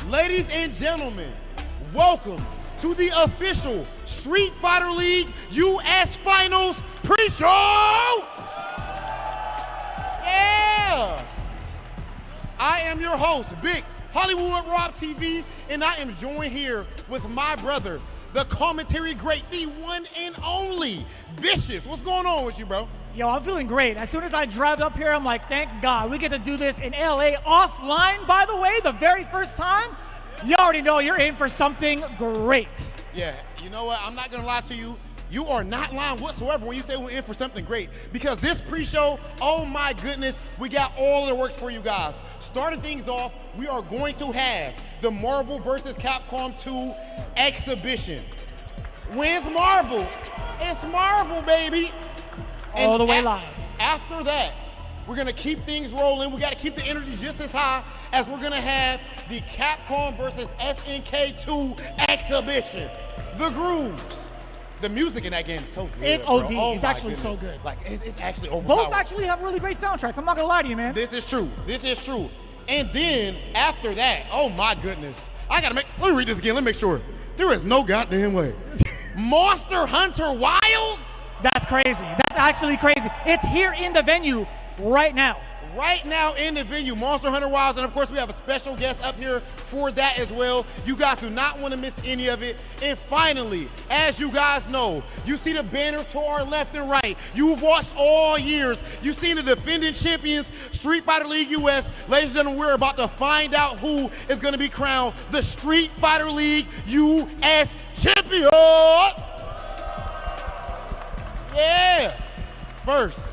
Ladies and gentlemen, welcome to the official Street Fighter League US Finals pre-show! Yeah! I am your host, Big Hollywood Rob TV, and I am joined here with my brother, the commentary great, the one and only Vicious. What's going on with you, bro? Yo, I'm feeling great. As soon as I drive up here, I'm like, thank God, we get to do this in LA offline, by the way, the very first time. You already know you're in for something great. Yeah, you know what? I'm not gonna lie to you. You are not lying whatsoever when you say we're in for something great. Because this pre-show, oh my goodness, we got all of the works for you guys. Starting things off, we are going to have the Marvel vs. Capcom 2 exhibition. When's Marvel? It's Marvel, baby. All the way live. After that, we're gonna keep things rolling. We gotta keep the energy just as high as we're gonna have the Capcom vs. SNK 2 exhibition. The grooves. The music in that game is so good. It's bro. OD. Oh it's my actually goodness. so good. Like, it's actually overpowered. Both actually have really great soundtracks. I'm not gonna lie to you, man. This is true. This is true. And then after that, oh my goodness. Let me read this again. Let me make sure. There is no goddamn way. Monster Hunter Wilds? That's crazy. That's actually crazy. It's here in the venue right now. Right now in the venue, Monster Hunter Wilds, and of course we have a special guest up here for that as well. You guys do not want to miss any of it. And finally, as you guys know, you see the banners to our left and right. You've watched all years. You've seen the defending champions, Street Fighter League US. Ladies and gentlemen, we're about to find out who is going to be crowned the Street Fighter League US champion. Yeah. First,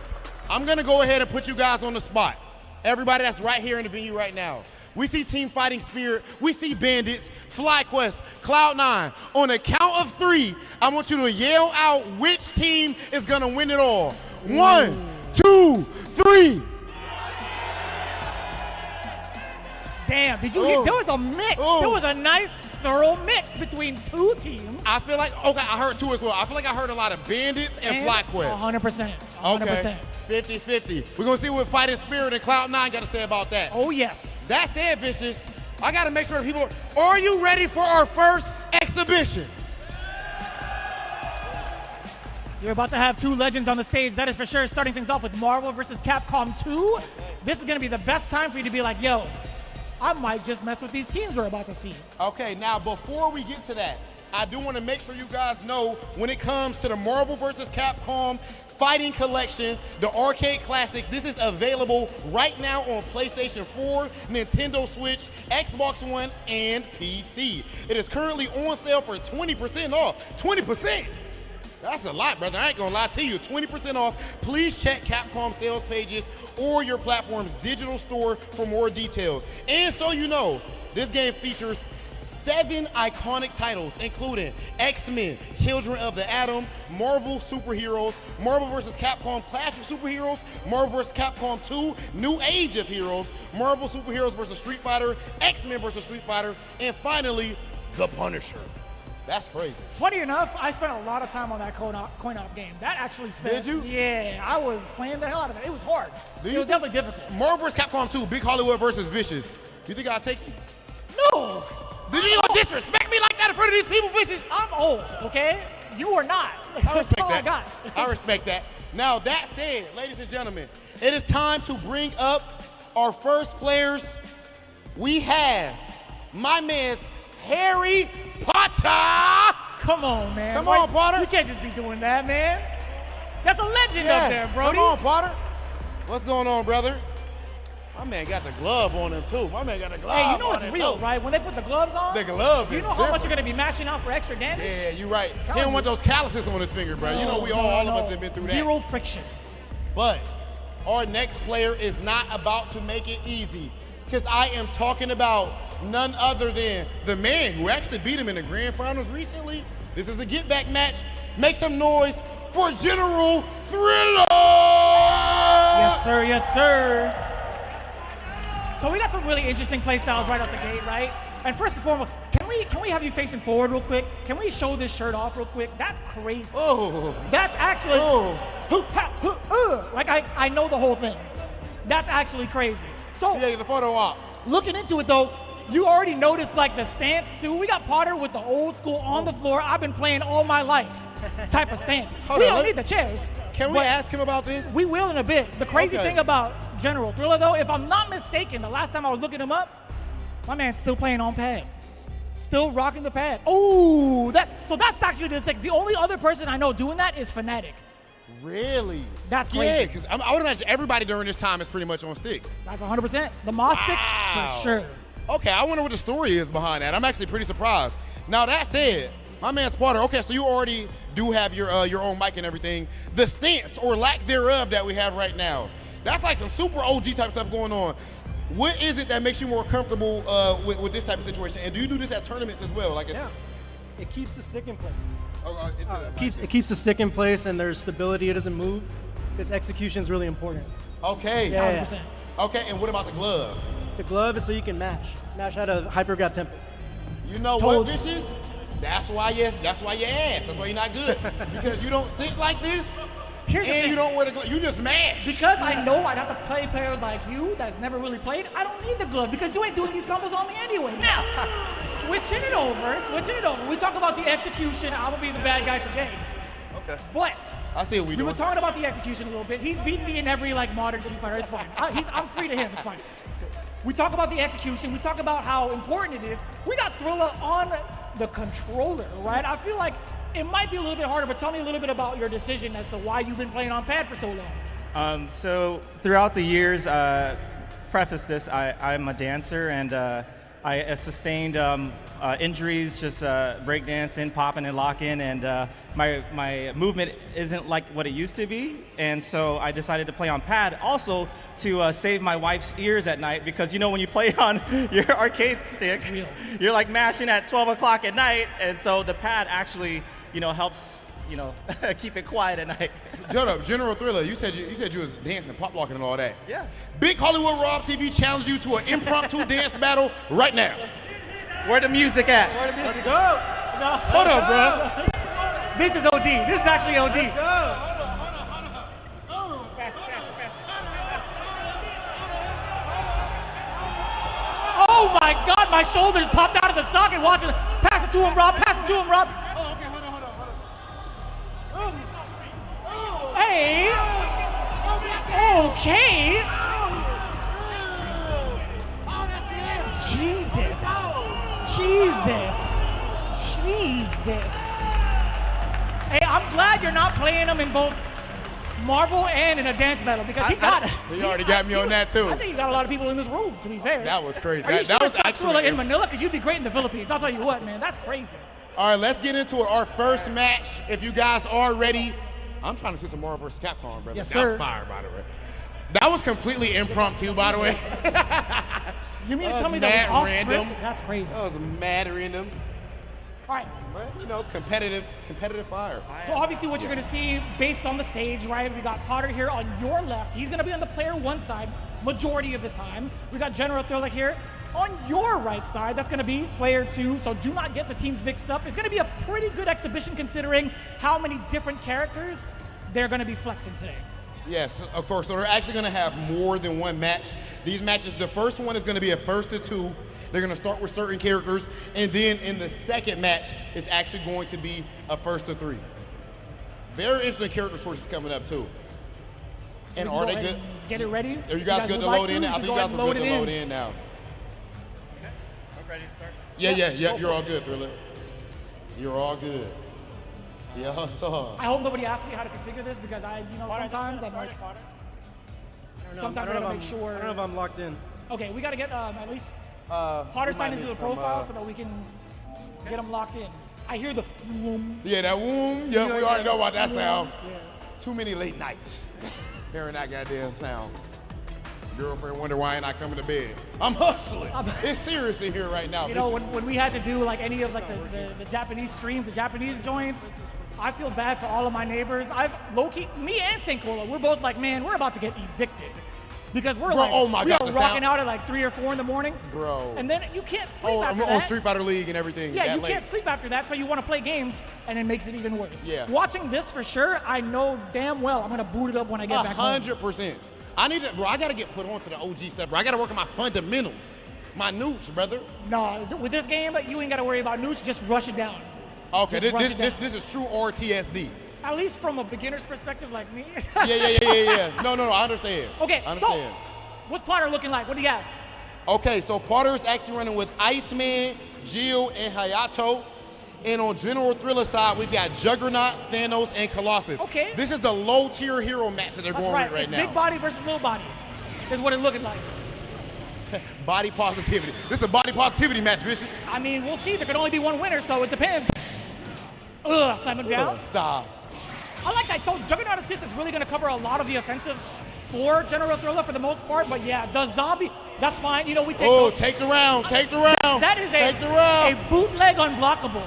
I'm gonna go ahead and put you guys on the spot. Everybody that's right here in the venue right now. We see Team Fighting Spirit, we see Bandits, FlyQuest, Cloud9. On a count of 3, I want you to yell out which team is gonna win it all. 1, 2, 3. Damn, did you hear? There was a mix. There was a nice, thorough mix between two teams. I feel like, okay, I heard 2 as well. I feel like I heard a lot of Bandits and FlyQuest. 100%. 100%. Okay, 50-50. We're gonna see what Fighting Spirit and Cloud9 gotta say about that. Oh, yes. That said, Vicious, I gotta make sure people are you ready for our first exhibition? You're about to have 2 legends on the stage, that is for sure. Starting things off with Marvel vs. Capcom 2. This is gonna be the best time for you to be like, yo, I might just mess with these teams we're about to see. Okay, now before we get to that, I do want to make sure you guys know when it comes to the Marvel vs. Capcom Fighting Collection, the Arcade Classics, this is available right now on PlayStation 4, Nintendo Switch, Xbox One, and PC. It is currently on sale for 20% off. 20%! That's a lot, brother. I ain't gonna lie to you. 20% off. Please check Capcom sales pages or your platform's digital store for more details. And so you know, this game features 7 iconic titles, including X-Men, Children of the Atom, Marvel Superheroes, Marvel vs. Capcom Clash of Superheroes, Marvel vs. Capcom 2, New Age of Heroes, Marvel Superheroes vs. Street Fighter, X-Men vs. Street Fighter, and finally, The Punisher. That's crazy. Funny enough, I spent a lot of time on that coin-op game. That actually spent. Did you? Yeah, I was playing the hell out of it. It was hard. It was definitely difficult. Marvel vs. Capcom 2, Big Hollywood versus Vicious. You think I'll take it? No! Did you disrespect me like that in front of these people, Vicious? I'm old, okay? You are not. I respect That's all that. I got. I respect that. Now, that said, ladies and gentlemen, it is time to bring up our first players. We have my man's Harry Potter. Come on, man. Come on, Potter. You can't just be doing that, man. That's a legend up there, Brody. Come on, Potter. What's going on, brother? My man got the glove on him, too. My man got the glove on him, Hey, you know it's real, right? When they put the gloves on, the glove you is know how much different. you're going to be mashing out for extra damage? Yeah, you're right. Tell He don't me. want those calluses on his finger, bro. You know we all of us have been through that. Zero friction. But our next player is not about to make it easy, because I am talking about none other than the man who actually beat him in the grand finals recently. This is a get-back match. Make some noise for General Thriller! Yes, sir. Yes, sir. So we got some really interesting play styles right out the gate, right? And first and foremost, can we have you facing forward real quick? Can we show this shirt off real quick? That's crazy. Oh. That's actually, Oh. like I know the whole thing. That's actually crazy. So Yeah, get the photo op. looking into it though, you already noticed like the stance too. We got Potter with the old school on the floor. I've been playing all my life type of stance. We don't need the chairs. Can we ask him about this? We will in a bit. The crazy thing about General Thriller though, if I'm not mistaken, the last time I was looking him up, my man's still playing on pad. Still rocking the pad. Oh, so that's actually the sick. The only other person I know doing that is Fnatic. Really? That's crazy. Yeah, because I would imagine everybody during this time is pretty much on stick. That's 100%. The Moss sticks, for sure. Okay, I wonder what the story is behind that. I'm actually pretty surprised. Now, that said, my man Sparta, okay, so you already do have your own mic and everything. The stance or lack thereof that we have right now, that's like some super OG type stuff going on. What is it that makes you more comfortable with this type of situation? And do you do this at tournaments as well? Like it keeps the stick in place. It keeps the stick in place, and there's stability. It doesn't move. This execution is really important. Okay. Yeah. Okay, and what about the glove? The glove is so you can mash out of Hyper Grab Tempest. You know what, bitches? That's why you ass. That's why you're not good. Because you don't sit like this. Here's the thing. You don't wear the glove. You just mash. Because I know I'd have to play players like you that's never really played, I don't need the glove because you ain't doing these combos on me anyway. Now, switching it over. We talk about the execution. I'm going to be the bad guy today. Okay. But I see what we were talking about the execution a little bit. He's beaten me in every modern Street Fighter. It's fine. I'm free to him. It's fine. We talk about the execution. We talk about how important it is. We got Thriller on the controller, right? I feel like it might be a little bit harder, but tell me a little bit about your decision as to why you've been playing on pad for so long. So throughout the years, preface this, I'm a dancer, and I sustained injuries just breakdancing, popping and locking, and my movement isn't like what it used to be, and so I decided to play on pad also to save my wife's ears at night, because you know when you play on your arcade stick, you're like mashing at 12 o'clock at night, and so the pad actually helps keep it quiet at night. General Thriller, you said you was dancing, pop locking and all that. Yeah. Big Hollywood Rob TV challenged you to an impromptu dance battle right now. Where the music at? Let's go. Hold up, bro. This is OD. This is actually OD. Let's go. Oh my God, my shoulders popped out of the socket watching. Pass it to him, Rob. Pass it to him, Rob. Okay, hold on. Hey. Okay. Jesus. Hey, I'm glad you're not playing him in both Marvel and in a dance battle, because he got it. He already got me on that too. I think he got a lot of people in this room, to be fair. That was crazy. Are you sure that was it's not actually Thriller in Manila? Because you'd be great in the Philippines. I'll tell you what, man. That's crazy. All right, let's get into it. Our first match. If you guys are ready, I'm trying to see some Marvel vs. Capcom, brother. Yes, That sir. was fire, by the way. That was completely impromptu, by the way. You mean to tell me mad that was off random. script? That's crazy. That was mad random. All right. But, competitive fire. So obviously what you're going to see based on the stage, right? We got Potter here on your left. He's going to be on the player one side majority of the time. We got General Thriller here on your right side. That's going to be player two. So do not get the teams mixed up. It's going to be a pretty good exhibition considering how many different characters they're going to be flexing today. Yes, of course. So they're actually going to have more than one match. These matches, the first one is going to be a first to two. They're going to start with certain characters, and then in the second match, it's actually going to be a first to three. Very interesting character choices coming up too. So and are they good? Get it ready. Are you guys good to load in now? I think you guys are good to load in now. Okay, I'm ready to start. Yeah. You're all good, Thriller. You're all good. Yeah, so. I hope nobody asks me how to configure this, because sometimes I'm like, sometimes I gotta make sure. I don't know if I'm locked in. Okay, we gotta get at least Potter signed into the profile so that we can get him locked in. I hear the whoom. Yeah, that whoom. Yeah, we already know about that sound. Yeah. Too many late nights hearing that goddamn sound. Girlfriend wonder why ain't I coming to bed. I'm hustling. It's serious in here right now. When we had to do like any of like the Japanese streams, the Japanese joints, I feel bad for all of my neighbors. Low-key, me and St. Cola, we're both like, man, we're about to get evicted. Because we're we are rocking out at like 3 or 4 in the morning. Bro. And then you can't sleep after that. On Street Fighter League and everything. Yeah, you can't sleep after that, so you want to play games, and it makes it even worse. Yeah. Watching this for sure, I know damn well I'm going to boot it up when I get back home. 100%. I got to get put onto the OG stuff, bro. I got to work on my fundamentals. my newts, brother. No, with this game, you ain't got to worry about newts. Just rush it down. Okay, Just rush it down. this is true RTSD. At least from a beginner's perspective like me. Yeah. No, I understand. Okay, I understand. so what's Potter looking like? What do you have? Okay, so Potter is actually running with Iceman, Jill, and Hayato. And on General Thriller side, we've got Juggernaut, Thanos, and Colossus. Okay. This is the low-tier hero match that they're That's going right. with right It's now. big body versus little body is what it's looking like. Body positivity. This is a body positivity match, Vicious. I mean, we'll see. There can only be one winner, so it depends. Slam him down. Stop. I like that. So Juggernaut Assist is really going to cover a lot of the offensive for General Thriller for the most part. But yeah, the zombie, that's fine. You know, we take Take the round. Take the round. That is take the round. a bootleg unblockable.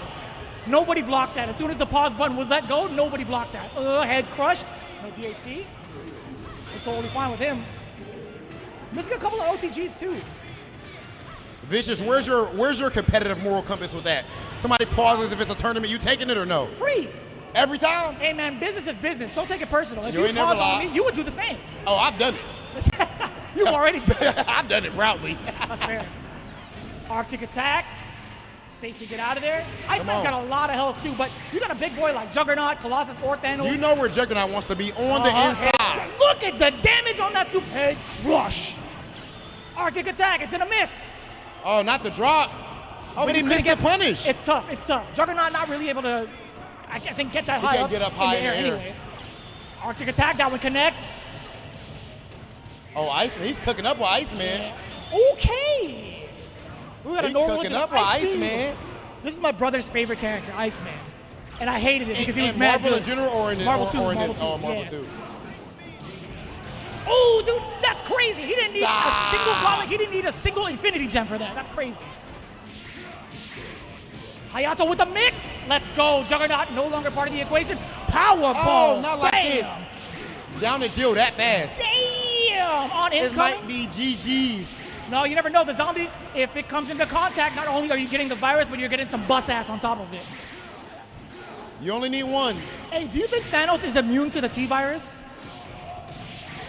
Nobody blocked that. As soon as the pause button was let go, nobody blocked that. Head crush. No DHC. It's totally fine with him. Missing a couple of OTGs too. Vicious, where's your competitive moral compass with that? Somebody pauses if it's a tournament, you taking it or no? Free. Every time? Hey man, business is business. Don't take it personal. If You you ain't never pause on lied. me, you would do the same. Oh, I've done it. You've already done it. I've done it proudly. That's fair. Arctic attack. Safe to get out of there. on. Iceman's got a lot of health too, but you got a big boy like Juggernaut, Colossus, or Thanos. You know where Juggernaut wants to be, on the inside. Look at the damage on that super head crush. Arctic attack, it's gonna miss. Oh, not the drop. Oh, but he missed the punish. It's tough, it's tough. Juggernaut not really able to, I think, get that He high can't up, get up high in the air anyway. Arctic attack, that one connects. Oh, Iceman, he's cooking up with Iceman. Okay. We got a He normal cooking to up with Ice Beam. Iceman. This is my brother's favorite character, Iceman. And I hated it because he was And mad Marvel good. in general or in this? Marvel or, 2, or in Marvel this? 2, Oh, Marvel yeah. 2. Oh, dude, that's crazy. He didn't need a Stop. single volley. He didn't need a single infinity gem for that. That's crazy. Hayato with the mix. Let's go. Juggernaut no longer part of the equation. Powerball. Oh, not like Bam. this. Down to Jill that fast. Damn. On It incoming. might be GG's. No, you never know. The zombie, if it comes into contact, not only are you getting the virus, but you're getting some bus ass on top of it. You only need one. Hey, do you think Thanos is immune to the T-virus?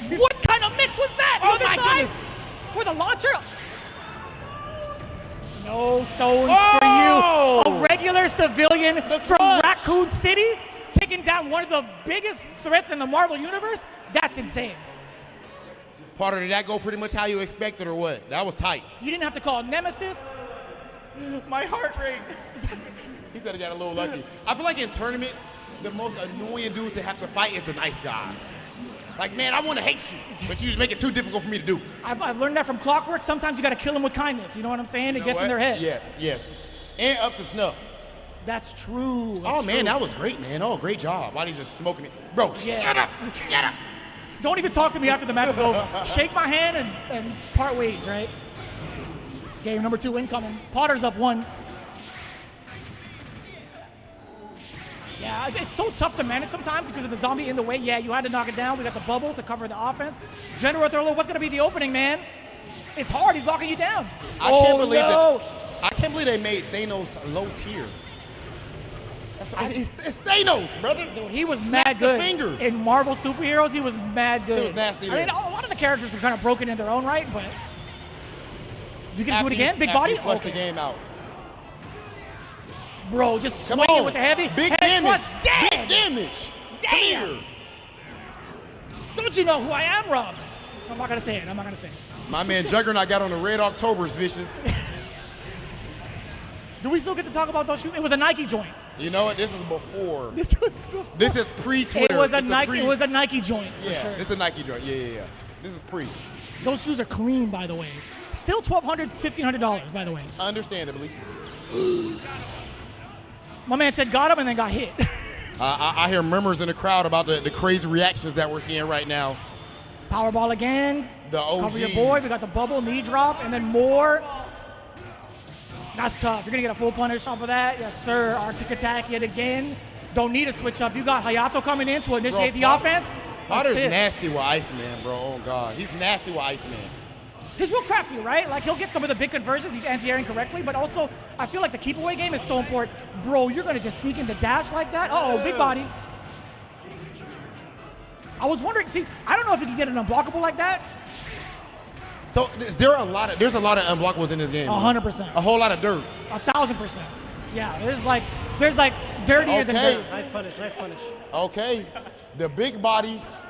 What kind of mix was that? Oh Either my side? goodness. For the launcher? No stones Oh! for you. A regular civilian from clutch. Raccoon City taking down one of the biggest threats in the Marvel Universe? That's insane. Potter, did that go pretty much how you expected or what? That was tight. You didn't have to call Nemesis. My heart rate. He said he got a little lucky. I feel like in tournaments, the most annoying dudes to have to fight is the nice guys. Like, man, I want to hate you, but you make it too difficult for me to do. I've learned that from Clockwork. Sometimes you got to kill them with kindness. You know what I'm saying? It gets in their head. Yes. And up to snuff. That's true. Oh, man, that was great, man. Oh, great job. While he's just smoking it. Bro, Yeah. shut up. Shut up. Don't even talk to me after the match is over. Shake my hand and part ways, right? Game number 2 incoming. Potter's up 1. Yeah, it's so tough to manage sometimes because of the zombie in the way. Yeah, you had to knock it down. We got the bubble to cover the offense. General Thriller, what's going to be the opening, man? It's hard. He's locking you down. I can't believe they made Thanos low tier. It's Thanos, brother. Dude, he was Snap mad the good. fingers. In Marvel superheroes, he was mad good. He was nasty I mean, there. a lot of the characters are kind of broken in their own right, but you can do it again? Big After body? he flushed Okay. the game out. Bro, just Come swinging on. with the heavy. Big head damage. crush. Damn. Big damage. Damn. Come here. Don't you know who I am, Rob? I'm not going to say it. My man Juggernaut got on the Red Octobers, Vicious. Do we still get to talk about those shoes? It was a Nike joint. You know what? This is before. This was before. This is pre-Twitter. It was a It's the Nike. It was a Nike joint for Yeah, sure. it's the Nike joint. Yeah. This is pre. Those shoes are clean, by the way. Still $1,200, $1,500, by the way. Understandably. My man said got him and then got hit. I hear murmurs in the crowd about the crazy reactions that we're seeing right now. Powerball again. The OGs. Cover your boy. We got the bubble, knee drop, and then more. That's tough. You're going to get a full punish off of that. Yes, sir. Arctic attack yet again. Don't need a switch up. You got Hayato coming in to initiate the offense. Potter's Assist. nasty with Iceman, bro. Oh, God. He's nasty with Iceman. He's real crafty, right? Like, he'll get some of the big conversions. He's anti-airing correctly, but also, I feel like the keep-away game is so important. Bro, you're going to just sneak in the dash like that? Uh-oh, big body. I was wondering, see, I don't know if you can get an unblockable like that. So there's a lot of unblockables in this game. 100%. A whole lot of dirt. 1,000%. Yeah, there's like dirtier than dirt. Nice punish, nice punish. Okay. The big bodies.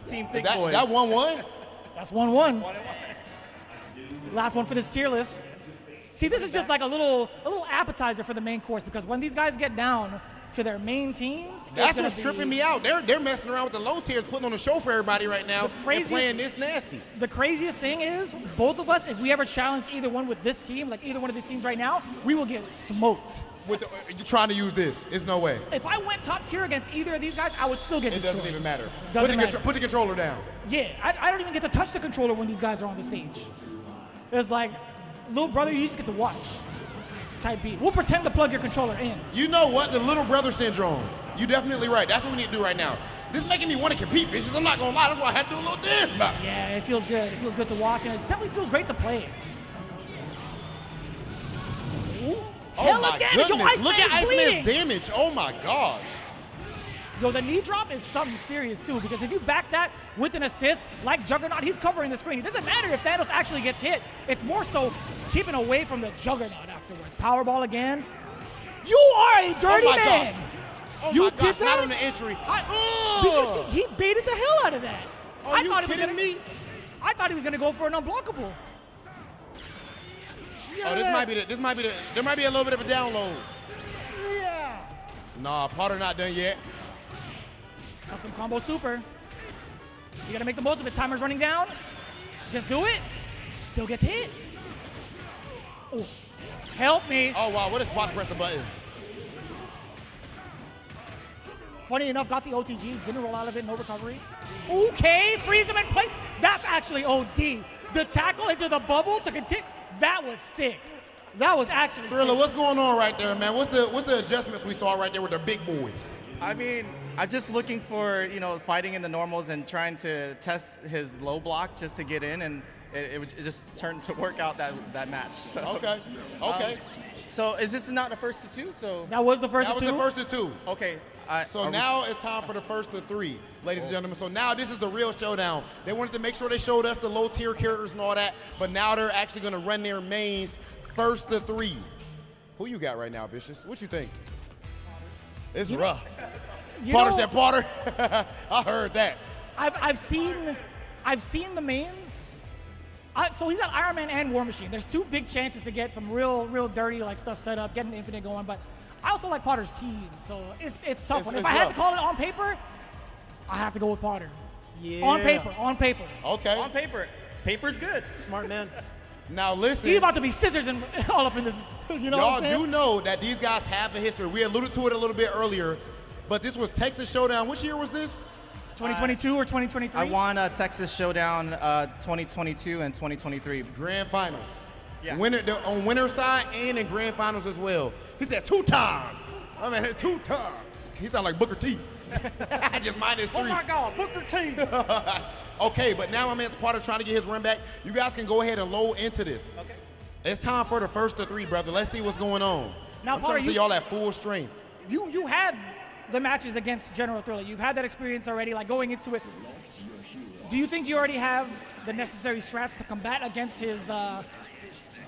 Team Thick That Boys. 1-1? That's 1-1. Last one for this tier list. See, this is just like a little appetizer for the main course, because when these guys get down to their main teams, That's what's tripping me out. They're messing around with the low tiers, putting on a show for everybody right now, and playing this nasty. The craziest thing is, both of us, if we ever challenge either one with this team, like either one of these teams right now, we will get smoked. You're trying to use this. It's no way. If I went top tier against either of these guys, I would still get destroyed. It doesn't even matter. Put the controller down. Yeah, I don't even get to touch the controller when these guys are on the stage. It's like, little brother, you just get to watch. Type B. We'll pretend to plug your controller in. You know what? The little brother syndrome. You're definitely right. That's what we need to do right now. This is making me want to compete, bitches. I'm not going to lie. That's why I had to do a little dance about it. Yeah, it feels good. It feels good to watch, and it definitely feels great to play. Ooh. Oh Hella my damage. goodness. Look at Iceman's bleeding. damage. Oh my gosh. Yo, the knee drop is something serious too, because if you back that with an assist, like Juggernaut, he's covering the screen. It doesn't matter if Thanos actually gets hit. It's more so keeping away from the Juggernaut afterwards. Powerball again. You are a dirty man. Gosh. Oh You my did gosh, that? not on the entry. Did you see? He baited the hell out of that. Are you kidding me? I thought he was gonna go for an unblockable. Oh, there might be a little bit of a download. Yeah. Nah, Potter not done yet. Custom combo super. You gotta make the most of it. Timer's running down. Just do it. Still gets hit. Oh, help me. Oh wow, what a spot to press a button. Funny enough, got the OTG, didn't roll out of it, no recovery. Okay, freeze him in place. That's actually OD. The tackle into the bubble to continue. That was sick. That was actually Thriller, sick. what's going on right there, man? What's the adjustments we saw right there with the big boys? I mean, I'm just looking for, fighting in the normals and trying to test his low block just to get in, and it just turned to work out that match. So, Okay. So is this not the first to two? So That was the first That of was two. the first of two. okay. So now it's time for the first of three, ladies and gentlemen. So now this is the real showdown. They wanted to make sure they showed us the low tier characters and all that, but now they're actually going to run their mains first of three. Who you got right now, Vicious? What you think? It's rough. Potter said Potter. I heard that. I've seen the mains. So he's got Iron Man and War Machine. There's two big chances to get some real dirty like stuff set up, getting Infinite going. But I also like Potter's team, so it's tough. If I had to call it on paper, I have to go with Potter. Yeah. On paper. Okay. On paper, paper's good. Smart man. Now listen. He's about to be scissors and all up in this. You know what I'm Y'all saying? do know that these guys have a history. We alluded to it a little bit earlier, but this was Texas Showdown. Which year was this? 2022 or 2023? I won Texas Showdown 2022 and 2023. Grand Finals. Yeah. On winner side and in Grand Finals as well. He said 2 times. I mean, 2 times. He sound like Booker T. Just minus 3. Oh my God, Booker T. Okay, but now my man's Potter trying to get his run back. You guys can go ahead and load into this. Okay. It's time for the first of 3, brother. Let's see what's going on. Now, I'm Potter, trying to see y'all at full strength. You had the matches against General Thriller. You've had that experience already, like going into it. Do you think you already have the necessary strats to combat against his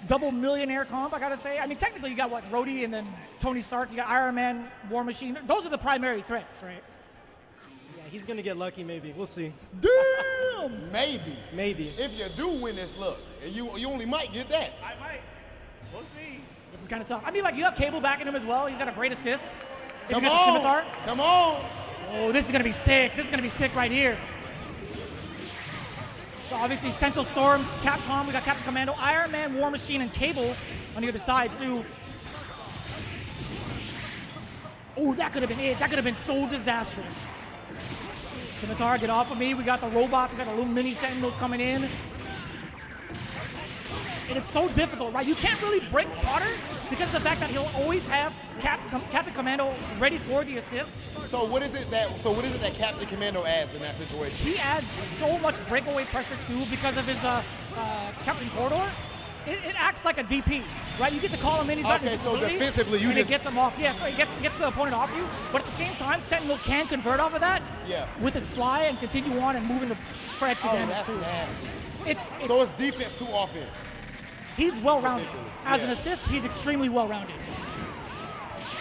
double millionaire comp, I gotta say? I mean, technically you got what, Rhodey and then Tony Stark, you got Iron Man, War Machine. Those are the primary threats, right? Yeah, he's gonna get lucky maybe. We'll see. Damn! Maybe. Maybe. If you do win this, look, you only might get that. I might. We'll see. This is kind of tough. I mean, like, you have Cable backing him as well. He's got a great assist. If Come you got the on. Scimitar. Come on. Oh, this is gonna be sick. This is gonna be sick right here. So obviously Central Storm, Capcom, we got Captain Commando, Iron Man, War Machine, and Cable on the other side too. Oh, that could have been it. That could have been so disastrous. Scimitar, get off of me. We got the robots, we got the little mini Sentinels coming in. And it's so difficult, right? You can't really break Potter because of the fact that he'll always have Captain Commando ready for the assist. So what is it that Captain Commando adds in that situation? He adds so much breakaway pressure too because of his Captain Corridor. It acts like a DP, right? You get to call him in. He's got Okay, so invisibility, defensively, you and just it gets him off. Yeah, so it gets the opponent off you. But at the same time, Sentinel can convert off of that. Yeah. With his fly and continue on and move into for extra Oh, damage that's too. nasty. So it's defense to offense. He's well-rounded. Essentially, As an yeah. assist, he's extremely well-rounded.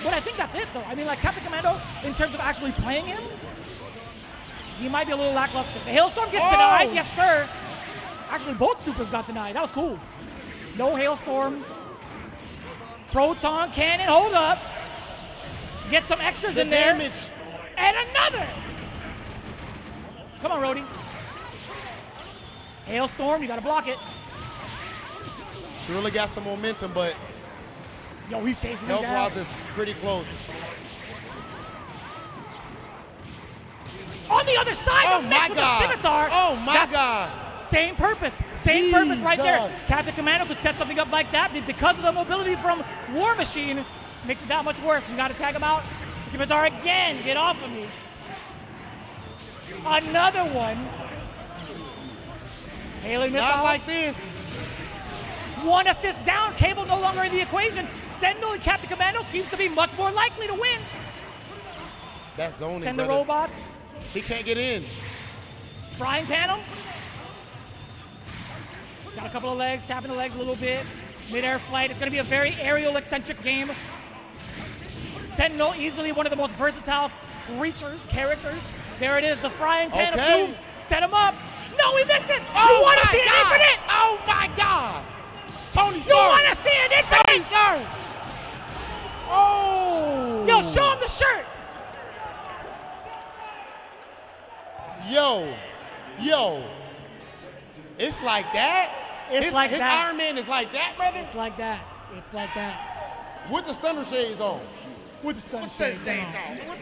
But I think that's it, though. I mean, like, Captain Commando, in terms of actually playing him, he might be a little lackluster. The Hailstorm gets denied. Yes, sir. Actually, both supers got denied. That was cool. No Hailstorm. Proton Cannon, hold up. Get some extras in there. Damage. And another. Come on, Rhodey. Hailstorm, you gotta block it. He really got some momentum, but Yo, he's chasing him down. health-wise is pretty close. On the other side, Oh the my mix with the God. scimitar. Oh my That's God. Same purpose. Same purpose right there. Jesus. Captain Commando could set something up like that because of the mobility from War Machine. Makes it that much worse. You gotta tag him out. Scimitar again. Get off of me. Another one. Hailing missiles. Not like this. One assist down. Cable no longer in the equation. Sentinel and Captain Commando seems to be much more likely to win. That's zoning, Send the brother. robots. He can't get in. Frying pan him. Got a couple of legs, tapping the legs a little bit. Mid-air flight. It's going to be a very aerial eccentric game. Sentinel, easily one of the most versatile characters. There it is, the frying pan of Okay. doom. Set him up. No, we missed it. Oh you want to my see an God. infinite? Oh my God. Tony You Stark. want to see an Tony infinite? Stark. Oh. Yo, show him the shirt. Yo. It's like that? It's like his that. Iron Man is like that, brother? It's like that. It's like that. With the stunner shades on. With the stun shades on.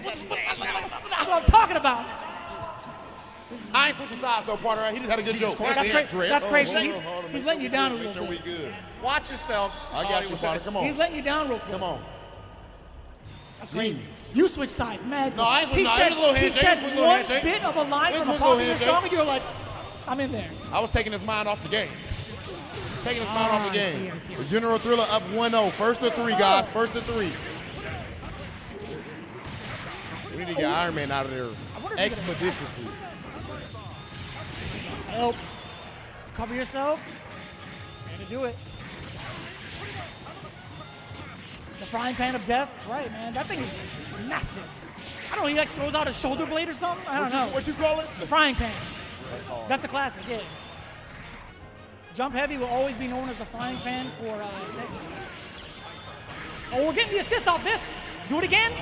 That's That's what I'm talking about. I ain't switching sides though, partner. He just had a good joke. That's great. That's crazy. He's letting you down a Make little sure we bit. good. Watch yourself. I got you, partner. Come He's on. letting you down real quick. Come on. That's crazy. Jeez. You switch sides, man. No, I ain't switch- He no, it said, was a little he handshake. said It was a little one handshake. bit of a line It from was a a little popular handshake. song, and you're like, I'm in there. I was taking his mind off the game. Taking his mind off the I see, game. I see. General Thriller up 1-0. First to three, guys. First to three. We need to get Iron Man out of there wonder if he got a expeditiously. Help. Cover yourself. And to do it. The frying pan of death. That's right, man. That thing is massive. I don't know, he like throws out a shoulder blade or something? I don't know. What you call it? The frying pan. That's the classic, yeah. Jump heavy will always be known as the frying pan for Sentinel. Oh, we're getting the assist off this. Do it again.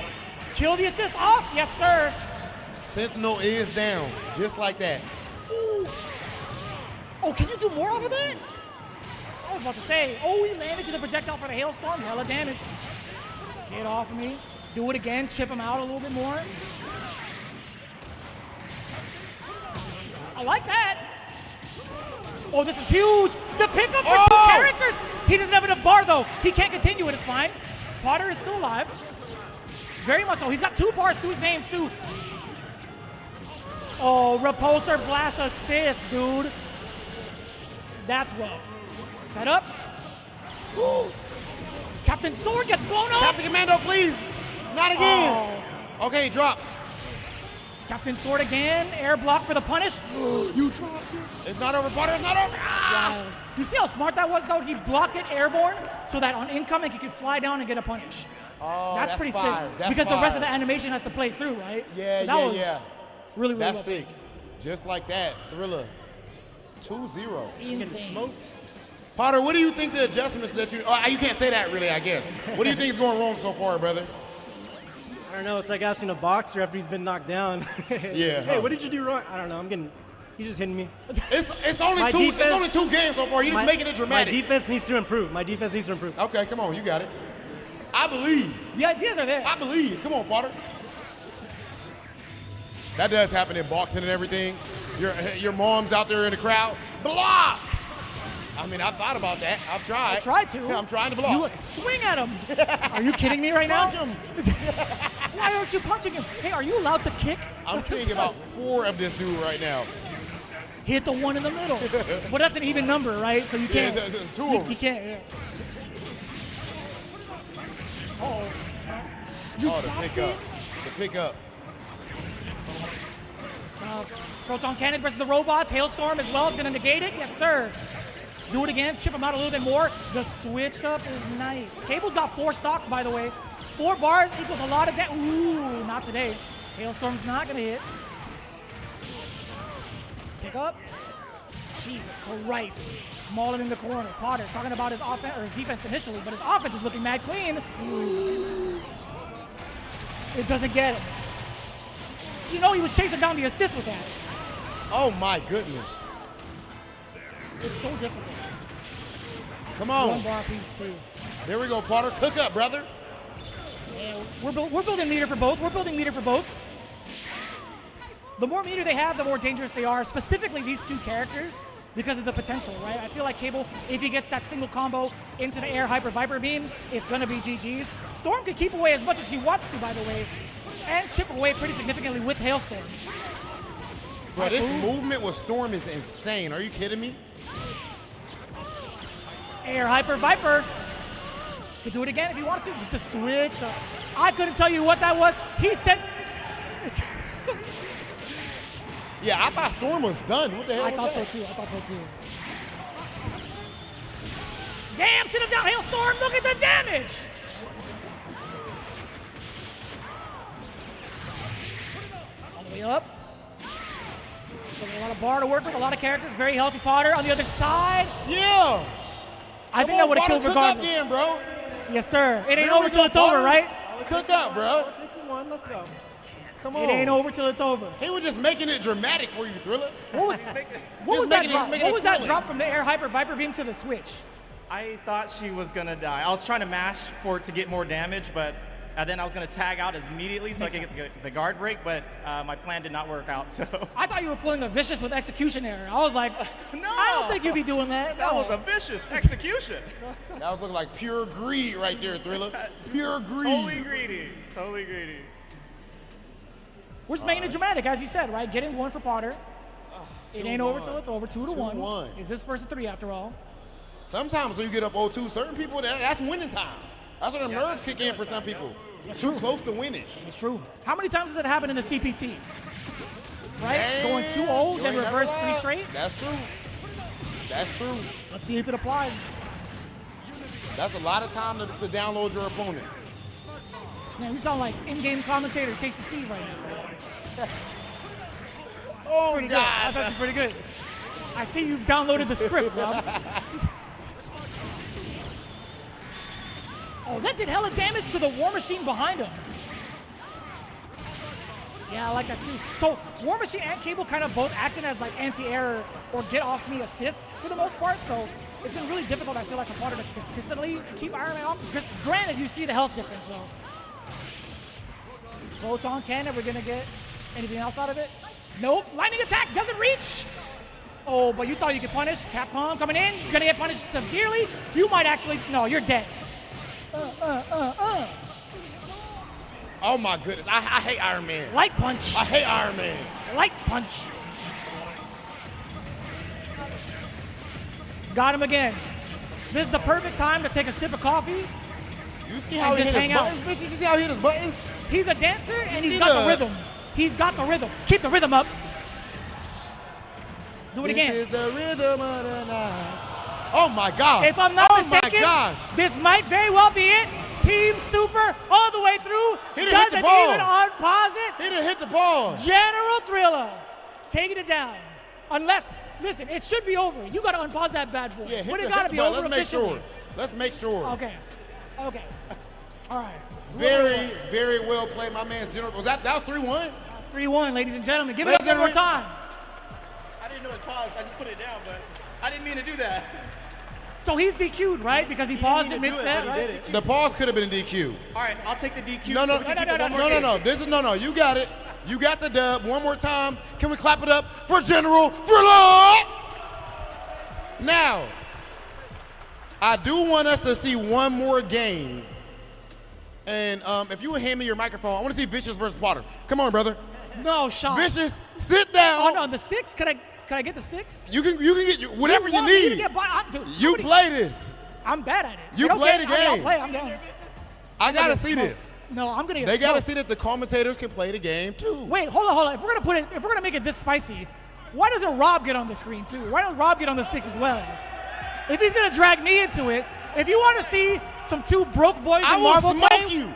Kill the assist off. Yes, sir. Sentinel is down, just like that. Ooh. Oh, can you do more over there? I was about to say, oh, he landed to the projectile for the hailstorm. Hella damage. Get off of me. Do it again. Chip him out a little bit more. I like that. Oh, this is huge. The pickup for two characters. He doesn't have enough bar, though. He can't continue it. It's fine. Potter is still alive. Very much so. He's got 2 bars to his name, too. Oh, repulsor blast assist, dude. That's rough. Set up. Ooh. Captain Sword gets blown up. Captain Commando, please. Not again. Okay, drop. Captain Sword again. Air block for the punish. You dropped it. It's not over, Potter. It's not over. Ah! Wow. You see how smart that was, though? He blocked it airborne so that on incoming he could fly down and get a punish. Oh, That's pretty fire. sick. That's because the rest of fire. the animation has to play through, right? Yeah, so that was yeah. really, really That's well sick. Just like that. Thriller. 2-0. Insane. Potter, what do you think the adjustments that you can't say that really, I guess. What do you think is going wrong so far, brother? I don't know. It's like asking a boxer after he's been knocked down. Yeah, Hey, huh. what did you do wrong? I don't know. He's just hitting me. It's only My two. defense- It's only 2 games so far. You're just making it dramatic. My defense needs to improve. Okay, come on, you got it. I believe. The ideas are there. I believe. Come on, Potter. That does happen in boxing and everything. Your mom's out there in the crowd. Block! I mean, I thought about that. I've tried. I tried to. Yeah, I'm trying to block. You swing at him. Are you kidding me right now? Punch him. Why aren't you punching him? Hey, are you allowed to kick? I'm seeing about 4 of this dude right now. Hit the one in the middle. But that's an even number, right? So you Yeah, can't. it's 2 of them. You can't. Yeah. Oh. Oh, the pickup. The pickup. Tough. Proton Cannon versus the robots. Hailstorm as well is going to negate it. Yes, sir. Do it again. Chip him out a little bit more. The switch up is nice. Cable's got 4 stocks, by the way. 4 bars equals a lot of that. Ooh, not today. Hailstorm's not going to hit. Pick up. Jesus Christ. Mauling in the corner. Potter talking about his offense or his defense initially, but his offense is looking mad clean. It doesn't get it. You know he was chasing down the assist with that. Oh my goodness. It's so difficult. Come on. 1 bar piece too. There we go, Potter. Cook up, brother. Yeah, we're building meter for both. We're building meter for both. The more meter they have, the more dangerous they are, specifically these 2 characters, because of the potential, right? I feel like Cable, if he gets that single combo into the air Hyper Viper Beam, it's going to be GG's. Storm can keep away as much as she wants to, by the way, and chip away pretty significantly with Hailstorm. Bro, this movement with Storm is insane. Are you kidding me? Air Hyper Viper. Could do it again if you wanted to with the switch. I couldn't tell you what that was. He said... Yeah, I thought Storm was done. What the hell I thought so too. Damn, sit him down, Hailstorm. Look at the damage. All the way up. Still a lot of bar to work with, a lot of characters. Very healthy Potter on the other side. Yeah. I think that would have killed regardless. Cook up then, bro. Yes, sir. It ain't over till it's over, right? Cook up, bro. Let's go. Come on. It ain't over till it's over. He was just making it dramatic for you, Thriller. What was that drop? What was that drop from the air Hyper Viper Beam to the switch? I thought she was gonna die. I was trying to mash for it to get more damage, but then I was gonna tag out immediately so I could get the guard break, but my plan did not work out, so. I thought you were pulling a vicious with execution error. I was like, no. I don't think you'd be doing that. That was a vicious execution. That was looking like pure greed right there, Thriller. Pure greed. Totally greedy. Totally greedy. We're just making it dramatic, as you said, right? Getting 1 for Potter. It ain't over till it's over. 2-1. Is this versus 3 after all? Sometimes when you get up 0-2, certain people, that's winning time. That's when the nerves kick in for some people. It's Too true. close to winning. It's true. How many times has it happened in a CPT? Right? Man, Going 2-0, then you ain't reverse never 3 lied. straight? That's true. That's true. Let's see if it applies. That's a lot of time to download your opponent. Man, we sound like in-game commentator Tasty Steve right now. Oh, pretty good. God. That's actually pretty good. I see you've downloaded the script, bro. Oh, that did hella damage to the War Machine behind him. Yeah, I like that too. So War Machine and Cable kind of both acting as like anti-air or get off me assists for the most part. So it's been really difficult, I feel like, for Potter to consistently keep Iron Man off. Granted, you see the health difference though. Proton Cannon, we're gonna get anything else out of it? Nope, lightning attack doesn't reach. Oh, but you thought you could punish. Capcom coming in, gonna get punished severely. You might actually, no, you're dead. Oh my goodness, I hate Iron Man. Light punch. I hate Iron Man. Light punch. Got him again. This is the perfect time to take a sip of coffee. You see how he hit his buttons, bitch? You see how he hit his buttons? He's a dancer and he's got the rhythm. He's got the rhythm. Keep the rhythm up. Do it again. This is the rhythm of the night. Oh my gosh. If I'm not mistaken, my gosh. this might very well be it. Team Super all the way through. He didn't hit the Doesn't balls. even unpause it. He didn't hit the ball. General Thriller taking it down. Unless, listen, it should be over. You got to unpause that bad boy. Yeah, but it got to be over Let's make officially. sure. Let's make sure. Okay. Okay. All right. Very, very well played, my man's General. That was 3-1? That's 3-1, ladies and gentlemen. Give it up one more time. I didn't know it paused. I just put it down, but I didn't mean to do that. So he's DQ'd, right? Because he paused it mid-set, right? The pause could have been a DQ. All right, I'll take the DQ. No. This is no. You got it. You got the dub. One more time. Can we clap it up for General Thriller? Now, I do want us to see one more game. And if you would hand me your microphone, I want to see Vicious versus Potter. Come on, brother. No shot. Vicious, sit down. Oh, no, the sticks? Can I get the sticks? You can get whatever you need. You play this. I'm bad at it. You play the game. I'll play. I'm down. I gotta see this. No, I'm gonna get They gotta smoked. see that the commentators can play the game too. Wait, hold on. If we're gonna make it this spicy, why doesn't Rob get on the screen too? Why don't Rob get on the sticks as well? If he's gonna drag me into it, if you want to see some two broke boys I in will Marvel smoke play, you.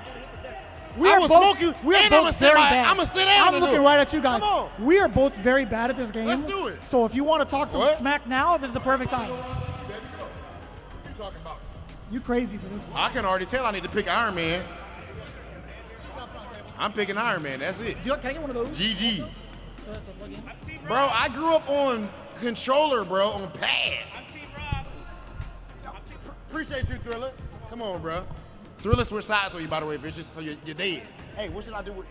we I are will both, smoke you, we are and both I'ma sit very by- bad. I'ma sit down I'm and looking do it. right at you guys. Come on. We are both very bad at this game. Let's do it. So if you want to talk some What? smack now, this is the perfect time. What you talking about? You crazy for this one. I can already tell I need to pick Iron Man. I'm picking Iron Man. That's it. Can I get one of those? GG. So that's a plug-in. Bro, I grew up on controller, bro, on pad. Appreciate you, Thriller. Come on, bro. Thriller switch sides on you, by the way, Vicious, so you're dead. Hey, what should I do with...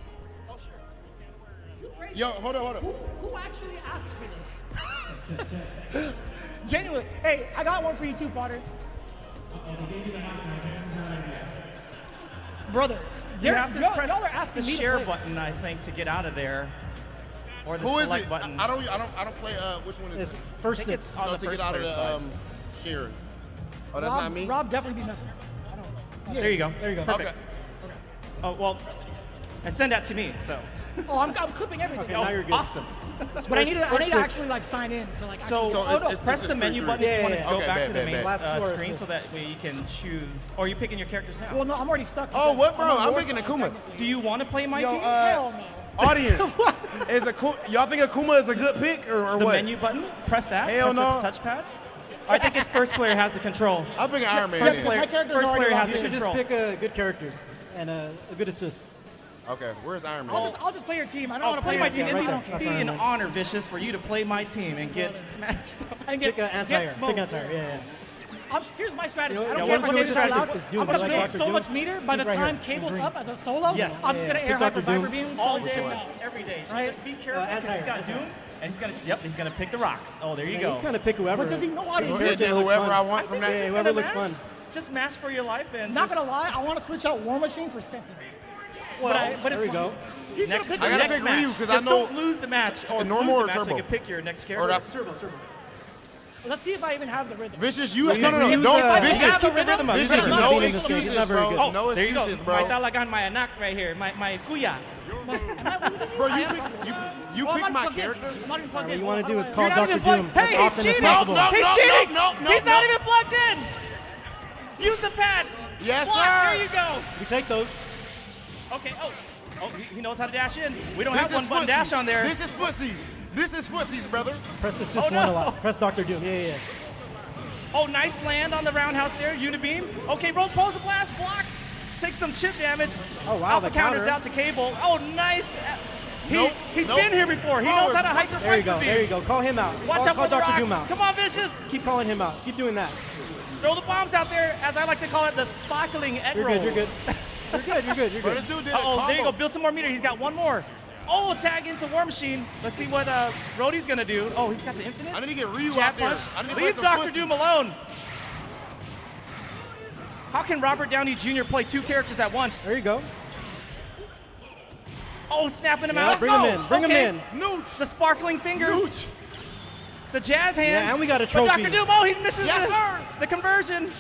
Yo, hold on. Who actually asks for this? Genuinely. Hey, I got one for you too, Potter. Brother, You have to press y'all are asking the me to share play. button, I think, to get out of there, or the Who is select it? button. I don't play, which one is It's it? first I think it's sits. on No, the to first get out of player the side. sharing. Oh, that's Rob, not me? Rob definitely be messing. I don't. There you go. There you go. Perfect. Okay. Oh well, and send that to me. So. Oh, I'm clipping everything. Okay, now you're good. Awesome. But I need to First six. actually like sign in to like. So, So it's press just the menu 3-3. button if you want to Yeah, go okay, back bad, to the bad, main bad. Last score screen, assist. so that way you can choose. Or are you picking your characters now? Well, no, I'm already stuck. Oh, because what, bro? on I'm your picking side, Akuma. technically. Do you want to play my Yo, team? Hell no. Audience, y'all think Akuma is a good pick or The what? menu button. Press that. Hell press no. the touchpad. I think it's first player has the control. I'm picking Iron Man. First then. player, My character's first already player has locked the You should just control. pick good characters and a good assist. Okay, where's Iron Man? I'll just play your team. I don't Oh, want to play play my your team. team. right It'd there. be, That's be Iron an Man. honor, Vicious, for you to play my team and get smashed up. And get, Pick an anti-air. get Pick smoked. an anti-air. Yeah. Here's my strategy. You know, I don't yeah, care if I what's get your this strategy? loud. Is Doom. I'm gonna You like build Dr. so Doom? much meter by the He's right time here. cable's Green. up as a solo. Yes. I'm just gonna air Pick Dr. hyper Doom. beam All so day damn long, loud. every day. Right? Just be careful because he's anti-air. got Doom, and he's gonna pick the rocks. Oh, there you Yeah, go. you kind of pick whoever. But does he know how to Yeah, use it? then whoever I want from I think that. Yeah, he's whoever gonna looks match. fun. Just match for your life and Not just, gonna lie, I want to switch out War Machine for Sentinel. well, But it's there we fine. go. He's next, gonna pick I gotta next pick match. Ryu, 'cause I Just know- don't lose the match. Or normal lose or the match so turbo? you can pick your next Or character. that- Turbo. Let's see if I even have the rhythm. Vicious, you No, no, Ryu's, don't Vicious, Vicious. keep the rhythm up. Vicious, He's never no been in this game. He's excuses, never bro. good. Oh, No there you go. excuses, bro. I thought like on my anak right here, my kuya. Bro, I you am pick plugged in. you Oh, I'm pick not my plugged in. character. I'm not even plugged What in. you want to do is How call do I- Dr. plugged- Doom Hey, as he's often as cheating. possible. No, He's no, cheating. no, He's not no. even plugged in. Use the pad. Yes, Block. sir. There you go. We take those. Okay. Oh, he knows how to dash in. We don't This have one is button footsies. dash on there. This is footsies. This is footsies, brother. Press assist Oh, one no. a lot. Press Dr. Doom. Yeah. Oh, nice land on the roundhouse there. Unibeam. Okay, roll pose a blast. Blocks. Takes some chip damage. Oh, wow, Alpha the counters counter. out to Cable. Oh, nice. Nope, He's nope. been here before. He Oh, knows how to hyper There you fight go. for There you go. Call him out. Watch out call for the Dr. rocks. Doom out. Come on, Vicious. Keep calling him out. Keep doing that. Throw the bombs out there, as I like to call it, the sparkling egg You're rolls. good. You're good. You're good. You're good. You're Bro, good. this dude did a Oh, there you go. combo. Build some more meter. He's got one more. Oh, tag into War Machine. Let's see what Rhodey's gonna do. Oh, he's got the infinite. I need to get Ryu Jab out there. punch. I need to play Leave some Dr. pussy. Doom alone. How can Robert Downey Jr. play two characters at once? There you go. Oh, snapping him Yeah, out. bring him in. Bring him Okay. in. Nooch. The sparkling fingers. Nooch. The jazz hands. Yeah, and we got a But trophy. Dr. Doom, oh, he misses Yes, sir. the conversion.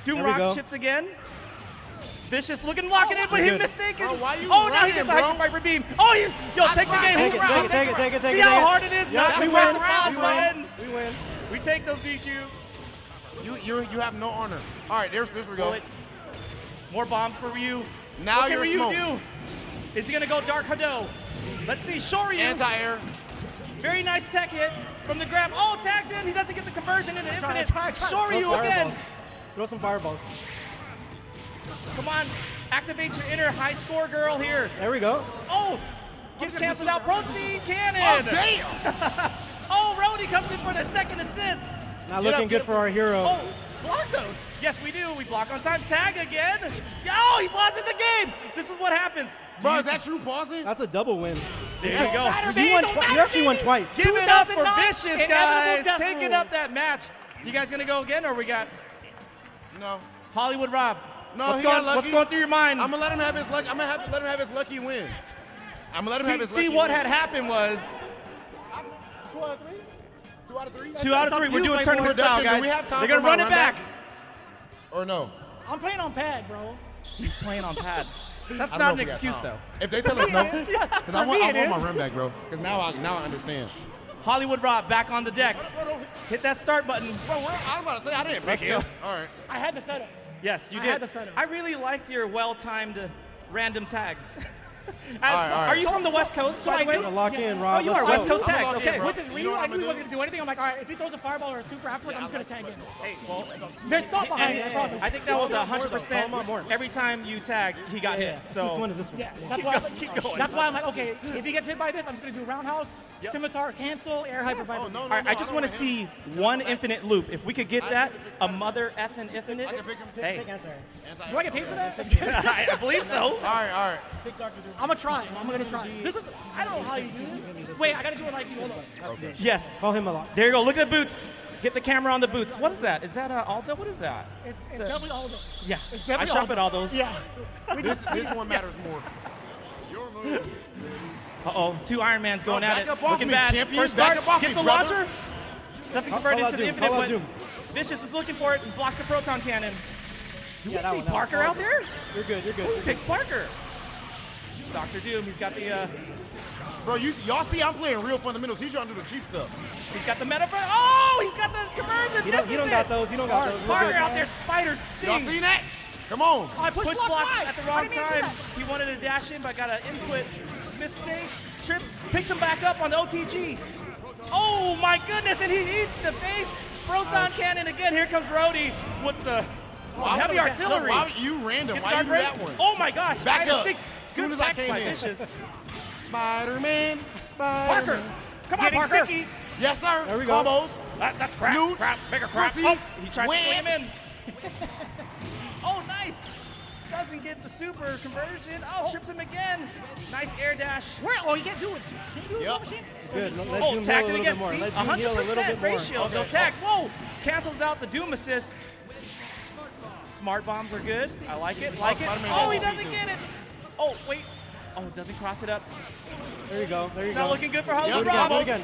Doom There we rocks go. chips again. Vicious looking, locking in, but he Good. mistaken. Bro, why you oh, now he running, gets a bro? hyper viper beam. Oh, yo, take the game. Take Hook it. around. Take it. Take it. Take See it. how hard it is Yeah, not to we press win. the round, We Brian. win. We win. We take those DQ. You have no honor. All right, there's we go. Bullets. More bombs for Ryu. Now what can you're Ryu smoked. do? Is he gonna go Dark Hado? Let's see. Shoryu. Anti-air. Very nice tech hit from the grab. Oh, tags in. He doesn't get the conversion into infinite. try. Throw Shoryu again. fireballs. Throw some fireballs. Come on. Activate your inner high score girl here. There we go. Oh, gets canceled out. Protein Oh, cannon. damn. Oh, Rhodey comes in for the second assist. Not Get looking up, good get for our hero. Oh, block those. Yes, we do. We block on time. Tag again. Oh, he pauses the game. This is what happens. Bro, is that true pausing? That's a double win. There you go. You won. You actually won twice. Give it up for 2009 Vicious, inevitable guys. death Taking rule. up that match. You guys gonna go again, or we got No. Hollywood Rob? No, what's he going, got lucky. What's going through your mind? I'm gonna let him have his luck. I'm gonna let him have his lucky win. I'm gonna let him have his lucky see what win. had happened was 2 out of 3? 2 out of 3? 2 out of 3. We're doing tournament Production, style, guys. do we have time They're for gonna my run it run back. back? Or no? I'm playing on pad, bro. He's playing on pad. That's I don't not know an if we got excuse, time. though. If they tell us no, Yeah, because for I me want it my is. run back, bro. Because now I understand. Hollywood Rob back on the decks. Hit that start button. Bro, I was about to say I didn't pick Let's him. go. All right. I had the setup. Yes, you I did. had the setup. I really liked your well-timed random tags. all right. Are you from the West Coast, by the way? Gotta lock in, Rob. Oh, you Let's are go. West Coast I'm tags. locked in, Okay. bro. With his You know Ryu, what I I'm knew he gonna wasn't going to do anything. I'm like, all right, if he throws a fireball or a super afterwards, I'm just going to tag in. Hey, well, There's thought behind it, I promise. I think that was Call him out more. 100%. Every time you tagged, he got hit. Is So this one? Is this one? Yeah, that's why. Keep going. That's why I'm like, okay, if he gets hit by this, I'm just gonna do roundhouse, scimitar, cancel, air hyper Oh, fighter. no, All right, I just want to see one infinite loop. If we could get that, a mother effing infinite. I can pick him. Hey, Do I get paid for that? I believe so. All right. I'm gonna try. I'm gonna try. This is. I don't know how you do this. Wait, I gotta do it like you. Hold on. Yes. Call him a lot. There you go. Look at the boots. Get the camera on the boots. What is that? Is that Alta? What is that? It's definitely all of them. Yeah. It's I definitely shop all at all those. Yeah. This one matters more. Uh-oh. Two Ironmans going Oh, at back it. up off Looking me, bad. champion. First Back start. up off Gets me, the brother. launcher. Doesn't convert Call out into the Doom, infinite, call out but Doom. Vicious is looking for it and blocks the proton cannon. Do we Yeah, that see one, that Parker one. out there? You're good. You're good. Who picked Parker? Dr. Doom. He's got the Bro, y'all see I'm playing real fundamentals. He's trying to do the cheap stuff. he's got the meta. Oh, he's got the conversion. You Misses don't it. got those. You don't got those. We're Parker good. out there. Spider Y'all sting. seen that? Come on. I Push block blocks wide. at the I wrong didn't mean to do time. that. He wanted to dash in, but got an input mistake. Trips, picks him back up on the OTG. Oh my goodness, and he eats the base. Proton cannon again. Here comes Rhodey. What's the heavy artillery? Why you random? Get the Why you guard do break. that one? Oh my gosh, Back Spider up. stick. As soon Good as I tech came by in. Vicious. Spider-Man. Parker, come on, Getting Parker. sticky. Yes, sir. There we go. Combos. That's crap. Newts, Crap. Bigger crap. pussies, Oh, he tried to swing him in. webs. Oh, nice. Doesn't get the super conversion. Oh, trips him again. Nice air dash. Where? Oh, you can't do it. Can you do it, Yep. machine? Good. Let Oh, Doom heal tagged a it little again. bit more. See, Let Doom heal a little 100% bit more. ratio of those tags. Whoa, cancels out the Doom assist. Smart bombs are good. I like it. Like it. Spider-Man Oh, he got doesn't OP get it. Oh, wait. Oh, doesn't cross it up. There you go. There you It's go. not looking good for Do Hollywood it again. Do Bravo. it again.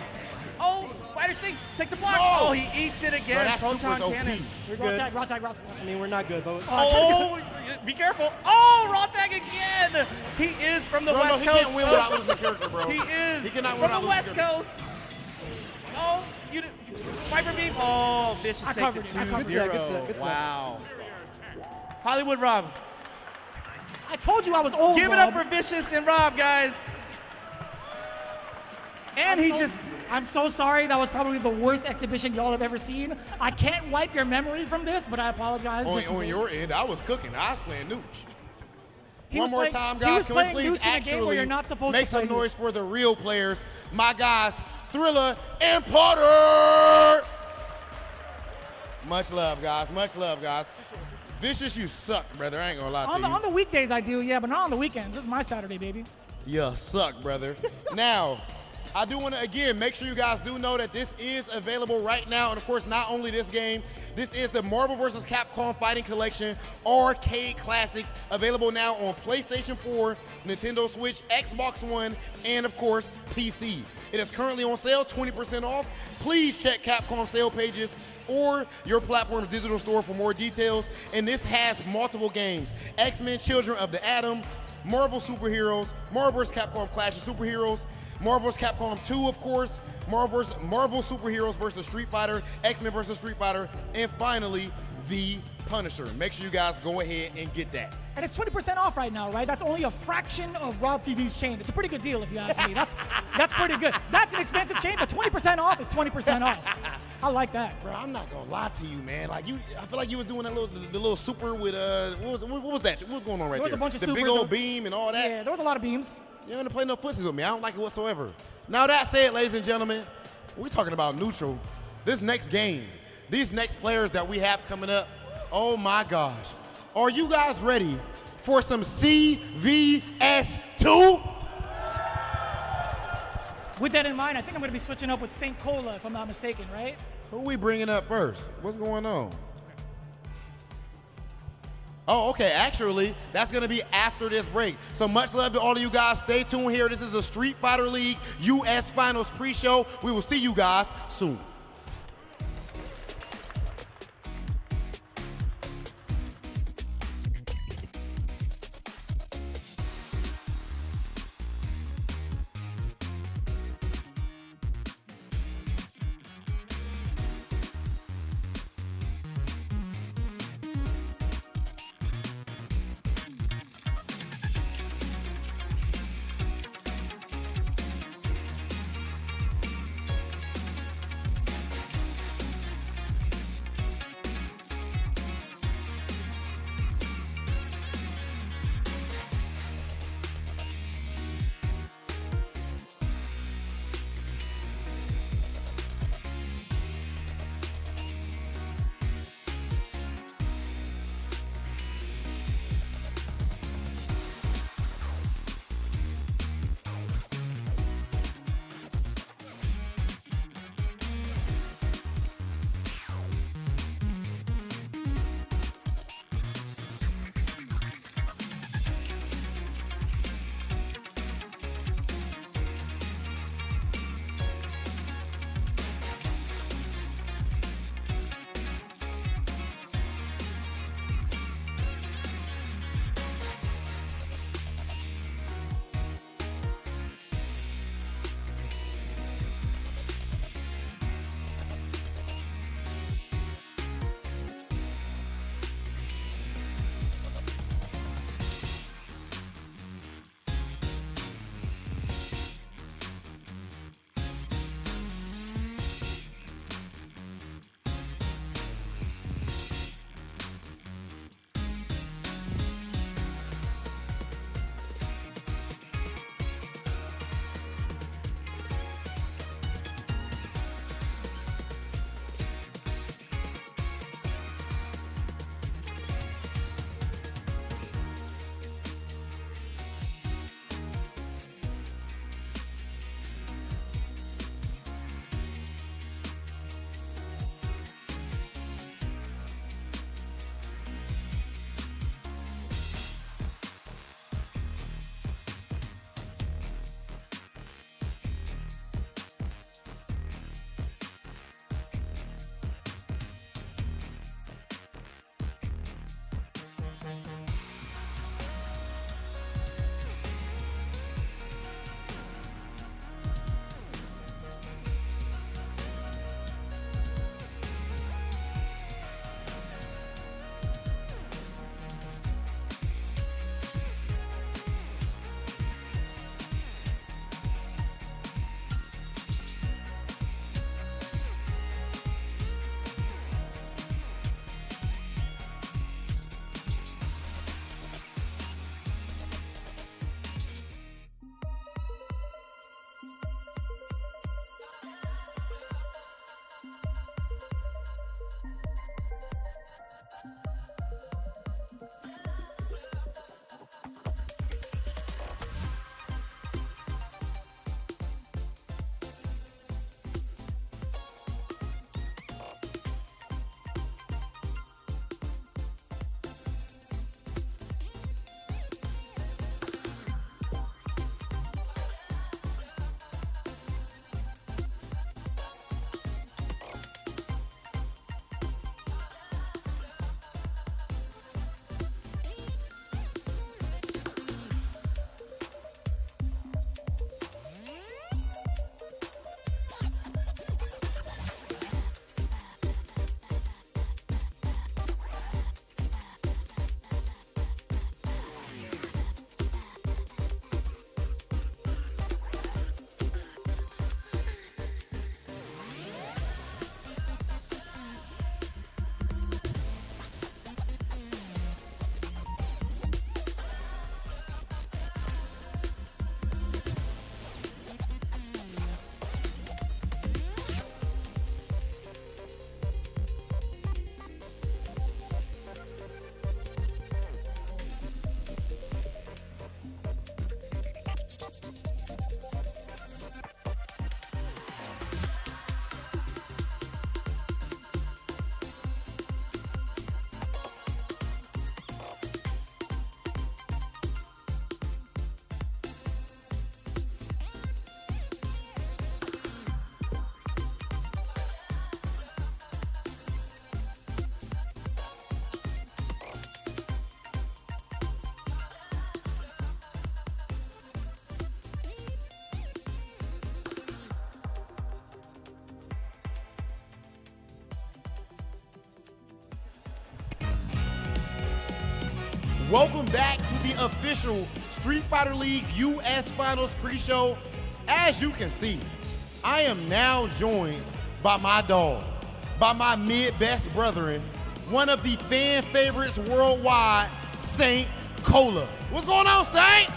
Oh, Spider Sting takes a block. No. Oh, he eats it again. Bro, that Proton super's OP. cannons. You're Raw good. tag, raw tag, raw tag. I mean, we're not good, but Oh, be careful. Oh, raw tag again. He is from the Bro, no, West he Coast. can't win without folks. losing the character, bro. He is He cannot from win without the losing West the character. Coast. Oh, you Viper Beam. Oh, Vicious I takes covered it it. I covered 2-0. it. Good set, good set. Wow. Hollywood Rob. I told you I was old. Give it up Rob. for Vicious and Rob, guys. And he just I'm so sorry. That was probably the worst exhibition y'all have ever seen. I can't wipe your memory from this, but I apologize. Just in On case. your end, I was cooking. I was playing Nooch. He One was more playing- time, he guys. was Can we playing please Nooch in a game where actually you're not supposed make to play some noise Nooch. for the real players? My guys, Thriller and Potter. Much love, guys. Much love, guys. Vicious, you suck, brother. I ain't gonna lie to you. On the weekdays I do, yeah, but not on the weekends. This is my Saturday, baby. You suck, brother. Now, I do want to, again, make sure you guys do know that this is available right now. And, of course, not only this game, this is the Marvel vs. Capcom Fighting Collection Arcade Classics, available now on PlayStation 4, Nintendo Switch, Xbox One, and, of course, PC. It is currently on sale, 20% off. Please check Capcom sale pages or your platform's digital store for more details. And this has multiple games: X-Men Children of the Atom, Marvel Superheroes, Marvel vs. Capcom Clash of Superheroes, Marvel vs. Capcom 2, of course, Marvel Superheroes versus Street Fighter, X-Men versus Street Fighter, and finally, The Punisher. Make sure you guys go ahead and get that. And it's 20% off right now, right? That's only a fraction of Rob TV's chain. It's a pretty good deal if you ask me. That's pretty good. That's an expensive chain, but 20% off is 20% off. I like that. Bro, I'm not gonna lie to you, man. Like I feel like you was doing that the little super with what was that? What was going on right there? There was a bunch of the supers. big There old was- beam and all that. Yeah, there was a lot of beams. You don't play no pussies with me. I don't like it whatsoever. Now that said, ladies and gentlemen, we're talking about neutral. This next game, these next players that we have coming up, oh my gosh. Are you guys ready for some CVS2? With that in mind, I think I'm going to be switching up with St. Cola, if I'm not mistaken, right? Who we bringing up first? What's going on? Oh, okay. Actually, that's going to be after this break. So much love to all of you guys. Stay tuned here. This is a Street Fighter League US Finals pre-show. We will see you guys soon. Welcome back to the official Street Fighter League US Finals pre-show. As you can see, I am now joined by my dog, by my mid-best brethren, one of the fan favorites worldwide, Saint Cola. What's going on, Saint?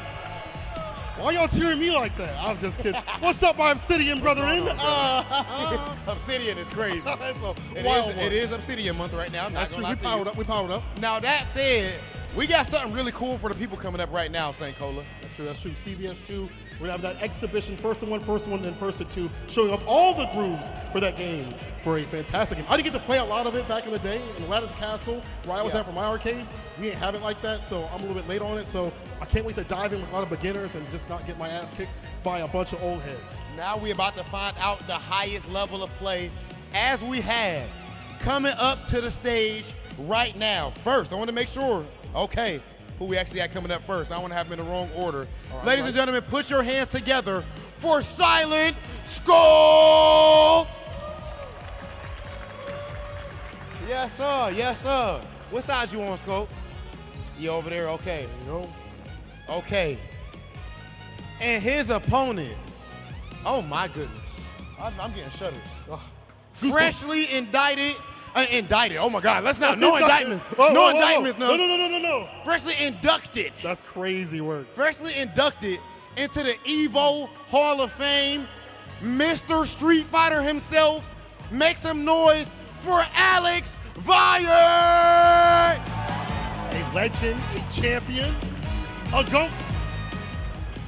Why y'all cheering me like that? I'm just kidding. What's up, my Obsidian brethren? Obsidian is crazy. It It is Obsidian month right now. That's true. We powered up. We powered up. Now that said, we got something really cool for the people coming up right now, Saint Cola. That's true. That's true. CVS2. We're gonna have that exhibition, first to one, then first to two, showing off all the grooves for that game for a fantastic game. I didn't get to play a lot of it back in the day in Aladdin's Castle, where I was at for my arcade. We ain't have it like that, so I'm a little bit late on it. So I can't wait to dive in with a lot of beginners and just not get my ass kicked by a bunch of old heads. Now we're about to find out the highest level of play as we have coming up to the stage right now. First, I want to make sure, okay, who we actually got coming up first. I don't want to have them in the wrong order. Right, ladies and gentlemen, put your hands together for Silent Skull! Yes, sir. Yes, sir. What side you on, Scope? You over there? Okay. There you go. Okay. And his opponent, oh my goodness. I'm getting shudders. Freshly indicted. Oh my God, let's not, no indictments. No indictments, no. No. Freshly inducted. That's crazy work. Freshly inducted into the EVO Hall of Fame, Mr. Street Fighter himself. Make some noise for Alex Viard! A legend, a champion, a GOAT.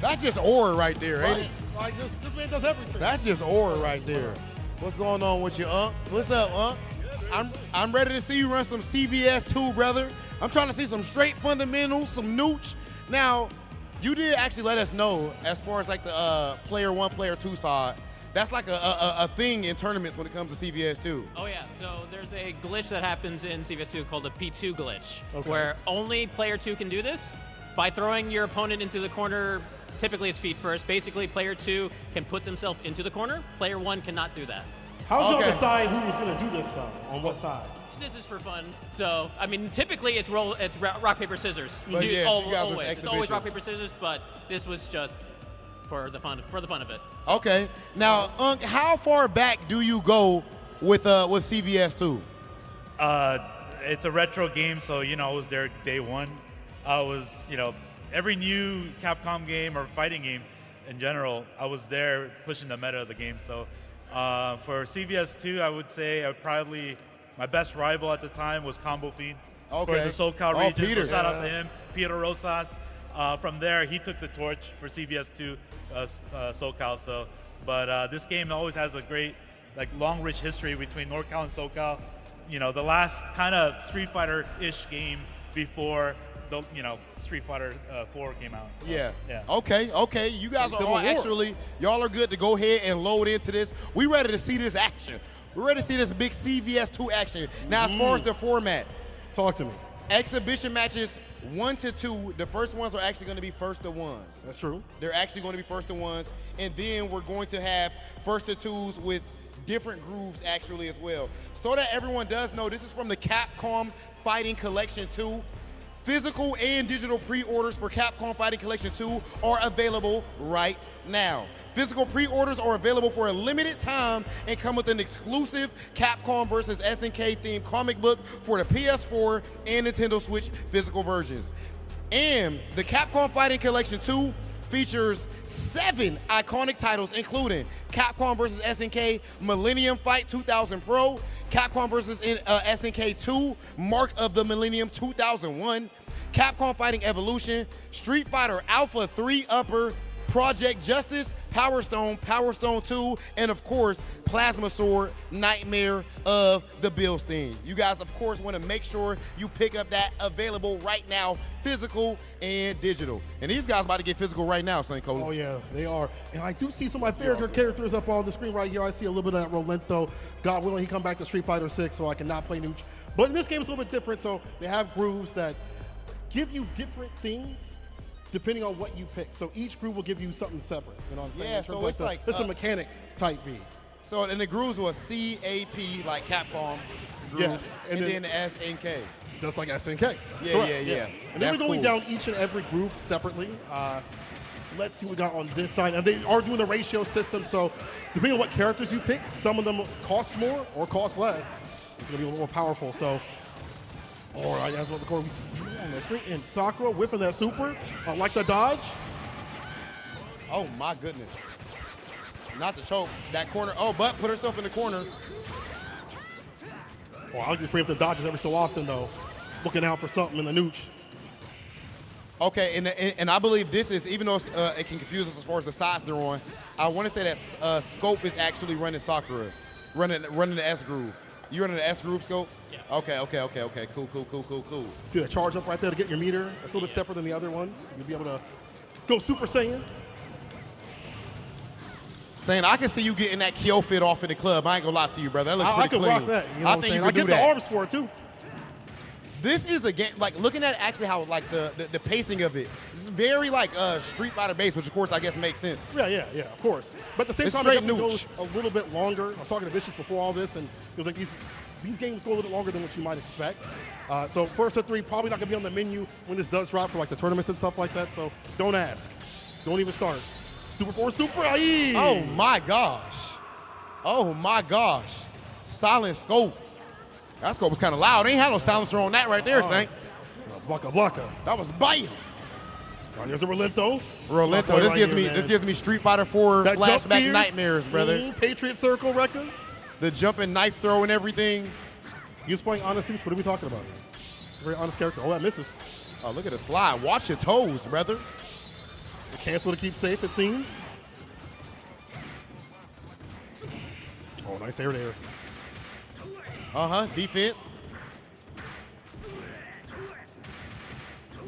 That's just aura right there, ain't it? Like this man does everything. That's just aura right there. What's going on with you, Unc? What's up, Unc? I'm ready to see you run some CVS2, brother. I'm trying to see some straight fundamentals, some nooch. Now, you did actually let us know as far as like the player 1, player 2 side. That's like a thing in tournaments when it comes to CVS2. Oh yeah, so there's a glitch that happens in CVS2 called a P2 glitch, where only player 2 can do this by throwing your opponent into the corner. Typically it's feet first. Basically, player 2 can put themselves into the corner. Player 1 cannot do that. How did y'all decide who was going to do this, though? On what side? This is for fun. So, I mean, typically it's rock, paper, scissors. But yes, you guys was It's always rock, paper, scissors, but this was just for the fun of it. Okay. Now, Unc, how far back do you go with CVS2? It's a retro game, so, I was there day one. I was, every new Capcom game or fighting game in general, I was there pushing the meta of the game. So for CVS2, I would say probably my best rival at the time was Combo Fiend for the SoCal region. Peter. So shout out to him, Peter Rosas. From there, he took the torch for CVS2 SoCal. So, but this game always has a great, long, rich history between NorCal and SoCal. The last kind of Street Fighter-ish game before the Street Fighter 4 came out. So, yeah. Okay. You guys are all actually, y'all are good to go ahead and load into this. We ready to see this action. We're ready to see this big CVS2 action. Now, as far as the format, talk to me. Exhibition matches 1 to 2. The first ones are actually going to be first to ones. That's true. They're actually going to be first to ones, and then we're going to have first to twos with different grooves actually as well. So that everyone does know, this is from the Capcom Fighting Collection 2. Physical and digital pre-orders for Capcom Fighting Collection 2 are available right now. Physical pre-orders are available for a limited time and come with an exclusive Capcom vs. SNK themed comic book for the PS4 and Nintendo Switch physical versions. And the Capcom Fighting Collection 2 features 7 iconic titles, including Capcom vs. SNK Millennium Fight 2000 Pro, Capcom vs. SNK 2 Mark of the Millennium 2001, Capcom Fighting Evolution, Street Fighter Alpha 3 Upper, Project Justice, Power Stone, Power Stone 2, and of course, Plasma Sword, Nightmare of the Bilstein. You guys, of course, want to make sure you pick up that available right now, physical and digital. And these guys about to get physical right now, St. Cole. Oh yeah, they are. And I do see some of my favorite characters up on the screen right here. I see a little bit of that Rolento. God willing, he come back to Street Fighter 6 so I cannot play Nooch. But in this game, it's a little bit different, so they have grooves that give you different things depending on what you pick. So each groove will give you something separate. You know what I'm saying? Yeah, so it's like it's a mechanic type V. So and the grooves were CAP like Capcom grooves, yes, and then the SNK. Just like SNK. Yeah, Correct, yeah. And then That's we're going cool. down each and every groove separately. Let's see what we got on this side. And they are doing the ratio system, so depending on what characters you pick, some of them cost more or cost less. It's going to be a little more powerful. So, all right, as well, the core we see on the screen. And Sakura whipping that super. I like the dodge. Oh, my goodness. Not to choke. That corner. Oh, but put herself in the corner. Oh, I like to bring up the dodges every so often, though. Looking out for something in the nooch. Okay, and I believe this is, even though it can confuse us as far as the sides they're on, I want to say that Scope is actually running Sakura, running the S groove. You running the S groove, Scope? Yeah. Okay. Cool. See that charge up right there to get your meter? That's a little bit separate than the other ones. You'll be able to go Super Saiyan. Saying I can see you getting that kill fit off in the club. I ain't gonna lie to you, brother. That looks I pretty could clean. rock that. You know I what think I'm you saying? could I do get that. the arms for it, too. This is a game, like looking at actually how like the pacing of it. This is very like Street Fighter based, which of course I guess makes sense. Yeah, of course. But at the same It's time, it straight definitely nooch. goes a little bit longer. I was talking to Vicious before all this, and it was like these games go a little bit longer than what you might expect. So first to 3, probably not going to be on the menu when this does drop for like the tournaments and stuff like that. So don't ask. Don't even start. Super 4 Super Aye! Oh my gosh. Silent Scope. That scope was kind of loud. Ain't had no silencer on that right there, Saint. Blocka. That was bam. There's a Rolento. This gives me Street Fighter 4 That jump flashback spears. nightmares, brother. Patriot Circle records. The jumping knife throw and everything. He was playing honest suits. What are we talking about? Very honest character. Oh, that misses. Oh, look at the slide. Watch your toes, brother. The cancel to keep safe, it seems. Oh, nice air there. Defense.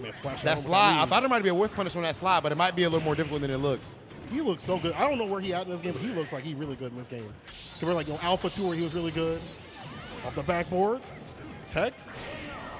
Man, splash That down slide. I with thought there might be a whiff punish on that slide, but it might be a little more difficult than it looks. He looks so good. I don't know where he at in this game, but he looks like he's really good in this game. Compared to like Alpha 2 where he was really good. Off the backboard. Tech.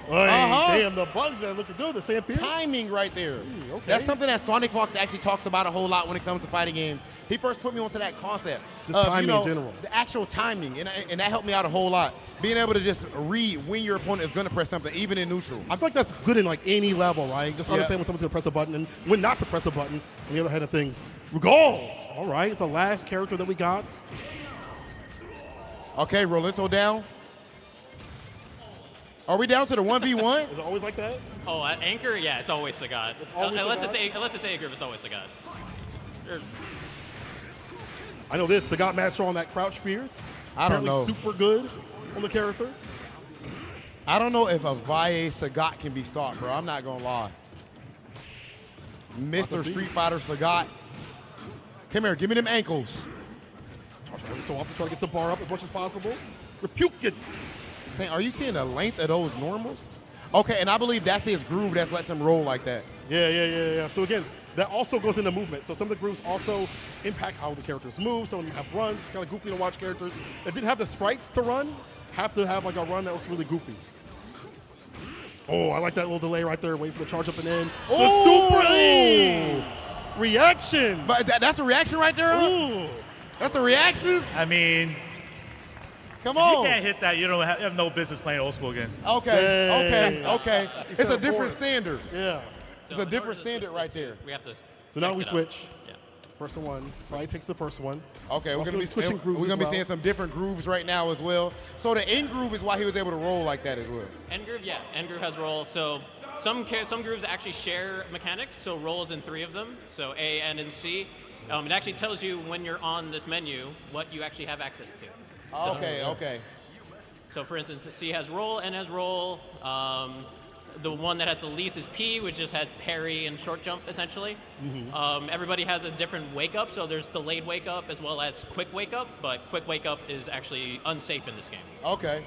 Damn, the buttons there looking good. The stand pierce. Timing right there. Okay. That's something that Sonic Fox actually talks about a whole lot when it comes to fighting games. He first put me onto that concept. Just timing in general. The actual timing, and that helped me out a whole lot. Being able to just read when your opponent is going to press something, even in neutral. I feel like that's good in like any level, right? Just understand when someone's going to press a button and when not to press a button on the other hand of things. Regal! All right, it's the last character that we got. Okay, Rolento down. Are we down to the 1v1? Is it always like that? Oh, Anchor? Yeah, it's always Sagat. It's always unless Sagat? it's A group, it's always Sagat. I know this. Sagat master on that crouch fierce. I don't know. Super good on the character. I don't know if a Valle Sagat can be stopped, bro. I'm not going to lie. Mr. Street Fighter Sagat. Come here. Give me them ankles. Every so often try to get some bar up as much as possible. Rebuke it. Are you seeing the length of those normals? Okay, and I believe that's his groove that lets him roll like that. Yeah. So again, that also goes into movement. So some of the grooves also impact how the characters move. Some of them have runs. It's kind of goofy to watch characters that didn't have the sprites to run, have to have like a run that looks really goofy. Oh, I like that little delay right there. Wait for the charge up and in. Oh! The Super reaction. But that's a reaction right there, huh? Ooh. That's the reactions? I mean, Come if on. you can't hit that, you have no business playing old school games. Okay. It's a different standard. Yeah. It's a different standard right there. We have to. So now mix we it up. switch. Yeah. First one. Probably takes the first one. Okay, we're Also gonna be switching grooves We're gonna as be well. seeing some different grooves right now as well. So the end groove is why he was able to roll like that as well. End groove, yeah. End groove has roll. So some grooves actually share mechanics. So roll is in 3 of them. So A, N, and C. It actually tells you when you're on this menu what you actually have access to. Okay. So for instance, C has roll, N has roll. The one that has the least is P, which just has parry and short jump, essentially. Everybody has a different wake up, so there's delayed wake up as well as quick wake up, but quick wake up is actually unsafe in this game. Okay.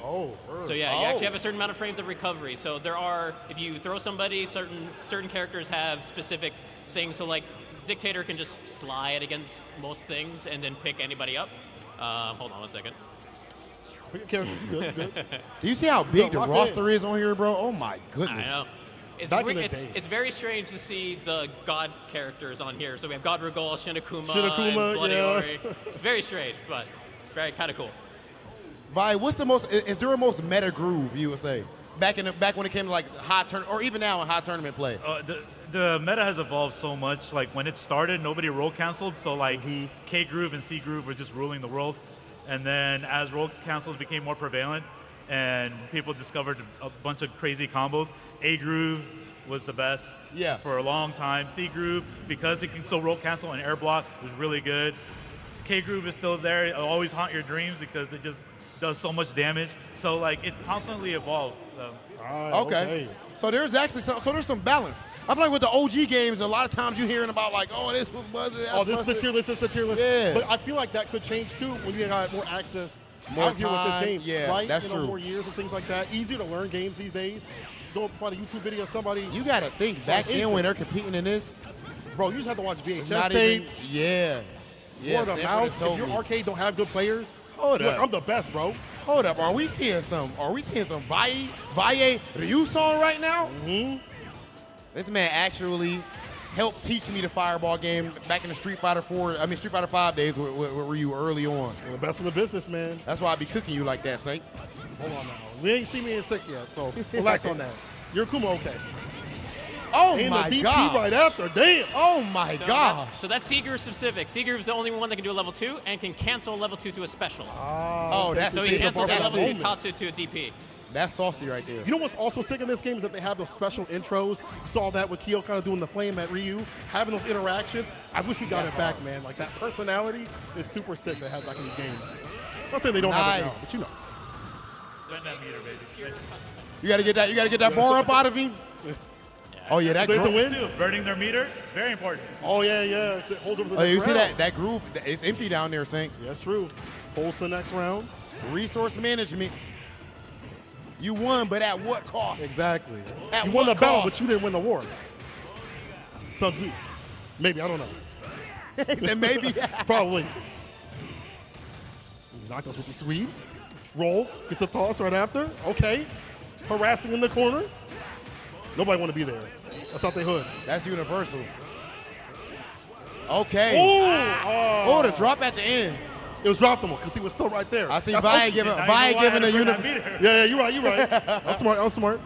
So yeah, you actually have a certain amount of frames of recovery. So there are, if you throw somebody, certain characters have specific things. So like Dictator can just slide against most things and then pick anybody up. Hold on 1 second. Characters, good. Do you see how big the lock roster is on here, bro? Oh my I goodness. know. It's, Back in the day. it's very strange to see the god characters on here. So we have God Regal, Shinakuma, Shinakuma, and Bloody yeah. Ori. It's very strange, but very kind of cool. Vi, what's the most? Is there a most meta groove you would say? back when it came to like high turn or even now in high tournament play? The meta has evolved so much. Like when it started, nobody roll canceled, so like K groove and C groove were just ruling the world. And then as roll cancels became more prevalent, and people discovered a bunch of crazy combos, A groove was the best for a long time. C groove, because it can still roll cancel and air block, was really good. K groove is still there. It'll always haunt your dreams because it just does so much damage. So like it constantly evolves. Okay. So there's actually there's some balance. I feel like with the OG games, a lot of times you're hearing about like, oh, this was busted. This is the tier list. This is the tier list. Yeah. But I feel like that could change too when you got more access, more out here with this game. Yeah, right? that's true. More years and things like that. Easier to learn games these days. Go find a YouTube video of somebody. You got to think back then when they're competing in this. Bro, you just have to watch VHS tapes. Yeah. Word of mouth. If your arcade don't have good players, hold up. Look, I'm the best, bro. Hold up. Are we seeing some Valle Ryu song right now? This man actually helped teach me the Fireball game back in the Street Fighter 5 days with Ryu early on. You're the best in the business, man. That's why I be cooking you like that, Saint. Hold on now. We ain't seen me in 6 yet, so relax on that. You're Kuma okay. Oh and my the DP god! right after, damn! Oh my gosh! So that's C-Groove specific. C-Groove is the only one that can do a level 2 and can cancel level 2 to a special. That's so he canceled that level 2 Tatsu to a DP. That's saucy right there. You know what's also sick in this game is that they have those special intros. You saw that with Kyo kind of doing the flame at Ryu, having those interactions. I wish we got it back, man. Like that personality is super sick that has back in these games. I'm not saying they don't have it now, but you know. Spend that meter, baby. You gotta get that bar up out of him. Oh yeah, that groove. Too. Burning their meter, very important. Oh yeah. It holds over the next you round. see that groove? It's empty down there, Saint. Yeah, that's true. Holds the next round. Resource management. You won, but at what cost? Exactly. At you won the what battle, cost? but you didn't win the war. Sun Tzu. Maybe, I don't know. He said maybe. Probably. Knock us with the sweeps. Roll. Gets a toss right after. Okay. Harassing in the corner. Nobody want to be there. That's not their hood. That's universal. Okay. Oh, the drop at the end. It was dropped him because he was still right there. I see Valle giving a universal. Yeah, you're right. That's smart.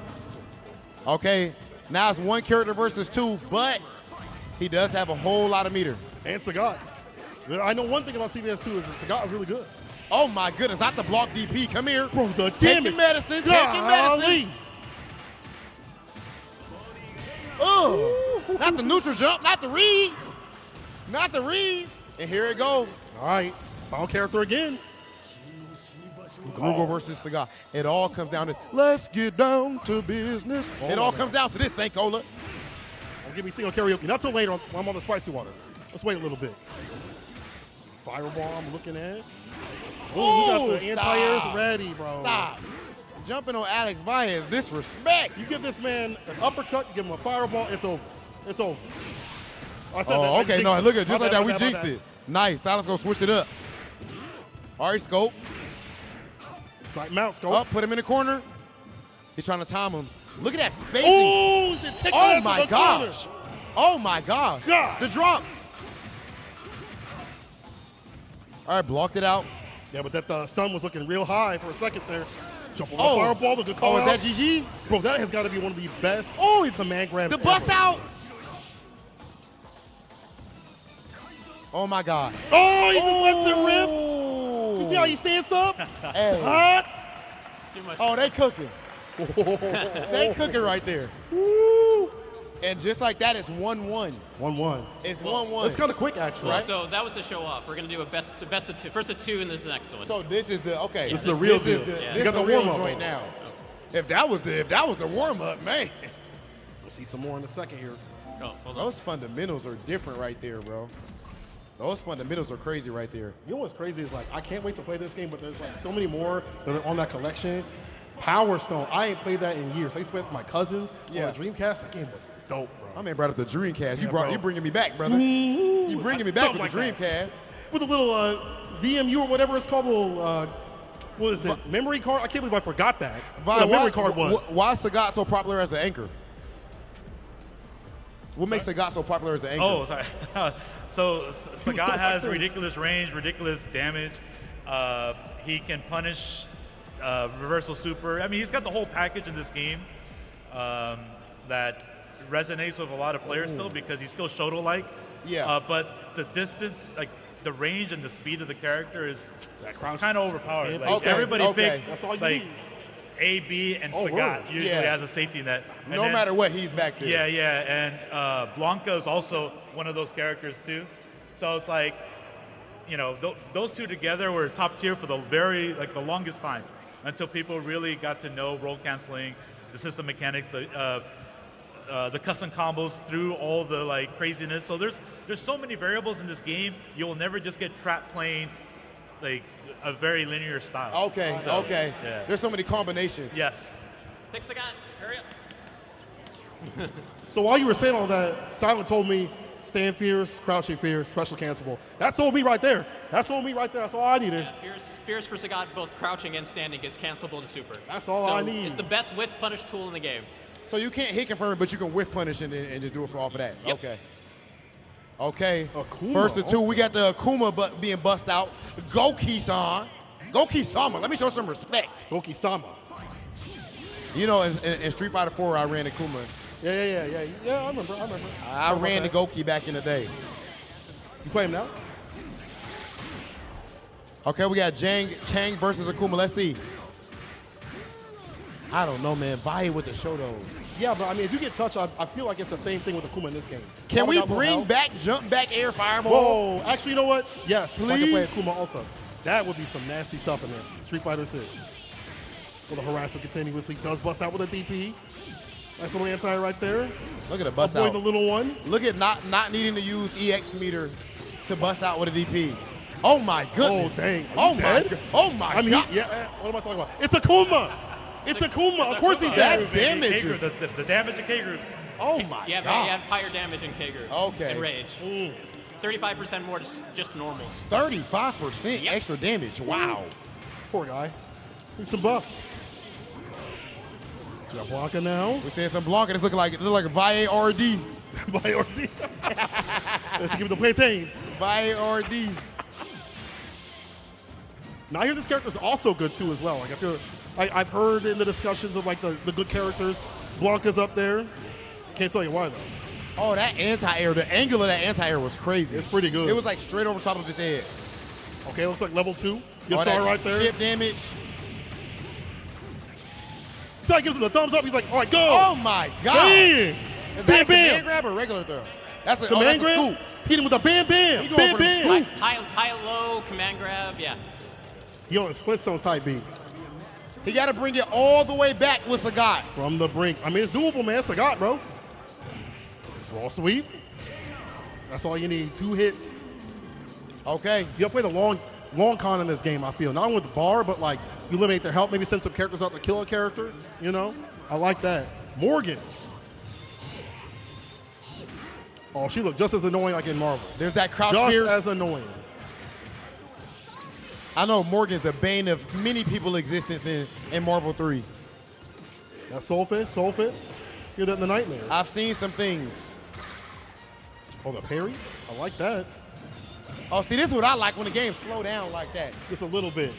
Okay. Now it's one character versus two, but he does have a whole lot of meter. And Sagat. I know one thing about CVS2 is that Sagat is really good. Oh my goodness, not the block DP. Come here. Bro, the Take damage. your medicine. Take your medicine. Oh, not the neutral jump, not the reads. Not the reads. And here it goes. All right, final character again. Google versus Sagat. It all comes down to, let's get down to business. It all comes down to this, St. Cola. Don't give me single karaoke. Not till later when I'm on the spicy water. Let's wait a little bit. Fireball I'm looking at. Oh, we got the anti-airs ready, bro. Stop. Jumping on Alex Valle is disrespect. You give this man an uppercut, you give him a fireball, it's over. It's over. I said that. Okay, no, look at it. Just like that, we jinxed it. Nice. Now let's go switch it up. All right, Scope. Slight mount, Scope. Up, put him in the corner. He's trying to time him. Look at that spacing. Oh, my gosh. Oh, my gosh. God. The drop. All right, blocked it out. Yeah, but that stun was looking real high for a second there. Jump on the fireball, the good call out. Is that GG? Bro, that has got to be one of the best command grabs The bust ever. out. Oh, my God. Oh, he just lets it rip. You see how he stands up? Hey. Hot. Oh, they cooking. They cooking right there. Woo. And just like that, it's 1-1. 1-1. It's 1-1. It's kind of quick, actually. Right? So that was the show off. We're going to do a best of two. First of two, and this is the next one. So this is the, okay. This is the real deal. This You got the the real warm-up joint now. If that was the warm-up, man. We'll see some more in a second here. Oh, hold on. Those fundamentals are different right there, bro. Those fundamentals are crazy right there. You know what's crazy is, like, I can't wait to play this game, but there's like so many more that are on that collection. Power Stone, I ain't played that in years. I used to play it with my cousins on the Dreamcast. That game was dope, bro. My man brought up the Dreamcast. Yeah, You bringing me back, brother. You bringing me back with the Dreamcast. With a little VMU or whatever it's called, little, what is it, memory card? I can't believe I forgot that. What a memory card was. Why is Sagat so popular as an anchor? What makes Sagat so popular as an anchor? Oh, sorry. So Sagat has ridiculous range, ridiculous damage. He can punish reversal super. I mean, he's got the whole package in this game that resonates with a lot of players still because he's still Shoto-like. Yeah. But the distance, like the range and the speed of the character is kind of overpowered. Like, Okay, everybody okay. picked That's all you like need. A, B, and Oh, Sagat word. usually Yeah. as a safety net. And No then- matter what, he's back there. Yeah, and Blanca is also one of those characters too. So it's like, you know, those two together were top tier for the longest time until people really got to know roll canceling, the system mechanics, the custom combos through all the like craziness. So there's so many variables in this game. You'll never just get trapped playing like a very linear style. Okay, So, okay. yeah. There's so many combinations. Yes. Pick Sagat. Hurry up. So while you were saying all that, Silent told me stand fierce, crouching fierce, special cancelable. That told me right there. That's all I needed. Yeah, fierce for Sagat, both crouching and standing, is cancelable to super. That's all so I need. It's the best whiff punish tool in the game. So you can't hit confirm, but you can whiff punish and just do it for off of that. Yep. Okay. Okay. Akuma First of two, we also. got the Akuma being bust out. Goki-san. Goki-sama. Let me show some respect. Goki-sama. You know, in Street Fighter 4, I ran Akuma. Yeah, I remember. I ran the Goki back in the day. You play him now? Okay, we got Chang versus Akuma. Let's see. I don't know, man. Valle with the Shotos. Yeah, but I mean, if you get touched, I feel like it's the same thing with Akuma in this game. Can All we without no bring help. back jump back air fireball? Whoa, actually, you know what? Yes, I can play Please? Akuma also. That would be some nasty stuff in there. Street Fighter 6. Well, the harassment continuously does bust out with a DP. Nice little anti right there. Look at the bust Avoid out. the little one. Look at not needing to use EX meter to bust out with a DP. Oh my goodness. Oh, dang. Are Oh you my. dead? Oh my I mean, God. what am I talking about? It's Akuma. It's Akuma. Of course he's That dead. damages. The damage of K group. Oh my You have God. higher damage in K-Group. Okay. And Rage. 35% more just normals. 35% Yep. extra damage. Wow. Poor guy. Need some buffs. So we got Blanca now. We're seeing some Blanca. This look like a Valle RD. By RD. Let's give him the plantains. Valle RD. Now I hear this character is also good too as well. Like I feel, I've heard in the discussions of like the good characters, Blanca's up there. Can't tell you why though. Oh, that anti-air. The angle of that anti-air was crazy. It's pretty good. It was like straight over top of his head. Okay, looks like level 2. You Oh, saw that right there. chip damage. So he gives him the thumbs up. He's like, all right, go. Oh my God. Bam. Is that Bam, a command bam. grab or regular throw? That's a, Command that's a grab. scoop. Hit him with a bam, bam. He going Bam, for the bam. scoop. High-low, command grab, yeah. He on his Flintstones type beat. He got to bring it all the way back with Sagat. From the brink. I mean, it's doable, man. Sagat, bro. Raw sweep. That's all you need. 2 hits. Okay. You play the long con in this game, I feel. Not only with the bar, but like you eliminate their help, maybe send some characters out to kill a character, you know? I like that. Morgan. Oh, she looked just as annoying like in Marvel. There's that crouch Just fierce. as annoying. I know Morgan's the bane of many people's existence in Marvel 3. That soul fist. Hear that in the nightmares. I've seen some things. Oh, the parries? I like that. Oh, see, this is what I like when the game slow down like that. Just a little bit.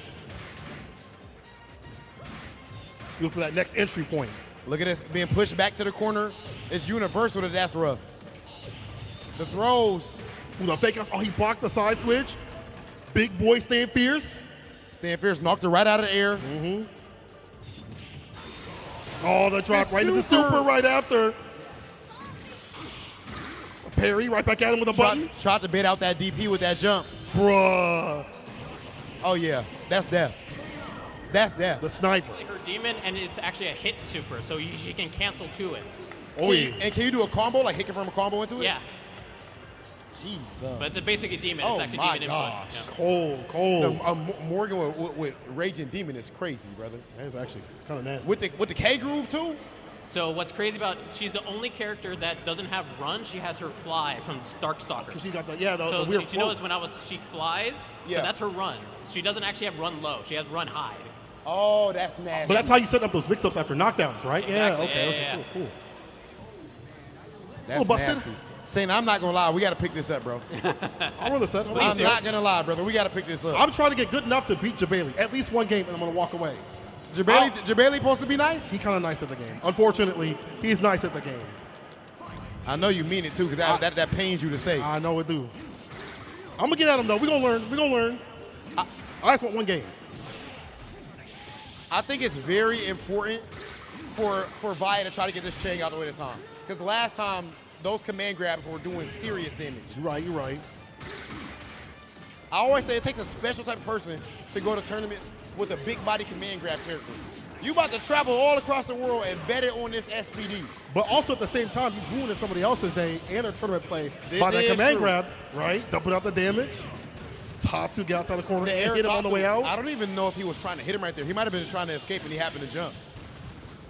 Look for that next entry point. Look at this, being pushed back to the corner. It's universal that that's rough. The throws. Ooh, the fake outs. Oh, he blocked the side switch. Big boy staying fierce. Stan Fierce knocked her right out of the air. Oh, the drop The right into the super. super right after. Parry right back at him with a button. Tried to bait out that DP with that jump. Bruh. Oh, yeah. That's death. That's death. The sniper. Her demon, and it's actually a hit super, so she can cancel to it. Oh, yeah. And can you do a combo, like hit confirm a combo into it? Yeah, Jesus. but it's basically a demon. Oh It's actually my demon gosh. input. Cold. Morgan with Raging Demon is crazy, brother. That is actually kind of nasty. With the K groove too. So what's crazy about she's the only character that doesn't have run. She has her fly from Darkstalkers. She got the, So the weird what you notice when she flies, Yeah. so that's her run. She doesn't actually have run low. She has run high. Oh, that's nasty. But that's how you set up those mix-ups after knockdowns, right? Exactly, Yeah, okay, yeah, yeah. cool. That's little busted. nasty. Saying, I'm not gonna lie, we gotta pick this up, bro. I'll roll the set. I'm not gonna lie, brother. We gotta pick this up. I'm trying to get good enough to beat Jabali. At least one game, and I'm going to walk away. Jabali supposed to be nice? He kind of nice at the game. Unfortunately, he's nice at the game. I know you mean it too, because that pains you to say. I know it do. I'm gonna get at him though. We're gonna learn. We're gonna learn. I just want one game. I think it's very important for Vaya to try to get this chain out of the way this time. Because the last time, those command grabs were doing serious damage. You're right. I always say it takes a special type of person to go to tournaments with a big body command grab character. You about to travel all across the world and bet it on this SPD. But also at the same time, you ruining somebody else's day and their tournament play This by that is command true. grab, right? Dumping out the damage. Tatsu get outside the corner and hit him on the way out. I don't even know if he was trying to hit him right there. He might have been trying to escape and he happened to jump.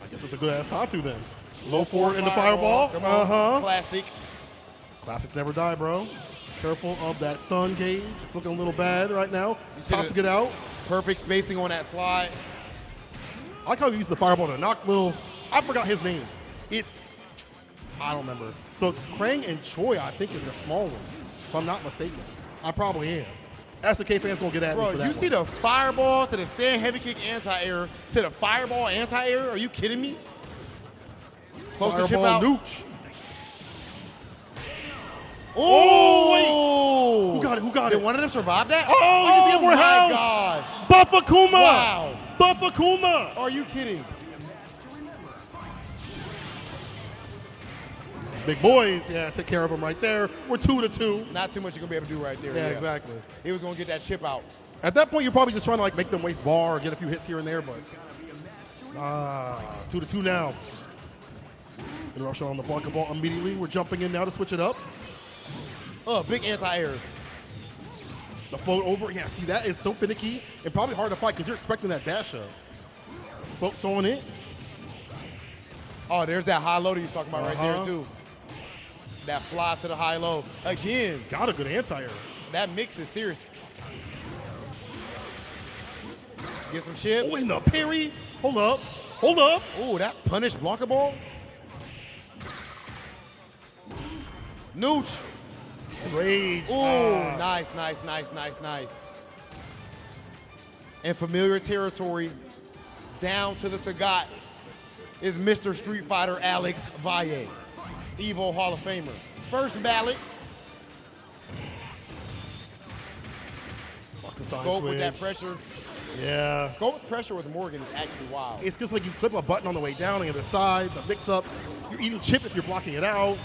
I guess it's a good ass Tatsu then. Low forward in the fireball. Come on, Uh-huh. classic. Classics never die, bro. Careful of that stun gauge. It's looking a little bad right now. Tatsu get out. Perfect spacing on that slide. I like how he used the fireball to knock little, I forgot his name. I don't remember. So it's Krang and Choi, I think, is their small one, if I'm not mistaken. I probably am. SK fans gonna get at me for Bro, that you see one. the fireball to the stand heavy kick anti-air to the fireball anti-air? Are you kidding me? Close the chip Fireball out. nooch. Oh, wait. Who got it? Who got Did it? one of them survive that? Oh, you can see it more my health. gosh. Buffakuma! Wow. Buffakuma! Are you kidding? Big boys, yeah, take care of them right there. We're 2-2. Not too much you're going to be able to do right there. Yeah, exactly. He was going to get that chip out. At that point, you're probably just trying to like make them waste bar or get a few hits here and there, but 2-2 now. Interruption on the bunker ball immediately. We're jumping in now to switch it up. Oh, big anti-airs. The float over, yeah, see that is so finicky and probably hard to fight because you're expecting that dash up. Floats on it. Oh, there's that high low that he's talking about right there, Uh-huh. too. That fly to the high low. Again, Got a good anti-air. that mix is serious. Get some chip. Oh, in the parry. Hold up. Hold up. Oh, that punish blocker ball. Nooch. Rage. Oh, nice. In familiar territory, down to the Sagat, is Mr. Street Fighter Alex Valle, Evo Hall of Famer. First ballot. Scope with that pressure. Yeah. Scope's pressure with Morgan is actually wild. It's just like you clip a button on the way down on the other side, the mix-ups. You're eating chip if you're blocking it out.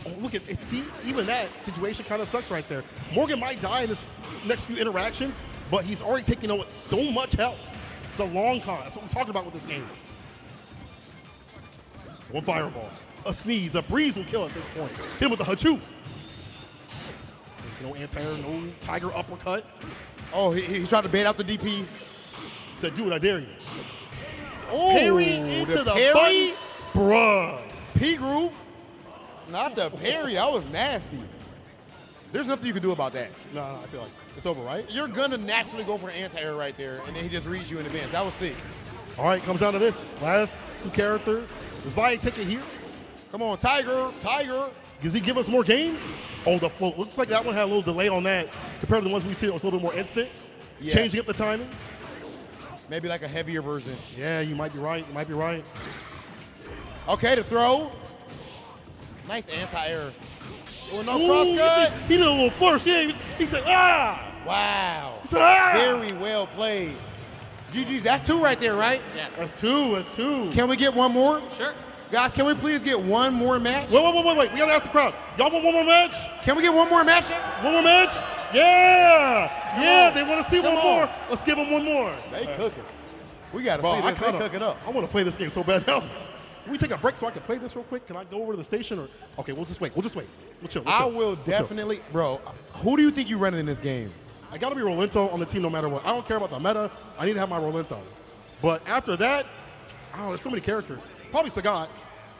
Oh, look at it. See, even that situation kind of sucks right there. Morgan might die in this next few interactions, but he's already taking out so much health. It's a long con. That's what we're talking about with this game. One fireball. A sneeze, a breeze will kill at this point. Hit him with the Hachu. No anti-air, no tiger uppercut. Oh, he tried to bait out the DP. Said, do it, I dare you. Oh, Parry into the parry? button. Bruh. P-groove. Not the parry. That was nasty. There's nothing you can do about that. No, I feel like it's over, right? You're going to naturally go for the anti-air right there, and then he just reads you in advance. That was sick. All right, comes down to this. Last two characters. Does Valle take it here? Come on, Tiger. Does he give us more games? Oh, the float. Looks like that one had a little delay on that compared to the ones we see that was a little bit more instant. Yeah. Changing up the timing. Maybe like a heavier version. Yeah, you might be right. You might be right. Okay, the throw. Nice anti-air. Oh, no Ooh, cross-cut. He did a little flourish. Yeah, he said, ah! Wow. He said, ah! Very well played. GG's, that's two right there, right? Yeah. That's two. That's two. Can we get one more? Sure. Guys, can we please get one more match? Wait. We gotta ask the crowd. Y'all want one more match? Can we get one more match? One more match? Yeah! Yeah, they want to see Come one on. more. Let's give them one more. They cooking. We got to Bro, see this. They cooking up. I want to play this game so bad now. Can we take a break so I can play this real quick? Can I go over to the station? Or okay, we'll just wait. We'll chill. I will definitely, bro. Who do you think you running in this game? I got to be Rolento on the team no matter what. I don't care about the meta. I need to have my Rolento. But after that, there's so many characters. Probably Sagat.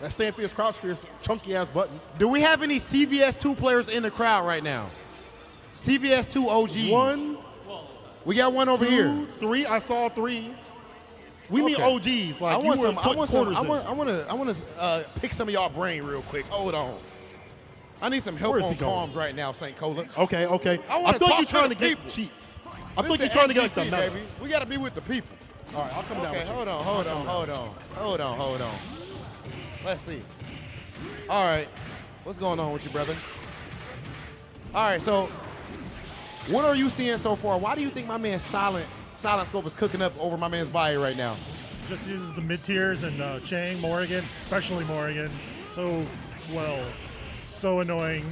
That stand fierce, crouch fierce, chunky ass button. Do we have any CVS2 players in the crowd right now? CVS2 OGs. One. We got one over two, here. Three. I saw three. We need OGs. Like I want you were some. I putting want some. quarters I want to pick some of y'all brain real quick. Hold on. I need some help Where is on he going? comms right now, St. Cola. in. Okay. I I wanna feel like talk you're to trying the to get people. cheats. I feel like This you're the trying to get like FGC, the meta. baby. We got to be with the people. All right, I'll come down Okay, with you. hold on. Let's see. All right, what's going on with you, brother? All right, so what are you seeing so far? Why do you think my man Silent Scope is cooking up over my man's body right now? Just uses the mid tiers and Chang, Morrigan, especially Morrigan, so well, so annoying.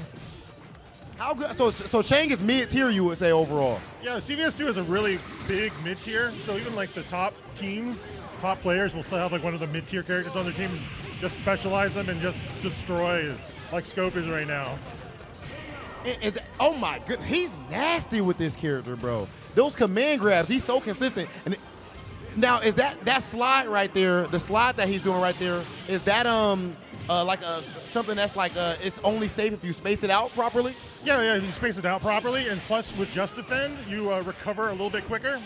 How good? So Chang is mid-tier, you would say, overall. Yeah, CVS2 is a really big mid tier, so even like the top teams, top players will still have like one of the mid tier characters on their team, and just specialize them and just destroy, like Scope is right now. Oh my goodness, he's nasty with this character, bro. Those command grabs, he's so consistent. And now, is that slide right there, the slide that he's doing right there, is that like something that's like it's only safe if you space it out properly? Yeah, if you space it out properly, and plus with Just Defend, you recover a little bit quicker.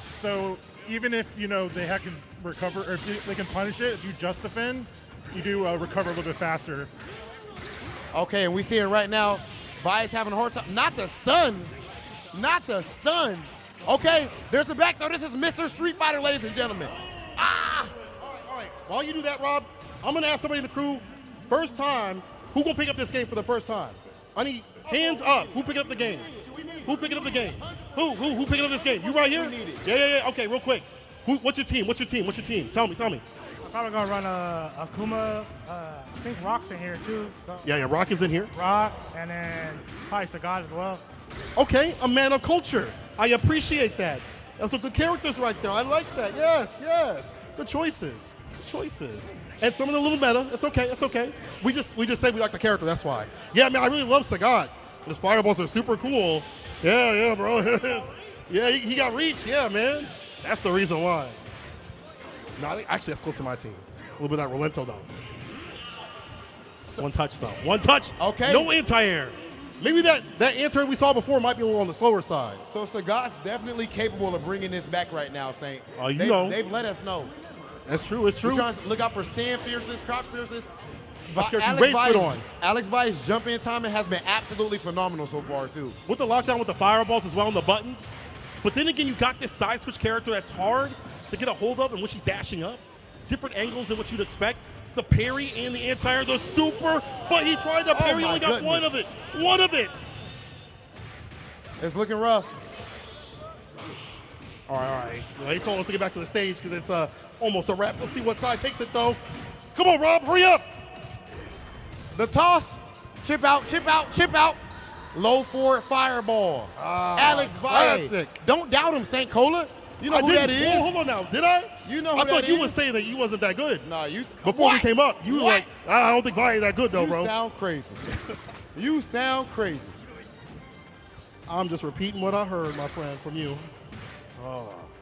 So even if they can recover, or if they can punish it, if you Just Defend, you do recover a little bit faster. Okay, and we see it right now. Vi's having a hard time. Not the stun. Okay, there's the back throw. This is Mr. Street Fighter, ladies and gentlemen. All right. While you do that, Rob, I'm going to ask somebody in the crew, first time, who going to pick up this game for the first time? I need hands up. Who picking up the game? Who picking up the game? Who picking up this game? You right here? Yeah. Okay, real quick. What's your team? Tell me. I'm probably going to run Akuma. I think Rock's in here, too. So. Yeah, Rock is in here. Rock, and then probably Sagat as well. Okay, a man of culture. I appreciate that. That's some good characters right there. I like that. Yes. Good choices. And some of them a little meta. It's okay. We just say we like the character. That's why. Yeah, man, I really love Sagat. His fireballs are super cool. Yeah, bro. Yeah, he got reach. Yeah, man. That's the reason why. No, actually, that's close to my team. A little bit of that Rolento, though. One touch, though. One touch. Okay. No anti-air. Maybe that anti-air we saw before might be a little on the slower side. So Sagat's definitely capable of bringing this back right now, Saint. They've let us know. That's true. It's true. We're trying to look out for stand fierces, crouch fierces. Alex Vi's jump-in timing has been absolutely phenomenal so far, too. With the lockdown with the fireballs as well and the buttons. But then again, you got this side switch character that's hard to get a hold of, and when she's dashing up, different angles than what you'd expect. The parry and the anti-air, the super, but he tried the parry, only got one of it. It's looking rough. All right. So he told us to get back to the stage because it's almost a wrap. Let's see what side takes it, though. Come on, Rob, hurry up. The toss, chip out. Low forward fireball. Alex Vi. Don't doubt him, St. Cola. You know who that is? Hold on now. Did I? You know who that is? I thought you would say that you wasn't that good. No, Before we came up, you were like, I don't think Vi is that good, though, bro. You sound crazy. You sound crazy. I'm just repeating what I heard, my friend, from you.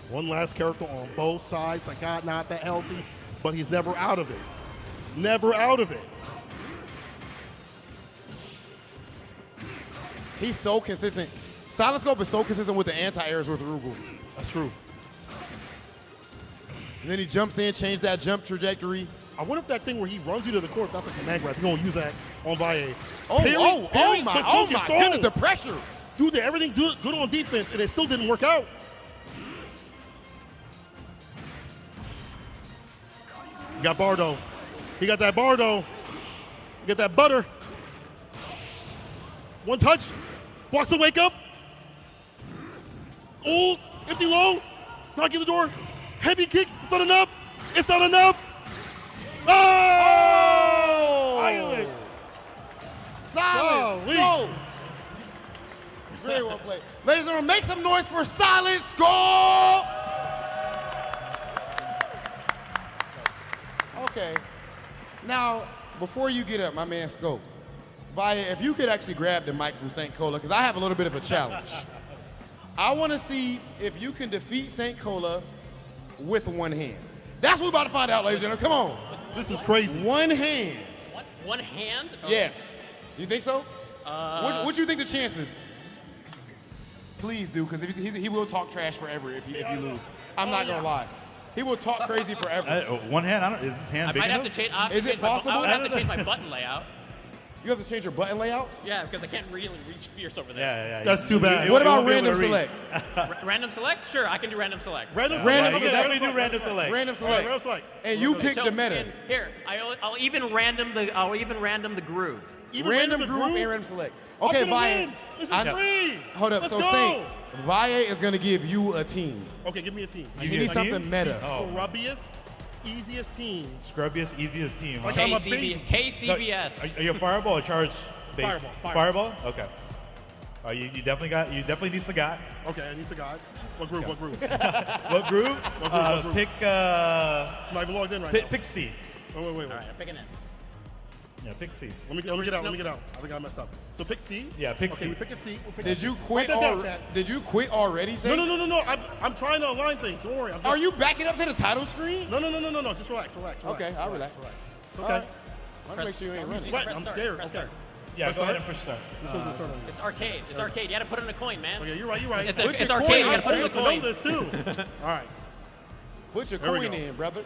One last character on both sides. Sagat not that healthy, but he's never out of it. He's so consistent. Silent Scope is so consistent with the anti-airs with Rugal. That's true. And then he jumps in, changed that jump trajectory. I wonder if that thing where he runs you to the court, that's a command grab. He's going to use that on Valle. Oh my goodness, the pressure. Dude did everything good on defense, and it still didn't work out. He got Bardo. He got that Bardo. He got that butter. One touch. Walks the wake up. Oh, empty low. Knocking the door. Heavy kick. It's not enough. Oh! Island. Silent Scope. Very well played. Ladies and gentlemen, make some noise for Silent Scope. Okay. Now, before you get up, my man Scope, Vaya, if you could actually grab the mic from St. Cola, because I have a little bit of a challenge. I want to see if you can defeat St. Cola with one hand. That's what we're about to find out, ladies and gentlemen. Come on. This is crazy. One hand. One hand? Yes. You think so? What do you think the chances? Please do, because he will talk trash forever if you lose. I'm not going to lie. He will talk crazy forever. One hand? Is his hand big enough? Is it possible? I would have to change my button layout. You have to change your button layout? Yeah, because I can't really reach Fierce over there. Yeah. That's too bad. What about random select? Random select? Sure, I can do random select. Random Random- select. You can Okay, definitely do random select. Random All right, select. random select. And you Okay, pick the meta. Here, I'll even random the groove. Even Random the group and random select. I'm Okay, gonna Valle. win. This is I- free. Hold up. Let's So go. Saint, Valle is going to give you a team. Okay, give me a team. You need something meta. Scrubbiest, easiest team. Scrubbiest, easiest team. Huh? Like I'm a baby. KCBS. Are you a fireball or charge base? Fireball. Okay. You definitely need Sagat. Okay, I need Sagat. What group? What group? What group? What group? Pick I'm not even logged in right now. pick C. Oh, wait. All right, I'm picking it. Yeah, pick C. Let me get out. I think I messed up. So pick C. Yeah, pick Okay, C. we pick a C. We'll pick Did a you C. quit Write that down, already? Kat. Did you quit already, Saint? No. I'm trying to align things. Don't worry. Are you backing up to the title screen? No. Just relax. Okay, I'll relax. It's All okay. right. I want to make sure you ain't I'm running. sweating. Press I'm start, scared. press Okay. start. Yeah, Press go ahead start. and push start. This one's the start. It's arcade. It's arcade. You got to put in a coin, man. Okay, you're right. It's, Put it's your arcade. You coin got to put in I a have to know coin. this too. All right. Put your There we coin go. in, brother.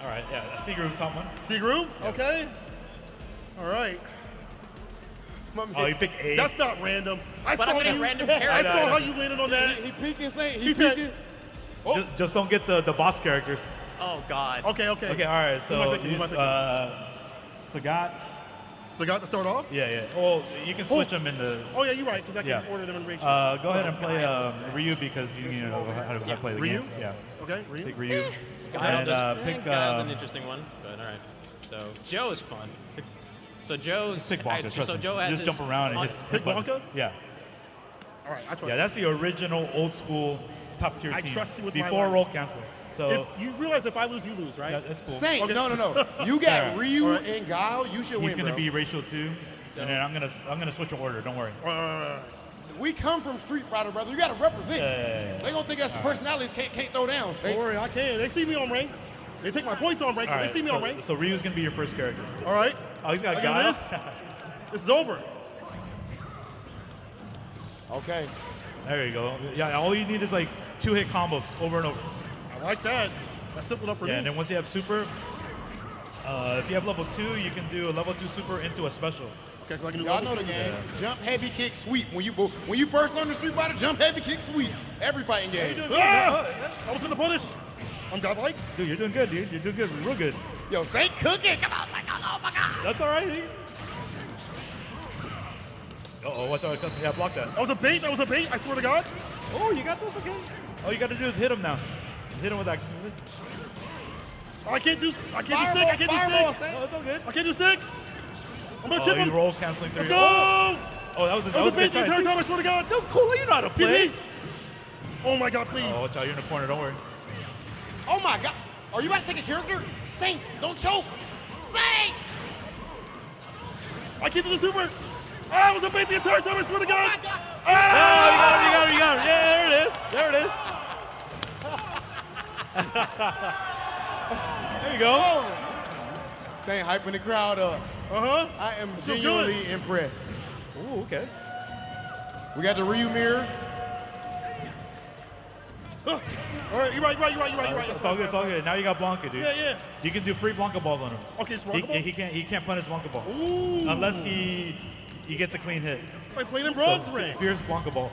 All right, yeah, C group, top one. C group. Okay. All right. Oh, you pick A. That's not random. I But saw I'm gonna you. random I character. saw how you landed on that. He peeking, Saint. He He said- peeking. Just don't get the boss characters. Oh God. Okay. Okay, all right. Who am I So picking? Who am I use picking? Sagat. So got to start off? Yeah. Well, you can switch them in the. Oh yeah, you're right, because I can Yeah. order them in ratio. Go ahead and play Ryu because you need to know how to play the Ryu? game. Yeah. Okay, Ryu. Pick Ryu. Guile And pick. Guile's an interesting one, but all right. So Joe is fun. So Joe's. Pick Blanca. Trust so me. Joe has Just his jump around and on- hit Blanca? buttons. Yeah. All right, I trust Yeah, you. that's the original old school top tier I team. trust you with my before life. roll cancel. So If you realize if I lose, you lose, right? that's cool. Saint, Okay. no. You got Alright. Ryu Alright. and Guile. You should He's win, gonna bro. be ratio 2, and then I'm gonna switch your order. Don't worry. All right. We come from Street Fighter, brother. You got to represent. Yeah. They gonna think that's the personalities can't throw down, Don't Saint. worry, I can. They see me on ranked. They take my points on ranked. All They right. see me on ranked. So Ryu's gonna be your first character. All right. Oh, he's got I a got guy. this. This is over. Okay. There you go. Yeah, all you need is like 2-hit combos over and over. I like that. That's simple enough for Yeah, me. and then once you have super, if you have level 2, you can do a level 2 super into a special. Okay, so I can do Y'all level know the two. game. Jump, heavy kick, sweep. When you first learn the Street Fighter, jump, heavy kick, sweep. Every fighting game. Ah! I was gonna punish. I'm godlike. Dude, you're doing good, dude. You're doing good, real good. Yo, Saint cooking. Come on, Saint. Oh my God. That's all right. Uh-oh, watch out, Custom. Yeah, block that. That was a bait. I swear to God. Oh, you got those again? All you got to do is hit him now. Hit him with that. I can't do stick. I Fireball, can't do fireball, stick. Saint. Oh, it's all good. I can't do stick. I'm gonna Oh, chip he him. rolls canceling through. Let's go. Oh, that was a That was a bait good the try, entire too. time. I swear to God. No, cool. You know how to Give play. me. Oh my God, please. Oh, watch out. You're in the corner. Don't worry. Oh my God. Are you about to take a character? Saint, don't choke. Saint. I can't do the super. Ah, it was a bait the entire time. I swear to God. my God. Ah! Oh, you got it. Yeah, there it is. There you go. Saint hyping the crowd up. Uh-huh. I am feels genuinely impressed. Ooh, okay. We got the Ryu mirror. All right, you're right. It's all good. Now you got Blanca, dude. Yeah. You can do free Blanca balls on him. Okay, it's Blanca ball? He can't punish Blanca ball. Ooh. Unless he gets a clean hit. It's like playing in bronze ring. Fierce Blanca ball.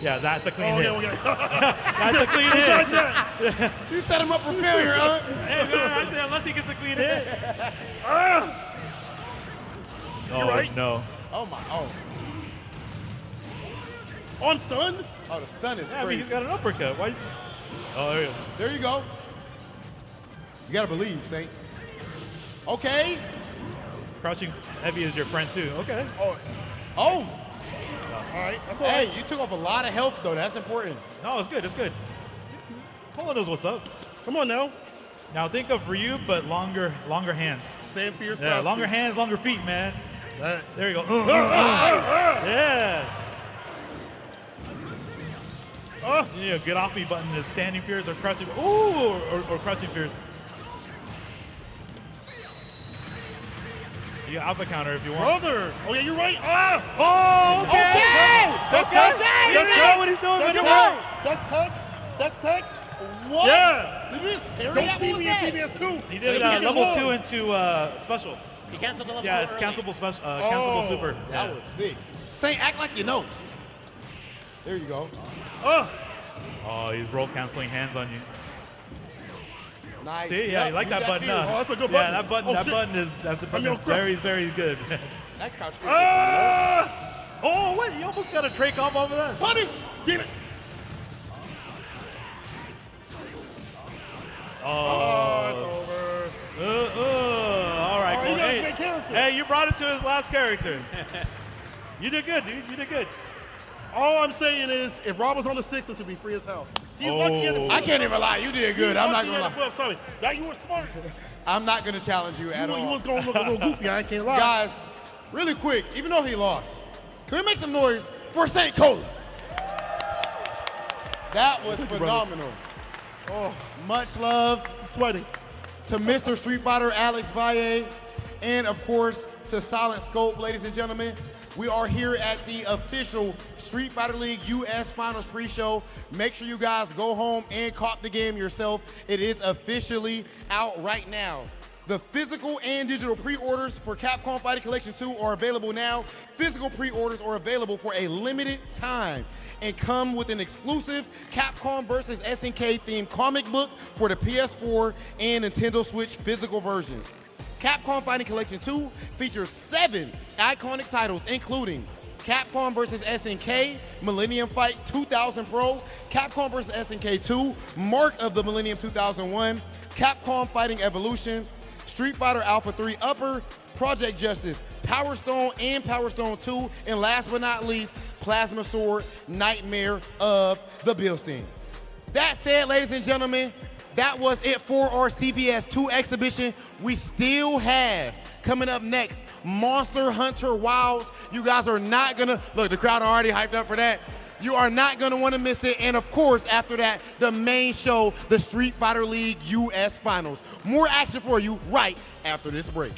Yeah, that's a clean Oh, hit. okay. That's a clean Besides hit. that. You set him up for failure, huh? Hey, man, I said unless he gets a clean hit. Ah! Oh, right. no. Oh my. Oh. On stun? Oh, the stun is Yeah, I mean, crazy. he's got an uppercut. Why? Oh, there you go. There you go. You gotta believe, Saint. Okay. Crouching heavy is your friend, too. Okay. Oh. All right. That's all Hey, right. you took off a lot of health though. That's important. No, it's good. It's good. Polo knows what's up. Come on now. Now think of Ryu, but longer hands. Stand fierce. Yeah, fast, longer fierce. hands, longer feet, man. That. There you go. Yeah. You know, get off me button is standing fierce or crouching. Ooh, or crouching fierce. You got alpha counter if you want. Brother. Oh, yeah, you're right. Ah! Oh, okay. That's That's what he's doing. That's Good tech. work. That's tech. That's tech. What? Yeah. Did you just parry Don't that? see What was me in that? CBS 2. He did level 2 into special. He canceled the level Yeah, 2 it's early. cancelable special, cancelable super. That Yeah. was sick. Saint, act like you know. There you go. Oh, he's roll canceling hands on you. Nice. See, yeah, you like Use that button, fierce. huh? Oh, that's a good Yeah, button. that button, Oh, that shit. button is mean, very, very good. That crouch fierce. Oh, what? You almost got a tray combo over that. Punish! Get it! Oh, it's over. All right, Oh, cool. you got his Hey, main character. hey, you brought it to his last character. You did good, dude. You did good. All I'm saying is, if Rob was on the sticks, this would be free as hell. He's lucky he had to put I up- can't even lie. You did good. He's I'm not lucky he gonna had to lie. put up something. That you were smart. I'm not gonna challenge you at You all. was gonna look a little goofy. I can't lie. Guys, really quick, even though he lost, can we make some noise for St. Cola? That was phenomenal. Oh, much love I'm sweating. to Mr. Street Fighter Alex Valle, and of course to Silent Scope, ladies and gentlemen. We are here at the official Street Fighter League US Finals pre-show. Make sure you guys go home and cop the game yourself. It is officially out right now. The physical and digital pre-orders for Capcom Fighting Collection 2 are available now. Physical pre-orders are available for a limited time and come with an exclusive Capcom vs. SNK themed comic book for the PS4 and Nintendo Switch physical versions. Capcom Fighting Collection 2 features 7 iconic titles, including Capcom vs. SNK, Millennium Fight 2000 Pro, Capcom vs. SNK 2, Mark of the Millennium 2001, Capcom Fighting Evolution, Street Fighter Alpha 3 Upper, Project Justice, Power Stone and Power Stone 2, and last but not least, Plasma Sword Nightmare of the Bilstein. That said, ladies and gentlemen, that was it for our CVS 2 exhibition. We still have, coming up next, Monster Hunter Wilds. You guys are not gonna, look, the crowd already hyped up for that. You are not gonna wanna miss it. And of course, after that, the main show, the Street Fighter League US Finals. More action for you right after this break.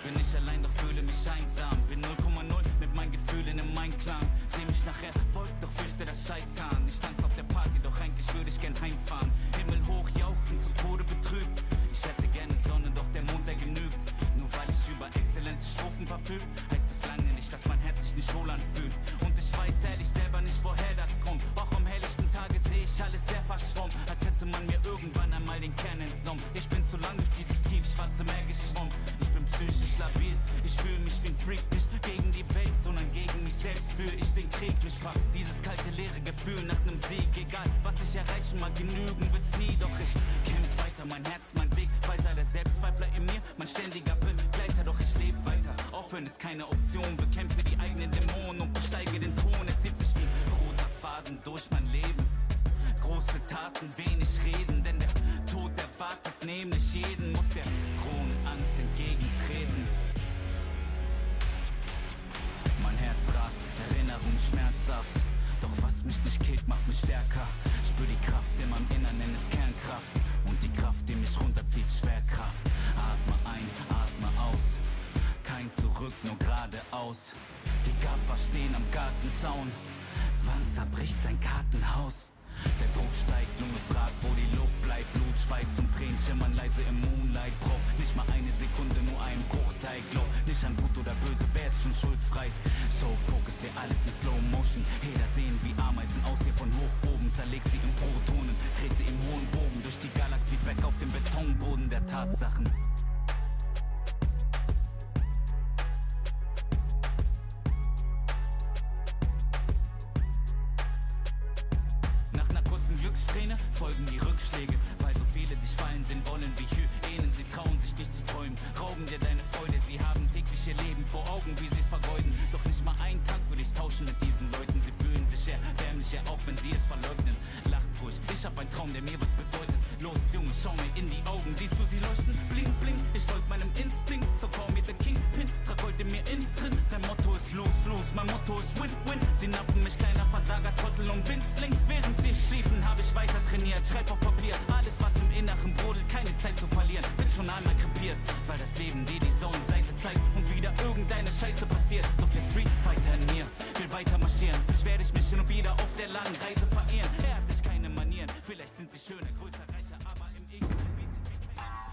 bin nicht allein, doch fühle mich einsam. Bin 0,0 mit meinen Gefühlen im Einklang. Seh mich nachher, folgt, doch fürchte das Scheitern. Ich tanz auf der Party, doch eigentlich würde ich gern heimfahren. Himmel hoch, jauchten, zu Tode betrübt. Ich hätte gerne Sonne, doch der Mond, der genügt. Nur weil ich über exzellente Strophen verfüge, heißt das lange nicht, dass mein Herz sich nicht wohl anfühlt. Und ich weiß ehrlich selber nicht, woher das kommt. Auch am helllichten Tage sehe ich alles sehr verschwommen, als hätte man mir irgendwann einmal den Kern entnommen. Ich bin zu lang durch dieses tiefschwarze Meer geschwommen. Ich bin psychisch labil, ich fühle mich wie ein Freak. Nicht gegen die Welt, sondern gegen mich selbst führe ich den Krieg. Mich packt dieses kalte, leere Gefühl nach nem Sieg. Egal, was ich erreichen mag, genügen wird's nie. Doch ich kämpf weiter, mein Herz, mein Weg. Weiser der Selbstzweifler in mir, mein ständiger Begleiter. Doch ich lebe weiter, aufhören ist keine Option. Bekämpfe die eigenen Dämonen und besteige den Thron. Es zieht sich wie ein roter Faden durch mein Leben. Große Taten, wenig reden, denn der Tod erwartet nämlich jeden. Muss der rohen Angst entgegentreten. Mein Herz rast, Erinnerung schmerzhaft. Doch was mich nicht killt, macht mich stärker. Spür die Kraft in meinem Innern, nenn es Kernkraft. Und die Kraft, die mich runterzieht, Schwerkraft. Atme ein, atme aus. Kein Zurück, nur geradeaus. Die Gaffer stehen am Gartenzaun. Wann zerbricht sein Kartenhaus? Der Druck steigt, Lunge fragt, wo die Luft bleibt. Blut, Schweiß und Tränen schimmern leise im Moonlight. Brauch nicht mal eine Sekunde, nur einen Bruchteil. Glaub nicht an gut oder böse, wer ist schon schuldfrei? So focus hier alles in Slow Motion. Heder sehen wie Ameisen aus hier von hoch oben. Zerleg sie in Protonen, dreht sie im hohen Bogen durch die Galaxie weg auf dem Betonboden der Tatsachen. Glücksträne folgen die Rückschläge, weil so viele dich fallen sehen wollen wie Hyänen. Sie trauen sich nicht zu träumen, rauben dir deine Freude. Sie haben täglich ihr Leben vor Augen, wie sie's vergeuden. Doch nicht mal einen Tag will ich tauschen mit diesen Leuten. Sie fühlen sich erbärmlicher, auch wenn sie es verleugnen. Lacht ruhig, ich hab einen Traum, der mir was bedeutet. Los Junge, schau mir in die Augen, siehst du sie leuchten? Bling, bling, ich folg meinem Instinkt, so call me the Kingpin. Trag heute mir innen drin, dein Motto ist los, los, mein Motto ist win, win. Sie nappen mich, kleiner Versager, Trottel und Winzling. Während sie schliefen, hab ich weiter trainiert, schreib auf Papier, alles was im Inneren brodelt, keine Zeit zu verlieren. Bin schon einmal krepiert, weil das Leben dir die Sonnenseite zeigt und wieder irgendeine Scheiße passiert. Doch der Street Fighter in mir will weiter marschieren. Vielleicht werde ich mich hin und wieder auf der langen Reise verehren. Er hat dich keine Manieren, vielleicht sind sie schöner, größer, reicher, aber im Ich bietet mir keine...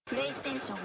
PlayStation.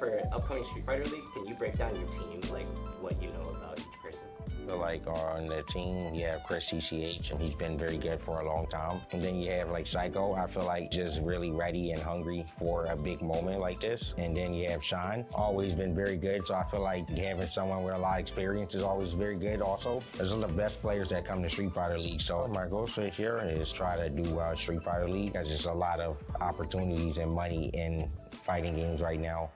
for upcoming Street Fighter League, can you break down your team, like what you know about each person? So like on the team, you have Chris CCH, and he's been very good for a long time. And then you have like Psycho, I feel like just really ready and hungry for a big moment like this. And then you have Sean, always been very good. So I feel like having someone with a lot of experience is always very good also. Those are the best players that come to Street Fighter League. So my goal this year is try to do Street Fighter League, because there's a lot of opportunities and money in fighting games right now.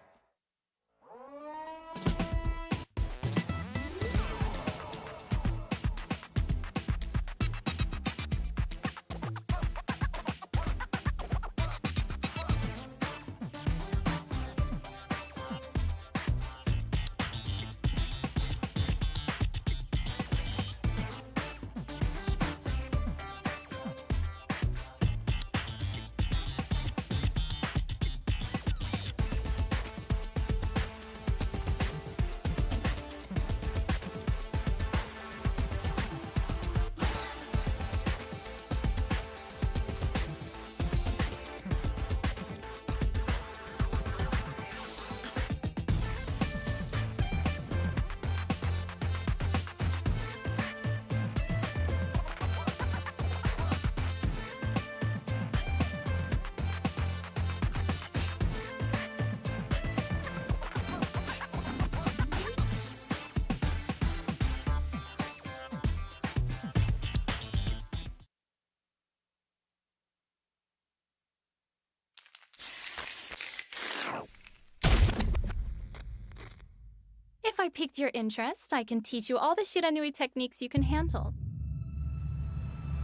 If I piqued your interest, I can teach you all the Shiranui techniques you can handle.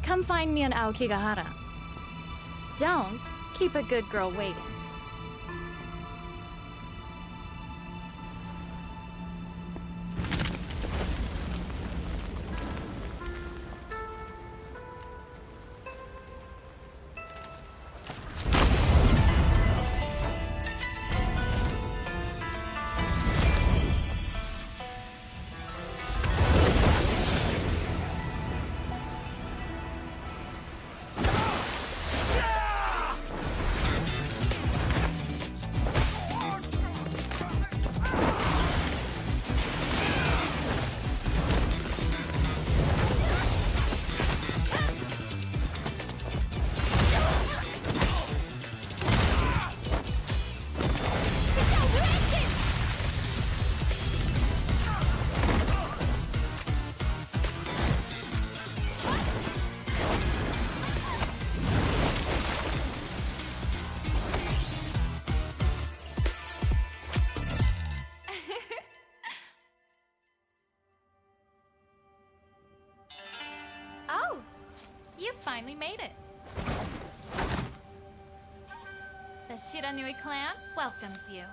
Come find me in Aokigahara. Don't keep a good girl waiting. Finally made it. The Shiranui clan welcomes you.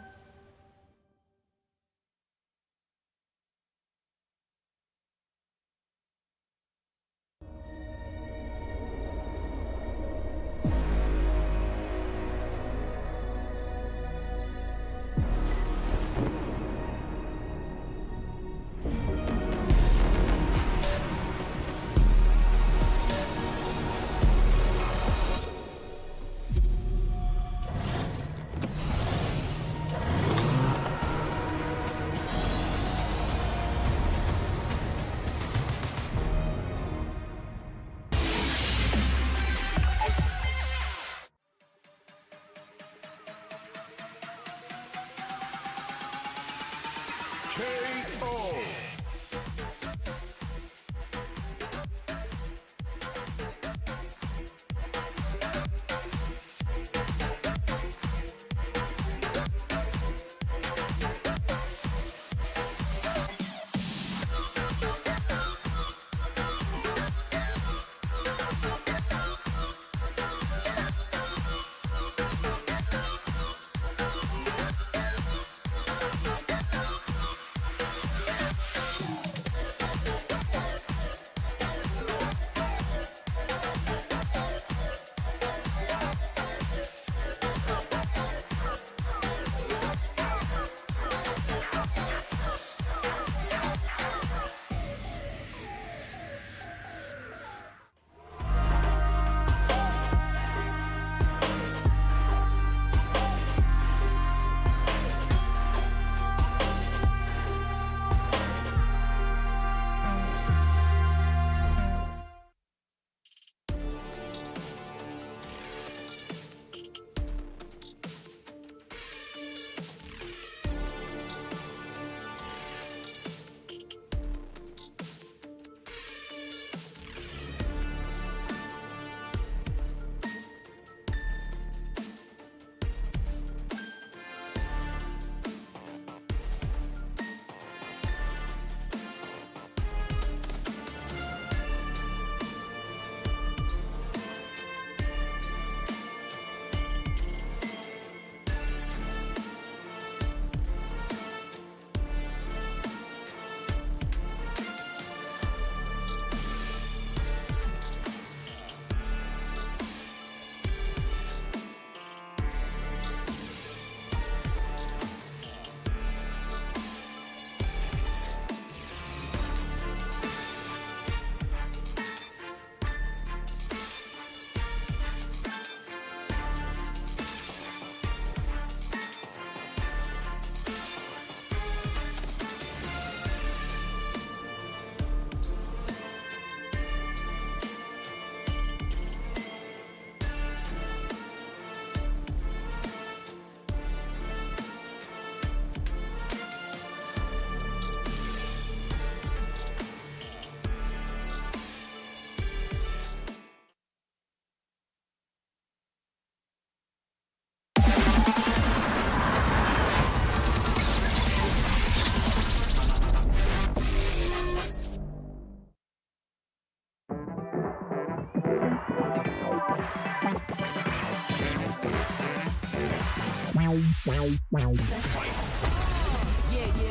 Yeah,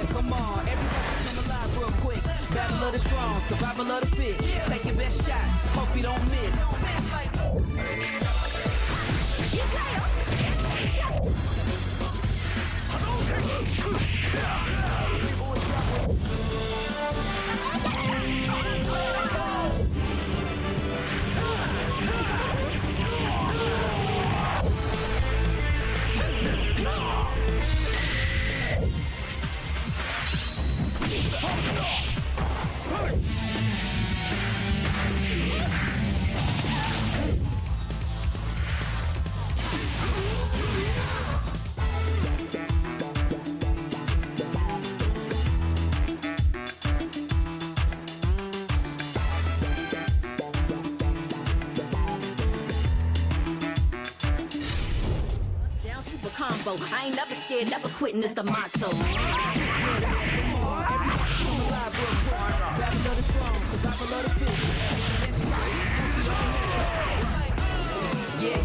come on. Everybody come alive real quick. Battle of the strong, survival of the fit. Take your best shot, hope you don't miss. Down super combo. I ain't never scared, never quitting is the motto.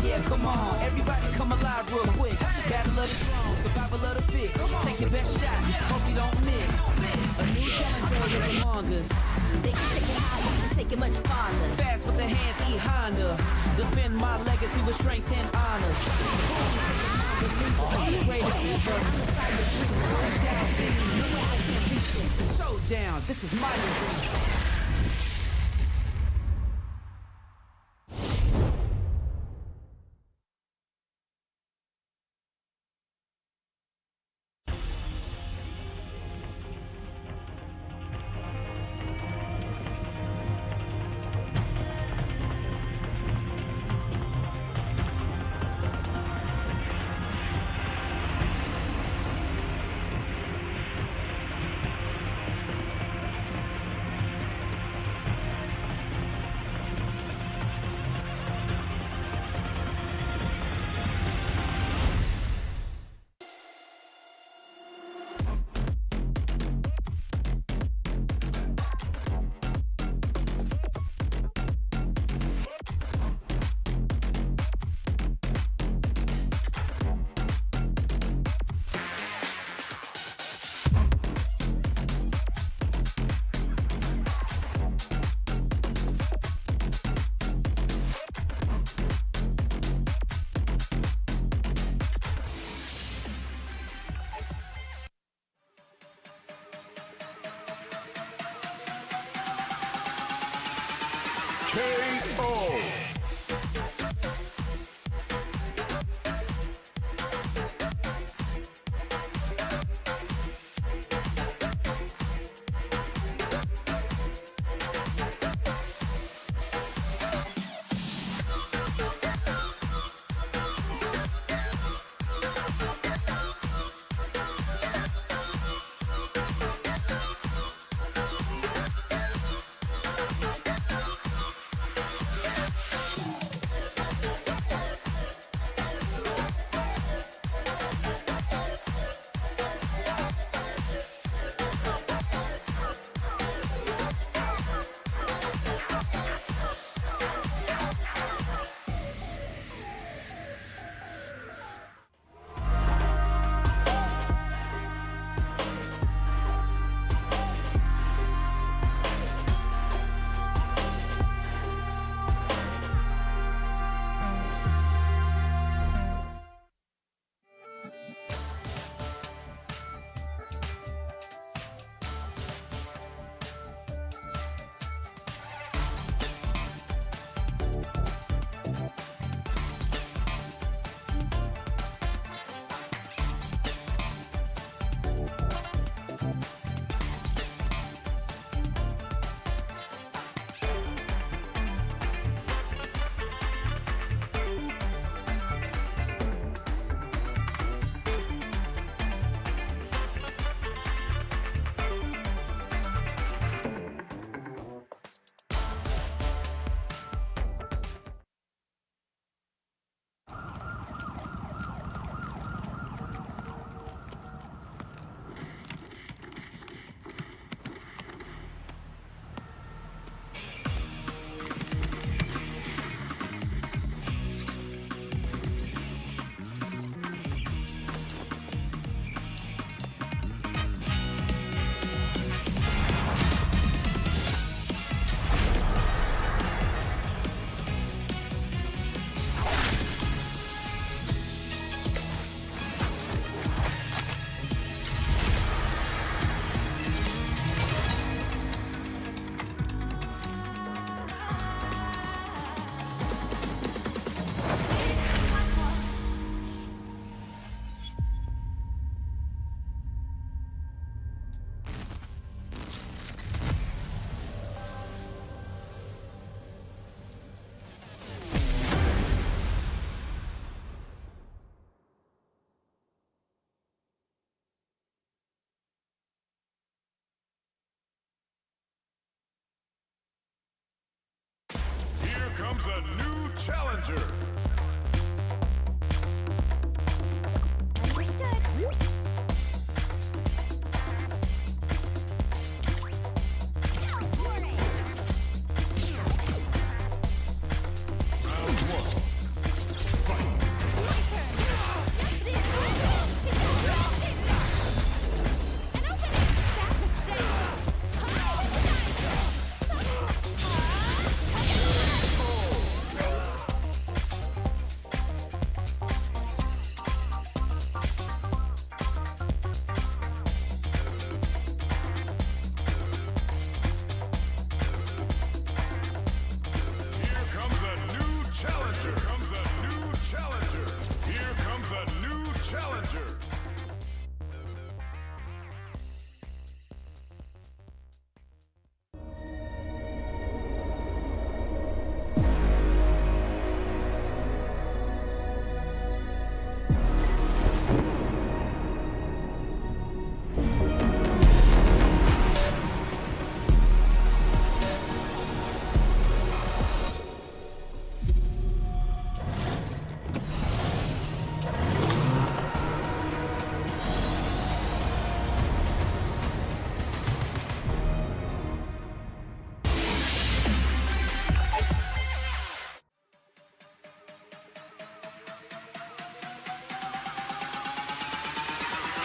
Yeah, come on. Everybody come alive real quick. Battle of the strong, survival of the fit. Take your best shot, hope you don't miss. A new challenger is among us. They can take it high, you can take it much farther. Fast with the hands, E Honda. Defend my legacy with strength and honor. The greatest ever. Showdown, this is my dream. challenger.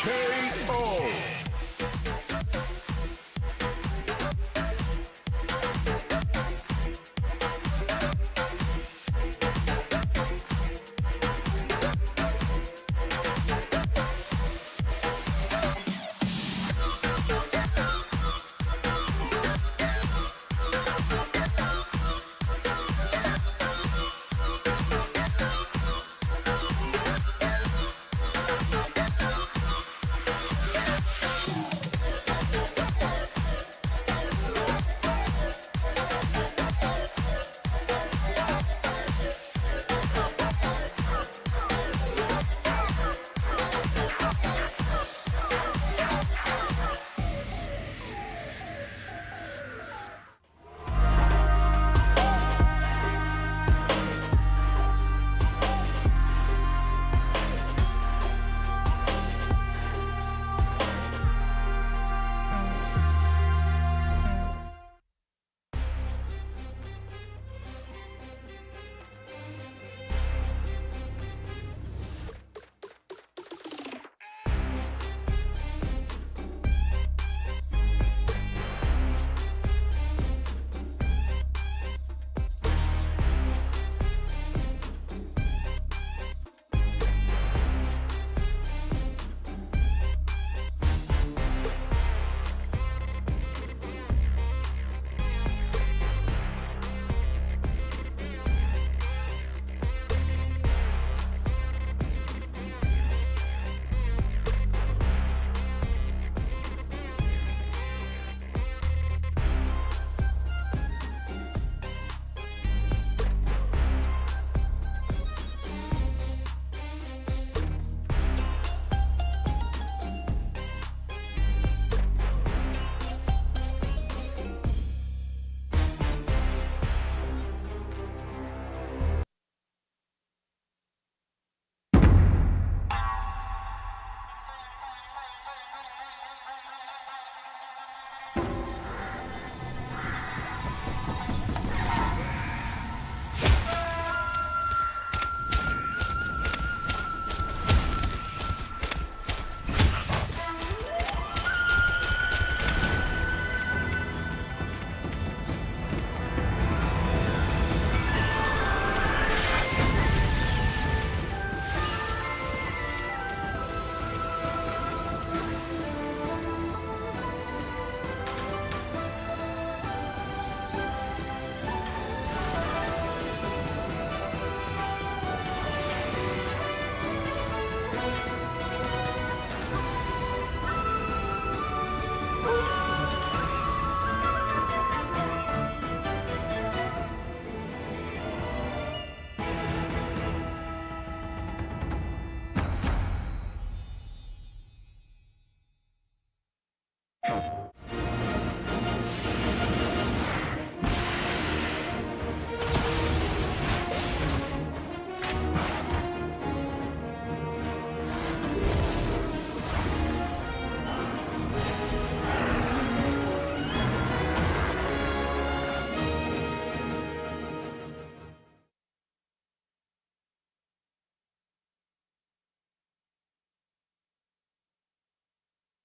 KO.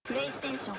プレイステーション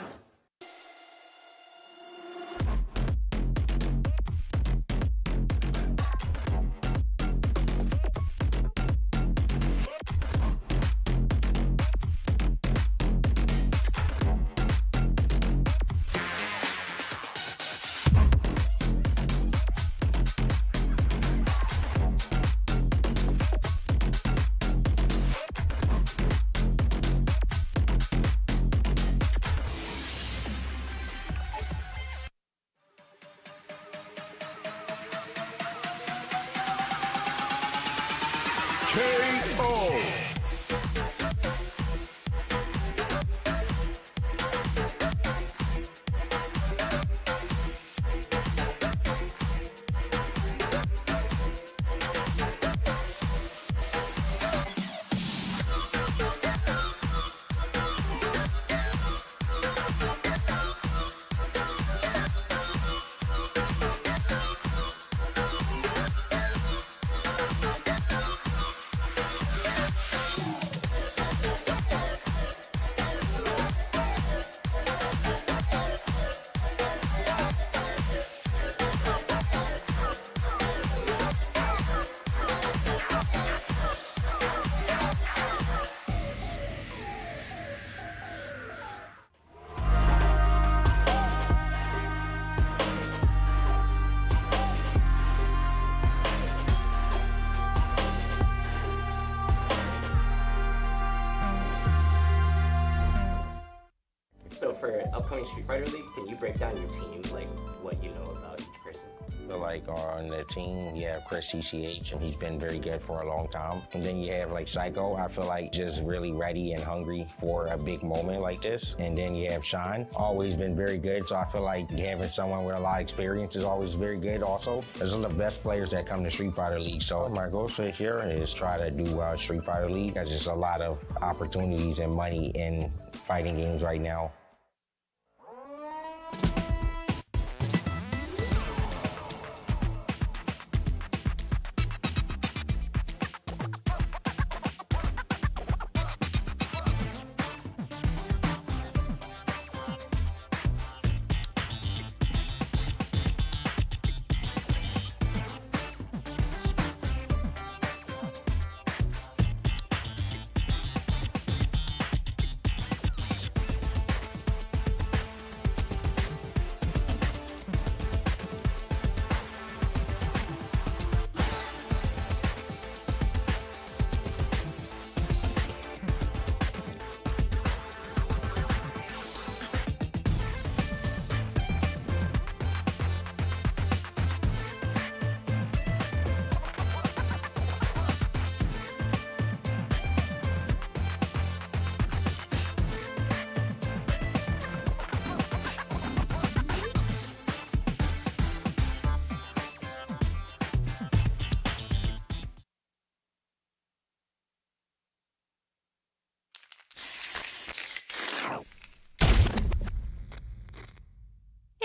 So for upcoming Street Fighter League, can you break down your team, like what you know about each person? Like on the team, you have Chris CCH, and he's been very good for a long time. And then you have like Psycho, I feel like just really ready and hungry for a big moment like this. And then you have Sean, always been very good. So I feel like having someone with a lot of experience is always very good also. Those are the best players that come to Street Fighter League. So my goal for this year is try to do Street Fighter League. There's just a lot of opportunities and money in fighting games right now.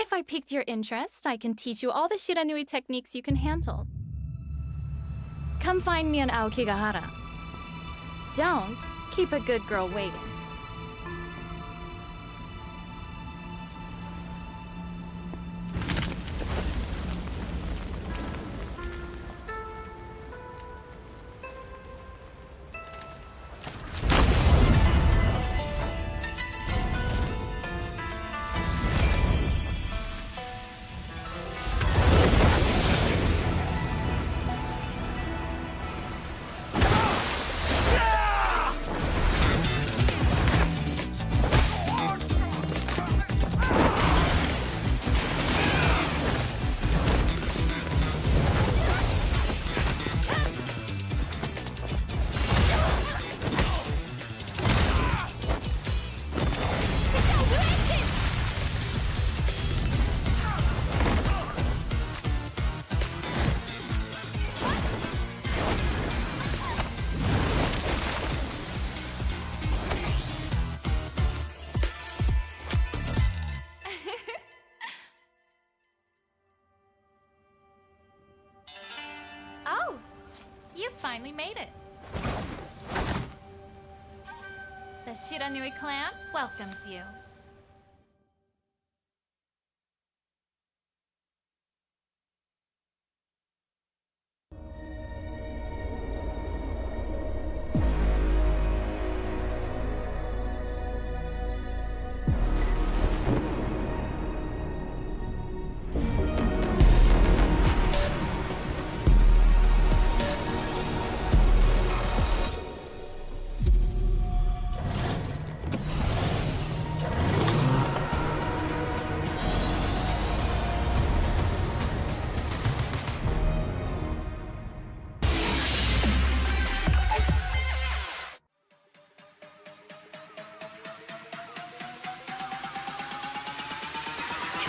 If I piqued your interest, I can teach you all the Shiranui techniques you can handle. Come find me on Aokigahara. Don't keep a good girl waiting. You finally made it. The Shiranui clan welcomes you.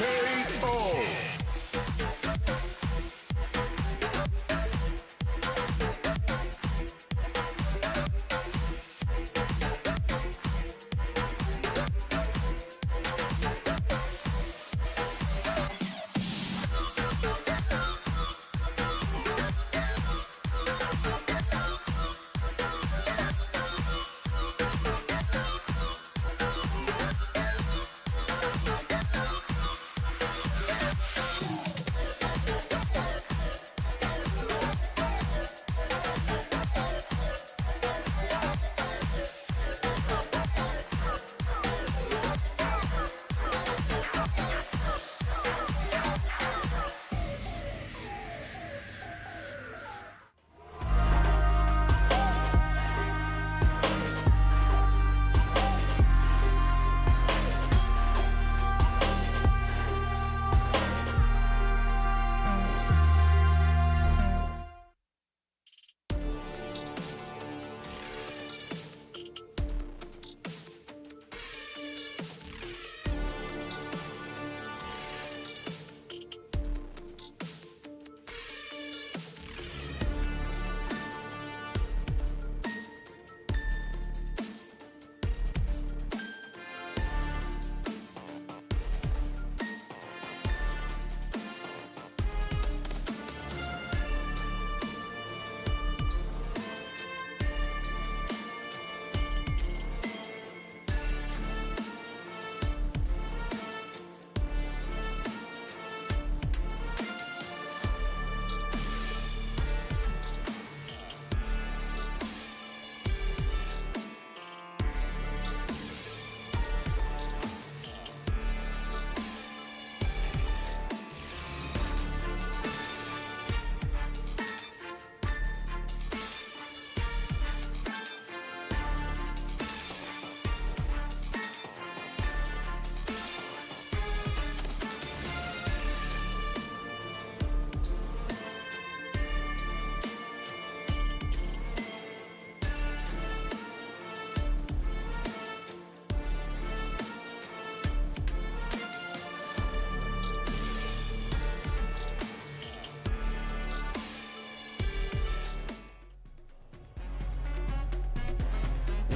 KO.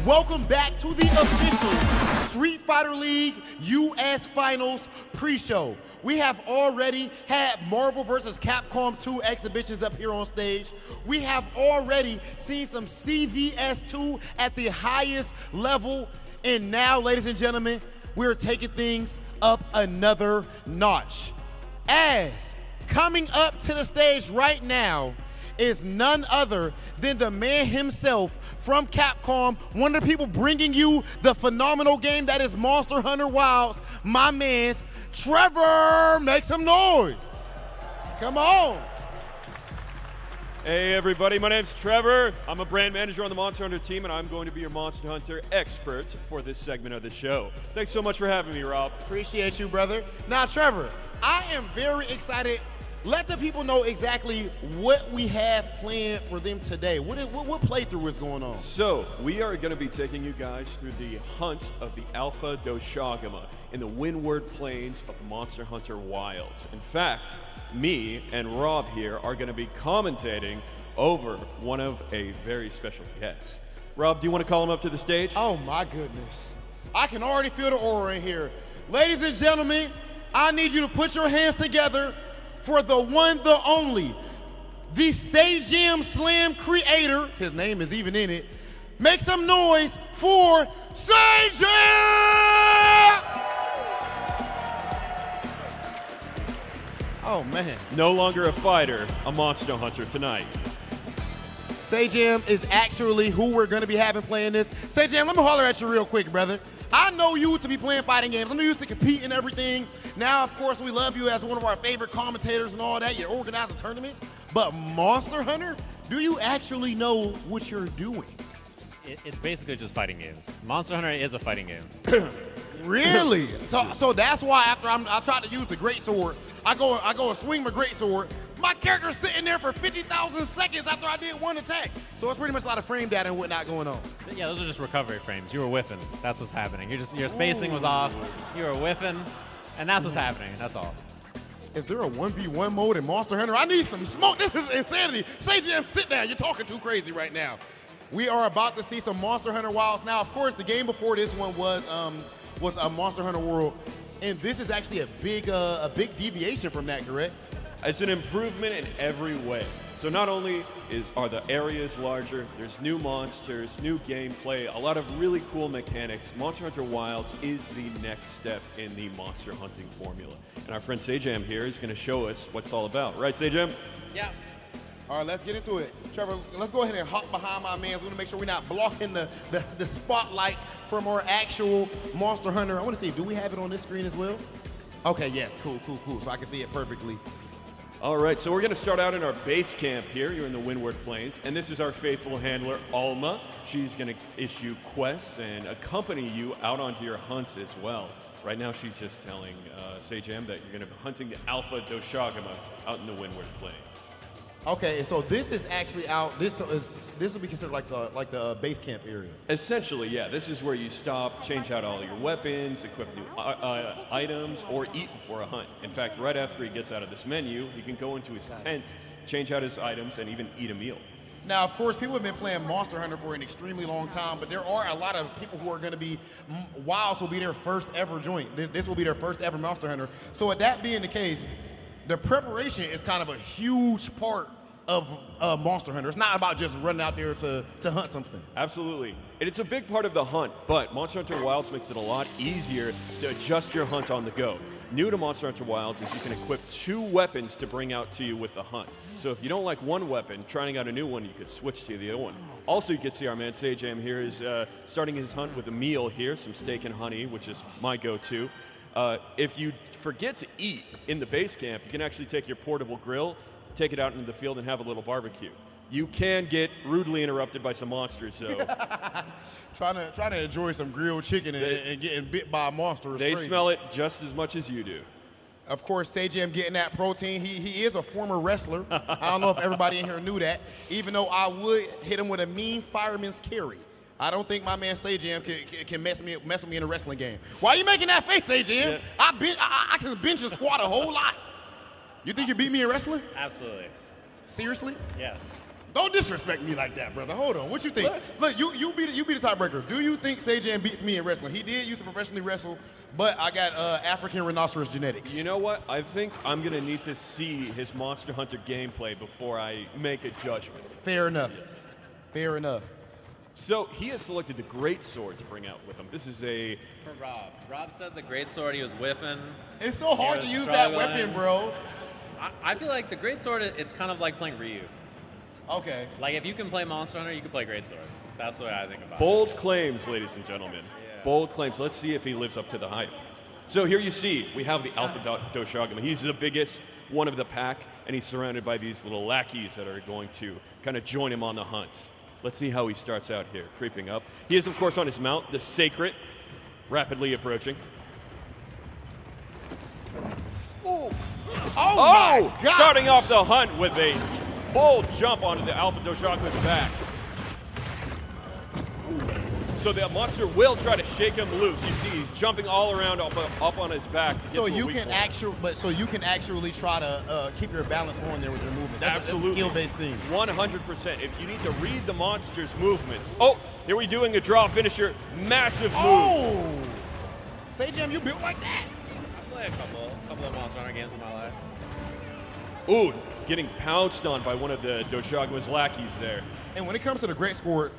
Welcome back to the official Street Fighter League US Finals pre-show. We have already had Marvel vs. Capcom 2 exhibitions up here on stage. We have already seen some CVS2 at the highest level. And now, ladies and gentlemen, we're taking things up another notch. As coming up to the stage right now is none other than the man himself from Capcom, one of the people bringing you the phenomenal game that is Monster Hunter Wilds, my man's Trevor. Make some noise. Come on. Hey everybody, my name's Trevor. I'm a brand manager on the Monster Hunter team, and I'm going to be your Monster Hunter expert for this segment of the show. Thanks so much for having me, Rob. Appreciate you, brother. Now, Trevor, I am very excited. Let the people know exactly what we have planned for them today. What playthrough is going on? So, we are going to be taking you guys through the hunt of the Alpha Doshagama in the Windward Plains of Monster Hunter Wilds. In fact, me and Rob here are going to be commentating over one of a very special guest. Rob, do you want to call him up to the stage? Oh my goodness. I can already feel the aura in here. Ladies and gentlemen, I need you to put your hands together for the one, the only, the Sajam Slam creator. His name is even in it. Make some noise for Sajam! Oh, man. No longer a fighter, a Monster Hunter tonight. Sajam is actually who we're going to be having playing this. Sajam, let me holler at you real quick, brother. I know you to be playing fighting games. I know you used to compete in everything. Now, of course, we love you as one of our favorite commentators and all that. You're organizing tournaments. But Monster Hunter, do you actually know what you're doing? It's basically just fighting games. Monster Hunter is a fighting game. Really? So that's why after I tried to use the greatsword, I go and swing my greatsword. My character's sitting there for 50,000 seconds after I did one attack. So it's pretty much a lot of frame data and whatnot going on. Yeah, those are just recovery frames. You were whiffing. That's what's happening. Your spacing was off. You were whiffing. And that's what's happening. That's all. Is there a 1v1 mode in Monster Hunter? I need some smoke. This is insanity. SageM, sit down. You're talking too crazy right now. We are about to see some Monster Hunter Wilds. Now, of course, the game before this one was a Monster Hunter World, and this is actually a big deviation from that, correct? It's an improvement in every way. So not only are the areas larger, there's new monsters, new gameplay, a lot of really cool mechanics. Monster Hunter Wilds is the next step in the monster hunting formula. And our friend SageM here is going to show us what it's all about. Right, SageM? Yeah. All right, let's get into it. Trevor, let's go ahead and hop behind my man. We want to make sure we're not blocking the spotlight from our actual Monster Hunter. I want to see, do we have it on this screen as well? Okay, yes, cool. So I can see it perfectly. All right, so we're going to start out in our base camp here. You're in the Windward Plains, and this is our faithful handler, Alma. She's going to issue quests and accompany you out onto your hunts as well. Right now, she's just telling SageM that you're going to be hunting the Alpha Doshagama out in the Windward Plains. Okay, so this is actually out. This would be considered like the base camp area. Essentially, yeah. This is where you stop, change out all your weapons, equip new items, or eat before a hunt. In fact, right after he gets out of this menu, he can go into his tent, change out his items, and even eat a meal. Now, of course, people have been playing Monster Hunter for an extremely long time, but there are a lot of people who are going to be, Wilds will be their first ever joint. This will be their first ever Monster Hunter. So with that being the case, the preparation is kind of a huge part of Monster Hunter. It's not about just running out there to hunt something. Absolutely. And it's a big part of the hunt, but Monster Hunter Wilds makes it a lot easier to adjust your hunt on the go. New to Monster Hunter Wilds is you can equip 2 weapons to bring out to you with the hunt. So if you don't like one weapon, trying out a new one, you could switch to the other one. Also, you can see our man SageM here is starting his hunt with a meal here, some steak and honey, which is my go-to. If you forget to eat in the base camp, you can actually take your portable grill, take it out into the field, and have a little barbecue. You can get rudely interrupted by some monsters, so. trying to enjoy some grilled chicken and getting bit by a monster is They crazy. smell it just as much as you do. Of course, SageM getting that protein. He is a former wrestler. I don't know if everybody in here knew that, even though I would hit him with a mean fireman's carry. I don't think my man SageM can mess with me in a wrestling game. Why are you making that face, SageM? Yeah. I can bench and squat a whole lot. You think you beat me in wrestling? Absolutely. Seriously? Yes. Don't disrespect me like that, brother. Hold on. What you think? Look, you be the tiebreaker. Do you think SageM beats me in wrestling? He did used to professionally wrestle, but I got African rhinoceros genetics. You know what? I think I'm going to need to see his Monster Hunter gameplay before I make a judgment. Fair enough. Yes. Fair enough. So he has selected the Great Sword to bring out with him. This is a... For Rob. Rob said the Great Sword he was whiffing. It's so hard to use that weapon, bro. I feel like the Great Sword, it's kind of like playing Ryu. Okay. Like if you can play Monster Hunter, you can play Great Sword. That's the way I think about it. Bold claims, ladies and gentlemen. Yeah. Bold claims. Let's see if he lives up to the hype. So here you see, we have the Alpha Doshagama. He's the biggest one of the pack, and he's surrounded by these little lackeys that are going to kind of join him on the hunt. Let's see how he starts out here, creeping up. He is, of course, on his mount, the Sacred, rapidly approaching. Ooh. Oh my God! Starting off the hunt with a bold jump onto the Alpha Doshagama's back. So the monster will try to shake him loose. You see, he's jumping all around up on his back. To get so to you can actually try to keep your balance on there with your movement. That's a skill-based thing. 100%. If you need to read the monster's movements. Oh, here we're doing a draw finisher. Massive move. Oh! SageM, you built like that? I play a couple of Monster Hunter games in my life. Ooh, getting pounced on by one of the Doshagama's lackeys there. And when it comes to the Great Sword,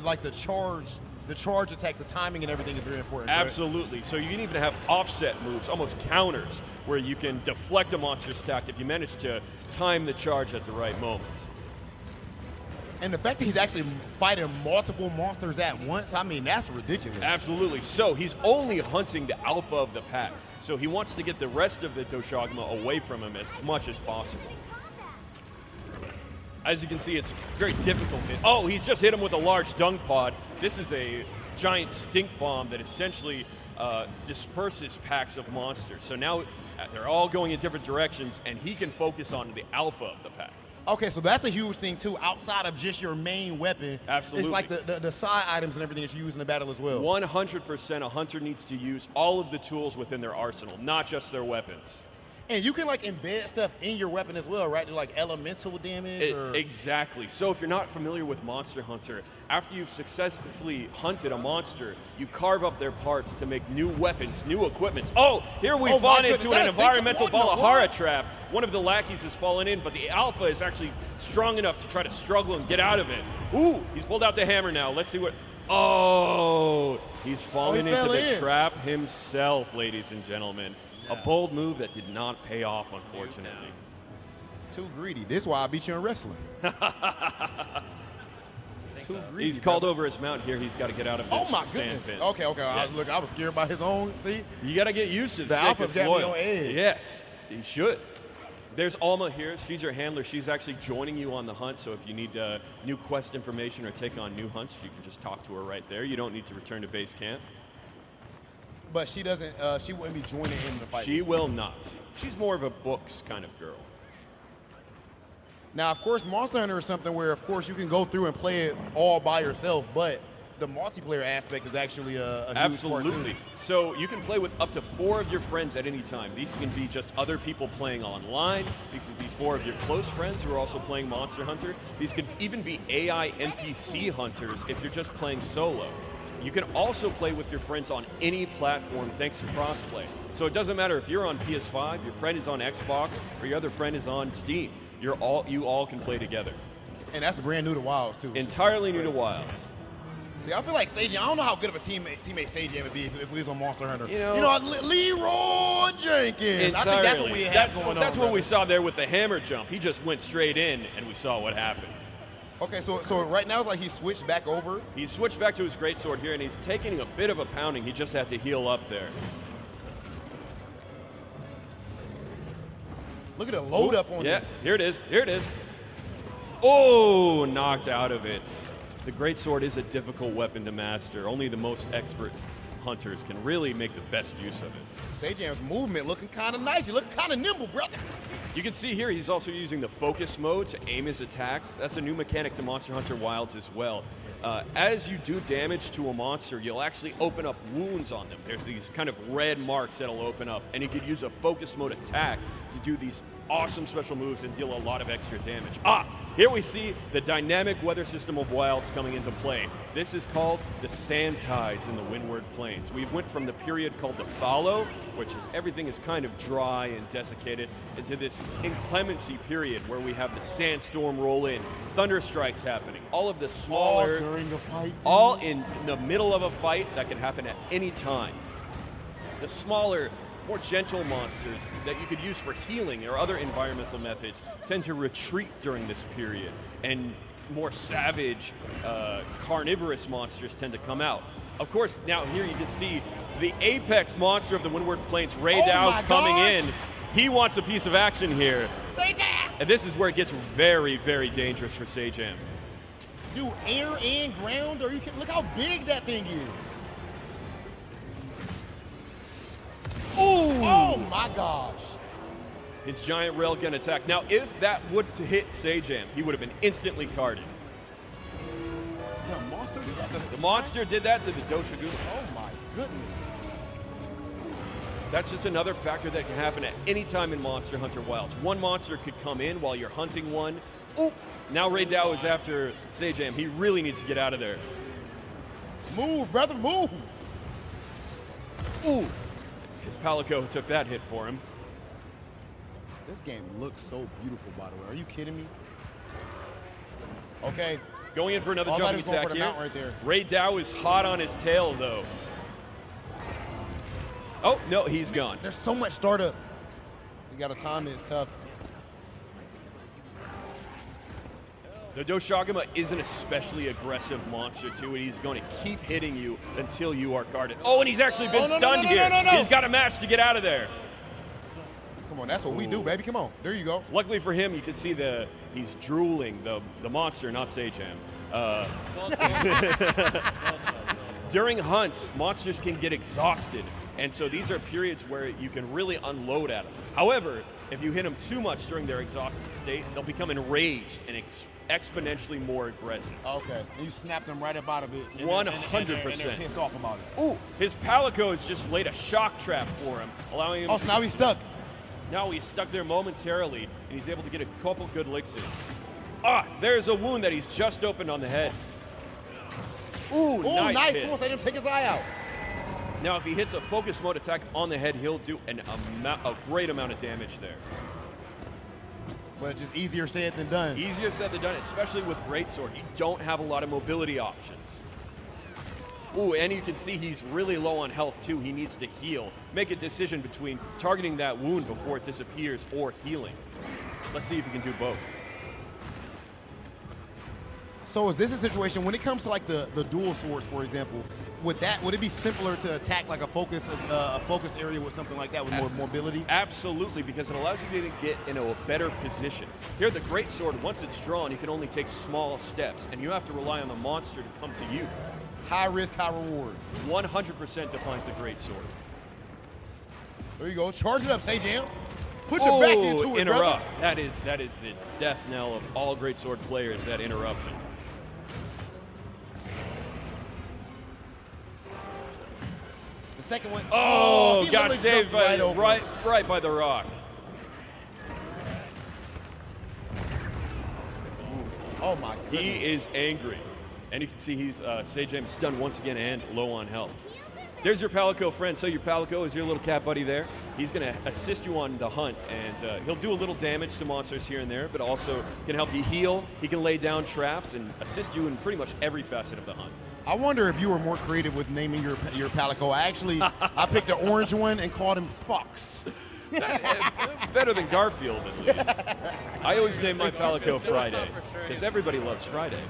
like the charge attack, the timing and everything is very important. Absolutely. Right? So you can even have offset moves, almost counters, where you can deflect a monster stack if you manage to time the charge at the right moment. And the fact that he's actually fighting multiple monsters at once, I mean, that's ridiculous. Absolutely. So he's only hunting the alpha of the pack. So he wants to get the rest of the Doshagama away from him as much as possible. As you can see, it's very difficult. Oh, he's just hit him with a large dung pod. This is a giant stink bomb that essentially disperses packs of monsters. So now they're all going in different directions, and he can focus on the alpha of the pack. Okay, so that's a huge thing too, outside of just your main weapon. Absolutely. It's like the side items and everything that you use in the battle as well. 100%, a hunter needs to use all of the tools within their arsenal, not just their weapons. And you can like embed stuff in your weapon as well, right? Like elemental damage or... Exactly. So if you're not familiar with Monster Hunter, after you've successfully hunted a monster, you carve up their parts to make new weapons, new equipment. Oh, here we've fallen into an environmental Balahara trap. One of the lackeys has fallen in, but the alpha is actually strong enough to try to struggle and get out of it. Ooh, he's pulled out the hammer now. Let's see what... Oh, he's fallen into the trap himself, ladies and gentlemen. A bold move that did not pay off, unfortunately. Too greedy. This is why I beat you in wrestling. Too greedy. He's called over his mount here. He's got to get out of this Oh my sand goodness. pit. Okay. Yes. Look, I was scared by his own. See? You got to get used to the alpha's got me on edge. edge. Yes, he should. There's Alma here. She's your handler. She's actually joining you on the hunt. So if you need new quest information or take on new hunts, you can just talk to her right there. You don't need to return to base camp. But she doesn't. She wouldn't be joining in the fight. She will not. She's more of a books kind of girl. Now, of course, Monster Hunter is something where, of course, you can go through and play it all by yourself, but the multiplayer aspect is actually a huge part too. So you can play with up to 4 of your friends at any time. These can be just other people playing online. These can be 4 of your close friends who are also playing Monster Hunter. These could even be AI NPC hunters if you're just playing solo. You can also play with your friends on any platform thanks to crossplay. So it doesn't matter if you're on PS5, your friend is on Xbox, or your other friend is on Steam. You all can play together. And that's brand new to Wilds too. Entirely new to Wilds. See, I feel like Sage Jam, I don't know how good of a teammate Sage Jam would be if we was on Monster Hunter. You know Leroy Jenkins. Entirely. I think that's what we have going on. That's what we saw there with the hammer jump. He just went straight in, and we saw what happened. Okay, so right now, like he switched back over. He switched back to his greatsword here, and he's taking a bit of a pounding. He just had to heal up there. Look at the load up on this. Here it is. Here it is. Oh, knocked out of it. The greatsword is a difficult weapon to master. Only the most expert hunters can really make the best use of it. Sage Jam's movement looking kind of nice. You look kind of nimble, brother. You can see here he's also using the focus mode to aim his attacks. That's a new mechanic to Monster Hunter Wilds as well. As you do damage to a monster, you'll actually open up wounds on them. There's these kind of red marks that'll open up, and you could use a focus mode attack to do these awesome special moves and deal a lot of extra damage. Here we see the dynamic weather system of Wilds coming into play. This is called the Sand Tides in the Windward Plains. We went from the period called the Fallow, which is everything is kind of dry and desiccated, into this inclemency period where we have the sandstorm roll in, thunder strikes happening, all of the smaller, all during the fight, all in the middle of a fight that can happen at any time. The smaller, more gentle monsters that you could use for healing or other environmental methods tend to retreat during this period, and more savage, carnivorous monsters tend to come out. Of course, now here you can see the apex monster of the Windward Plains, Ray Dow, coming in. He wants a piece of action here. Sejam! And this is where it gets very, very dangerous for Sejam. Dude, air and ground, or you can look how big that thing is. Ooh! Oh my gosh. His giant railgun attack. Now, if that would hit Sejam, he would have been instantly carded. The monster did that? The monster did that to the Doshiguma. Oh my goodness. That's just another factor that can happen at any time in Monster Hunter Wilds. One monster could come in while you're hunting one. Ooh! Now Ray Dow is after Sejam. He really needs to get out of there. Move, brother, move! Ooh! His Palico took that hit for him. This game looks so beautiful, by the way. Are you kidding me? Okay. Going in for another jumping attack here. Right there. Ray Dow is hot on his tail, though. Oh, no, he's gone. There's so much startup. You got to time it. It's tough. The Doshagama is an especially aggressive monster, too, and he's going to keep hitting you until you are guarded. Oh, and he's actually been stunned here. He's got a match to get out of there. Come on, that's what we do, baby. Come on. There you go. Luckily for him, you can see he's drooling, the monster, not Sejam. During hunts, monsters can get exhausted, and so these are periods where you can really unload at them. However, If you hit them too much during their exhausted state, they'll become enraged and exponentially more aggressive. Okay, and you snap them right up out of it. 100%. They're pissed off about it. Ooh, his Palico has just laid a shock trap for him, allowing him. Oh, so now he's stuck. Now he's stuck there momentarily, and he's able to get a couple good licks in. Ah, there's a wound that he's just opened on the head. Ooh, nice hit. Come on, say him take his eye out. Now, if he hits a focus mode attack on the head, he'll do a great amount of damage there. But it's just easier said than done. Easier said than done, especially with Greatsword. You don't have a lot of mobility options. Ooh, and you can see he's really low on health, too. He needs to heal. Make a decision between targeting that wound before it disappears or healing. Let's see if he can do both. So is this a situation, when it comes to like the dual swords, for example, would it be simpler to attack like a focus area with something like that with more mobility? Absolutely, because it allows you to get in a better position. Here, the Greatsword, once it's drawn, you can only take small steps, and you have to rely on the monster to come to you. High risk, high reward. 100% defines a Greatsword. There you go. Charge it up, Sajam. Put your back into it, interrupt. brother. That is the death knell of all Greatsword players, that interruption. The second one. Oh, he got saved by right by the rock. Oh my goodness. He is angry. And you can see he's Sajam stunned once again and low on health. There's your Palico friend. So your Palico is your little cat buddy there. He's going to assist you on the hunt, and he'll do a little damage to monsters here and there, but also can help you heal. He can lay down traps and assist you in pretty much every facet of the hunt. I wonder if you were more creative with naming your Palico. I picked the orange one and called him Fox. Better than Garfield, at least. I always name my Palico Friday, because everybody loves Friday.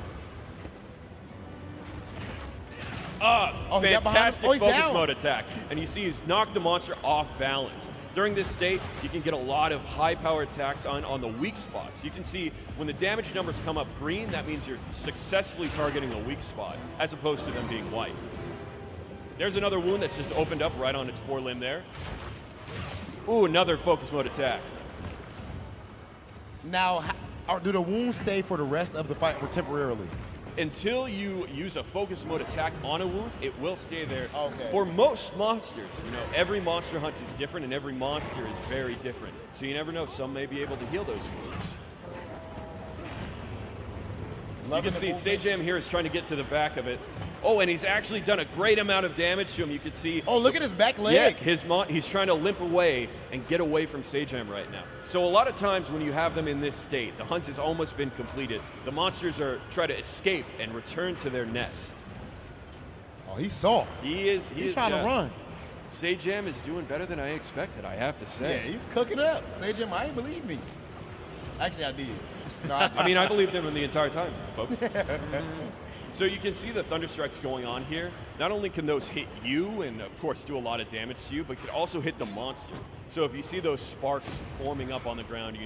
Fantastic focus mode attack. And you see he's knocked the monster off balance. During this state, you can get a lot of high-power attacks on the weak spots. You can see when the damage numbers come up green, that means you're successfully targeting a weak spot, as opposed to them being white. There's another wound that's just opened up right on its forelimb there. Ooh, another focus mode attack. Now, do the wounds stay for the rest of the fight or temporarily? Until you use a focus mode attack on a wound, it will stay there. Okay. For most monsters, every monster hunt is different and every monster is very different. So you never know, some may be able to heal those wounds. You can see Sajam here is trying to get to the back of it. Oh, and he's actually done a great amount of damage to him. You can see. Oh, look at his back leg. Yeah, he's trying to limp away and get away from Sajam right now. So a lot of times when you have them in this state, the hunt has almost been completed. The monsters are trying to escape and return to their nest. Oh, he's soft. He's trying to run. Sajam is doing better than I expected, I have to say. Yeah, he's cooking up. Sajam, I ain't believe me. Actually, I did. No, I mean, I believed him the entire time, folks. So you can see the Thunderstrikes going on here. Not only can those hit you and, of course, do a lot of damage to you, but can also hit the monster. So if you see those sparks forming up on the ground,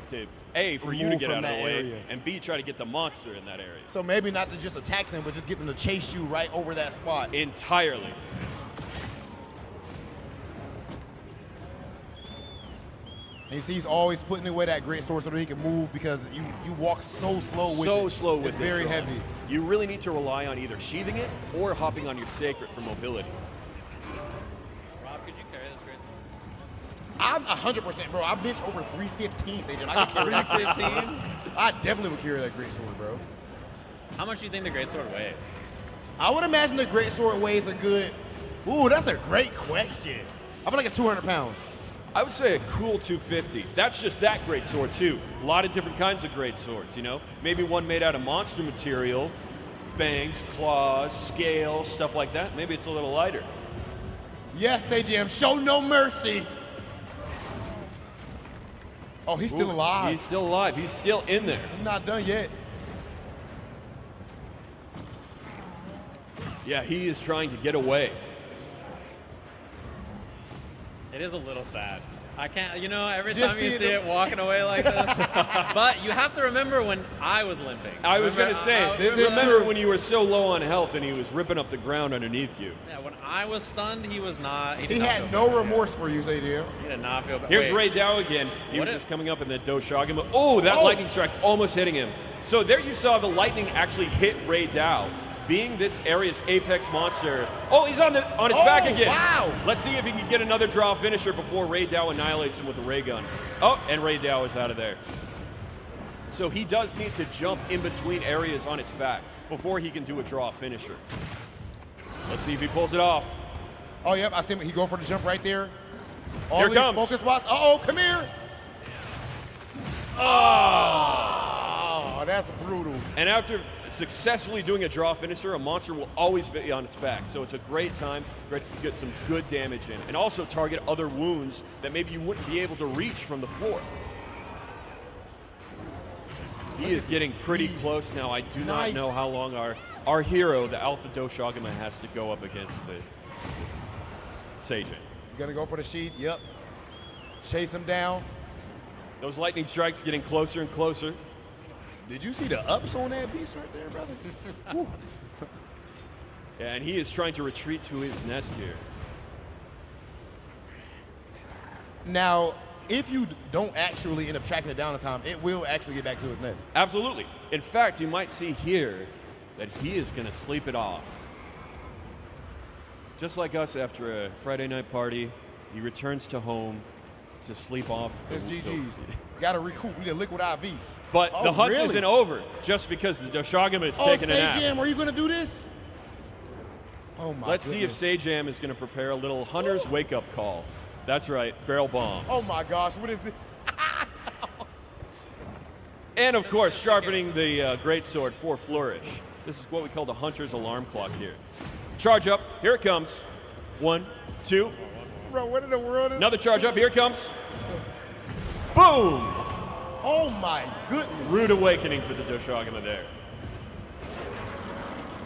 to A, for you to get out of the way, and B, try to get the monster in that area. So maybe not to just attack them, but just get them to chase you right over that spot. Entirely. And you see he's always putting away that great sword so that he can move because you walk so slow with it. So slow with it. It's very heavy. You really need to rely on either sheathing it or hopping on your Sacred for mobility. Rob, could you carry this great sword? I'm 100%, bro. I bench over 315, Sajam. I could carry that. 315? I definitely would carry that great sword, bro. How much do you think the great sword weighs? I would imagine the great sword weighs a good. Ooh, that's a great question. I feel like it's 200 pounds. I would say a cool 250. That's just that great sword too. A lot of different kinds of great swords, Maybe one made out of monster material, fangs, claws, scales, stuff like that. Maybe it's a little lighter. Yes, Sajam, show no mercy. Oh, he's still alive. He's still alive. He's still in there. He's not done yet. Yeah, he is trying to get away. It is a little sad. I can't, every Just time you see see it walking away like this. But you have to remember when I was limping. I was going to say, This is remember true. when you were so low on health and he was ripping up the ground underneath you. Yeah, when I was stunned, he was not. He had no remorse for you, Zaydiel. He did not feel bad. Here's Wait, Ray Dow again. He What was if- just coming up in the Doshagama. Oh, that lightning strike almost hitting him. So there you saw the lightning actually hit Ray Dow. Being this area's apex monster. Oh, he's on his back again. Wow. Let's see if he can get another draw finisher before Ray Dow annihilates him with a ray gun. Oh, and Ray Dow is out of there. So he does need to jump in between areas on its back before he can do a draw finisher. Let's see if he pulls it off. Oh, yep, I see him. He going for the jump right there. All Here these comes. focus spots. Uh-oh, come here. Oh, that's brutal. And after successfully doing a draw finisher, a monster will always be on its back. So it's a great time to get some good damage in and also target other wounds that maybe you wouldn't be able to reach from the floor. He is getting pretty close now. I do not know how long our hero, the Alpha Doshagama, has to go up against the Seijin. Gonna go for the sheath. Yep. Chase him down. Those lightning strikes getting closer and closer. Did you see the ups on that beast right there, brother? Woo. Yeah, and he is trying to retreat to his nest here. Now, if you don't actually end up tracking it down in time, it will actually get back to his nest. Absolutely. In fact, you might see here that he is going to sleep it off. Just like us after a Friday night party, he returns to home to sleep off. It's GG's. Gotta recoup. Need a liquid IV. But Oh, the hunt really? isn't over just because the Doshagama is taking a nap. Seijin, are you gonna do this? Oh my Let's goodness. see if Seijam is going to prepare a little hunter's wake-up call. That's right, barrel bombs. Oh my gosh, what is this? And of course, sharpening the greatsword for flourish. This is what we call the hunter's alarm clock here. Charge up, here it comes. 1, 2. Bro, what in the world is Another charge up, here it comes. Boom! Oh my goodness. Rude awakening for the Doshagama there.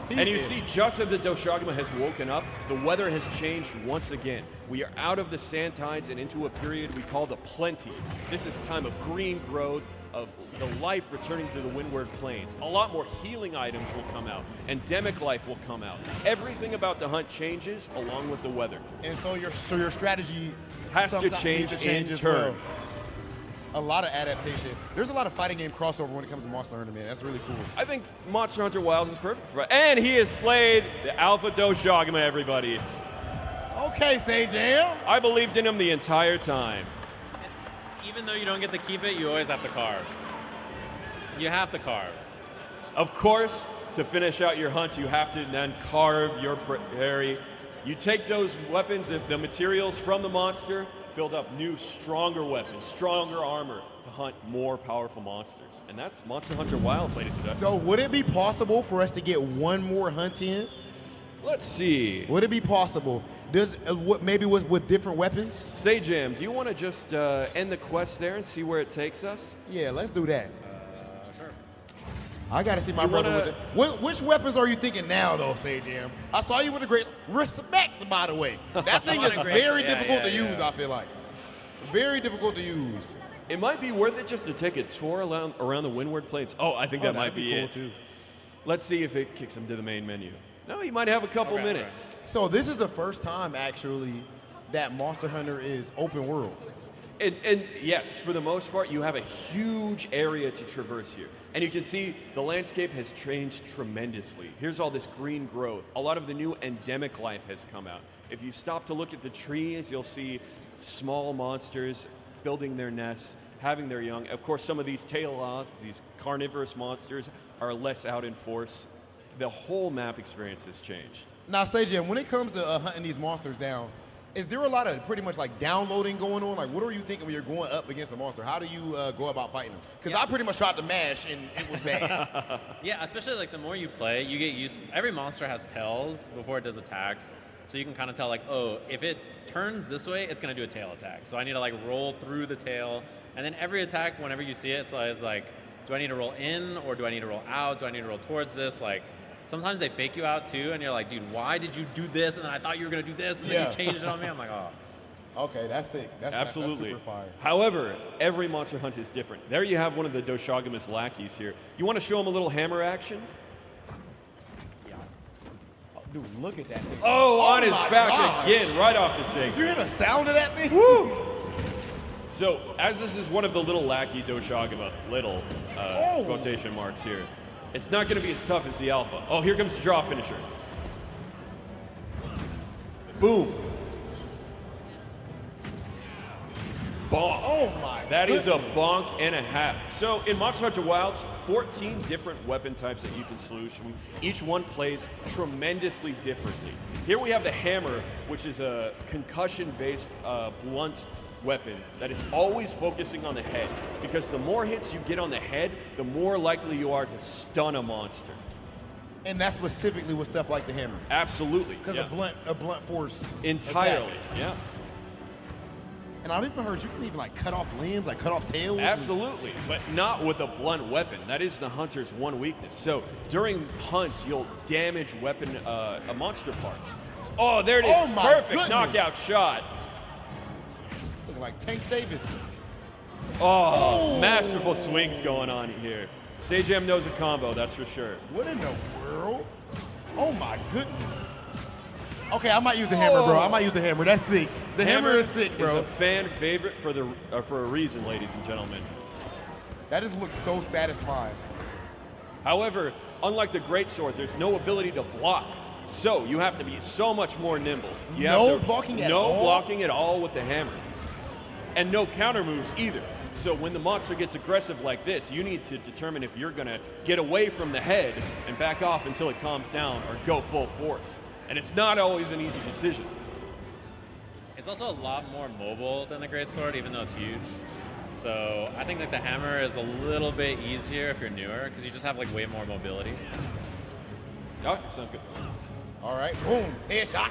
And you see, just as the Doshagama has woken up, the weather has changed once again. We are out of the sand tides and into a period we call the plenty. This is a time of green growth, of the life returning to the windward plains. A lot more healing items will come out. Endemic life will come out. Everything about the hunt changes along with the weather. And so your strategy Has to sometimes change needs to change in as turn. well. A lot of adaptation. There's a lot of fighting game crossover when it comes to Monster Hunter, man. That's really cool. I think Monster Hunter Wilds is perfect for it. And he has slayed the Alpha Doshagama, everybody. Okay, Seijam. I believed in him the entire time. Even though you don't get to keep it, you always have to carve. You have to carve. Of course, to finish out your hunt, you have to then carve your prairie. You take those weapons, the materials from the monster, build up new, stronger weapons, stronger armor to hunt more powerful monsters. And that's Monster Hunter Wilds, ladies and gentlemen. So would it be possible for us to get one more hunt in? Let's see. Would it be possible? Maybe with different weapons? Seijam, do you want to just end the quest there and see where it takes us? Yeah, let's do that. Sure. I got to see my brother with it. Which weapons are you thinking now, though, Seijam? I saw you with a great respect, by the way. That thing is very difficult to use, I feel like. Very difficult to use. It might be worth it just to take a tour around the Windward Plains. Oh, I think that might be cool it. too. Let's see if it kicks him to the main menu. No, you might have a couple minutes. So this is the first time, actually, that Monster Hunter is open world. And yes, for the most part, you have a huge area to traverse here. And you can see the landscape has changed tremendously. Here's all this green growth. A lot of the new endemic life has come out. If you stop to look at the trees, you'll see small monsters building their nests, having their young. Of course, some of these tail-oths, these carnivorous monsters, are less out in force. The whole map experience has changed. Now, Seijam, when it comes to hunting these monsters down, is there a lot of pretty much like downloading going on? Like, what are you thinking when you're going up against a monster? How do you go about fighting them? Because I pretty much tried to mash and it was bad. Yeah, especially like the more you play, you get used to, every monster has tails before it does attacks. So you can kind of tell like, oh, if it turns this way, it's going to do a tail attack. So I need to like roll through the tail. And then every attack, whenever you see it, it's always like, do I need to roll in or do I need to roll out? Do I need to roll towards this? Like, sometimes they fake you out too, and you're like, dude, why did you do this? And then I thought you were gonna do this, and then you changed it on me. I'm like, oh. Okay, that's sick. That's Absolutely. That's super fire. However, every monster hunt is different. There you have one of the Doshagama's lackeys here. You want to show him a little hammer action? Oh, dude, look at that thing. Oh, on his back gosh. again, right off the sink. Did you hear the sound of that thing? Woo! So, as this is one of the little lackey Doshagama, little quotation marks here, it's not going to be as tough as the alpha. Oh, here comes the draw finisher. Boom. Bonk. Oh my That is a goodness. bonk and a half. So in Monster Hunter Wilds, 14 different weapon types that you can solution. Each one plays tremendously differently. Here we have the hammer, which is a concussion-based blunt weapon that is always focusing on the head. Because the more hits you get on the head, the more likely you are to stun a monster. And that's specifically with stuff like the hammer. Absolutely. Because yeah. a blunt force Entirely, attack. yeah. And I've even heard you can even like cut off limbs, like cut off tails. Absolutely, but not with a blunt weapon. That is the hunter's one weakness. So during hunts, you'll damage weapon monster parts. Oh, there it is. Oh, my Perfect goodness. knockout shot. Looking like Tank Davis. Oh, masterful swings going on here. Sajam knows a combo, that's for sure. What in the world? Oh my goodness. Okay, I might use the hammer, bro. I might use the hammer. That's sick. The hammer is sick, bro. It's a fan favorite for a reason, ladies and gentlemen. That just looks so satisfying. However, unlike the greatsword, there's no ability to block. So you have to be so much more nimble. You No have to, blocking at all? No blocking at all with the hammer. And no counter moves either. So when the monster gets aggressive like this, you need to determine if you're going to get away from the head and back off until it calms down or go full force. And it's not always an easy decision. It's also a lot more mobile than the greatsword, even though it's huge. So I think like the hammer is a little bit easier if you're newer, because you just have like way more mobility. Oh, sounds good. All right, boom, headshot.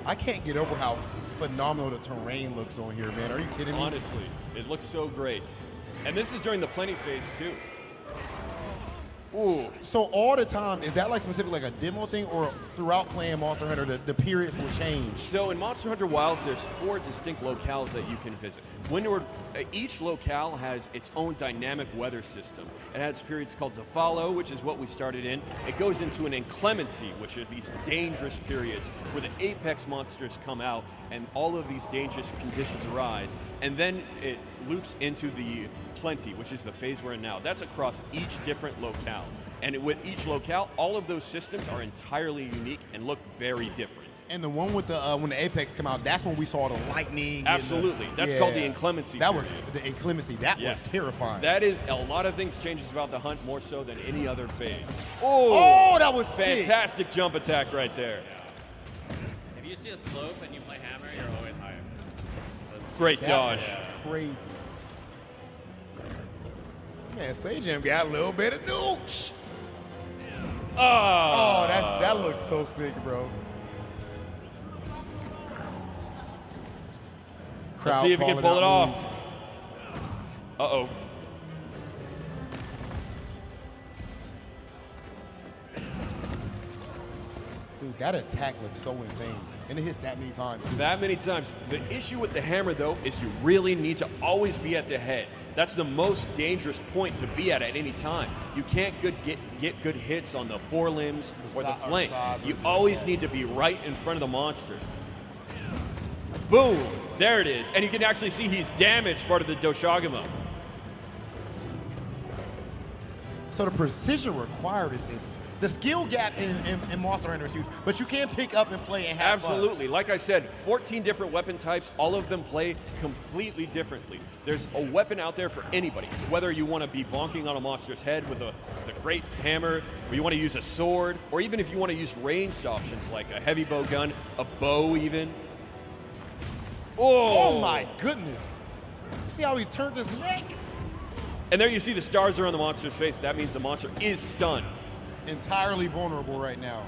I can't get over how phenomenal the terrain looks on here, man. Are you kidding me? Honestly, it looks so great. And this is during the plenty phase too. Ooh. So all the time, is that like specifically like a demo thing, or throughout playing Monster Hunter, the periods will change? So in Monster Hunter Wilds, there's 4 distinct locales that you can visit. Each locale has its own dynamic weather system. It has periods called Zafalo, which is what we started in. It goes into an inclemency, which are these dangerous periods where the apex monsters come out and all of these dangerous conditions arise. And then it loops into the plenty, which is the phase we're in now. That's across each different locale. And with each locale, all of those systems are entirely unique and look very different. And the one with the when the Apex come out, that's when we saw the lightning. Absolutely. That's called the inclemency That period. was the inclemency. That was terrifying. That is a lot of things changes about the hunt more so than any other phase. Oh, that was fantastic jump attack right there. If you see a slope and you play hammer, you're always higher. Great dodge. Crazy. Man, Sajam got a little bit of douche. Oh, that looks so sick, bro. Let's see if he can pull it off. Uh-oh. Dude, that attack looks so insane. And it hits that many times. Too. That many times. The issue with the hammer, though, is you really need to always be at the head. That's the most dangerous point to be at any time. You can't get good hits on the forelimbs or the flank. You always need to be right in front of the monster. Boom! There it is. And you can actually see he's damaged part of the Doshagama. So the precision required is the skill gap in Monster Hunter is huge, but you can pick up and play and have Absolutely. Like I said, 14 different weapon types, all of them play completely differently. There's a weapon out there for anybody, whether you want to be bonking on a monster's head with a great hammer, or you want to use a sword, or even if you want to use ranged options like a heavy bow gun, a bow even. Oh my goodness. You see how he turned his neck? And there you see the stars are on the monster's face. That means the monster is stunned. Entirely vulnerable right now.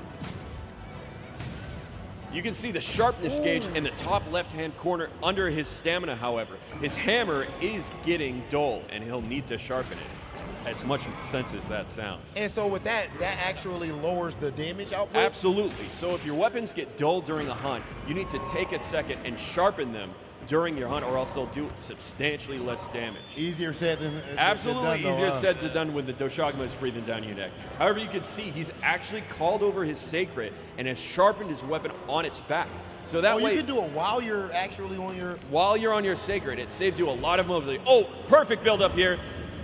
You can see the sharpness gauge in the top left-hand corner under his stamina, however. His hammer is getting dull, and he'll need to sharpen it. as much sense as that sounds. And so with that actually lowers the damage output? Absolutely. So if your weapons get dull during a hunt, you need to take a second and sharpen them during your hunt, or else they'll do substantially less damage. Easier said than Absolutely done, easier said than done when the Doshagama is breathing down your neck. However, you can see he's actually called over his sacred and has sharpened his weapon on its back. So that way, you can do it while you're actually on your... While you're on your sacred, it saves you a lot of mobility. Oh, perfect build up here.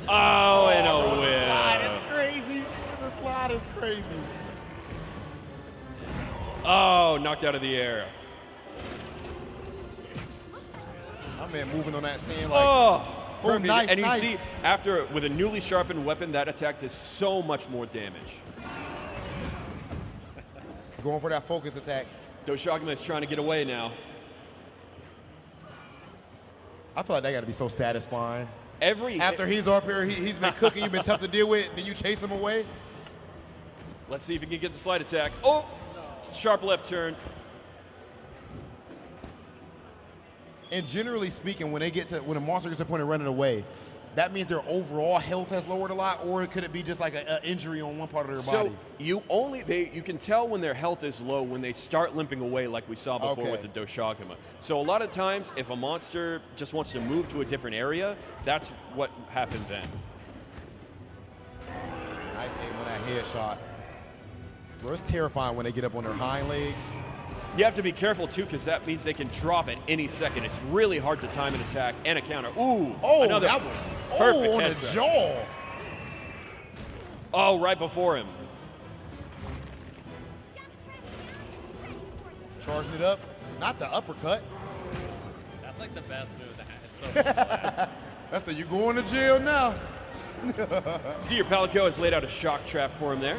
Oh, and a The whip. slide is crazy. The slide is crazy. Oh, knocked out of the air. My man moving on that sand like... Oh, perfect. Nice, and you nice. see, after, with a newly sharpened weapon, that attack does so much more damage. Going for that focus attack. Doshagama is trying to get away now. I feel like that got to be so satisfying. After he's up here, he's been cooking, you've been tough to deal with, then you chase him away. Let's see if he can get the slide attack. Oh, sharp left turn. And generally speaking, when a monster gets to the point of running away, that means their overall health has lowered a lot, or could it be just like an injury on one part of their body? You can tell when their health is low when they start limping away, like we saw before with the Doshagama. So a lot of times, if a monster just wants to move to a different area, that's what happened then. Nice aim on that headshot. Bro, it's terrifying when they get up on their hind legs. You have to be careful too, because that means they can drop at any second. It's really hard to time an attack and a counter. Ooh, another that was perfect on the headshot. jaw. Oh, right before him. Charging it up, not the uppercut. That's like the best move that it's so flat. That's the you going to jail now. See, your Palico has laid out a shock trap for him there.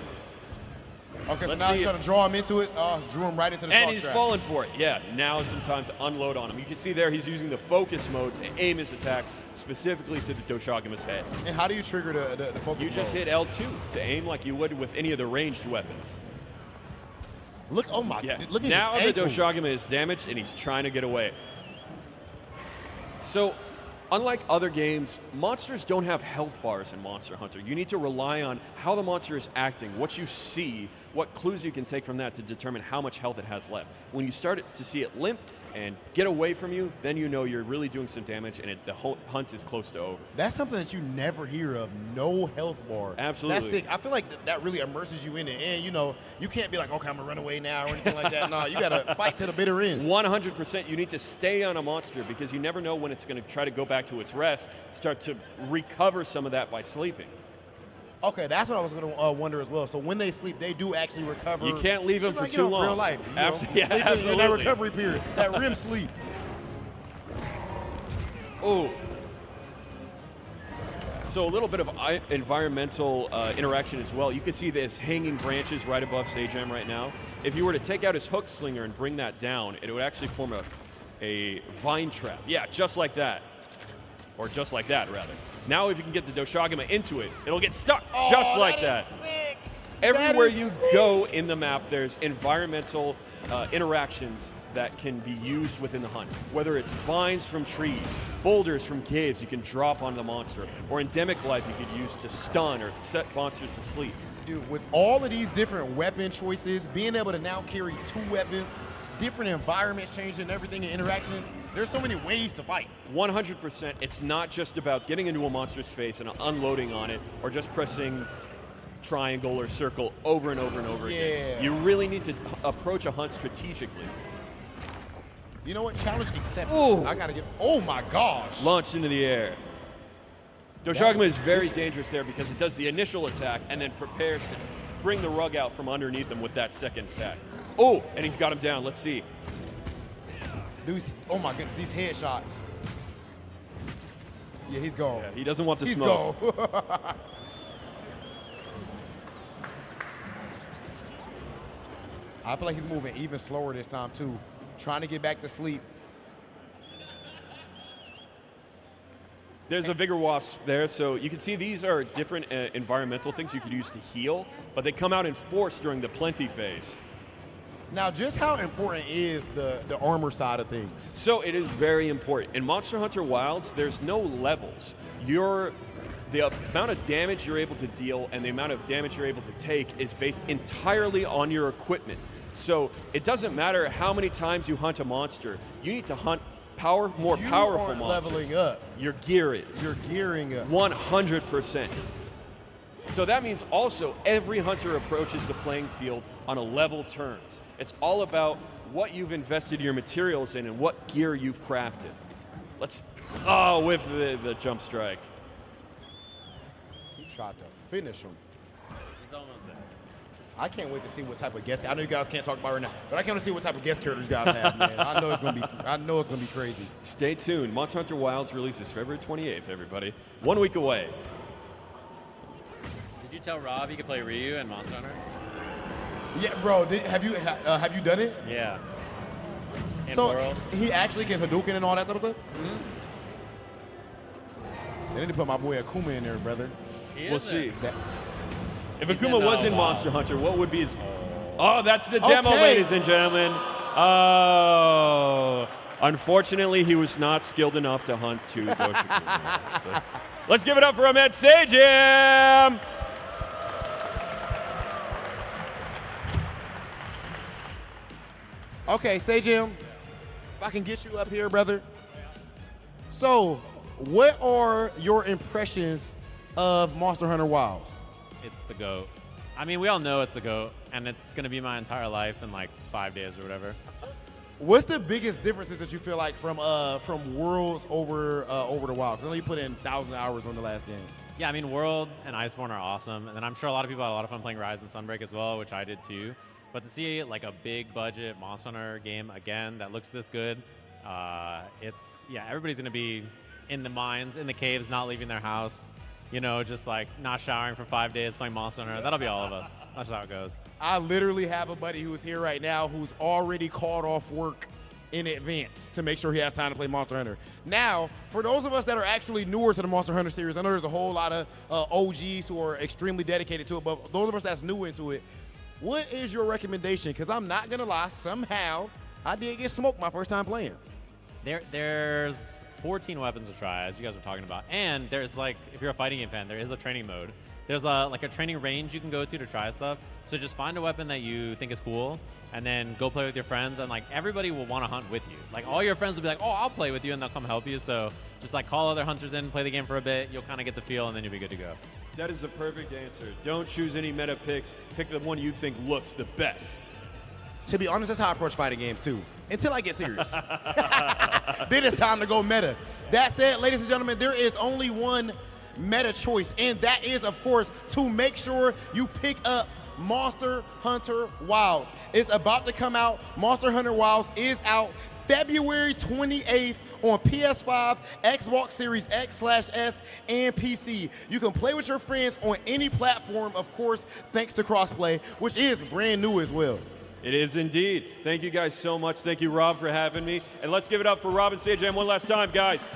Okay, Let's so now see he's trying to draw him into it. Drew him right into the shock And he's trap. falling for it. Yeah, now is some time to unload on him. You can see there he's using the focus mode to aim his attacks specifically to the Doshagama's head. And how do you trigger the focus You just mode? hit L2 to aim like you would with any of the ranged weapons. Look, oh my, look at Now his the ankle. Doshagama is damaged and he's trying to get away. So, unlike other games, monsters don't have health bars in Monster Hunter. You need to rely on how the monster is acting, what you see, what clues you can take from that to determine how much health it has left. When you start to see it limp and get away from you, then you know you're really doing some damage and the whole hunt is close to over. That's something that you never hear of, no health bar. Absolutely. That's sick. I feel like that really immerses you in it. And, you know, you can't be like, okay, I'm going to run away now or anything like that. No, you got to fight to the bitter end. 100%. You need to stay on a monster because you never know when it's going to try to go back to its rest, start to recover some of that by sleeping. Okay, that's what I was going to wonder as well. So when they sleep, they do actually recover. You can't leave them It's for like, too long. Real life. You know, Absolutely. sleeping in that recovery period, that REM sleep. Oh. So a little bit of environmental interaction as well. You can see this hanging branches right above Sajam right now. If you were to take out his hook slinger and bring that down, it would actually form a vine trap. Yeah, just like that. Or just like that, rather. Now if you can get the Doshagama into it, it'll get stuck just like that. Sick. Everywhere you go in the map, there's environmental interactions that can be used within the hunt. Whether it's vines from trees, boulders from caves you can drop on the monster, or endemic life you could use to stun or to set monsters to sleep. Dude, with all of these different weapon choices, being able to now carry 2 weapons, different environments changing everything and interactions, there's so many ways to fight. 100%. It's not just about getting into a monster's face and unloading on it, or just pressing triangle or circle over and over and over again. You really need to approach a hunt strategically. You know what? Challenge accepted. Ooh. I gotta get. Oh my gosh! Launched into the air. Doshagama is very dangerous there because it does the initial attack and then prepares to bring the rug out from underneath him with that second attack. Oh, and he's got him down. Let's see. Dude, oh my goodness, these headshots. Yeah, he's gone. Yeah, he doesn't want the He's smoke. gone. I feel like he's moving even slower this time too, trying to get back to sleep. There's a Vigor Wasp there, so you can see these are different environmental things you could use to heal, but they come out in force during the plenty phase. Now, just how important is the armor side of things? So it is very important. In Monster Hunter Wilds, there's no levels. Your the amount of damage you're able to deal and the amount of damage you're able to take is based entirely on your equipment. So it doesn't matter how many times you hunt a monster. You need to hunt more powerful monsters. Leveling up. Your gear is. You're gearing up. 100%. So that means also every hunter approaches the playing field on a level terms. It's all about what you've invested your materials in and what gear you've crafted. With the jump strike. He tried to finish him. He's almost there. I can't wait to see what type of guest. I know you guys can't talk about it right now, but I can't wait to see what type of guest characters you guys have, man. I know it's gonna be crazy. Stay tuned. Monster Hunter Wilds releases February 28th, everybody. 1 week away. Did you tell Rob he could play Ryu and Monster Hunter? Yeah, bro. Have you done it? Yeah. So World. he actually can Hadouken and all that type of stuff? Mm-hmm. They need to put my boy Akuma in there, brother. We'll see. If He's Akuma in, was in wow. Monster Hunter, what would be his... Oh, that's the demo, Okay. ladies and gentlemen. Oh. Unfortunately, he was not skilled enough to hunt two Ghost Akuma. So, let's give it up for Ahmed Sajim! Okay, Sajim, if I can get you up here, brother. So, what are your impressions of Monster Hunter Wilds? It's the GOAT. I mean, we all know it's the GOAT, and it's going to be my entire life in like 5 days or whatever. What's the biggest differences that you feel like from Worlds over the Wild? Because I know you put in 1,000 hours on the last game. Yeah, I mean, World and Iceborne are awesome, and then I'm sure a lot of people had a lot of fun playing Rise and Sunbreak as well, which I did too. But to see like a big budget Monster Hunter game again that looks this good, everybody's gonna be in the mines, in the caves, not leaving their house, just like not showering for 5 days playing Monster Hunter. That'll be all of us. That's how it goes. I literally have a buddy who's here right now who's already called off work in advance to make sure he has time to play Monster Hunter. Now, for those of us that are actually newer to the Monster Hunter series, I know there's a whole lot of OGs who are extremely dedicated to it, but those of us that's new into it, what is your recommendation? Because I'm not going to lie, somehow I did get smoked my first time playing. There's 14 weapons to try, as you guys were talking about. And there's like, if you're a fighting game fan, there is a training mode. There's a training range you can go to try stuff. So just find a weapon that you think is cool, and then go play with your friends. And like everybody will want to hunt with you. Like all your friends will be like, oh, I'll play with you, and they'll come help you. So just like call other hunters in, play the game for a bit. You'll kind of get the feel, and then you'll be good to go. That is the perfect answer. Don't choose any meta picks. Pick the one you think looks the best. To be honest, that's how I approach fighting games too, until I get serious. Then it's time to go meta. That said, ladies and gentlemen, there is only one meta choice, and that is, of course, to make sure you pick up Monster Hunter Wilds. It's about to come out. Monster Hunter Wilds is out February 28th on PS5, Xbox Series X/S, and PC. You can play with your friends on any platform, of course, thanks to crossplay, which is brand new as well. It is indeed. Thank you guys so much. Thank you, Rob, for having me. And let's give it up for Rob and Sajam one last time, guys.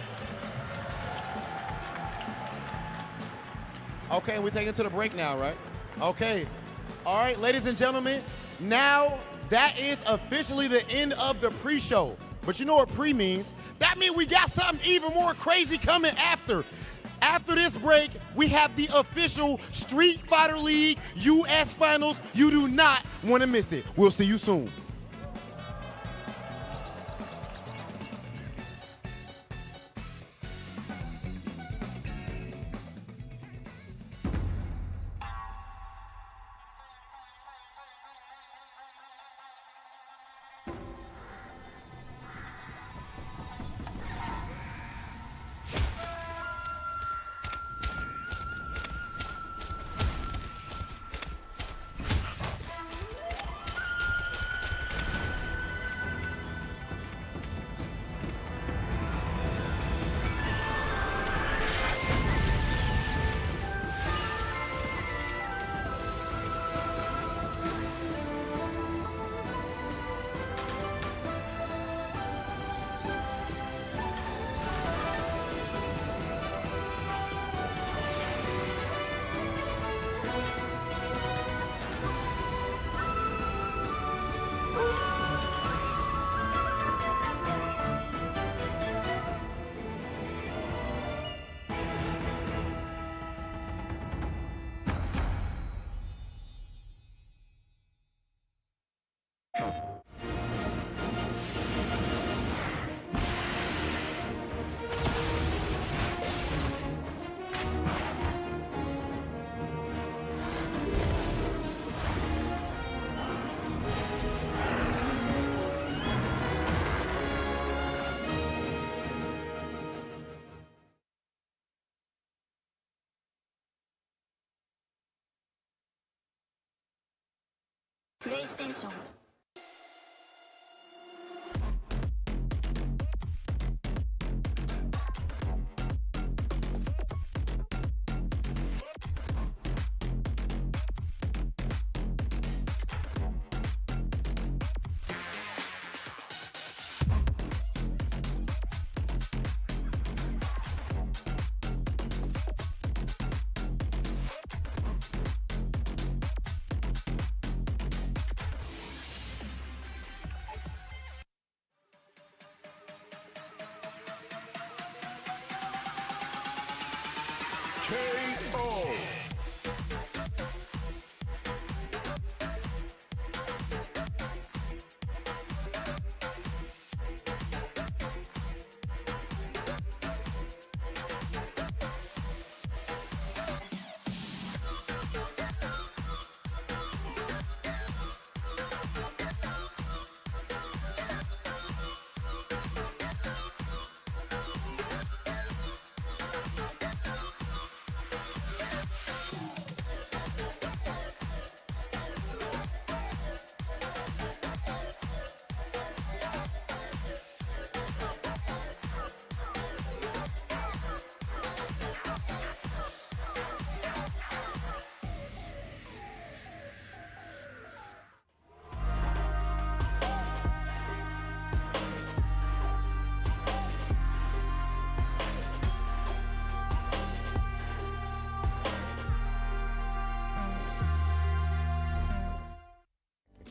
Okay, we're taking it to the break now, right? Okay. All right, ladies and gentlemen, now that is officially the end of the pre-show. But you know what pre means? That means we got something even more crazy coming after. After this break, we have the official Street Fighter League US Finals. You do not want to miss it. We'll see you soon. PlayStation. KO.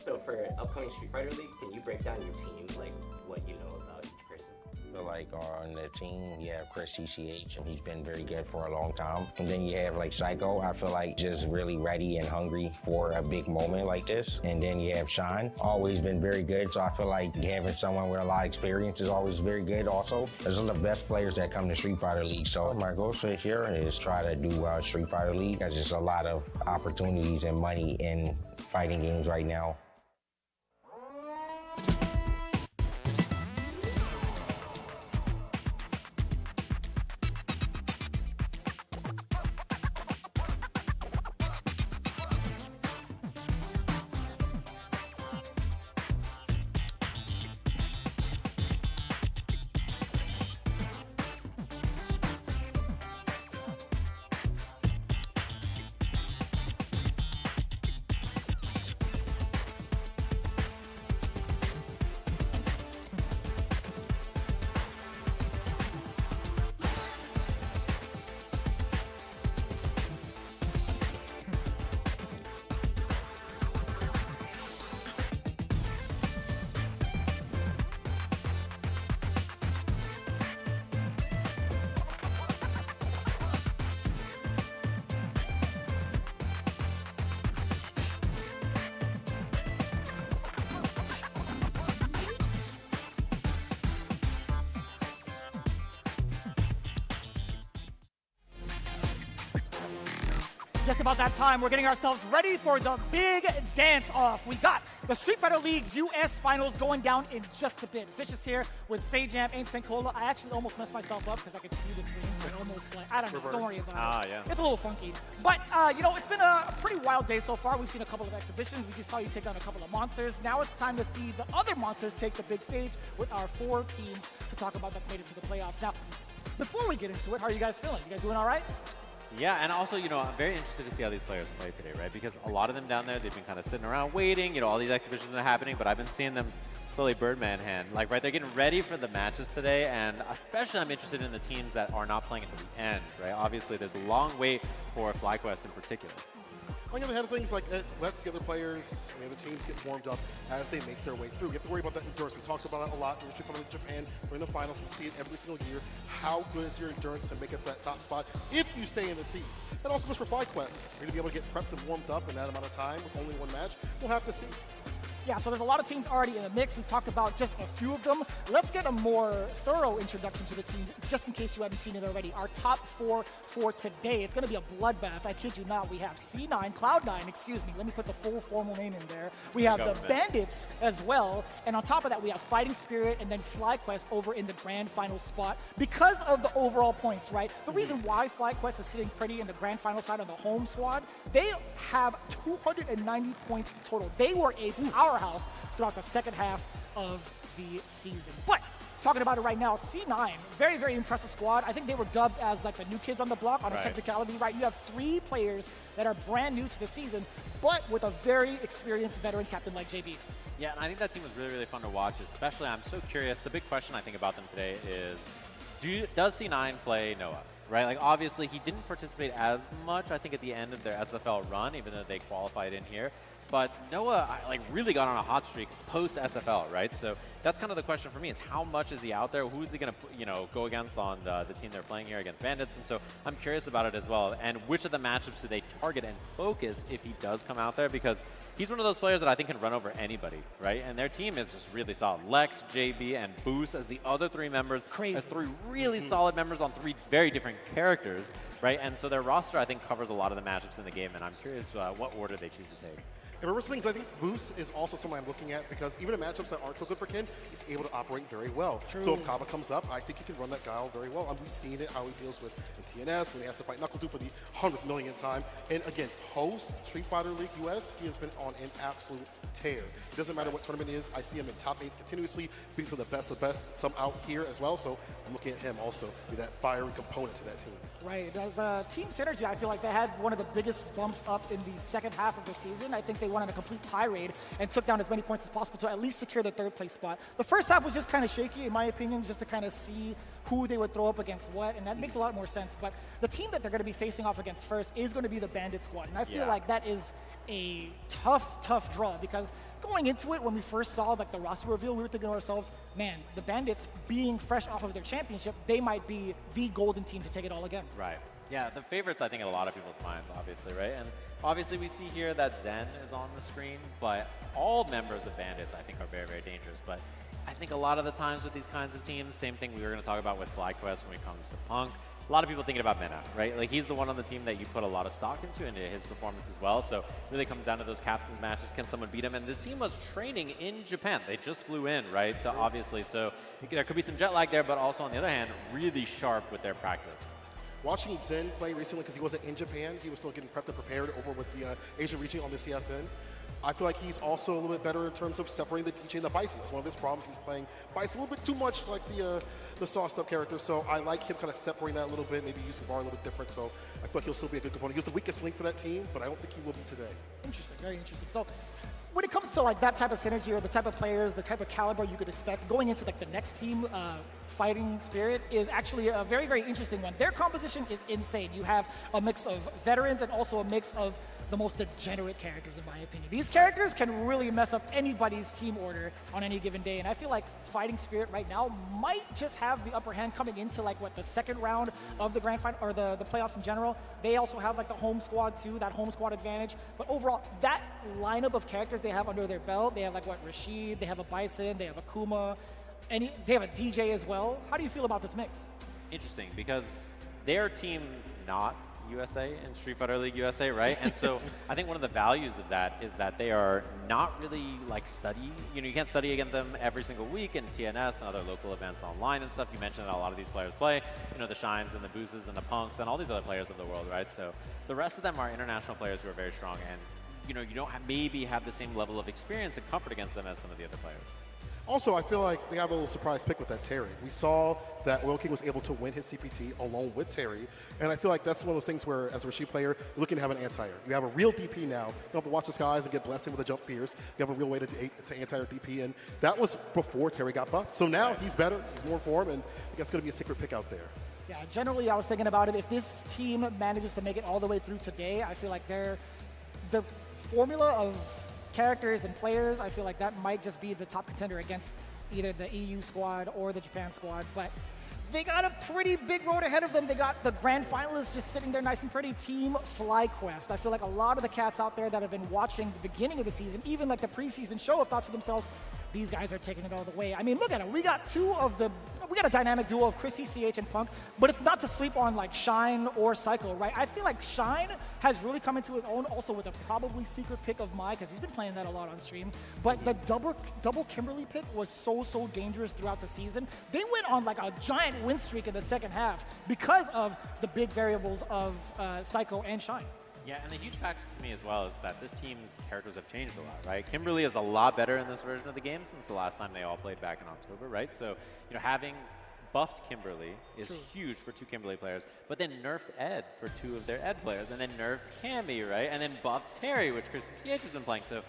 So for upcoming Street Fighter League, can you break down your team, like what you know about each person? So like on the team, you have Chris CCH, and he's been very good for a long time. And then you have like Psycho, I feel like just really ready and hungry for a big moment like this. And then you have Sean, always been very good. So I feel like having someone with a lot of experience is always very good also. Those are the best players that come to Street Fighter League. So my goal this year is try to do Street Fighter League. There's just a lot of opportunities and money in fighting games right now. Just about that time, we're getting ourselves ready for the big dance-off. We got the Street Fighter League US Finals going down in just a bit. Vicious here with Sajam, Ancient Cola. I actually almost messed myself up because I could see the screen, so it almost like, I don't know, don't worry about it. Yeah. It's a little funky. But, you know, it's been a pretty wild day so far. We've seen a couple of exhibitions. We just saw you take down a couple of monsters. Now it's time to see the other monsters take the big stage with our 4 teams to talk about that's made it to the playoffs. Now, before we get into it, how are you guys feeling? You guys doing all right? Yeah, and also, you know, I'm very interested to see how these players play today, right? Because a lot of them down there, they've been kind of sitting around waiting. You know, all these exhibitions are happening, but I've been seeing them slowly Birdman hand. Like, right, they're getting ready for the matches today, and especially I'm interested in the teams that are not playing until the end, right? Obviously, there's a long wait for FlyQuest in particular. On the other hand, things like it lets the other players and the other teams get warmed up as they make their way through. You have to worry about that endurance. We talked about it a lot in Street Fighter Japan. We're in the finals. We see it every single year. How good is your endurance to make it that top spot if you stay in the seeds? That also goes for FlyQuest. You're going to be able to get prepped and warmed up in that amount of time with only one match. We'll have to see. Yeah, so there's a lot of teams already in the mix. We've talked about just a few of them. Let's get a more thorough introduction to the teams, just in case you haven't seen it already. Our top 4 for today. It's going to be a bloodbath. I kid you not. We have C9, Cloud9, excuse me. Let me put the full formal name in there. We have the Bandits as well. And on top of that, we have Fighting Spirit and then FlyQuest over in the grand final spot because of the overall points, right? The reason why FlyQuest is sitting pretty in the grand final side on the home squad, they have 290 points total. They were a powerhouse throughout the second half of the season. But talking about it right now, C9, very, very impressive squad. I think they were dubbed as like the new kids on the block on a technicality, right? You have 3 players that are brand new to the season, but with a very experienced veteran captain like JB. Yeah, and I think that team was really, really fun to watch, especially I'm so curious. The big question I think about them today is, does C9 play Noah? Right, like obviously he didn't participate as much, I think, at the end of their SFL run, even though they qualified in here. But Noah, like, really got on a hot streak post SFL, right? So that's kind of the question for me: is how much is he out there? Who is he going to, go against on the team they're playing here against Bandits? And so I'm curious about it as well. And which of the matchups do they target and focus if he does come out there? Because he's one of those players that I think can run over anybody, right? And their team is just really solid. Lex, JB, and Boost as the other 3 members. Crazy. As 3 really solid members on 3 very different characters, right? And so their roster, I think, covers a lot of the matchups in the game. And I'm curious what order they choose to take. And one of the things I think Boost is also someone I'm looking at because even in matchups that aren't so good for Ken, he's able to operate very well. True. So if Kaba comes up, I think he can run that guile very well. And we've seen it, how he deals with in TNS, when he has to fight Knuckle 2 for the 100th millionth time. And again, post Street Fighter League US, he has been on an absolute tear. It doesn't matter what tournament it is, I see him in top 8s continuously, beating some of the best, some out here as well. So I'm looking at him also be that fiery component to that team. Right, as a team synergy, I feel like they had one of the biggest bumps up in the second half of the season. I think they went on a complete tirade and took down as many points as possible to at least secure the 3rd place spot. The first half was just kind of shaky, in my opinion, just to kind of see who they would throw up against what, and that makes a lot more sense. But the team that they're going to be facing off against first is going to be the Bandit squad, and I feel like that is a tough draw because going into it, when we first saw like the roster reveal, we were thinking to ourselves, man, the Bandits being fresh off of their championship, they might be the golden team to take it all again. Right. Yeah, the favorites, I think, in a lot of people's minds, obviously, right? And obviously we see here that Zen is on the screen, but all members of Bandits, I think, are very, very dangerous. But I think a lot of the times with these kinds of teams, same thing we were going to talk about with FlyQuest when it comes to Punk, a lot of people thinking about Minna, right? Like, he's the one on the team that you put a lot of stock into his performance as well. So it really comes down to those captains matches. Can someone beat him? And this team was training in Japan. They just flew in, right? So obviously, so there could be some jet lag there, but also on the other hand, really sharp with their practice. Watching Zen play recently, because he wasn't in Japan, he was still getting prepped and prepared over with the Asian region on the CFN. I feel like he's also a little bit better in terms of separating the DJ and the Bison. That's one of his problems. He's playing Bison a little bit too much like the sauced up character. So I like him kind of separating that a little bit, maybe using VAR a little bit different. So I feel like he'll still be a good component. He was the weakest link for that team, but I don't think he will be today. Interesting, very interesting. So when it comes to like that type of synergy or the type of players, the type of caliber you could expect going into like the next team, Fighting Spirit is actually a very, very interesting one. Their composition is insane. You have a mix of veterans and also a mix of the most degenerate characters, in my opinion. These characters can really mess up anybody's team order on any given day, and I feel like Fighting Spirit right now might just have the upper hand coming into like the second round of the grand final or the playoffs in general. They also have like the home squad too, that home squad advantage. But overall, that lineup of characters they have under their belt, they have like Rashid, they have a Bison, they have a Kuma, and they have a DJ as well. How do you feel about this mix? Interesting, because their team not USA in Street Fighter League USA, right? And so I think one of the values of that is that they are not really like study. You know, you can't study against them every single week in TNS and other local events online and stuff. You mentioned that a lot of these players play, you know, the Shines and the Boozes and the Punks and all these other players of the world, right? So the rest of them are international players who are very strong, and you know, you don't maybe have the same level of experience and comfort against them as some of the other players. Also, I feel like they have a little surprise pick with that Terry. We saw that Oil King was able to win his CPT along with Terry, and I feel like that's one of those things where, as a Rashid player, you're looking to have an anti-air. You have a real DP now. You don't have to watch the skies and get blessed with the jump fears. You have a real way to anti-air DP, and that was before Terry got buffed. So now he's better, he's more form, and I think that's going to be a secret pick out there. Yeah, generally I was thinking about it. If this team manages to make it all the way through today, I feel like the formula of characters and players, I feel like that might just be the top contender against either the EU squad or the Japan squad. But they got a pretty big road ahead of them. They got the grand finalists just sitting there nice and pretty. Team FlyQuest. I feel like a lot of the cats out there that have been watching the beginning of the season, even like the preseason show, have thought to themselves, these guys are taking it all the way. I mean, look at it. We got a dynamic duo of Chrissy, CH, and Punk, but it's not to sleep on like Shine or Psycho, right? I feel like Shine has really come into his own also with a probably secret pick of Mai, because he's been playing that a lot on stream. But the double Kimberly pick was so dangerous throughout the season. They went on like a giant win streak in the second half because of the big variables of Psycho and Shine. Yeah, and the huge factor to me as well is that this team's characters have changed a lot, right? Kimberly is a lot better in this version of the game since the last time they all played back in October, right? So, having buffed Kimberly is huge for 2 Kimberly players, but then nerfed Ed for 2 of their Ed players, and then nerfed Cammy, right? And then buffed Terry, which Chris CH has been playing. So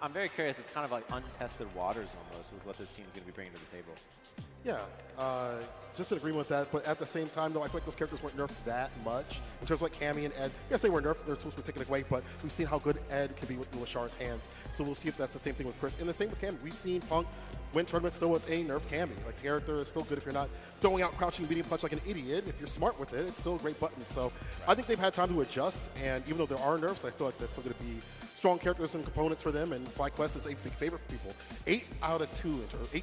I'm very curious. It's kind of like untested waters almost with what this team is going to be bringing to the table. Yeah, just in agreement with that, but at the same time, though, I feel like those characters weren't nerfed that much. In terms of like Cammy and Ed, yes, they were nerfed, their tools were taken away, but we've seen how good Ed can be with Lashar's hands. So we'll see if that's the same thing with Chris. And the same with Cammy. We've seen Punk win tournaments still with a nerfed Cammy. Like, the character is still good if you're not throwing out crouching medium punch like an idiot. If you're smart with it, it's still a great button. So I think they've had time to adjust, and even though there are nerfs, I feel like that's still going to be strong characters and components for them, and FlyQuest is a big favorite for people. 8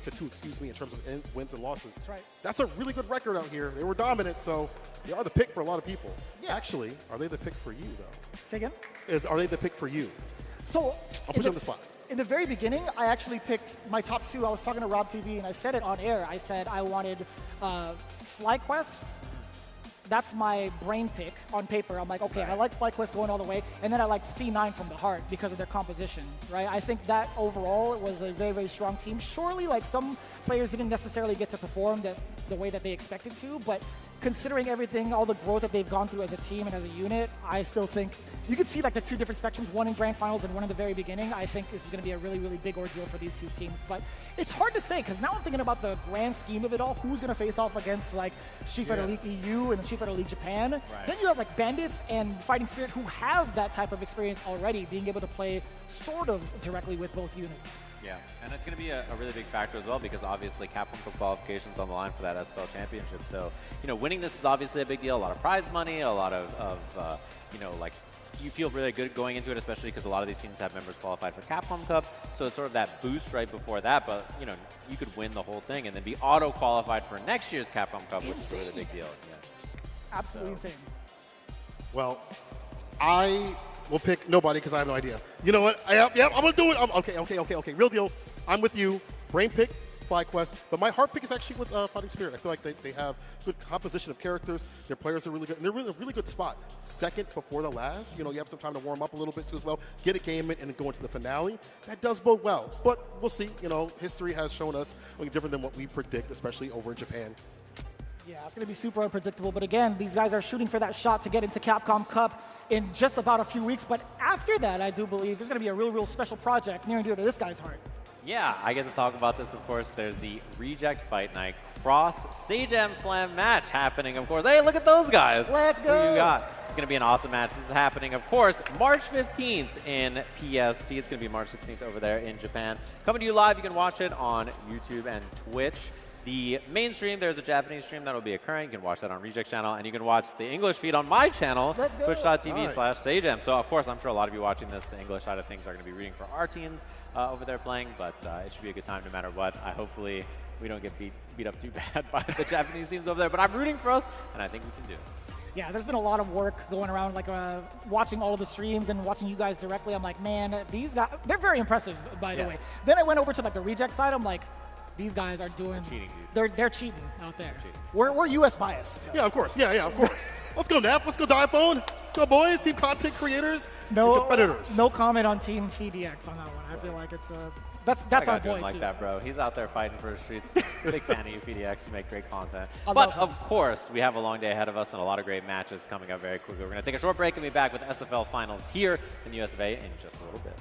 to 2, excuse me, in terms of wins and losses. That's right. That's a really good record out here. They were dominant, so they are the pick for a lot of people. Yeah. Actually, are they the pick for you, though? Say again? Are they the pick for you? So I'll put you on the spot. In the very beginning, I actually picked my top 2. I was talking to Rob TV, and I said it on air. I said I wanted FlyQuest. That's my brain pick on paper. I'm like, okay, I like FlyQuest going all the way, and then I like C9 from the heart because of their composition, right? I think that overall was a very strong team. Surely, like, some players didn't necessarily get to perform the way that they expected to, but considering everything, all the growth that they've gone through as a team and as a unit, I still think you could see like the 2 different spectrums, one in grand finals and one in the very beginning. I think this is going to be a really big ordeal for these 2 teams. But it's hard to say, because now I'm thinking about the grand scheme of it all. Who's going to face off against like Street Fighter League EU and Street Fighter League Japan? Right. Then you have like Bandits and Fighting Spirit, who have that type of experience already, being able to play sort of directly with both units. Yeah, and it's going to be a really big factor as well, because obviously Capcom Cup qualification's on the line for that SFL championship. So, winning this is obviously a big deal. A lot of prize money, a lot of like, you feel really good going into it, especially because a lot of these teams have members qualified for Capcom Cup. So it's sort of that boost right before that, but, you could win the whole thing and then be auto-qualified for next year's Capcom Cup, which is a really big deal. Yeah. Absolutely insane. Well, I will pick nobody because I have no idea. You know what? I'm going to do it. Okay. Real deal. I'm with you. Brain pick, FlyQuest. But my heart pick is actually with Fighting Spirit. I feel like they have good composition of characters. Their players are really good. And they're in a really good spot. Second before the last. You have some time to warm up a little bit too as well. Get a game in and then go into the finale. That does bode well. But we'll see. History has shown us something different than what we predict, especially over in Japan. Yeah, it's going to be super unpredictable. But again, these guys are shooting for that shot to get into Capcom Cup in just about a few weeks. But after that, I do believe there's going to be a real special project near and dear to this guy's heart. Yeah, I get to talk about this, of course. There's the Reject Fight Night Cross Sajam Slam match happening, of course. Hey, look at those guys. Let's go. Who you got? It's going to be an awesome match. This is happening, of course, March 15th in PST. It's going to be March 16th over there in Japan. Coming to you live. You can watch it on YouTube and Twitch. The main stream, there's a Japanese stream that will be occurring. You can watch that on Reject channel, and you can watch the English feed on my channel, twitch.tv/Sajam. So, of course, I'm sure a lot of you watching this, the English side of things, are going to be rooting for our teams over there playing, but it should be a good time no matter what. Hopefully, we don't get beat up too bad by the Japanese teams over there, but I'm rooting for us, and I think we can do it. Yeah, there's been a lot of work going around, like watching all of the streams and watching you guys directly. I'm like, man, these guys, they're very impressive, by the way. Then I went over to like the Reject side. I'm like, these guys are doing cheating, dude. They're cheating out there. We're US biased. Yeah, of course. Yeah, of course. Let's go, Nap. Let's go, Diaphone. Let's go, boys. Team content creators, and competitors. No comment on Team FDX on that one. I feel like it's that's our boy like too. That, bro. He's out there fighting for the streets. Big fan of you, FDX. You make great content. But of course, we have a long day ahead of us and a lot of great matches coming up very quickly. We're going to take a short break and be back with SFL Finals here in the US of A in just a little bit.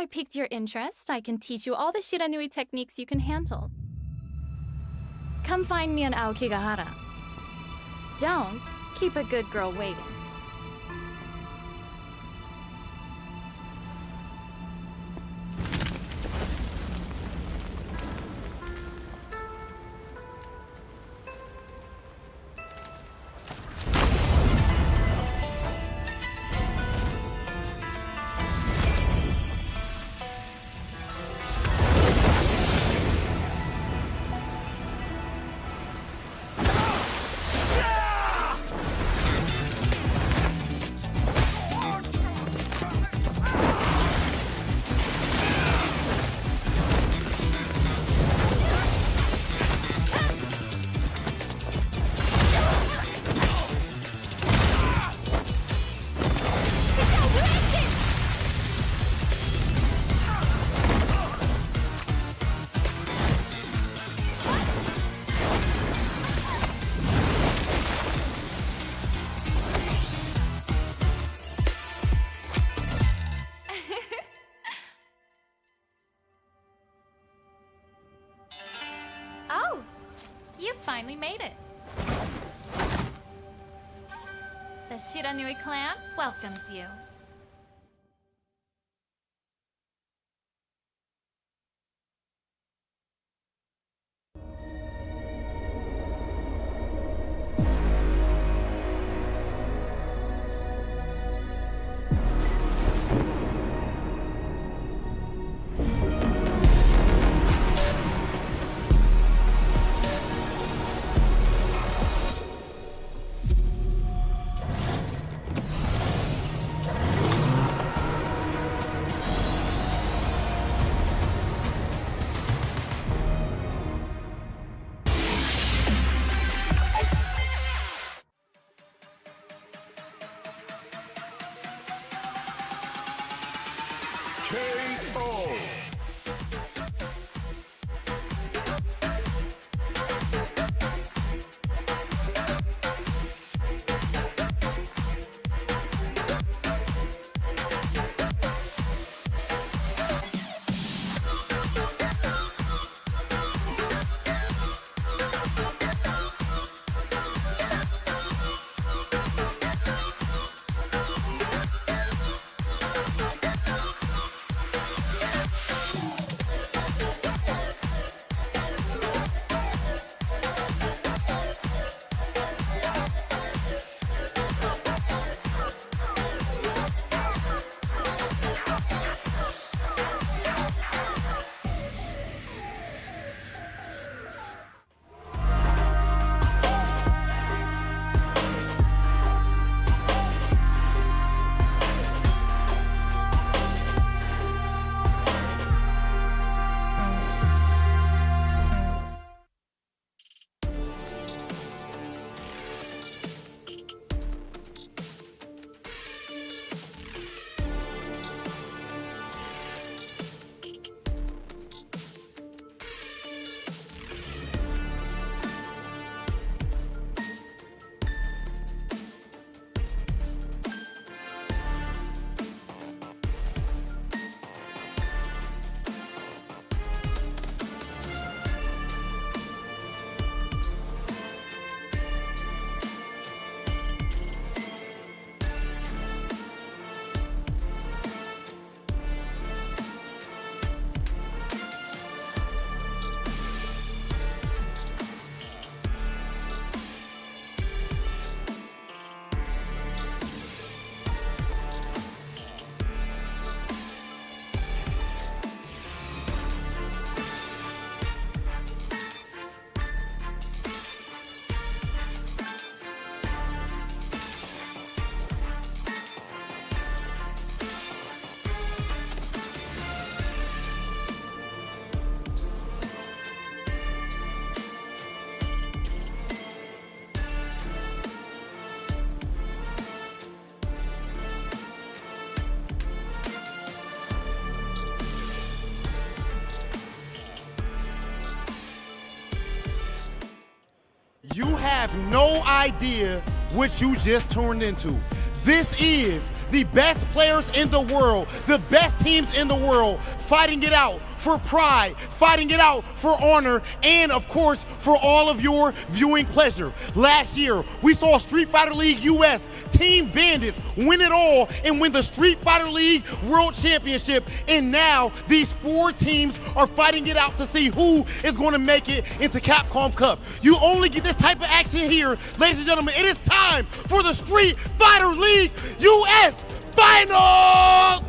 I piqued your interest, I can teach you all the Shiranui techniques you can handle. Come find me in Aokigahara. Don't keep a good girl waiting. Oh, you finally made it. The Shiranui clan welcomes you. You have no idea what you just turned into. This is the best players in the world, the best teams in the world, fighting it out for pride, fighting it out for honor, and of course, for all of your viewing pleasure. Last year, we saw Street Fighter League US Team Bandits win it all and win the Street Fighter League World Championship, and now these 4 teams are fighting it out to see who is going to make it into Capcom Cup. You only get this type of action here, ladies and gentlemen. It is time for the Street Fighter League US Finals!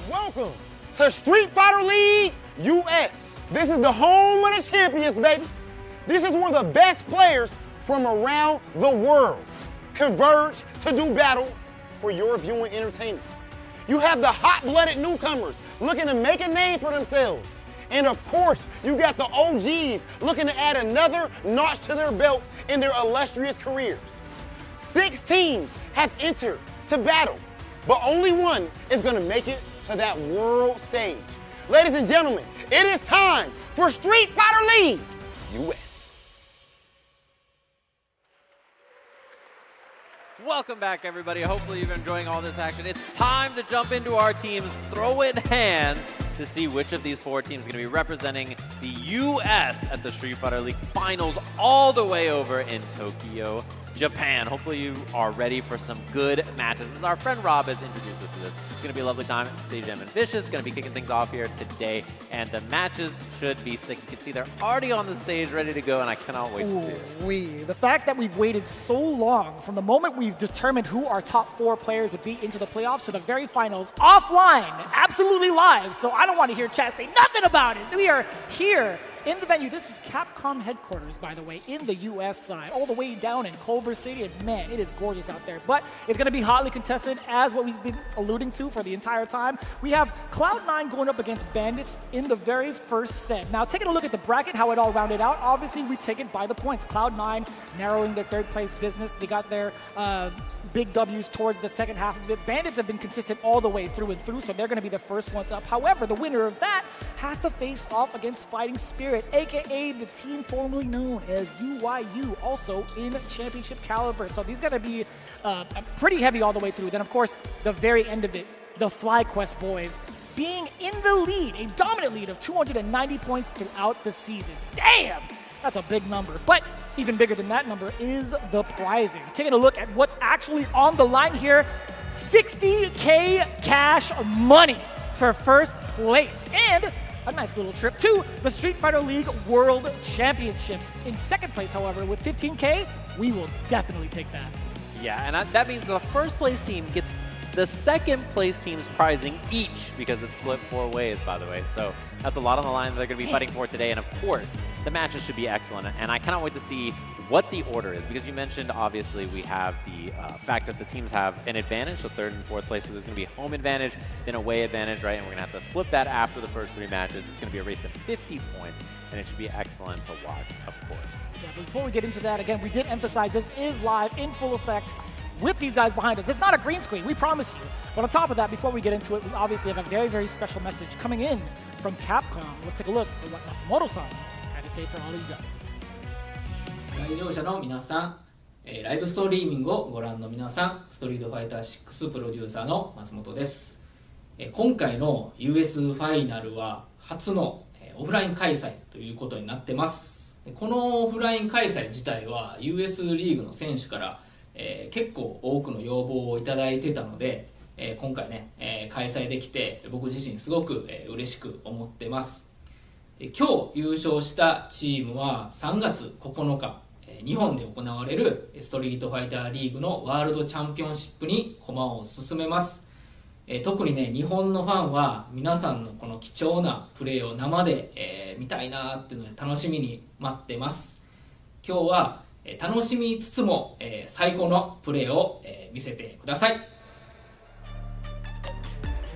Welcome to Street Fighter League US. This is the home of the champions, baby. This is one of the best players from around the world converge to do battle for your viewing entertainment. You have the hot-blooded newcomers looking to make a name for themselves. And of course, you got the OGs looking to add another notch to their belt in their illustrious careers. 6 teams have entered to battle, but only one is gonna make it to that world stage. Ladies and gentlemen, it is time for Street Fighter League US. Welcome back, everybody. Hopefully you've been enjoying all this action. It's time to jump into our teams, throw in hands to see which of these 4 teams is going to be representing the US at the Street Fighter League Finals all the way over in Tokyo, Japan. Hopefully you are ready for some good matches. As our friend Rob has introduced us to this, it's going to be a lovely time. Stage M and Vicious going to be kicking things off here today, and the matches should be sick. You can see they're already on the stage ready to go, and I cannot wait to see it. The fact that we've waited so long from the moment we've determined who our top 4 players would be into the playoffs to the very finals, offline, absolutely live, so I don't want to hear chat say nothing about it. We are here in the venue. This is Capcom headquarters, by the way, in the US side, all the way down in Culver City, and man, it is gorgeous out there. But it's going to be hotly contested, as what we've been alluding to for the entire time. We have Cloud9 going up against Bandits in the very first set. Now, taking a look at the bracket, how it all rounded out, obviously we take it by the points. Cloud9 narrowing their 3rd place business. They got their big W's towards the second half of it. Bandits have been consistent all the way through and through, so they're going to be the first ones up. However, the winner of that has to face off against Fighting Spirit, aka the team formerly known as UYU, also in championship caliber. So these are going to be pretty heavy all the way through. Then, of course, the very end of it, the FlyQuest boys being in the lead, a dominant lead of 290 points throughout the season. Damn! That's a big number. But even bigger than that number is the prizing. Taking a look at what's actually on the line here, 60K cash money for first place. And a nice little trip to the Street Fighter League World Championships. In 2nd place, however, with 15K, we will definitely take that. Yeah, and that means the first place team gets the 2nd place team's prizing each, because it's split 4 ways, by the way. So that's a lot on the line that they're going to be fighting for today. And of course, the matches should be excellent. And I cannot wait to see what the order is, because you mentioned, obviously, we have the fact that the teams have an advantage. So 3rd and 4th place, so there's going to be home advantage, then away advantage, right? And we're going to have to flip that after the first 3 matches. It's going to be a race to 50 points, and it should be excellent to watch, of course. Yeah, before we get into that, again, we did emphasize this is live in full effect with these guys behind us. It's not a green screen, we promise you. But on top of that, before we get into it, we obviously have a very, very special message coming in from Capcom. Let's take a look at what Matsumoto-san had to say for all of you guys. 来場者の皆さん、ライブストリーミングをご覧の皆さん、ストリートファイター6プロデューサーの松本です。今回の US ファイナルは初のオフライン開催ということになってます。このオフライン開催自体は US リーグの選手から結構多くの要望をいただいてたので、今回ね、開催できて僕自身すごく嬉しく思ってます。今日優勝したチームは3月9日日本で行われるストリートファイターリーグのワールドチャンピオンシップに駒を進めます。特にね、日本のファンは皆さんのこの貴重なプレーを生で、見たいなっていうので楽しみに待ってます。今日は楽しみつつも、最高のプレーを、見せてください。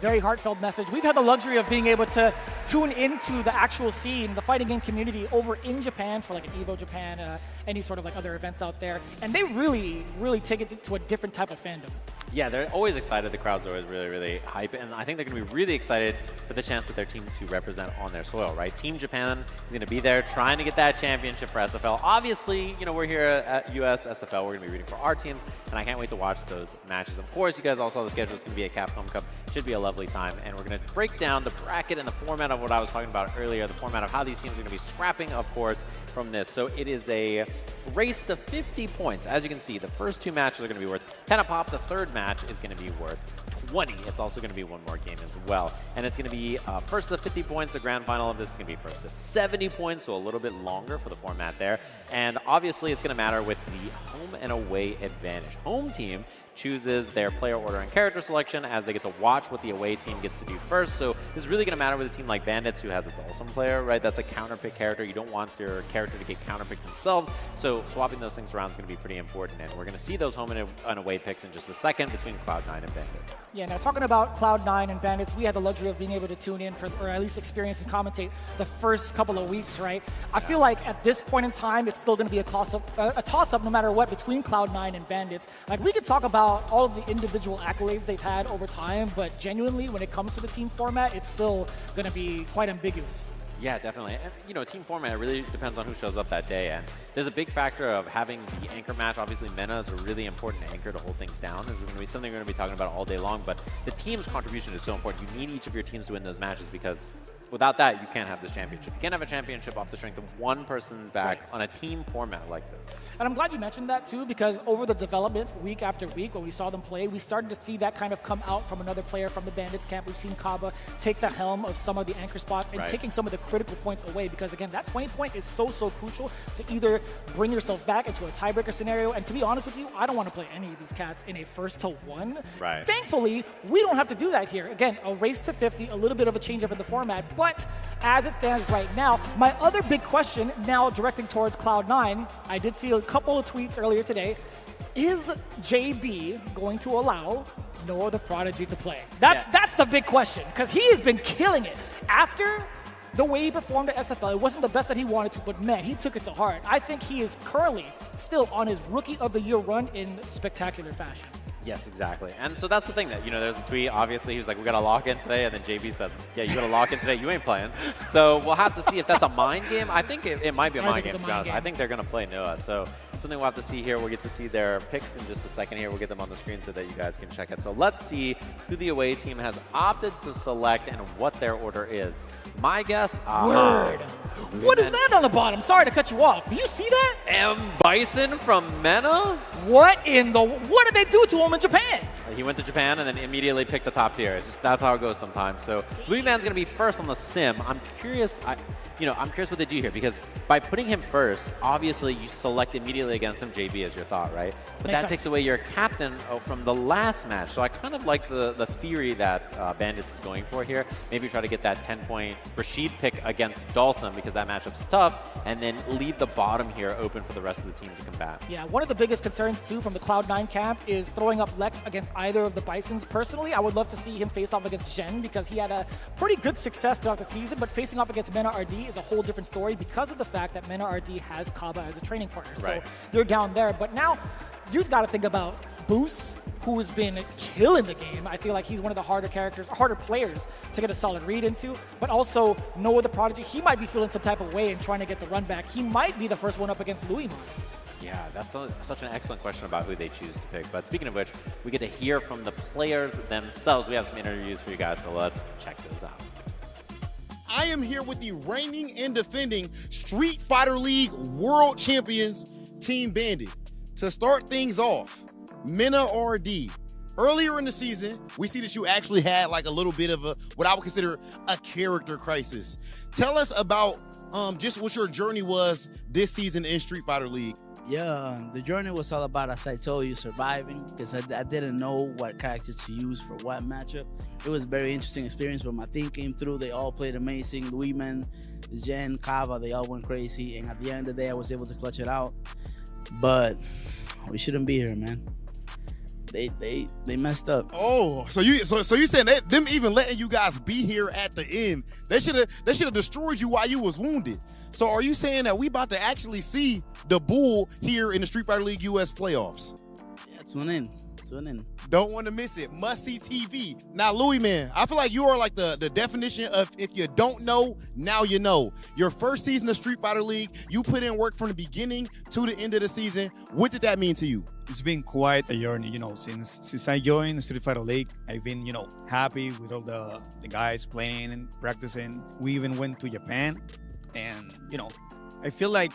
Very heartfelt message. We've had the luxury of being able to tune into the actual scene, the fighting game community over in Japan for like an Evo Japan, any sort of like other events out there. And they really, really take it to a different type of fandom. Yeah, they're always excited. The crowd's always really, really hype. And I think they're going to be really excited for the chance that their team to represent on their soil, right? Team Japan is going to be there trying to get that championship for SFL. Obviously, you know, we're here at US SFL. We're going to be rooting for our teams, and I can't wait to watch those matches. Of course, you guys all saw the schedule. It's going to be a Capcom Cup. Should be a lovely time. And we're going to break down the bracket and the format of what I was talking about earlier, the format of how these teams are going to be scrapping, of course, from this. So it is a race to 50 points. As you can see, the first 2 matches are going to be worth 10 a pop. The third match is going to be worth 20. It's also going to be one more game as well. And it's going to be first to 50 points. The grand final of this is going to be first to 70 points, so a little bit longer for the format there. And obviously, it's going to matter with the home and away advantage. Home team chooses their player order and character selection as they get to watch what the away team gets to do first. So this is really going to matter with a team like Bandits, who has a Dawson player, right? That's a counterpick character. You don't want your character to get counterpicked themselves. So swapping those things around is going to be pretty important. And we're going to see those home and away picks in just a second between Cloud9 and Bandits. Yeah, now talking about Cloud9 and Bandits, we had the luxury of being able to tune in for, or at least experience and commentate the first couple of weeks, right? I feel like at this point in time, it's still going to be a toss-up no matter what between Cloud9 and Bandits. Like, we could talk about all of the individual accolades they've had over time, but genuinely, when it comes to the team format, it's still going to be quite ambiguous. Yeah, definitely. And, you know, team format really depends on who shows up that day. And there's a big factor of having the anchor match. Obviously, Mena is a really important anchor to hold things down. This is going to be something we're going to be talking about all day long. But the team's contribution is so important. You need each of your teams to win those matches, because without that, you can't have this championship. You can't have a championship off the strength of one person's back on a team format like this. And I'm glad you mentioned that too, because over the development week after week when we saw them play, we started to see that kind of come out from another player from the Bandits camp. We've seen Kaba take the helm of some of the anchor spots and taking some of the critical points away, because again, that 20 point is so crucial to either bring yourself back into a tiebreaker scenario. And to be honest with you, I don't want to play any of these cats in a 1-to-1. Right. Thankfully, we don't have to do that here. Again, a race to 50, a little bit of a change up in the format, but as it stands right now, my other big question, now directing towards Cloud9, I did see a couple of tweets earlier today. Is JB going to allow Noah the Prodigy to play? That's the big question, because he has been killing it. After the way he performed at SFL, it wasn't the best that he wanted to, but man, he took it to heart. I think he is currently still on his Rookie of the Year run in spectacular fashion. Yes, exactly. And so that's the thing that, you know, there's a tweet, obviously, he was like, we got to lock in today. And then JB said, yeah, you got to lock in today. You ain't playing. So we'll have to see if that's a mind game. I think it might be a mind game, to be honest. I think they're going to play Noah. So something we'll have to see here. We'll get to see their picks in just a second here. We'll get them on the screen so that you guys can check it. So let's see who the away team has opted to select and what their order is. My guess, Word. What is that on the bottom? Sorry to cut you off. Do you see that? M. Bison from Mena? What did they do to him in Japan? He went to Japan and then immediately picked the top tier. It's just, that's how it goes sometimes. So Louis Man's going to be first on the sim. I'm curious what they do here, because by putting him first, obviously you select immediately against him JB as your thought, right? But that takes away your captain from the last match. So I kind of like the theory that Bandits is going for here. Maybe try to get that 10-point Rashid pick against Dawson, because that matchup's tough, and then leave the bottom here open for the rest of the team to combat. Yeah, one of the biggest concerns too from the Cloud9 camp is throwing up Lex against either of the Bisons. Personally, I would love to see him face off against Zhen, because he had a pretty good success throughout the season, but facing off against Mena RD is a whole different story because of the fact that Mena RD has Kaba as a training partner. So you're down there. But now you've got to think about Boost, who has been killing the game. I feel like he's one of the harder players to get a solid read into. But also Noah the Prodigy, he might be feeling some type of way and trying to get the run back. He might be the first one up against Louis. Yeah, that's such an excellent question about who they choose to pick. But speaking of which, we get to hear from the players themselves. We have some interviews for you guys, so let's check those out. I am here with the reigning and defending Street Fighter League World Champions, Team Bandit. To start things off, Mena RD. Earlier in the season, we see that you actually had like a little bit of what I would consider a character crisis. Tell us about just what your journey was this season in Street Fighter League. Yeah, the journey was all about, as I told you, surviving, because I didn't know what character to use for what matchup. It was a very interesting experience, but my team came through. They all played amazing. Louis Man, Jen, Kava, they all went crazy. And at the end of the day, I was able to clutch it out. But we shouldn't be here, man. They messed up. Oh, so you saying that them even letting you guys be here at the end, they should have destroyed you while you was wounded. So are you saying that we about to actually see the Bull here in the Street Fighter League US playoffs? Yeah, tune in. Tune in. Don't want to miss it. Must-see TV. Now, Louis, man, I feel like you are like the definition of if you don't know, now you know. Your first season of Street Fighter League, you put in work from the beginning to the end of the season. What did that mean to you? It's been quite a journey, since I joined Street Fighter League. I've been, happy with all the guys playing and practicing. We even went to Japan, and I feel like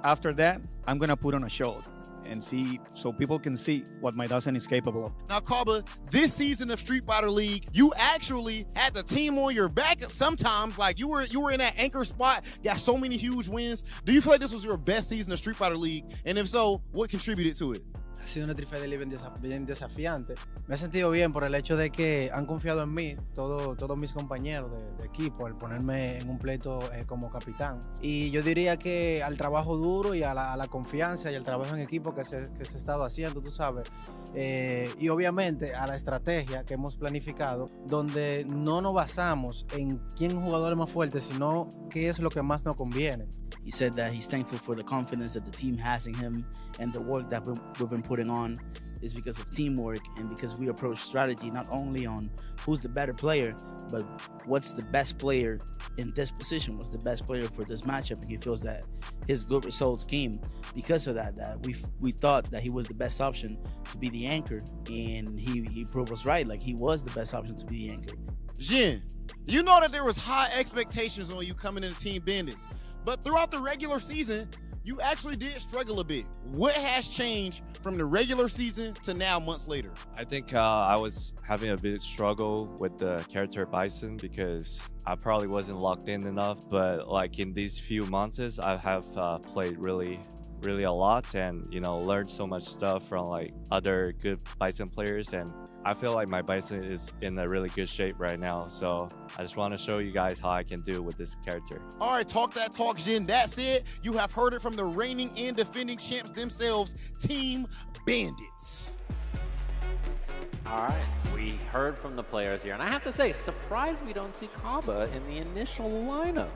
after that, I'm gonna put on a show and see, so people can see what my Dazen is capable of. Now, Kaba, this season of Street Fighter League, you actually had the team on your back sometimes. Like you were in that anchor spot, got so many huge wins. Do you feel like this was your best season of Street Fighter League? And if so, what contributed to it? Ha sido una Street Fighter League bien desafiante. Me he sentido bien por el hecho de que han confiado en mí, todos mis compañeros de equipo, al ponerme en un pleito como capitán. Y yo diría que al trabajo duro y a la confianza y al trabajo en equipo que se ha estado haciendo, tú sabes. Y obviamente a la estrategia que hemos planificado, donde no nos basamos en quién es el jugador más fuerte, sino qué es lo que más nos conviene. He said that he's thankful for the confidence that the team has in him, and the work that we've been putting on is because of teamwork and because we approach strategy not only on who's the better player, but what's the best player in this position, what's the best player for this matchup. And he feels that his good results came because of that we thought that he was the best option to be the anchor, and he proved us right. Like, he was the best option to be the anchor. Jin, you know that there was high expectations on you coming into Team Bandits, but throughout the regular season, you actually did struggle a bit. What has changed from the regular season to now, months later? I think I was having a bit struggle with the character Bison because I probably wasn't locked in enough. But like in these few months, I have played really a lot and learned so much stuff from like other good Bison players, and I feel like my Bison is in a really good shape right now. So I just want to show you guys how I can do with this character. All right, talk that talk, Jin. That said, you have heard it from the reigning and defending champs themselves, Team Bandits. All right, we heard from the players here, and I have to say, surprised we don't see Kaba in the initial lineup.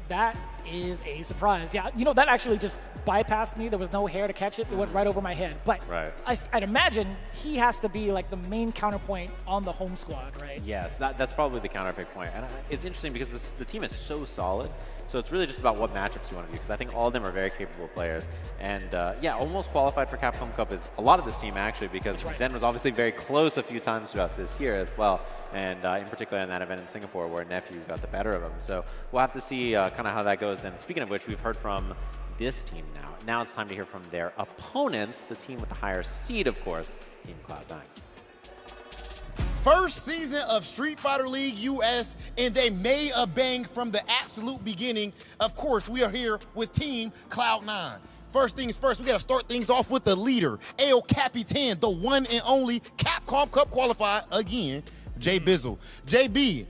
That is a surprise. Yeah, that actually just bypassed me. There was no hair to catch it. It went right over my head. But right. I'd imagine he has to be like the main counterpoint on the home squad, right? Yes, that's probably the counterpick point. And it's interesting because the team is so solid. So it's really just about what matchups you want to do, because I think all of them are very capable players. And yeah, almost qualified for Capcom Cup is a lot of this team actually, because Zen was obviously very close a few times throughout this year as well. And in particular in that event in Singapore where Nephew got the better of him. So we'll have to see kind of how that goes. And speaking of which, we've heard from this team now. Now it's time to hear from their opponents, the team with the higher seed, of course, Team Cloud9. First season of Street Fighter League US, and they made a bang from the absolute beginning. Of course, we are here with Team Cloud9. First things first, we got to start things off with the leader, El Capitan, the one and only Capcom Cup qualified again, Jay Bizzle. JB,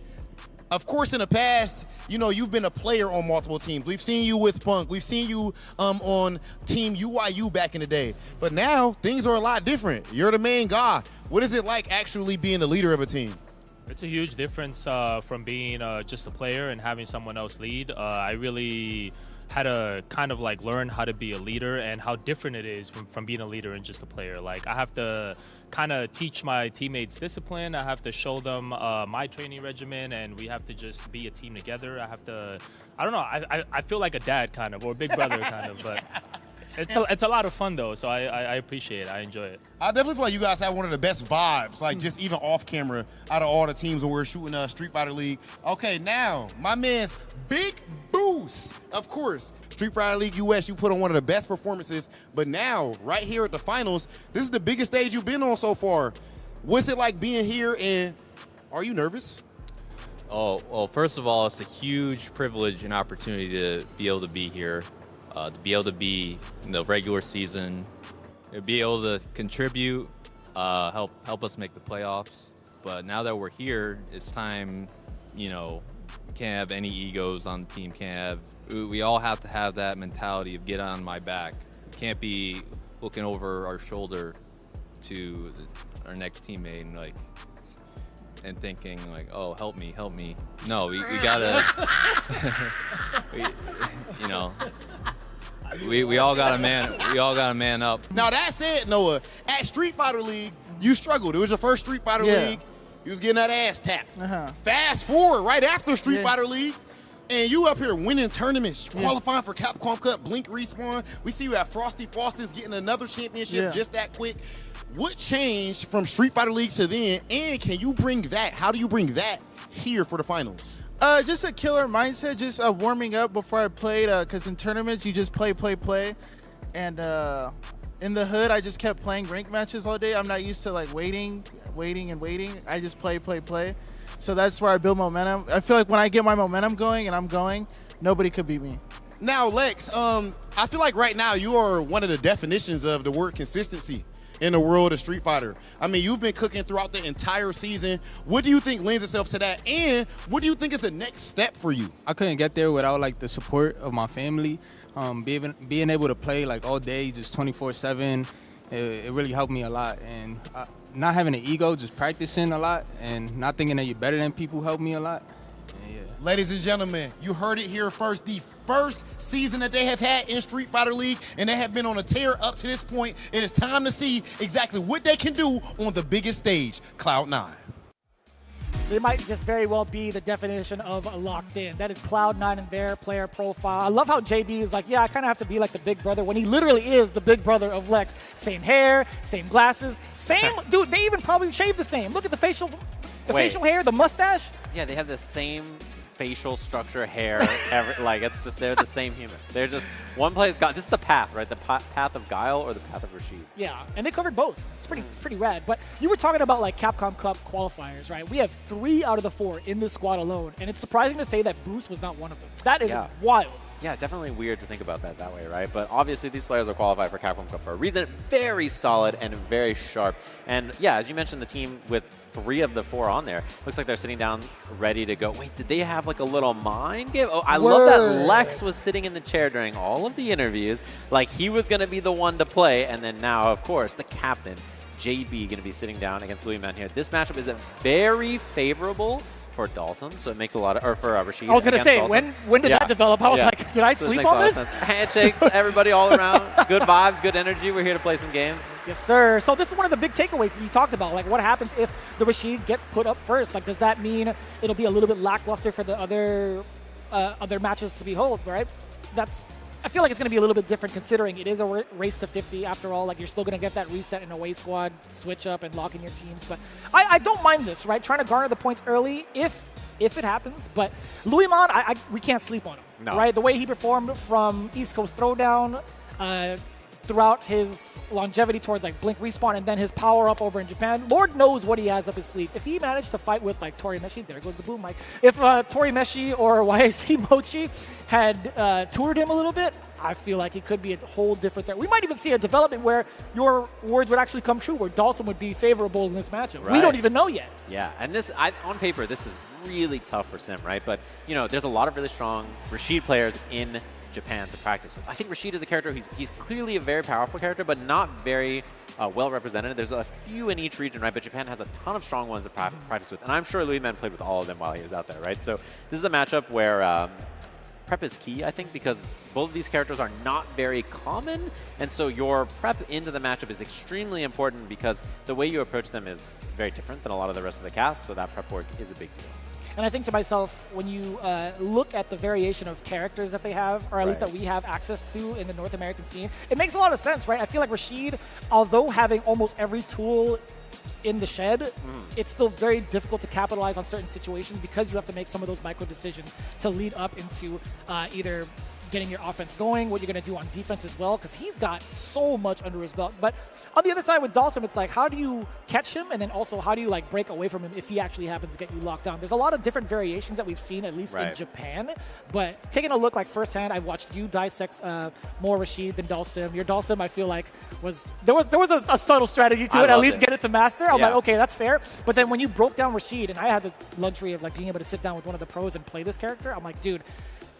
of course, in the past, you've been a player on multiple teams. We've seen you with Punk. We've seen you on Team UIU back in the day. But now, things are a lot different. You're the main guy. What is it like actually being the leader of a team? It's a huge difference from being just a player and having someone else lead. I really had to kind of like learn how to be a leader and how different it is from being a leader and just a player. Like, I have to kind of teach my teammates discipline. I have to show them my training regimen, and we have to just be a team together. I don't know, I feel like a dad kind of, or a big brother kind of, but it's a lot of fun though, so I appreciate it. I enjoy it. I definitely feel like you guys have one of the best vibes, like just even off camera, out of all the teams when we're shooting Street Fighter League. Okay, now my man's Big Boost. Of course, Street Fighter League US, you put on one of the best performances, but now right here at the finals, this is the biggest stage you've been on so far. What's it like being here, and are you nervous? Oh, well, first of all, it's a huge privilege and opportunity to be able to be here. To be able to be in the regular season, to be able to contribute, help us make the playoffs. But now that we're here, it's time, we can't have any egos on the team. We all have to have that mentality of get on my back. We can't be looking over our shoulder to our next teammate and thinking like, oh, help me. No, we gotta, we all got to man up. Now that said, Noah, at Street Fighter League, you struggled. It was your first Street Fighter League. You was getting that ass tapped. Fast forward right after Street Fighter League, and you up here winning tournaments, qualifying for Capcom Cup, Blink Respawn. We see you at Frosty Foster's getting another championship just that quick. What changed from Street Fighter League to then, and can you bring that? How do you bring that here for the finals? Just a killer mindset, just warming up before I played, because in tournaments you just play. And in the hood, I just kept playing rank matches all day. I'm not used to like waiting. I just play. So that's where I build momentum. I feel like when I get my momentum going and I'm going, nobody could beat me. Now, Lex, I feel like right now you are one of the definitions of the word consistency in the world of Street Fighter. I mean, you've been cooking throughout the entire season. What do you think lends itself to that? And what do you think is the next step for you? I couldn't get there without like the support of my family. Being able to play like all day, just 24/7, it really helped me a lot. And not having an ego, just practicing a lot and not thinking that you're better than people helped me a lot. Ladies and gentlemen, you heard it here first. The first season that they have had in Street Fighter League, and they have been on a tear up to this point. It is time to see exactly what they can do on the biggest stage, Cloud9. They might just very well be the definition of locked in. That is Cloud9 and their player profile. I love how JB is like, yeah, I kind of have to be like the big brother when he literally is the big brother of Lex. Same hair, same glasses, same, dude, they even probably shaved the same. Look at the facial hair, the mustache. Yeah, they have the same facial structure, hair, like it's just, they're the same human. They're just, one plays God. This is the path, right? The path of Guile or the path of Rashid. Yeah, and they covered both. It's pretty rad. But you were talking about like Capcom Cup qualifiers, right? We have 3 out of the 4 in this squad alone, and it's surprising to say that Boost was not one of them. That is wild. Yeah, definitely weird to think about that way, right? But obviously these players are qualified for Capcom Cup for a reason. Very solid and very sharp. And yeah, as you mentioned, the team with 3 of the 4 on there, looks like they're sitting down ready to go. Wait, did they have like a little mind game? Oh, I love that Lex was sitting in the chair during all of the interviews, like he was going to be the one to play. And then now, of course, the captain, JB, going to be sitting down against Louis Man here. This matchup is very favorable for Dawson, so it makes a lot of, or for Rashid. I was going to say, when did that develop? I was like, did I sleep on this? Handshakes, everybody all around. Good vibes, good energy. We're here to play some games. Yes, sir. So this is one of the big takeaways that you talked about. Like, what happens if the Rashid gets put up first? Like, does that mean it'll be a little bit lackluster for the other matches to behold, right? I feel like it's going to be a little bit different considering it is a race to 50 after all. Like, you're still going to get that reset in away squad, switch up, and lock in your teams. But I don't mind this, right? Trying to garner the points early if it happens. But Louis Mon, we can't sleep on him, right? The way he performed from East Coast Throwdown throughout his longevity towards like Blink Respawn and then his power up over in Japan. Lord knows what he has up his sleeve. If he managed to fight with like Tori Meshi, there goes the boom mic. If Tori Meshi or YSC Mochi had toured him a little bit, I feel like it could be a whole different thing. We might even see a development where your words would actually come true, where Dawson would be favorable in this matchup. Right. We don't even know yet. Yeah, and this, on paper, this is really tough for Sim, right? But, you know, there's a lot of really strong Rashid players in Japan to practice with. I think Rashid is a character, he's clearly a very powerful character, but not very well represented. There's a few in each region, right? But Japan has a ton of strong ones to practice with. And I'm sure Louis Man played with all of them while he was out there, right? So this is a matchup where prep is key, I think, because both of these characters are not very common, and so your prep into the matchup is extremely important because the way you approach them is very different than a lot of the rest of the cast, so that prep work is a big deal. And I think to myself, when you look at the variation of characters that they have, or at least that we have access to in the North American scene, it makes a lot of sense, right? I feel like Rashid, although having almost every tool in the shed, it's still very difficult to capitalize on certain situations because you have to make some of those micro decisions to lead up into either getting your offense going, what you're going to do on defense as well, because he's got so much under his belt. But on the other side with Dawson, it's like, how do you catch him? And then also, how do you like break away from him if he actually happens to get you locked down? There's a lot of different variations that we've seen, at least in Japan. But taking a look like firsthand, I watched you dissect more Rashid than Dawson. Your Dawson, I feel like, there was a subtle strategy to it, at least get it to master. I'm like, okay, that's fair. But then when you broke down Rashid, and I had the luxury of like being able to sit down with one of the pros and play this character, I'm like, dude,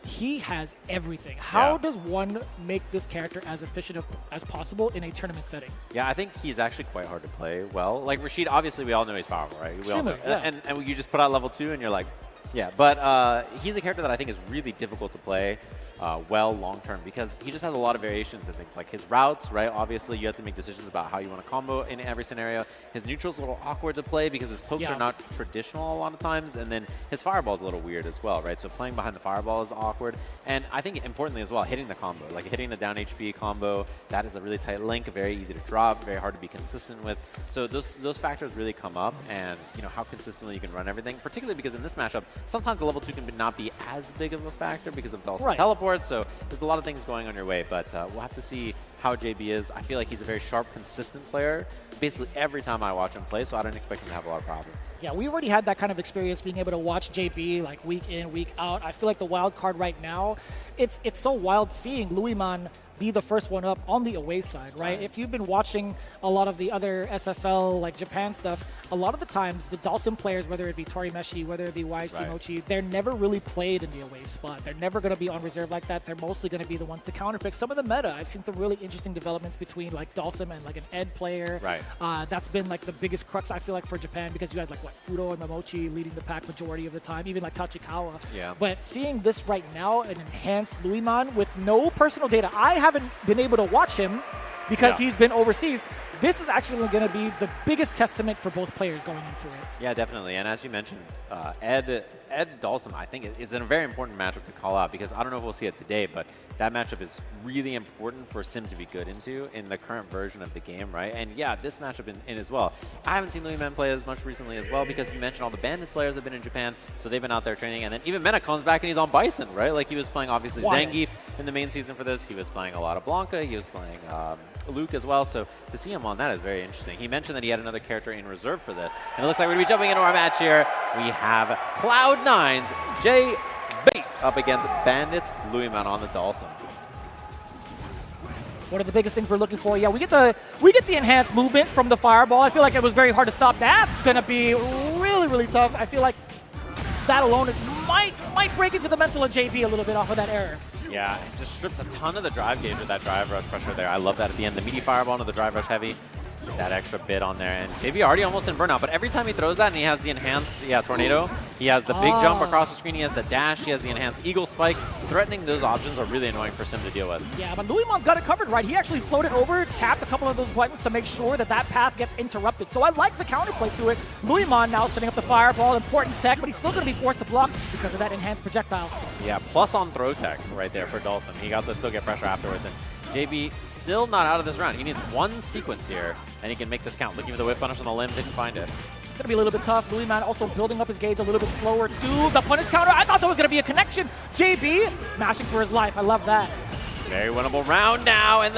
he has everything. How does one make this character as efficient as possible in a tournament setting? Yeah, I think he's actually quite hard to play well. Like Rashid, obviously we all know he's powerful, right? We all know. And you just put out level 2 and you're like, yeah. But he's a character that I think is really difficult to play well long-term, because he just has a lot of variations and things like his routes, right? Obviously, you have to make decisions about how you want to combo in every scenario. His neutral's a little awkward to play because his pokes are not traditional a lot of times, and then his fireball's a little weird as well, right? So playing behind the fireball is awkward, and I think importantly as well, hitting the combo, like hitting the down HP combo, that is a really tight link, very easy to drop, very hard to be consistent with. So those factors really come up, and how consistently you can run everything, particularly because in this matchup, sometimes the level 2 can not be as big of a factor because of the teleport. So there's a lot of things going on your way, but we'll have to see how JB is. I feel like he's a very sharp, consistent player basically every time I watch him play, so I don't expect him to have a lot of problems. Yeah, we've already had that kind of experience being able to watch JB like week in, week out. I feel like the wild card right now, it's so wild seeing Luiman be the first one up on the away side, right? If you've been watching a lot of the other SFL, like Japan stuff, a lot of the times the Dalsim players, whether it be Torimeshi, whether it be YFC Mochi, they're never really played in the away spot. They're never going to be on reserve like that. They're mostly going to be the ones to counterpick some of the meta. I've seen some really interesting developments between like Dalsim and like an Ed player. That's been like the biggest crux, I feel like, for Japan, because you had like Fudo and Momochi leading the pack majority of the time, even like Tachikawa. But seeing this right now, an enhanced Luiman with no personal data, I haven't been able to watch him because he's been overseas. This is actually going to be the biggest testament for both players going into it. Yeah, definitely. And as you mentioned, Ed Dalsim, I think, is in a very important matchup to call out, because I don't know if we'll see it today, but that matchup is really important for Sim to be good into in the current version of the game, right? And yeah, this matchup in as well. I haven't seen Luiman play as much recently as well, because you mentioned all the Bandits players have been in Japan, so they've been out there training. And then even Mena comes back and he's on Bison, right? Like, he was playing, obviously, Zangief in the main season for this. He was playing a lot of Blanca. He was playing Luke as well. So to see him on that is very interesting. He mentioned that he had another character in reserve for this. And it looks like we're going to be jumping into our match here. We have Cloud9's JB up against Bandits Luiman on the Dalsim. One of the biggest things we're looking for, we get the enhanced movement from the fireball. I feel like it was very hard to stop. That's going to be really, really tough. I feel like that alone might break into the mental of JB a little bit off of that error. Yeah, it just strips a ton of the drive gauge with that drive rush pressure there. I love that at the end. The meaty fireball into the drive rush heavy. That extra bit on there. And JB already almost in burnout, but every time he throws that and he has the enhanced tornado, he has the big jump across the screen, he has the dash, he has the enhanced eagle spike. Threatening those options are really annoying for Sim to deal with. Yeah, but Luiman's got it covered, right? He actually floated over, tapped a couple of those buttons to make sure that path gets interrupted. So I like the counterplay to it. Luiman now setting up the fireball, important tech, but he's still going to be forced to block because of that enhanced projectile. Yeah, plus on throw tech right there for Dalsim. He got to still get pressure afterwards. And JB still not out of this round. He needs one sequence here, and he can make this count. Looking for the whip punish on the limb, didn't find it. It's going to be a little bit tough. Luiman also building up his gauge a little bit slower too. The punish counter, I thought there was going to be a connection. JB mashing for his life. I love that. Very winnable round now, and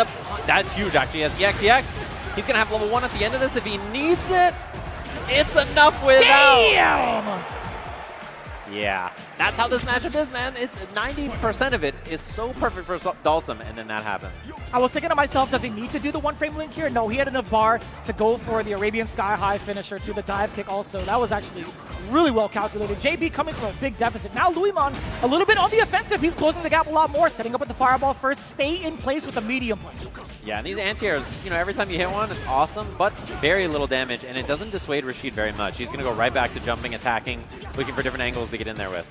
that's huge, actually. He has the XEX. He's going to have level 1 at the end of this if he needs it. It's enough without. Damn! Yeah, that's how this matchup is, man. 90% of it is so perfect for Dalsim, and then that happens. I was thinking to myself, does he need to do the one-frame link here? No, he had enough bar to go for the Arabian Sky High finisher to the dive kick also. That was actually really well calculated. JB coming from a big deficit. Now Luiman a little bit on the offensive. He's closing the gap a lot more, setting up with the fireball first. Stay in place with the medium punch. Yeah, and these anti-airs, every time you hit one, it's awesome, but very little damage, and it doesn't dissuade Rashid very much. He's going to go right back to jumping, attacking, looking for different angles to get in there with.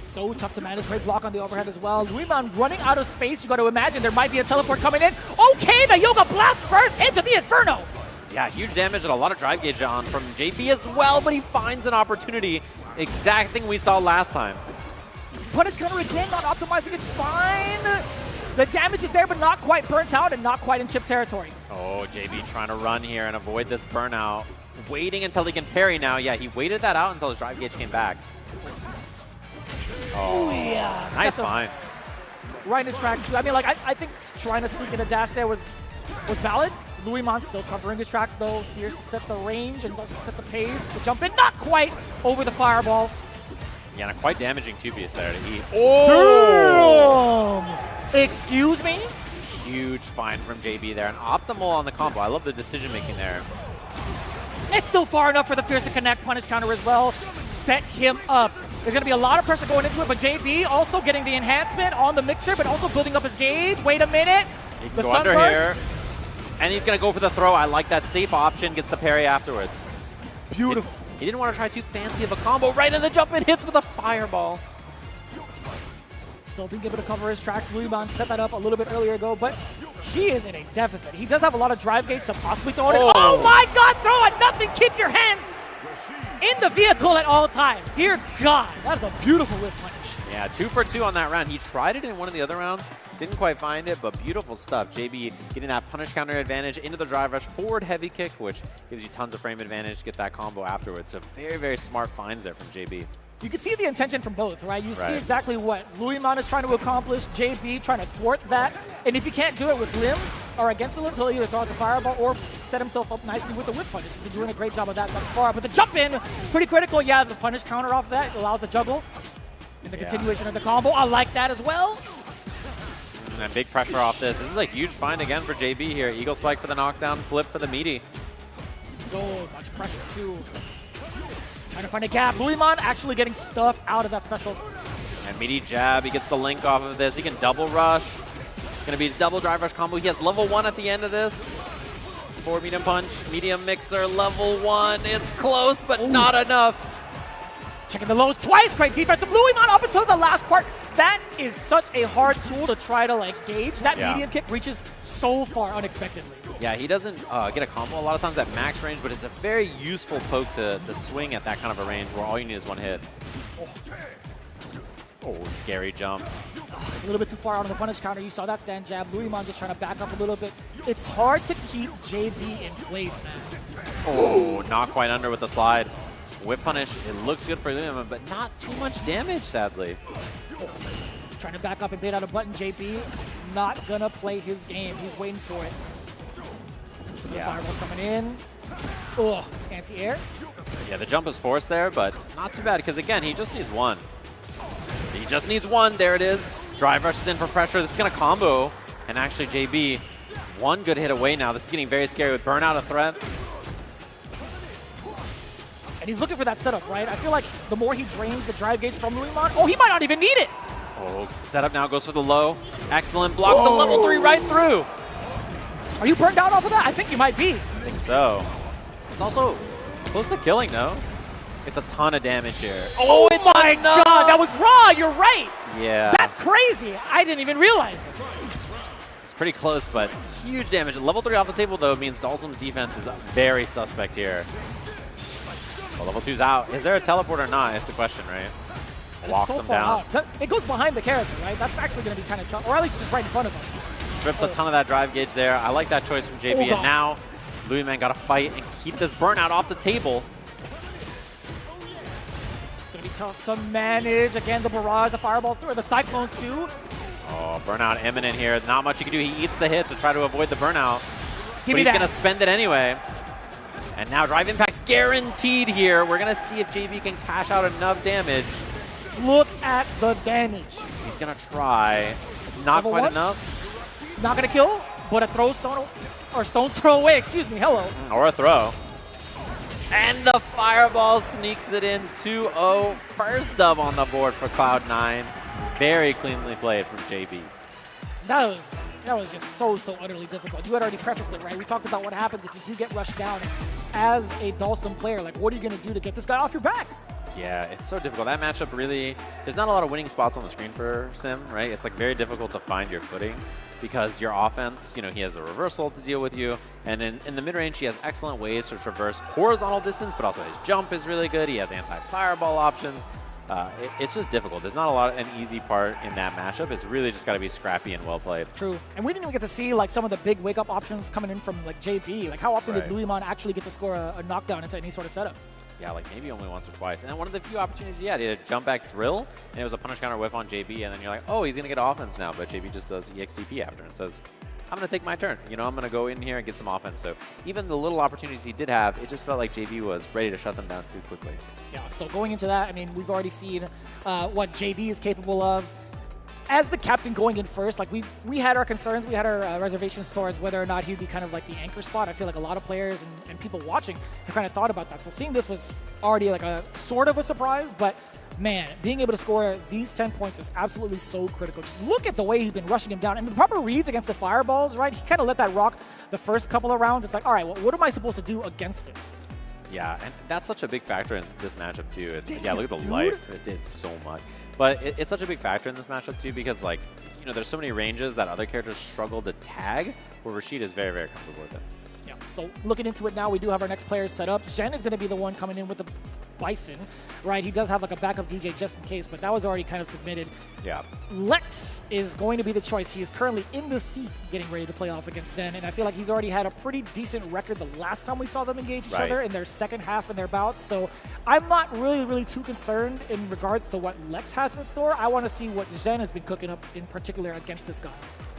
So tough to manage. Great block on the overhead as well. Luiman running out of space. You got to imagine there might be a teleport coming in. Okay, the Yoga Blast first into the Inferno. Yeah, huge damage and a lot of drive gauge on from JB as well, but he finds an opportunity. Exact thing we saw last time. Punish counter again, not optimizing. It's fine. The damage is there, but not quite burnt out and not quite in chip territory. Oh, JB trying to run here and avoid this burnout. Waiting until he can parry now. Yeah, he waited that out until his drive gauge came back. Oh, yeah. Nice find. Right in his tracks, too. I mean, like, I think trying to sneak in a dash there was valid. Luiman still covering his tracks, though. Fierce to set the range and also set the pace. The jump in, not quite over the fireball. Yeah, and a quite damaging 2-piece there to eat. Oh! Damn! Excuse me? Huge find from JB there. And optimal on the combo. I love the decision-making there. It's still far enough for the Fierce to connect. Punish counter as well. Set him up. There's going to be a lot of pressure going into it, but JB also getting the enhancement on the mixer, but also building up his gauge. Wait a minute. He can go under here. And he's going to go for the throw. I like that safe option. Gets the parry afterwards. Beautiful. He didn't want to try too fancy of a combo. Right in the jump and hits with a fireball. So being able to cover his tracks, Luiman set that up a little bit earlier ago, but he is in a deficit. He does have a lot of drive gauge to possibly throw it in. Oh my God, throw it! Nothing, keep your hands in the vehicle at all times. Dear God, that is a beautiful whip punish. Yeah, 2 for 2 on that round. He tried it in one of the other rounds, didn't quite find it, but beautiful stuff. JB getting that punish counter advantage into the drive rush, forward heavy kick, which gives you tons of frame advantage to get that combo afterwards. So very, very smart finds there from JB. You can see the intention from both, right? You see exactly what Luiman is trying to accomplish, JB trying to thwart that. And if he can't do it with limbs or against the limbs, he'll either throw out the fireball or set himself up nicely with the whip punish. He's been doing a great job of that thus far. But the jump in, pretty critical. Yeah, the punish counter off that allows the juggle. And the continuation of the combo, I like that as well. And big pressure off this. This is a huge find again for JB here. Eagle spike for the knockdown, flip for the meaty. So much pressure too. Trying to find a gap. Luiman actually getting stuff out of that special. And meaty jab, he gets the link off of this. He can double rush. Gonna be a double drive rush combo. He has level 1 at the end of this. Forward medium punch, medium mixer, level 1. It's close, but not enough. Checking the lows twice. Great defense from Luiman up until the last part. That is such a hard tool to try to like gauge. That medium kick reaches so far unexpectedly. Yeah, he doesn't get a combo a lot of times at max range, but it's a very useful poke to swing at that kind of a range where all you need is one hit. Oh, scary jump. A little bit too far out on the punish counter. You saw that stand jab. Luiman just trying to back up a little bit. It's hard to keep JB in place, man. Oh, not quite under with the slide. Whip punish, it looks good for Luiman, but not too much damage, sadly. Trying to back up and bait out a button, JB. Not gonna play his game. He's waiting for it. So the fireball's coming in. Ugh, anti-air. Yeah, the jump is forced there, but not too bad, because again, he just needs one. He just needs one, there it is. Drive rushes in for pressure, this is gonna combo. And actually, JB, one good hit away now. This is getting very scary with burnout a threat. And he's looking for that setup, right? I feel like the more he drains the drive gauge from Luiman, oh, he might not even need it. Oh, setup now goes for the low. Excellent block, the level 3 right through. Are you burned out off of that? I think you might be. I think so. It's also close to killing, though. It's a ton of damage here. Oh my God, that was raw, you're right. Yeah. That's crazy. I didn't even realize it. It's pretty close, but huge damage. Level 3 off the table, though, means Dalsum's defense is very suspect here. Well, level 2's out. Is there a teleport or not? Is the question, right? Locks him down. Out. It goes behind the character, right? That's actually going to be kind of tough, or at least just right in front of him. Strips a ton of that drive gauge there. I like that choice from JB. And now, Luiman got to fight and keep this burnout off the table. It's going to be tough to manage. Again, the barrage, the fireballs through, the cyclones too. Oh, burnout imminent here. Not much you can do. He eats the hit to try to avoid the burnout. But he's going to spend it anyway. And now drive impact's guaranteed here. We're going to see if JB can cash out enough damage. Look at the damage. He's going to try. Not Level quite 1? enough. Not going to kill, but a throw stone, or stone's throw away, excuse me, hello. Or a throw. And the fireball sneaks it in 2-0. First dub on the board for Cloud9. Very cleanly played from JB. That was just so utterly difficult. You had already prefaced it, right? We talked about what happens if you do get rushed down. As a Dalsum player, like, what are you going to do to get this guy off your back? Yeah, it's so difficult. That matchup really, there's not a lot of winning spots on the screen for Sim, right? It's like very difficult to find your footing because your offense, you know, he has a reversal to deal with you. And in the mid-range, he has excellent ways to traverse horizontal distance, but also his jump is really good. He has anti-fireball options. It's just difficult. There's not a lot of an easy part in that matchup. It's really just got to be scrappy and well played. True. And we didn't even get to see like some of the big wake-up options coming in from like JB. Like how often did Luiman actually get to score a knockdown into any sort of setup? Yeah, like maybe only once or twice. And then one of the few opportunities he had, he had a jump back drill, and it was a punish counter whiff on JB, and then you're like, oh, he's going to get offense now. But JB just does EXTP after and says, I'm going to take my turn. You know, I'm going to go in here and get some offense. So even the little opportunities he did have, it just felt like JB was ready to shut them down too quickly. Yeah, so going into that, I mean, we've already seen what JB is capable of. As the captain going in first, like we had our concerns, we had our reservations towards whether or not he'd be kind of like the anchor spot. I feel like a lot of players and people watching have kind of thought about that. So seeing this was already like a sort of a surprise, but man, being able to score these 10 points is absolutely so critical. Just look at the way he's been rushing him down. And the proper reads against the fireballs, right? He kind of let that rock the first couple of rounds. It's like, all right, well, what am I supposed to do against this? Yeah, and that's such a big factor in this matchup too. Yeah, look at the life. It did so much. But it's such a big factor in this matchup too, because like, you know, there's so many ranges that other characters struggle to tag, where Rashid is very, very comfortable with it. Yeah, so looking into it now, we do have our next player set up. Zhen is going to be the one coming in with the Bison, right? He does have like a backup DJ just in case, but that was already kind of submitted. Yeah. Lex is going to be the choice. He is currently in the seat getting ready to play off against Zen, and I feel like he's already had a pretty decent record the last time we saw them engage each other in their second half in their bouts. So I'm not really too concerned in regards to what Lex has in store. I want to see what Zen has been cooking up in particular against this guy.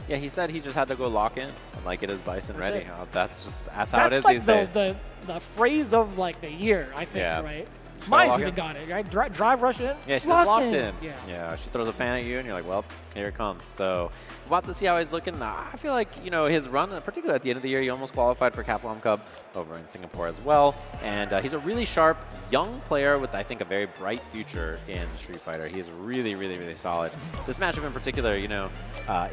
Yeah, he said he just had to go lock in and like get his Bison That's ready. it. That's how it is like these days. the phrase of like the year, I think, Yeah. right? Just Mine's lock even in. got it, right? Drive rush in. Yeah, she's lock locked in. Yeah. She throws a fan at you, and you're like, well, here it comes. So, about to see how he's looking. I feel like, you know, his run, particularly at the end of the year, he almost qualified for Capcom Cup over in Singapore as well. And he's a really sharp, young player with, I think, a very bright future in Street Fighter. He's really solid. This matchup in particular, you know,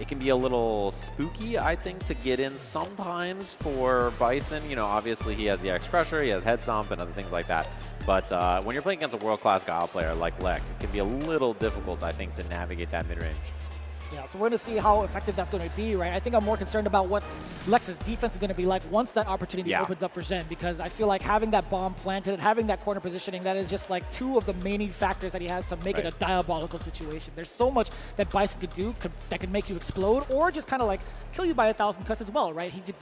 it can be a little spooky, I think, to get in sometimes for Bison. You know, obviously he has the X Crusher, he has Head Stomp, and other things like that. But when you're playing against a world-class Guile player like Lex, it can be a little difficult, I think, to navigate that mid-range. Yeah, so we're going to see how effective that's going to be, right? I think I'm more concerned about what Lex's defense is going to be like once that opportunity opens up for Zen, because I feel like having that bomb planted and having that corner positioning, that is just like two of the main factors that he has to make it a diabolical situation. There's so much that Bison could do that could make you explode or just kind of like kill you by 1,000 cuts as well, right? He could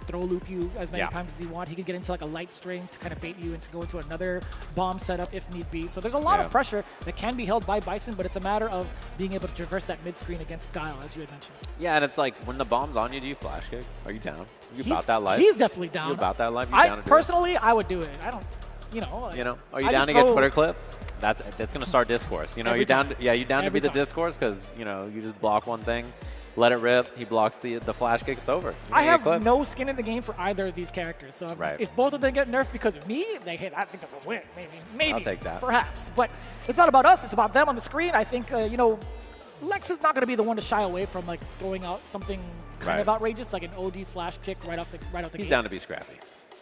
throw loop you as many times as he wants. He could get into like a light string to kind of bait you and to go into another bomb setup if need be. So there's a lot of pressure that can be held by Bison, but it's a matter of being able to traverse that mid screen against Guile, as you had mentioned. Yeah, and it's like when the bomb's on you, do you flash kick? Are you down? Are you about that life? He's definitely down. You about that life? You down to do it? Personally, I would do it. I don't, you know. Are you down to get Twitter clipped? That's going to start discourse. You know, you're down. You down to be the discourse because you know you just block one thing. Let it rip. He blocks the flash kick. It's over. I have no skin in the game for either of these characters. So if both of them get nerfed because of me, I think that's a win. Maybe. I'll take that. Perhaps. But it's not about us. It's about them on the screen. I think, you know, Lex is not going to be the one to shy away from like throwing out something kind of outrageous, like an OD flash kick right out the gate. He's down to be scrappy.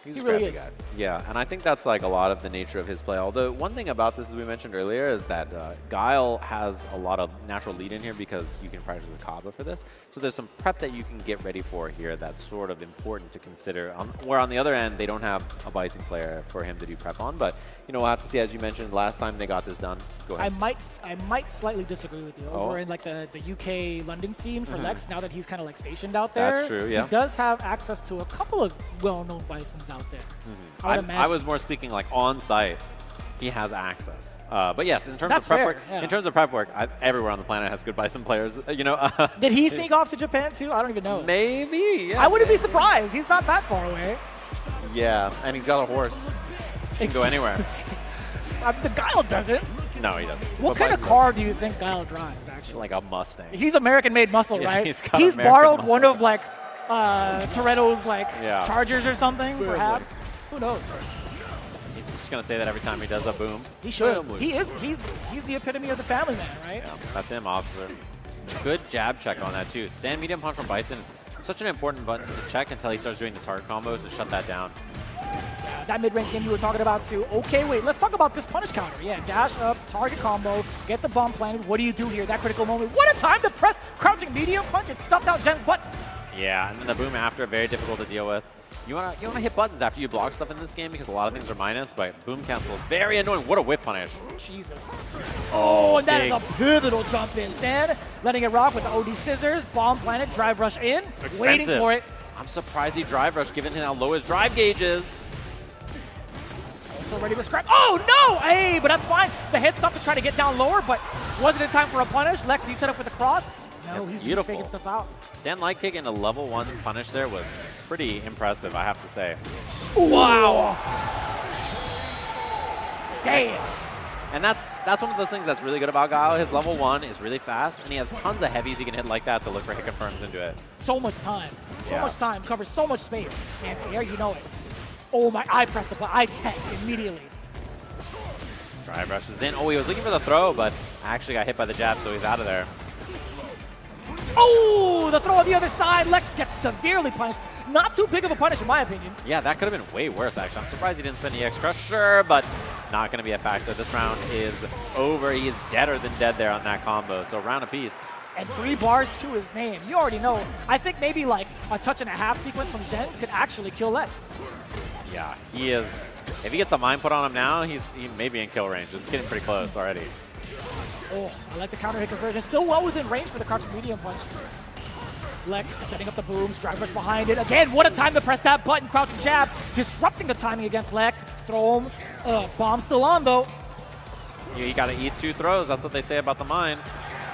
He's he a really scrappy is. guy. Yeah, and I think that's like a lot of the nature of his play. Although one thing about this, as we mentioned earlier, is that Guile has a lot of natural lead in here because you can practice with Kaba for this. So there's some prep that you can get ready for here that's sort of important to consider. Where on the other end, they don't have a Bison player for him to do prep on. But, you know, we'll have to see, as you mentioned, last time they got this done. Go ahead. I might slightly disagree with you. Over in like the UK London scene for Lex, now that he's kind of like stationed out there. That's true, yeah. He does have access to a couple of well-known Bisons out there. I was more speaking like on site. He has access. But yes, in terms of prep work, everywhere on the planet has good Bison players. You know. Did he sneak off to Japan too? I don't even know. Maybe. Yeah, I wouldn't be surprised. He's not that far away. Yeah, and he's got a horse. He can go anywhere. The Guile doesn't. No, he doesn't. What kind of car do you think Guile drives, actually? Like a Mustang. He's American-made muscle, Yeah, right? he's borrowed one of like Toretto's like Chargers or something, perhaps. Who knows? He's just gonna say that every time he does a boom. He should. He's the epitome of the family man, right? Yeah, that's him, officer. Good jab check on that too. Stand medium punch from Bison. Such an important button to check until he starts doing the target combos to shut that down. That mid-range game you were talking about too. Okay, wait, let's talk about this punish counter. Yeah, dash up, target combo, get the bomb planted. What do you do here? That critical moment. What a time to press crouching medium punch. It stuffed out Zhen's butt. Yeah, and then the boom after, very difficult to deal with. You wanna hit buttons after you block stuff in this game because a lot of things are minus, but boom cancel, very annoying. What a whip punish. Jesus. Oh, and that is a pivotal jump in. Zen letting it rock with the OD scissors, bomb planted, drive rush in, waiting for it. I'm surprised he drive rush given how low his drive gauge is. Also ready to scrap. Oh no! Hey, but that's fine. The head stop to try to get down lower, but was it in time for a punish? Lex, do you set up for the cross? No, he's just faking stuff out. Stand light kick into level 1 punish there was pretty impressive, I have to say. Wow! Damn! And that's one of those things that's really good about Guile. His level 1 is really fast, and he has tons of heavies he can hit like that to look for hit confirms into it. So much time. So much time. Covers so much space. Anti-air, you know it. Oh my, I pressed the button. I teched immediately. Drive rushes in. Oh, he was looking for the throw, but actually got hit by the jab, so he's out of there. Oh, the throw on the other side. Lex gets severely punished. Not too big of a punish in my opinion. Yeah, that could have been way worse, actually. I'm surprised he didn't spend EX Crush. Sure, but not going to be a factor. This round is over. He is deader than dead there on that combo. So round apiece. And 3 bars to his name. You already know. I think maybe like a touch and a half sequence from Zen could actually kill Lex. Yeah, he is. If he gets a mine put on him now, he may be in kill range. It's getting pretty close already. Oh, I like the counter hit conversion. Still well within range for the crouching medium punch. Lex setting up the booms, drive rush behind it. Again, what a time to press that button, crouching jab, disrupting the timing against Lex. Throw him. Bomb still on though. You got to eat 2 throws. That's what they say about the mine.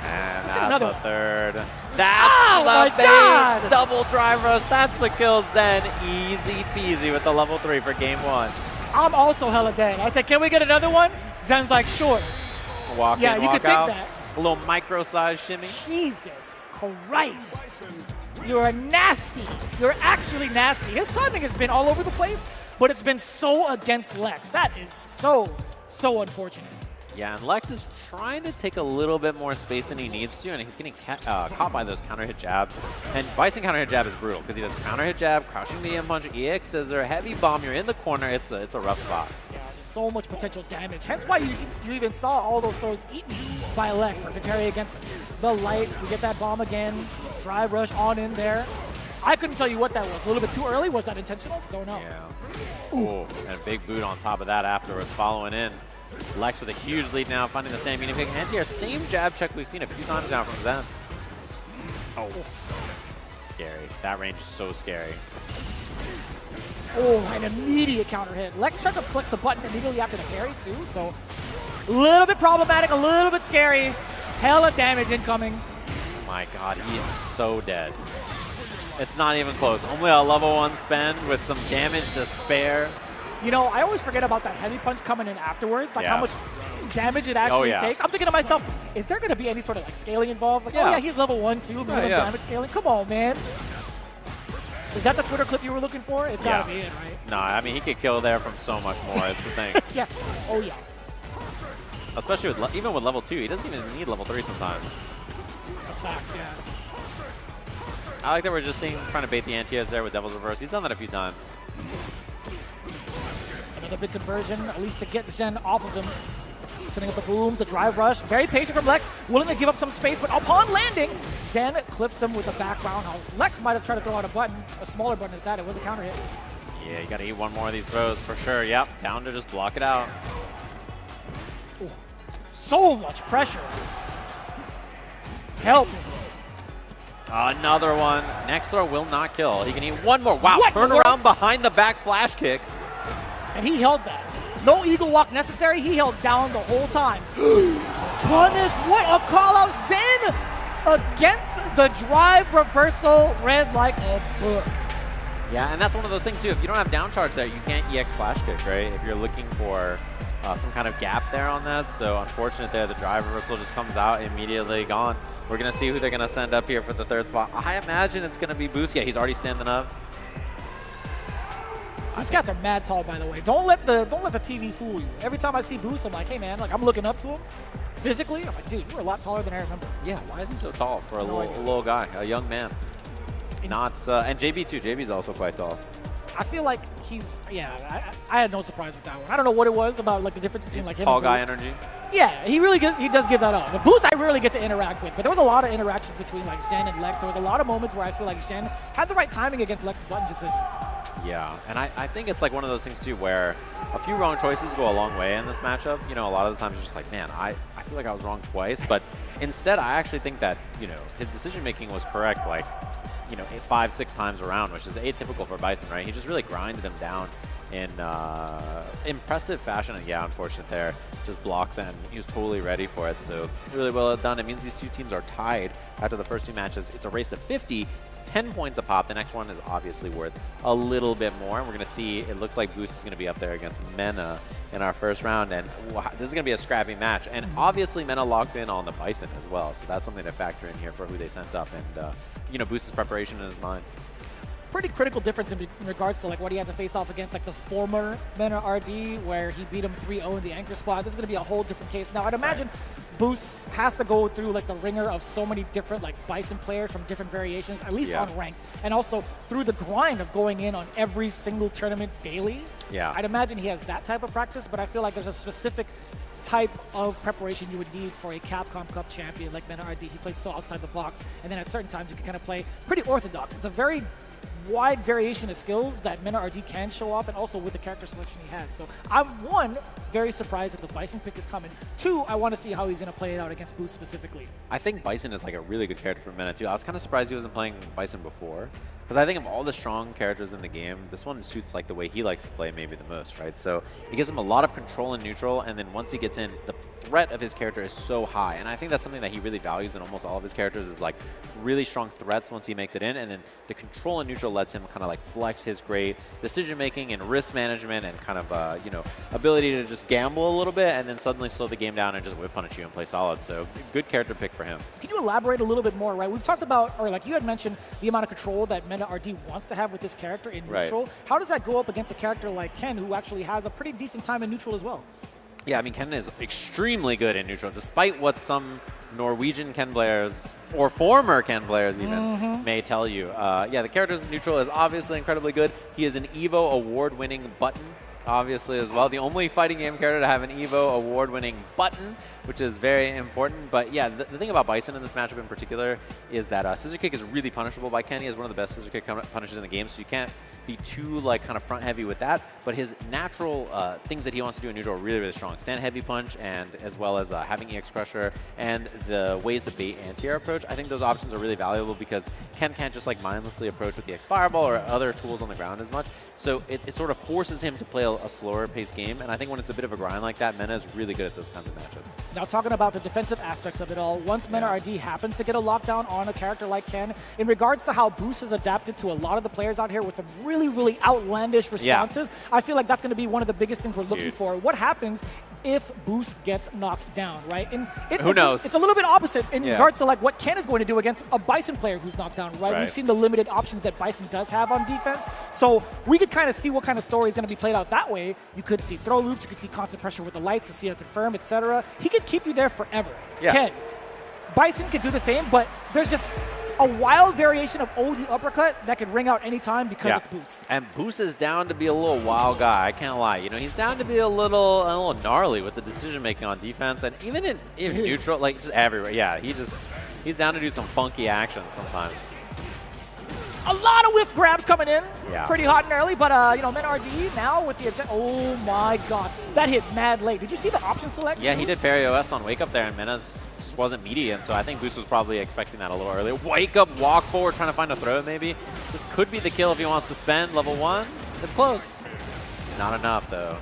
And Let's get that's another a third. That's oh the my bait. God! Double drive rush. That's the kill, Zen. Easy peasy with the level 3 for game 1. I'm also hella dead. I said, can we get another one? Zen's like, sure. Walk yeah, in, you walk could out. think that. A little micro-size shimmy. Jesus Christ. You're nasty. You're actually nasty. His timing has been all over the place, but it's been so against Lex. That is so unfortunate. Yeah, and Lex is trying to take a little bit more space than he needs to, and he's getting caught by those counter hit jabs. And Bison counter hit jab is brutal because he does counter hit jab, crouching medium punch, EX scissor, heavy bomb. You're in the corner. It's a rough spot. Yeah, there's so much potential damage. Hence why you even saw all those throws eaten by Lex. Perfect parry against the light. We get that bomb again. Drive rush on in there. I couldn't tell you what that was. A little bit too early. Was that intentional? Don't know. Yeah. Ooh, and a big boot on top of that afterwards, following in. Lex with a huge lead now, finding the same medium pick. Anti-air, same jab check we've seen a few times now from Zen. Oh, scary. That range is so scary. Oh, an immediate counter hit. Lex tried to flex the button immediately after the parry too, so a little bit problematic, a little bit scary. Hella damage incoming. Oh my God, he is so dead. It's not even close. Only a level 1 spend with some damage to spare. You know, I always forget about that heavy punch coming in afterwards, like how much damage it actually takes. I'm thinking to myself, is there going to be any sort of like scaling involved? Like, oh yeah, he's level 1, 2, minimum damage scaling. Come on, man. Is that the Twitter clip you were looking for? It's got to be it, right? No, I mean, he could kill there from so much more, is the thing. Yeah. Oh, yeah. Especially with even with level 2, he doesn't even need level 3 sometimes. That's facts, yeah. I like that we're just trying to bait the anti-airs there with Devil's Reverse. He's done that a few times. Another big conversion, at least to get Zen off of him. Setting up the booms, the drive rush. Very patient from Lex, willing to give up some space, but upon landing, Zen clips him with the back roundhouse. Lex might have tried to throw out a button, a smaller button at that. It was a counter hit. Yeah, you got to eat one more of these throws for sure. Yep, down to just block it out. Ooh, so much pressure. Help. Another one. Next throw will not kill. He can eat one more. Wow, What? turn around behind the back flash kick. And he held that. No eagle walk necessary. He held down the whole time. Goodness, what a call out. Zen against the drive reversal, read like a book. Yeah, and that's one of those things too. If you don't have down charge there, you can't EX flash kick, right? If you're looking for some kind of gap there on that. So unfortunate there, the drive reversal just comes out immediately gone. We're going to see who they're going to send up here for the 3rd spot. I imagine it's going to be Boost. Yeah, he's already standing up. These cats are mad tall, by the way. Don't let the TV fool you. Every time I see Boost, I'm like, hey man, like I'm looking up to him. Physically, I'm like, dude, you're a lot taller than I remember. Yeah, why is he so tall for a little guy, a young man? Not and JB too. JB's also quite tall. I feel like he's I had no surprise with that one. I don't know what it was about like the difference between like him tall and guy Boost. energy. Yeah, he does give that up. The Boost I rarely get to interact with, but there was a lot of interactions between like Zen and Lex. There was a lot of moments where I feel like Zen had the right timing against Lex's button decisions. Yeah, and I think it's like one of those things too where a few wrong choices go a long way in this matchup. You know, a lot of the times it's just like, man, I feel like I was wrong twice, but instead I actually think that, you know, his decision making was correct, like, you know, 5-6 times around, which is atypical for Bison, right? He just really grinded him down in impressive fashion, and yeah, unfortunate there. Just blocks and he was totally ready for it, so really well done. It means these two teams are tied after the first 2 matches. It's a race to 50. It's 10 points a pop. The next one is obviously worth a little bit more. And we're going to see, it looks like Boost is going to be up there against Mena in our first round, and wow, this is going to be a scrappy match. And obviously Mena locked in on the Bison as well, so that's something to factor in here for who they sent up, and you know, Boost's preparation in his mind. pretty critical difference in regards to like what he had to face off against like the former Mena RD, where he beat him 3-0 in the anchor spot. This is going to be a whole different case. Now, I'd imagine Boost has to go through like the ringer of so many different like Bison players from different variations, at least on ranked, and also through the grind of going in on every single tournament daily. Yeah. I'd imagine he has that type of practice, but I feel like there's a specific type of preparation you would need for a Capcom Cup champion like Mena RD. He plays so outside the box, and then at certain times he can kind of play pretty orthodox. It's a very wide variation of skills that Mena RD can show off, and also with the character selection he has. So I'm, one, very surprised that the Bison pick is coming. Two, I want to see how he's going to play it out against Boost specifically. I think Bison is like a really good character for Mena too. I was kind of surprised he wasn't playing Bison before, because I think of all the strong characters in the game, this one suits like the way he likes to play maybe the most, right? So it gives him a lot of control in neutral, and then once he gets in, the threat of his character is so high, and I think that's something that he really values in almost all of his characters, is like really strong threats once he makes it in, and then the control in neutral lets him kind of like flex his great decision making and risk management and kind of you know, ability to just gamble a little bit and then suddenly slow the game down and just whip punish you and play solid. So good character pick for him. Can you elaborate a little bit more, right? We've talked about, or like you had mentioned, the amount of control that Mena RD wants to have with this character in neutral. How does that go up against a character like Ken, who actually has a pretty decent time in neutral as well? Yeah, I mean, Ken is extremely good in neutral, despite what some Norwegian Ken players, or former Ken players even, may tell you. Yeah, the character's neutral is obviously incredibly good. He is an EVO award-winning button, obviously, as well. The only fighting game character to have an EVO award-winning button, which is very important. But yeah, the thing about Bison in this matchup in particular is that Scissor Kick is really punishable by Ken. He has one of the best Scissor Kick punishes in the game, so you can't be too like kind of front heavy with that, but his natural things that he wants to do in neutral are really, really strong. Stand heavy punch, and as well as having EX pressure and the ways the bait anti-air approach. I think those options are really valuable because Ken can't just like mindlessly approach with the EX fireball or other tools on the ground as much. So it sort of forces him to play a slower paced game, and I think when it's a bit of a grind like that, Mena is really good at those kinds of matchups. Now talking about the defensive aspects of it all, once Mena RD happens to get a lockdown on a character like Ken, in regards to how Boost has adapted to a lot of the players out here with some really outlandish responses, I feel like that's going to be one of the biggest things we're looking for. What happens if Boost gets knocked down, right? And who knows? It's a little bit opposite in regards to like what Ken is going to do against a Bison player who's knocked down, right? We've seen the limited options that Bison does have on defense, so we could kind of see what kind of story is going to be played out that way. You could see throw loops, you could see constant pressure with the lights to see a confirm, etc. He could keep you there forever. Ken, Bison could do the same, but there's just a wild variation of OG uppercut that can ring out anytime because it's Boost. And Boost is down to be a little wild guy, I can't lie. You know, he's down to be a little gnarly with the decision making on defense, and even in neutral, like just everywhere. Yeah, he's down to do some funky actions sometimes. A lot of whiff grabs coming in, Yeah. pretty hot and early, but you know, Mena RD now with the oh my god, that hit mad late. Did you see the option select? Yeah, he did parry OS on Wake Up there, and Mena's just wasn't meaty, and so I think Boost was probably expecting that a little earlier. Wake Up, walk forward, trying to find a throw maybe. This could be the kill if he wants to spend level 1. It's close. Not enough though.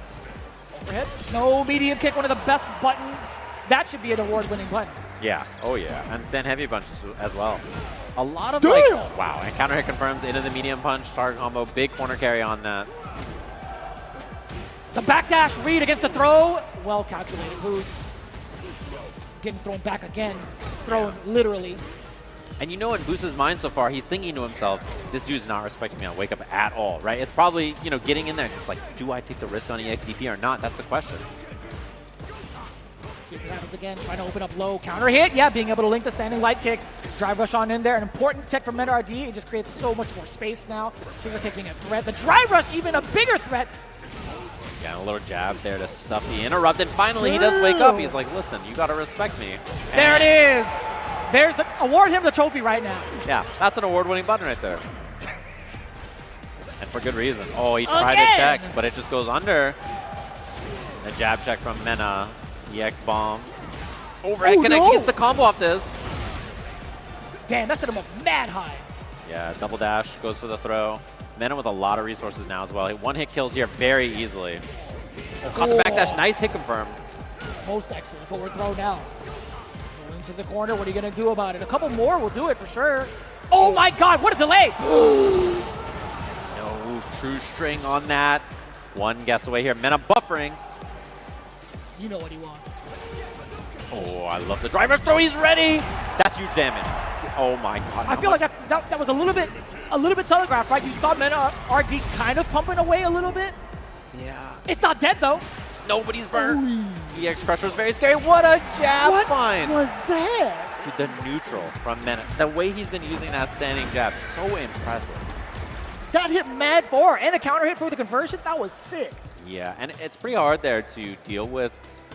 Overhead, no medium kick, one of the best buttons. That should be an award-winning button. Yeah, oh yeah, and stand heavy punches as well. A lot of like, wow, and counter hit confirms into the medium punch, target combo, big corner carry on that. The backdash read against the throw, well calculated. Boost getting thrown back again, thrown literally. And you know, in Boost's mind so far, he's thinking to himself, this dude's not respecting me on Wake Up at all, right? It's probably, you know, getting in there, just like, do I take the risk on EXDP or not? That's the question. See if it happens again, trying to open up low, counter hit, yeah, being able to link the standing light kick, drive rush on in there, an important tech from Mena RD, it just creates so much more space now. Scissor kick being a threat, the drive rush even a bigger threat. Yeah, a little jab there to stuff the interrupt, and finally he does wake up. He's like, listen, you gotta respect me. There it is! There's the, award him the trophy right now. Yeah, that's an award-winning button right there. And for good reason. Oh, he tried to check, but it just goes under. A jab check from Mena. EX bomb. Overhead connect. He gets the combo off this. Damn, that set him up mad high. Yeah, double dash, goes for the throw. Mena with a lot of resources now as well. One hit kills here very easily. Oh, caught the backdash. Nice hit confirmed. Most excellent forward throw now. Going into the corner. What are you going to do about it? A couple more will do it for sure. Oh my god, what a delay! No true string on that. One guess away here. Mena buffering. You know what he wants. Oh, I love the driver throw. He's ready. That's huge damage. Oh my god. I feel like that was a little bit a little bit telegraphed, right? You saw Mena RD kind of pumping away a little bit. Yeah. It's not dead, though. Nobody's burned. EX Crusher is very scary. What a jab find. What was that? To the neutral from Mena. The way he's been using that standing jab, so impressive. That hit mad forward and a counter hit for the conversion. That was sick. Yeah, and it's pretty hard there to deal with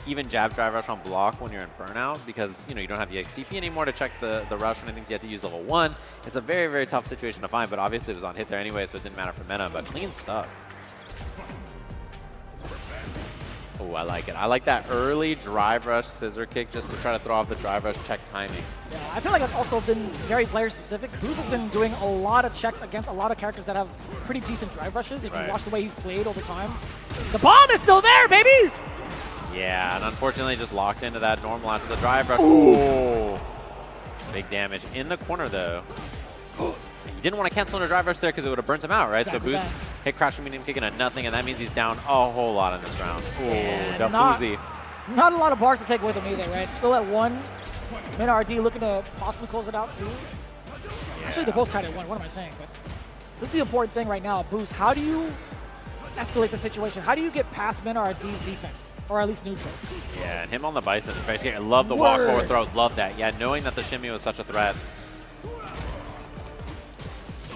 even jab drive rush on block when you're in burnout because you don't have the XTP anymore to check the rush and things. You have to use level 1. It's a very, very tough situation to find, but obviously it was on hit there anyway, so it didn't matter for Mena, but clean stuff. Oh, I like it. I like that early drive rush scissor kick just to try to throw off the drive rush check timing. Yeah, I feel like that's also been very player specific. Boost has been doing a lot of checks against a lot of characters that have pretty decent drive rushes if you watch the way he's played over time. The bomb is still there, baby! Yeah, and unfortunately just locked into that normal after the drive rush. Oh, big damage in the corner though. He didn't want to cancel on a drive rush there because it would have burnt him out, right? Exactly so Boost hit crash medium kicking at nothing, and that means he's down a whole lot in this round. Oh, Dafuzi. Not a lot of bars to take with him either, right? Still at 1. Mena RD looking to possibly close it out too. Yeah. Actually, they're both tied at 1. What am I saying? But this is the important thing right now. Boost, how do you escalate the situation? How do you get past Mena RD's defense? Or at least neutral? Yeah, and him on the Bison is very scary. I love the walk forward throws. Love that. Yeah, knowing that the shimmy was such a threat.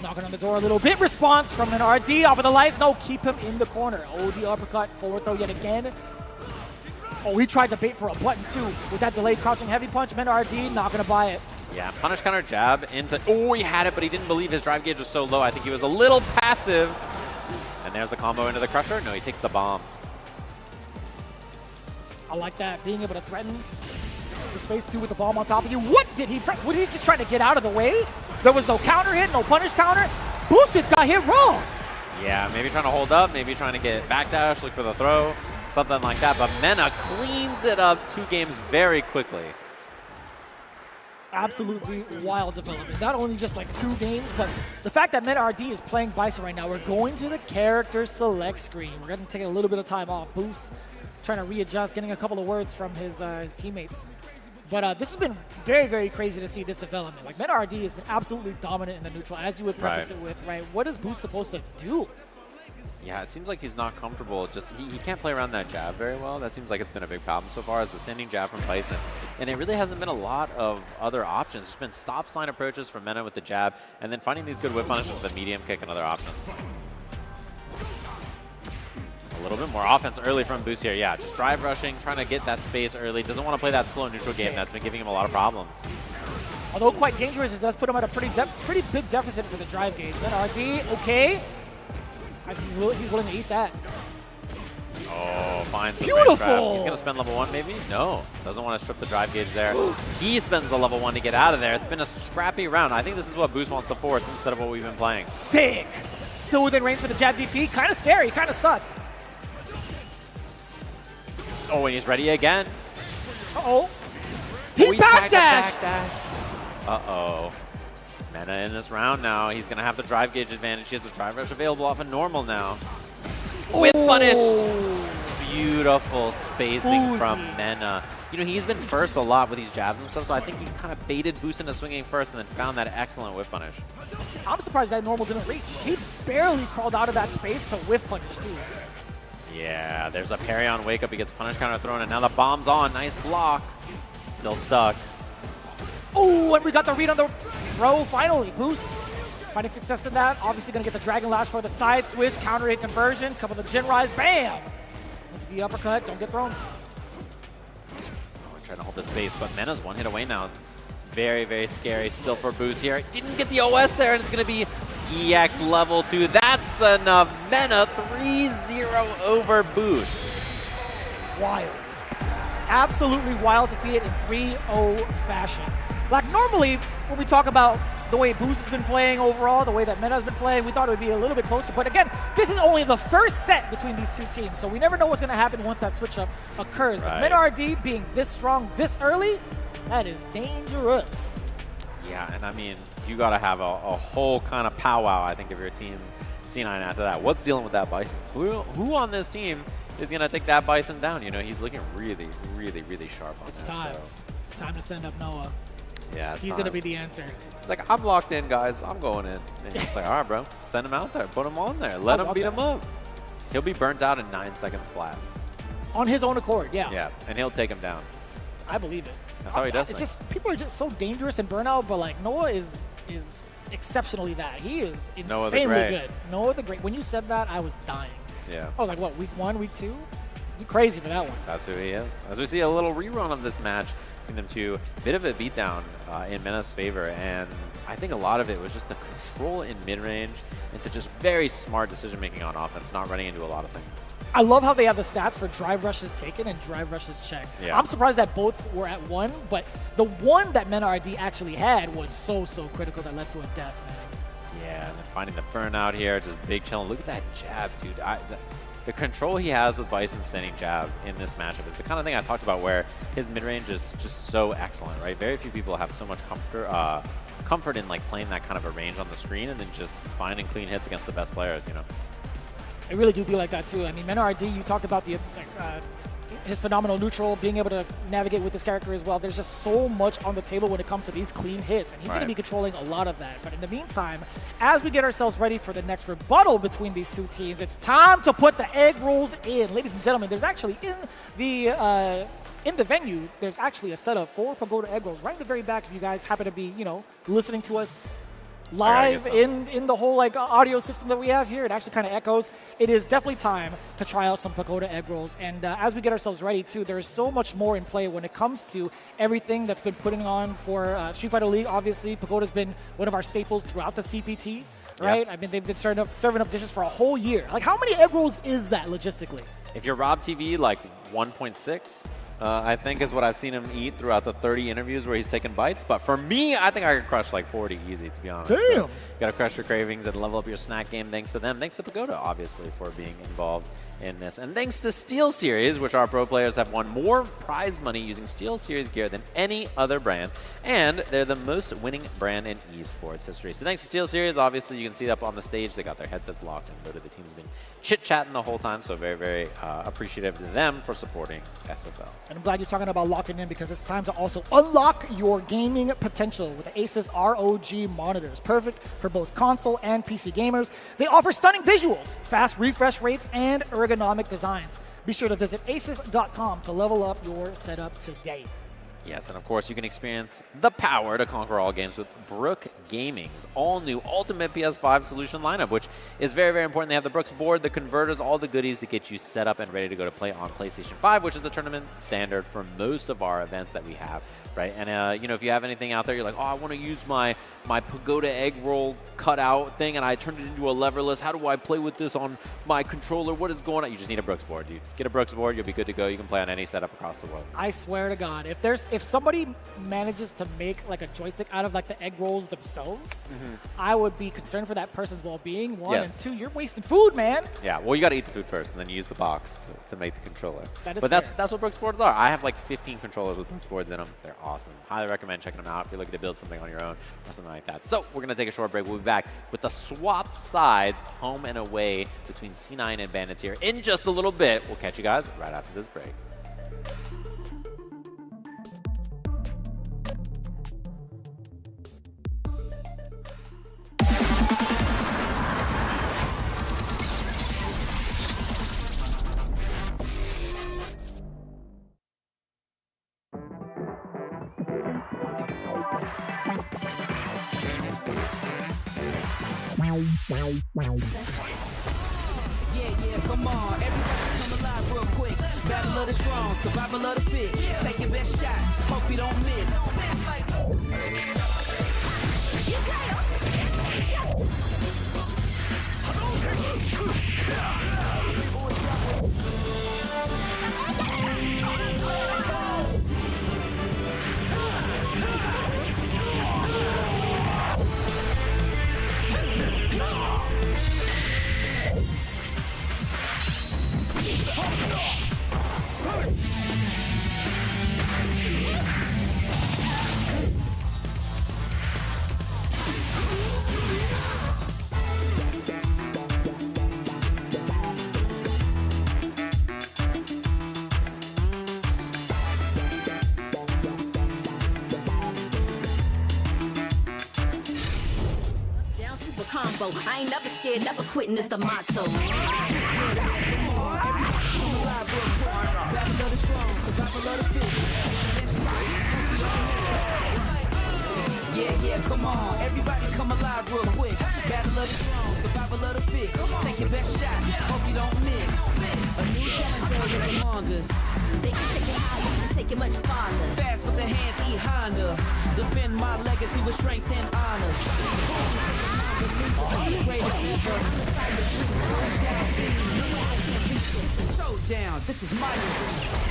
Knocking on the door a little bit. Response from an RD off of the lights. No, keep him in the corner. Oh, the uppercut. Forward throw yet again. Oh, he tried to bait for a button too with that delayed crouching heavy punch. Mena RD not going to buy it. Yeah, punish counter jab into. Oh, he had it, but he didn't believe his drive gauge was so low. I think he was a little passive. And there's the combo into the crusher. No, he takes the bomb. I like that. Being able to threaten the space too with the bomb on top of you. What did he press? Was he just trying to get out of the way? There was no counter hit, no punish counter. Boost just got hit wrong. Yeah, maybe trying to hold up, maybe trying to get backdash, look for the throw, something like that. But Mena cleans it up 2 games very quickly. Absolutely wild development. Not only just like 2 games, but the fact that Mena RD is playing Bison right now. We're going to the character select screen. We're going to take a little bit of time off. Boost trying to readjust, getting a couple of words from his teammates. But this has been very, very crazy to see this development. Like, Mena RD has been absolutely dominant in the neutral, as you would preface it with, right? What is Boost supposed to do? Yeah, it seems like he's not comfortable. Just he can't play around that jab very well. That seems like it's been a big problem so far, is the standing jab from Bison. And it really hasn't been a lot of other options. It's been stop sign approaches from Mena with the jab, and then finding these good whip punishes with the medium kick and other options. A little bit more offense early from Boost here. Yeah, just drive rushing, trying to get that space early. Doesn't want to play that slow neutral game that's been giving him a lot of problems. Although quite dangerous, it does put him at a pretty big deficit for the drive gauge. Mena RD, okay. I think he's willing to eat that. Oh, finds the beautiful. trap. He's going to spend level 1 maybe? No, doesn't want to strip the drive gauge there. He spends the level 1 to get out of there. It's been a scrappy round. I think this is what Boost wants to force instead of what we've been playing. Sick. Still within range for the jab DP. Kind of scary, kind of sus. Oh, and he's ready again. Uh-oh. He backdashed. Uh-oh. Mena in this round now. He's going to have the drive gauge advantage. He has the drive rush available off of normal now. With punish. Beautiful spacing from Mena. You know, he's been first a lot with these jabs and stuff, so I think he kind of baited Boost into swinging first and then found that excellent whiff punish. I'm surprised that normal didn't reach. He barely crawled out of that space to whiff punish, too. Yeah, there's a parry on wake up. He gets punish counter thrown, and now the bomb's on. Nice block. Still stuck. Oh, and we got the read on the throw finally. Boost finding success in that. Obviously going to get the Dragon Lash for the side switch. Counter hit conversion. Couple of the Jin Rise. Bam! Into the uppercut. Don't get thrown. Oh, trying to hold the space, but Mena's 1 hit away now. Very, very scary still for Boost here. Didn't get the OS there, and it's going to be EX level 2. That's enough. Mena 3-0 over Boost. Wild. Absolutely wild to see it in 3-0 fashion. Like, normally, when we talk about the way Boost has been playing overall, the way that Mena has been playing, we thought it would be a little bit closer. But again, this is only the first set between these 2 teams, so we never know what's going to happen once that switch-up occurs. But Mena RD being this strong this early, that is dangerous. Yeah, and I mean, you got to have a whole kind of powwow, I think, of your team C9 after that. What's dealing with that Bison? Who on this team is going to take that Bison down? You know, he's looking really, really, really sharp on It's time. So. It's time to send up Noah. Yeah, he's going to be the answer. It's like, I'm locked in, guys. I'm going in. And he's like, all right, bro. Send him out there. Put him on there. Let him beat him up. He'll be burnt out in 9 seconds flat. On his own accord, yeah. Yeah, and he'll take him down. I believe it. That's how he does It's things. just, people are just so dangerous in burnout, but like Noah is exceptionally that. He is Noah the insanely Great. good. Noah the Great. When you said that, I was dying. Yeah. I was like, what, week 1, week 2? You crazy for that one. That's who he is. As we see a little rerun of this match between them two, bit of a beatdown in Mena's favor, and I think a lot of it was just the control in mid-range into just very smart decision-making on offense, not running into a lot of things. I love how they have the stats for drive rushes taken and drive rushes checked. Yeah. I'm surprised that both were at 1, but the one that Mena RD actually had was so critical that led to a death, man. Yeah, and then finding the burnout here, just big chilling. Look at that jab, dude. The control he has with Bison's standing jab in this matchup is the kind of thing I talked about where his mid-range is just so excellent, right? Very few people have so much comfort in like playing that kind of a range on the screen and then just finding clean hits against the best players, you know? It really do be like that too. I mean, Mena RD, you talked about his phenomenal neutral, being able to navigate with this character as well. There's just so much on the table when it comes to these clean hits, and he's going to be controlling a lot of that. But in the meantime, as we get ourselves ready for the next rebuttal between these two teams, it's time to put the egg rolls in. Ladies and gentlemen, there's actually in the venue, there's actually a setup for Pagoda egg rolls right in the very back if you guys happen to be, listening to us live in the whole audio system that we have here. It actually kind of echoes. It is definitely time to try out some Pagoda egg rolls. And as we get ourselves ready too, there's so much more in play when it comes to everything that's been putting on for Street Fighter League. Obviously, Pagoda's been one of our staples throughout the CPT, right? Yep. I mean, they've been serving up dishes for a whole year. Like, how many egg rolls is that logistically? If you're Rob TV, like 1.6. I think is what I've seen him eat throughout the 30 interviews where he's taken bites. But for me, I think I could crush like 40 easy, to be honest. Damn! So you got to crush your cravings and level up your snack game thanks to them. Thanks to Pagoda, obviously, for being involved in this. And thanks to Steel Series, which our pro players have won more prize money using Steel Series gear than any other brand. And they're the most winning brand in esports history. So thanks to Steel Series, obviously, you can see it up on the stage. They got their headsets locked, and the team's been chit-chatting the whole time. So very, very appreciative to them for supporting SFL. And I'm glad you're talking about locking in because it's time to also unlock your gaming potential with the Asus ROG monitors. Perfect for both console and PC gamers. They offer stunning visuals, fast refresh rates, and ergonomic designs. Be sure to visit asus.com to level up your setup today. Yes, and of course, you can experience the power to conquer all games with Brook Gaming's all-new Ultimate PS5 solution lineup, which is very, very important. They have the Brooks board, the converters, all the goodies to get you set up and ready to go to play on PlayStation 5, which is the tournament standard for most of our events that we have, right? And, if you have anything out there, you're like, oh, I want to use my Pagoda egg roll cutout thing, and I turned it into a leverless. How do I play with this on my controller? What is going on? You just need a Brooks board, dude. Get a Brooks board, you'll be good to go. You can play on any setup across the world. I swear to God, if somebody manages to make like a joystick out of like the egg rolls themselves, I would be concerned for that person's well-being. One, and two, you're wasting food, man. Yeah, well, you got to eat the food first, and then use the box to make the controller. That is but fair. that's what Brooks boards are. I have like 15 controllers with Brooks boards in them. They're awesome. Highly recommend checking them out if you're looking to build something on your own or something like that. So we're going to take a short break. We'll be back with the swapped sides, home and away, between C9 and Bandits here in just a little bit. We'll catch you guys right after this break. Yeah, come on. Everybody come alive real quick. Battle of the strong, survival of the fit. Take your best shot. Hope you don't miss. Rambo. I ain't never scared, never quitting is the motto. Yeah, come on. Everybody come alive real quick. Battle of the strong, survival of the fit. Take your best shot, hope you don't miss. A new challenger is among us. They can take it higher, they can take it much farther. Fast with the hands, E Honda. Defend my legacy with strength and honor. The greatest ever. Showdown, this is my dream.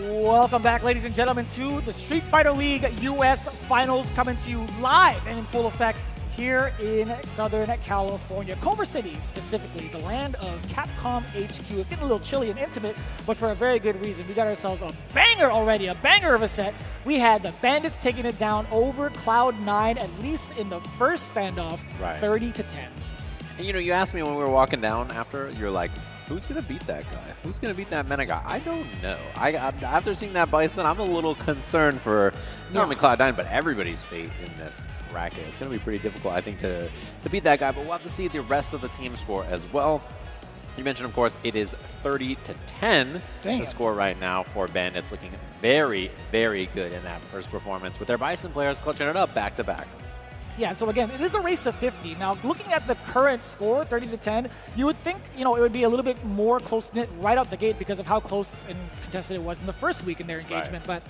Welcome back, ladies and gentlemen, to the Street Fighter League US Finals, coming to you live and in full effect here in Southern California. Culver City, specifically, the land of Capcom HQ. It's getting a little chilly and intimate, but for a very good reason. We got ourselves a banger already, a banger of a set. We had the Bandits taking it down over Cloud9, at least in the first standoff, 30-10. And you know, you asked me when we were walking down after, you're like, who's going to beat that guy? Who's going to beat that Mena guy? I don't know. After seeing that Bison, I'm a little concerned for not only Cloud9, but everybody's fate in this bracket. It's going to be pretty difficult, I think, to beat that guy, but we'll have to see the rest of the team score as well. You mentioned, of course, it is 30-10, the score right now for Bandits, looking very, very good in that first performance, with their Bison players clutching it up back-to-back. Yeah, so again, it is a race to 50. Now, looking at the current score, 30-10, you would think, you know, it would be a little bit more close-knit right out the gate because of how close and contested it was in the first week in their engagement. But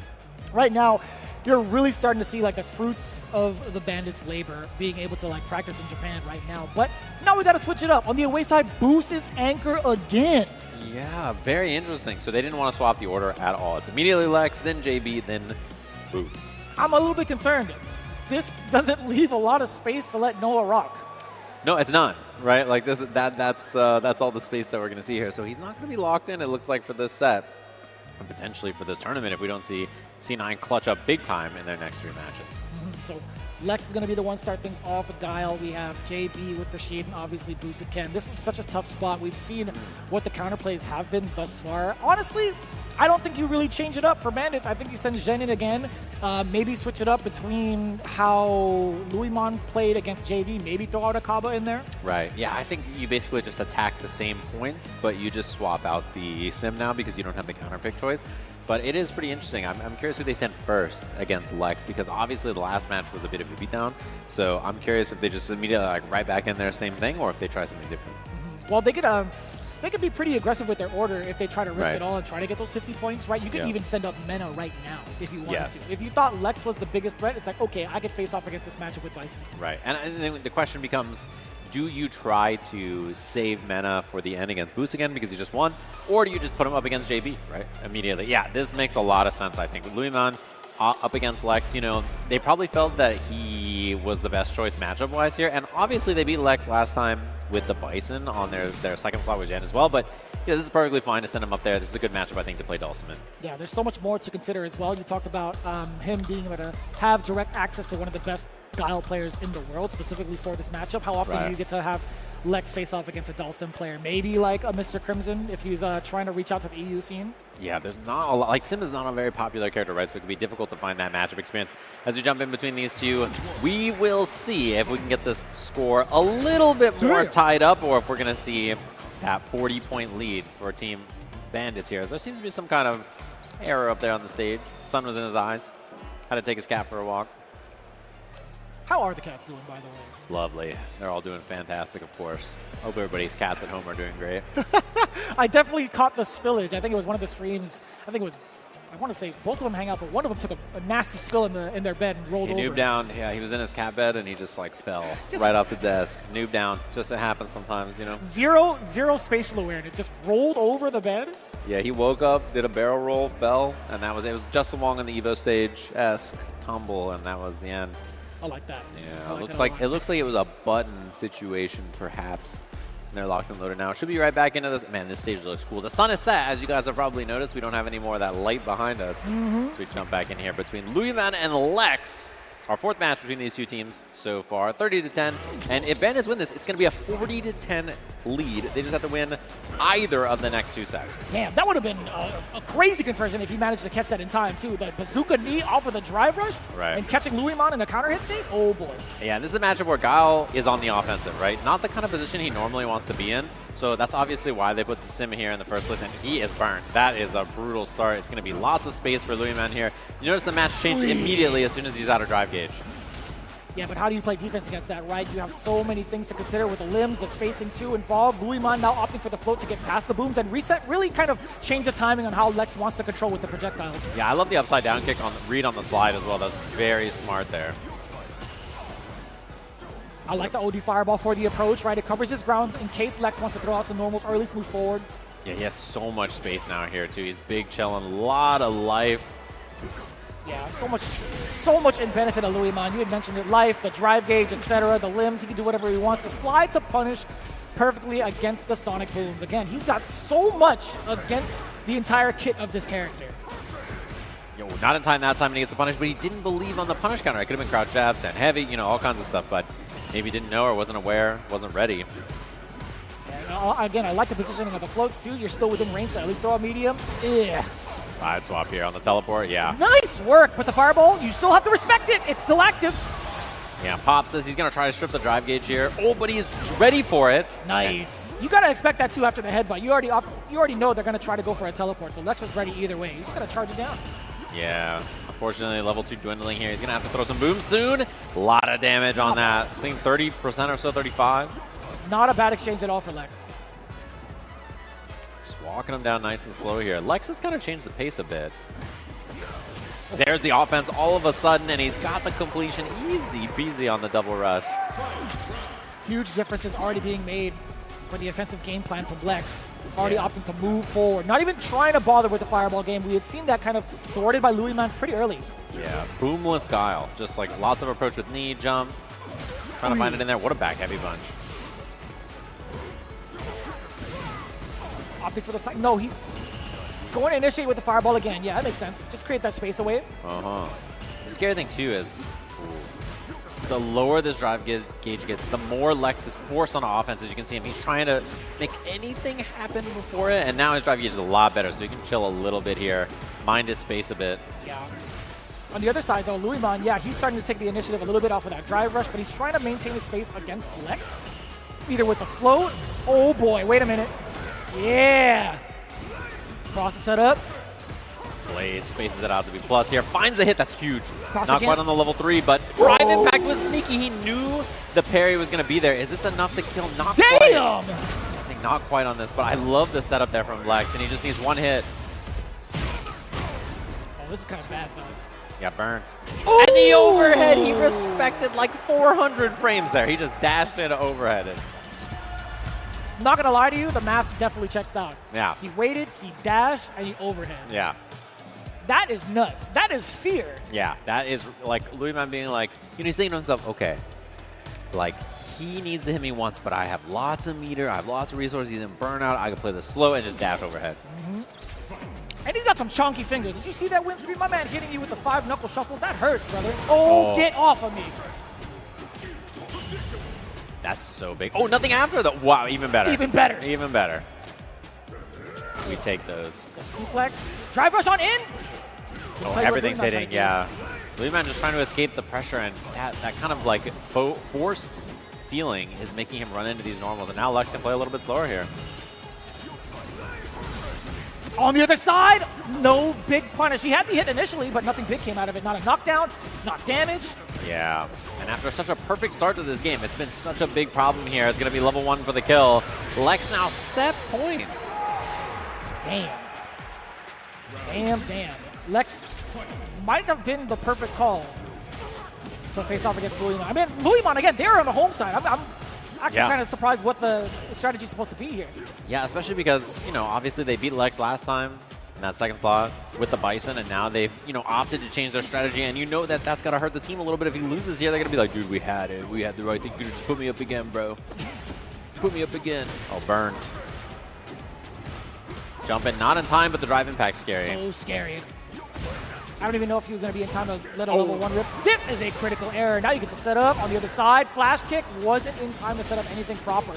right now, you're really starting to see like the fruits of the Bandits' labor being able to like practice in Japan right now. But now we got to switch it up. On the away side, Boost is anchor again. Yeah, very interesting. So they didn't want to swap the order at all. It's immediately Lex, then JB, then Boost. I'm a little bit concerned. This doesn't leave a lot of space to let Noah rock. No, it's not, right? Like that's all the space that we're going to see here. So he's not going to be locked in, it looks like, for this set. And potentially for this tournament if we don't see C9 clutch up big time in their next 3 matches. So Lex is going to be the one to start things off with Guile. We have JB with Rashid and obviously Boost with Ken. This is such a tough spot. We've seen what the counterplays have been thus far. Honestly, I don't think you really change it up for Bandits. I think you send Zhen in again. Maybe switch it up between how Luimon played against JV. Maybe throw out a Kaba in there. Right. Yeah, I think you basically just attack the same points, but you just swap out the sim now because you don't have the counter pick choice. But it is pretty interesting. I'm curious who they sent first against Lex because obviously the last match was a bit of a beatdown. So I'm curious if they just immediately like right back in there, same thing, or if they try something different. Well, they could be pretty aggressive with their order if they try to risk it all and try to get those 50 points, right? You could even send up Mena right now if you wanted to. If you thought Lex was the biggest threat, it's like, okay, I could face off against this matchup with Bison. Right. And then the question becomes, do you try to save Mena for the end against Boost again because he just won, or do you just put him up against JB, right? Immediately. Yeah, this makes a lot of sense, I think. With Luimon up against Lex, you know, they probably felt that he was the best choice matchup-wise here, and obviously they beat Lex last time with the Bison on their second slot with Jen as well, but yeah, this is perfectly fine to send him up there. This is a good matchup, I think, to play Dulcimen. Yeah, there's so much more to consider as well. You talked about him being able to have direct access to one of the best Guile players in the world, specifically for this matchup. How often do you get to have Lex face off against a Dulcim player? Maybe like a Mr. Crimson if he's trying to reach out to the EU scene. Yeah, there's not a lot. Like, Sim is not a very popular character, right? So it can be difficult to find that matchup experience. As we jump in between these two, we will see if we can get this score a little bit more tied up or if we're going to see that 40-point lead for Team Bandits here. There seems to be some kind of error up there on the stage. Sun was in his eyes. Had to take his cat for a walk. How are the cats doing, by the way? Lovely. They're all doing fantastic, of course. Hope everybody's cats at home are doing great. I definitely caught the spillage. I think it was one of the streams. I think it was, I want to say both of them hang out, but one of them took a nasty spill in their bed and rolled over. He noobed down. Yeah, he was in his cat bed and he just like fell right off the desk. Noobed down. Just it happens sometimes, you know. Zero spatial awareness. Just rolled over the bed. Yeah, he woke up, did a barrel roll, fell, and it was just along on the Evo stage-esque tumble, and that was the end. I like that. Yeah, it looks like it was a button situation, perhaps. And they're locked and loaded now. Should be right back into this. Man, this stage looks cool. The sun is set, as you guys have probably noticed. We don't have any more of that light behind us. So we jump back in here between Luimon and Lex. Our fourth match between these two teams so far, 30-10. And if Bandits win this, it's going to be a 40-10 lead. They just have to win either of the next 2 sets. Damn, that would have been a crazy conversion if he managed to catch that in time, too. The bazooka knee off of the drive rush and catching Luimon in a counter hit state? Oh, boy. Yeah, this is a matchup where Guile is on the offensive, right? Not the kind of position he normally wants to be in. So that's obviously why they put the sim here in the first place, and he is burned. That is a brutal start. It's going to be lots of space for Luimon here. You notice the match changed immediately as soon as he's out of drive gauge. Yeah, but how do you play defense against that, right? You have so many things to consider with the limbs, the spacing too involved. Luimon now opting for the float to get past the booms, and Reset really kind of changed the timing on how Lex wants to control with the projectiles. Yeah, I love the upside down kick on read on the slide as well. That's very smart there. I like the OD Fireball for the approach, right? It covers his grounds in case Lex wants to throw out some normals or at least move forward. Yeah, he has so much space now here too. He's big, chilling, a lot of life. Yeah, so much in benefit of Luimon. You had mentioned it, life, the drive gauge, etc., the limbs. He can do whatever he wants. The slide to punish perfectly against the Sonic Booms. Again, he's got so much against the entire kit of this character. Yo, not in time that time and he gets the punish, but he didn't believe on the punish counter. It could have been crouch jab, stand heavy, you know, all kinds of stuff, but maybe didn't know or wasn't aware, wasn't ready. And again, I like the positioning of the floats too. You're still within range to at least throw a medium. Yeah. Side swap here on the teleport, yeah. Nice work, but the Fireball, you still have to respect it. It's still active. Yeah, Pop says he's going to try to strip the drive gauge here. Oh, but he's ready for it. Nice. You got to expect that too after the headbutt. You already know they're going to try to go for a teleport, so Lex was ready either way. You just got to charge it down. Yeah, unfortunately, level 2 dwindling here. He's going to have to throw some booms soon. A lot of damage on that. I think 30% or so, 35. Not a bad exchange at all for Lex. Just walking him down nice and slow here. Lex has kind of changed the pace a bit. There's the offense all of a sudden, and he's got the completion easy peasy on the double rush. Huge differences already being made for the offensive game plan from Lex. Already opting to move forward, not even trying to bother with the fireball game. We had seen that kind of thwarted by Louis Man pretty early. Yeah, boomless guile. Just like lots of approach with knee, jump. Trying to find it in there. What a back heavy bunch. Opting for the side. No, he's going to initiate with the fireball again. Yeah, that makes sense. Just create that space away. Uh-huh. The scary thing, too, is the lower this drive gauge gets, the more Lex is forced on offense. As you can see him, he's trying to make anything happen before it, and now his drive gauge is a lot better, so he can chill a little bit here, mind his space a bit. Yeah. On the other side, though, Louis Man, yeah, he's starting to take the initiative a little bit off of that drive rush, but he's trying to maintain his space against Lex, either with the float. Oh, boy, wait a minute. Yeah. Cross the setup. Blade spaces it out to be plus here. Finds the hit. That's huge. Cross Not again. quite on the level 3, but drive impact was sneaky. He knew the parry was going to be there. Is this enough to kill? Not quite. Damn! I think not quite on this, but I love the setup there from Lex, and he just needs one hit. Oh, this is kind of bad, though. Yeah, burnt. And the overhead, he respected like 400 frames there. He just dashed in overheaded. Not gonna lie to you, the math definitely checks out. Yeah. He waited, he dashed, and he overhead. Yeah. That is nuts. That is fear. Yeah, that is like Louis Man being like, you know, he's thinking to himself, okay, like he needs to hit me once, but I have lots of meter, I have lots of resources, he's in burnout, I can play this slow and just dash overhead. And he's got some chonky fingers. Did you see that windscreen? My man hitting you with the 5-knuckle shuffle. That hurts, brother. Oh, get off of me. That's so big. Oh, nothing after the. Wow, even better. Even better. Even better. We take those. Suplex. Drive rush on in. Oh, everything's hitting, yeah. Louis Man just trying to escape the pressure, and that kind of like forced feeling is making him run into these normals. And now Lex can play a little bit slower here. On the other side, no big punish. He had the hit initially, but nothing big came out of it. Not a knockdown, not damage. Yeah, and after such a perfect start to this game, it's been such a big problem here. It's going to be level 1 for the kill. Lex now set point. Damn. Damn. Lex might have been the perfect call to face off against Louis Man. I mean, Louis Man, again, they're on the home side. I'm actually kind of surprised what the strategy is supposed to be here. Yeah, especially because, you know, obviously they beat Lex last time in that second slot with the Bison, and now they've, you know, opted to change their strategy, and you know that that's going to hurt the team a little bit. If he loses here, they're going to be like, dude, we had it. We had the right thing. You just put me up again, bro. Put me up again. Oh, burnt. Jumping, not in time, but the drive impact's scary. So scary. I don't even know if he was going to be in time to let a level 1 rip. This is a critical error. Now you get to set up on the other side. Flash kick wasn't in time to set up anything proper.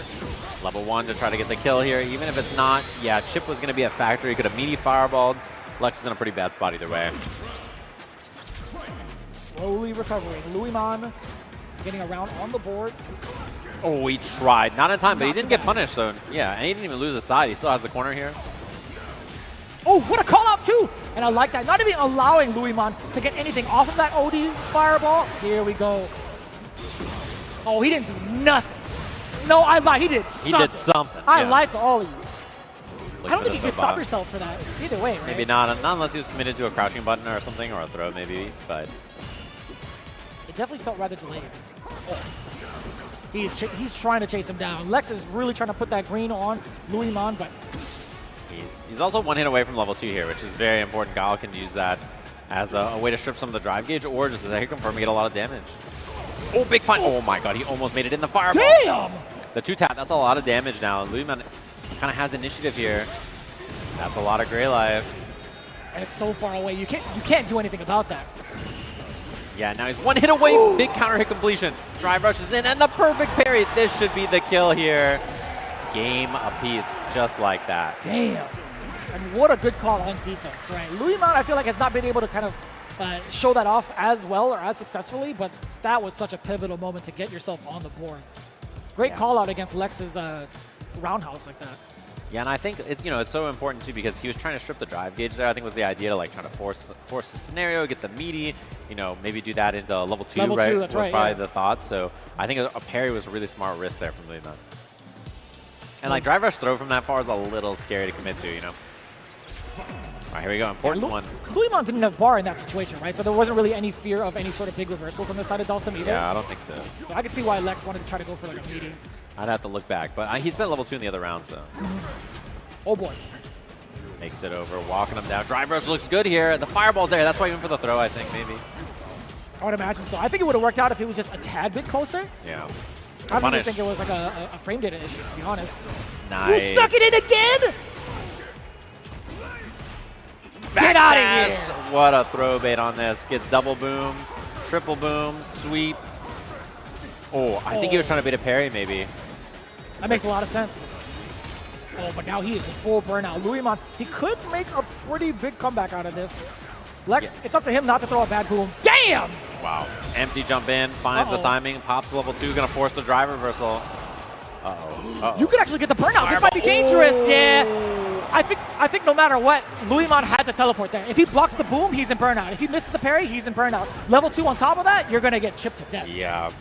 Level 1 to try to get the kill here, even if it's not. Yeah, Chip was going to be a factor. He could have meaty fireballed. Lex is in a pretty bad spot either way. Slowly recovering. Louis Man getting around on the board. Oh, he tried. Not in time, but he didn't get punished, so yeah, and he didn't even lose his side. He still has the corner here. Oh, what a call out too! And I like that. Not even allowing Louis Man to get anything off of that OD fireball. Here we go. Oh, he didn't do nothing. No, I lied. He did something. He did something. I yeah. lied to all of you. I don't think you could stop yourself for that. Either way, right? Maybe not unless he was committed to a crouching button or something, or a throw maybe, but. It definitely felt rather delayed. Oh. He's trying to chase him down. Lex is really trying to put that green on Louis Man, but He's also 1 hit away from level 2 here, which is very important. Guile can use that as a way to strip some of the drive gauge, or just as a hit confirm and get a lot of damage. Oh, big fight. Oh my god, he almost made it in the fireball. Damn! The 2-tap, that's a lot of damage now. Louis Man kind of has initiative here. That's a lot of gray life. And it's so far away, you can't do anything about that. Yeah, now he's 1 hit away. Ooh. Big counter hit completion. Drive rushes in, and the perfect parry. This should be the kill here. Game apiece, just like that. Damn. And what a good call on defense, right? Louis Man, I feel like, has not been able to kind of show that off as well or as successfully, but that was such a pivotal moment to get yourself on the board. Great call out against Lex's roundhouse like that. Yeah, and I think it's so important too, because he was trying to strip the drive gauge there. I think was the idea to like try to force the scenario, get the meaty, maybe do that into level 2, level right? 2, that's was right, probably the thought. So I think a parry was a really smart risk there from Louis Man. And like drive rush throw from that far is a little scary to commit to, All right, here we go. Important one. Luimon didn't have bar in that situation, right? So there wasn't really any fear of any sort of big reversal from the side of Dhalsim either. Yeah, I don't think so. So I could see why Lex wanted to try to go for like a meeting. I'd have to look back, but he spent level 2 in the other round, so. Oh boy. Makes it over, walking him down. Drive rush looks good here. The fireball's there. That's why he went for the throw, I think, maybe. I would imagine so. I think it would have worked out if it was just a tad bit closer. Yeah. I don't even think it was like a frame data issue, to be honest. Nice. You stuck it in again? Get out of here! What a throw bait on this. Gets double boom, triple boom, sweep. Oh, I think he was trying to bait a parry, maybe. That makes a lot of sense. Oh, but now he is in full burnout. Luimon, he could make a pretty big comeback out of this. Lex, it's up to him not to throw a bad boom. Damn! Wow. Empty jump in, finds the timing, pops level 2, gonna force the drive reversal. Uh-oh. You could actually get the burnout. This might be dangerous. Yeah. I think no matter what, Luimon had to teleport there. If he blocks the boom, he's in burnout. If he misses the parry, he's in burnout. Level 2 on top of that, you're gonna get chipped to death. Yeah.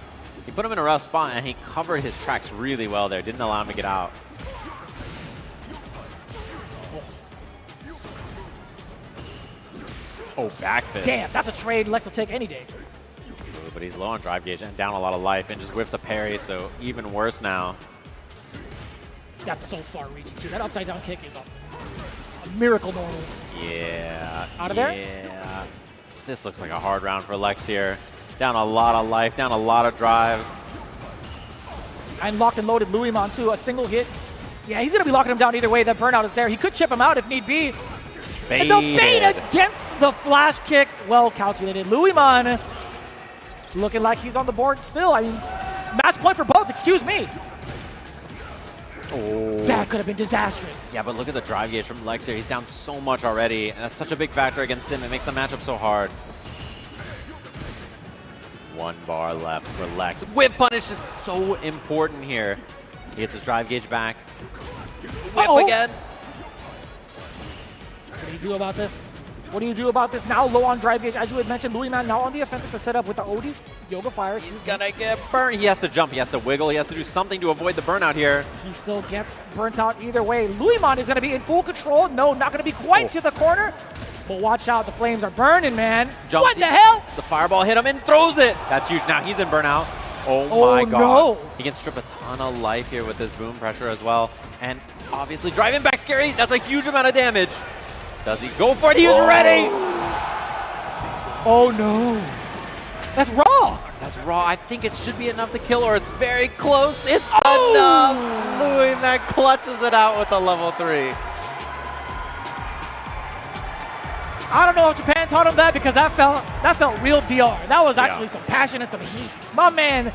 He put him in a rough spot, and he covered his tracks really well there. Didn't allow him to get out. Oh, back fist. Damn, that's a trade Lex will take any day. Ooh, but he's low on drive gauge and down a lot of life, and just whiffed the parry, so even worse now. That's so far reaching, too. That upside down kick is a miracle normal. Yeah. Out of there? Yeah. This looks like a hard round for Lex here. Down a lot of life, down a lot of drive. And locked and loaded Luimon, too. A single hit. Yeah, he's going to be locking him down either way. That burnout is there. He could chip him out if need be. And the bait against the flash kick. Well calculated. Luimon looking like he's on the board still. I mean, match point for both. Excuse me. Oh. That could have been disastrous. Yeah, but look at the drive gauge from Lex here. He's down so much already, and that's such a big factor against him. It makes the matchup so hard. 1 bar left for Lex. Whip punish is so important here. He gets his drive gauge back. Whip again. What do you do about this? What do you do about this? Now low on drive gauge. As you had mentioned, Luimon now on the offensive to set up with the OD Yoga Fire. He's gonna get burned. He has to jump. He has to wiggle. He has to do something to avoid the burnout here. He still gets burnt out either way. Luimon is gonna be in full control. No, not gonna be quite to the corner. But watch out, the flames are burning, man. Jumps, what the hell? The fireball hit him and throws it. That's huge. Now he's in burnout. Oh my god. No. He can strip a ton of life here with this boom pressure as well. And obviously driving back scary. That's a huge amount of damage. Does he go for it? He's ready. Oh no. That's raw. That's raw. I think it should be enough to kill, or it's very close. It's enough. Luimon clutches it out with a level 3. I don't know if Japan taught him that, because that felt real DR. That was actually some passion and some heat. My man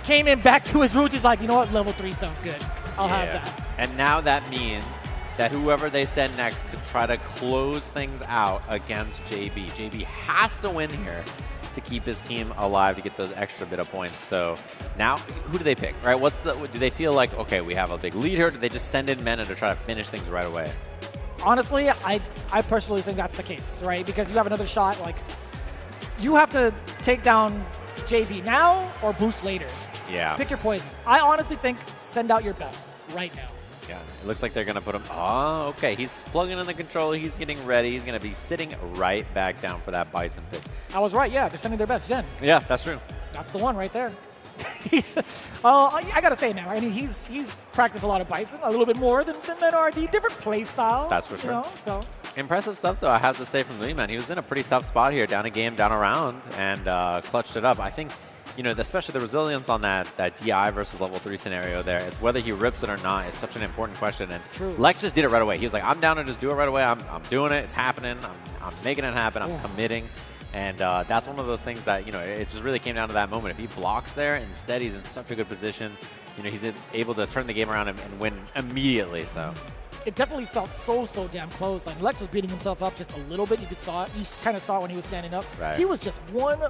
came in back to his roots. He's like, you know what, level 3 sounds good. I'll have that. And now that means that whoever they send next could try to close things out against JB. JB has to win here to keep his team alive to get those extra bit of points. So now, who do they pick, right? Do they feel like, okay, we have a big lead here? Do they just send in Mena to try to finish things right away? Honestly, I personally think that's the case, right? Because you have another shot. Like, you have to take down JB now or boost later. Yeah. Pick your poison. I honestly think send out your best right now. Yeah, it looks like they're going to put him. Oh, okay. He's plugging in the controller. He's getting ready. He's going to be sitting right back down for that Bison pick. I was right. Yeah, they're sending their best Zen. Yeah, that's true. That's the one right there. I gotta say now, I mean, he's practiced a lot of Bison, a little bit more than RD, different play style. That's for sure. You know, so impressive stuff, though, I have to say, from Luimon. He was in a pretty tough spot here, down a game, down a round, and clutched it up. I think, you know, especially the resilience on that DI versus level 3 scenario there. It's whether he rips it or not is such an important question. And True. Lex just did it right away. He was like, I'm down to just do it right away. I'm doing it. It's happening. I'm making it happen. I'm committing. And that's one of those things that, you know, it just really came down to that moment. If he blocks there, instead he's in such a good position, you know, he's able to turn the game around and win immediately. So it definitely felt so damn close. Like, Lex was beating himself up just a little bit. You could saw it. You kind of saw it when he was standing up. Right. He was just one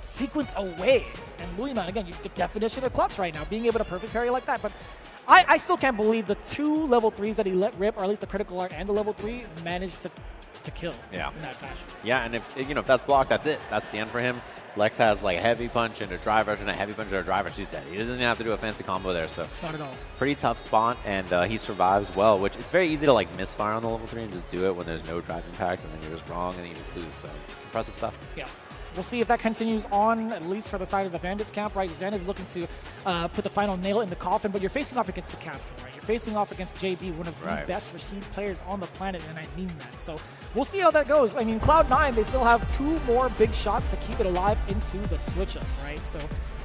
sequence away. And Luimon, again, the definition of clutch right now, being able to perfect parry like that. But I still can't believe the 2 level 3s that he let rip, or at least the critical art and the level 3, managed to to kill Yeah. in that fashion. Yeah, and if that's blocked, that's it. That's the end for him. Lex has like a heavy punch and a drive rush and a heavy punch and a drive rush. He's dead. He doesn't even have to do a fancy combo there. So Not at all. pretty tough spot, and he survives well, which it's very easy to like misfire on the level 3 and just do it when there's no drive impact, and then you're just wrong and then you just lose. So impressive stuff. Yeah. We'll see if that continues on, at least for the side of the Bandits camp, right? Zen is looking to put the final nail in the coffin, but you're facing off against the captain, right? You're facing off against JB, one of the best Rashid players on the planet, and I mean that. So we'll see how that goes. I mean, Cloud9, they still have 2 more big shots to keep it alive into the switch-up, right? So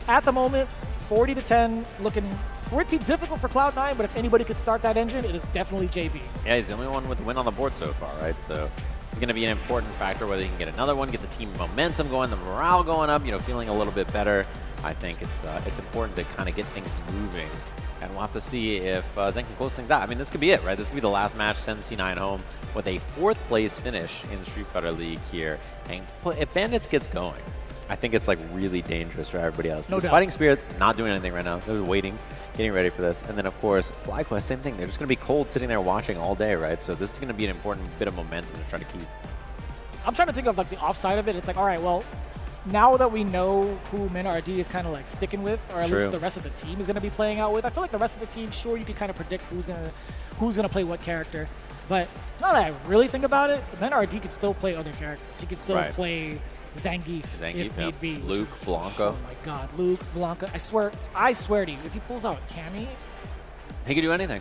at the moment, 40-10, looking pretty difficult for Cloud9, but if anybody could start that engine, it is definitely JB. Yeah, he's the only one with the win on the board so far, right? So this is going to be an important factor, whether he can get another one, get the team momentum going, the morale going up, feeling a little bit better. I think it's important to kind of get things moving. And we'll have to see if Zen can close things out. I mean, this could be it, right? This could be the last match, send C9 home with a 4th place finish in the Street Fighter League here. And if Bandits gets going, I think it's like really dangerous for everybody else. No doubt. Fighting Spirit not doing anything right now. They're waiting, getting ready for this. And then, of course, FlyQuest, same thing. They're just going to be cold sitting there watching all day, right? So this is going to be an important bit of momentum to try to keep. I'm trying to think of like the offside of it. It's like, all right, well, now that we know who MinRD is kind of like sticking with, or at least the rest of the team is going to be playing out with, I feel like the rest of the team, sure, you can kind of predict who's gonna play what character. But now that I really think about it, MinRD could still play other characters. He could still play Zangief if need be. Luke, Blanca. Oh my God, Luke, Blanca. I swear to you, if he pulls out Cammy, He could do anything.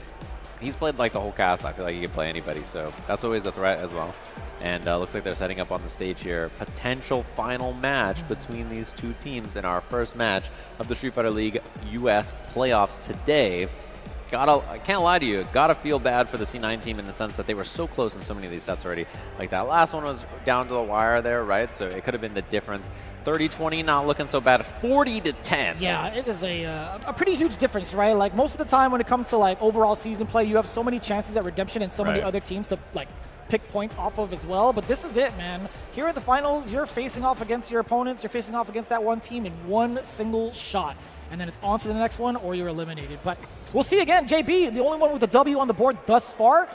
He's played like the whole cast. I feel like he could play anybody, so that's always a threat as well. And looks like they're setting up on the stage here. Potential final match between these 2 teams in our first match of the Street Fighter League US playoffs today. I can't lie to you, gotta feel bad for the C9 team in the sense that they were so close in so many of these sets already. Like that last one was down to the wire there, right? So it could have been the difference. 30-20, not looking so bad. 40-10. yeah, it is a pretty huge difference, right? Like most of the time when it comes to like overall season play, you have so many chances at redemption and so many other teams to like pick points off of as well. But this is it, man. Here at the finals, you're facing off against your opponents. You're facing off against that one team in one single shot. And then it's on to the next one or you're eliminated. But we'll see again. JB, the only one with a W on the board thus far,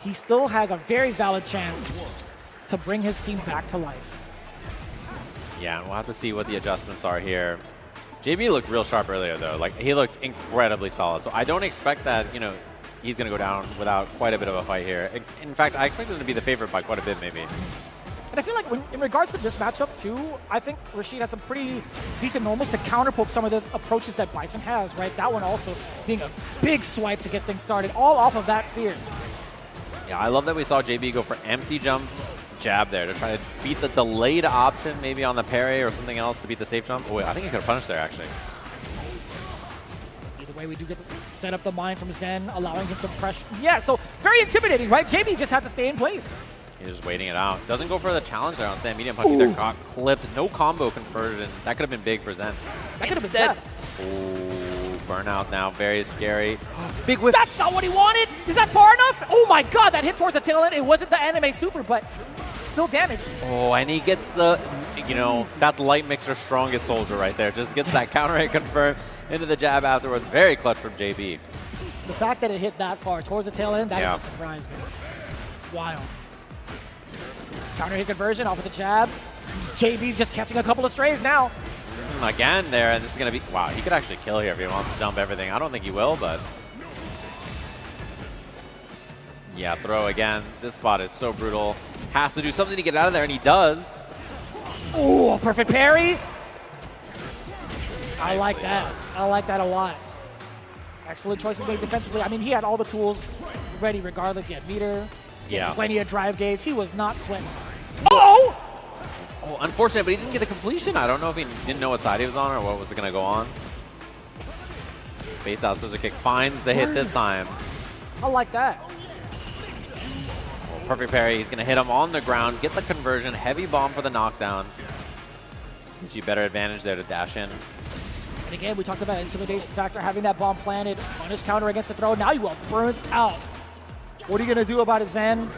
he still has a very valid chance to bring his team back to life. Yeah, and we'll have to see what the adjustments are here. JB looked real sharp earlier, though. Like, he looked incredibly solid. So I don't expect that, he's going to go down without quite a bit of a fight here. In fact, I expect him to be the favorite by quite a bit, maybe. And I feel like in regards to this matchup, too, I think Rashid has some pretty decent normals to counterpoke some of the approaches that Bison has, right? That one also being a big swipe to get things started, all off of that Fierce. Yeah, I love that we saw JB go for empty jump jab there to try to beat the delayed option, maybe on the parry or something else to beat the safe jump. Oh, wait, I think he could have punished there, actually. Either way, we do get to set up the mine from Zen, allowing him to pressure. Yeah, so very intimidating, right? JB just had to stay in place. He's just waiting it out. Doesn't go for the challenge there on Sam. Medium punch either got clipped. No combo converted, and that could have been big for Zen. That could have been death. Oh, burnout now. Very scary. Big whip. That's not what he wanted. Is that far enough? Oh my God, that hit towards the tail end. It wasn't the anime super, but still damaged. Oh, and he gets the, that's Light Mixer's strongest soldier right there. Just gets that counter hit confirmed into the jab afterwards. Very clutch from JB. The fact that it hit that far towards the tail end, that is a surprise, man. Wild. Counter hit conversion off of the jab. JB's just catching a couple of strays now. Again there, and this is going to be, wow, he could actually kill here if he wants to dump everything. I don't think he will, but. Yeah, throw again. This spot is so brutal. Has to do something to get out of there, and he does. Oh, perfect parry. I like that. I like that a lot. Excellent choices made defensively. I mean, he had all the tools ready regardless. He had meter. He had plenty of drive gauge. He was not sweating. Oh! Oh, unfortunate, but he didn't get the completion. I don't know if he didn't know what side he was on or what was going to go on. Spaced out scissor kick finds the hit this time. I like that. Oh, perfect parry. He's going to hit him on the ground, get the conversion. Heavy bomb for the knockdown. Gives you better advantage there to dash in. And again, we talked about intimidation factor, having that bomb planted, punish counter against the throw. Now you are burnt out. What are you going to do about it, Zen?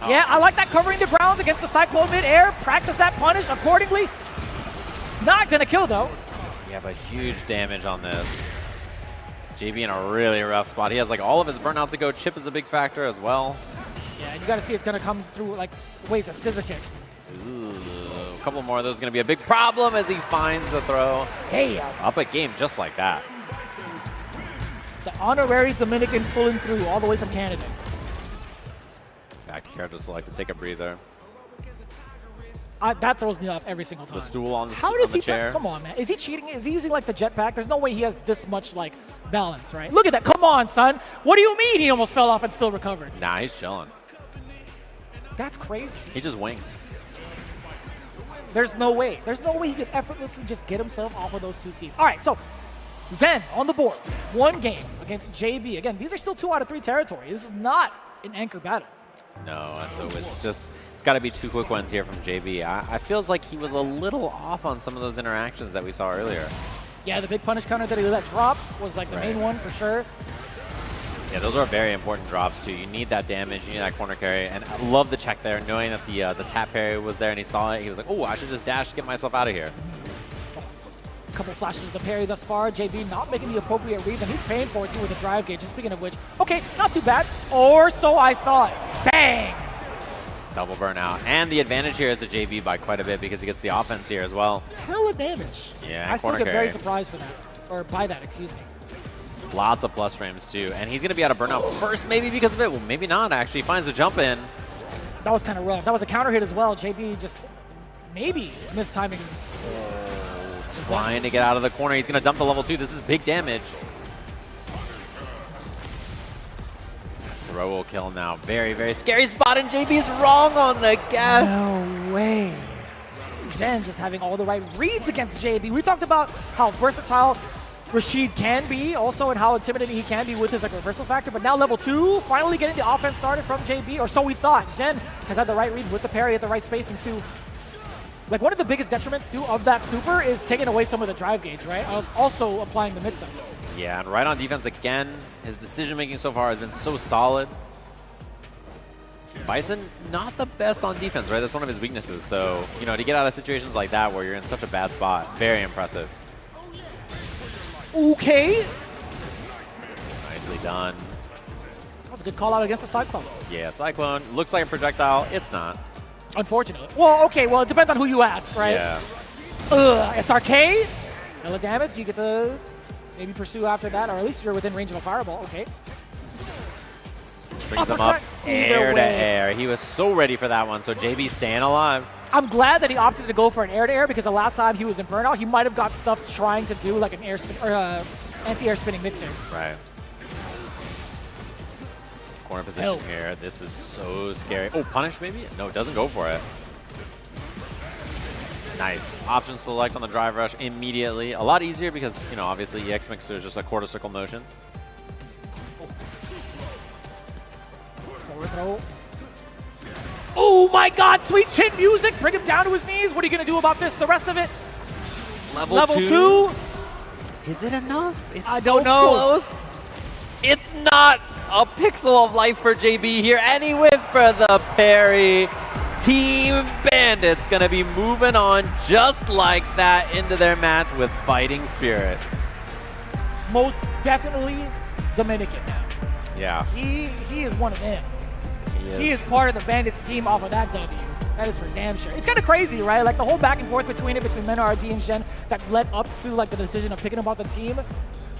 Yeah, I like that covering the grounds against the Cyclone mid-air. Practice that punish accordingly. Not going to kill, though. Yeah, but huge damage on this. JB in a really rough spot. He has like all of his burnout to go. Chip is a big factor as well. Yeah, and you got to see it's going to come through like ways a scissor kick. Ooh, a couple more of those is going to be a big problem as he finds the throw. Damn. Up a game just like that. The honorary Dominican pulling through all the way from Canada. Back to character select to take a breather. That throws me off every single time. The stool on the, How does he chair. Come on, man. Is he cheating? Is he using like the jetpack? There's no way he has this much like balance, right? Look at that. Come on, son. What do you mean he almost fell off and still recovered? Nah, he's chilling. That's crazy. He just winked. There's no way. There's no way he could effortlessly just get himself off of those 2 seats. All right, so Zen on the board. 1 game against JB. Again, these are still 2 out of 3 territory. This is not an anchor battle. No, and so it's got to be 2 quick ones here from JB. I feels like he was a little off on some of those interactions that we saw earlier. Yeah, the big punish counter that he let drop was like the main one for sure. Yeah, those are very important drops too. You need that damage, you need that corner carry, and I love the check there, knowing that the tap parry was there and he saw it. He was like, oh, I should just dash to get myself out of here. A couple flashes of the parry thus far. JB not making the appropriate reads, and he's paying for it too with the drive gauge. And speaking of which, okay, not too bad. Or so I thought. Bang! Double burnout. And the advantage here is the JB by quite a bit because he gets the offense here as well. Hella damage. Yeah, I still corner get very carry. surprised for that. Or by that, excuse me. Lots of plus frames too. And he's going to be out of burnout first, maybe because of it. Well, maybe not, actually. He finds the jump in. That was kind of rough. That was a counter hit as well. JB just maybe mistiming. Trying to get out of the corner. He's going to dump the level 2. This is big damage. Throw will kill now. Very, very scary spot, and JB is wrong on the gas. No way. Zen just having all the right reads against JB. We talked about how versatile Rashid can be, also, and how intimidating he can be with his like reversal factor. But now level 2, finally getting the offense started from JB, or so we thought. Zen has had the right read with the parry at the right spacing too. Like one of the biggest detriments too of that super is taking away some of the drive gauge, right? Also applying the mix-ups. Yeah, and right on defense again. His decision-making so far has been so solid. Bison, not the best on defense, right? That's one of his weaknesses. So, you know, to get out of situations like that where you're in such a bad spot, very impressive. Okay. Nicely done. That was a good call out against the Cyclone. Yeah, Cyclone. Looks like a projectile. It's not. Unfortunately. Well, okay, well, it depends on who you ask, right? Yeah. SRK, hella damage. You get to maybe pursue after that, or at least you're within range of a fireball. Okay. Brings him up air to air. He was so ready for that one, so JB staying alive. I'm glad that he opted to go for an air-to-air because the last time he was in burnout, he might have got stuffed trying to do like an air spin or anti-air spinning mixer. Right. Corner position here. This is so scary. Oh, punish maybe? No, it doesn't go for it. Nice. Option select on the drive rush immediately. A lot easier because, you know, obviously EX mixer is just a quarter circle motion. Forward throw. Oh my God, sweet chin music. Bring him down to his knees. What are you going to do about this? The rest of it? Level two. Is it enough? It's I so don't know. close. It's not a pixel of life for JB here, and he went for the parry. Team Bandits going to be moving on just like that into their match with fighting spirit. Most definitely Dominican now. Yeah. He is one of them. He is part of the Bandits team off of that W. That is for damn sure. It's kind of crazy, right? Like the whole back and forth between Menard and Zhen that led up to like the decision of picking about the team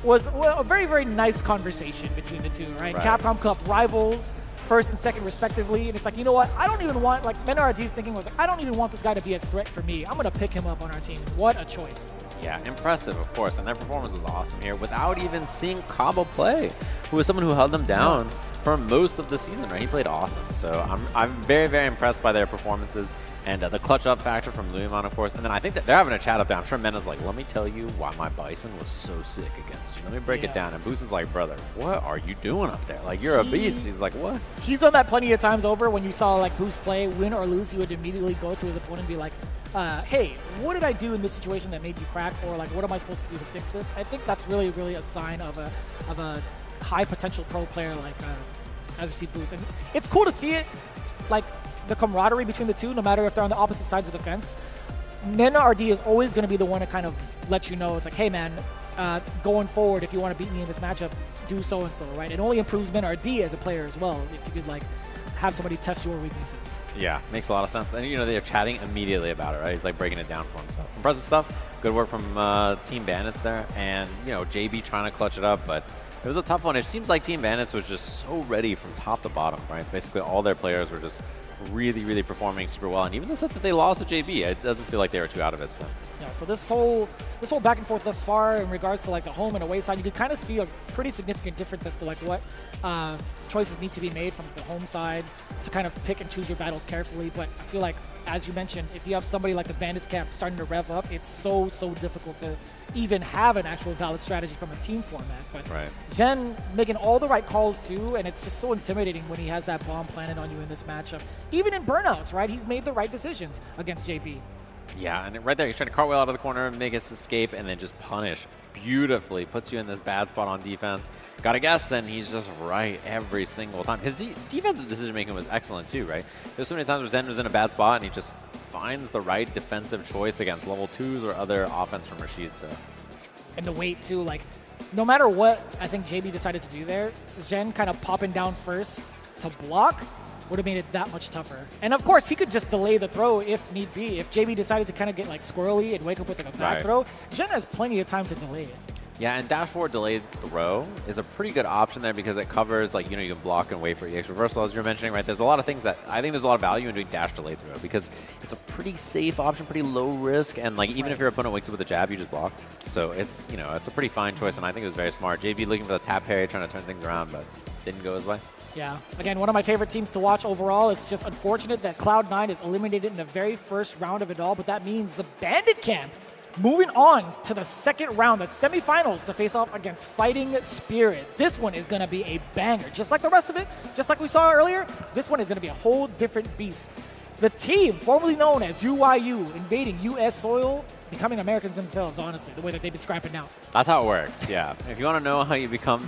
was a very, very nice conversation between the two, right? Capcom Cup rivals, first and second respectively, and it's like, you know what? I don't even want, like Menard's thinking was like, I don't even want this guy to be a threat for me. I'm gonna pick him up on our team. What a choice. Yeah, impressive, of course, and their performance was awesome here without even seeing Cabo play, who was someone who held them down for most of the season, right? He played awesome, so I'm very, very impressed by their performances and the clutch up factor from Luiman, of course, and then I think that they're having a chat up there. I'm sure Mena's like, let me tell you why my Bison was so sick against you. Let me break it down, and Boost is like, brother, what are you doing up there? Like, you're a beast. He's like, what? He's done that plenty of times over. When you saw like Boost play, win or lose, he would immediately go to his opponent and be like, hey, what did I do in this situation that made you crack? Or like, what am I supposed to do to fix this? I think that's really, really a sign of a high potential pro player like as we see Boost. And it's cool to see it, like the camaraderie between the two, no matter if they're on the opposite sides of the fence. Mena RD is always going to be the one to kind of let you know, it's like, hey man, going forward, if you want to beat me in this matchup, do so and so, right? It only improves Mena RD as a player as well, if you could like have somebody test your weaknesses. Yeah, makes a lot of sense. And, they're chatting immediately about it, right? He's like breaking it down for himself. Impressive stuff. Good work from Team Bandits there. And, JB trying to clutch it up, but it was a tough one. It seems like Team Bandits was just so ready from top to bottom, right? Basically, all their players were just really, really performing super well. And even the set that they lost to JB, it doesn't feel like they were too out of it. So. Yeah, so this whole back and forth thus far in regards to like the home and away side, you could kind of see a pretty significant difference as to like what choices need to be made from the home side to kind of pick and choose your battles carefully. But I feel like, as you mentioned, if you have somebody like the Bandits camp starting to rev up, it's so difficult to even have an actual valid strategy from a team format. But Zen making all the right calls too, and it's just so intimidating when he has that bomb planted on you in this matchup. Even in burnouts, right? He's made the right decisions against JB. Yeah, and right there, he's trying to cartwheel out of the corner, make us escape, and then just punish beautifully. Puts you in this bad spot on defense. Gotta guess, and he's just right every single time. His defensive decision-making was excellent too, right? There's so many times where Zen was in a bad spot, and he just finds the right defensive choice against level 2s or other offense from Rashid. So. And the weight too, like, no matter what I think JB decided to do there, Zen kind of popping down first to block would have made it that much tougher. And of course, he could just delay the throw if need be. If JB decided to kind of get like squirrely and wake up with like a back throw, Jen has plenty of time to delay it. Yeah, and dash forward delayed throw is a pretty good option there because it covers, like, you can block and wait for EX reversal, as you're mentioning, right? There's a lot of things that I think there's a lot of value in doing dash delayed throw because it's a pretty safe option, pretty low risk, and like even if your opponent wakes up with a jab, you just block. So it's, it's a pretty fine choice, and I think it was very smart. JB looking for the tap parry, trying to turn things around, but didn't go his way. Yeah, again, one of my favorite teams to watch overall. It's just unfortunate that Cloud9 is eliminated in the very first round of it all, but that means the Bandit camp moving on to the second round, the semifinals, to face off against Fighting Spirit. This one is going to be a banger. Just like the rest of it, just like we saw earlier, this one is going to be a whole different beast. The team, formerly known as UYU, invading U.S. soil, becoming Americans themselves, honestly, the way that they've been scrapping out. That's how it works, yeah. If you want to know how you become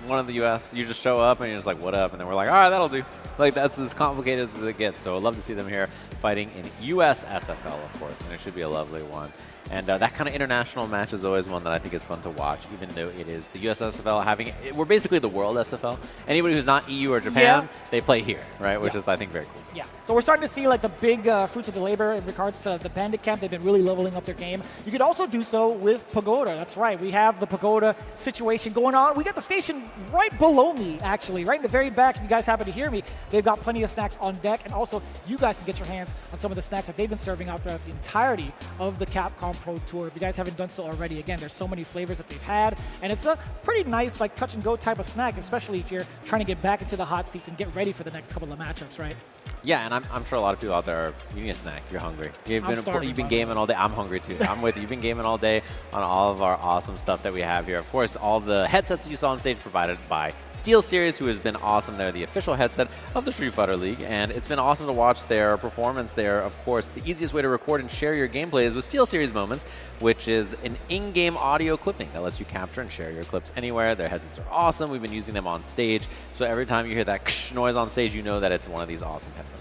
one of the U.S., you just show up and you're just like, what up? And then we're like, all right, that'll do. Like, that's as complicated as it gets. So I'd love to see them here fighting in U.S. SFL, of course, and it should be a lovely one. And that kind of international match is always one that I think is fun to watch, even though it is the U.S. SFL we're basically the world SFL. Anybody who's not EU or Japan, they play here, right? Which is, I think, very cool. Yeah, so we're starting to see like the big fruits of the labor in regards to the Bandit camp. They've been really leveling up their game. You could also do so with Pagoda. That's right. We have the Pagoda situation going on. We got the station right below me, actually, right in the very back. If you guys happen to hear me, they've got plenty of snacks on deck. And also, you guys can get your hands on some of the snacks that they've been serving out throughout the entirety of the Capcom Pro Tour. If you guys haven't done so already, again, there's so many flavors that they've had. And it's a pretty nice, like, touch-and-go type of snack, especially if you're trying to get back into the hot seats and get ready for the next couple of matchups, right? Yeah, and I'm sure a lot of people out there are eating a snack. You're hungry. You've been gaming all day. I'm hungry too. I'm with you. You've been gaming all day on all of our awesome stuff that we have here. Of course, all the headsets that you saw on stage provided by SteelSeries, who has been awesome. They're the official headset of the Street Fighter League, and it's been awesome to watch their performance there. Of course, the easiest way to record and share your gameplay is with SteelSeries Moments, which is an in-game audio clipping that lets you capture and share your clips anywhere. Their headsets are awesome. We've been using them on stage, so every time you hear that noise on stage, you know that it's one of these awesome headphones.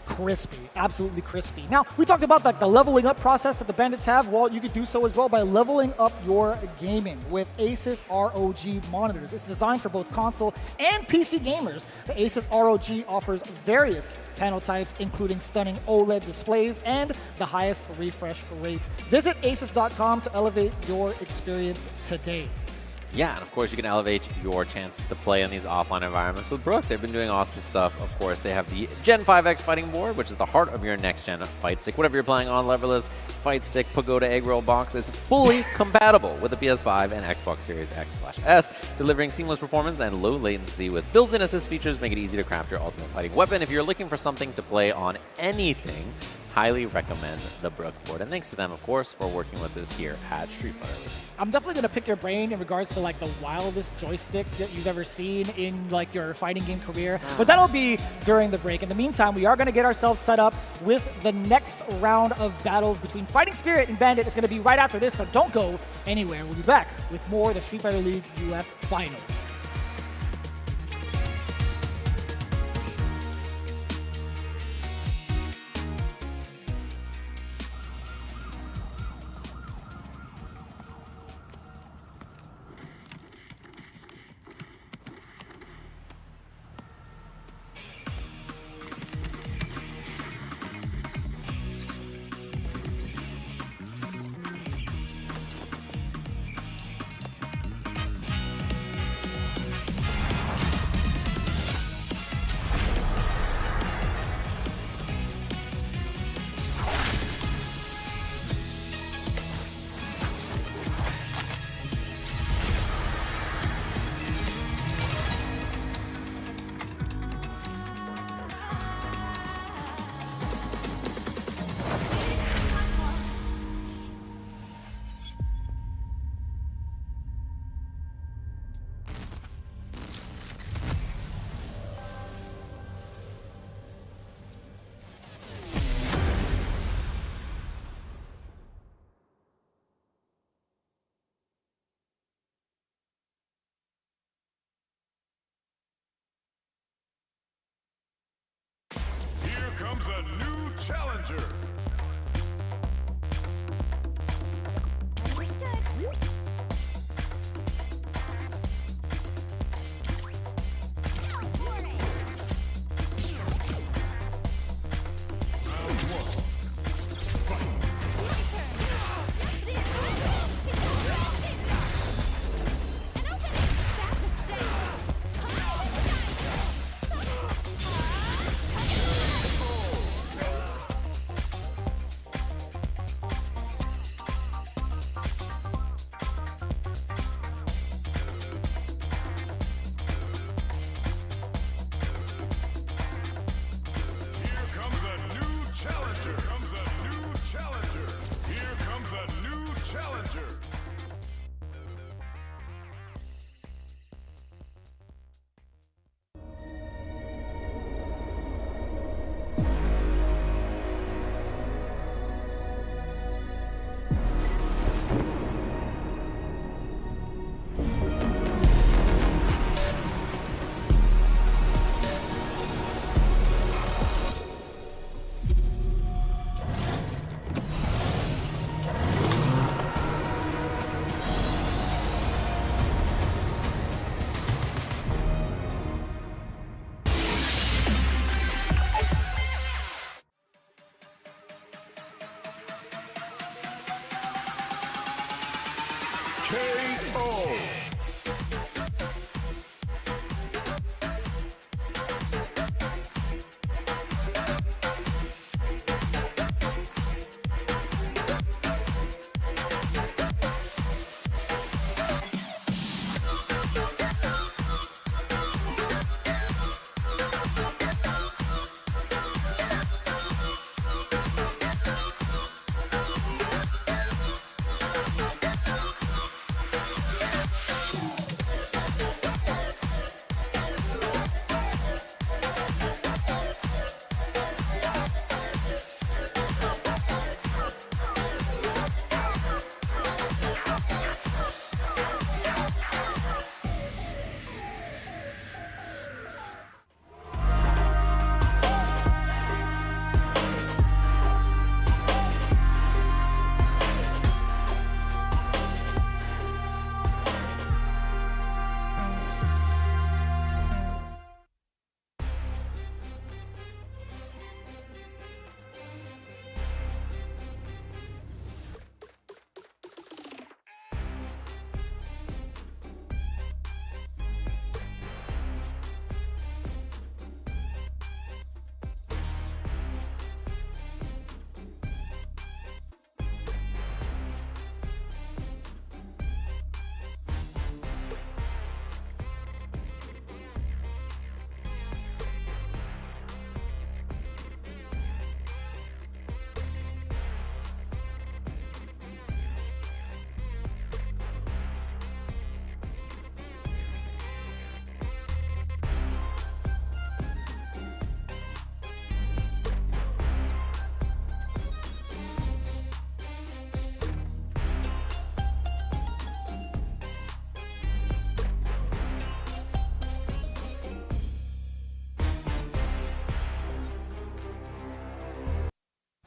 Crispy, absolutely crispy. Now, we talked about the leveling up process that the Bandits have. Well, you could do so as well by leveling up your gaming with Asus ROG monitors. It's designed for both console and PC gamers. The Asus ROG offers various panel types, including stunning OLED displays and the highest refresh rates. Visit asus.com to elevate your experience today. Yeah, and of course you can elevate your chances to play in these offline environments with Brook. They've been doing awesome stuff. Of course, they have the Gen 5X fighting board, which is the heart of your next-gen fight stick. Whatever you're playing on, leverless, fight stick, Pagoda, egg roll box, it's fully compatible with the PS5 and Xbox Series X/S, delivering seamless performance and low latency with built-in assist features, make it easy to craft your ultimate fighting weapon. If you're looking for something to play on anything, highly recommend the Brook board. And thanks to them, of course, for working with us here at Street Fighter. I'm definitely going to pick your brain in regards to like the wildest joystick that you've ever seen in like your fighting game career, but that'll be during the break. In the meantime, we are going to get ourselves set up with the next round of battles between Fighting Spirit and Bandit. It's going to be right after this, so don't go anywhere. We'll be back with more of the Street Fighter League US Finals. comes a new challenger. KO.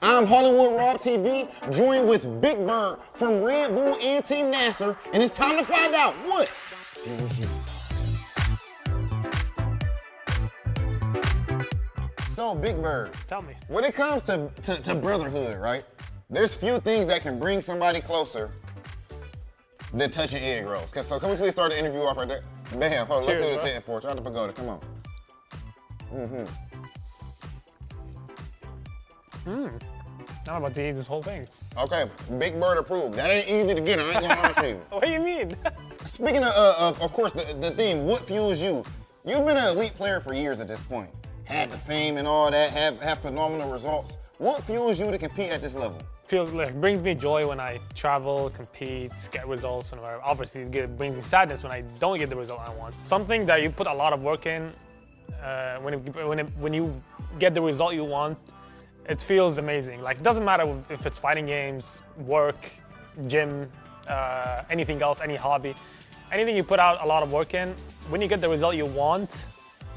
I'm Hollywood Rob TV, joined with Big Bird from Red Bull and Team NASA, and it's time to find out what fuels you. So, Big Bird, tell me. When it comes to brotherhood, right? There's few things that can bring somebody closer than touching egg rolls. So can we please start the interview off right there? Bam, hold on, let's see what it's hitting for. Try the pagoda, come on. I'm about to eat this whole thing. Okay, Big Bird approved. That ain't easy to get, I ain't gonna lie to you. What do you mean? Speaking of course, the theme, what fuels you? You've been an elite player for years at this point. Had the fame and all that, have phenomenal results. What fuels you to compete at this level? Brings me joy when I travel, compete, get results, and obviously it brings me sadness when I don't get the result I want. Something that you put a lot of work in, when you get the result you want, it feels amazing. Like, it doesn't matter if it's fighting games, work, gym, anything else, any hobby. Anything you put out a lot of work in, when you get the result you want,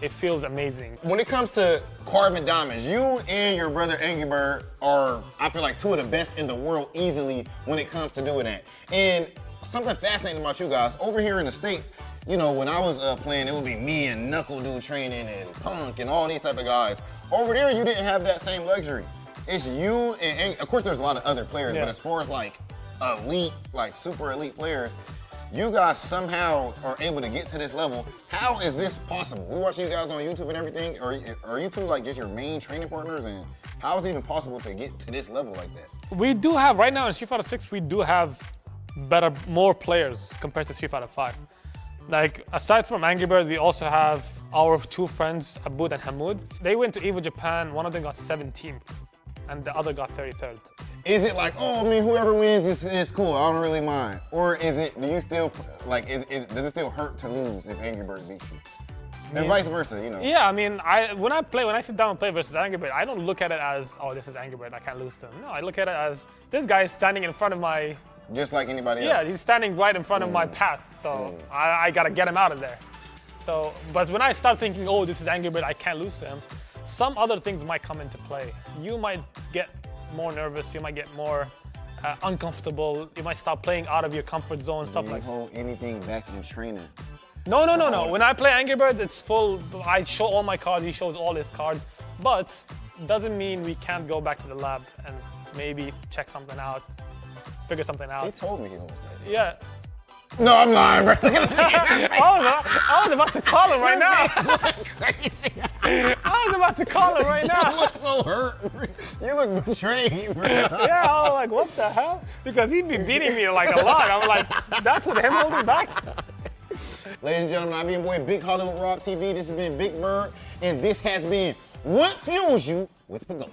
it feels amazing. When it comes to carving diamonds, you and your brother Angry Bird are, I feel like, two of the best in the world easily when it comes to doing that. And something fascinating about you guys, over here in the States, you know, when I was playing, it would be me and Knuckle Dude training and Punk and all these type of guys. Over there, you didn't have that same luxury. It's you and of course there's a lot of other players, but as far as like elite, like super elite players, you guys somehow are able to get to this level. How is this possible? We watch you guys on YouTube and everything. Are you two like just your main training partners? And how is it even possible to get to this level like that? We do have, right now in Street Fighter 6, we do have more players compared to Street Fighter 5. Like, aside from Angry Bird, we also have our two friends, Abud and Hamoud. They went to EVO Japan, one of them got 17th, and the other got 33rd. Is it like, oh, I mean, whoever wins is cool, I don't really mind? Or is it, do you still, like, does it still hurt to lose if Angry Bird beats you? And vice versa, you know? Yeah, I mean, when I sit down and play versus Angry Bird, I don't look at it as, oh, this is Angry Bird, I can't lose to him. No, I look at it as, this guy is standing in front of my... Just like anybody else? Yeah, he's standing right in front of my path, so I gotta get him out of there. So, but when I start thinking, oh, this is Angry Bird, I can't lose to him, some other things might come into play. You might get more nervous, you might get more uncomfortable, you might start playing out of your comfort zone, stuff like that. Do you hold anything back in training? No. When I play Angry Bird, it's full, I show all my cards, he shows all his cards, but doesn't mean we can't go back to the lab and maybe check something out, figure something out. He told me he holds that. Yeah. No, I'm lying, bro. I was about to call him right now. Crazy. I was about to call him right now. You look so hurt. You look betrayed, bro. Yeah, I was like, what the hell? Because he'd be beating me like a lot. I was like, that's what him holding back. Ladies and gentlemen, I've been your boy Big Hollywood Rock TV. This has been Big Bird, and this has been What Fuels You with Pagoda.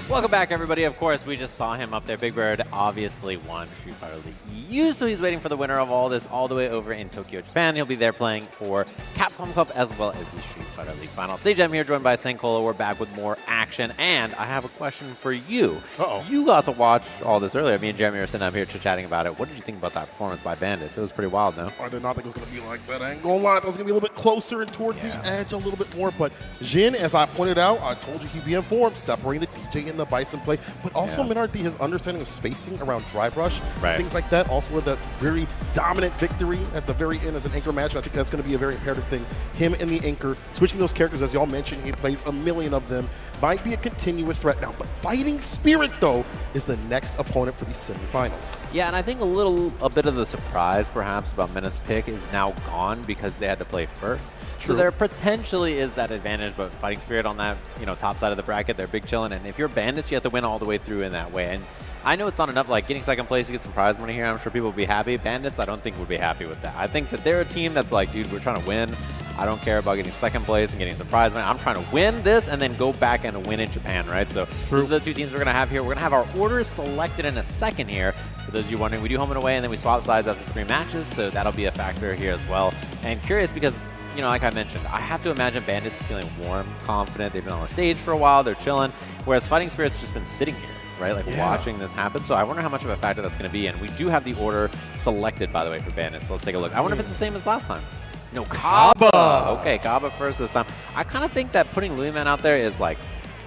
Welcome back, everybody. Of course, we just saw him up there. Big Bird obviously won Street Fighter League EU, so he's waiting for the winner of all this all the way over in Tokyo, Japan. He'll be there playing for Capcom Cup as well as the Street Fighter League Final. I'm here, joined by Sankola. We're back with more action, and I have a question for you. You got to watch all this earlier. Me and Jeremy are sitting up here chit-chatting about it. What did you think about that performance by Bandits? It was pretty wild, no? I did not think it was going to be like that. I ain't going to lie. It was going to be a little bit closer and towards the edge a little bit more. But Jin, as I pointed out, I told you he'd be informed, separating the DJ and the Bison play. But also Minardi, his understanding of spacing around drive rush, things like that. Also with that very dominant victory at the very end as an anchor match. I think that's going to be a very imperative thing. Him and the anchor, switching those characters, as y'all mentioned, he plays a million of them. Might be a continuous threat now. But Fighting Spirit, though, is the next opponent for the semifinals. Yeah, and I think a bit of the surprise, perhaps, about Menace pick is now gone because they had to play first. True. So there potentially is that advantage, but Fighting Spirit on that, top side of the bracket, they're big chillin'. And if you're Bandits, you have to win all the way through in that way. And I know it's not enough, like getting second place, you get some prize money here. I'm sure people will be happy. Bandits, I don't think would be happy with that. I think that they're a team that's like, dude, we're trying to win. I don't care about getting second place and getting some prize money. I'm trying to win this and then go back and win in Japan, right? So those are the two teams we're going to have here. We're going to have our orders selected in a second here. For those of you wondering, we do home and away, and then we swap sides after 3 matches, so that'll be a factor here as well. And curious because, like I mentioned, I have to imagine Bandits is feeling warm, confident. They've been on the stage for a while. They're chilling, whereas Fighting Spirit's just been sitting here, right? Like watching this happen. So I wonder how much of a factor that's going to be. And we do have the order selected, by the way, for Bandits. So let's take a look. I wonder if it's the same as last time. No, Kaba. Okay, Kaba first this time. I kind of think that putting Louis Man out there is like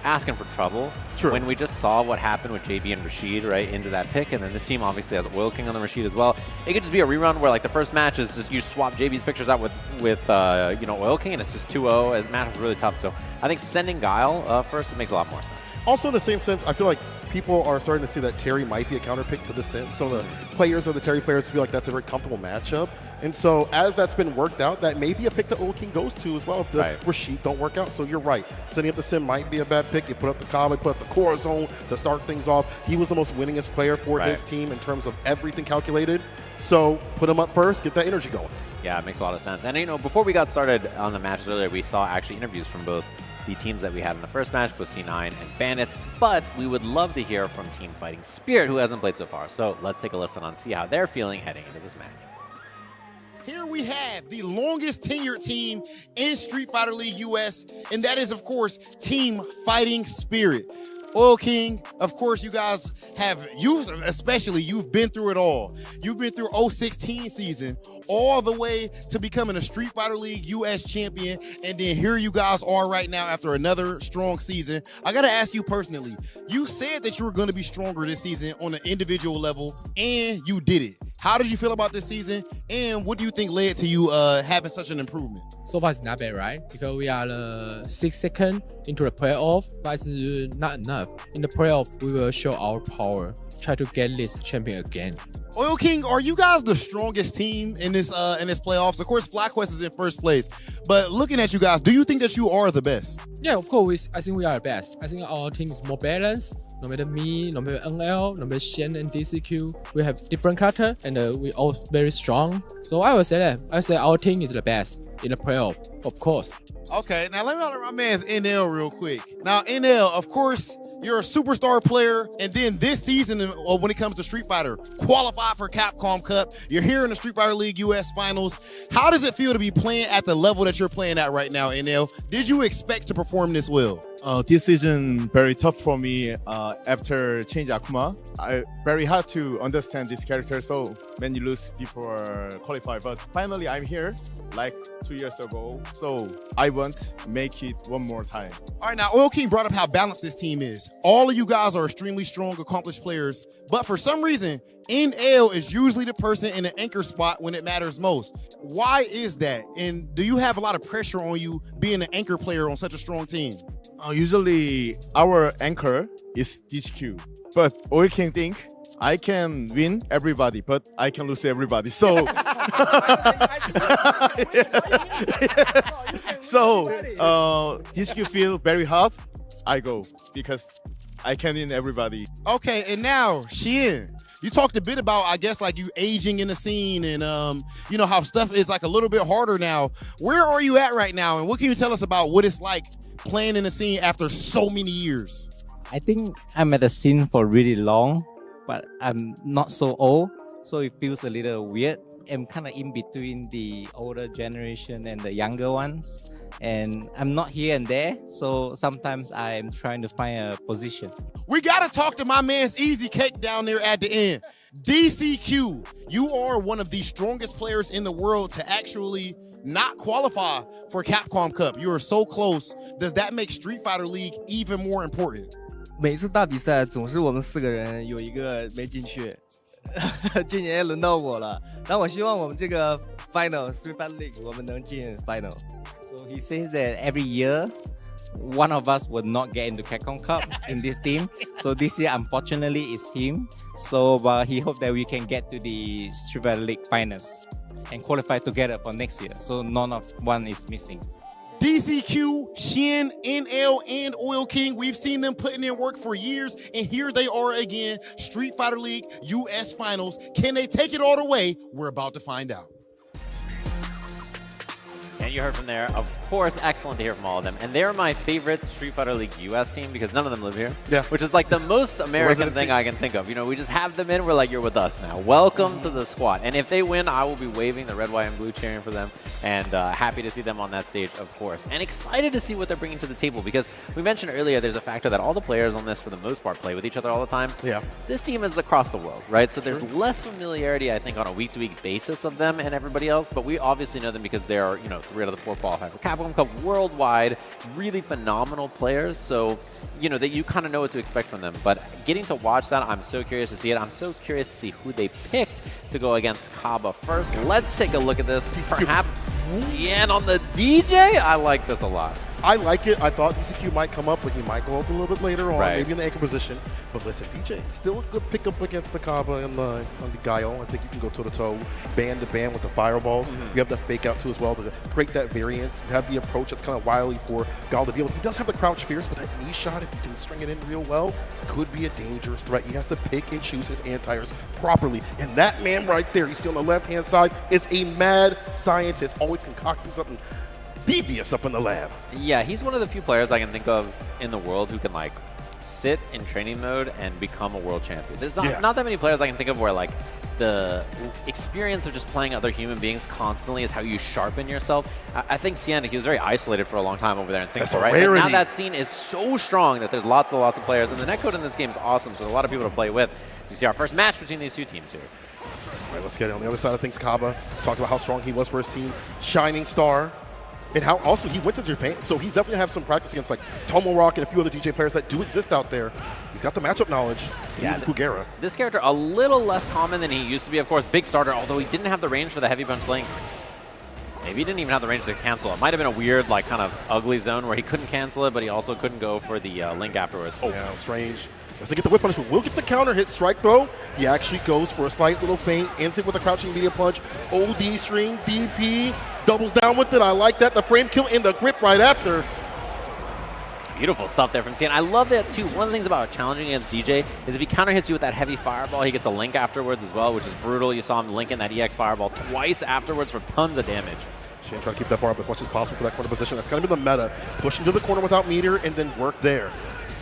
asking for trouble. True. When we just saw what happened with JB and Rashid, right, into that pick, and then this team obviously has Oil King on the Rashid as well. It could just be a rerun where like the first match is just you swap JB's pictures out with Oil King, and it's just 2-0. The match was really tough. So I think sending Guile first, it makes a lot more sense. Also, in the same sense, I feel like people are starting to see that Terry might be a counter pick to the Sim. Some of the players of the Terry players feel like that's a very comfortable matchup. And so as that's been worked out, that may be a pick that Oil King goes to as well if the Rashid don't work out. So you're right. Setting up the Sim might be a bad pick. You put up the Kaba, put up the Corazon to start things off. He was the most winningest player for his team in terms of everything calculated. So put him up first, get that energy going. Yeah, it makes a lot of sense. And, before we got started on the matches earlier, we saw actually interviews from both the teams that we had in the first match, both C9 and Bandits, but we would love to hear from Team Fighting Spirit, who hasn't played so far. So let's take a listen on see how they're feeling heading into this match. Here we have the longest tenured team in Street Fighter League US, and that is, of course, Team Fighting Spirit. Oil King, of course, you guys you've been through it all. You've been through 016 season all the way to becoming a Street Fighter League US champion, and then here you guys are right now after another strong season. I gotta ask you personally, you said that you were gonna be stronger this season on an individual level, and you did it. How did you feel about this season, and what do you think led to you having such an improvement? So far it's not bad, right? Because we are the 6th second into the playoff, but it's not enough. In the playoff, we will show our power, try to get this champion again. Oil King, are you guys the strongest team in this playoffs? Of course, FlyQuest is in first place, but looking at you guys, do you think that you are the best? Yeah, of course. I think we are the best. I think our team is more balanced. No matter me, no matter NL, no matter Shen and DCQ, we have different character and we all very strong. So I would say that. I say our team is the best in the playoff, of course. Okay, now let me holler at my man's NL real quick. Now, NL, of course, you're a superstar player, and then this season, when it comes to Street Fighter, qualified for Capcom Cup. You're here in the Street Fighter League US Finals. How does it feel to be playing at the level that you're playing at right now, NL? Did you expect to perform this well? This season very tough for me after change Akuma. Very hard to understand this character, so when you lose before qualify. But finally I'm here like 2 years ago, so I want to make it one more time. All right, now Oil King brought up how balanced this team is. All of you guys are extremely strong, accomplished players, but for some reason, NL is usually the person in the anchor spot when it matters most. Why is that? And do you have a lot of pressure on you being an anchor player on such a strong team? Usually our anchor is DHQ, but Oil King think I can win everybody, but I can lose everybody. So, DHQ feel very hard. I go because I can win everybody. Okay, and now Shen, you talked a bit about, I guess, like you aging in the scene and you know how stuff is like a little bit harder now. Where are you at right now, and what can you tell us about what it's like playing in the scene after so many years? I think I'm at the scene for really long, but I'm not so old, so it feels a little weird. I'm kind of in between the older generation and the younger ones, and I'm not here and there, so sometimes I'm trying to find a position. We gotta talk to my man's Easy Cake down there at the end. DCQ, you are one of the strongest players in the world to actually not qualify for Capcom Cup. You are so close. Does that make Street Fighter League even more important? 每次大比赛总是我们4个人有一个没进去，今年也轮到我了。但我希望我们这个 Final Street Fighter League 我们能进 Final。 So he says that every year one of us would not get into Capcom Cup in this team. So this year, unfortunately, it's him. So he hopes that we can get to the Street Fighter League finals and qualify together for next year. So none of one is missing. DCQ, Shen, NL, and Oil King, we've seen them putting in work for years, and here they are again, Street Fighter League US Finals. Can they take it all the way? We're about to find out. And you heard from there, of course, excellent to hear from all of them. And they're my favorite Street Fighter League US team because none of them live here. Yeah. Which is like the most American thing I can think of. You know, we just have them in, we're like, you're with us now. Welcome to the squad. And if they win, I will be waving the red, white, and blue, cheering for them. And happy to see them on that stage, of course. And excited to see what they're bringing to the table because we mentioned earlier there's a factor that all the players on this, for the most part, play with each other all the time. Yeah. This team is across the world, right? So there's less familiarity, I think, on a week-to-week basis of them and everybody else. But we obviously know them because they are, you know, 3 out of the 4 qualified for Capcom Cup worldwide, really phenomenal players. So, you know, that you kind of know what to expect from them. But getting to watch that, I'm so curious to see it. I'm so curious to see who they picked to go against Kaba first. Let's take a look at this. Perhaps Cien on the DJ? I like this a lot. I like it. I thought DCQ might come up, but he might go up a little bit later on, Right. maybe in the anchor position. But listen, DJ, still a good pickup against the Kaba and on the Guile. I think you can go toe-to-toe, band to band with the fireballs. You have the fake out too as well to create that variance. You have the approach that's kind of wily for Guile to deal with. He does have the crouch fierce, but that knee shot, if you can string it in real well, could be a dangerous threat. He has to pick and choose his anti-airs properly. And that man right there, you see on the left-hand side, is a mad scientist, always concocting something devious up in the lab. Yeah, he's one of the few players I can think of in the world who can, like, sit in training mode and become a world champion. There's not that many players I can think of where, like, the experience of just playing other human beings constantly is how you sharpen yourself. I think Cien, he was very isolated for a long time over there in Singapore, right? And now that scene is so strong that there's lots and lots of players, and the netcode in this game is awesome, so there's a lot of people to play with. So you see our first match between these two teams here. All right, let's get it. On the other side of things, Kaba talked about how strong he was for his team. Shining star. And how also he went to Japan, so he's definitely have some practice against like Tomo Rock and a few other DJ players that do exist out there. He's got the matchup knowledge. Yeah, Kugera. This character a little less common than he used to be. Of course, big starter, although he didn't have the range for the heavy punch link. Maybe he didn't even have the range to cancel. It might have been a weird, like, kind of ugly zone where he couldn't cancel it, but he also couldn't go for the link afterwards. Oh, yeah, strange. Does he get the whip punish? Will get the counter hit strike though. He actually goes for a slight little feint, ends it with a crouching medium punch. OD string, DP, doubles down with it. I like that. The frame kill in the grip right after. Beautiful stuff there from Tian. I love that too. One of the things about challenging against DJ is if he counter hits you with that heavy fireball, he gets a link afterwards as well, which is brutal. You saw him link in that EX fireball twice afterwards for tons of damage. Shan trying to keep that bar up as much as possible for that corner position. That's going to be the meta. Push him to the corner without meter and then work there.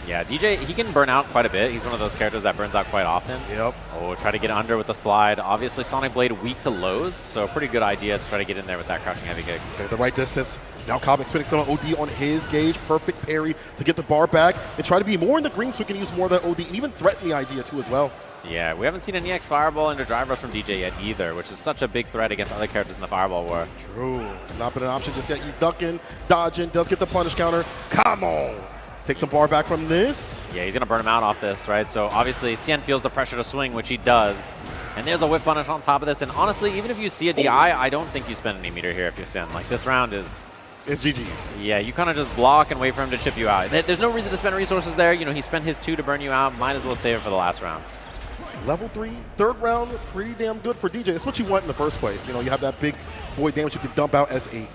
Yeah, DJ, he can burn out quite a bit. He's one of those characters that burns out quite often. Yep. Oh, try to get under with the slide. Obviously, Sonic Blade weak to lows, so a pretty good idea to try to get in there with that crouching heavy kick. Okay, the right distance. Now Cobb expending some OD on his gauge. Perfect parry to get the bar back and try to be more in the green so we can use more of that OD and even threaten the idea too as well. Yeah, we haven't seen an EX Fireball into Drive Rush from DJ yet either, which is such a big threat against other characters in the Fireball War. True. It's not been an option just yet. He's ducking, dodging, does get the punish counter. Come on. Take some bar back from this. Yeah, he's going to burn him out off this, right? So obviously, Cien feels the pressure to swing, which he does. And there's a whip punish on top of this. And honestly, even if you see a DI, I don't think you spend any meter here if you're Cien. Like, this round is... It's GG's. Yeah, you kind of just block and wait for him to chip you out. There's no reason to spend resources there. You know, he spent his 2 to burn you out. Might as well save it for the last round. Level 3, third round, pretty damn good for DJ. It's what you want in the first place. You know, you have that big boy damage you can dump out as a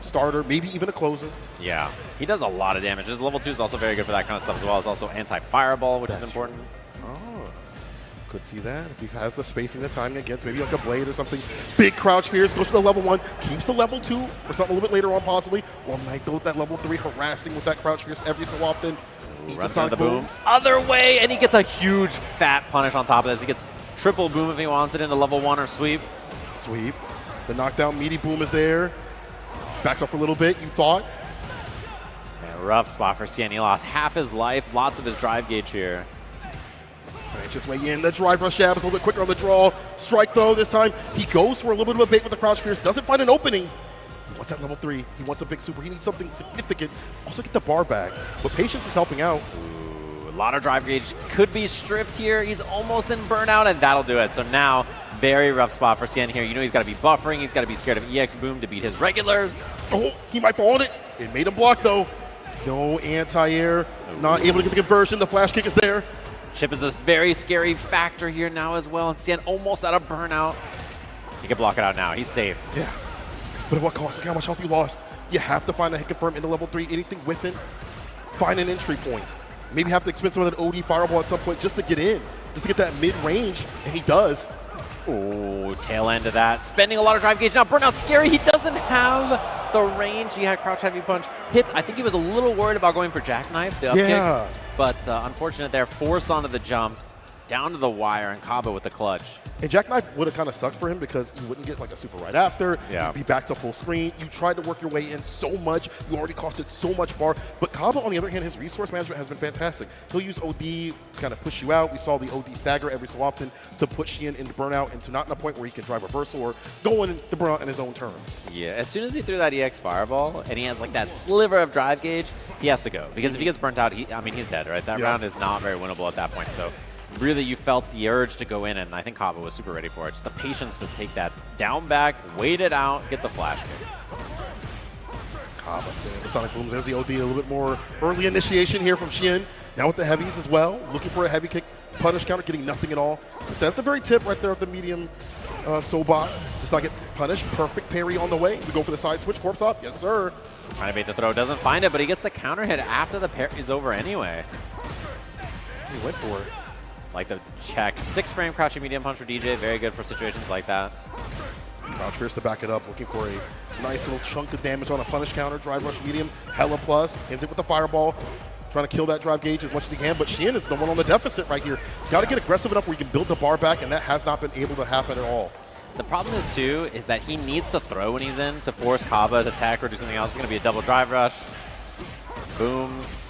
starter, maybe even a closer. Yeah, he does a lot of damage. His level 2 is also very good for that kind of stuff as well. It's also anti-fireball, which is important. Oh, could see that. If he has the spacing, the timing against maybe like a blade or something. Big crouch fears, goes for the level 1, keeps the level 2 or something a little bit later on possibly. Well, might go with that level 3, harassing with that crouch fears every so often. Runs into the boom. Other way, and he gets a huge fat punish on top of this. He gets triple boom if he wants it into level 1 or sweep. Sweep. The knockdown meaty boom is there. Backs up for a little bit, you thought. Man, rough spot for Cien. He lost half his life, lots of his drive gauge here. Right, just way in. The drive rush jab is a little bit quicker on the draw. Strike though, this time he goes for a little bit of a bait with the crouch fierce, doesn't find an opening. He wants that level 3. He wants a big super. He needs something significant. Also get the bar back. But patience is helping out. Ooh, a lot of drive gauge could be stripped here. He's almost in burnout, and that'll do it. So now, very rough spot for Cien here. You know he's got to be buffering. He's got to be scared of EX Boom to beat his regulars. Oh, he might fall on it. It made him block though. No anti-air. Not able to get the conversion. The flash kick is there. Chip is this very scary factor here now as well, and Cien almost out of burnout. He can block it out now. He's safe. Yeah. But at what cost? Look how much health you lost. You have to find a hit confirm into level 3. Anything with it, find an entry point. Maybe have to expend some of that OD fireball at some point just to get in, just to get that mid-range, and he does. Oh, tail end of that. Spending a lot of drive gauge. Now, burnout's scary. He doesn't have the range. He had crouch heavy punch hits. I think he was a little worried about going for jackknife, the up kick. But unfortunate there, forced onto the jump, down to the wire, and Kaba with the clutch. And Jackknife would have kind of sucked for him because you wouldn't get like a super right after. Yeah. You'd be back to full screen. You tried to work your way in so much. You already costed so much bar. But Kaba, on the other hand, his resource management has been fantastic. He'll use OD to kind of push you out. We saw the OD stagger every so often to push Ian into burnout and to not in a point where he can drive reversal or go into burnout in his own terms. Yeah, as soon as he threw that EX Fireball and he has like that sliver of drive gauge, he has to go. Because if he gets burnt out, he's dead, right? That round is not very winnable at that point. So really, you felt the urge to go in, and I think Kaba was super ready for it. Just the patience to take that down back, wait it out, get the flash kick. Kaba saying the Sonic Booms. There's the OD, a little bit more early initiation here from Shin. Now with the heavies as well, looking for a heavy kick, punish counter, getting nothing at all. But at the very tip right there of the medium Sobot, does not get punished. Perfect parry on the way. We go for the side switch, corpse up. Yes, sir. Trying to bait the throw, doesn't find it, but he gets the counter hit after the parry's over anyway. He went for it. Like the check. 6-frame crouching medium punch for DJ. Very good for situations like that. Crouch fierce to back it up. Looking for a nice little chunk of damage on a punish counter. Drive rush medium. Hella plus. Ends it with the fireball. Trying to kill that drive gauge as much as he can. But Shin is the one on the deficit right here. Got to get aggressive enough where you can build the bar back. And that has not been able to happen at all. The problem is, too, is that he needs to throw when he's in to force Kaba to attack or do something else. It's going to be a double drive rush. Booms.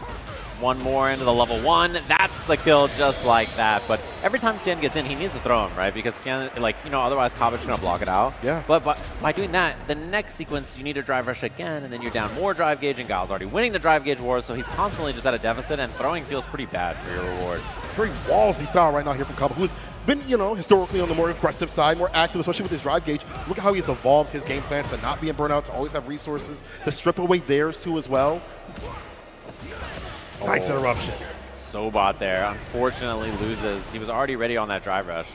One more into the level 1. That's the kill just like that. But every time Xian gets in, he needs to throw him, right? Because Xian, like, you know, otherwise Kaba's going to block it out. Yeah. But by doing that, the next sequence, you need to drive rush again, and then you're down more drive gauge, and Gao's already winning the drive gauge war, so he's constantly just at a deficit, and throwing feels pretty bad for your reward. Very wallsy style right now here from Kaba, who's been, you know, historically on the more aggressive side, more active, especially with his drive gauge. Look at how he's evolved his game plan to not be in burnout, to always have resources, to strip away theirs too as well. Nice interruption. Sobot there, unfortunately loses. He was already ready on that drive rush.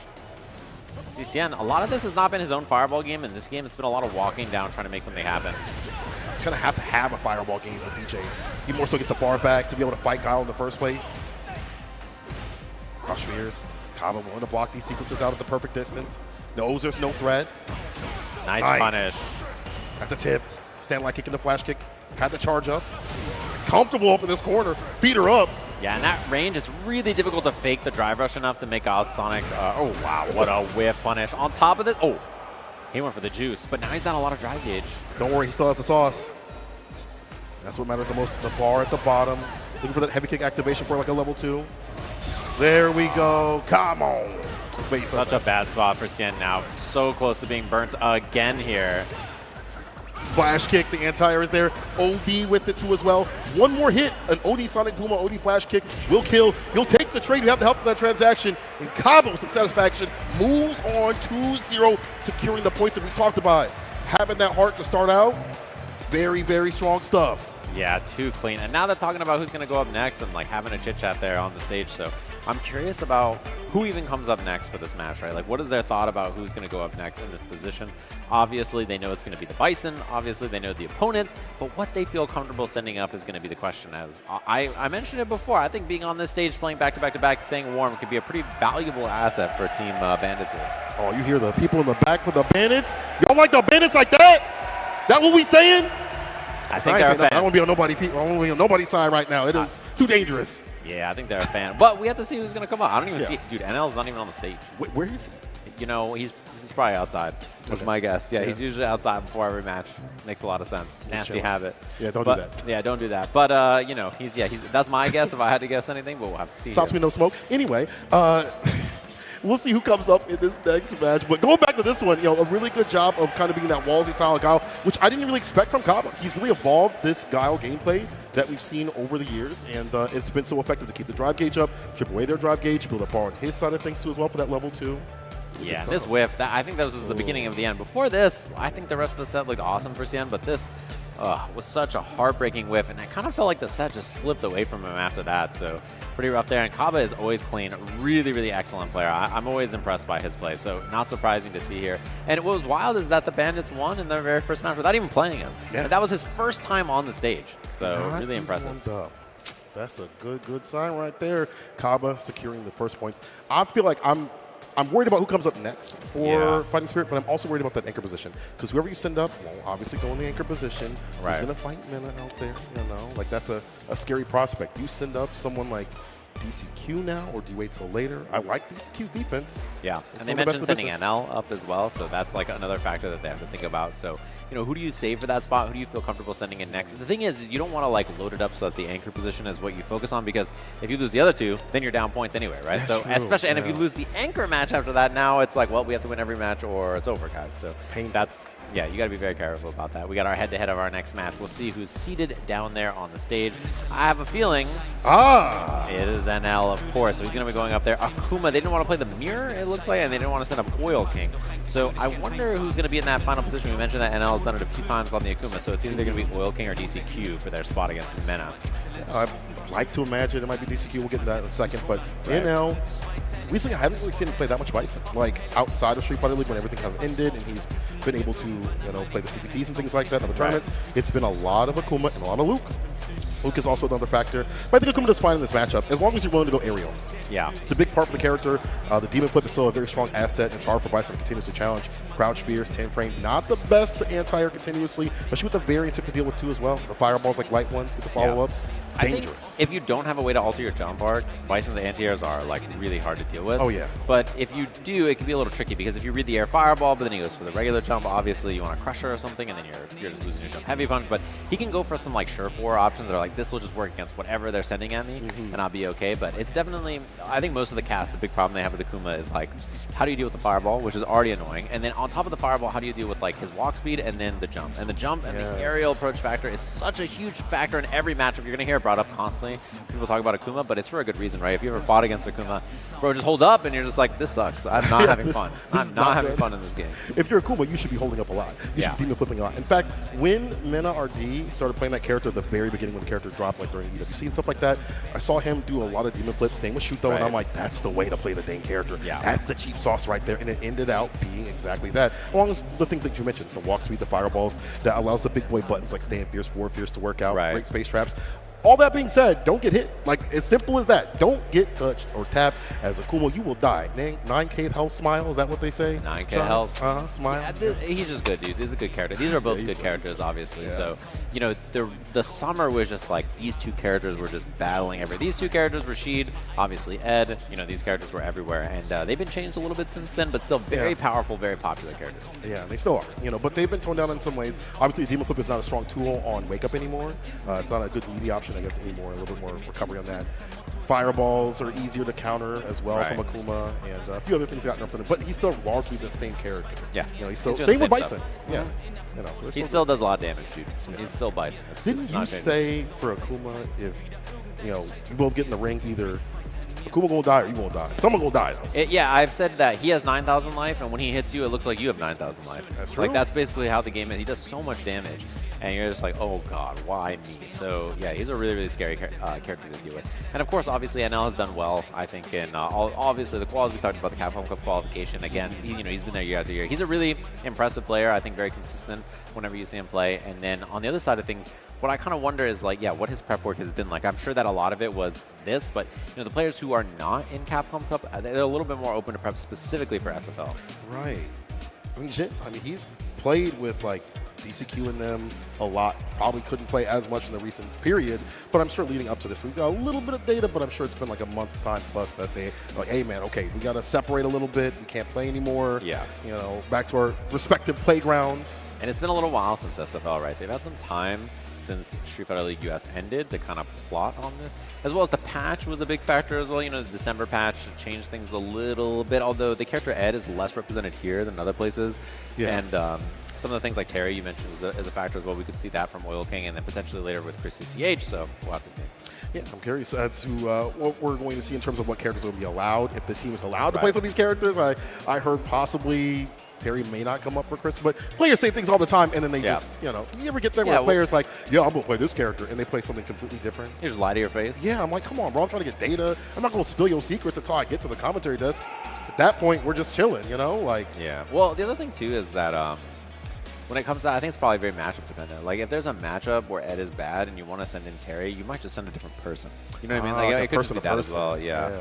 See, Xian, a lot of this has not been his own fireball game. In this game, it's been a lot of walking down, trying to make something happen. Kind of have to have a fireball game with DJ. He more so get the bar back to be able to fight Guile in the first place. Crush Fears. Kaba willing to block these sequences out at the perfect distance. Knows there's no threat. Nice punish. At the tip. Stand like kicking the flash kick. Had the charge up. Comfortable up in this corner. Beat her up. Yeah, in that range, it's really difficult to fake the drive rush enough to make Guile's Sonic. Oh, wow. What a whiff punish. On top of this, oh, he went for the juice, but now he's down a lot of drive gauge. Don't worry, he still has the sauce. That's what matters the most. The bar at the bottom. Looking for that heavy kick activation for like a level 2. There we go. Come on. Such a bad spot for Xian now. So close to being burnt again here. Flash kick, the anti-air is there. OD with it too as well. One more hit, an OD Sonic Boom, OD flash kick will kill. You'll take the trade, you have the help for that transaction. And Kaba with some satisfaction moves on 2-0, securing the points that we talked about. Having that heart to start out, very, very strong stuff. Yeah, too clean. And now they're talking about who's going to go up next and like having a chit chat there on the stage. So I'm curious about who even comes up next for this match, right? Like, what is their thought about who's going to go up next in this position? Obviously, they know it's going to be the Bison. Obviously, they know the opponent. But what they feel comfortable sending up is going to be the question. As I mentioned it before, I think being on this stage, playing back-to-back-to-back, staying warm could be a pretty valuable asset for Team Bandits here. Oh, you hear the people in the back for the Bandits? Y'all like the Bandits like that? That what we saying? I think they're a fan. I don't want to be on nobody's side right now. It is too dangerous. Yeah, I think they're a fan. But we have to see who's going to come up. I don't even see. Dude, NL's not even on the stage. Where is he? You know, he's probably outside. That's my guess. Yeah, he's usually outside before every match. Makes a lot of sense. Nasty habit. Yeah, don't do that. Yeah, don't do that. But, you know, he's that's my guess if I had to guess anything, but we'll have to see. Stops me no smoke. Anyway, we'll see who comes up in this next match. But going back to this one, you know, a really good job of kind of being that wallsy style of Guile, which I didn't really expect from Kaba. He's really evolved this Guile gameplay that we've seen over the years, and it's been so effective to keep the drive gauge up, chip away their drive gauge, build a bar on his side of things too as well for that level 2. Yeah, this whiff, I think this was the beginning of the end. Before this, I think the rest of the set looked awesome for Xian, but this was such a heartbreaking whiff, and I kind of felt like the set just slipped away from him after that, so pretty rough there. And Kaba is always clean, really, really excellent player. I'm always impressed by his play, so not surprising to see here. And what was wild is that the Bandits won in their very first match without even playing him. Yeah. And that was his first time on the stage, so really impressive. That's a good sign right there. Kaba securing the first points. I feel like I'm worried about who comes up next for Fighting Spirit, but I'm also worried about that anchor position. Because whoever you send up won't obviously go in the anchor position. Right. He's going to fight Mena out there, you know? Like, that's a scary prospect. Do you send up someone like DCQ now, or do you wait till later? I like DCQ's defense. Yeah, and they mentioned sending NL up as well, so that's like another factor that they have to think about. So, you know, who do you save for that spot? Who do you feel comfortable sending in next? The thing is you don't want to like load it up so that the anchor position is what you focus on, because if you lose the other two, then you're down points anyway, right? That's so true. Especially, and if you lose the anchor match after that, now it's like, well, we have to win every match or it's over, guys. So that's, yeah, you got to be very careful about that. We got our head-to-head of our next match. We'll see who's seated down there on the stage. I have a feeling it is NL, of course. So he's going to be going up there. Akuma, they didn't want to play the mirror, it looks like, and they didn't want to send up Oil King. So I wonder who's going to be in that final position. We mentioned that NL has done it a few times on the Akuma, so it's either going to be Oil King or DCQ for their spot against Mena. I'd like to imagine it might be DCQ. We'll get into that in a second. But NL, recently I haven't really seen him play that much Bison. Like, outside of Street Fighter League when everything kind of ended and he's been able to, you know, play the CPTs and things like that in other tournaments, it's been a lot of Akuma and a lot of Luke. Luke is also another factor. But I think Akuma does fine in this matchup, as long as you're willing to go aerial. Yeah. It's a big part for the character. The Demon Flip is still a very strong asset. It's hard for Bison to continuously challenge. Crouch Fears, 10 frame, not the best to anti-air continuously, especially with the variants you have to deal with too as well. The fireballs like light ones, get the follow-ups. dangerous. I think if you don't have a way to alter your jump arc, Bison's anti-airs are like really hard to deal with. Oh, yeah. But if you do, it can be a little tricky because if you read the air fireball, but then he goes for the regular jump, obviously you want to crusher or something, and then you're just losing your jump heavy punch. But he can go for some like surefire options that are like, this will just work against whatever they're sending at me, and I'll be okay. But it's definitely, I think most of the cast, the big problem they have with Akuma is like, how do you deal with the fireball, which is already annoying, and then on top of the fireball, how do you deal with like his walk speed and then the jump? And the jump and the aerial approach factor is such a huge factor in every matchup. You're going to hear it brought up constantly. People talk about Akuma, but it's for a good reason, right? If you ever fought against Akuma, bro, just hold up and you're just like, this sucks. I'm not having fun. I'm not having fun in this game. If you're Akuma, you should be holding up a lot. You should be demon flipping a lot. In fact, when Mena RD started playing that character at the very beginning when the character dropped, like during EWC and stuff like that, I saw him do a lot of demon flips. Same with Shuto, and I'm like, that's the way to play the dang character. That's the cheap sauce right there. And it ended out being exactly that. Along with the things that you mentioned, the walk speed, the fireballs, that allows the big boy buttons like staying fierce, forward fierce to work out, great space traps. All that being said, don't get hit. Like, as simple as that. Don't get touched or tapped. As Akuma, you will die. 9K health smile, is that what they say? 9K health. Smile. Yeah, he's just good, dude. He's a good character. These are both good characters, obviously. So, you know, the summer was just like, these two characters were just battling everywhere. These two characters, Rashid, obviously Ed, you know, these characters were everywhere. And they've been changed a little bit since then, but still very powerful, very popular characters. Yeah, they still are, you know, but they've been toned down in some ways. Obviously, Demon Flip is not a strong tool on Wake Up anymore. It's not a good melee option, I guess, anymore. A little bit more recovery on that. Fireballs are easier to counter as well from Akuma, and a few other things got nerfed on him. But he's still largely the same character. Yeah, you know, he's still same with Bison. Yeah, you know, so he still does a lot of damage, dude. He's still Bison. Didn't you say for Akuma, if you know you both get in the ring, either Akuma gonna die or you gonna die? Someone gonna die though. Yeah, I've said that he has 9,000 life, and when he hits you, it looks like you have 9,000 life. That's true. Like, that's basically how the game is. He does so much damage, and you're just like, oh god, why me? So yeah, he's a really, really scary character to deal with. And of course, obviously, NL has done well, I think, in obviously the quals. We talked about the Capcom Cup qualification. Again, he's been there year after year. He's a really impressive player. I think very consistent whenever you see him play. And then on the other side of things, what I kind of wonder is, like, what his prep work has been like. I'm sure that a lot of it was this, but you know, the players who are not in Capcom Cup, they're a little bit more open to prep specifically for SFL. Right. I mean, he's played with like DCQ in them a lot. Probably couldn't play as much in the recent period, but I'm sure leading up to this, we've got a little bit of data, but I'm sure it's been like a month's time plus that they like, hey man, okay, we got to separate a little bit. We can't play anymore. Yeah. You know, back to our respective playgrounds. And it's been a little while since SFL, right? They've had some time since Street Fighter League US ended to kind of plot on this, as well as the patch was a big factor as well. You know, the December patch changed things a little bit, although the character Ed is less represented here than other places. Yeah. And some of the things like Terry you mentioned is a factor as well. We could see that from Oil King, and then potentially later with Chris CCH, so we'll have to see. Yeah, I'm curious as to what we're going to see in terms of what characters will be allowed. If the team is allowed to play some of these characters, I heard possibly Terry may not come up for Chris, but players say things all the time, and then they just, you know, you ever get there where players like, yeah, I'm going to play this character, and they play something completely different. You just lie to your face. Yeah, I'm like, come on, bro, I'm trying to get data. I'm not going to spill your secrets until I get to the commentary desk. At that point, we're just chilling, you know? Like, yeah. Well, the other thing, too, is that when it comes to that, I think it's probably very matchup dependent. Like, if there's a matchup where Ed is bad and you want to send in Terry, you might just send a different person. You know what I mean? Like, it could just be that as well, yeah.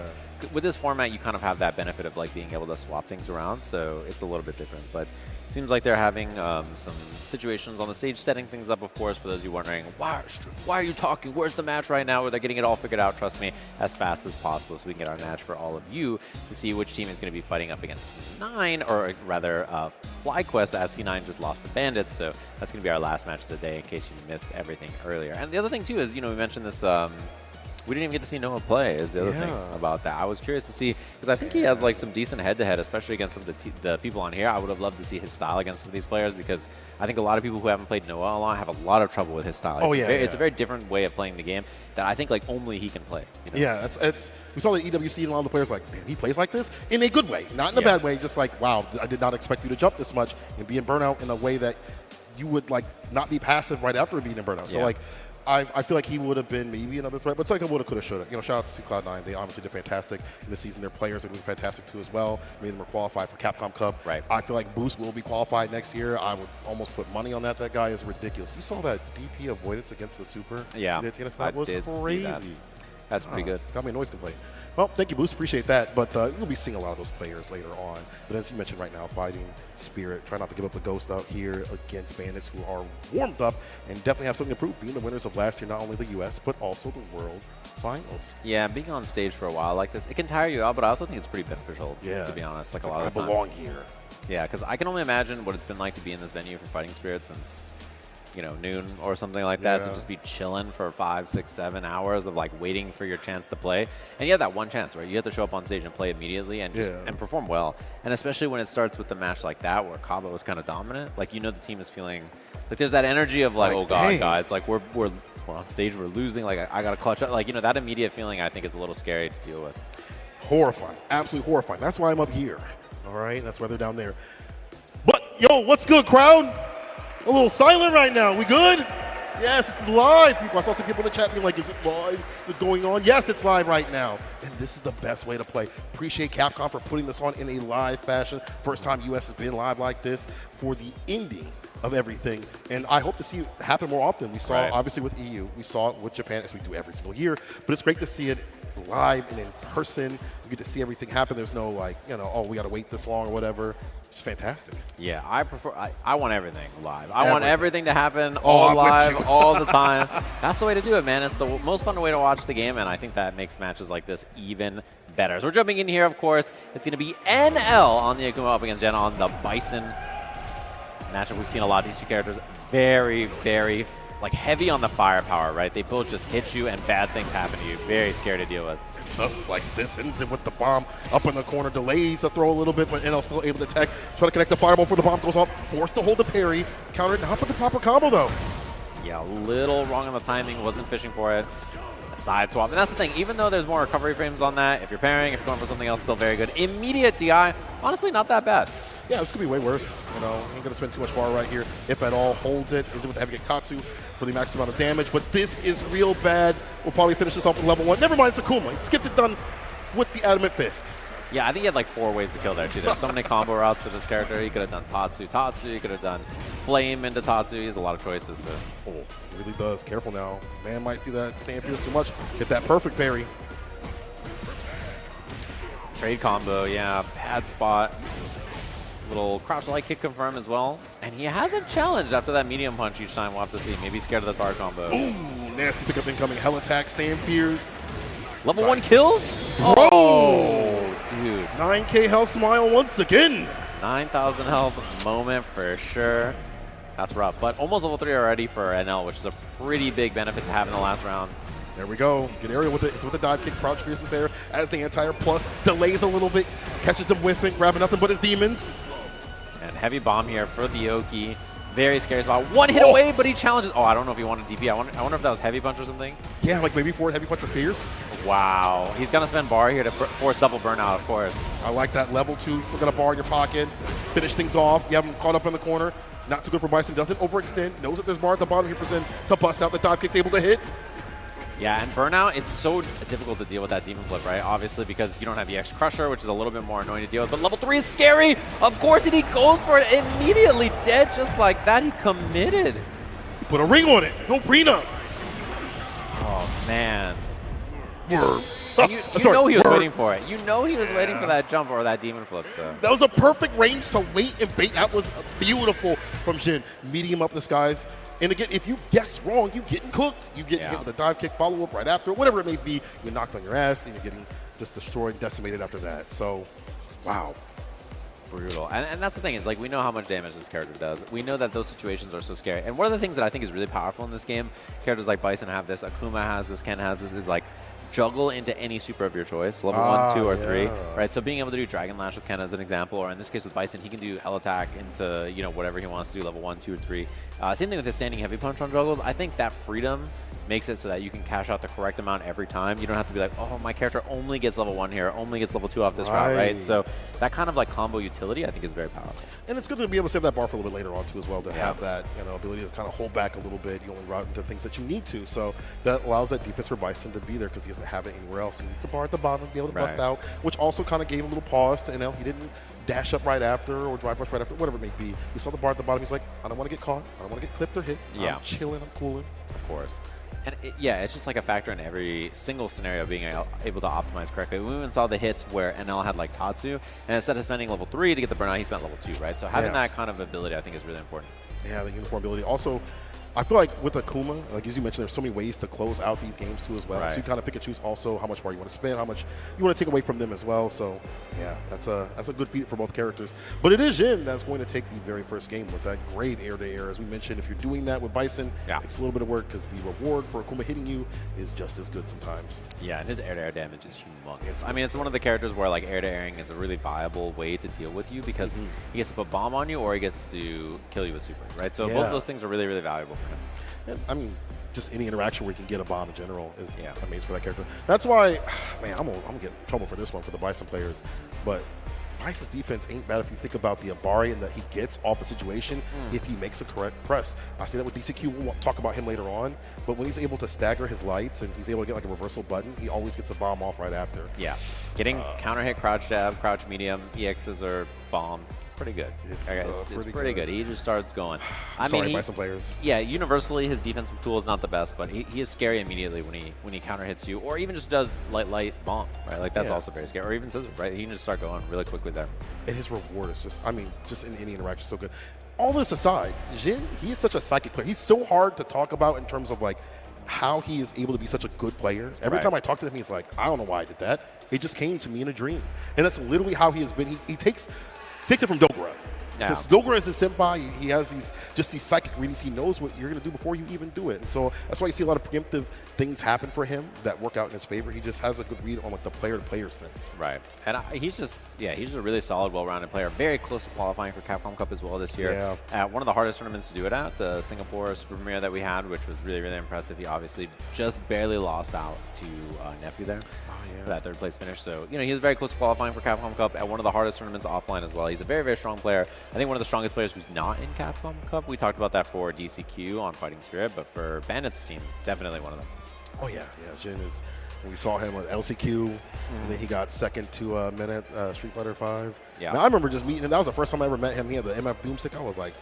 With this format, you kind of have that benefit of like being able to swap things around, so it's a little bit different. But it seems like they're having some situations on the stage, setting things up, of course, for those of you wondering, why are you talking? Where's the match right now? Where they're getting it all figured out, trust me, as fast as possible, so we can get our match for all of you to see which team is going to be fighting up against C9, or rather FlyQuest, as C9 just lost to Bandits, so that's going to be our last match of the day in case you missed everything earlier. And the other thing, too, is, you know, we mentioned this, we didn't even get to see Noah play, is the other thing about that. I was curious to see, because I think he has like some decent head-to-head, especially against some of the people on here. I would have loved to see his style against some of these players, because I think a lot of people who haven't played Noah a lot have a lot of trouble with his style. It's a very different way of playing the game that I think like only he can play. You know? Yeah, it's we saw the EWC and a lot of the players like, damn, he plays like this in a good way, not in a bad way, just like, wow, I did not expect you to jump this much and be in burnout in a way that you would like not be passive right after being in burnout. So like, I feel like he would have been maybe another threat, but it's like a woulda, coulda, shoulda. You know, shout out to Cloud9. They obviously did fantastic in this season. Their players are doing fantastic too as well. Many of them are qualified for Capcom Cup. Right. I feel like Boost will be qualified next year. I would almost put money on that. That guy is ridiculous. You saw that DP avoidance against the Super? Yeah. That was crazy. That's pretty good. Got me a noise complaint. Well, thank you, Boost. Appreciate that. But you'll be seeing a lot of those players later on. But as you mentioned right now, Fighting Spirit, try not to give up the ghost out here against Bandits, who are warmed up and definitely have something to prove, being the winners of last year, not only the U.S., but also the World Finals. Yeah, being on stage for a while like this, it can tire you out, but I also think it's pretty beneficial, to be honest. Like a lot of times. I belong here. Yeah, because I can only imagine what it's been like to be in this venue for Fighting Spirit since, you know, noon or something like that, to just be chilling for 5, 6, 7 hours of like waiting for your chance to play. And you have that one chance, right? You have to show up on stage and play immediately and just and perform well. And especially when it starts with the match like that, where Cabo was kind of dominant, like, you know, the team is feeling like there's that energy of like, oh god, guys, like we're on stage, we're losing, like I gotta clutch up. Like, you know, that immediate feeling I think is a little scary to deal with. Horrifying, absolutely horrifying. That's why I'm up here. All right, that's why they're down there. But yo, what's good, crowd? A little silent right now. We good? Yes, this is live, people. I saw some people in the chat being like, is it live? Is it going on? Yes, it's live right now. And this is the best way to play. Appreciate Capcom for putting this on in a live fashion. First time US has been live like this for the ending of everything. And I hope to see it happen more often. We saw, obviously, with EU. We saw it with Japan, as we do every single year. But it's great to see it live and in person. You get to see everything happen. There's no, like, you know, oh, we got to wait this long or whatever. It's fantastic. Yeah, I want everything live. I want everything to happen all live, all the time. That's the way to do it, man. It's the most fun way to watch the game, and I think that makes matches like this even better. So we're jumping in here, of course. It's going to be NL on the Akuma up against Jen on the Bison matchup. We've seen a lot of these two characters very, very like heavy on the firepower, right? They both just hit you and bad things happen to you. Very scary to deal with. Just like this, ends it with the bomb up in the corner, delays the throw a little bit, but NL still able to tech. Try to connect the fireball before the bomb goes off, forced to hold the parry, countered, not with the proper combo though. Yeah, a little wrong on the timing, wasn't fishing for it. A side swap, and that's the thing, even though there's more recovery frames on that, if you're parrying, if you're going for something else, still very good. Immediate DI, honestly not that bad. Yeah, this could be way worse. You know, ain't gonna spend too much bar right here, if at all. Holds it, ends it with the heavy kick Tatsu for the max amount of damage, but this is real bad. We'll probably finish this off with level 1. Never mind, it's Akuma. He just gets it done with the Adamant Fist. Yeah, I think he had like 4 ways to kill there too. There's so many combo routes for this character. He could have done Tatsu, he could have done Flame into Tatsu. He has a lot of choices. So. Oh, it really does. Careful now. Man might see that stand fierce too much. Get that perfect parry. Trade combo, yeah, bad spot. Little crouch light kick confirm as well. And he hasn't challenged after that medium punch each time. We'll have to see. Maybe he's scared of the tar combo. Ooh, nasty pickup incoming. Hell attack, stand fierce. Level 1 kills? Oh, dude. 9K health smile once again. 9,000 health moment for sure. That's rough. But almost level 3 already for NL, which is a pretty big benefit to have in the last round. There we go. Good area with it. It's with the dive kick. Crouch fierce is there as the anti-air plus delays a little bit. Catches him whiffing, grabbing nothing but his demons. And heavy bomb here for the Oki. Very scary spot. One hit away, but he challenges. Oh, I don't know if he wanted DP. I wonder if that was heavy punch or something. Yeah, like maybe forward heavy punch or fierce. Wow. He's going to spend bar here to force double burnout, of course. I like that. Level 2. Still got a bar in your pocket. Finish things off. You have him caught up in the corner. Not too good for Bison. Doesn't overextend. Knows that there's bar at the bottom. He presents to bust out. The dive kick's able to hit. Yeah, and burnout, it's so difficult to deal with that demon flip, right? Obviously, because you don't have EX Crusher, which is a little bit more annoying to deal with. But level 3 is scary. Of course, and he goes for it immediately. Dead just like that. He committed. He put a ring on it. No prenup. Oh, man. Word. You know he was waiting for it. You know he was waiting for that jump or that demon flip. So that was a perfect range to wait and bait. That was beautiful from Jin. Meeting him up in the skies. And again, if you guess wrong, you're getting cooked. You get hit with a dive kick, follow-up right after, whatever it may be. You're knocked on your ass, and you're getting just destroyed, decimated after that. So, wow. Brutal. And that's the thing, is like we know how much damage this character does. We know that those situations are so scary. And one of the things that I think is really powerful in this game, characters like Bison have this, Akuma has this, Ken has this, is like juggle into any super of your choice, level 1, 2, or 3, right? So being able to do Dragon Lash with Ken as an example, or in this case with Bison, he can do Hell Attack into, you know, whatever he wants to do, level 1, 2, or 3. Same thing with his standing heavy punch on juggles. I think that freedom makes it so that you can cash out the correct amount every time. You don't have to be like, oh, my character only gets level 1 here, only gets level 2 off this route, right? So that kind of like combo utility, I think, is very powerful. And it's good to be able to save that bar for a little bit later on too, as well, to have that, you know, ability to kind of hold back a little bit. You only route into things that you need to, so that allows that defense for Bison to be there because he has doesn't have it anywhere else. He needs a bar at the bottom to be able to bust Right. out, which also kind of gave a little pause to NL. He didn't dash up right after or drive rush right after, whatever it may be. He saw the bar at the bottom. He's like, I don't want to get caught. I don't want to get clipped or hit. Yeah. I'm chilling. I'm cooling. Of course. And yeah, it's just like a factor in every single scenario being able to optimize correctly. We even saw the hits where NL had like Tatsu, and instead of spending level 3 to get the burnout, he spent level 2, right? So having that kind of ability, I think, is really important. Yeah, the uniform ability. Also, I feel like with Akuma, like as you mentioned, there's so many ways to close out these games too as well. Right. So you kind of pick and choose also how much bar you want to spend, how much you want to take away from them as well. So yeah, that's a good feat for both characters. But it is Jin that's going to take the very first game with that great air-to-air. As we mentioned, if you're doing that with Bison, it takes a little bit of work because the reward for Akuma hitting you is just as good sometimes. Yeah, and his air-to-air damage is humongous. I mean, it's one of the characters where like air-to-airing is a really viable way to deal with you because he gets to put bomb on you or he gets to kill you with super, right? So both of those things are really, really valuable for him. And, I mean, just any interaction where you can get a bomb in general is amazing for that character. That's why, man, I'm gonna get in trouble for this one for the Bison players, but Bison's defense ain't bad if you think about the Abari that he gets off a situation if he makes a correct press. I say that with DCQ, we'll talk about him later on, but when he's able to stagger his lights and he's able to get like a reversal button, he always gets a bomb off right after. Yeah, getting counter hit, crouch jab, crouch medium, EXs or bomb. Pretty good. It's pretty good. He just starts going. I Sorry, mean, Bison players. Yeah, universally his defensive tool is not the best, but he is scary immediately when he counter hits you, or even just does light bomb, right? Like that's also very scary. Or even scissor, right? He can just start going really quickly there. And his reward is just, I mean, just in any interaction, so good. All this aside, Jin, he is such a psychic player. He's so hard to talk about in terms of like how he is able to be such a good player. Every time I talk to him, he's like, I don't know why I did that. It just came to me in a dream. And that's literally how he has been. He takes it from Dogura. Yeah. Since Dogura is his senpai, he has these psychic readings. He knows what you're going to do before you even do it. And so that's why you see a lot of preemptive things happen for him that work out in his favor. He just has a good read on like the player-to-player sense. Right. And he's just a really solid, well-rounded player. Very close to qualifying for Capcom Cup as well this year. Yeah. At one of the hardest tournaments to do it at, the Singapore Super Premiere that we had, which was really, really impressive. He obviously just barely lost out to Nephew there for that third place finish. So, he was very close to qualifying for Capcom Cup at one of the hardest tournaments offline as well. He's a very, very strong player. I think one of the strongest players who's not in Capcom Cup. We talked about that for DCQ on Fighting Spirit, but for Bandits team, definitely one of them. Oh, yeah. Jin is, when we saw him on LCQ, and then he got second to Minute Street Fighter 5. Yeah. Now, I remember just meeting him. That was the first time I ever met him. He had the MF Doomstick. I was like,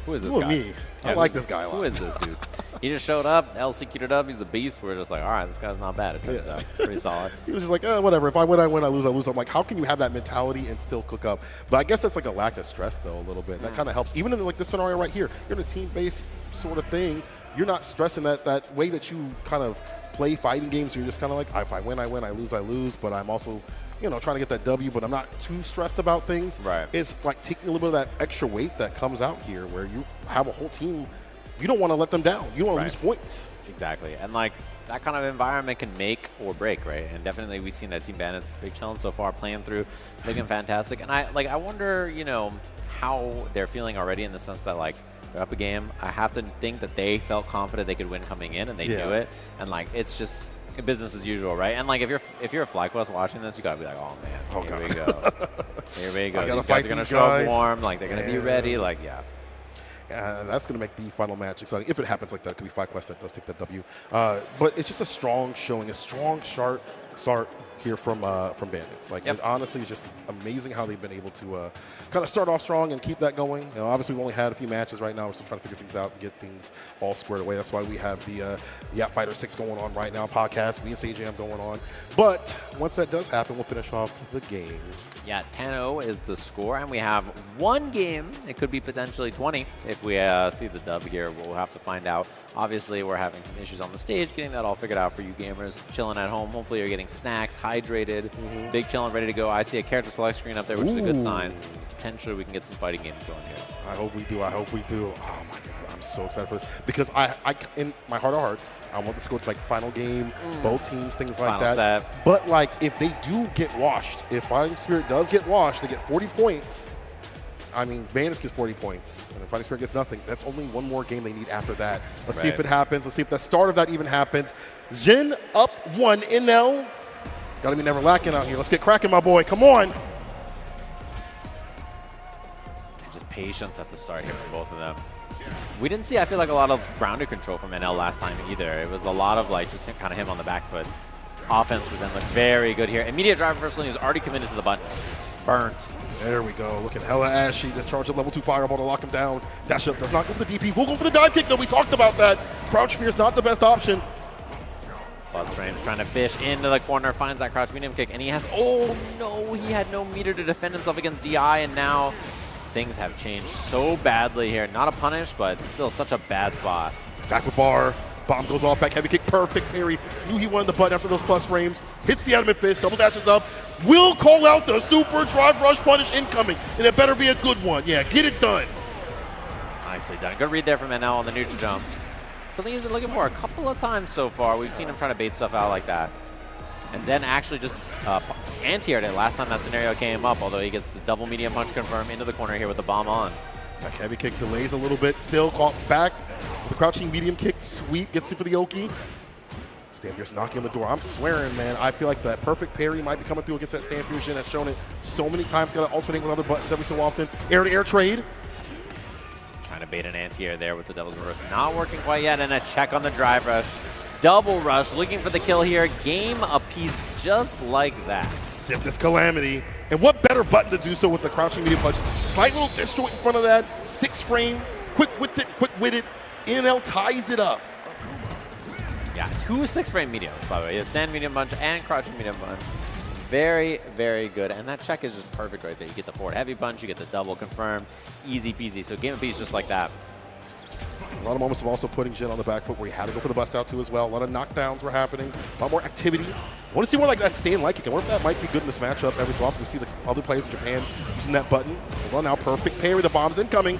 who is this guy? Me. I like this guy a lot. Who is this dude? He just showed up, LCQ'd it up. He's a beast. We're just like, all right, this guy's not bad. It turns out. Pretty solid. He was just like, whatever. If I win, I win. I lose, I lose. I'm like, how can you have that mentality and still cook up? But I guess that's like a lack of stress, though, a little bit. That kind of helps. Even in like this scenario right here, you're in a team-based sort of thing. You're not stressing that way that you kind of play fighting games. So you're just kind of like, if I win, I win. I lose. But I'm also, trying to get that W, but I'm not too stressed about things. Right. It's like taking a little bit of that extra weight that comes out here where you have a whole team. You don't want to let them down. You don't want to lose points. Exactly. And like that kind of environment can make or break, right? And definitely we've seen that Team Bandits big challenge so far playing through, looking fantastic. And I wonder, how they're feeling already in the sense that like they're up a game. I have to think that they felt confident they could win coming in and they do it. And like it's just business as usual, right? And like if you're a FlyQuest watching this, you gotta be like, oh man, here we go. Here we go. These guys are gonna show up warm, like they're gonna be ready, like that's going to make the final match exciting. If it happens like that, it could be FlyQuest that does take that W. But it's just a strong showing, a strong start here from Bandits. Like, it honestly is just amazing how they've been able to kind of start off strong and keep that going. Obviously, we've only had a few matches right now. We're still trying to figure things out and get things all squared away. That's why we have the Yap Fighter 6 going on right now, podcast, me and CJM going on. But once that does happen, we'll finish off the game. Yeah, 10-0 is the score, and we have one game. It could be potentially 20 if we see the dub here. We'll have to find out. Obviously, we're having some issues on the stage, getting that all figured out for you gamers chilling at home. Hopefully, you're getting snacks, hydrated, big chilling, ready to go. I see a character select screen up there, which is a good sign. Potentially, we can get some fighting games going here. I hope we do. I hope we do. Oh, my God. I'm so excited for this because I in my heart of hearts, I want this to go to like final game, both teams, things like Final that. set. But like if they do get washed, if Fighting Spirit does get washed, they get 40 points. I mean, Bandits gets 40 points, and if Fighting Spirit gets nothing, that's only one more game they need after that. Let's see if it happens. Let's see if the start of that even happens. Jin up 1 NL. Gotta be never lacking out here. Let's get cracking, my boy. Come on. Just patience at the start here for both of them. We didn't see, I feel like, a lot of grounded control from NL last time either. It was a lot of like just kind of him on the back foot. offense for Zen looked very good here. Immediate drive first lane is already committed to the button. Burnt. There we go. Looking hella ashy. The charge of level 2 fireball to lock him down. Dash up does not go for the DP. We'll go for the dive kick, though. We talked about that. Crouch fear is not the best option. Plus frames trying to fish into the corner, finds that crouch medium kick, and he has, oh no, he had no meter to defend himself against DI, and now things have changed so badly here. Not a punish, but still such a bad spot. Back with bar. Bomb goes off, back heavy kick, perfect parry. Knew he wanted the button after those plus frames. Hits the adamant fist, double dashes up. Will call out the super drive rush punish incoming, and it better be a good one. Yeah, get it done. Nicely done. Good read there from NL on the neutral jump. Something he's been looking for a couple of times so far. We've seen him try to bait stuff out like that. And Zen actually just anti-aired it last time that scenario came up, although he gets the double medium punch confirmed into the corner here with the bomb on. Back heavy kick delays a little bit, still caught back. The crouching medium kick sweep gets it for the Oki. Stanfier's knocking on the door. I'm swearing, man. I feel like that perfect parry might be coming through against that Stanfier Jin. Has shown it so many times. Got to alternate with other buttons every so often. Air-to-air trade. Trying to bait an anti-air there with the Devil's Reverse. Not working quite yet, and a check on the drive rush. Double rush, looking for the kill here. Game apiece just like that. Sip this Calamity. And what better button to do so with the crouching medium punch? Slight little disjoint in front of that. 6 frame, quick-witted. NL ties it up. Yeah, 2 6-frame mediums, by the way. A stand medium punch and crouching medium punch. Very, very good. And that check is just perfect right there. You get the forward heavy punch, you get the double confirmed. Easy peasy. So game of peace just like that. A lot of moments of also putting Jin on the back foot where he had to go for the bust out too as well. A lot of knockdowns were happening. A lot more activity. I want to see more like that stand light kick. I wonder if that might be good in this matchup. Every so often we see the other players in Japan using that button. Well, now perfect parry. The bomb's incoming.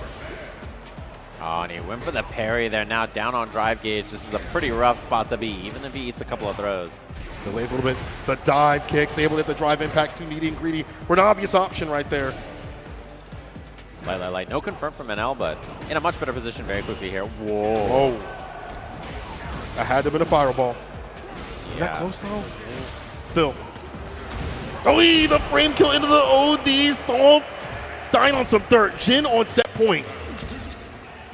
Oh, and he went for the parry there. Now down on drive gauge. This is a pretty rough spot to be, even if he eats a couple of throws. Delays a little bit. The dive kicks, able to hit the drive impact, too needy and greedy. For an obvious option right there. Light. No confirm from NL, but in a much better position very quickly here. Whoa. That had to have been a fireball. Is that close though? Still. Oh, the frame kill into the OD stomp. Dying on some dirt. Jin on set point.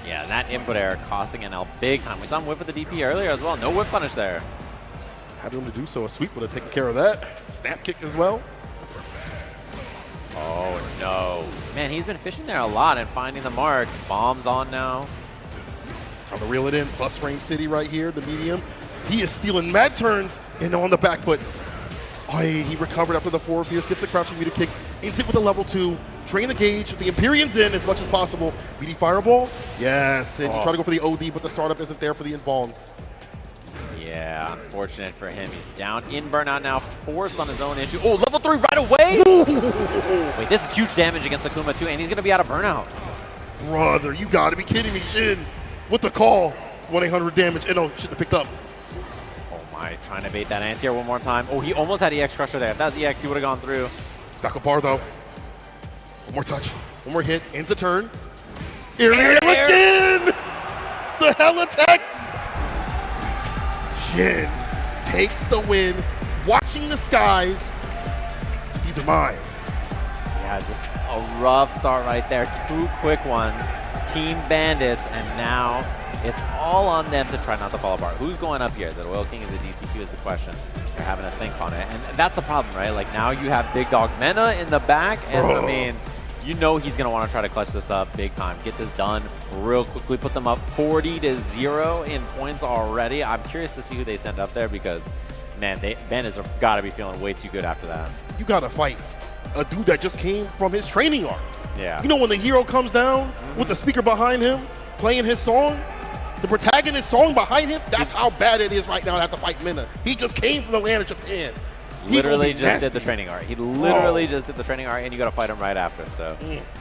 Yeah, that input error costing NL big time. We saw him whip with the DP earlier as well. No whip punish there. Had room to do so. A sweep would have taken care of that. Snap kick as well. Oh, no. Man, he's been fishing there a lot and finding the mark. Bombs on now. Trying to reel it in. Plus frame city right here, the medium. He is stealing mad turns and on the back foot. Oh, he recovered after the forward fierce. Gets the crouching meter kick. Ends it with a level 2. Drain the gauge. The Empyrean's in as much as possible. BD fireball. Yes. And you try to go for the OD, but the startup isn't there for the involved. Yeah, unfortunate for him. He's down in burnout now, forced on his own issue. Oh, level 3 right away! Wait, this is huge damage against Akuma too, and he's gonna be out of burnout. Brother, you gotta be kidding me, Jin. With the call, 1-800 damage. And shouldn't have picked up. Oh my, trying to bait that anti-air one more time. Oh, he almost had EX Crusher there. If that was EX, he would have gone through. Stuck a bar though. One more touch, one more hit, ends the turn. Air again! The hell attack! Jin takes the win, watching the skies. So these are mine. Yeah, just a rough start right there. 2 quick ones. Team Bandits, and now it's all on them to try not to fall apart. Who's going up here? The Royal King is the DCQ is the question. They're having to think on it. And that's the problem, right? Like now you have Big Dog Mena in the back, and I mean, you know he's going to want to try to clutch this up big time. Get this done real quickly. Put them up 40-0 in points already. I'm curious to see who they send up there because, man, Bandits have got to be feeling way too good after that. You got to fight a dude that just came from his training arc. Yeah. You know when the hero comes down with the speaker behind him, playing his song, the protagonist song behind him, that's how bad it is right now to have to fight Mena. He just came from the land of Japan. Literally just did the training art. He literally just did the training art, and you got to fight him right after. So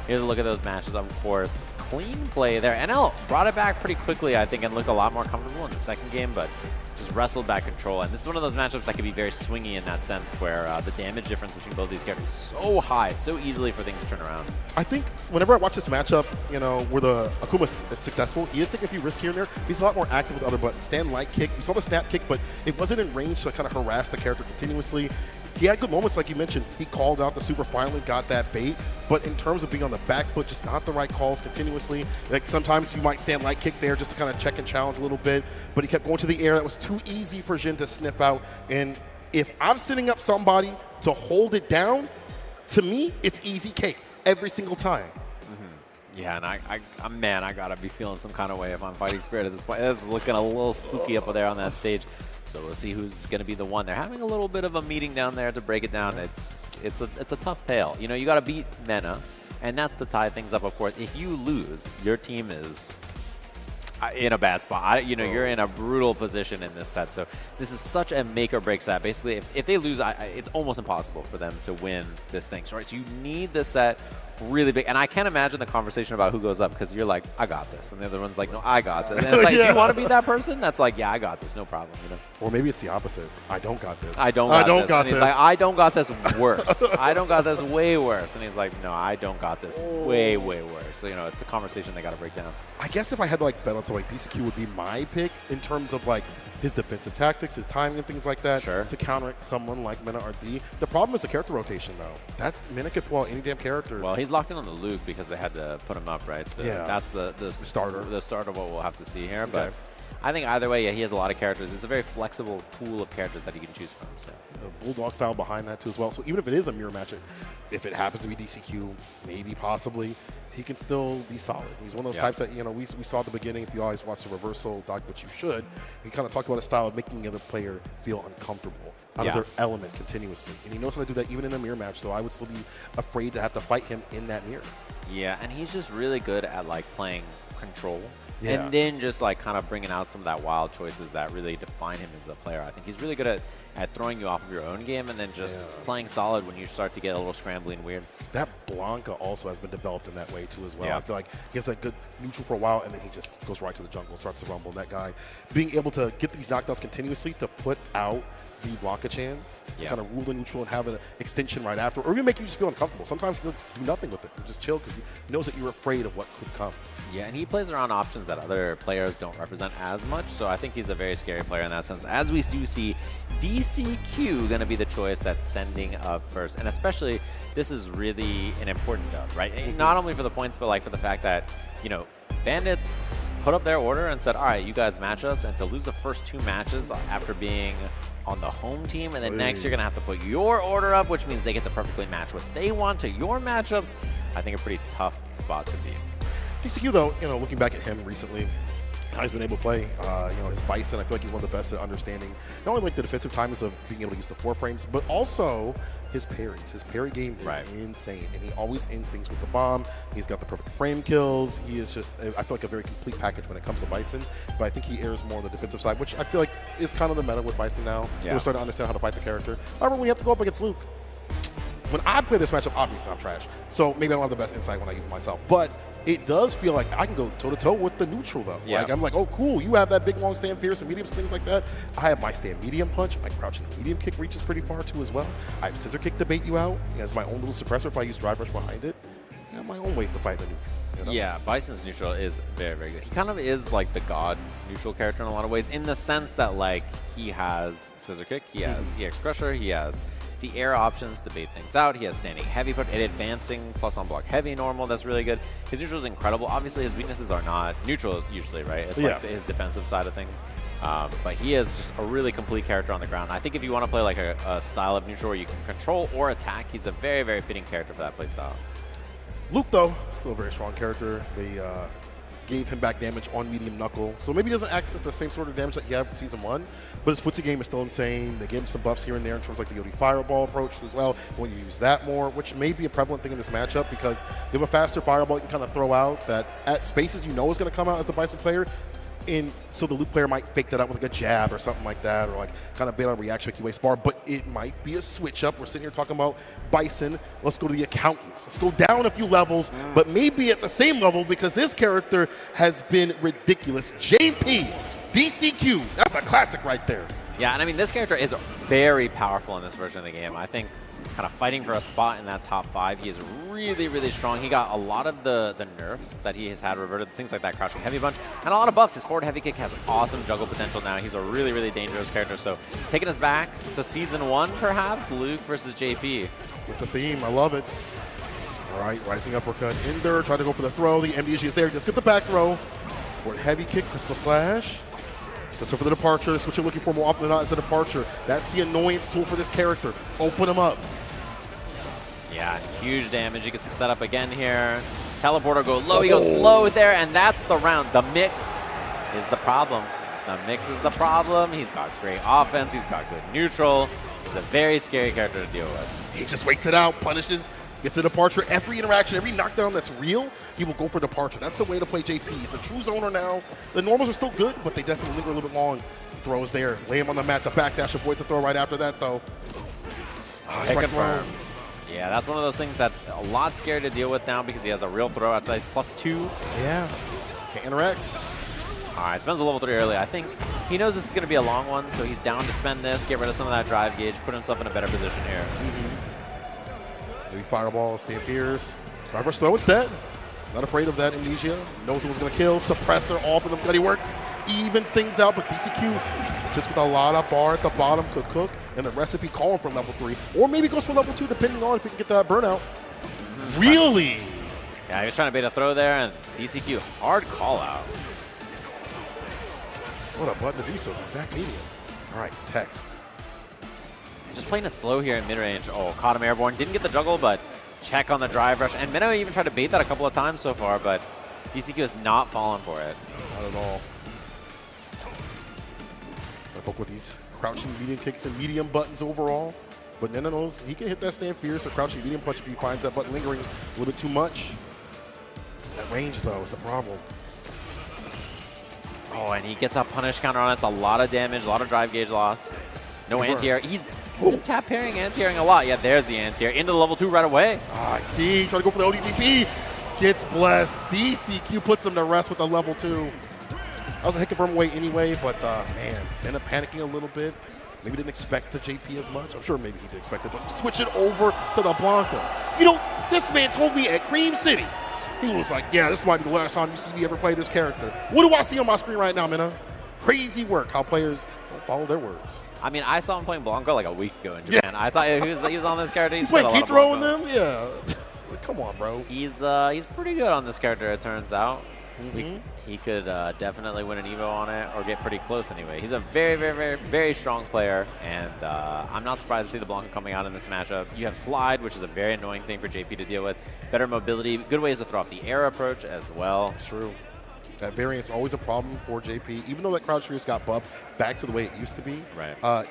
here's a look at those matches, of course. Clean play there. NL brought it back pretty quickly, I think, and looked a lot more comfortable in the second game, but just wrestled back control. And this is one of those matchups that can be very swingy in that sense, where the damage difference between both these characters is so high, so easily for things to turn around. I think whenever I watch this matchup, you know, where the Akuma is successful, he is taking a few risks here and there. He's a lot more active with other buttons. Stand light kick. We saw the snap kick, but it wasn't in range to kind of harass the character continuously. He had good moments, like you mentioned. He called out the super, finally got that bait. But in terms of being on the back foot, just not the right calls continuously. Like sometimes you might stand light kick there just to kind of check and challenge a little bit. But he kept going to the air. That was too easy for Jin to sniff out. And If I'm setting up somebody to hold it down, to me, it's easy cake every single time. Yeah, and I gotta be feeling some kind of way if I'm Fighting Spirit at this point. This is looking a little spooky up there on that stage. So we'll see who's gonna be the one. They're having a little bit of a meeting down there to break it down. It's a tough tale. You know, you gotta beat Mena, and that's to tie things up, of course. If you lose, your team is in a bad spot. You're in a brutal position in this set. So this is such a make or break set. Basically, if they lose, it's almost impossible for them to win this thing. So you need this set really big. And I can't imagine the conversation about who goes up, because you're like, I got this. And the other one's like, no, I got this. And it's like, do you want to be that person? That's like, yeah, I got this, no problem. Or maybe it's the opposite. I don't got this. I don't got this. He's like, I don't got this worse. I don't got this way worse. And he's like, no, I don't got this way, way worse. So, it's a conversation they got to break down. I guess if I had to bet on something, DCQ would be my pick in terms of his defensive tactics, his timing, and things like that to counteract someone like Mena RD. The problem is the character rotation, though. Mena could pull out any damn character. Well, he's locked in on the Luke because they had to put him up, right? So that's the starter. The start of what we'll have to see here. Okay. But I think either way, he has a lot of characters. It's a very flexible pool of characters that he can choose from. So the Bulldog style behind that, too, as well. So even if it is a mirror match, if it happens to be DCQ, maybe, possibly, he can still be solid. He's one of those types that, we saw at the beginning, if you always watch the reversal doc, which you should, he kind of talked about a style of making the other player feel uncomfortable out of their element continuously. And he knows how to do that even in a mirror match, so I would still be afraid to have to fight him in that mirror. Yeah, and he's just really good at playing control. Yeah. And then just kind of bringing out some of that wild choices that really define him as a player. I think he's really good at throwing you off of your own game and then just playing solid when you start to get a little scrambly and weird. That Blanca also has been developed in that way too as well. Yeah. I feel like he has that good neutral for a while and then he just goes right to the jungle, starts to rumble. And that guy being able to get these knockdowns continuously to put out the Blanca-chans, kind of rule the neutral and have an extension right after, or even make you just feel uncomfortable. Sometimes he'll do nothing with it and just chill because he knows that you're afraid of what could come. Yeah, and he plays around options that other players don't represent as much, so I think he's a very scary player in that sense. As we do see DCQ going to be the choice that's sending up first, and especially this is really an important dub, right? Not only for the points, but for the fact that, Bandits put up their order and said, all right, you guys match us, and to lose the first 2 matches after being on the home team, and then next you're going to have to put your order up, which means they get to perfectly match what they want to your matchups. I think a pretty tough spot to be. DCQ, though, looking back at him recently, how he's been able to play, his Bison, I feel like he's one of the best at understanding not only the defensive timings of being able to use the 4 frames, but also his parries. His parry game is insane, and he always ends things with the bomb. He's got the perfect frame kills. He is just, I feel like, a very complete package when it comes to Bison, but I think he errs more on the defensive side, which I feel like is kind of the meta with Bison now. Yeah. We're starting to understand how to fight the character. However, when you have to go up against Luke, when I play this matchup, obviously I'm trash, so maybe I don't have the best insight when I use it myself, but it does feel like I can go toe-to-toe with the neutral, though. Yeah. I'm like, oh, cool, you have that big, long stand fierce and mediums and things like that. I have my stand medium punch. My crouching medium kick reaches pretty far, too, as well. I have scissor kick to bait you out. It has my own little suppressor if I use drive rush behind it. I have my own ways to fight the neutral. Yeah, Bison's neutral is very, very good. He kind of is like the god neutral character in a lot of ways, in the sense that, he has scissor kick, he has EX crusher, he has the air options to bait things out. He has standing heavy punch and advancing plus on block heavy normal. That's really good. His neutral is incredible. Obviously, his weaknesses are not neutral usually, right? It's his defensive side of things. But he is just a really complete character on the ground. I think if you want to play a style of neutral where you can control or attack, he's a very, very fitting character for that play style. Luke, though, still a very strong character. They gave him back damage on medium knuckle, so maybe he doesn't access the same sort of damage that he had in Season 1, but his footsie game is still insane. They gave him some buffs here and there in terms of the Yodi Fireball approach as well, when you use that more, which may be a prevalent thing in this matchup because you have a faster Fireball you can kind of throw out that at spaces is going to come out as the Bison player, and so the Luke player might fake that out with a jab or something like that, or kind of bait on reaction QA spar, but it might be a switch up. We're sitting here talking about Bison. Let's go to the accountant. Let's go down a few levels, but maybe at the same level because this character has been ridiculous. JP, DCQ, that's a classic right there. Yeah, and I mean, this character is very powerful in this version of the game. I think kind of fighting for a spot in that top 5, he is really, really strong. He got a lot of the nerfs that he has had reverted, things like that crouching heavy punch, and a lot of buffs. His forward heavy kick has awesome juggle potential now. He's a really, really dangerous character. So taking us back to Season 1, perhaps, Luke versus JP. With the theme, I love it. All right, rising uppercut, Ender, try to go for the throw. The MDG is there. Just get the back throw. Forward heavy kick, crystal slash. So for the departure, that's what you're looking for more often than not is the departure. That's the annoyance tool for this character. Open him up. Yeah, huge damage. He gets the setup again here. Teleporter go low. He goes low there, and that's the round. The mix is the problem. The mix is the problem. He's got great offense. He's got good neutral. He's a very scary character to deal with. He just waits it out, punishes, gets the departure. Every interaction, every knockdown that's real, he will go for departure. That's the way to play JP. He's a true zoner now. The normals are still good, but they definitely linger a little bit long. Throws there. Lay him on the mat. The backdash avoids the throw right after that, though. Confirmed. Yeah, that's one of those things that's a lot scary to deal with now because he has a real throw after he's +2. Yeah. Can't interact. All right, spends a level 3 early. I think he knows this is going to be a long one, so he's down to spend this, get rid of some of that drive gauge, put himself in a better position here. Maybe fireball, stay fierce. Drive rush throw instead. Not afraid of that amnesia. Knows it was going to kill. Suppressor, all of them bloody works. Evens things out, but DCQ sits with a lot of bar at the bottom. Could cook, and the recipe calling for level 3. Or maybe goes for level 2, depending on if he can get that burnout. Really? Yeah, he was trying to bait a throw there, and DCQ, hard call out. What a button to do so. Back medium. All right, Tex. Just playing it slow here in mid-range. Oh, caught him airborne. Didn't get the juggle, but check on the drive rush. And Minnow even tried to bait that a couple of times so far, but DCQ has not fallen for it. Not at all. I poke with these crouching medium kicks and medium buttons overall. But Nena knows he can hit that stand fierce or crouching medium punch if he finds that button lingering a little bit too much. That range, though, is the problem. Oh, and he gets a punish counter on it. It's a lot of damage, a lot of drive gauge loss. No anti-air. He's been tap pairing, anti-airing a lot. Yeah, there's the anti-air. Into the level 2 right away. I see. Trying to go for the ODDP. Gets blessed. DCQ puts him to rest with the level 2. That was a hit confirm away anyway, but man, ended up panicking a little bit. Maybe didn't expect the JP as much. I'm sure maybe he did expect it. But switch it over to the Blanca. You know, this man told me at Cream City, he was like, yeah, this might be the last time you see me ever play this character. What do I see on my screen right now, Minna? Crazy work, how players don't follow their words. I mean, I saw him playing Blanco like a week ago in Japan. I saw he was on this character. He's playing, keep throwing them? Yeah. Come on, bro. He's pretty good on this character, it turns out. He could definitely win an Evo on it or get pretty close anyway. He's a very, very, very, very strong player, and I'm not surprised to see the Blanca coming out in this matchup. You have slide, which is a very annoying thing for JP to deal with. Better mobility, good ways to throw off the air approach as well. True. That variant's always a problem for JP. Even though that crouch fierce got buffed back to the way it used to be,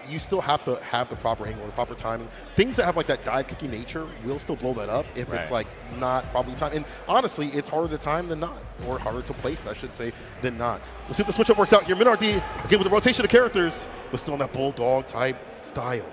you still have to have the proper angle, the proper timing. Things that have like that dive kicking nature will still blow that up if it's like not properly timed. And honestly, it's harder to time than not, or harder to place, I should say, than not. We'll see if the switch up works out here. Minard again with the rotation of characters, but still in that bulldog type style.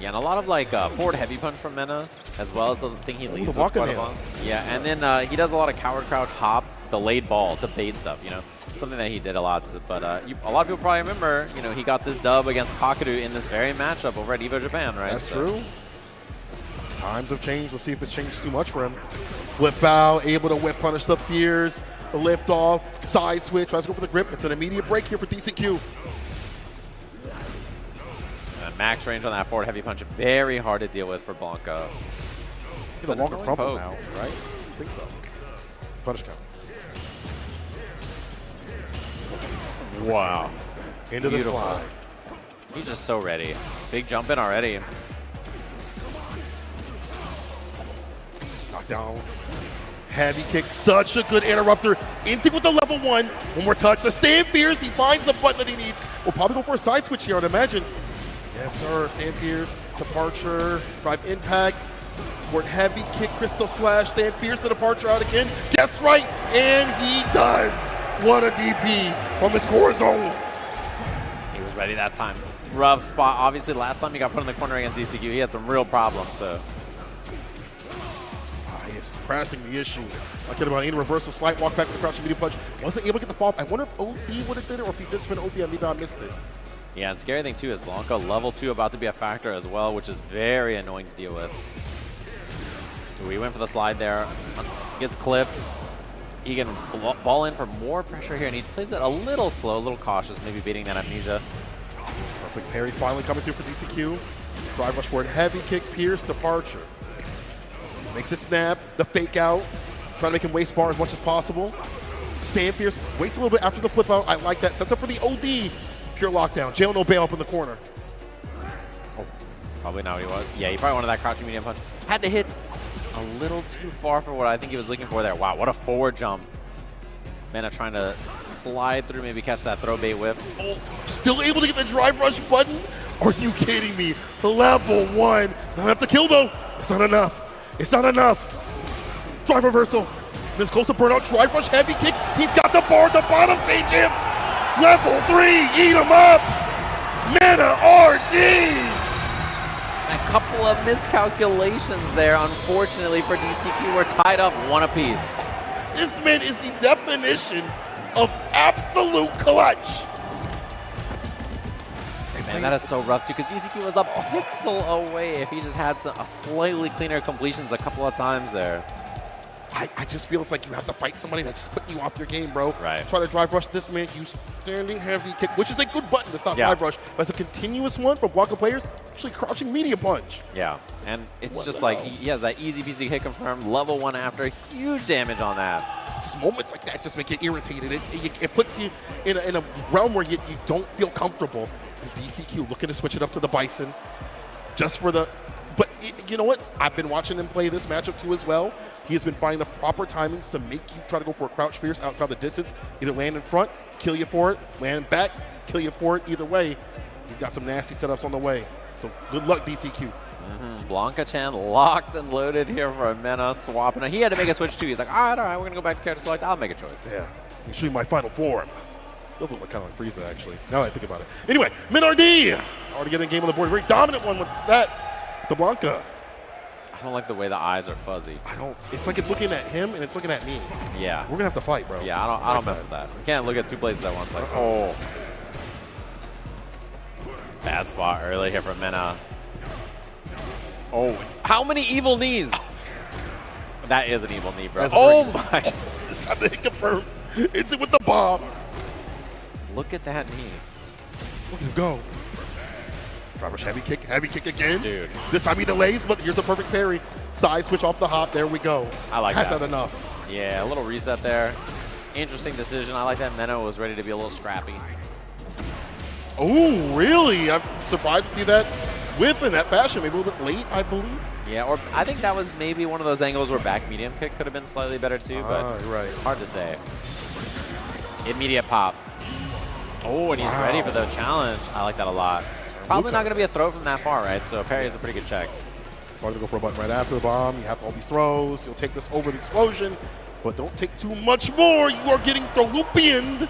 Yeah, and a lot of like forward heavy punch from Mena, as well as the thing he leads with quite a lot. Yeah, and then he does a lot of coward crouch hop, delayed ball to bait stuff, you know, something that he did a lot. But a lot of people probably remember, you know, he got this dub against Kakadu in this very matchup over at EVO Japan, right? That's true. Times have changed. Let's see if it's changed too much for him. Flip out, able to whip punish the fears, the lift off, side switch, tries to go for the grip. It's an immediate break here for DCQ. Max range on that forward heavy punch, very hard to deal with for Blanca. He's a longer crumple now, right? I think so. Punish count. Wow. Into the slide. He's just so ready. Big jump in already. Knockdown. Heavy kick, such a good interrupter. Instinct with the level 1. One more touch. The stand fierce. He finds the button that he needs. We'll probably go for a side switch here, I'd imagine. Yes, sir. Stand fierce, departure, drive impact, forward heavy kick, crystal slash, stand fierce, the departure out again. Guess right, and he does. What a DP from his core zone. He was ready that time. Rough spot. Obviously, last time he got put in the corner against DCQ, he had some real problems. So. He is pressing the issue. I care about any reversal, slight walk back with the crouching medium punch. Wasn't able to get the fall. I wonder if OP would have did it, or if he did spin OP, maybe I missed it. Yeah, and scary thing too is Blanca level 2 about to be a factor as well, which is very annoying to deal with. We went for the slide there, gets clipped. He can ball in for more pressure here, and he plays it a little slow, a little cautious, maybe beating that amnesia. Perfect parry finally coming through for DCQ. Drive rush forward, heavy kick, pierce, departure. Makes it snap, the fake out, trying to make him waste bar as much as possible. Stand fierce, waits a little bit after the flip out. I like that. Sets up for the OD. Pure lockdown. Jail no bail up in the corner. Oh, probably not what he was. Yeah, he probably wanted that crouching medium punch. Had to hit a little too far for what I think he was looking for there. Wow, what a forward jump. Mena trying to slide through, maybe catch that throw bait whip. Oh, still able to get the drive rush button? Are you kidding me? Level 1. Not enough to kill though. It's not enough. It's not enough. Drive reversal. This close to burnout. Drive rush heavy kick. He's got the bar at the bottom. Sage him. Level 3. Eat him up. Mena RD. A couple of miscalculations there, unfortunately for DCQ. We're tied up 1 apiece. This man is the definition of absolute clutch. Man, that is so rough too, because DCQ was a pixel away if he just had a slightly cleaner completions a couple of times there. I just feel it's like you have to fight somebody that's just putting you off your game, bro. Right. Try to drive rush this man, use standing heavy kick, which is a good button to stop drive rush, but it's a continuous one for Blanca players. It's actually crouching medium punch. Yeah, and it's just like he has that easy peasy hit confirmed, level 1 after, huge damage on that. Just moments like that just make you irritated. It puts you in a realm where you don't feel comfortable. And DCQ looking to switch it up to the Bison just for the... But you know what? I've been watching him play this matchup too as well. He has been finding the proper timings to make you try to go for a crouch fierce outside the distance. Either land in front, kill you for it, land back, kill you for it. Either way, he's got some nasty setups on the way. So good luck, DCQ. Blanca Chan locked and loaded here for a Mena swapping. He had to make a switch too. He's like, all right, we're going to go back to character select. I'll make a choice. Yeah, I'm showing my final form. Doesn't look kind of like Frieza, actually, now that I think about it. Anyway, Mena RD, already getting a game on the board. Very dominant one with that. The Blanca. I don't like the way the eyes are fuzzy. It's like it's looking at him and it's looking at me. Yeah. We're going to have to fight, bro. Yeah, I don't mess with that. You can't look at 2 places at once. Like, oh. Bad spot early here from Mena. Oh, how many evil knees? That is an evil knee, bro. Oh my. It's time to hit confirm. It's it with the bomb. Look at that knee. Look at him go. Drive rush heavy kick again. Dude. This time he delays, but here's a perfect parry. Side switch off the hop. There we go. I like Has that. that enough. Yeah, a little reset there. Interesting decision. I like that Mena was ready to be a little scrappy. Oh, really? I'm surprised to see that whip in that fashion. Maybe a little bit late, I believe. Yeah, or I think that was maybe one of those angles where back medium kick could have been slightly better too, but hard to say. Immediate pop. Oh, and he's ready for the challenge. I like that a lot. Probably not going to be a throw from that far, right? So parry is a pretty good check. Hard to go for a button right after the bomb. You have all these throws. You'll take this over the explosion, but don't take too much more. You are getting Throw-Loopioned.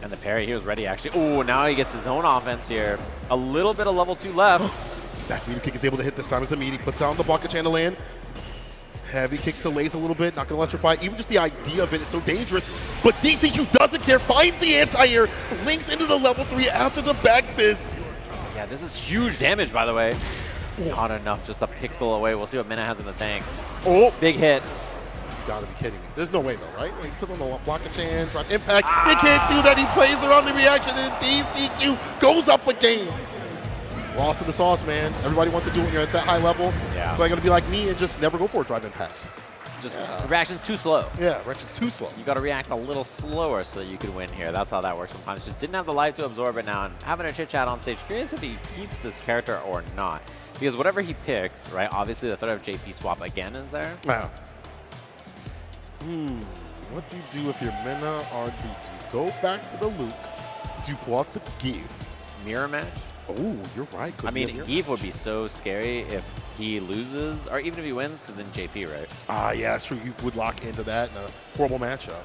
And the parry, he was ready actually. Oh, now he gets his own offense here. A little bit of level 2 left. Back medium kick is able to hit this time as the meat. He puts out on the Blanca Chan to land. Heavy kick delays a little bit, not gonna electrify. Even just the idea of it is so dangerous. But DCQ doesn't care, finds the anti-air, links into the level 3 after the back fist. Yeah, this is huge damage, by the way. Not enough, just a pixel away. We'll see what Mena has in the tank. Oh, big hit. You gotta be kidding me. There's no way though, right? Like, he puts on the Blanca Chan, drive impact. He can't do that, he plays around the reaction, and DCQ goes up a game. Lost to the sauce, man. Everybody wants to do it when you're at that high level. Yeah. So I'm gonna be like me and just never go for a drive impact. Just reaction's too slow. Yeah, reaction's too slow. You got to react a little slower so that you can win here. That's how that works sometimes. Just didn't have the life to absorb it now. And having a chit chat on stage. Curious if he keeps this character or not. Because whatever he picks, right? Obviously the threat of JP swap again is there. Yeah. What do you do if you're Mena RD? Do you go back to the Luke? Do you pull out the Geef? Mirror match? Oh, you're right. I mean, Geef would be so scary if he loses, or even if he wins, because then JP, right? Ah, yeah, that's true. You would lock into that in a horrible matchup.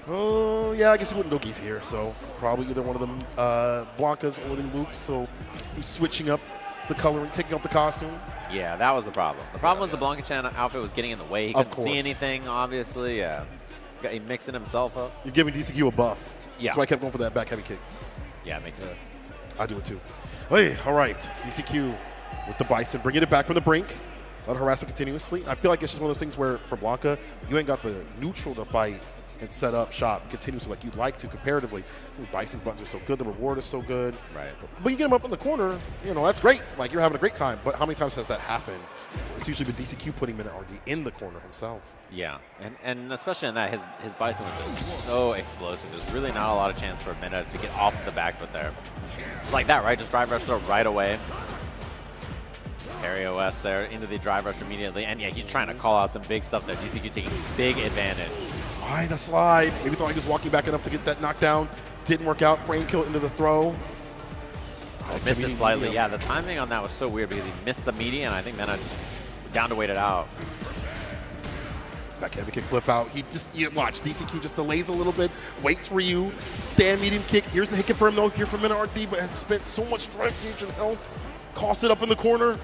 Oh, yeah, I guess you wouldn't go Geef here. So probably either one of them, Blanca's or the Luke. So he's switching up the coloring, taking up the costume. Yeah, that was the problem. The problem was the Blanca Chan outfit was getting in the way. He couldn't see anything, obviously. Yeah, he mixing himself up. You're giving DCQ a buff. Yeah. So I kept going for that back heavy kick. Yeah, it makes sense. I do it too. Hey, all right. DCQ with the Bison, bringing it back from the brink. Let harassment continuously. I feel like it's just one of those things where for Blanca, you ain't got the neutral to fight and set up shop continuously like you'd like to comparatively. Bison's buttons are so good, the reward is so good. Right. But you get him up in the corner, you know, that's great. Like, you're having a great time. But how many times has that happened it's usually been DCQ putting Minute RD in the corner himself. Yeah, and especially in that, his Bison was just so explosive. There's really not a lot of chance for Minute to get off the back foot there. Just like that, right? Just drive rush throw right away. Parry OS there into the drive rush immediately. And yeah, he's trying to call out some big stuff there. DCQ taking big advantage. Why the slide? Maybe thought he was walking back enough to get that knockdown. Didn't work out. Frame kill into the throw. Missed it slightly. Yeah, the timing on that was so weird because he missed the median. I think Mena just down to wait it out. Back heavy kick flip out. He just, you watch, DCQ just delays a little bit, waits for you. Stand medium kick. Here's the hit confirm though here from Minute RD, but has spent so much strength, gauge, and health. Cost it up in the corner.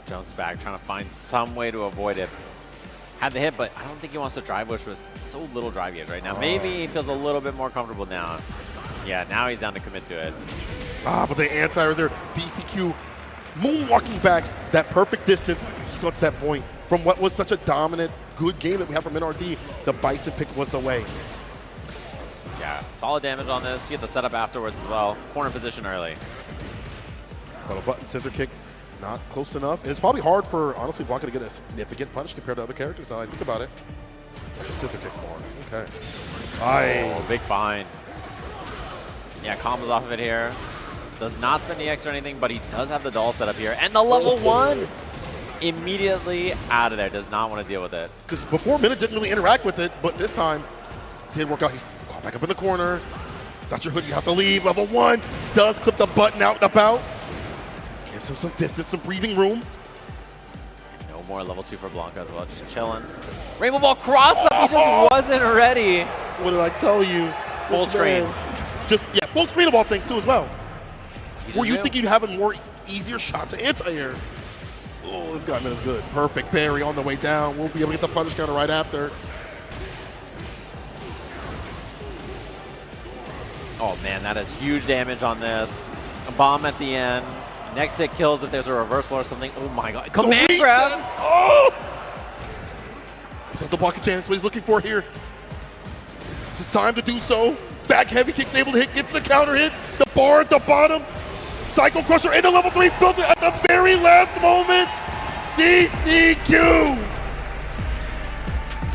Jumps back, trying to find some way to avoid it. Had the hit, but I don't think he wants to drive push with so little drive gauge right now. Maybe he feels a little bit more comfortable now. Yeah, now he's down to commit to it. But the anti-air is there. DCQ moonwalking back that perfect distance. He's on set point. From what was such a dominant, good game that we have from NRD, the Bison pick was the way. Yeah, solid damage on this. You get the setup afterwards as well. Corner position early. But a button scissor kick, not close enough. And it's probably hard for, honestly, Blanca to get a significant punish compared to other characters. Now I think about it. That's a scissor kick for him. Okay. Oh, big find. Yeah, combos off of it here. Does not spend the X or anything, but he does have the doll set up here. And the level 1 immediately out of there. Does not want to deal with it. Because before Minute didn't really interact with it, but this time did work out. He's caught back up in the corner. It's not your hood, you have to leave. Level 1 does clip the button out and about. Gives him some distance, some breathing room. No more level 2 for Blanca as well, just chilling. Rainbow Ball cross-up, he just wasn't ready. What did I tell you? Full screen. Just, yeah, full screen of all things too as well. Where you think you'd have a more easier shot to anti-air. Oh, this guy is good. Perfect parry on the way down. We'll be able to get the punish counter right after. Oh man, that is huge damage on this. A bomb at the end. Next hit kills if there's a reversal or something. Oh my god. Command grab! Oh! He's at the block of chance, what he's looking for here. Just time to do so. Back heavy kicks able to hit, gets the counter hit. The bar at the bottom. Cycle Crusher into level 3, filter at the very last moment. DCQ!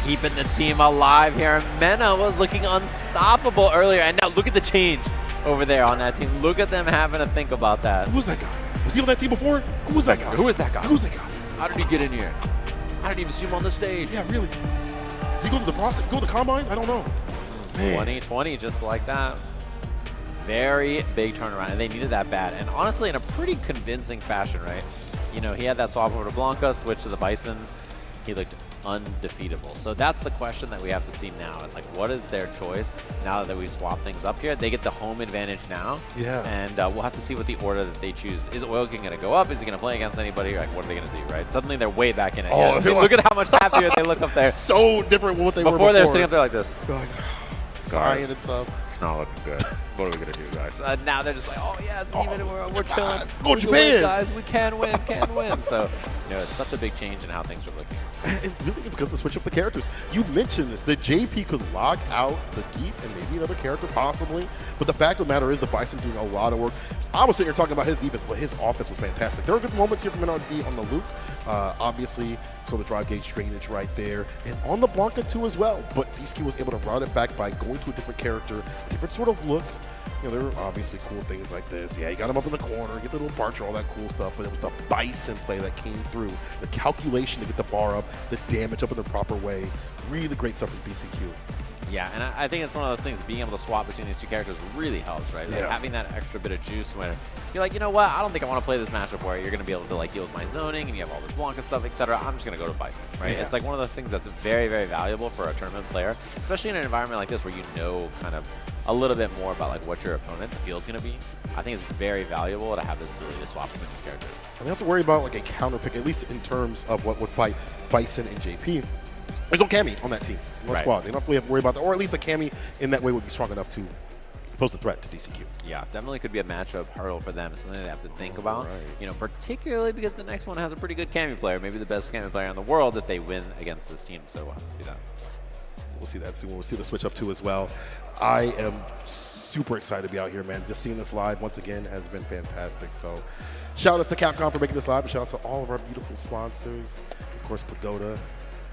Keeping the team alive here. Mena was looking unstoppable earlier, and now look at the change over there on that team. Look at them having to think about that. Who was that guy? Was he on that team before? Who was that guy? Who was that guy? Who was that guy? How did he get in here? I didn't even see him on the stage. Yeah, really. Did he go to the process? Go to the combines? I don't know. Man. 2020, just like that. Very big turnaround, and they needed that bad. And honestly, in a pretty convincing fashion, right? You know, he had that swap over to Blanca, switch to the Bison. He looked undefeatable. So that's the question that we have to see now. It's like, what is their choice now that we swap things up here? They get the home advantage now. Yeah. And we'll have to see what the order that they choose. Is Oil King going to go up? Is he going to play against anybody? Like, what are they going to do, right? Suddenly they're way back in it. Oh, See, look at how much happier they look up there. So different from what they were before. They're sitting up there like this. Sighing and stuff. It's not looking good. What are we going to do, guys? Now they're just like, oh, yeah, it's even. We're chilling. Go Japan! Guys, we can win, So, you know, it's such a big change in how things are looking. And really because of switch up the characters. You mentioned this, the JP could lock out the Geef and maybe another character possibly, but the fact of the matter is the Bison doing a lot of work. I was sitting here talking about his defense, but his offense was fantastic. There were good moments here from NRD on the Luke, obviously, so the drive gauge drainage right there, and on the Blanca too as well, but DCQ was able to route it back by going to a different character, different sort of look. You know, there were obviously cool things like this. Yeah, he got him up in the corner, get the little Barcher, all that cool stuff, but it was the Bison play that came through. The calculation to get the bar up, the damage up in the proper way. Really great stuff from DCQ. Yeah, and I think it's one of those things, being able to swap between these two characters really helps, right? Like Yeah. having that extra bit of juice when you're like, you know what, I don't think I want to play this matchup where you're going to be able to like deal with my zoning and you have all this Blanca stuff, etc. I'm just going to go to Bison, right? Yeah. It's like one of those things that's very, very valuable for a tournament player, especially in an environment like this where you know kind of a little bit more about like what your opponent, the field's going to be. I think it's very valuable to have this ability to swap between these characters. And they have to worry about like a counter pick, at least in terms of what would fight Bison and JP. There's no Cammy on that team, on the squad. They don't really have to worry about that, or at least a Cammy in that way would be strong enough to pose a threat to DCQ. Yeah, definitely could be a matchup hurdle for them. It's something they have to think about. You know, particularly because the next one has a pretty good Cammy player, maybe the best Cammy player in the world if they win against this team. So we'll have to see that. We'll see that soon. We'll see the switch up too as well. I am super excited to be out here, man. Just seeing this live once again has been fantastic. So Shout outs to Capcom for making this live, and shout outs to all of our beautiful sponsors. Of course, Pagoda.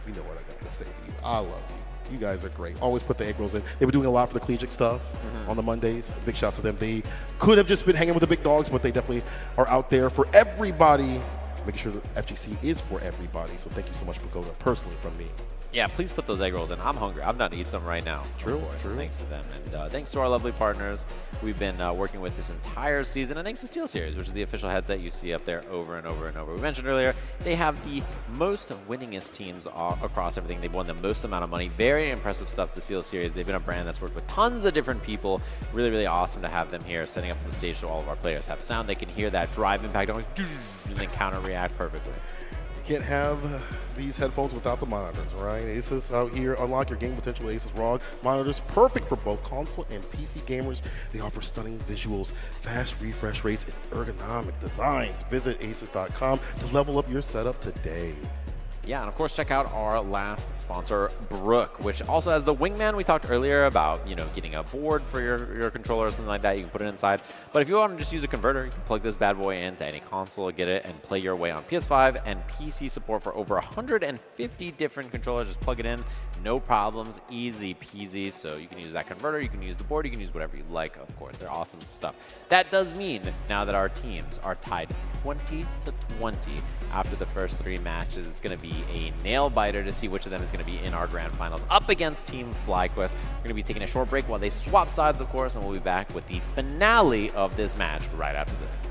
You know what I got to say to you. I love you. You guys are great. Always put the egg rolls in. They've been doing a lot for the collegiate stuff on the Mondays. Big shouts to them. They could have just been hanging with the big dogs, but they definitely are out there for everybody, making sure that FGC is for everybody. So thank you so much, Pagoda, personally from me. Yeah, please put those egg rolls in. I'm hungry. I'm down to eat some right now. True. Thanks to them. And thanks to our lovely partners we've been working with this entire season. And thanks to SteelSeries, which is the official headset you see up there over and over and over. We mentioned earlier, they have the most winningest teams across everything. They've won the most amount of money. Very impressive stuff, the SteelSeries. They've been a brand that's worked with tons of different people. Really, really awesome to have them here, setting up the stage so all of our players have sound. They can hear that drive impact and then counter-react perfectly. You can't have these headphones without the monitors, right? Asus out here, unlock your game potential with Asus ROG monitors, perfect for both console and PC gamers. They offer stunning visuals, fast refresh rates, and ergonomic designs. Visit asus.com to level up your setup today. Yeah, and of course, check out our last sponsor, Brook, which also has the Wingman we talked earlier about, you know, getting a board for your controller or something like that. You can put it inside. But if you want to just use a converter, you can plug this bad boy into any console, get it, and play your way on PS5 and PC support for over 150 different controllers. Just plug it in, no problems, easy peasy. So you can use that converter, you can use the board, you can use whatever you like, of course. They're awesome stuff. That does mean now that our teams are tied 20-20 after the first 3 matches, it's going to be a nail-biter to see which of them is going to be in our grand finals up against Team FlyQuest. We're going to be taking a short break while they swap sides, of course, and we'll be back with the finale of this match right after this.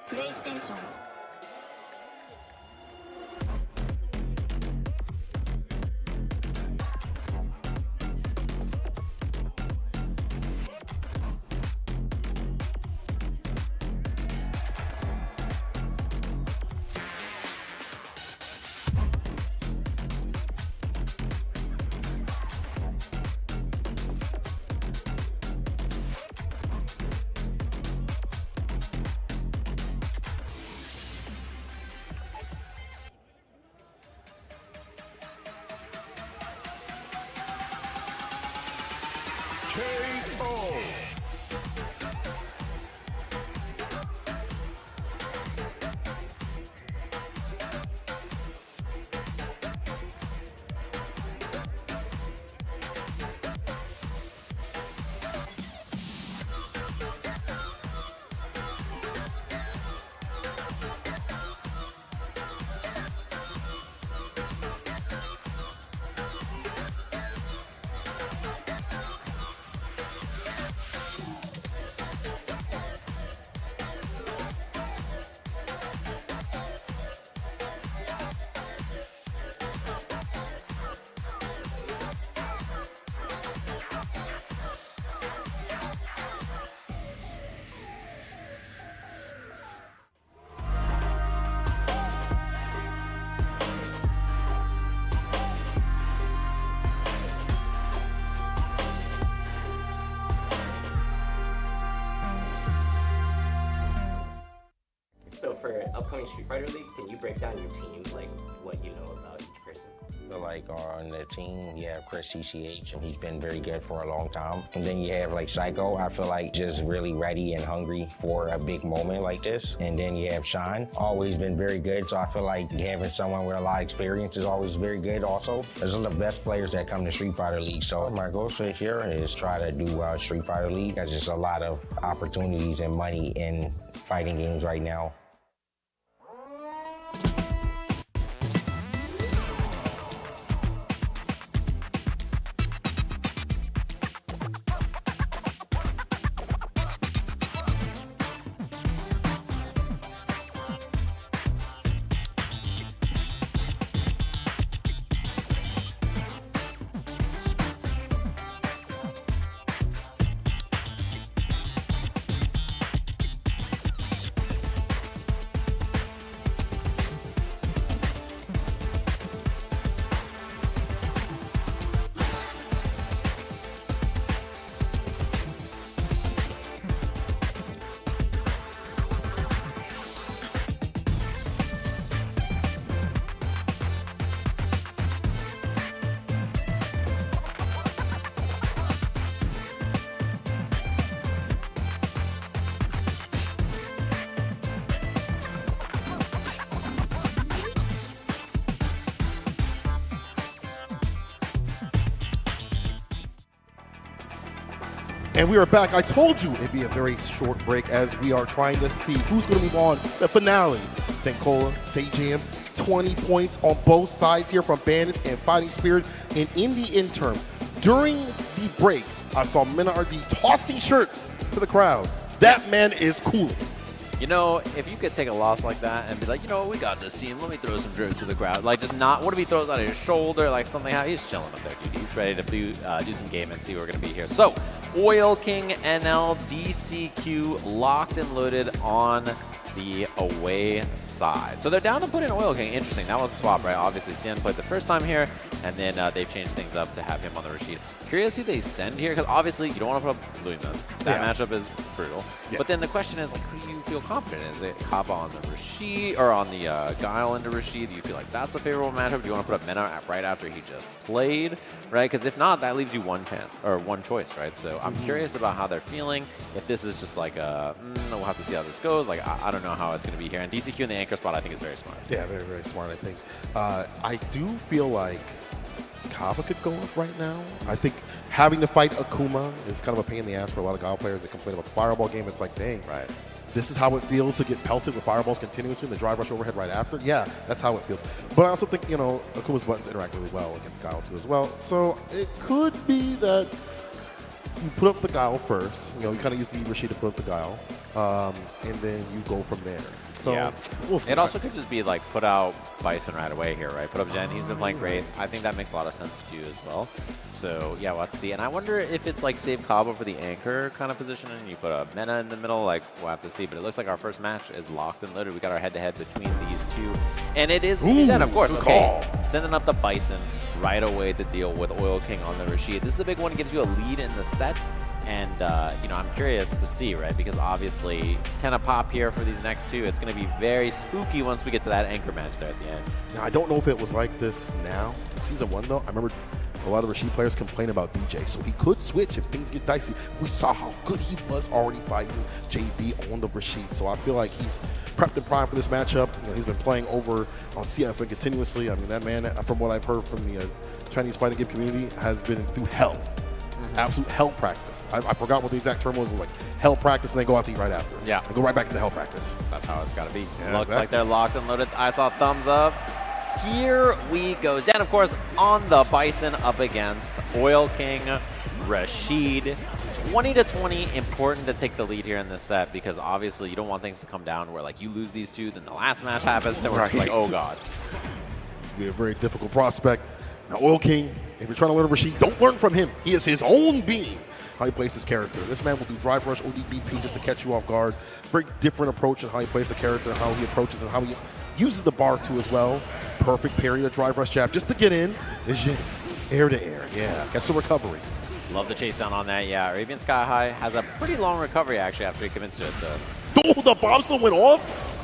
PlayStation. KO. upcoming Street Fighter League, can you break down your team, like what you know about each person? Like on the team, you have Chris CCH, and he's been very good for a long time. And then you have like Psycho, I feel like just really ready and hungry for a big moment like this. And then you have Sean, always been very good. So I feel like having someone with a lot of experience is always very good also. Those are the best players that come to Street Fighter League. So my goal this year is try to do Street Fighter League. There's just a lot of opportunities and money in fighting games right now. And we are back. I told you it'd be a very short break as we are trying to see who's going to move on the finale. St. Cola, Sajam, 20 points on both sides here from Bandits and Fighting Spirit. And in the interim, during the break, I saw Menardi tossing shirts to the crowd. That man is cool. You know, if you could take a loss like that and be like, you know, we got this team, let me throw some jerks to the crowd. Like, just not, what if he throws out of his shoulder, like something, he's chilling up there, dude. He's ready to do some game and see what we're going to be here. So, Oil King NL DCQ locked and loaded on the away side. So they're down to put in Oil King. Interesting. That was a swap, right? Obviously, Cien played the first time here, and then they've changed things up to have him on the Rashid. Curious who they send here, because obviously you don't want to put up Louis Man. That matchup is brutal. Yeah. But then the question is, like, who do you feel confident in? Is it Kappa on the Rashid, or on the Guile into Rashid? Do you feel like that's a favorable matchup? Do you want to put up Mena right after he just played, right? Because if not, that leaves you one chance, or one choice, right? So I'm curious about how they're feeling. If this is just like we'll have to see how this goes. Like, I don't know how it's going to be here. And DCQ in the anchor spot, I think, is very smart. Yeah, very, very smart, I think. I do feel like Kava could go up right now. I think having to fight Akuma is kind of a pain in the ass for a lot of Guile players that complain about the Fireball game. It's like, dang, right. This is how it feels to get pelted with fireballs continuously and the drive rush overhead right after. Yeah, that's how it feels. But I also think, you know, Akuma's buttons interact really well against Guile too as well. So it could be that you put up the Guile first. You know, you kind of use the Rashid to put up the Guile, and then you go from there. So yeah. We'll see. It also could just be like put out Bison right away here, right? Put up Jen. He's been playing great. I think that makes a lot of sense too as well. So yeah, we'll have to see. And I wonder if it's like save Cabo for the anchor kind of position and you put a Mena in the middle. Like, we'll have to see. But it looks like our first match is locked and loaded. We got our head-to-head between these two. And it is Zen, of course. Okay, sending up the Bison right away to deal with Oil King on the Rashid. This is a big one. It gives you a lead in the set. And, you know, I'm curious to see, right? Because obviously, 10 a pop here for these next two. It's going to be very spooky once we get to that anchor match there at the end. Now, I don't know if it was like this now. In Season 1, though, I remember a lot of Rashid players complain about DJ. So he could switch if things get dicey. We saw how good he was already fighting JB on the Rashid. So I feel like he's prepped and primed for this matchup. You know, he's been playing over on CFN continuously. I mean, that man, from what I've heard from the Chinese fighting game community, has been through hell. Absolute hell practice. I forgot what the exact term was. It was like hell practice and then go out to eat right after. Yeah. And go right back to the hell practice. That's how it's got to be. Yeah, Looks like they're locked and loaded. I saw thumbs up. Here we go. Jen, of course, on the Bison up against Oil King Rashid. 20-20, important to take the lead here in this set because obviously you don't want things to come down where like you lose these two, then the last match happens, then we're just like, oh god. Be a very difficult prospect. Now, Oil King, if you're trying to learn Rashid, don't learn from him. He is his own being. How he plays his character. This man will do drive rush, ODBP just to catch you off guard. Very different approach in how he plays the character, how he approaches, and how he uses the bar too as well. Perfect parry to drive rush jab just to get in. Is air to air. Yeah, catch the recovery. Love the chase down on that. Yeah, Arabian Sky High has a pretty long recovery actually after he commits to it. So. Oh, the bomb still went off.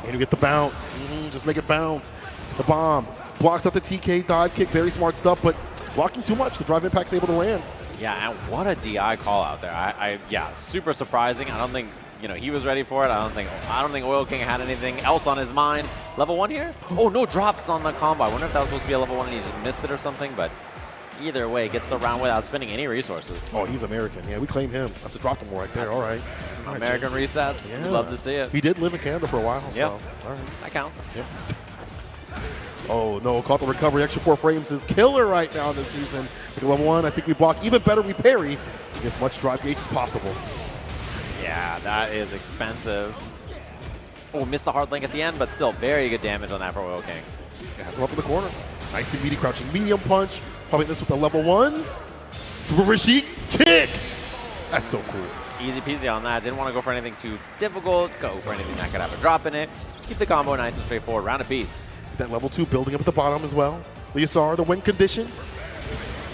And you get the bounce. Just make it bounce. The bomb. Blocks up the TK dive kick. Very smart stuff, but blocking too much. The drive impact's able to land. Yeah, and what a DI call out there. Yeah, super surprising. I don't think he was ready for it. I don't think Oil King had anything else on his mind. Level 1 here? Oh, no drops on the combo. I wonder if that was supposed to be a level 1 and he just missed it or something, but either way, gets the round without spending any resources. Oh, he's American. Yeah, we claim him. That's a drop him right there. All right. American resets. Yeah. Love to see it. He did live in Canada for a while, so. Yep. All right. That counts. Yep. Oh, no. Caught the recovery. Extra 4 frames is killer right now this season. Level 1, I think we block. Even better, we parry. As much drive gauge as possible. Yeah, that is expensive. Oh, missed the hard link at the end, but still very good damage on that for Oil King. Yeah, has him up in the corner. Nice and meaty crouching medium punch. Probably this with a level 1. Super Rashik kick. That's so cool. Easy peasy on that. Didn't want to go for anything too difficult. Go for anything that could have a drop in it. Keep the combo nice and straightforward. Round apiece. That level 2 building up at the bottom as well. Leosar, the win condition.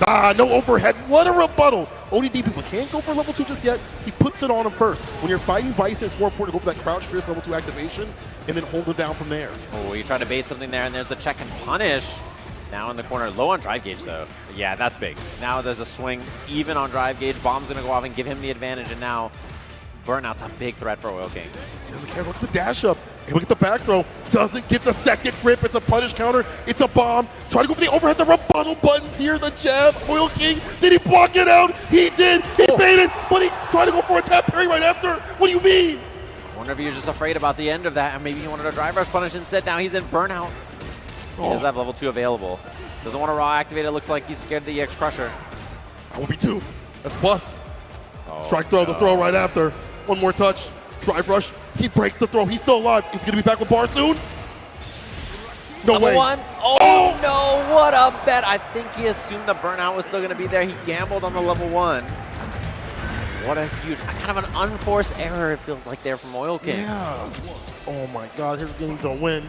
No overhead. What a rebuttal. ODD people can't go for level 2 just yet. He puts it on him first. When you're fighting Bison, it's more important to go for that crouch fierce level 2 activation and then hold it down from there. Oh, you try to bait something there, and there's the check and punish. Now in the corner, low on drive gauge though. Yeah, that's big. Now there's a swing even on drive gauge. Bomb's gonna go off and give him the advantage, and now Burnout's a big threat for Oil King. Doesn't care. Look at the dash up. And look at the back throw. Doesn't get the second grip. It's a punish counter. It's a bomb. Try to go for the overhead. The rebuttal buttons here. The jab. Oil King. Did he block it out? He did. He baited, but he tried to go for a tap parry right after. What do you mean? I wonder if he was just afraid about the end of that, and maybe he wanted a drive rush punish instead. Now he's in Burnout. He does have level 2 available. Doesn't want to raw activate it. Looks like he's scared of the EX Crusher. That will be 2. That's plus. Strike throw. The throw right after. One more touch. Drive rush. He breaks the throw. He's still alive. Is he going to be back with bar soon? No way. 1. Oh, no. What a bet. I think he assumed the Burnout was still going to be there. He gambled on the level 1. What a huge, kind of an unforced error it feels like there from Oil King. Yeah. Oh, my God. His game to win.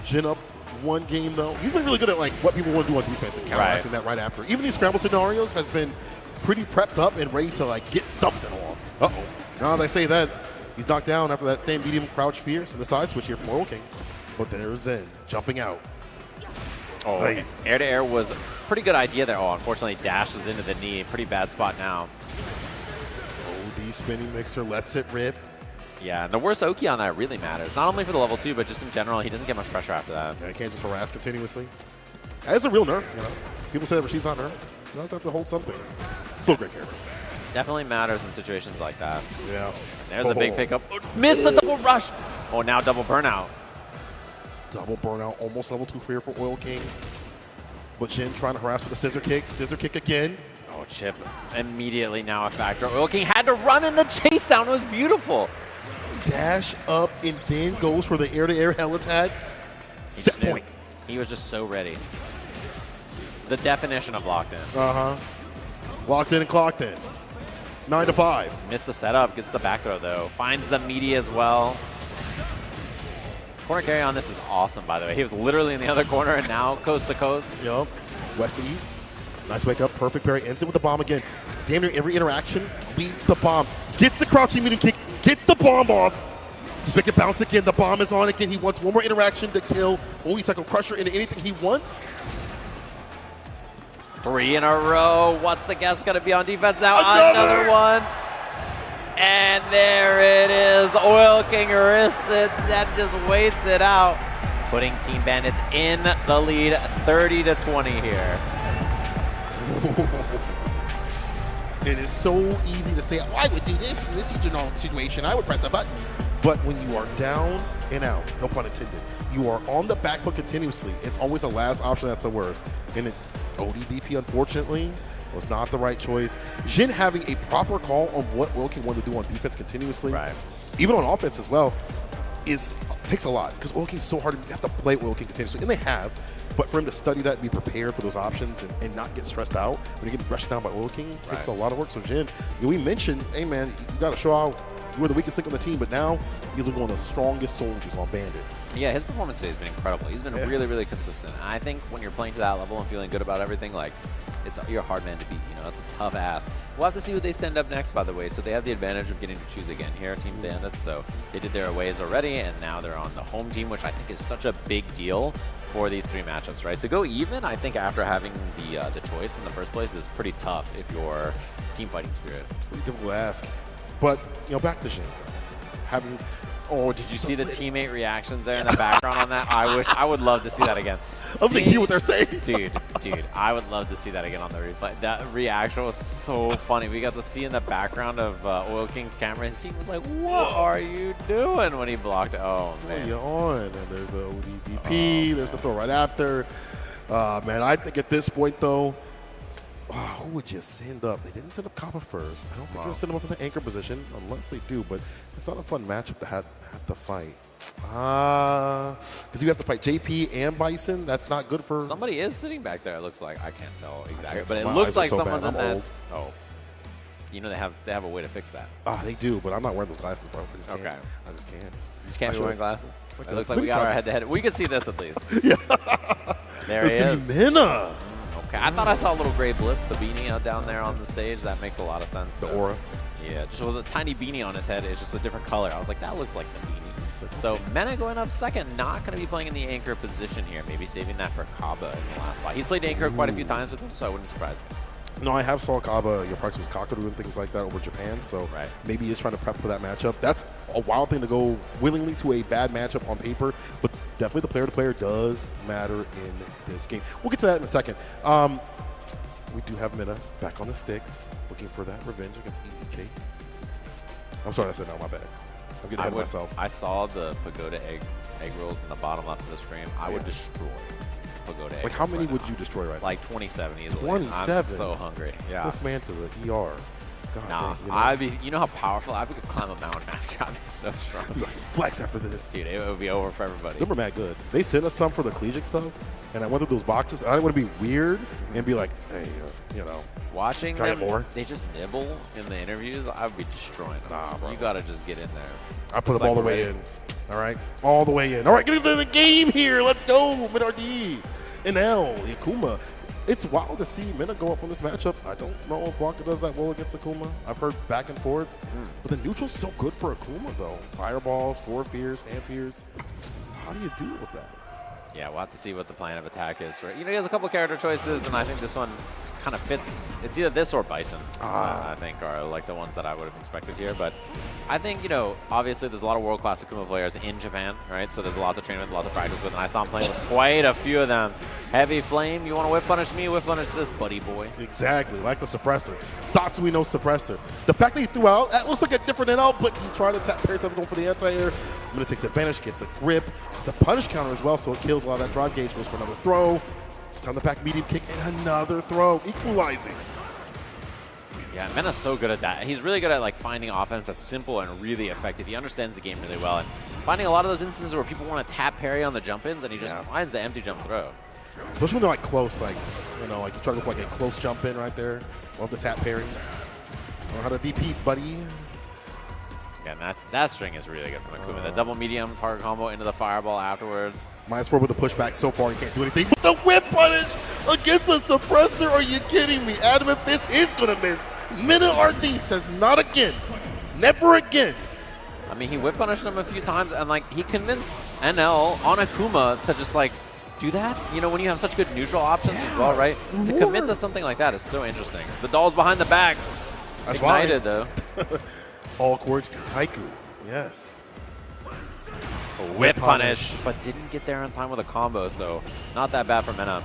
Jin up 1 game, though. He's been really good at what people want to do on defense and counteracting that right after. Even these scramble scenarios has been pretty prepped up and ready to get something off. Uh-oh. Now that I say that, he's knocked down after that stand medium crouch fierce and the side switch here from Oil King. But there's Zen jumping out. Oh, air to air was a pretty good idea there. Oh, unfortunately dashes into the knee. Pretty bad spot now. OD spinning mixer lets it rip. Yeah, and the worst Oki on that really matters. Not only for the level 2, but just in general, he doesn't get much pressure after that. Yeah, he can't just harass continuously. That's a real nerf, People say that Rashid's not nerfed. You also have to hold some things. Still a great character. Definitely matters in situations like that. Yeah. There's a big pickup. Missed the double rush. Oh, now double burnout. Double burnout. Almost level 2 fear for Oil King. But Jin trying to harass with the scissor kick. Scissor kick again. Oh, Chip immediately now a factor. Oil King had to run in the chase down. It was beautiful. Dash up and then goes for the air-to-air hell attack. Set point. He was just so ready. The definition of locked in. Uh-huh. Locked in and clocked in. 9 to 5. Missed the setup, gets the back throw though. Finds the meaty as well. Corner carry on this is awesome, by the way. He was literally in the other corner and now coast to coast. Yup. West to east. Nice wake up, perfect parry. Ends it with the bomb again. Damn near every interaction leads the bomb. Gets the crouching medium kick, gets the bomb off. Just make it bounce again. The bomb is on again. He wants one more interaction to kill OD Cycle Crusher into anything he wants. 3 in a row. What's the guess going to be on defense now? Another one. And there it is. Oil King risks it. That just waits it out. Putting Team Bandits in the lead 30-20 here. It is so easy to say, oh, I would do this in this situation. I would press a button. But when you are down and out, no pun intended, you are on the back foot continuously. It's always the last option that's the worst. And ODDP, unfortunately, was not the right choice. Jin having a proper call on what Oil King wanted to do on defense continuously, even on offense as well, takes a lot. Because Oil King's so hard. You have to play Oil King continuously, and they have. But for him to study that and be prepared for those options and not get stressed out when you get rushed down by Oil King takes a lot of work. So Jin, we mentioned, hey man, you got to show out. You were the weakest link on the team, but now he's one of the strongest soldiers on Bandits. Yeah, his performance today has been incredible. He's been really, really consistent. And I think when you're playing to that level and feeling good about everything, you're a hard man to beat. You know, that's a tough ask. We'll have to see who they send up next, by the way. So they have the advantage of getting to choose again here, Team Bandits. So they did their aways already, and now they're on the home team, which I think is such a big deal for these 3 matchups, right? To go even, I think after having the choice in the first place is pretty tough if you're team fighting spirit. Pretty difficult to ask. But, you know, back to Shane. Having... Oh, did you see the teammate reactions there in the background on that? I would love to see that again. I think hear what they're saying. Dude, I would love to see that again on the replay. That reaction was so funny. We got to see in the background of Oil King's camera, his team was like, what are you doing when he blocked it? Oh, man. What are you on? And there's the ODDP, there's the throw right after. Man, I think at this point, though, who would you send up? They didn't send up Kappa first. I don't think they're going to send him up in the anchor position, unless they do, but it's not a fun matchup to have to fight. Because you have to fight JP and Bison. That's not good for... Somebody is sitting back there, it looks like. I can't tell exactly, but it looks like someone's in that. Old. Oh. You know, they have a way to fix that. They do, but I'm not wearing those glasses, bro. I just can't. Okay. I just can't. You just can't be wearing glasses? Okay. It looks like we got our head-to-head. We can see this at least. Yeah. There he is. Mina. Okay, I thought I saw a little gray blip, the beanie out down there on the stage. That makes a lot of sense. The aura. Yeah, just with a tiny beanie on his head. It's just a different color. I was like, that looks like the beanie. So Mena going up second, not going to be playing in the anchor position here. Maybe saving that for Kaba in the last spot. He's played anchor quite a few times with him, so it wouldn't surprise me. No, I have saw Kaba, practice with Kakaru and things like that over Japan, so maybe he's trying to prep for that matchup. That's a wild thing to go willingly to a bad matchup on paper, but definitely the player-to-player does matter in this game. We'll get to that in a second. We do have Mina back on the sticks, looking for that revenge against Easy K. I'm sorry I said no, my bad. I'm getting ahead of myself. I saw the Pagoda egg rolls in the bottom left of the screen. I would destroy Pagoda egg. Like, how many would you destroy right now? Like 27 easily. 27? I'm so hungry. Yeah. This man to the ER. God, nah, dang, you know how powerful I could climb a mountain after. I'd be so strong. Like, flex after this. Dude, it would be over for everybody. Them are mad good. They sent us some for the collegiate stuff, and I went through those boxes. I didn't want to be weird and be like, hey, watching can I them, get more? they just nibble in the interviews. I would be destroying them. Nah, bro. You gotta just get in there. I put them all the way in. All right, all the way in. All right, get into the game here. Let's go, Mid-RD. NL, Akuma. It's wild to see Mina go up on this matchup. I don't know if Blanca does that well against Akuma. I've heard back and forth. But the neutral's so good for Akuma, though. Fireballs, 4 fears, stand fears. How do you deal with that? Yeah, we'll have to see what the plan of attack is. Right? He has a couple character choices, and I think this one kind of fits. It's either this or Bison, I think, are like the ones that I would have expected here. But I think, obviously there's a lot of world-class Akuma players in Japan, right? So there's a lot to train with, a lot to practice with, and I saw him playing with quite a few of them. Heavy Flame, you want to whip punish me, whip punish this buddy boy. Exactly, like the suppressor. Satsui no suppressor. The fact that he threw out, that looks like a different NL, but he tried to tap parry stuff going for the anti-air. Mina takes advantage, gets a grip. It's a punish counter as well, so it kills a lot of that drive gauge, goes for another throw. It's on the back medium kick and another throw, equalizing. Yeah, Mena's so good at that. He's really good at like finding offense that's simple and really effective. He understands the game really well, and finding a lot of those instances where people want to tap parry on the jump-ins, and he just finds the empty jump throw. Especially when they're like close, like you try to go for like a close jump in right there. Love the tap parry. Know how to DP, buddy. Yeah, and that string is really good from Akuma. The double medium target combo into the fireball afterwards. -4 with the pushback. So far, you can't do anything. But the whip punish against a suppressor. Are you kidding me? Adamant Fist is gonna miss. Mina-RD says not again. Never again. I mean, he whip punished him a few times, and like he convinced NL on Akuma to just like do that. When you have such good neutral options as well, right? To commit to something like that is so interesting. The doll's behind the back. That's ignited fine. though. All chords, haiku. Yes. Whip punish, but didn't get there on time with a combo, so not that bad for Mena.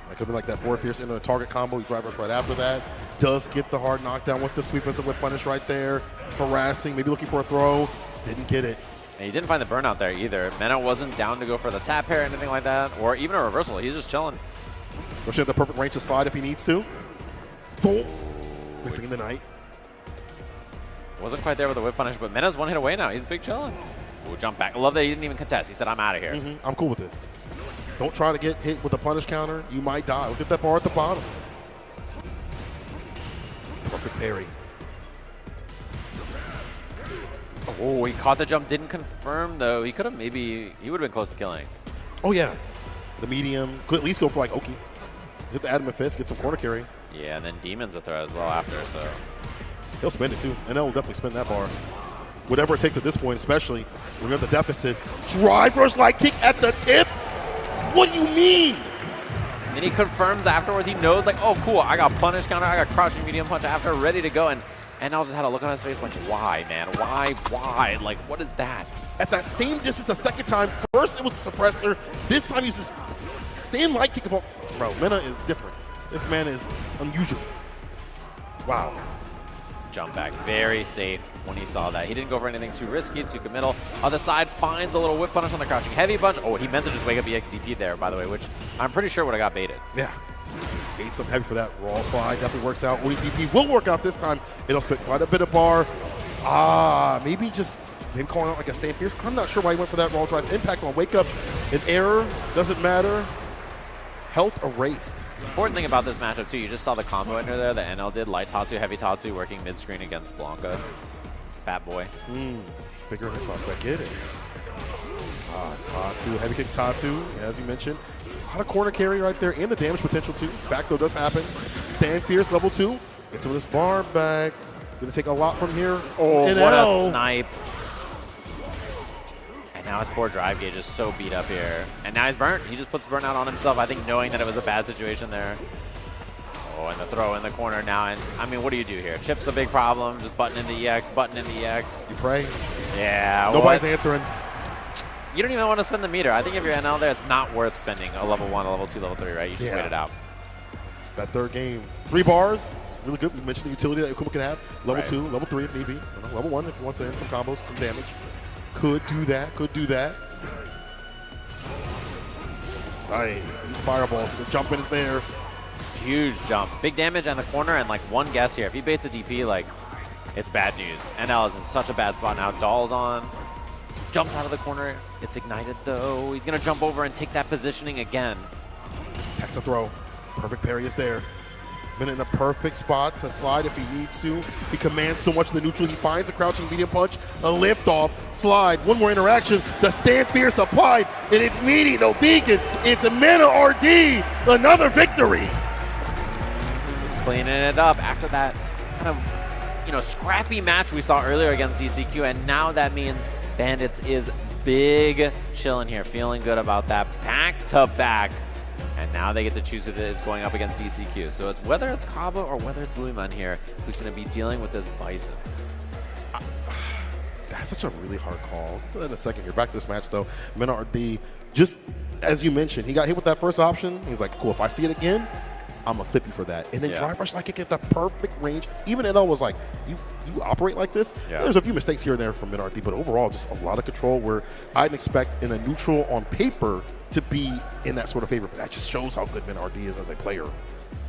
That could have been like that 4 fierce into a target combo. He drive rush right after that. Does get the hard knockdown with the sweep as the whip punish right there. Harassing, maybe looking for a throw. Didn't get it. And he didn't find the burnout there either. Mena wasn't down to go for the tap pair or anything like that, or even a reversal. He's just chilling. Rushing at the perfect range to slide if he needs to. Boom. Whipping in the night. Wasn't quite there with the whip punish, but Mena's 1 hit away now. He's big chilling. Ooh, jump back. I love that he didn't even contest. He said, I'm out of here. I'm cool with this. Don't try to get hit with a punish counter. You might die. Look at that bar at the bottom. Perfect parry. Oh, he caught the jump. Didn't confirm, though. He could have he would have been close to killing. Oh, yeah. The medium. Could at least go for like Oki. Hit the adamant fist, get some corner carry. Yeah, and then Demon's a threat as well after, so. He'll spend it too, and they'll definitely spend that bar. Whatever it takes at this point, especially when you're at the deficit. Drive rush light kick at the tip? What do you mean? And then he confirms afterwards, he knows like, oh cool, I got punish counter, I got crouching medium punch after, ready to go. And NL just had a look on his face like, why, man? Why? Like, what is that? At that same distance the second time, first it was a suppressor, this time he uses stand light kick. Bro, Mena is different. This man is unusual. Wow. Jump back, very safe when he saw that. He didn't go for anything too risky, too committal. Other side finds a little whip punish on the crouching heavy punch. Oh, he meant to just wake up EXDP there, by the way, which I'm pretty sure would have got baited. Yeah. Ate some heavy for that raw slide. Definitely works out. ODPP will work out this time. It'll spit quite a bit of bar. Maybe calling out like a stand fierce. I'm not sure why he went for that raw drive. Impact on wake up. An error. Doesn't matter. Health erased. Important thing about this matchup too, you just saw the combo enter there that NL did. Light Tatsu, heavy Tatsu working mid-screen against Blanca. Fat boy. Figure hitbox, I get it. Tatsu, heavy kick Tatsu, as you mentioned. A lot of corner carry right there and the damage potential too. Back throw does happen. Stand fierce, level 2. Get some of this bar back. Gonna take a lot from here. Oh, what a snipe. And now his poor drive gauge is so beat up here. And now he's burnt. He just puts burnout on himself, I think knowing that it was a bad situation there. Oh, and the throw in the corner now. And I mean, what do you do here? Chip's a big problem. Just button into EX, button into EX. You pray. Yeah. Nobody's answering. You don't even want to spend the meter. I think if you're NL there, it's not worth spending a level 1, a level 2, level 3, right? You just wait it out. That third game. 3 bars. Really good. We mentioned the utility that Akuma can have. Level 2, level 3 if need be. Level 1 if he wants to end some combos, some damage. Could do that. Could do that. Right. Fireball. The jump in is there. Huge jump. Big damage on the corner and like one guess here. If he baits a DP, like, it's bad news. NL is in such a bad spot now. Doll's on. Jumps out of the corner. It's ignited though. He's going to jump over and take that positioning again. Takes a throw. Perfect parry is there. Been in the perfect spot to slide if he needs to. He commands so much of the neutral. He finds a crouching medium punch, a lift off, slide, one more interaction. The stand fierce applied, and it's meaty, no beacon. It's a Mena RD, another victory. Cleaning it up after that kind of, scrappy match we saw earlier against DCQ, and now that means Bandits is big chilling here, feeling good about that back to back. And now they get to choose who is going up against DCQ. So it's whether it's Kaba or whether it's Luiman here who's going to be dealing with this Bison. That's such a really hard call. In a second here. Back to this match though. Mena RD, just as you mentioned, he got hit with that first option. He's like, cool, if I see it again, I'm going to clip you for that. And then drive rush like it at the perfect range. Even NL was like, you operate like this? Yeah. There's a few mistakes here and there from Mena RD, but overall just a lot of control where I'd expect in a neutral on paper to be in that sort of favor, but that just shows how good Mena RD is as a player.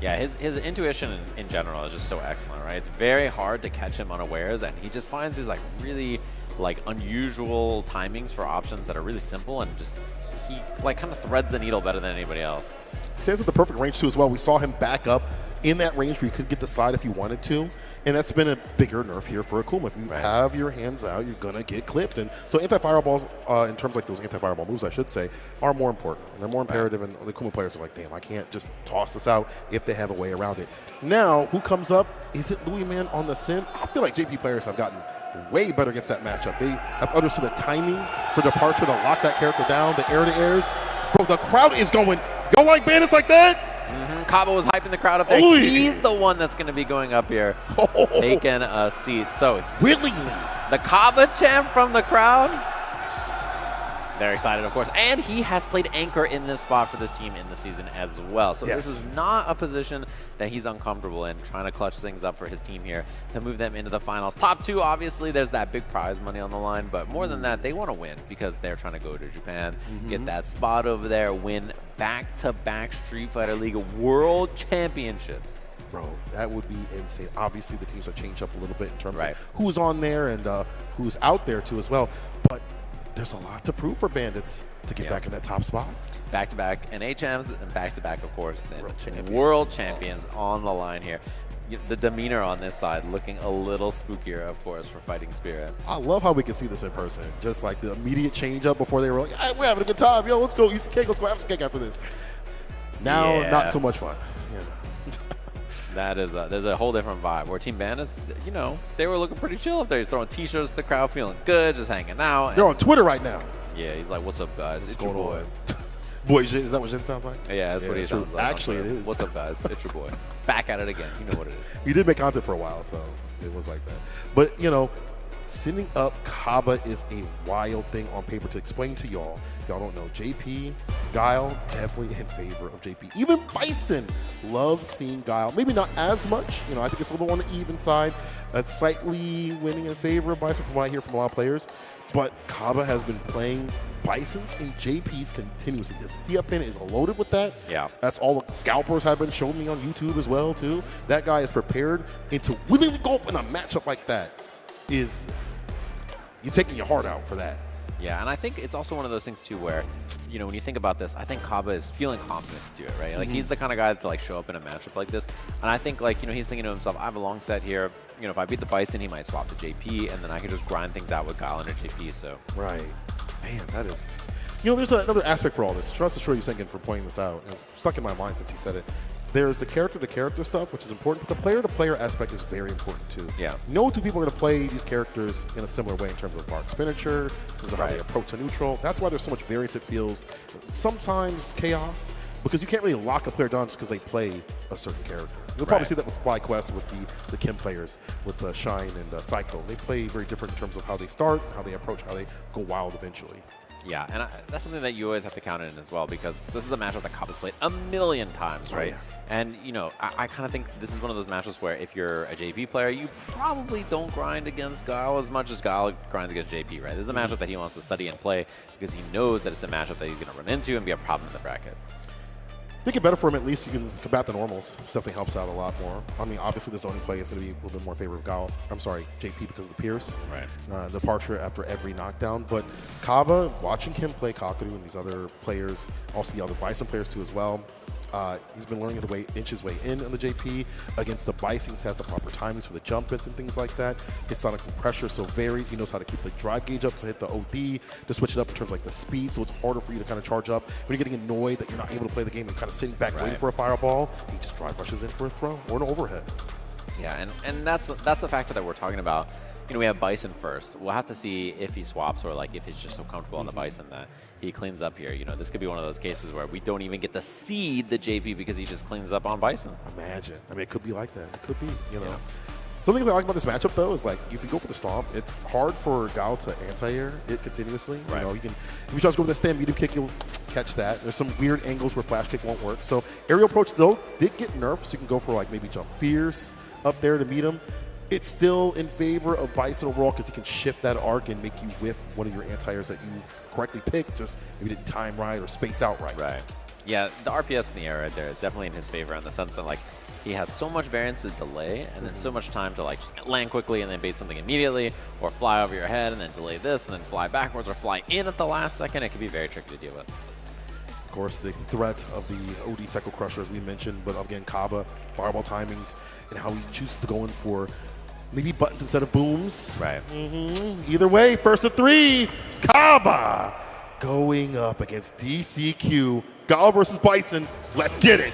Yeah, his intuition in general is just so excellent, right? It's very hard to catch him unawares, and he just finds these like really unusual timings for options that are really simple, and just he like kind of threads the needle better than anybody else. He stands at the perfect range too as well. We saw him back up in that range where you could get the side if you wanted to. And that's been a bigger nerf here for Akuma. If you have your hands out, you're going to get clipped. And so anti-fireballs, in terms of like those anti-fireball moves, I should say, are more important. And they're more imperative. And the Akuma players are like, damn, I can't just toss this out if they have a way around it. Now, who comes up? Is it Luiman on the sim? I feel like JP players have gotten way better against that matchup. They have understood the timing for departure to lock that character down, the air-to-airs. Bro, the crowd is going, y'all like Bandits like that? Kaba was hyping the crowd up there. Oy. He's the one that's going to be going up here, taking a seat. So willingly, the Kaba champ from the crowd. They're excited, of course. And he has played anchor in this spot for this team in the season as well. So this is not a position that he's uncomfortable in, trying to clutch things up for his team here to move them into the finals. Top 2, obviously, there's that big prize money on the line. But more than that, they want to win because they're trying to go to Japan, get that spot over there, win back-to-back Street Fighter League World Championships. Bro, that would be insane. Obviously, the teams have changed up a little bit in terms of who's on there and who's out there, too, as well. But there's a lot to prove for Bandits to get back in that top spot. Back-to-back NHMs and back-to-back, of course, then world champions on the line here. The demeanor on this side looking a little spookier, of course, for Fighting Spirit. I love how we can see this in person. Just like the immediate change up before they were like, hey, we're having a good time. Yo, let's go eat some cake. Let's go have some cake after this. Now, Yeah. not so much fun. That is there's a whole different vibe. Where Team Bandits, you know, they were looking pretty chill up there. He's throwing T-shirts to the crowd, feeling good, just hanging out. They're on Twitter right now. Yeah, he's like, "What's up, guys? It's your boy." Boy, is that what Jin sounds like? Yeah, that's what he sounds like. Actually, it is. What's up, guys? It's your boy. Back at it again. You know what it is. He did make content for a while, so it was like that. But, you know, sending up Kaba is a wild thing on paper. To explain to y'all, y'all don't know, JP, Guile, definitely in favor of JP. Even Bison loves seeing Guile. Maybe not as much. You know, I think it's a little on the even side. Slightly winning in favor of Bison from what I hear from a lot of players. But Kaba has been playing Bisons and JPs continuously. His CFN is loaded with that. Yeah. That's all the scalpers have been showing me on YouTube as well, too. That guy is prepared, and to willingly go up in a matchup like that is, you're taking your heart out for that. Yeah, and I think it's also one of those things too where, you know, when you think about this, I think Kaba is feeling confident to do it, right? Like he's the kind of guy to like show up in a matchup like this, and I think like, you know, he's thinking to himself, I have a long set here. You know, if I beat the Bison, he might swap to JP, and then I can just grind things out with Guile under JP. So right, man, that is. You know, there's another aspect for all this. Trust assure you, Sengen, for pointing this out, and it's stuck in my mind since he said it. There's the character-to-character stuff, which is important, but the player-to-player aspect is very important too. Yeah. No two people are going to play these characters in a similar way in terms of bar expenditure, in terms of how they approach a neutral. That's why there's so much variance. It feels sometimes chaos, because you can't really lock a player down just because they play a certain character. You'll probably see that with FlyQuest, with the Kim players, with Shine and Psycho. They play very different in terms of how they start, how they approach, how they go wild eventually. yeah, and that's something that you always have to count in as well, because this is a matchup that Kaba's played a million times, right? And, you know, I kind of think this is one of those matchups where if you're a JP player, you probably don't grind against Guile as much as Guile grinds against JP, right? This is a matchup that he wants to study and play because he knows that it's a matchup that he's going to run into and be a problem in the bracket. Think it better for him, at least you can combat the normals. Definitely helps out a lot more. I mean, obviously the zoning play is going to be a little bit more in favor of Guile. I'm sorry, JP, because of the Pierce. Right. Departure after every knockdown. But Kaba, watching him play Kakaru and these other players, also the other Bison players too as well, he's been learning to inch his way in the JP. Against the Bison, he has the proper timings for the jump hits and things like that. His sonic pressure is so varied. He knows how to keep the drive gauge up to hit the OD, to switch it up in terms of like the speed, so it's harder for you to kind of charge up. When you're getting annoyed that you're not able to play the game and kind of sitting back waiting for a fireball, he just drive rushes in for a throw or an overhead. Yeah, and that's the factor that we're talking about. You know, we have Bison first. We'll have to see if he swaps or like if he's just so comfortable on the Bison that he cleans up here. You know, this could be one of those cases where we don't even get to see the JP because he just cleans up on Bison. Imagine. I mean, it could be like that. It could be, you know. Yeah. Something I like about this matchup, though, is like if you go for the stomp, it's hard for Guile to anti-air it continuously. Right. You know, you can, if you try to go with that stand medium kick, you'll catch that. There's some weird angles where flash kick won't work. So aerial approach, though, did get nerfed, so you can go for like maybe jump fierce up there to meet him. It's still in favor of Bison overall because he can shift that arc and make you whiff one of your anti-airs that you correctly picked, just maybe didn't time right or space out right. Right. Yeah, the RPS in the air right there is definitely in his favor in the sense that like he has so much variance to delay and then so much time to like just land quickly and then bait something immediately, or fly over your head and then delay this and then fly backwards or fly in at the last second. It can be very tricky to deal with. Of course, the threat of the OD Cycle Crusher, as we mentioned, but again, Kaba, fireball timings, and how he chooses to go in for maybe buttons instead of booms. Right. Either way, first of three, Kaba going up against DCQ. Guile versus Bison. Let's get it.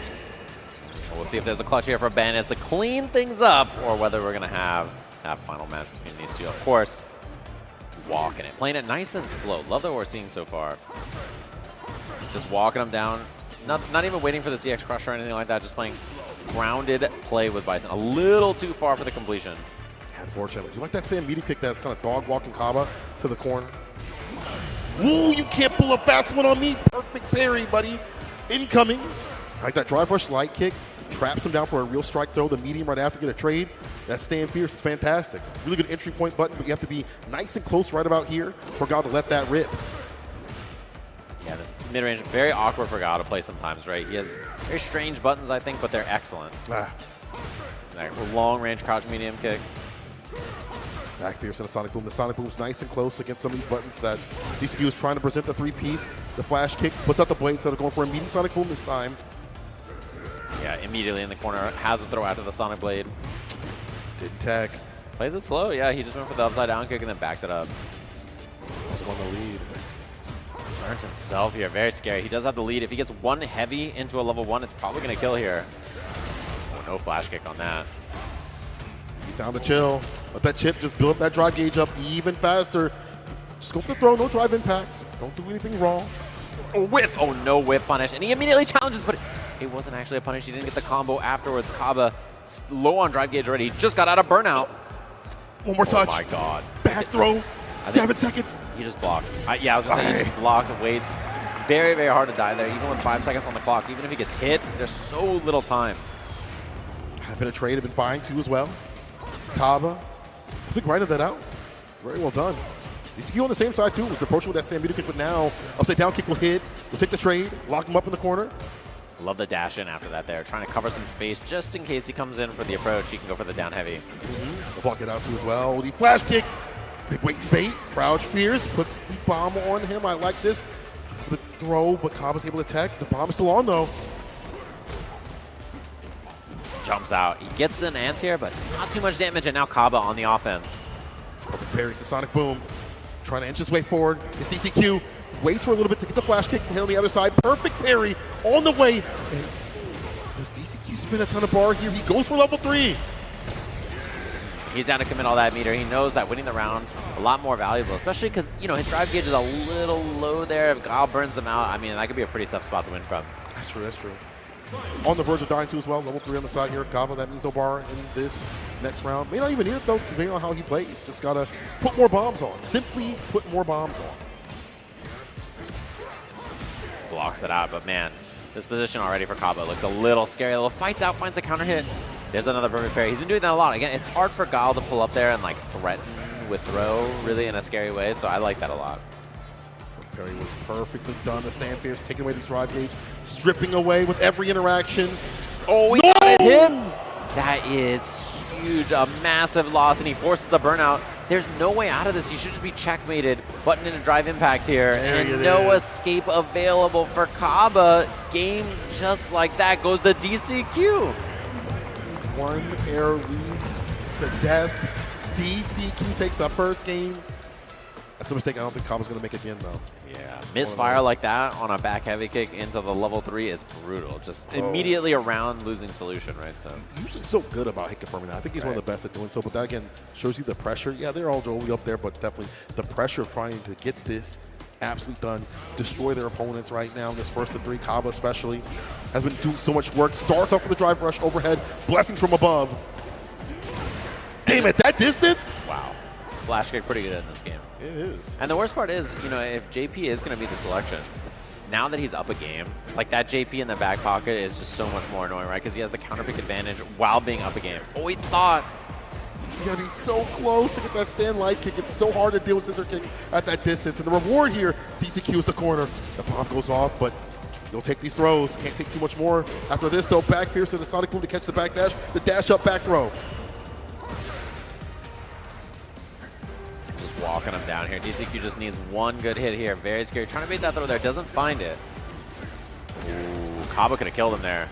We'll see if there's a clutch here for Bandits to clean things up, or whether we're going to have that final match between these two. Of course, walking it. Playing it nice and slow. Love what we're seeing so far. Just walking them down. Not even waiting for the CX Crusher or anything like that. Just playing grounded play with Bison. A little too far for the completion. Unfortunately. You like that same medium kick that's kind of dog walking Kaba to the corner? Ooh, you can't pull a fast one on me. Perfect parry, buddy. Incoming. I like that drive rush light kick. Traps him down for a real strike throw. The medium right after, get a trade. That stand fierce is fantastic. Really good entry point button, but you have to be nice and close right about here for Guile to let that rip. Yeah, this mid-range, very awkward for Guile to play sometimes, right? He has very strange buttons, I think, but they're excellent. Next, long-range crouch medium kick. Back fierce and a Sonic Boom. The Sonic Boom's nice and close against some of these buttons that DCQ is trying to present the three-piece. The flash kick puts out the blade instead of going for a meaty Sonic Boom this time. Yeah, immediately in the corner, has a throw after the Sonic Blade. Didn't tag. Plays it slow, yeah, he just went for the upside down kick and then backed it up. Just won the lead. Burns himself here, very scary. He does have the lead. If he gets one heavy into a level 1, it's probably going to kill here. Oh, no flash kick on that. He's down to chill. Let that chip just build up that drive gauge up even faster. Just go for the throw, no drive impact. Don't do anything wrong. Oh, whiff! Oh, no whiff punish. And he immediately challenges, but it wasn't actually a punish. He didn't get the combo afterwards. Kaba low on drive gauge already. He just got out of burnout. One more touch. Oh my god. Back throw. 7 seconds. He just blocks. Yeah, I was going to say he just blocks and waits. Very, very hard to die there, even with 5 seconds on the clock. Even if he gets hit, there's so little time. Had been a trade, have been fine too as well. Kaba, I think grinded that out. Very well done. DCQ on the same side too, was approaching with that Stampede kick, but now upside down kick will hit. We'll take the trade, lock him up in the corner. Love the dash in after that there, trying to cover some space just in case he comes in for the approach. He can go for the down heavy. They'll block it out too as well. The flash kick, big wait and bait. Crouch Fierce puts the bomb on him. I like this. For the throw, but Kaba's able to tech. The bomb is still on though. Jumps out. He gets an anti-air, but not too much damage, and now Kaba on the offense. Perfect parries the Sonic Boom. Trying to inch his way forward. His DCQ waits for a little bit to get the flash kick to hit on the other side. Perfect parry on the way. And does DCQ spin a ton of bar here? He goes for level 3. He's down to commit all that meter. He knows that winning the round a lot more valuable, especially because, you know, his drive gauge is a little low there. If Gal burns him out, I mean, that could be a pretty tough spot to win from. That's true, that's true. On the verge of dying too as well. Level 3 on the side here. Kaba, that means no bar in this next round. May not even need it though, depending on how he plays. Just gotta put more bombs on. Simply put more bombs on. Blocks it out, but man, this position already for Kaba looks a little scary. A little fights out, finds a counter hit. There's another perfect parry. He's been doing that a lot. Again, it's hard for Gal to pull up there and like threaten with throw really in a scary way, so I like that a lot. Parry was perfectly done. The stand fierce taking away the drive gauge, stripping away with every interaction. Oh, he got it hit! That is huge, a massive loss, and he forces the burnout. There's no way out of this. He should just be checkmated. Button into drive impact here, and no escape available for Kaba. Game just like that goes to DCQ. One air leads to death. DCQ takes the first game. That's a mistake I don't think Kaba's going to make again, though. Yeah, misfire like that on a back heavy kick into the level 3 is brutal. Just immediately around losing solution, right? So usually so good about hit confirming that. I think he's one of the best at doing so. But that again shows you the pressure. Yeah, they're all totally up there, but definitely the pressure of trying to get this absolutely done, destroy their opponents right now in this first to 3. Kaba especially has been doing so much work. Starts off with the drive rush overhead, blessings from above. Damn, at that distance. Wow. Flash kick pretty good in this game. It is. And the worst part is, you know, if JP is going to be the selection, now that he's up a game, like that JP in the back pocket is just so much more annoying, right? Because he has the counter pick advantage while being up a game. Oh, he thought. You gotta be so close to get that stand light kick. It's so hard to deal with scissor kick at that distance. And the reward here, DCQ is the corner. The bomb goes off, but you'll take these throws. Can't take too much more. After this, though, back fierce to the Sonic Boom to catch the back dash. The dash up back throw. Walking him down here. DCQ just needs one good hit here. Very scary. Trying to bait that throw there. Doesn't find it. Ooh, Kaba could have killed him there.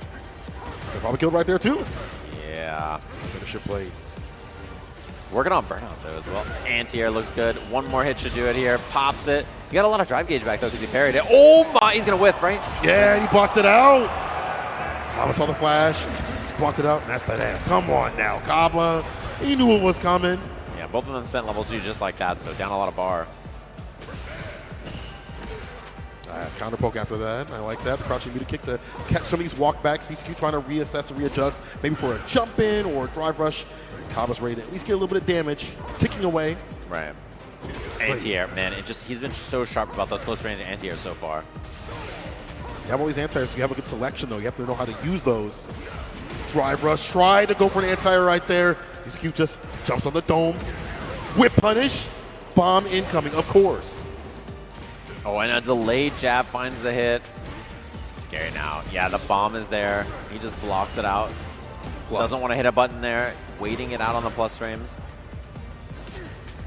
They probably killed right there too. Yeah. Finisher play. Working on burnout though as well. Anti-air looks good. One more hit should do it here. Pops it. He got a lot of drive gauge back though because he parried it. Oh my, he's gonna whiff, right? Yeah, and he blocked it out. Kaba saw the flash. Blocked it out, and that's that ass. Come on now, Kaba. He knew it was coming. Yeah, both of them spent level 2 just like that, so down a lot of bar. Counter poke after that. I like that. The crouching muted kick to catch some of these walkbacks. DCQ trying to reassess and readjust, maybe for a jump in or a drive rush. Kaba's ready to at least get a little bit of damage, ticking away. Right. Anti-air, man. He's been so sharp about those close range anti-airs so far. You have all these anti-airs, so you have a good selection though. You have to know how to use those. Drive rush, try to go for an anti-air right there. DCQ just jumps on the dome. Whip punish. Bomb incoming, of course. Oh, and a delayed jab finds the hit. Scary now. Yeah, the bomb is there. He just blocks it out. Plus. Doesn't want to hit a button there. Waiting it out on the plus frames.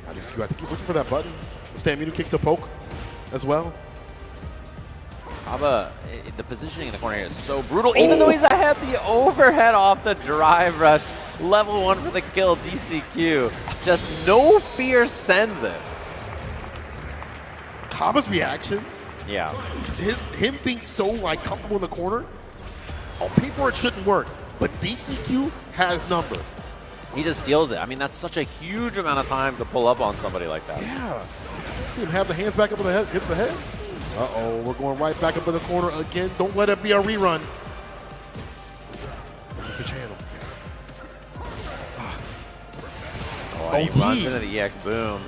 I think he's looking for that button. Stand muted kick to poke as well. Kaba, the positioning in the corner here is so brutal. Even though he's ahead, the overhead off the drive rush. Level 1 for the kill, DCQ. Just no fear sends it. Kaba's reactions Yeah. Him being so like comfortable in the corner, on paper it shouldn't work, but DCQ has number. He just steals it. I mean, that's such a huge amount of time to pull up on somebody like that. Yeah. See him have the hands back up in the head, gets ahead. Uh-oh, we're going right back up in the corner again. Don't let it be a rerun. It's a channel. Oh, he runs into the EX boom.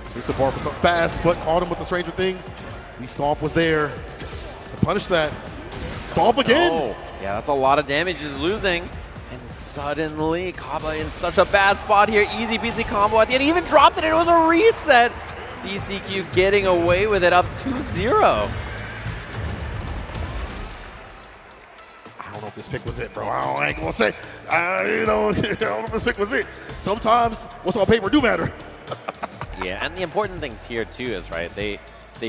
Swings the bar for something fast, but caught him with the Stranger Things. The stomp was there to punish that. Stomp again. Oh, yeah, that's a lot of damage he's losing. And suddenly, Kaba in such a bad spot here. Easy peasy combo at the end. He even dropped it. It was a reset. DCQ getting away with it up 2-0. I don't know if this pick was it, bro. I ain't gonna say. I don't know if this pick was it. Sometimes what's on paper do matter. Yeah, and the important thing here too is, right, they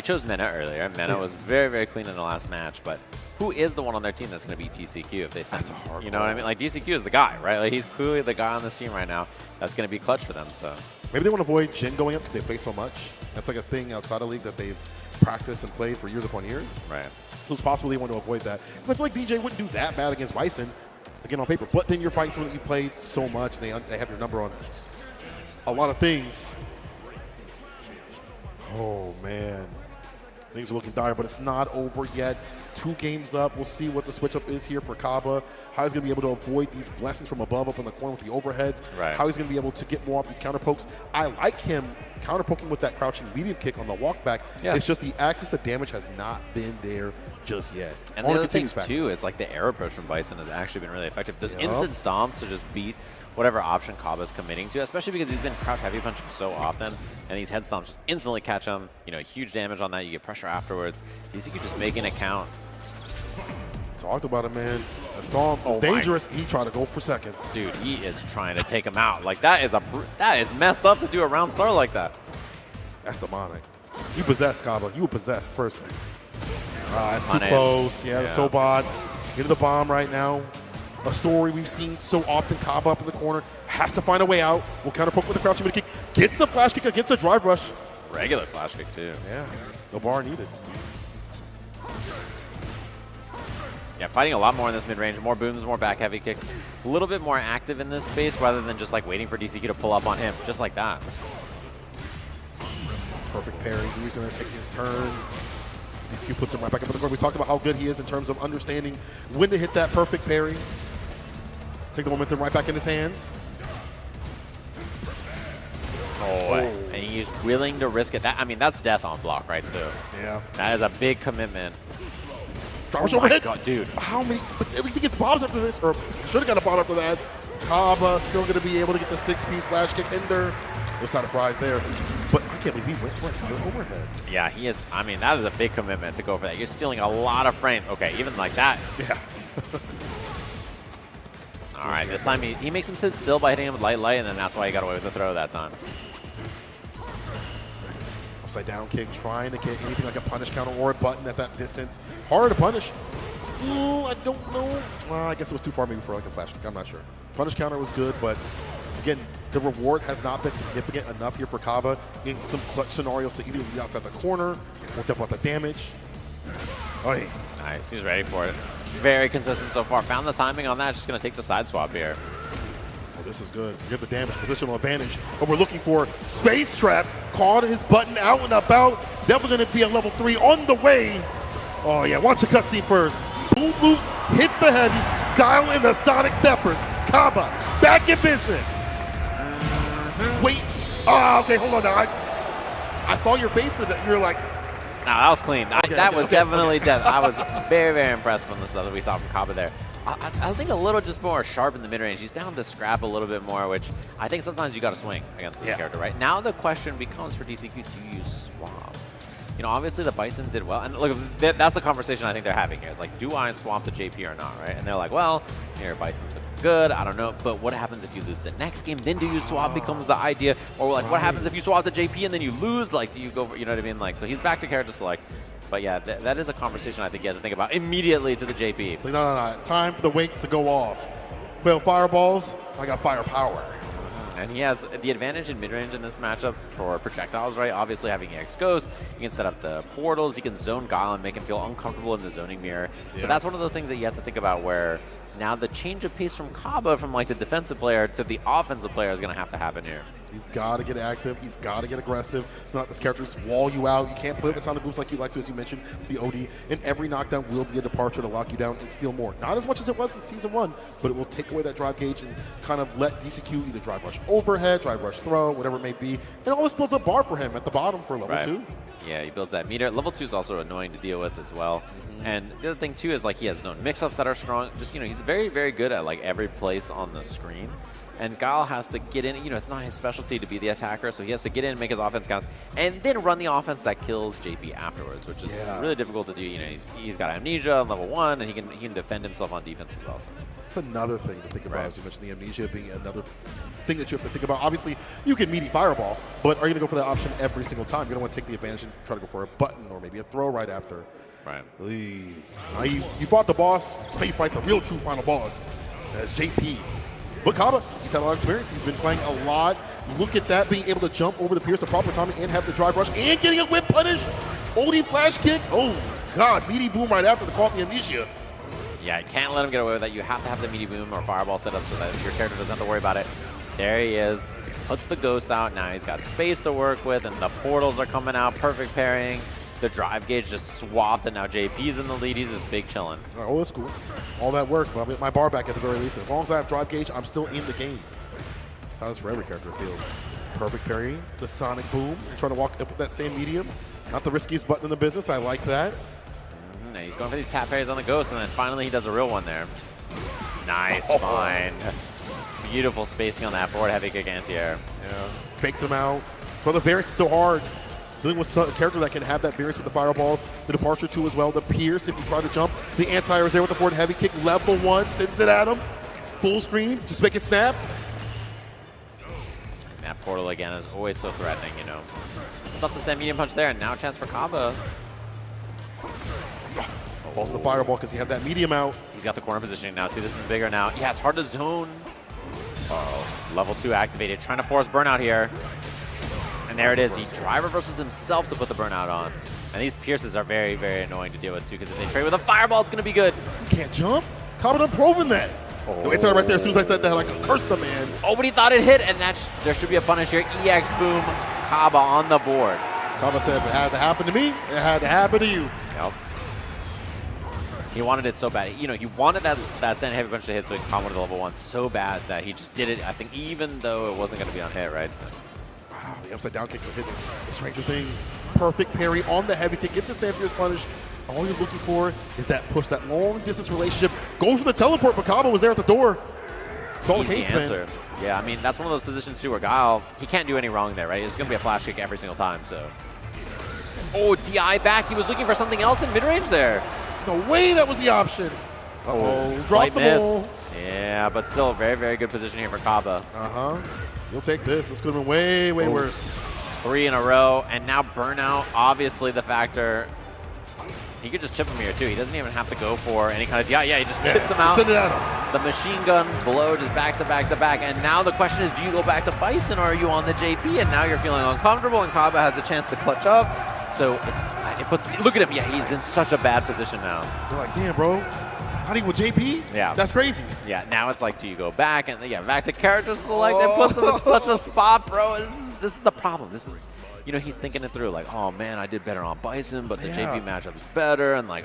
chose Mena earlier. Mena was very, very clean in the last match, but who is the one on their team that's going to beat DCQ if they send? That's a hard. You know what I mean? Like DCQ is the guy, right? Like he's clearly the guy on this team right now that's going to be clutch for them. So maybe they want to avoid Jin going up because they play so much. That's like a thing outside of league that they've practiced and played for years upon years. Right. So it's possible they want to avoid that. Because I feel like DJ wouldn't do that bad against Bison, again on paper. But then you're fighting someone that you played so much, and they have your number on a lot of things. Oh man, things are looking dire, but it's not over yet. 2 games up. We'll see what the switch up is here for Kaba. How he's going to be able to avoid these blessings from above up in the corner with the overheads. Right. How he's going to be able to get more off these counter pokes. I like him counter poking with that crouching medium kick on the walk back. Yeah. It's just the access to damage has not been there just yet. And the other thing too is like the air approach from Bison has actually been really effective. Those instant stomps to just beat whatever option Kaba's committing to, especially because he's been crouch heavy punching so often, and these head stomps just instantly catch him. You know, huge damage on that. You get pressure afterwards. You could just make an account. Talked about it, man. A stomp is dangerous. He tried to go for seconds. Dude, he is trying to take him out. Like that is messed up to do a round start like that. That's demonic. You possessed, Kaba. You were possessed person. It's too Punish. close. Yeah, the Sobot into the bomb right now. A story we've seen so often. Kaba up in the corner has to find a way out. Will counter poke with the crouching mid kick. Gets the flash kick against a drive rush. Regular flash kick too. Yeah, no bar needed. Yeah, fighting a lot more in this mid-range, more booms, more back heavy kicks. A little bit more active in this space rather than just like waiting for DCQ to pull up on him, just like that. Perfect parry. He's going to take his turn. DCQ puts him right back up in the corner. We talked about how good he is in terms of understanding when to hit that perfect parry. Take the momentum right back in his hands. Oh, and he's willing to risk it. That, I mean, that's death on block, right? So yeah, that is a big commitment. Drivers oh overhead. God, dude. How many? But at least he gets bombs after this, or should have got a bomb after that. Kaba still going to be able to get the 6-piece flash kick in there. No side of fries there. But I can't believe he went right to the overhead. Yeah, he is. I mean, that is a big commitment to go for that. You're stealing a lot of frame. Okay, even like that. Yeah. All right, this time he makes him sit still by hitting him with light, and then that's why he got away with the throw that time. Upside down kick, trying to get anything like a punish counter or a button at that distance. Hard to punish. Ooh, I don't know. I guess it was too far maybe for like a flash kick. I'm not sure. Punish counter was good, but again, the reward has not been significant enough here for Kaba in some clutch scenarios to either be outside the corner or step out the damage. Oh, yeah. Nice, he's ready for it. Very consistent so far. Found the timing on that. Just going to take the side swap here. Oh, this is good. You get the damage, positional advantage. But we're looking for Space Trap. Called his button out and about. Definitely going to be a level 3 on the way. Oh, yeah. Watch the cutscene first. Boom loops, hits the heavy. Dial in the Sonic Steppers. Kaba, back in business. Wait. Oh, okay. Hold on now. I saw your face and you're like, no, that was clean. That was definitely death. I was very, very impressed with the stuff that we saw from Kaba there. I think a little just more sharp in the mid-range. He's down to scrap a little bit more, which I think sometimes you got to swing against this character, right? Now the question becomes for DCQ, do you swap? You know, obviously the Bison did well. And look, that's the conversation I think they're having here. It's like, do I swap the JP or not, right? And they're like, well, here, Bison's looking good. I don't know. But what happens if you lose the next game? Then do you swap becomes the idea. Or like, what happens if you swap the JP and then you lose? Like, do you go for, you know what I mean? Like, so he's back to character select. But yeah, that is a conversation I think you have to think about immediately to the JP. It's like, no. Time for the weights to go off. Well, fireballs, I got firepower. And he has the advantage in mid-range in this matchup for projectiles, right? Obviously having EX Ghost, he can set up the portals, he can zone Guile and make him feel uncomfortable in the zoning mirror. So that's one of those things that you have to think about where now the change of pace from Kaba from like the defensive player to the offensive player is going to have to happen here. He's got to get active. He's got to get aggressive. It's not this character just wall you out. You can't play with the sound of boots like you like to, as you mentioned, the OD. And every knockdown will be a departure to lock you down and steal more. Not as much as it was in Season 1, but it will take away that drive gauge and kind of let DCQ either drive rush overhead, drive rush throw, whatever it may be. And all this builds a bar for him at the bottom for level 2. Yeah, he builds that meter. Level 2 is also annoying to deal with as well. And the other thing, too, is like he has zone mix-ups that are strong. Just, he's very, very good at like every place on the screen. And Guile has to get in. It's not his specialty to be the attacker, so he has to get in and make his offense count, and then run the offense that kills JP afterwards, which is really difficult to do. He's got amnesia on level 1, and he can defend himself on defense as well. So. It's another thing to think about, as you mentioned, the amnesia being another thing that you have to think about. Obviously, you can meaty fireball, but are you going to go for that option every single time? You're going to want to take the advantage and try to go for a button or maybe a throw right after. Right. Now you fought the boss, now you fight the real true final boss. That's JP. But Kaba, he's had a lot of experience. He's been playing a lot. Look at that, being able to jump over the pierce, the proper timing, and have the drive rush, and getting a whip punish. OD flash kick. Oh, God. Meaty boom right after the call of the amnesia. Yeah, you can't let him get away with that. You have to have the meaty boom or fireball set up so that your character doesn't have to worry about it. There he is. Puts the ghost out. Now he's got space to work with, and the portals are coming out. Perfect pairing. The drive gauge just swapped, and now JP's in the lead. He's just big chilling. All right, old school. All that work, but I'll get my bar back at the very least. As long as I have drive gauge, I'm still in the game. That's how this for every character, it feels. Perfect parrying, the sonic boom, trying to walk up with that stand medium. Not the riskiest button in the business. I like that. He's going for these tap parries on the ghost, and then finally he does a real one there. Nice find. Beautiful spacing on that forward heavy kick anti-air. Yeah, faked him out. That's why the variance is so hard. Dealing with a character that can have that variance with the fireballs, the departure too as well, the pierce if you try to jump. The anti-air is there with the forward heavy kick, level 1, sends it at him. Full screen, just make it snap. And that portal again is always so threatening, It's up to send medium punch there, and now a chance for Kaba. Also the fireball because he had that medium out. He's got the corner positioning now too. This is bigger now. Yeah, it's hard to zone. Level 2 activated, trying to force burnout here. And there it is. He drive reversals himself to put the burnout on. And these pierces are very, very annoying to deal with too, because if they trade with a fireball, it's going to be good. Can't jump. Kaba done proven that. The anti-air right there. As soon as I said that, I could curse the man. Oh, but he thought it hit, and there should be a punish here. EX boom, Kaba on the board. Kaba says it had to happen to me. It had to happen to you. Yep. He wanted it so bad. He wanted that sand heavy punch to hit so he could combo to level 1 so bad that he just did it, I think, even though it wasn't going to be on hit, right? So. Wow, the upside down kicks are hitting the Stranger Things. Perfect parry on the heavy kick. Gets a stand fierce punish. All you're looking for is that push, that long distance relationship. Goes for the teleport, but Kaba was there at the door. It's all the Kane's man. Yeah, I mean, that's one of those positions too where Guile, he can't do any wrong there, right? It's going to be a flash kick every single time, so. Oh, DI back. He was looking for something else in mid-range there. No way that was the option. Drop the ball. Yeah, but still a very, very good position here for Kaba. You'll take this. This could have been way, way worse. 3 in a row, and now burnout, obviously the factor. He could just chip him here too. He doesn't even have to go for any kind of DI. Yeah, he just chips him out. Send it at him. The machine gun blow just back to back to back. And now the question is, do you go back to Bison or are you on the JP? And now you're feeling uncomfortable, and Kaba has the chance to clutch up. So look at him. Yeah, he's in such a bad position now. You're like, damn, bro. How do you with JP? Yeah. That's crazy. Yeah, now it's like, do you go back? And back to character select. It puts him in such a spot, bro. This is the problem. This is, he's thinking it through. Like, oh, man, I did better on Bison, but the JP matchup is better. And like,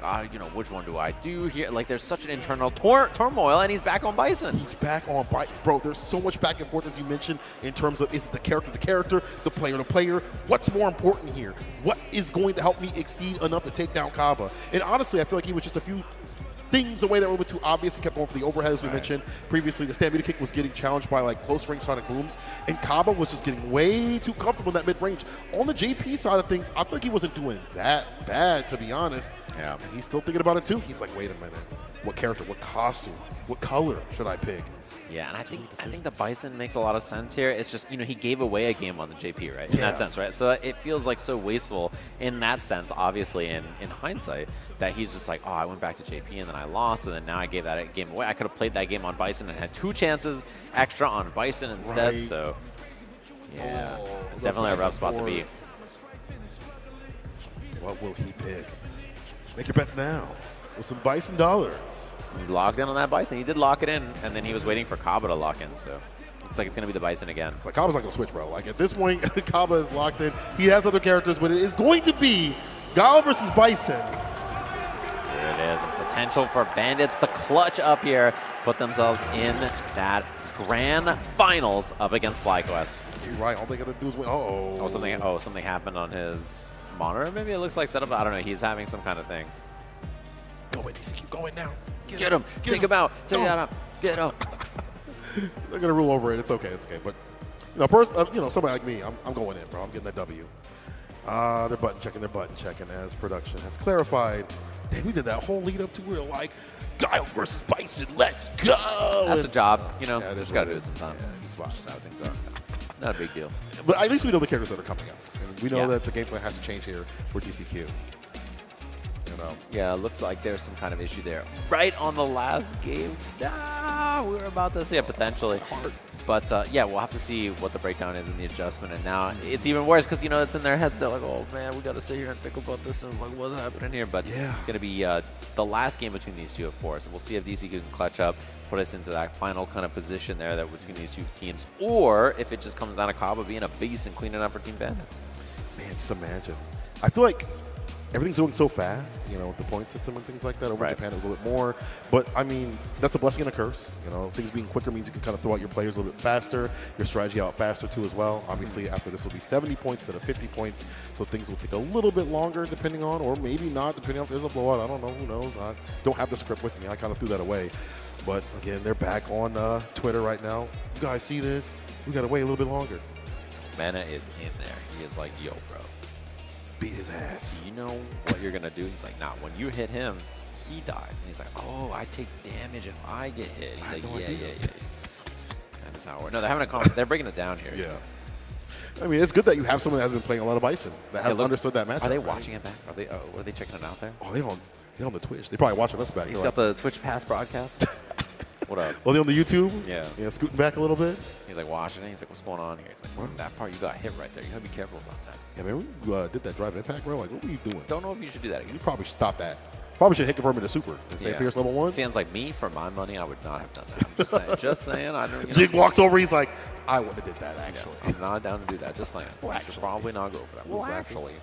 which one do I do here? Like, there's such an internal turmoil, and he's back on Bison. He's back on Bison. Bro, there's so much back and forth, as you mentioned, in terms of, is it the character, the player? What's more important here? What is going to help me exceed enough to take down Kaba? And honestly, I feel like he was just a few things away that were too obvious. He kept going for the overhead, as we mentioned previously. The Stampede kick was getting challenged by like close range sonic booms, and Kaba was just getting way too comfortable in that mid range. On the JP side of things, I think he wasn't doing that bad, to be honest. Yeah. And he's still thinking about it too. He's like, wait a minute, what character, what costume, what color should I pick? Yeah, and I think the Bison makes a lot of sense here. It's just, he gave away a game on the JP, right? In that sense, right? So it feels like so wasteful in that sense, obviously, in hindsight, that he's just like, oh, I went back to JP and then I lost, and then now I gave that game away. I could have played that game on Bison and had 2 chances extra on Bison instead, so yeah, definitely a rough spot to be. What will he pick? Make your bets now with some Bison dollars. He's locked in on that Bison. He did lock it in, and then he was waiting for Kaba to lock in, so looks like it's going to be the Bison again. It's like Kaba's not going to switch, bro. Like, at this point, Kaba is locked in. He has other characters, but it is going to be Gal versus Bison. Here it is. A potential for Bandits to clutch up here, put themselves in that grand finals up against FlyQuest. You're right. All they got to do is win. Something happened on his monitor. Maybe it looks like setup. I don't know. He's having some kind of thing. Go in, DCQ. Go in now. Get him. Take him out. Take that up. Get him. They're gonna rule over it. It's okay. It's okay. But somebody like me, I'm going in, bro. I'm getting that W. They're button checking as production has clarified. Damn, we did that whole lead up to where like Guile versus Bison. Let's go. That's the job. Just gotta do it sometimes. Yeah, he's fine. How things are. Not a big deal. But at least we know the characters that are coming out, and we know that the gameplay has to change here for DCQ. Yeah, it looks like there's some kind of issue there. Right on the last game. We were about to see it potentially. But yeah, we'll have to see what the breakdown is in the adjustment. And now it's even worse because, it's in their heads. They're like, oh, man, we got to sit here and think about this and like, what's happening here? But it's going to be the last game between these two, of course. And we'll see if DCQ can clutch up, put us into that final kind of position there that between these two teams. Or if it just comes down to Kaba being a beast and cleaning up for Team Bandits. Man, just imagine. I feel like everything's going so fast, with the point system and things like that. Over in Japan, it was a little bit more. But, I mean, that's a blessing and a curse. Things being quicker means you can kind of throw out your players a little bit faster, your strategy out faster, too, as well. Obviously, after this will be 70 points instead of 50 points, so things will take a little bit longer, depending on, or maybe not, depending on if there's a blowout. I don't know. Who knows? I don't have the script with me. I kind of threw that away. But, again, they're back on Twitter right now. You guys see this? We got to wait a little bit longer. Mana is in there. He is like, yo, bro. Beat his ass. You know what you're going to do? He's like, nah, when you hit him, he dies. And he's like, oh, I take damage if I get hit. He's like, yeah. That's how it works. No, they're having a conversation. They're breaking it down here. Yeah. I mean, it's good that you have someone that has been playing a lot of Bison, that has understood that matchup. Are they watching it back? Are they checking it out there? Oh, they're on the Twitch. They're probably watching us back. He's got the Twitch Pass broadcast. What up? Well, they on the YouTube? Yeah, scooting back a little bit. He's like watching it. He's like, what's going on here? He's like, that part you got hit right there. You gotta be careful about that. Yeah, man, we did that drive impact, bro. Like, what were you doing? Don't know if you should do that again. You probably should stop that. Probably should hit confirm into super and stay fierce level 1. Sounds like me, for my money, I would not have done that. Just saying. I don't. Jig walks over. He's like, I wouldn't have did that actually. Yeah, I'm not down to do that. Just saying. I should probably not go for that. Well, actually.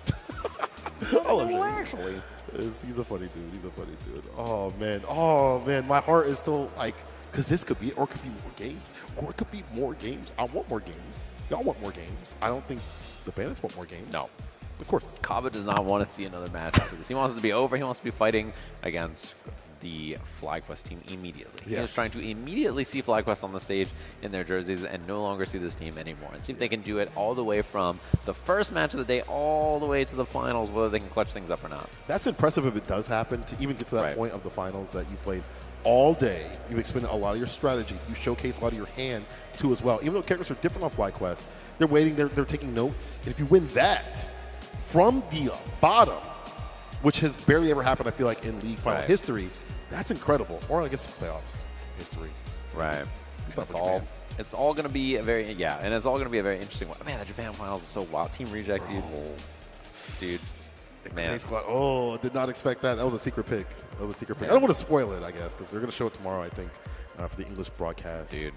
Actually. He's a funny dude. Oh man. My heart is still like, because this could be, or it could be more games, or it could be more games. I want more games. Y'all want more games. I don't think the Bandits want more games. No. Of course. Kaba does not want to see another match after this. He wants it to be over. He wants to be fighting against the FlyQuest team immediately. He was trying to immediately see FlyQuest on the stage in their jerseys and no longer see this team anymore. And see if they can do it all the way from the first match of the day all the way to the finals, whether they can clutch things up or not. That's impressive if it does happen, to even get to that point of the finals that you played all day. You've expended a lot of your strategy. You showcase a lot of your hand, too, as well. Even though characters are different on FlyQuest, they're waiting, they're taking notes. And if you win that from the bottom, which has barely ever happened, I feel like, in league final history, that's incredible. Or I guess playoffs history. Right. It's all going to be a very, and it's all going to be a very interesting one. Man, the Japan finals is so wild. Team Reject, dude. Man. Squad. Did not expect that. That was a secret pick. I don't want to spoil it, I guess, because they're going to show it tomorrow, I think, for the English broadcast. Dude,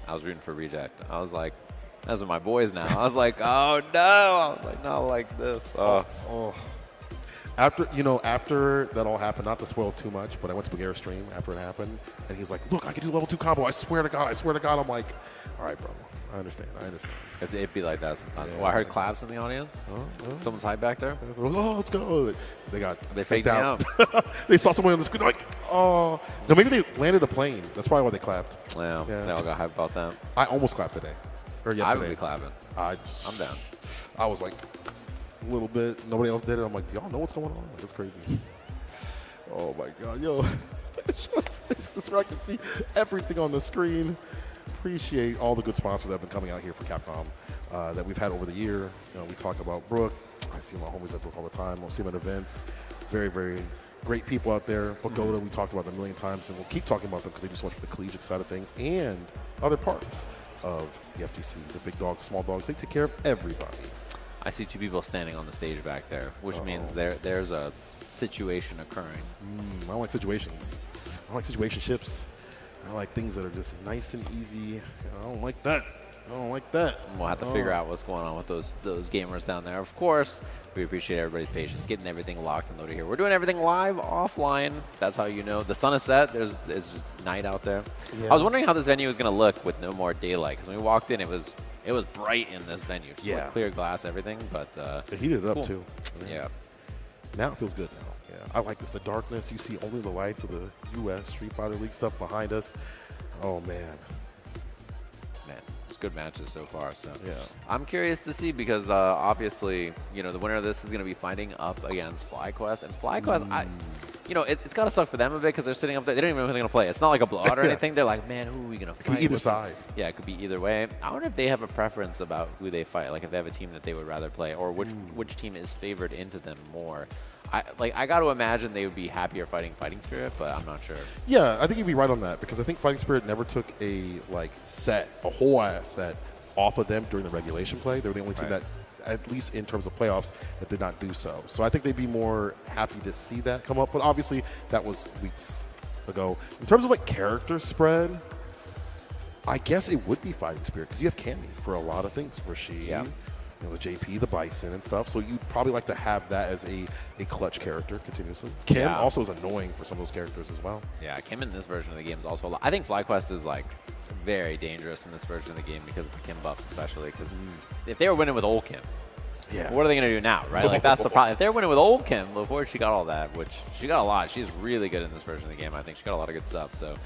I was rooting for Reject. I was like, those are my boys now. I was like, oh no. I was like, not like this. After that all happened, not to spoil too much, but I went to Bagheera's stream after it happened, and he's like, look, I can do level 2 combo. I swear to God. I'm like, all right, bro. I understand. Because it'd be like that sometimes. I heard claps in the audience. Someone's hiding back there. Let's go. They faked out. They saw someone on the screen. They're like, oh. No, maybe they landed a plane. That's probably why they clapped. Yeah. They all got hyped about that. I almost clapped today. Or yesterday. I would be clapping. I'm down. I was like, a little bit. Nobody else did it. I'm like, do y'all know what's going on? Like, it's crazy. Oh, my God. Yo. It's This is where I can see everything on the screen. Appreciate all the good sponsors that have been coming out here for Capcom that we've had over the year. You know, we talk about Brooke. I see my homies at Brooke all the time. I see them at events. Very, very great people out there. Pagoda, we talked about them a million times, and we'll keep talking about them because they do so much for the collegiate side of things and other parts of the FGC. The big dogs, small dogs, they take care of everybody. I see two people standing on the stage back there, which means there's a situation occurring. I don't like situations. I don't like situationships. I like things that are just nice and easy. I don't like that. I don't like that. We'll have to figure out what's going on with those gamers down there. Of course, we appreciate everybody's patience, getting everything locked and loaded here. We're doing everything live, offline. That's how you know. The sun is set. There's just night out there. Yeah. I was wondering how this venue was going to look with no more daylight. Because when we walked in, it was bright in this venue. Just like clear glass, everything. But it heated it up too. Yeah. Now it feels good now. Yeah, I like this. The darkness. You see only the lights of the U.S. Street Fighter League stuff behind us. Oh man. Good matches so far. So yeah, I'm curious to see because obviously, you know, the winner of this is going to be fighting up against FlyQuest, and FlyQuest, it's got to suck for them a bit because they're sitting up there. They don't even know who they're going to play. It's not like a blowout or anything. They're like, man, who are we going to fight? Could be either side. Yeah, it could be either way. I wonder if they have a preference about who they fight. Like if they have a team that they would rather play, or which team is favored into them more. I got to imagine they would be happier fighting Fighting Spirit, but I'm not sure. Yeah, I think you'd be right on that because I think Fighting Spirit never took a whole ass set off of them during the regulation play. They were the only team that, at least in terms of playoffs, that did not do so. So I think they'd be more happy to see that come up. But obviously, that was weeks ago. In terms of like character spread, I guess it would be Fighting Spirit because you have Cammy for a lot of things. For she. Yeah. You know, the JP, the Bison, and stuff. So you'd probably like to have that as a clutch character continuously. Kim also is annoying for some of those characters as well. Yeah, Kim in this version of the game is also a lot. I think FlyQuest is like very dangerous in this version of the game because of the Kim buffs, especially because if they were winning with old Kim, what are they going to do now, right? Like that's the problem. If they're winning with old Kim before she got all that, which she got a lot, she's really good in this version of the game. I think she got a lot of good stuff. So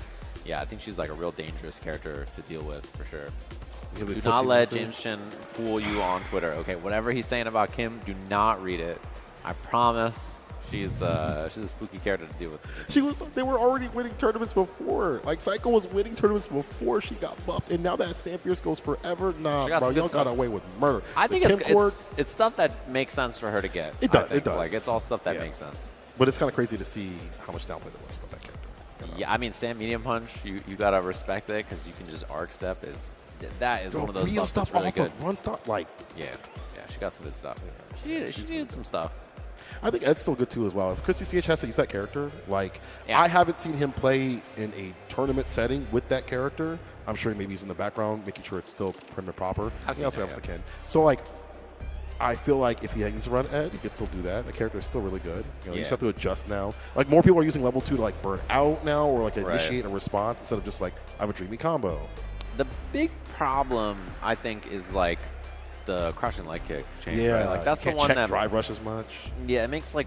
yeah, I think she's like a real dangerous character to deal with for sure. Do not let James Shin fool you on Twitter, okay? Whatever he's saying about Kim, do not read it. I promise. She's a spooky character to deal with. They were already winning tournaments before. Like Psycho was winning tournaments before she got buffed, and now that Stand Fierce goes forever. Nah, bro, y'all got away with murder. I think it's stuff that makes sense for her to get. It does. It does. Like it's all stuff that makes sense. But it's kind of crazy to see how much downplay there was about that character. You know? Yeah, I mean, Stand Medium Punch, you gotta respect it because you can just arc step. That is one of those stuff that's really good. Run stop, like yeah, she got some good stuff. Yeah. She needed some stuff. I think Ed's still good too as well. If Christy CH has to use that character, I haven't seen him play in a tournament setting with that character. I'm sure maybe he's in the background making sure it's still prim and proper. He also has the Ken. So I feel like if he needs to run Ed, he could still do that. The character is still really good. You just have to adjust now. Like more people are using level 2 to like burn out now or initiate a response instead of just like I have a dreamy combo. The big problem, I think, is like the crushing leg kick change. Yeah, right? Like that's the one check that drive rush as much. Yeah, it makes on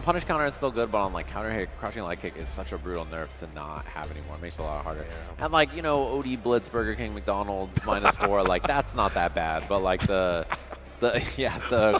punish counter it's still good, but on like counter hit, crushing leg kick is such a brutal nerf to not have anymore. It makes it a lot harder. Yeah. And like OD Blitz, Burger King, McDonald's -4, like that's not that bad. But like the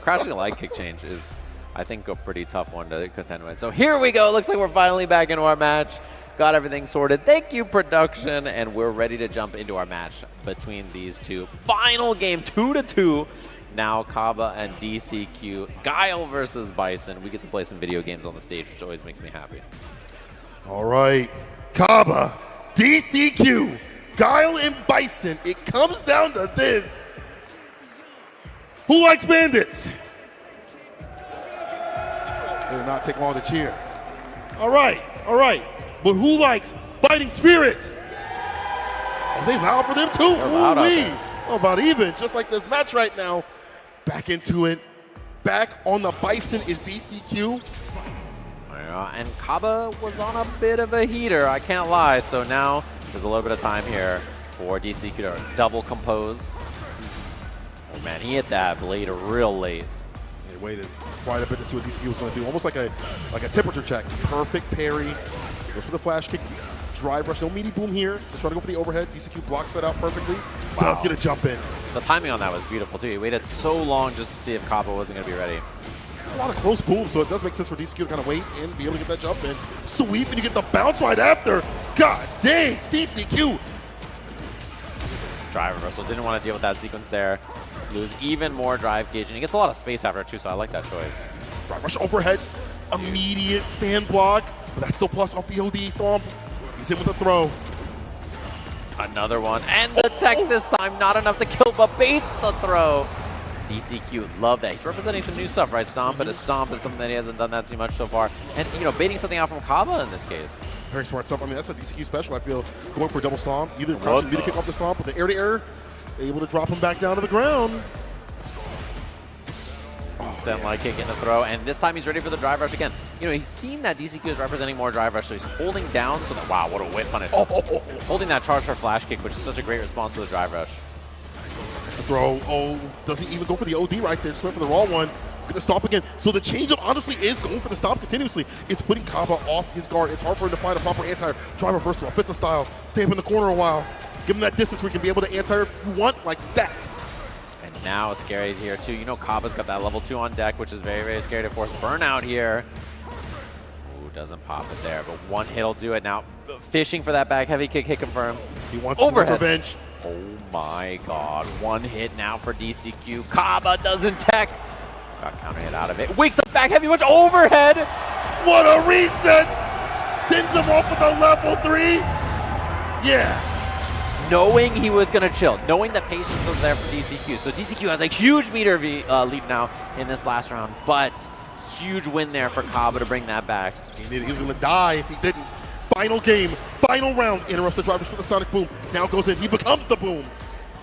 crushing leg kick change is, I think, a pretty tough one to contend with. So here we go. Looks like we're finally back into our match. Got everything sorted. Thank you, production. And we're ready to jump into our match between these two. Final game, 2-2. Now Kaba and DCQ. Guile versus Bison. We get to play some video games on the stage, which always makes me happy. All right. Kaba, DCQ, Guile, and Bison. It comes down to this. Who likes Bandits? It'll not take long to cheer. All right. But who likes Fighting Spirit? Oh, they loud for them too. Ooh-wee. Oh, about even. Just like this match right now. Back into it. Back on the Bison is DCQ. Yeah, and Kaba was on a bit of a heater, I can't lie. So now there's a little bit of time here for DCQ to double compose. Oh man, he hit that blade real late. He waited quite a bit to see what DCQ was going to do. Almost like a temperature check. Perfect parry. Goes for the flash kick. Drive rush. No meaty boom here. Just trying to go for the overhead. DCQ blocks that out perfectly. Wow. Does get a jump in. The timing on that was beautiful too. He waited so long just to see if Kaba wasn't going to be ready. a lot of close booms, so it does make sense for DCQ to kind of wait and be able to get that jump in. Sweep, and you get the bounce right after. God dang, DCQ. Drive reversal, didn't want to deal with that sequence there. Lose even more drive gauge, and he gets a lot of space after it too, so I like that choice. Drive rush overhead, immediate stand block, but that's still plus off the OD stomp. He's in with a throw. Another one, and the tech this time, not enough to kill, but baits the throw. DCQ, love that. He's representing some new stuff, right? Stomp, but his stomp is something that he hasn't done that too much so far. And, you know, baiting something out from Kaba in this case. Very smart stuff. I mean, that's a DCQ special, I feel. Going for a double stomp. Either crouching B to kick off the stomp with the air-to-air. Able to drop him back down to the ground. Send light kick in the throw, and this time he's ready for the drive rush again. You know, he's seen that DCQ is representing more drive rush, so he's holding down so that, wow, what a whip punish. Holding that charge for flash kick, which is such a great response to the drive rush. It's a throw. Oh, doesn't even go for the OD right there. Just went for the raw one. Get the stomp again. So the change-up honestly is going for the stomp continuously. It's putting Kaba off his guard. It's hard for him to find a proper anti-air. Drive reversal, offensive style. Stay up in the corner a while. Give him that distance where he can be able to anti-air if you want, like that. And now scary here too. You know Kaba's got that level 2 on deck, which is very, very scary to force burnout here. Ooh, doesn't pop it there, but one hit'll do it. Now fishing for that back heavy kick, hit confirm. He wants revenge. Oh my god, one hit now for DCQ. Kaba doesn't tech. Got counter hit out of it. Wakes up back heavy, much overhead. What a reset! Sends him off with a level 3. Yeah. Knowing he was going to chill, knowing that patience was there for DCQ. So DCQ has a huge meter lead now in this last round, but huge win there for Kaba to bring that back. He was going to die if he didn't. Final game, final round, interrupts the drivers for the Sonic Boom. Now goes in, he becomes the Boom.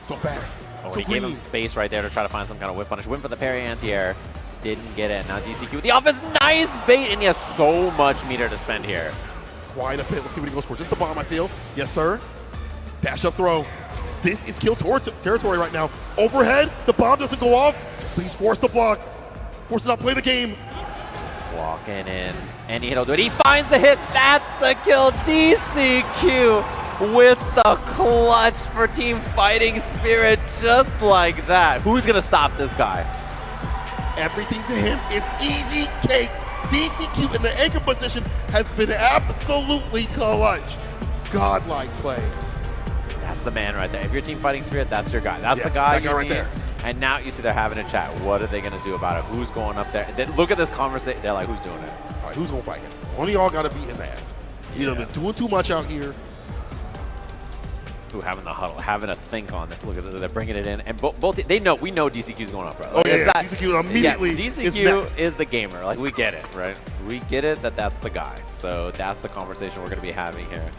So fast. Oh, so he gave him space right there to try to find some kind of whip punish. Win for the parry anti-air. Didn't get it. Now DCQ with the offense, nice bait, and he has so much meter to spend here. Quite a bit. Let's see what he goes for. Just the bomb, I feel. Yes, sir. Dash up throw. This is kill territory right now. Overhead, the bomb doesn't go off, but he's forced to block. Forced to not play the game. Walking in. Any hit will do it. He finds the hit. That's the kill. DCQ with the clutch for Team Fighting Spirit, just like that. Who's going to stop this guy? Everything to him is easy cake. DCQ in the anchor position has been absolutely clutch. Godlike play. That's the man right there. If you're Team Fighting Spirit, that's your guy. That's the guy that guy right there. And now you see they're having a chat. What are they going to do about it? Who's going up there? Look at this conversation. They're like, who's doing it? All right, who's going to fight him? One of y'all got to beat his ass. You know, been doing too much out here. Who having the huddle, having a think on this. Look at it, they're bringing it in, and both we know DCQ's going up, right? Oh yeah, DCQ immediately. DCQ is the gamer. Like we get it, right? We get it that's the guy. So that's the conversation we're going to be having here,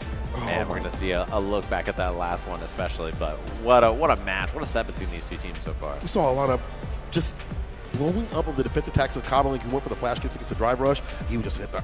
and we're going to see a look back at that last one, especially. But what a match! What a set between these two teams so far. We saw a lot of just blowing up of the defensive attacks of Kaba. Like he went for the flash kicks against the drive rush. He would just hit the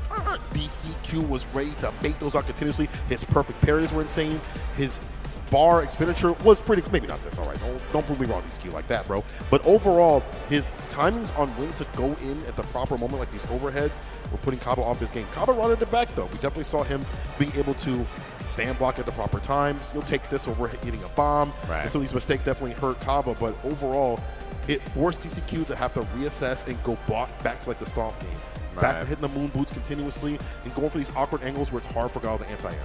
DCQ was ready to bait those out continuously. His perfect parries were insane. His bar expenditure was pretty, maybe not this, all right, don't prove me wrong, DCQ like that, bro. But overall, his timings on when to go in at the proper moment, like these overheads, were putting Kaba off his game. Kaba running it back, though. We definitely saw him being able to stand block at the proper times. He'll take this over hitting a bomb. Right. And some of these mistakes definitely hurt Kaba, but overall, it forced DCQ to have to reassess and go back to like the stomp game. Back to hitting the moon boots continuously and going for these awkward angles where it's hard for Gal to anti-air.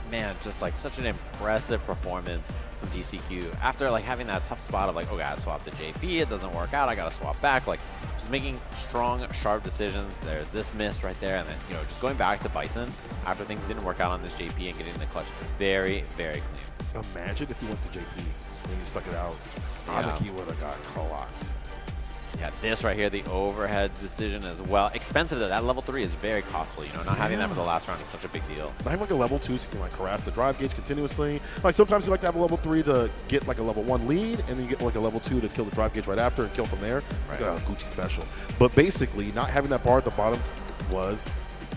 Man, just like such an impressive performance from DCQ after like having that tough spot of like, okay, I swapped to JP, it doesn't work out, I gotta swap back. Like just making strong, sharp decisions. There's this miss right there, and then just going back to Bison after things didn't work out on this JP and getting the clutch very, very clean. Imagine if he went to JP and he stuck it out. I think he would have got clocked. Yeah, this right here, the overhead decision as well. Expensive though, that level 3 is very costly. Not having that for the last round is such a big deal. Not like a level 2, so you can like harass the drive gauge continuously. Like sometimes you like to have a level 3 to get like a level 1 lead, and then you get like a level 2 to kill the drive gauge right after and kill from there. Right. Gucci special. But basically, not having that bar at the bottom was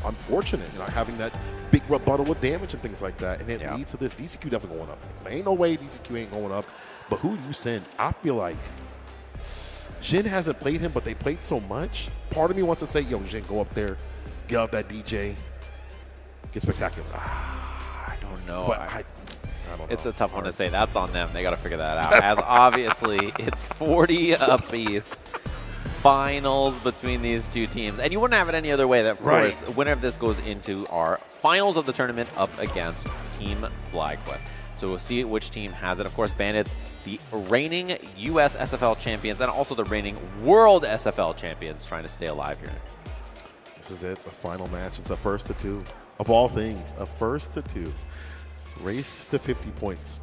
unfortunate. Not having that big rebuttal with damage and things like that, and it leads to this. DCQ definitely going up. So ain't no way DCQ ain't going up. But who do you send? I feel like Jin hasn't played him, but they played so much. Part of me wants to say, yo, Jin, go up there, get out that DJ, get spectacular. I don't know. But I don't know. It's a tough one to say. That's on them. They got to figure that out. As obviously, it's 40 apiece. finals between these two teams. And you wouldn't have it any other way. That, of course, the winner of this goes into our finals of the tournament up against Team FlyQuest. So we'll see which team has it. Of course, Bandits, the reigning US SFL champions and also the reigning World SFL champions, trying to stay alive here. This is it, the final match. It's a first to 2. Of all things, a first to 2. Race to 50 points.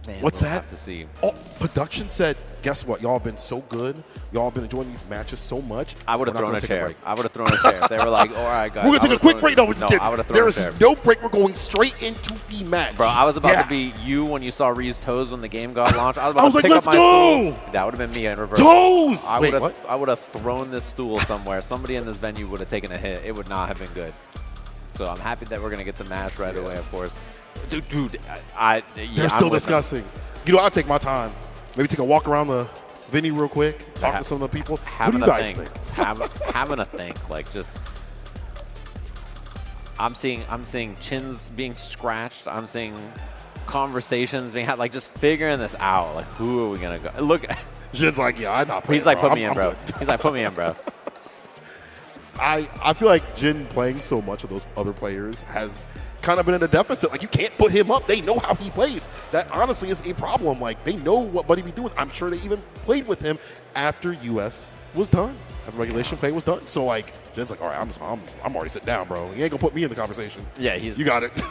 Man, What's we'll that? have to see. Oh, production said, guess what? Y'all have been so good. Y'all have been enjoying these matches so much. I would have We're not thrown a gonna take chair. break. I would have thrown a chair. If they were like, all right, guys. We're going to take a quick break. No, we're just kidding. I would have thrown There a is chair. no break. We're going straight into the match. Bro, I was about to be you when you saw Ree's toes when the game got launched. I was about I was to like, pick let's up my go! stool. That would have been me in reverse. Toes! I Wait, would have thrown this stool somewhere. Somebody in this venue would have taken a hit. It would not have been good. So I'm happy that we're going to get the match right away, of course. Dude, They're still discussing. You know, I'll take my time. Maybe take a walk around the venue real quick, talk to some of the people. What do you guys think? Having a think, like just. I'm seeing chins being scratched. I'm seeing conversations being had, like just figuring this out. Like, who are we gonna go? Look, Jin's like, yeah, I'm not playing. He's like, bro. put me in, I'm bro. good. He's like, put me in, bro. I feel like Jin playing so much of those other players has kind of been in a deficit. Like, you can't put him up. They know how he plays. That honestly is a problem. Like, they know what Buddy be doing. I'm sure they even played with him after US was done, after regulation play was done. So like, Jin's like, all right, I'm already sitting down, bro. You ain't gonna put me in the conversation. Yeah, you got it.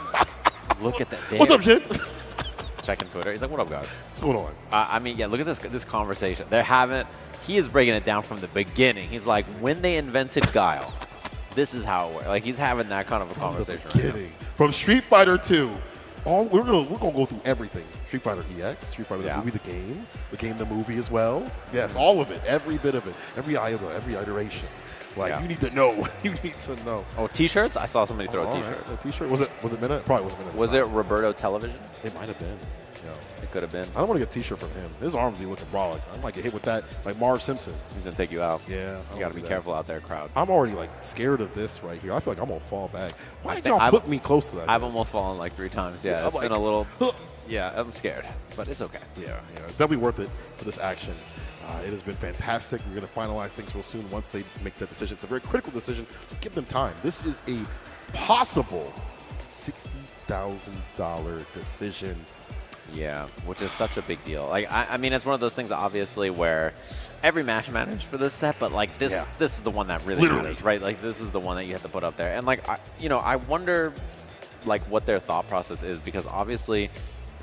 Look at that. What's up, Jin? Checking Twitter. He's like, what up, guys? What's going on? I mean, yeah, look at this conversation. He is breaking it down from the beginning. He's like, when they invented Guile, this is how it works. Like, he's having that kind of a conversation right now. From Street Fighter 2, we're gonna go through everything. Street Fighter EX, Street Fighter the movie, the game, the movie as well. Yes, all of it, every bit of it, every iota, every iteration. Like, you need to know. You need to know. Oh, T-shirts? I saw somebody throw a T-shirt. Right. A T-shirt? Was it Minute? Probably wasn't Minute. Was it Roberto Television? It might have been. Yeah. It could have been. I don't want to get a T-shirt from him. His arms be looking brolic. I might get hit with that, like Marv Simpson. He's gonna take you out. Yeah. You gotta be careful out there, crowd. I'm already like scared of this right here. I feel like I'm gonna fall back. Why did y'all put me close to that? I've almost fallen like 3 times. Yeah, it's been a little. Yeah, I'm scared, but it's okay. Yeah, it's definitely worth it for this action. It has been fantastic. We're going to finalize things real soon once they make that decision. It's a very critical decision, so give them time. This is a possible $60,000 decision. Yeah, which is such a big deal. Like, I mean, it's one of those things, obviously, where every match matters for this set, but like this is the one that really matters, right? Like, this is the one that you have to put up there. And like, I wonder, like, what their thought process is, because obviously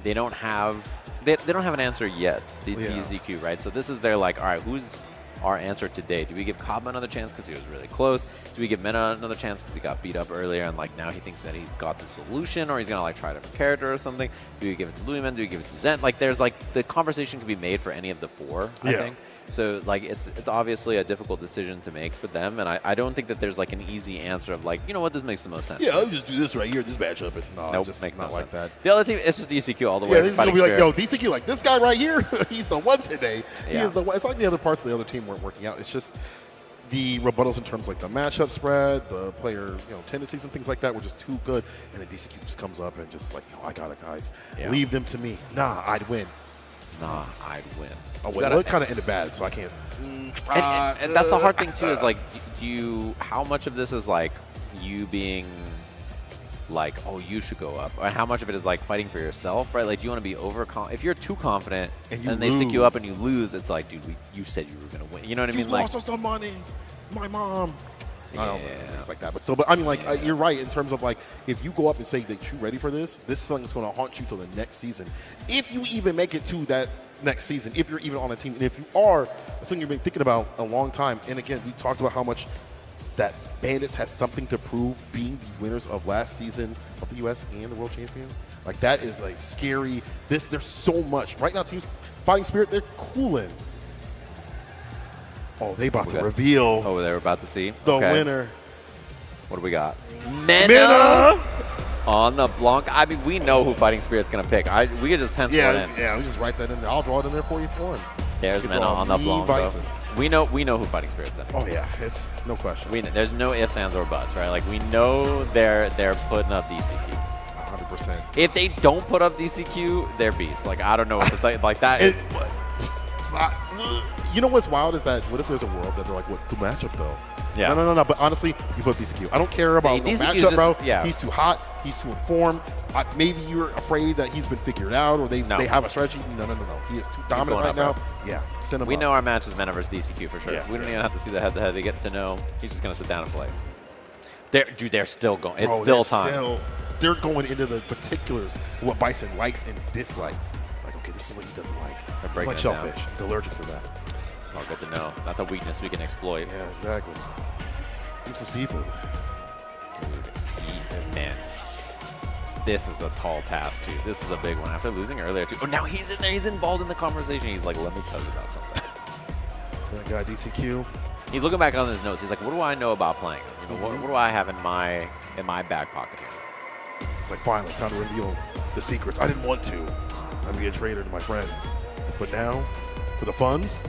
they don't have an answer yet, the TZQ, right? So this is their like, all right, who's our answer today? Do we give Cobb another chance because he was really close? Do we give Mena another chance because he got beat up earlier and like now he thinks that he's got the solution, or he's gonna like try a different character or something? Do we give it to Louisman? Do we give it to Zen? Like, there's like, the conversation can be made for any of the 4, I think. So like, it's obviously a difficult decision to make for them, and I don't think that there's like an easy answer of like, you know what, this makes the most sense. Yeah, I'll just do this right here, this matchup. No, nope, just makes not no like sense. that. The other team, it's just DCQ all the way. Yeah, this is gonna be like, yo, DCQ, like this guy right here, he's the one today. He Yeah. is the one. It's like the other parts of the other team weren't working out. It's just the rebuttals in terms of like the matchup spread, the player, tendencies and things like that were just too good. And then DCQ just comes up and just like, I got it, guys. Yeah. Leave them to me. Nah, I'd win. Nah, I'd win. Oh, well, it kind of ended bad, so I can't. And that's the hard thing too, is like, how much of this is like you being like, oh, you should go up, or how much of it is like fighting for yourself, right? Like, do you want to be if you're too confident and they stick you up and you lose, it's like, dude, you said you were gonna win. You know what I mean? You lost us some money. My mom. I don't know, things like that. But still, I mean, like, you're right in terms of like, if you go up and say that you're ready for this is something that's going to haunt you till the next season. If you even make it to that next season, if you're even on a team, and if you are, it's something you've been thinking about a long time. And again, we talked about how much that Bandits has something to prove, being the winners of last season of the US and the World Champion. Like, that is like scary. There's so much right now. Teams, Fighting Spirit, they're cooling. Oh, they about to reveal. Oh, they're about to see the winner. What do we got? Mena on the Blanc. I mean, we know who Fighting Spirit's gonna pick. We could just pencil it in. Yeah, we just write that in there. I'll draw it in there for you for him. There's Mena on the Blanc. So we know who Fighting Spirit's sending. Oh yeah, it's no question. There's no ifs, ands, or buts, right? Like, we know they're putting up DCQ. 100%. If they don't put up DCQ, they're beasts. Like, I don't know what it's like that is. You know what's wild is that what if there's a world that they're like, what, the matchup though? Yeah. No. But honestly, you put DCQ. I don't care about the DCQ matchup, bro. yeah. He's too hot. He's too informed. Maybe you're afraid that he's been figured out or they have a strategy. No. He is too dominant right now. Yeah, send him We up. know our match is Mena versus DCQ for sure. Yeah. We don't even have to see the head-to-head to get to know. He's just going to sit down and play. They're still going. It's Bro, still time. They're going into the particulars of what Bison likes and dislikes. Like, okay, this is what he doesn't like. He's like shellfish. He's allergic to that. Oh, good to know. That's a weakness we can exploit. Yeah, exactly. Give him some seafood. Dude, man. This is a tall task, too. This is a big one. After losing earlier, too. Oh, now he's in there. He's involved in the conversation. He's like, let me tell you about something. That guy, DCQ. He's looking back on his notes. He's like, what do I know about playing? You know, what do I have in my back pocket here? It's like, finally, time to reveal the secrets. I didn't want to. I'm be a traitor to my friends. But now, for the funds,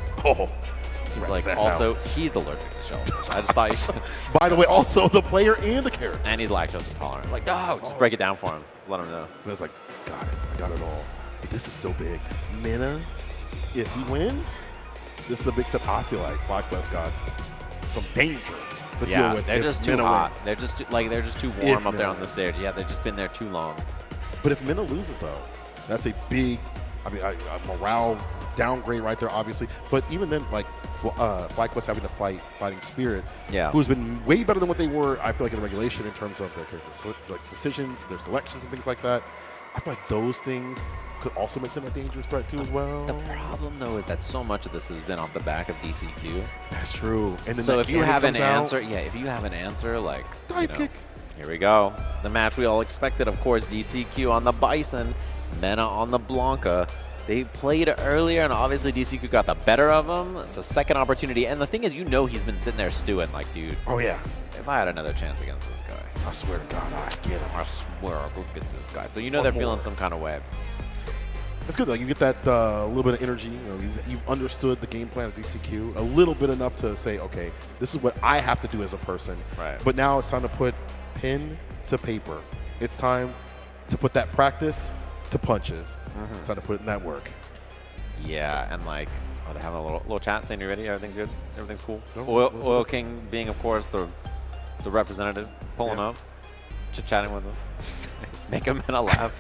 he's like, also, he's allergic to shellfish. I just thought you should. By the way, also the player and the character. And he's lactose intolerant. Like, no, just break it down for him. Just let him know. And it's like, got it. I got it all. But this is so big. Mena, if he wins, this is a big step. I feel like FlyQuest got some danger to deal with. They're just too Mena hot. wins. They're just too warm up there on the stage. Yeah, they've just been there too long. But if Mena loses, though, that's a big, a morale downgrade right there, obviously. But even then, like, FlyQuest having to fighting Spirit, who's been way better than what they were, I feel like, in the regulation in terms of their like decisions, their selections, and things like that. I feel like those things could also make them a dangerous threat too as well. The problem, though, is that so much of this has been off the back of DCQ. That's true. And then so if you have an answer, out, if you have an answer, like, dive kick. Here we go. The match we all expected, of course, DCQ on the Bison, Mena on the Blanca. They played earlier, and obviously DCQ got the better of them. So second opportunity. And the thing is, he's been sitting there stewing like, dude. Oh, yeah. If I had another chance against this guy. I swear to God, I get him. I swear I'll go get this guy. So they're feeling some kind of way. It's good. Like, you get that little bit of energy. You've understood the game plan of DCQ a little bit enough to say, okay, this is what I have to do as a person. Right. But now it's time to put pen to paper. It's time to put that practice to punches. It's time to put in that work. Yeah, and like, they're having a little chat saying, you ready? Everything's good? Everything's cool? No, Oil King being, of course, the representative, pulling up, chit-chatting with him, making Mena laugh.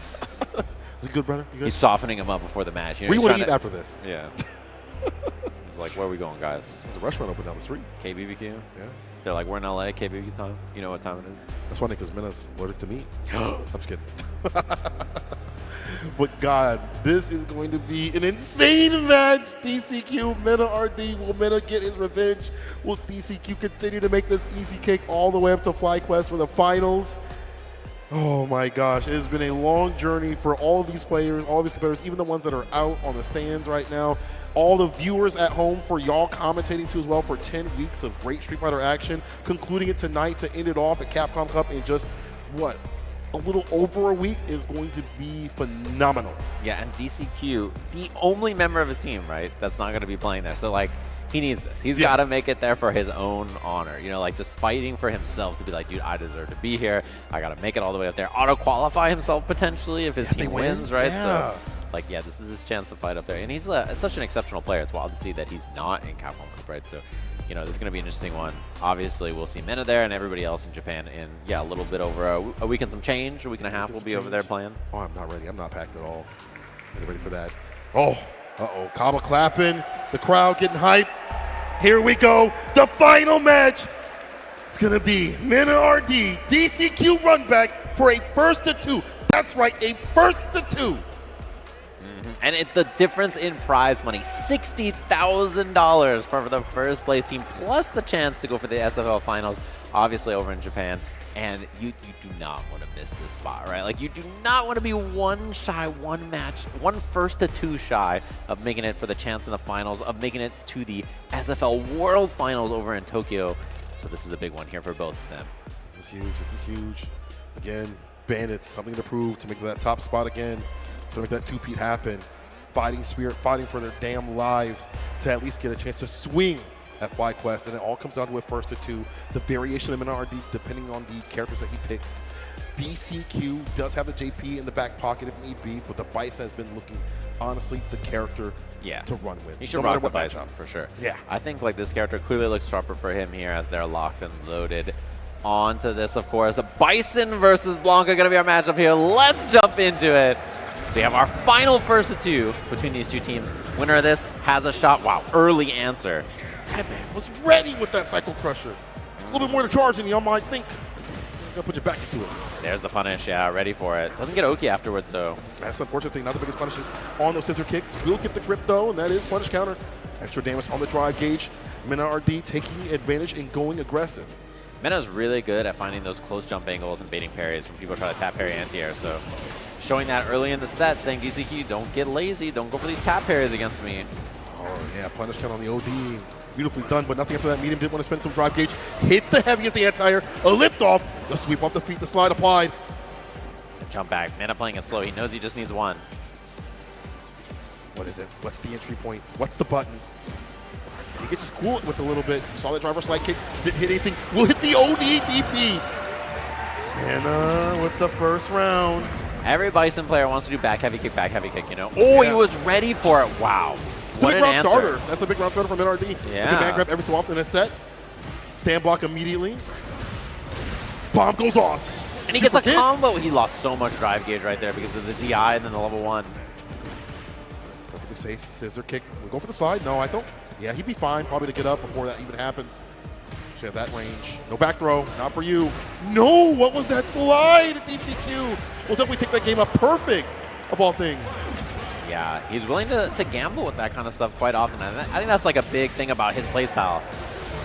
Is he good, brother? You good? He's softening him up before the match. We want to eat after this. Yeah. He's like, where are we going, guys? There's a restaurant open down the street. KBBQ? Yeah. They're like, we're in LA, KBBQ time. You know what time it is? That's funny because Mena's allergic to meat. I'm just kidding. But God, this is going to be an insane match. DCQ, Mena RD. Will Mena get his revenge? Will DCQ continue to make this easy cake all the way up to FlyQuest for the finals? Oh my gosh, it has been a long journey for all of these players, all of these competitors, even the ones that are out on the stands right now. All the viewers at home, for y'all commentating too as well, for 10 weeks of great Street Fighter action, concluding it tonight to end it off at Capcom Cup in just, what, a little over a week is going to be phenomenal. Yeah, and DCQ, the only member of his team, right, that's not going to be playing there. So, like, he needs this. He's got to make it there for his own honor. You know, like, just fighting for himself to be like, dude, I deserve to be here. I got to make it all the way up there. Auto-qualify himself potentially if his team wins, right? Yeah. So, like, yeah, this is his chance to fight up there. And he's such an exceptional player. It's wild to see that he's not in Capcom Cup, right? So, you know, this is going to be an interesting one. Obviously, we'll see Mena there and everybody else in Japan in, a little bit over a week and some change, a week and a half we'll be over there playing. Oh, I'm not ready. I'm not packed at all. Are you ready for that? Oh, Kaba clapping. The crowd getting hype. Here we go. The final match. It's going to be Mena RD, DCQ run back for a first to two. That's right, a first to two. And the difference in prize money, $60,000 for the first place team, plus the chance to go for the SFL finals, obviously over in Japan. And you do not want to miss this spot, right? Like, you do not want to be one first to two shy of making it for the chance in the finals, of making it to the SFL World Finals over in Tokyo. So this is a big one here for both of them. This is huge. This is huge. Again, Bandits, something to prove to make that top spot again, to make that two-peat happen. Fighting spirit, fighting for their damn lives to at least get a chance to swing at FlyQuest, and it all comes down to a first to two. The variation of MNRD, depending on the characters that he picks. DCQ does have the JP in the back pocket if need be, but the Bison has been looking honestly the character to run with. He should no matter rock the what Bison matchup. for sure. Yeah. I think like this character clearly looks sharper for him here as they're locked and loaded. Onto this, of course. Bison versus Blanca going to be our matchup here. Let's jump into it. So we have our final first of two between these two teams. Winner of this has a shot. Wow, early answer. That man was ready with that Cycle Crusher. It's a little bit more to charge than y'all might think. Gotta put you back into it. There's the punish, yeah, ready for it. Doesn't get Oki afterwards, though. That's the unfortunate thing. Not the biggest punishes on those scissor kicks. Will get the grip, though, and that is punish counter. Extra damage on the drive gauge. Mena RD taking advantage and going aggressive. Mena's really good at finding those close jump angles and baiting parries when people try to tap parry anti-air, so showing that early in the set, saying DCQ, don't get lazy, don't go for these tap parries against me. Oh, yeah, punish count on the OD. Beautifully done, but nothing after that. Medium didn't want to spend some drive gauge. Hits the heavy as the anti-air. A lift off. The sweep off the feet. The slide applied. Jump back. Mena playing it slow. He knows he just needs one. What is it? What's the entry point? What's the button? He could just cool it with a little bit. Saw that driver slide kick. Didn't hit anything. Will hit the OD DP. Mena with the first round. Every Bison player wants to do back heavy kick, you know? Oh, he was ready for it. Wow. What an answer. Starter. That's a big round starter from NRD. Yeah. You can man grab every so often in a set. Stand block immediately. Bomb goes off. And he gets a combo. He lost so much drive gauge right there because of the DI and then the level 1. Perfectly safe. Scissor kick. We go for the slide. No, I don't. Yeah, he'd be fine probably to get up before that even happens. Should have that range. No back throw. Not for you. No, what was that slide? DCQ. We'll definitely take that game up perfect of all things. Yeah, he's willing to gamble with that kind of stuff quite often. And I think that's like a big thing about his playstyle.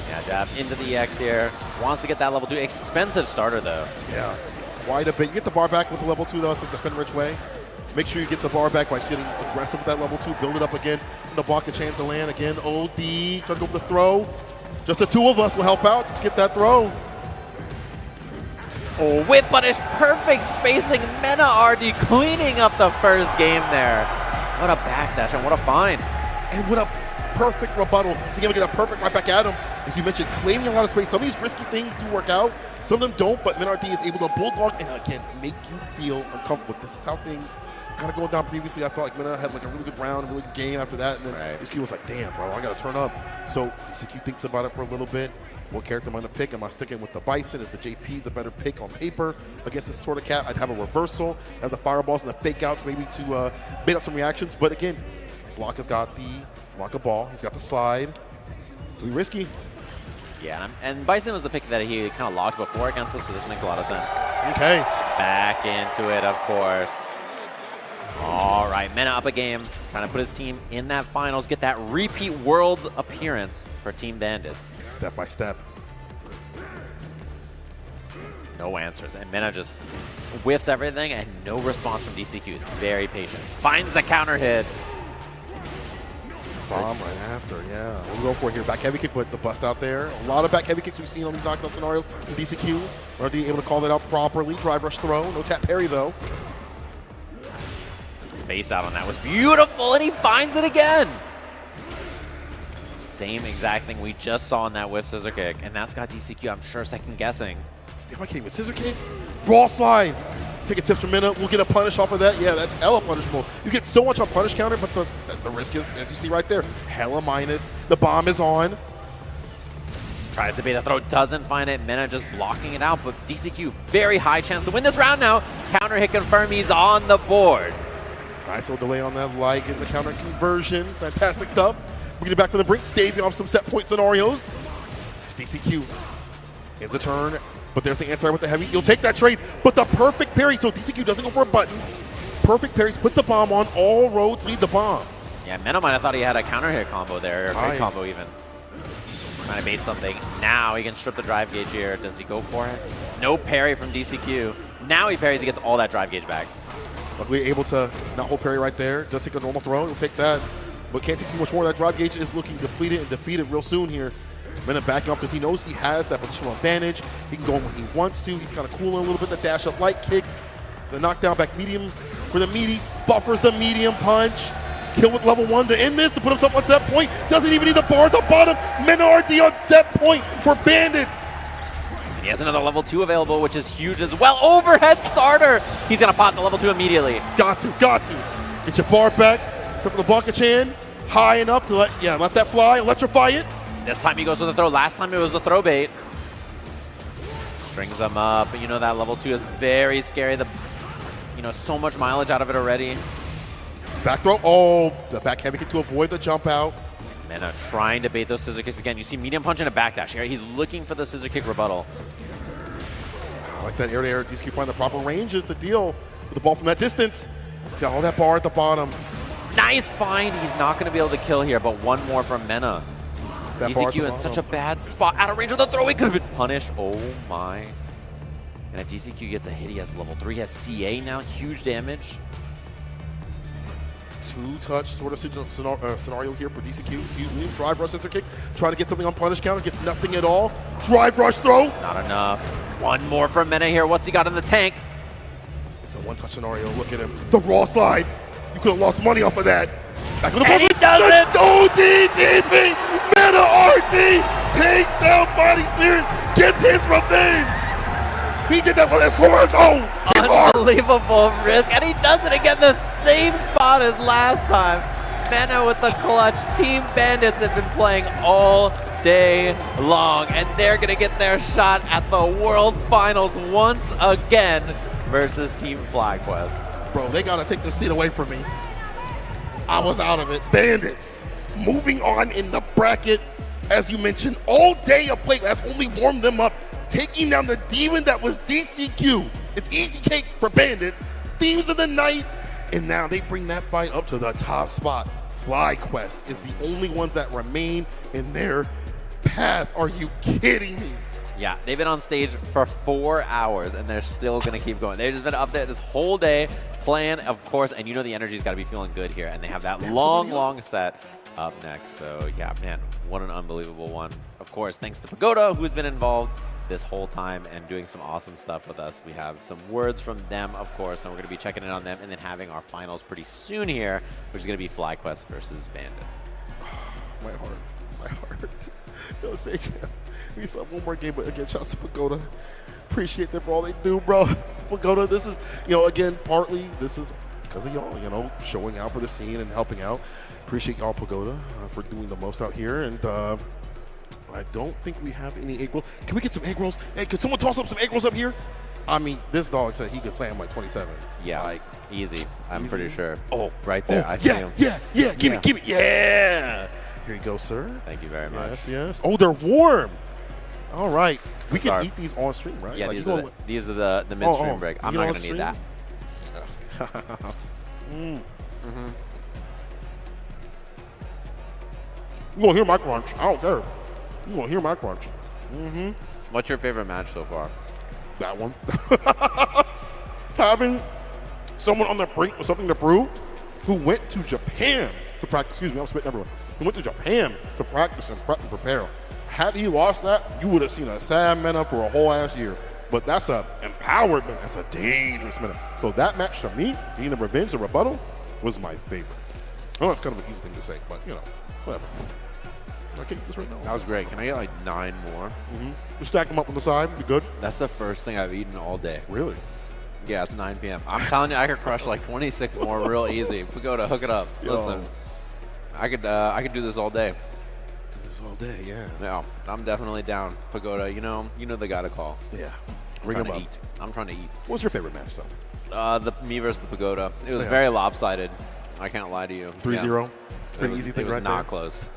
Yeah, jab into the EX here. Wants to get that level 2. Expensive starter, though. Yeah, quite a bit. You get the bar back with the level 2, though. That's like the Fenrich way. Make sure you get the bar back by just getting aggressive with that level 2. Build it up again. The block a chance to land. Again, OD. Try to go for the throw. Just the two of us will help out. Just get that throw. Oh, whip punish. Perfect spacing. Mena RD cleaning up the first game there. What a backdash and what a find. And what a perfect rebuttal. Being able to get a perfect right back at him. As you mentioned, claiming a lot of space. Some of these risky things do work out. Some of them don't, but Mena RD is able to bulldog and again, make you feel uncomfortable. This is how things kind of going down previously. I felt like Mena had like a really good round, a really good game after that. And then DCQ was like, damn, bro, I got to turn up. So DCQ thinks about it for a little bit. What character am I going to pick? Am I sticking with the Bison? Is the JP the better pick on paper against this Tortocat? I'd have a reversal, have the fireballs and the fake outs maybe to bait out some reactions. But again, Blanca's got the Blanca ball. He's got the slide. Too risky. Yeah, and Bison was the pick that he kind of logged before against us, so this makes a lot of sense. Okay. Back into it, of course. All right, Mena up a game, trying to put his team in that finals, get that repeat Worlds appearance for Team Bandits. Step by step. No answers, and Mena just whiffs everything, and no response from DCQ. He's very patient. Finds the counter hit. Bomb right after, yeah. We'll go for it here. Back heavy kick, but the bust out there. A lot of back heavy kicks we've seen on these knockdown scenarios. DCQ, RD able to call that out properly. Drive rush throw. No tap parry, though. Space out on that was beautiful, and he finds it again. Same exact thing we just saw in that whiff scissor kick, and that's got DCQ, I'm sure, second guessing. Am I kidding? With scissor kick? Raw slide. Take a tip from Mena. We'll get a punish off of that. Yeah, that's hella punishable. You get so much on punish counter, but the risk is, as you see right there, hella minus. The bomb is on. Tries to bait a throw, doesn't find it. Mena just blocking it out, but DCQ, very high chance to win this round now. Counter hit confirm, he's on the board. Nice little delay on that leg in the counter conversion. Fantastic stuff. We get it back from the brink, staving off some set point scenarios. It's DCQ. Ends a turn, but there's the anti with the heavy. You'll take that trade, but the perfect parry. So DCQ doesn't go for a button. Perfect parries, put the bomb on. All roads lead the bomb. Yeah, Mena might have thought he had a counter hit combo there, or a trade combo even. Trying to bait something. Now he can strip the drive gauge here. Does he go for it? No parry from DCQ. Now he parries, he gets all that drive gauge back. Luckily able to not hold parry right there. Does take a normal throw. He'll take that, but can't take too much more. That drive gauge is looking depleted and defeated real soon here. Mena backing up because he knows he has that positional advantage. He can go when he wants to. He's kind of cooling a little bit. The dash up light kick. The knockdown back medium for the meaty. Buffers the medium punch. Kill with level 1 to end this, to put himself on set point. Doesn't even need the bar at the bottom. Mena RD on set point for Bandits. He has another level 2 available, which is huge as well. Overhead starter. He's going to pop the level 2 immediately. Got to. Get your bar back. So for the Blanca-chan, high enough to let that fly, electrify it. This time he goes for the throw. Last time it was the throw bait. Strings him up. But you know that level 2 is very scary. So much mileage out of it already. Back throw. Oh, the back heavy kick to avoid the jump out. Mena trying to bait those scissor kicks again. You see medium punch and a backdash here. He's looking for the scissor kick rebuttal. I like that air-to-air. DCQ find the proper range is the deal with the ball from that distance. See all that bar at the bottom. Nice find. He's not going to be able to kill here, but one more from Mena. DCQ in such a bad spot. Out of range of the throw. He could have been punished. Oh my. And if DCQ gets a hit, he has level 3. He has CA now. Huge damage. Two-touch sort of scenario here for DCQ. Excuse me. Drive rush scissor kick. Trying to get something on punish counter. Gets nothing at all. Drive rush throw. Not enough. One more from Mena here. What's he got in the tank? It's a one-touch scenario. Look at him. The raw slide. You could have lost money off of that. Back with the and he does it! ODDP! Meta RT takes down Body Spirit, gets his revenge! He did that with his horizon! Unbelievable risk, and he does it again, the same spot as last time. Mena with the clutch. Team Bandits have been playing all day long, and they're gonna get their shot at the World Finals once again versus Team FlyQuest. Bro, they gotta take the seat away from me. I was out of it. Bandits moving on in the bracket. As you mentioned, all day of play. That's only warmed them up. Taking down the demon that was DCQ. It's easy cake for Bandits. Themes of the night. And now they bring that fight up to the top spot. FlyQuest is the only ones that remain in their path. Are you kidding me? Yeah, they've been on stage for 4 hours, and they're still going to keep going. They've just been up there this whole day playing, of course, and you know the energy's got to be feeling good here, and they have that long set up next. So, yeah, man, what an unbelievable one. Of course, thanks to Pagoda, who's been involved this whole time and doing some awesome stuff with us. We have some words from them, of course, and we're going to be checking in on them and then having our finals pretty soon here, which is going to be FlyQuest versus Bandits. My heart. Yo, Sage, we still have one more game, but again, shouts to Pagoda. Appreciate them for all they do, bro. Pagoda, this is, again, partly this is because of y'all, showing out for the scene and helping out. Appreciate y'all, Pagoda, for doing the most out here. And I don't think we have any egg rolls. Can we get some egg rolls? Hey, can someone toss up some egg rolls up here? I mean, this dog said he could slam like 27. Yeah, like easy. I'm pretty sure. Oh, right there. I see him. Yeah. Give me. Yeah. Here you go, sir. Thank you very much. Yes. Oh, they're warm. All right. We can eat these on stream, right? Yeah, like these are the mid-stream break. I'm not going to need that. You gonna hear my crunch. I don't care. You gonna hear my crunch. What's your favorite match so far? That one. Having someone on the brink with something to prove who went to Japan to practice. Excuse me, I'm spitting everyone. He went to Japan to practice and prep and prepare. Had he lost that, you would have seen a sad Mena for a whole ass year. But that's a empowered Mena. That's a dangerous Mena. So that match to me, being a revenge or rebuttal, was my favorite. I know that's kind of an easy thing to say, but whatever. I can get this right now. That was great. Can I get like 9 more? Just stack them up on the side. Be good. That's the first thing I've eaten all day. Really? Yeah, it's 9 p.m. I'm telling you, I could crush like 26 more real easy. Pagoda, hook it up. Listen, I could do this all day. Do this all day, yeah. No, I'm definitely down. Pagoda, you know the guy to call. Yeah. Bring him up. I'm trying to eat. What was your favorite match, though? Me versus the Pagoda. It was very lopsided. I can't lie to you. 3-0. Pretty easy thing, right there. It was not close.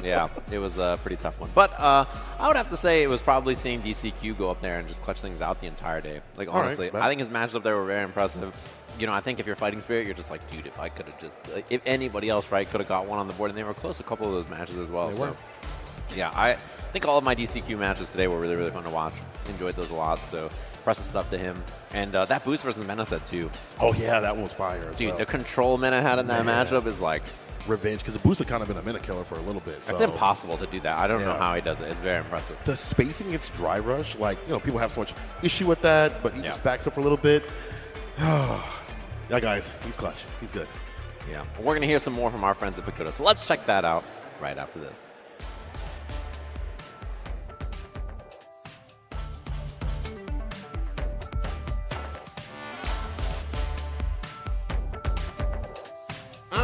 Yeah, it was a pretty tough one. But I would have to say it was probably seeing DCQ go up there and just clutch things out the entire day. Like, honestly, I think his matches up there were very impressive. I think if you're fighting spirit, you're just like, dude, if I could have just, if anybody else, right, could have got one on the board. And they were close a couple of those matches as well. They were. Yeah, I think all of my DCQ matches today were really, really fun to watch. Enjoyed those a lot. So impressive stuff to him. And that boost versus Mena set too. Oh, yeah, that one was fire. Dude, the control Mena had in that matchup is like, revenge, because the boost had kind of been a Mena killer for a little bit. It's impossible to do that. I don't know how he does it. It's very impressive. The spacing against Dry Rush, people have so much issue with that, but he just backs up for a little bit. Yeah, guys, he's clutch. He's good. Yeah. We're going to hear some more from our friends at Pagoda, so let's check that out right after this.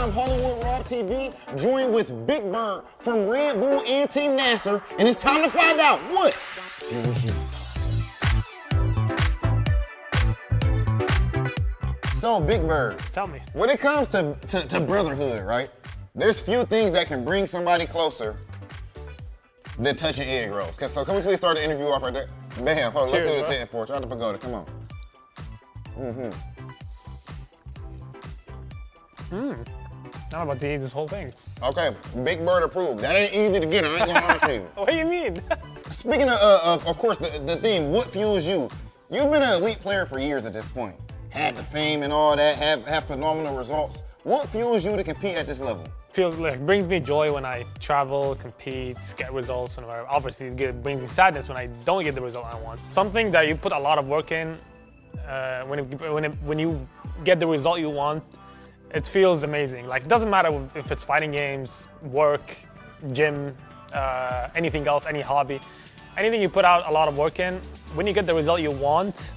I'm Hollywood Rob TV, joined with Big Bird from Red Bull and Team NASA, and it's time to find out what fuels you. So, Big Bird, tell me. When it comes to brotherhood, right? There's few things that can bring somebody closer than touching egg rolls. So can we please start the interview off right there? Bam, hold on, let's see what it's saying for. Try to pagoda, come on. I'm about to eat this whole thing. Okay, Big Bird approved. That ain't easy to get, I ain't gonna lie to you. What do you mean? Speaking of course, the theme, what fuels you? You've been an elite player for years at this point. Had the fame and all that, have phenomenal results. What fuels you to compete at this level? Feels like brings me joy when I travel, compete, get results, and obviously it brings me sadness when I don't get the result I want. Something that you put a lot of work in, when you get the result you want, it feels amazing. Like, it doesn't matter if it's fighting games, work, gym, anything else, any hobby. Anything you put out a lot of work in, when you get the result you want,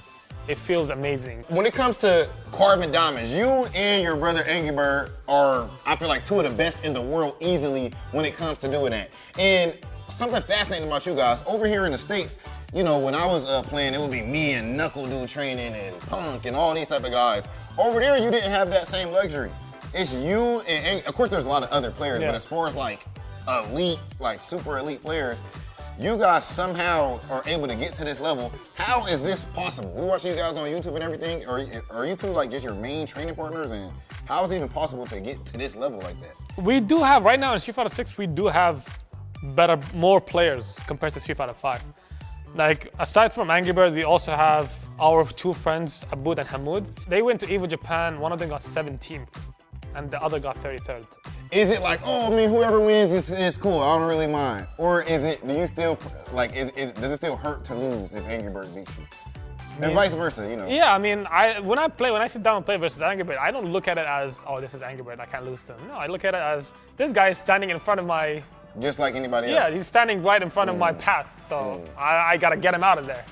it feels amazing. When it comes to carving diamonds, you and your brother Angry Bird are, I feel like, two of the best in the world easily when it comes to doing that. And something fascinating about you guys, over here in the States, you know, when I was playing, it would be me and Knuckle Dude training and Punk and all these type of guys. Over there, you didn't have that same luxury. It's you and of course there's a lot of other players, but as far as like elite, like super elite players, you guys somehow are able to get to this level. How is this possible? We watch you guys on YouTube and everything. Are you two like just your main training partners? And how is it even possible to get to this level like that? We do have, right now in Street Fighter 6, we do have more players compared to Street Fighter 5. Like, aside from Angry Bird, we also have our two friends, Abud and Hamoud. They went to EVO Japan, one of them got 17th, and the other got 33rd. Is it like, oh, I mean, whoever wins is cool, I don't really mind? Or is it, do you still, like, does it still hurt to lose if Angry Bird beats you? And vice versa, you know? Yeah, I mean, when I sit down and play versus Angry Bird, I don't look at it as, oh, this is Angry Bird, I can't lose to him. No, I look at it as, this guy is standing in front of my... Just like anybody else? Yeah, he's standing right in front of my path, so I gotta get him out of there.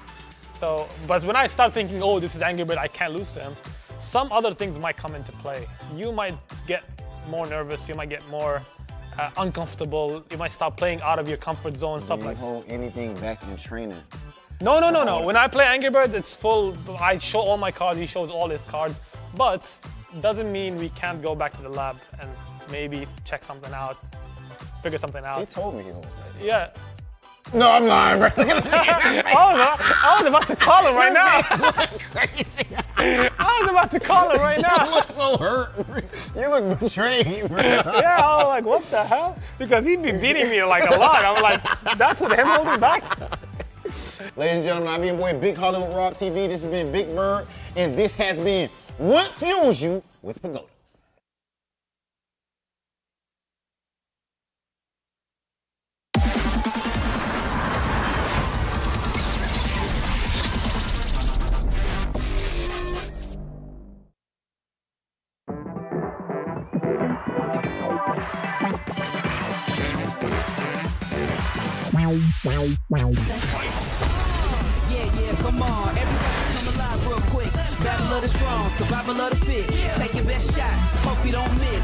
So, but when I start thinking, oh, this is Angry Bird, I can't lose to him, some other things might come into play. You might get more nervous, you might get more uncomfortable, you might start playing out of your comfort zone, stuff like that. Do you hold anything back in training? No. When I play Angry Bird, it's full, I show all my cards, he shows all his cards, but doesn't mean we can't go back to the lab and maybe check something out, figure something out. He told me he holds back. Yeah. No, I'm lying, bro. I was about to call him right now. I was about to call him right now. You look so hurt. You look betrayed, bro. Yeah, I was like, what the hell? Because he'd be beating me like a lot. I'm like, that's what him holding back? Ladies and gentlemen, I'm your boy Big Hollywood Rock TV. This has been Big Bird, and this has been What Fuels You with Pagoda. Yeah, come on. Everybody come alive real quick. Battle of the strong, survival of the fit. Take your best shot, hope you don't miss.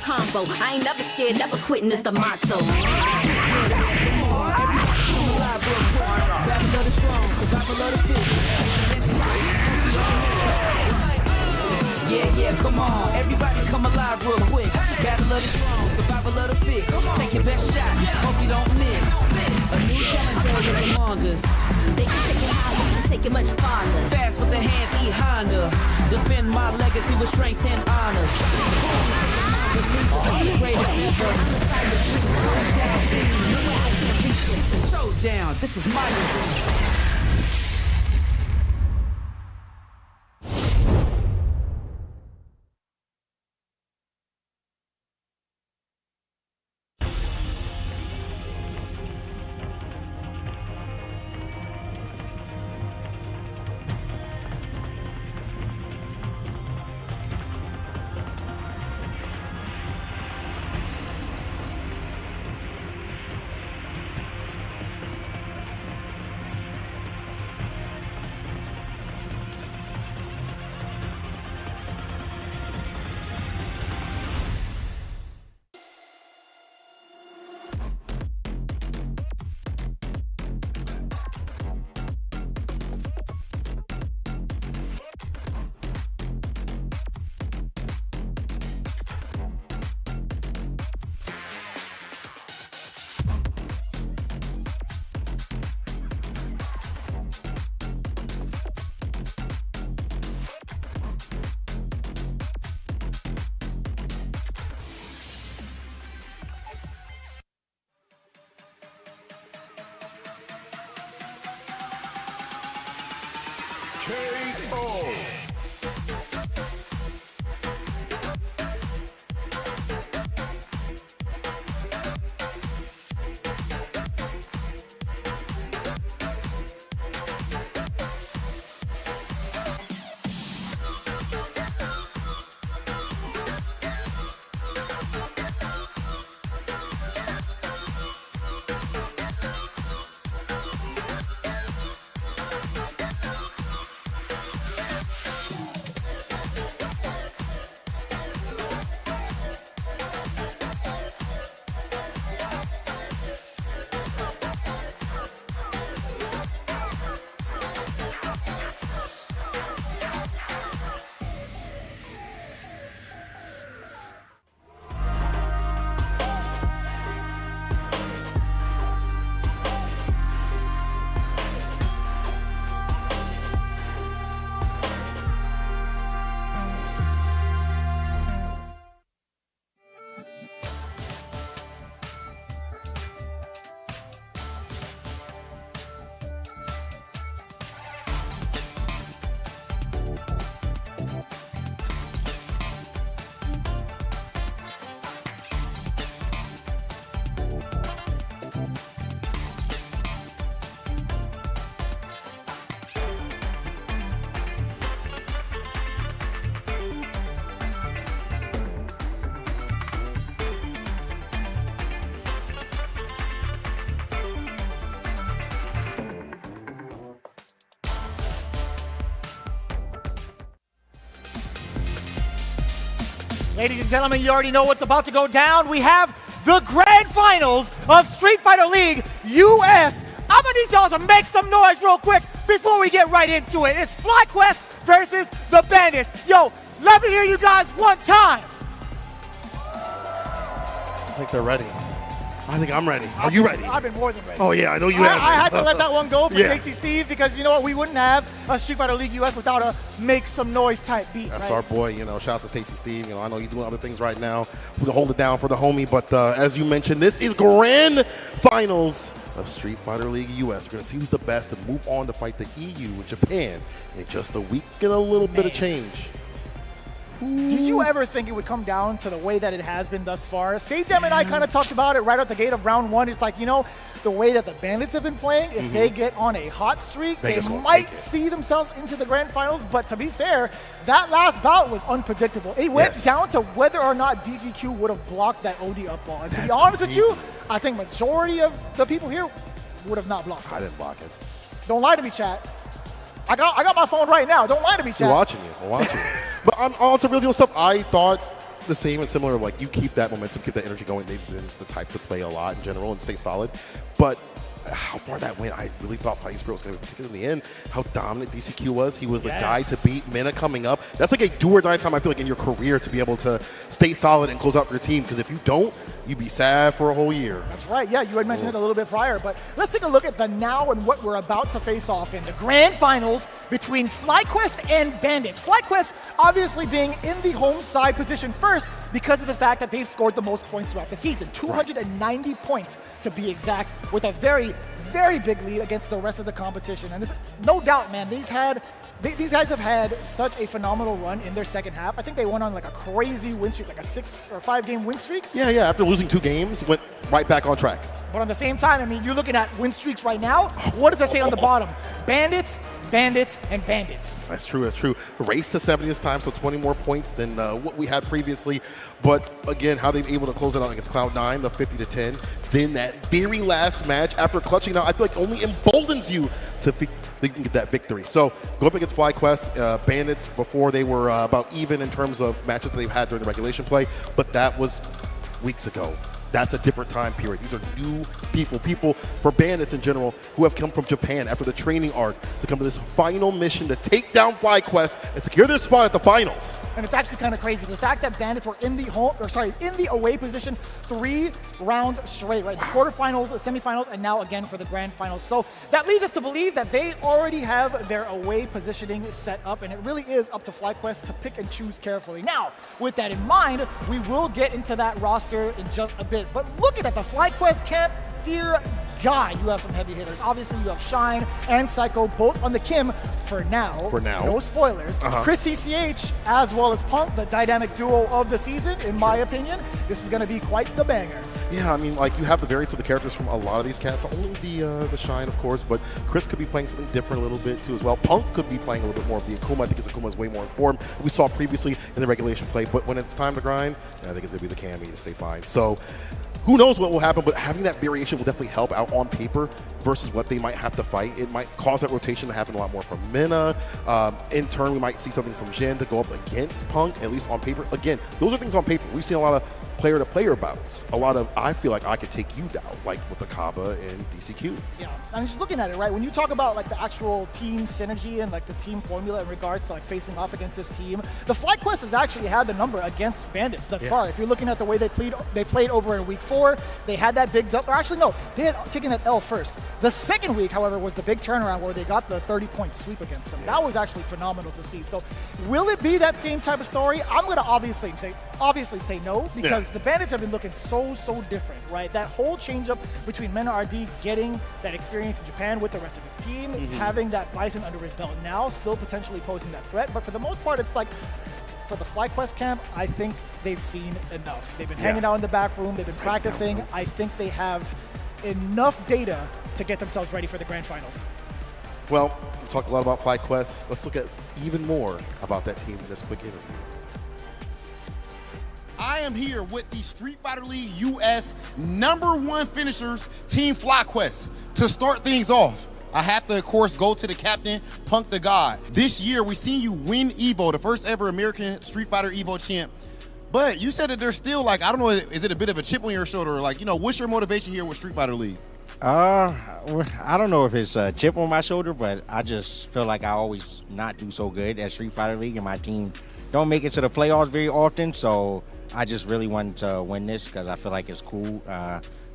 Combo. I ain't never scared, never quitting is the motto. Yeah, come on. Everybody come alive real quick. Battle of the strong, survival of the fit. Take your best shot, hope you don't miss. A new challenger is among us. They can take it higher, you can take it much farther. Fast with the hands, eat Honda. a legacy with strength and honor. I'm the greatest ever. Showdown, this is my revenge. KO. Ladies and gentlemen, you already know what's about to go down. We have the grand finals of Street Fighter League US. I'm gonna need y'all to make some noise real quick before we get right into it. It's FlyQuest versus the Bandits. Yo, let me hear you guys one time. I think they're ready. I think I'm ready. Are you ready? I've been more than ready. Oh yeah, I know you have. I had to let that one go for Yeah. Tasty Steve because you know what? We wouldn't have a Street Fighter League US without a make some noise type beat. That's right? our boy, shouts to Tasty Steve. I know he's doing other things right now. We're gonna hold it down for the homie, but as you mentioned, this is grand finals of Street Fighter League US. We're gonna see who's the best and move on to fight the EU in Japan in just a week and a little bit of change. Did you ever think it would come down to the way that it has been thus far? Sajam and I kind of talked about it right out the gate of round one. It's like, the way that the Bandits have been playing, if they get on a hot streak, they might see themselves into the grand finals. But to be fair, that last bout was unpredictable. It went down to whether or not DCQ would have blocked that OD up ball. And to be honest with you, I think majority of the people here would have not blocked it. I didn't block it. Don't lie to me, chat. I got my phone right now. Don't lie to me, chat. We're watching you. We're watching you. But on some real deal stuff, I thought the same and similar. Like, you keep that momentum, keep that energy going. They've been the type to play a lot in general and stay solid. But how far that went, I really thought Fighting Spirit was going to be particularly in the end. How dominant DCQ was. He was the guy to beat. Mena coming up. That's like a do or die time, I feel like, in your career to be able to stay solid and close out for your team. Because if you don't, you'd be sad for a whole year. That's right. Yeah, you had mentioned it a little bit prior. But let's take a look at the now and what we're about to face off in the grand finals between FlyQuest and Bandits. FlyQuest obviously being in the home side position first because of the fact that they've scored the most points throughout the season. 290 points to be exact, with a very, very big lead against the rest of the competition. And no doubt, man, these guys have had such a phenomenal run in their second half. I think they went on like a crazy win streak, like a 6 or 5 game win streak. Yeah, after losing 2 games, went right back on track. But on the same time, I mean, you're looking at win streaks right now. What does that say on the bottom? Bandits, Bandits, and Bandits. That's true. Race to 70 this time, so 20 more points than what we had previously. But again, how they've been able to close it out against Cloud9, the 50-10. Then that very last match, after clutching out, I feel like only emboldens you to think they can get that victory. So go up against FlyQuest, Bandits, before they were about even in terms of matches that they've had during the regulation play, but that was weeks ago. That's a different time period. These are new people for Bandits in general who have come from Japan after the training arc to come to this final mission to take down FlyQuest and secure their spot at the finals. And it's actually kind of crazy. The fact that Bandits were in the away position 3 rounds straight, right? The quarterfinals, the semifinals, and now again for the grand finals. So that leads us to believe that they already have their away positioning set up, and it really is up to FlyQuest to pick and choose carefully. Now, with that in mind, we will get into that roster in just a bit. But looking at the FlyQuest camp, dear God, you have some heavy hitters. Obviously, you have Shine and Psycho both on the Kim for now. No spoilers. Chris CCH as well as Punk, the dynamic duo of the season, in my opinion. This is going to be quite the banger. Yeah, I mean, like, you have the variants of the characters from a lot of these cats. Only the Shine, of course, but Chris could be playing something different a little bit, too, as well. Punk could be playing a little bit more of the Akuma. I think his Akuma is way more informed. We saw previously in the regulation play, but when it's time to grind, I think it's going to be the Cammy to stay fine. So who knows what will happen, but having that variation will definitely help out on paper versus what they might have to fight. It might cause that rotation to happen a lot more from Mena. In turn, we might see something from Jin to go up against Punk, at least on paper. Again, those are things on paper. We've seen a lot of player-to-player bouts. A lot of, I feel like I could take you down, like with the Kaba and DCQ. Yeah, I'm just looking at it, right? When you talk about like the actual team synergy and like the team formula in regards to like facing off against this team, the FlyQuest has actually had the number against Bandits thus far. If you're looking at the way they played over in week 4, they had that big or actually no, they had taken that L first. The second week, however, was the big turnaround where they got the 30-point sweep against them. That was actually phenomenal to see. So will it be that same type of story? I'm going to obviously say no, because the Bandits have been looking so different, right? That whole change-up between Mena RD getting that experience in Japan with the rest of his team, having that Bison under his belt now, still potentially posing that threat. But for the most part, it's like, for the FlyQuest camp, I think they've seen enough. They've been hanging out in the back room. They've been practicing. I think they have enough data to get themselves ready for the grand finals. Well, we talked a lot about FlyQuest. Let's look at even more about that team in this quick interview. I am here with the Street Fighter League US #1 finishers, Team FlyQuest. To start things off, I have to, of course, go to the captain, Punk the God. This year, we've seen you win EVO, the first ever American Street Fighter EVO champ. But you said that there's still, like, I don't know, is it a bit of a chip on your shoulder? Like, you know, what's your motivation here with Street Fighter League? I don't know if it's a chip on my shoulder, but I just feel like I always not do so good at Street Fighter League, and my team don't make it to the playoffs very often, so I just really wanted to win this because I feel like it's cool.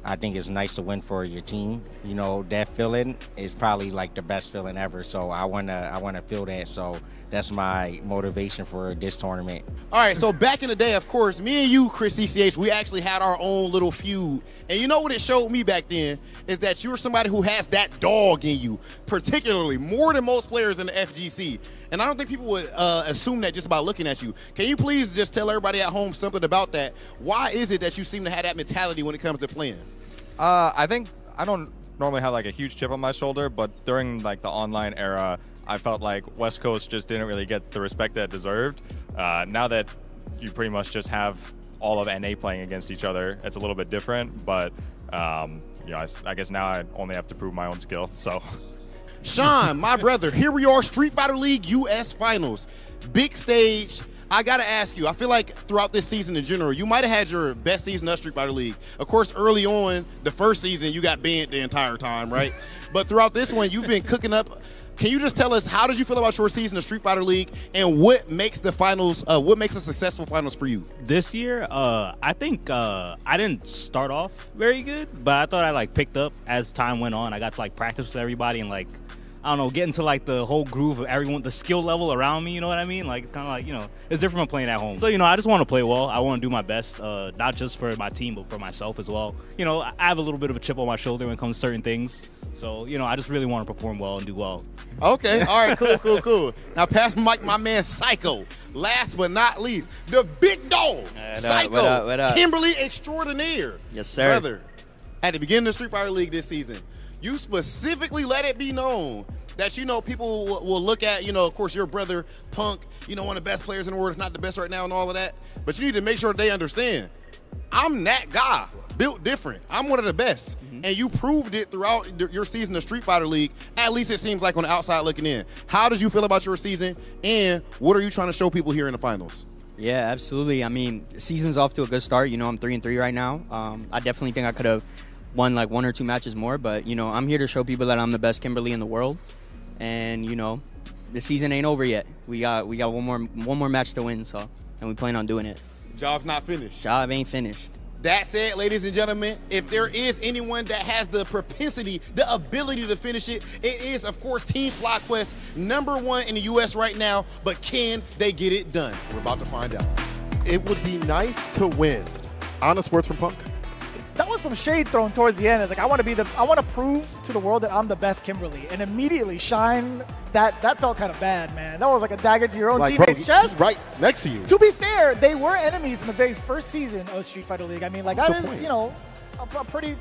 I think it's nice to win for your team. You know, that feeling is probably like the best feeling ever. So I wanna feel that. So that's my motivation for this tournament. All right, so back in the day, of course, me and you, Chris CCH, we actually had our own little feud. And you know what it showed me back then is that you're somebody who has that dog in you, particularly more than most players in the FGC. And I don't think people would assume that just by looking at you. Can you please just tell everybody at home something about that? Why is it that you seem to have that mentality when it comes to playing? I think I don't normally have like a huge chip on my shoulder, but during like the online era, I felt like West Coast just didn't really get the respect that it deserved. Now that you pretty much just have all of NA playing against each other, it's a little bit different, but you know, I guess now I only have to prove my own skill, so. Sean, my brother, here we are, Street Fighter League US Finals. Big stage. I gotta ask you, I feel like throughout this season in general, you might have had your best season of Street Fighter League. Of course, early on, the first season, you got banned the entire time, right? But throughout this one, you've been cooking up. Can you just tell us, how did you feel about your season of Street Fighter League, and what makes the finals, what makes a successful finals for you? This year, I think I didn't start off very good, but I thought I like picked up as time went on. I got to like practice with everybody and like, I don't know, get into like the whole groove of everyone, the skill level around me, you know what I mean? Like kind of like, you know, it's different from playing at home. So, you know, I just want to play well. I want to do my best, not just for my team, but for myself as well. You know, I have a little bit of a chip on my shoulder when it comes to certain things. So, you know, I just really want to perform well and do well. Okay, all right, cool. Now pass Mike, my man Psycho. Last but not least, the big dog, Psycho, what up? Kimberly extraordinaire. Yes, sir. Brother, at the beginning of Street Fighter League this season, you specifically let it be known that, you know, people will look at, you know, of course, your brother, Punk, you know, one of the best players in the world, if not the best right now and all of that. But you need to make sure they understand, I'm that guy, built different. I'm one of the best. And you proved it throughout your season of Street Fighter League, at least it seems like on the outside looking in. How did you feel about your season, and what are you trying to show people here in the finals? Yeah, absolutely. I mean, the season's off to a good start. You know, I'm 3-3 right now. I definitely think I could have won like 1 or 2 matches more, but, you know, I'm here to show people that I'm the best Kimberly in the world. And, you know, the season ain't over yet. We got one more match to win, so, and we plan on doing it. Job's not finished. Job ain't finished. That said, ladies and gentlemen, if there is anyone that has the propensity, the ability to finish it, it is, of course, Team FlyQuest, #1 in the U.S. right now, but can they get it done? We're about to find out. It would be nice to win. Honest words from Punk. That was some shade thrown towards the end. It's like, I want to prove to the world that I'm the best Kimberly. And immediately Shine, that felt kind of bad, man. That was like a dagger to your own teammate's chest. Right next to you. To be fair, they were enemies in the very first season of Street Fighter League. I mean, like, that is, you know, a pretty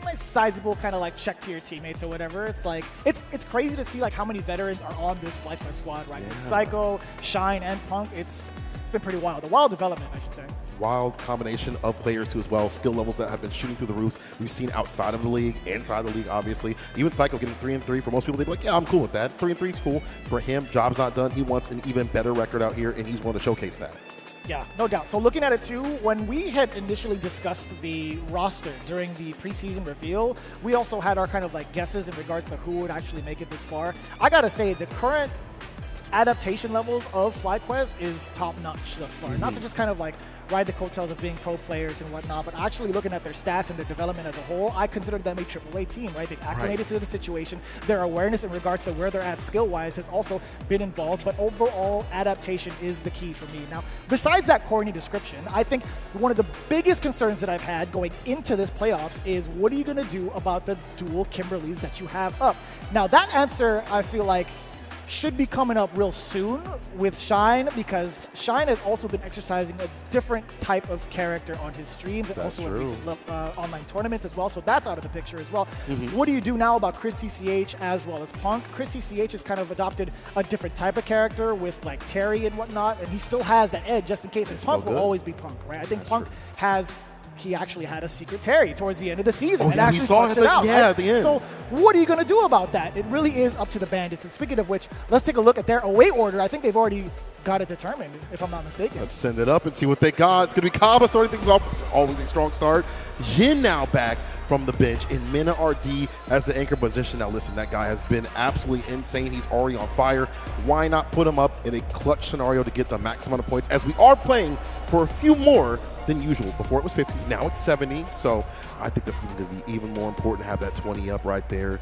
nice sizable kind of like check to your teammates or whatever. It's like, it's crazy to see like how many veterans are on this FlyQuest squad, right? Yeah. With Psycho, Shine, and Punk. It's been pretty wild. A wild development, I should say. Wild combination of players too as well. Skill levels that have been shooting through the roofs. We've seen outside of the league, inside the league, obviously. Even Psycho getting 3-3. For most people, they'd be like, yeah, I'm cool with that. 3-3 is cool. For him, job's not done. He wants an even better record out here, and he's willing to showcase that. Yeah, no doubt. So looking at it too, when we had initially discussed the roster during the preseason reveal, we also had our kind of like guesses in regards to who would actually make it this far. I gotta say, the current adaptation levels of FlyQuest is top-notch thus far. Not to just kind of like ride the coattails of being pro players and whatnot, but actually looking at their stats and their development as a whole, I consider them a AAA team, right? They've acclimated to the situation. Their awareness in regards to where they're at skill-wise has also been involved, but overall adaptation is the key for me. Now, besides that corny description, I think one of the biggest concerns that I've had going into this playoffs is, what are you going to do about the dual Kimberlys that you have up? Now, that answer, I feel like, should be coming up real soon with Shine, because Shine has also been exercising a different type of character on his streams and also in recent online tournaments as well. So that's out of the picture as well. What do you do now about Chris CCH as well as Punk? Chris CCH has kind of adopted a different type of character with like Terry and whatnot, and he still has that edge just in case. And Punk will always be Punk, right? I think Punk has... He actually had a secret Terry towards the end of the season. Oh, and yeah, actually we saw it at the end. So what are you going to do about that? It really is up to the Bandits. And speaking of which, let's take a look at their away order. I think they've already got it determined, if I'm not mistaken. Let's send it up and see what they got. It's going to be Kaba starting things off. Always a strong start. Jin now back from the bench in Mina RD as the anchor position. Now listen, that guy has been absolutely insane. He's already on fire. Why not put him up in a clutch scenario to get the maximum amount of points, as we are playing for a few more than usual. Before it was 50, now it's 70. So I think that's going to be even more important to have that 20 up right there,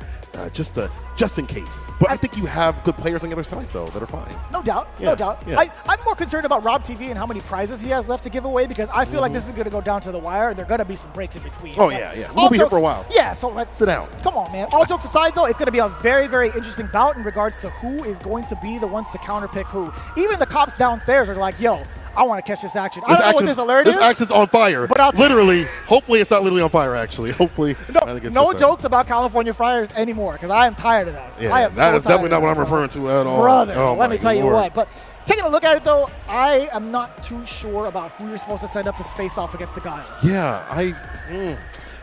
just in case. But I think you have good players on the other side, though, that are fine. No doubt, Yeah, no doubt. yeah. I'm more concerned about Rob TV and how many prizes he has left to give away, because I feel like this is going to go down to the wire, and there are going to be some breaks in between. Oh, But yeah. all We'll be here jokes- for a while. Yeah, so let's Sit down. Come on, man. All jokes aside, though, it's going to be a very, very interesting bout in regards to who is going to be the ones to counterpick who. Even the cops downstairs are like, yo, I want to catch this action. I don't know what this alert is. This action's on fire. But I'll literally, hopefully it's not literally on fire, actually. Hopefully. I think it's No just jokes about California fires anymore, because I am tired of that. Yeah, I am that so is definitely tired not of what I'm that, referring to at all. Brother, Oh, let me my tell you Lord. what. But taking a look at it, though, I am not too sure about who you're supposed to send up to face off against the Guile. Yeah,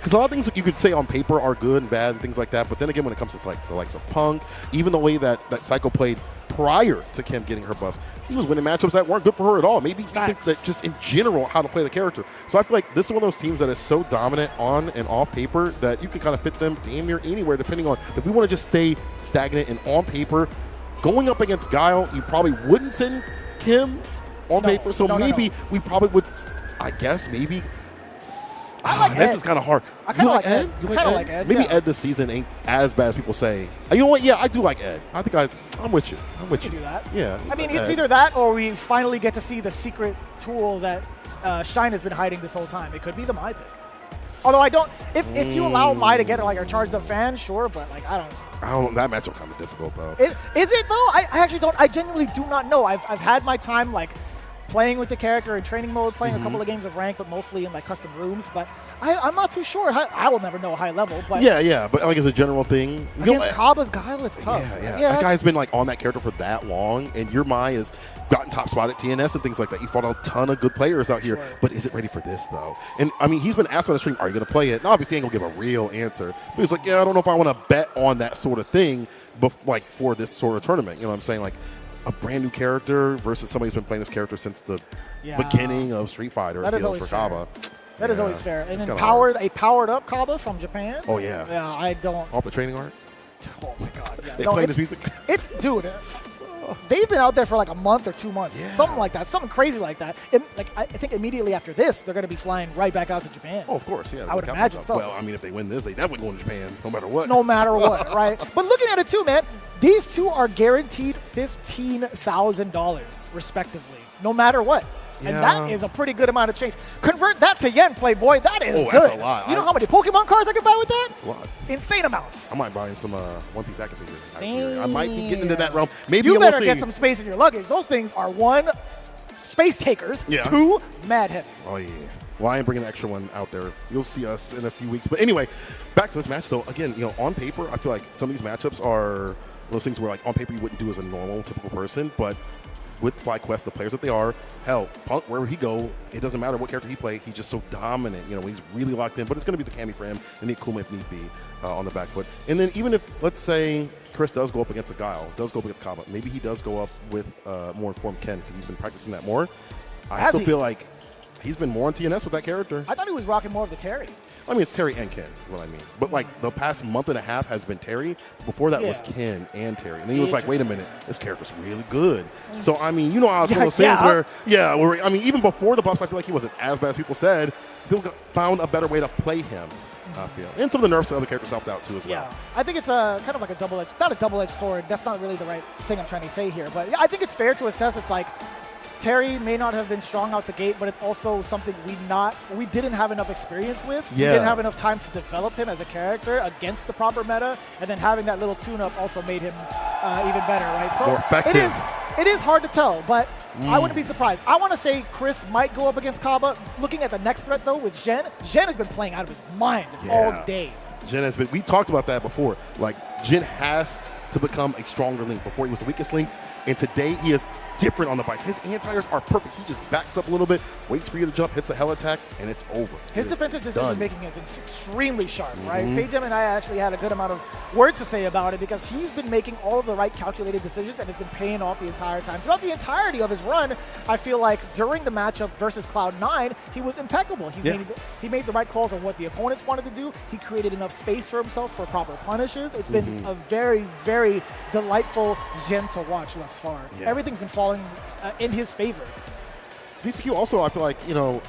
because a lot of things that you could say on paper are good and bad and things like that, but then again, when it comes to like the likes of Punk, even the way that Psycho played prior to Kim getting her buffs, he was winning matchups that weren't good for her at all. Maybe that just in general how to play the character. So I feel like this is one of those teams that is so dominant on and off paper that you can kind of fit them damn near anywhere, depending on if we want to just stay stagnant and on paper. Going up against Guile, you probably wouldn't send Kim on paper. So maybe we probably would, I guess, maybe. This is kind of hard. I kind of like Ed. You like Ed? Maybe Ed this season ain't as bad as people say. You know what? Yeah, I do like Ed. I think I'm with you. I'm with you. Do that. Yeah. I mean, it's either that or we finally get to see the secret tool that Shine has been hiding this whole time. It could be the Mai pick. Although I don't, if you allow Mai to get like a charged up fan, sure, but like I don't. That matchup kind of difficult though. Is it though? I actually don't. I genuinely do not know. I've had my time like playing with the character in training mode, playing a couple of games of rank, but mostly in like custom rooms. But I'm not too sure. I will never know high level. But yeah. But like as a general thing, against Kaba's Guile, it's tough. Yeah. That guy's been like on that character for that long, and your Mai has gotten top spot at TNS and things like that. You fought a ton of good players out here, but is it ready for this though? And I mean, he's been asked on the stream, "Are you going to play it?" And obviously, he ain't gonna give a real answer. But he's like, "Yeah, I don't know if I want to bet on that sort of thing, but like for this sort of tournament." You know what I'm saying? Like a brand new character versus somebody who's been playing this character since the beginning of Street Fighter. That is always for fair. Kaba. That is always fair. And then a powered up Kaba from Japan. Oh yeah. Yeah, I don't. Off the training art. Oh my God. Yeah. They playing this music. It's dude. They've been out there for like a month or 2 months, something like that, something crazy like that. And like I think immediately after this, they're going to be flying right back out to Japan. Oh, of course, yeah. I would imagine so. Well, I mean, if they win this, they definitely going to Japan, no matter what. No matter what, right? But looking at it too, man, these two are guaranteed $15,000 respectively, no matter what. And that is a pretty good amount of change. Convert that to yen, Playboy. That is good. That's a lot. You know how many Pokemon cards I can buy with that? That's a lot. Insane amounts. I might buy in some One Piece action figures. I might be getting into that realm. Maybe you better we'll get some space in your luggage. Those things are 1, space takers, 2, mad heavy. Oh, yeah. Well, I am bringing an extra one out there. You'll see us in a few weeks. But anyway, back to this match, though. Again, on paper, I feel like some of these matchups are those things where, like, on paper you wouldn't do as a normal, typical person, but with FlyQuest, the players that they are, hell, Punk, wherever he go, it doesn't matter what character he play, he's just so dominant. He's really locked in, but it's going to be the Cammy for him, and the Akuma if need be on the back foot. And then even if, let's say, Chris does go up against a Guile, does go up against Kaba, maybe he does go up with more informed Ken because he's been practicing that more. I still feel like he's been more on TNS with that character. I thought he was rocking more of the Terry. I mean, it's Terry and Ken, what I mean. But, like, the past month and a half has been Terry. Before that was Ken and Terry. And then he was like, wait a minute, this character's really good. So, I mean, how it's one of those things where, I mean, even before the buffs, I feel like he wasn't as bad as people said. People found a better way to play him, I feel. And some of the nerfs of other characters helped out, too, as well. Yeah, I think it's a kind of like a double-edged, not a double-edged sword. That's not really the right thing I'm trying to say here. But, yeah, I think it's fair to assess it's like, Terry may not have been strong out the gate, but it's also something we didn't have enough experience with. We didn't have enough time to develop him as a character against the proper meta, and then having that little tune-up also made him even better, right? So it is hard to tell, but I wouldn't be surprised. I want to say Chris might go up against Kaba. Looking at the next threat, though, with Zhen has been playing out of his mind all day. Zhen has been, we talked about that before. Like, Zhen has to become a stronger Link. Before he was the weakest Link, and today he is different on the bikes. His anti-airs are perfect. He just backs up a little bit, waits for you to jump, hits a hell attack, and it's over. His defensive decision-making has been extremely sharp, right? Sajam and I actually had a good amount of words to say about it because he's been making all of the right calculated decisions and it's been paying off the entire time. Throughout the entirety of his run, I feel like during the matchup versus Cloud9, he was impeccable. He made the right calls on what the opponents wanted to do. He created enough space for himself for proper punishes. It's been a very, very delightful Zhen to watch thus far. Everything's been falling in his favor. DCQ also, I feel like, him,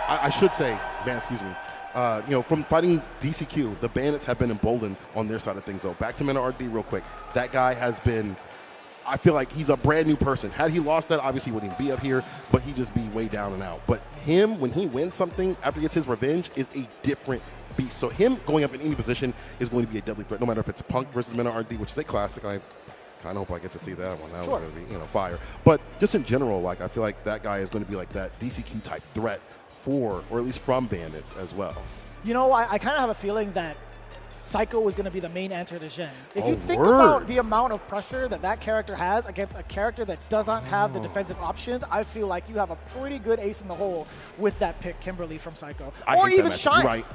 I should say, man, excuse me, from fighting DCQ, the Bandits have been emboldened on their side of things, though. Back to Mena RD real quick. That guy has been, I feel like he's a brand new person. Had he lost that, obviously he wouldn't be up here, but he'd just be way down and out. But him, when he wins something after he gets his revenge, is a different beast. So him going up in any position is going to be a deadly threat, no matter if it's Punk versus Mena RD, which is a classic. I kind of hope I get to see that one. That was going to be, fire. But just in general, like, I feel like that guy is going to be like that DCQ type threat for, or at least from Bandits as well. I kind of have a feeling that Psycho is going to be the main answer to Zhen. If Oh, you think word. about the amount of pressure that that character has against a character that does not have the defensive options, I feel like you have a pretty good ace in the hole with that pick, Kimberly from Psycho. I Or hate that even matchup. Shine. You're right.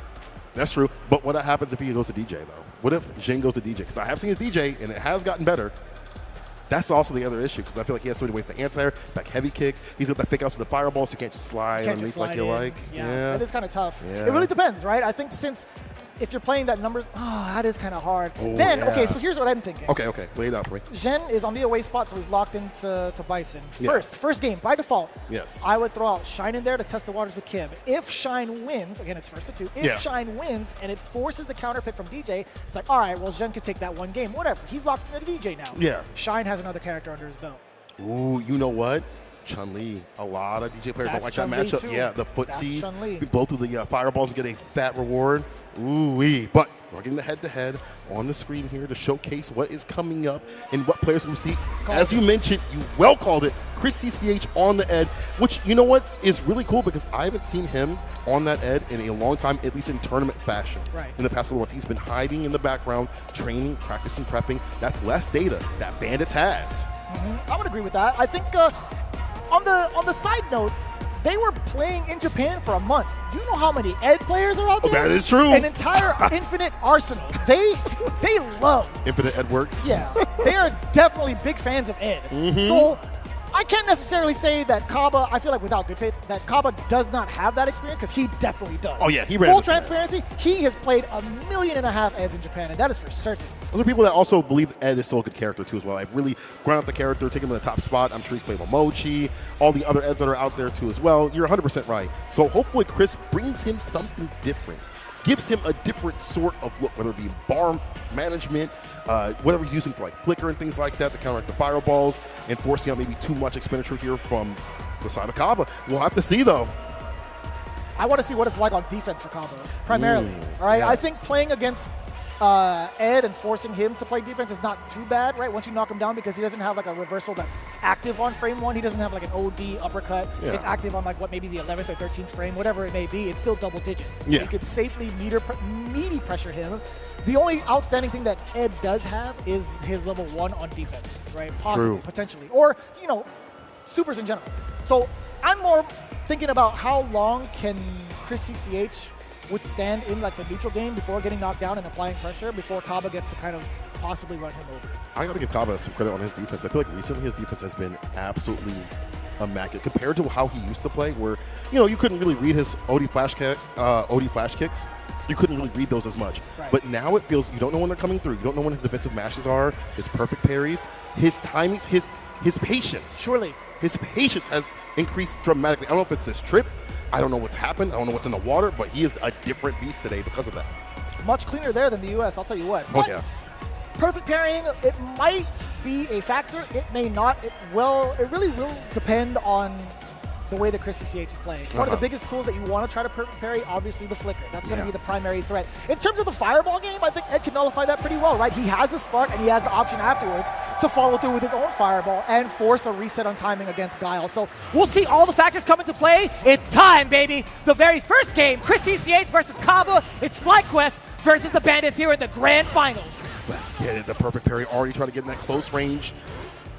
That's true. But what happens if he goes to DJ, though? What if Jin goes to DJ? Because I have seen his DJ, and it has gotten better. That's also the other issue, because I feel like he has so many ways to anti-air, back heavy kick. He's got that fake out to the fireball, so you can't just slide Can't underneath just like slide you in. like. Yeah, that is kind of tough. Yeah. It really depends, right? I think since if you're playing that numbers, that is kind of hard. Oh, Then, yeah. okay, so here's what I'm thinking. Okay, lay it out for me. Zhen is on the away spot, so he's locked into Bison. Yeah. First game, by default, Yes. I would throw out Shine in there to test the waters with Kim. If Shine wins, again, it's first to two. If Yeah. Shine wins and it forces the counter pick from DJ, it's like, all right, well, Zhen could take that one game. Whatever. He's locked into DJ now. Yeah. Shine has another character under his belt. Ooh, you know what? Chun-Li. A lot of DJ players don't like That's that Chun-Li matchup. too. Yeah, the That's footsies. Chun-Li. We blow through the fireballs and get a fat reward. Ooh-wee. But we're getting the head-to-head on the screen here to showcase what is coming up and what players we see. As you mentioned, you well called it, Chris CCH on the Ed, which, you know what, is really cool because I haven't seen him on that Ed in a long time, at least in tournament fashion. Right. In the past couple months, he's been hiding in the background, training, practicing, prepping. That's less data that Bandits has. I would agree with that. I think on the side note, they were playing in Japan for a month. Do you know how many Ed players are out there? That is true. An entire Infinite arsenal. They love Infinite Ed works. Yeah, they are definitely big fans of Ed. Mhm. So I can't necessarily say that Kaba, I feel like without good faith, that Kaba does not have that experience because he definitely does. Oh, yeah, he ran Full this match. transparency, he has played 1.5 million Eds in Japan, and that is for certain. Those are people that also believe Ed is still a good character too as well. I've really ground out the character, taken him to the top spot. I'm sure he's played Momochi, all the other Eds that are out there too as well. You're 100% right. So hopefully Chris brings him something different. Gives him a different sort of look, whether it be bar management, whatever he's using for like flicker and things like that to counteract the fireballs and forcing out maybe too much expenditure here from the side of Kaba. We'll have to see though. I want to see what it's like on defense for Kaba, primarily. All right, yeah. I think playing against Ed and forcing him to play defense is not too bad, right? Once you knock him down, because he doesn't have like a reversal that's active on frame one. He doesn't have like an OD uppercut. Yeah. It's active on like what maybe the 11th or 13th frame, whatever it may be. It's still double digits. Yeah. You could safely meaty pressure him. The only outstanding thing that Ed does have is his level 1 on defense, right? Possibly, True. potentially, or supers in general. So I'm more thinking about how long can Chris CCH withstand in like the neutral game before getting knocked down and applying pressure before Kaba gets to kind of possibly run him over. I got to give Kaba some credit on his defense. I feel like recently his defense has been absolutely immaculate compared to how he used to play, where you couldn't really read his OD flash kicks. You couldn't really read those as much. Right. But now it feels you don't know when they're coming through. You don't know when his defensive mashes are, his perfect parries, his timings, his patience. Surely. His patience has increased dramatically. I don't know if it's this trip. I don't know what's happened. I don't know what's in the water, but he is a different beast today because of that. Much cleaner there than the U.S., I'll tell you what. Oh, yeah. Perfect parrying, it might be a factor. It may not. It really will depend on the way that Chris CCH is playing. One of the biggest tools that you want to try to perfect parry, obviously the flicker. That's going to be the primary threat. In terms of the fireball game, I think Ed can nullify that pretty well, right? He has the spark and he has the option afterwards to follow through with his own fireball and force a reset on timing against Guile. So we'll see all the factors come into play. It's time, baby. The very first game, Chris CCH versus Kaba. It's FlyQuest versus the Bandits here in the grand finals. Let's get it. The perfect parry already trying to get in that close range.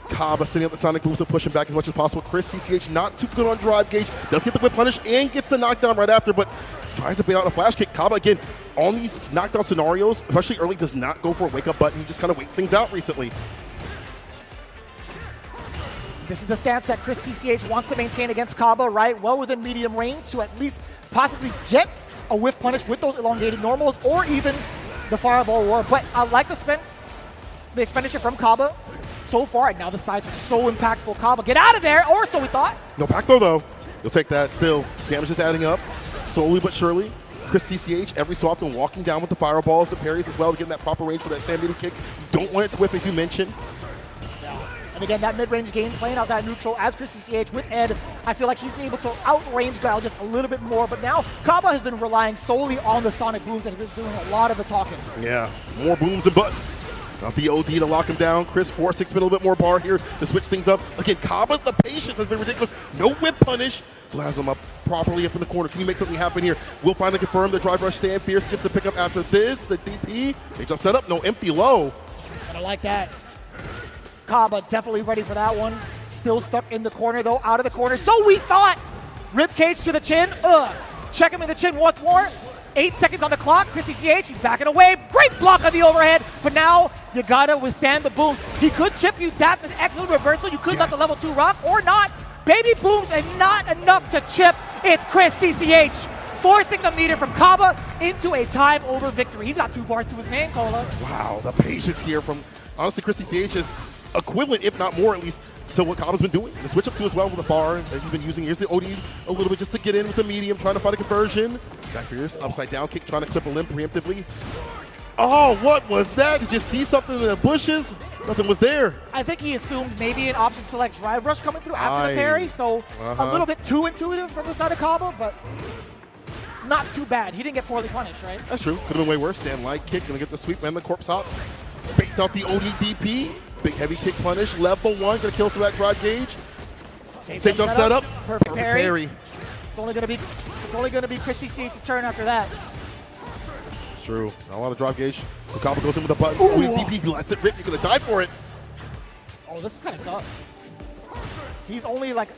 Kaba sitting up the Sonic Booms and pushing back as much as possible. Chris CCH not too good on drive gauge. Does get the whip punish and gets the knockdown right after, but tries to bait out a flash kick. Kaba, again, on these knockdown scenarios, especially early, does not go for a wake-up button. He just kind of waits things out recently. This is the stance that Chris CCH wants to maintain against Kaba, right? Well within medium range to at least possibly get a whiff punish with those elongated normals or even the fireball war. But I like the expenditure from Kaba so far, and now the sides are so impactful. Kaba, get out of there, or so we thought. No back throw, though. You'll take that still. Damage is adding up, slowly but surely. Chris CCH every so often walking down with the fireballs, the parries as well, to get in that proper range for that stampede kick. You don't want it to whip, as you mentioned. And again, that mid-range game, playing out that neutral as Chris CCH with Ed, I feel like he's been able to outrange Guile just a little bit more. But now, Kaba has been relying solely on the Sonic Booms and has been doing a lot of the talking. Yeah, more booms and buttons. Not the OD to lock him down. Chris forcing a little bit more bar here to switch things up. Again, Kaba, the patience has been ridiculous. No whip punish. So has him up properly up in the corner. Can you make something happen here? We'll finally confirm the drive rush stand. Fierce gets the pickup after this. The DP. They jump set up. No empty low. I like that. Kaba definitely ready for that one. Still stuck in the corner though, out of the corner. So we thought. Rib cage to the chin. Check him in the chin once more. 8 seconds on the clock. Chrissy CH, he's backing away. Great block on the overhead. But now you gotta withstand the booms. He could chip you. That's an excellent reversal. You could let the level 2 rock or not. Baby booms and not enough to chip. It's Chris CCH forcing the meter from Kaba into a time over victory. He's got 2 bars to his name, Cola. Wow, the patience here from, honestly, Chris CCH is equivalent, if not more at least, to what Kaba's been doing. The switch up to as well with the bar that he's been using. Here's the OD a little bit just to get in with the medium, trying to find a conversion. Back Fierce, upside down kick, trying to clip a limb preemptively. Oh, what was that? Did you see something in the bushes? Nothing was there. I think he assumed maybe an option select drive rush coming through after the parry, so a little bit too intuitive from the side of Kaba, but not too bad. He didn't get poorly punished, right? That's true. Could have been way worse. Stand light kick, gonna get the sweep and the corpse hop. Baits out the OD DP. Big heavy kick punish. Level 1, gonna kill some of that drive gauge. Safe jump setup. Perfect parry. It's only gonna be Chris CCH's turn after that. It's true. Not a lot of drive gauge. So Kaba goes in with the buttons. OD DP lets it rip. You're gonna die for it. Oh, this is kind of tough. He's only like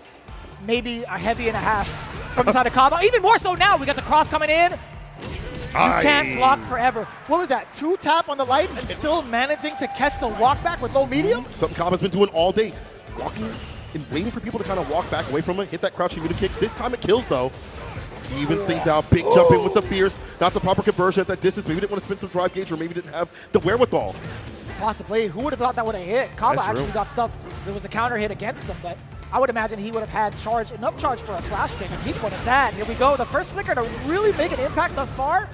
maybe a heavy and a half from the side of Kaba. Even more so now. We got the cross coming in. You can't block forever. What was that? 2 tap on the lights and still managing to catch the walk back with low medium? Something Kaba's been doing all day. Walking and waiting for people to kind of walk back away from it. Hit that crouching middle kick. This time it kills though. He evens things out. Big jump in with the Fierce. Not the proper conversion at that distance. Maybe didn't want to spin some drive gauge or maybe didn't have the wherewithal. Possibly. Who would have thought that would have hit? Kaba actually got stuffed. There was a counter hit against them, but I would imagine he would have had enough charge for a flash kick. A deep one at that. Here we go. The first flicker to really make an impact thus far.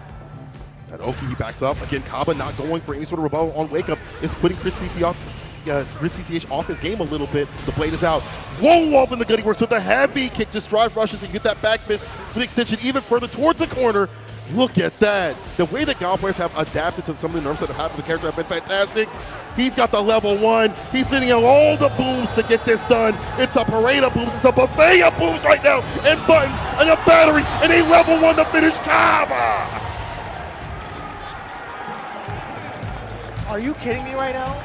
And Oki, he backs up. Again, Kaba not going for any sort of rebuttal on wake up is putting Chris CCH off his game a little bit. The blade is out. Whoa, up in the gut. He works with a heavy kick. Just drive rushes and get that back fist with extension even further towards the corner. Look at that. The way that Gal players have adapted to some of the nerfs that have happened to the character have been fantastic. He's got the level 1. He's sending out all the booms to get this done. It's a parade of booms. It's a buffet of booms right now. And buttons and a battery and a level 1 to finish Kaba. Are you kidding me right now?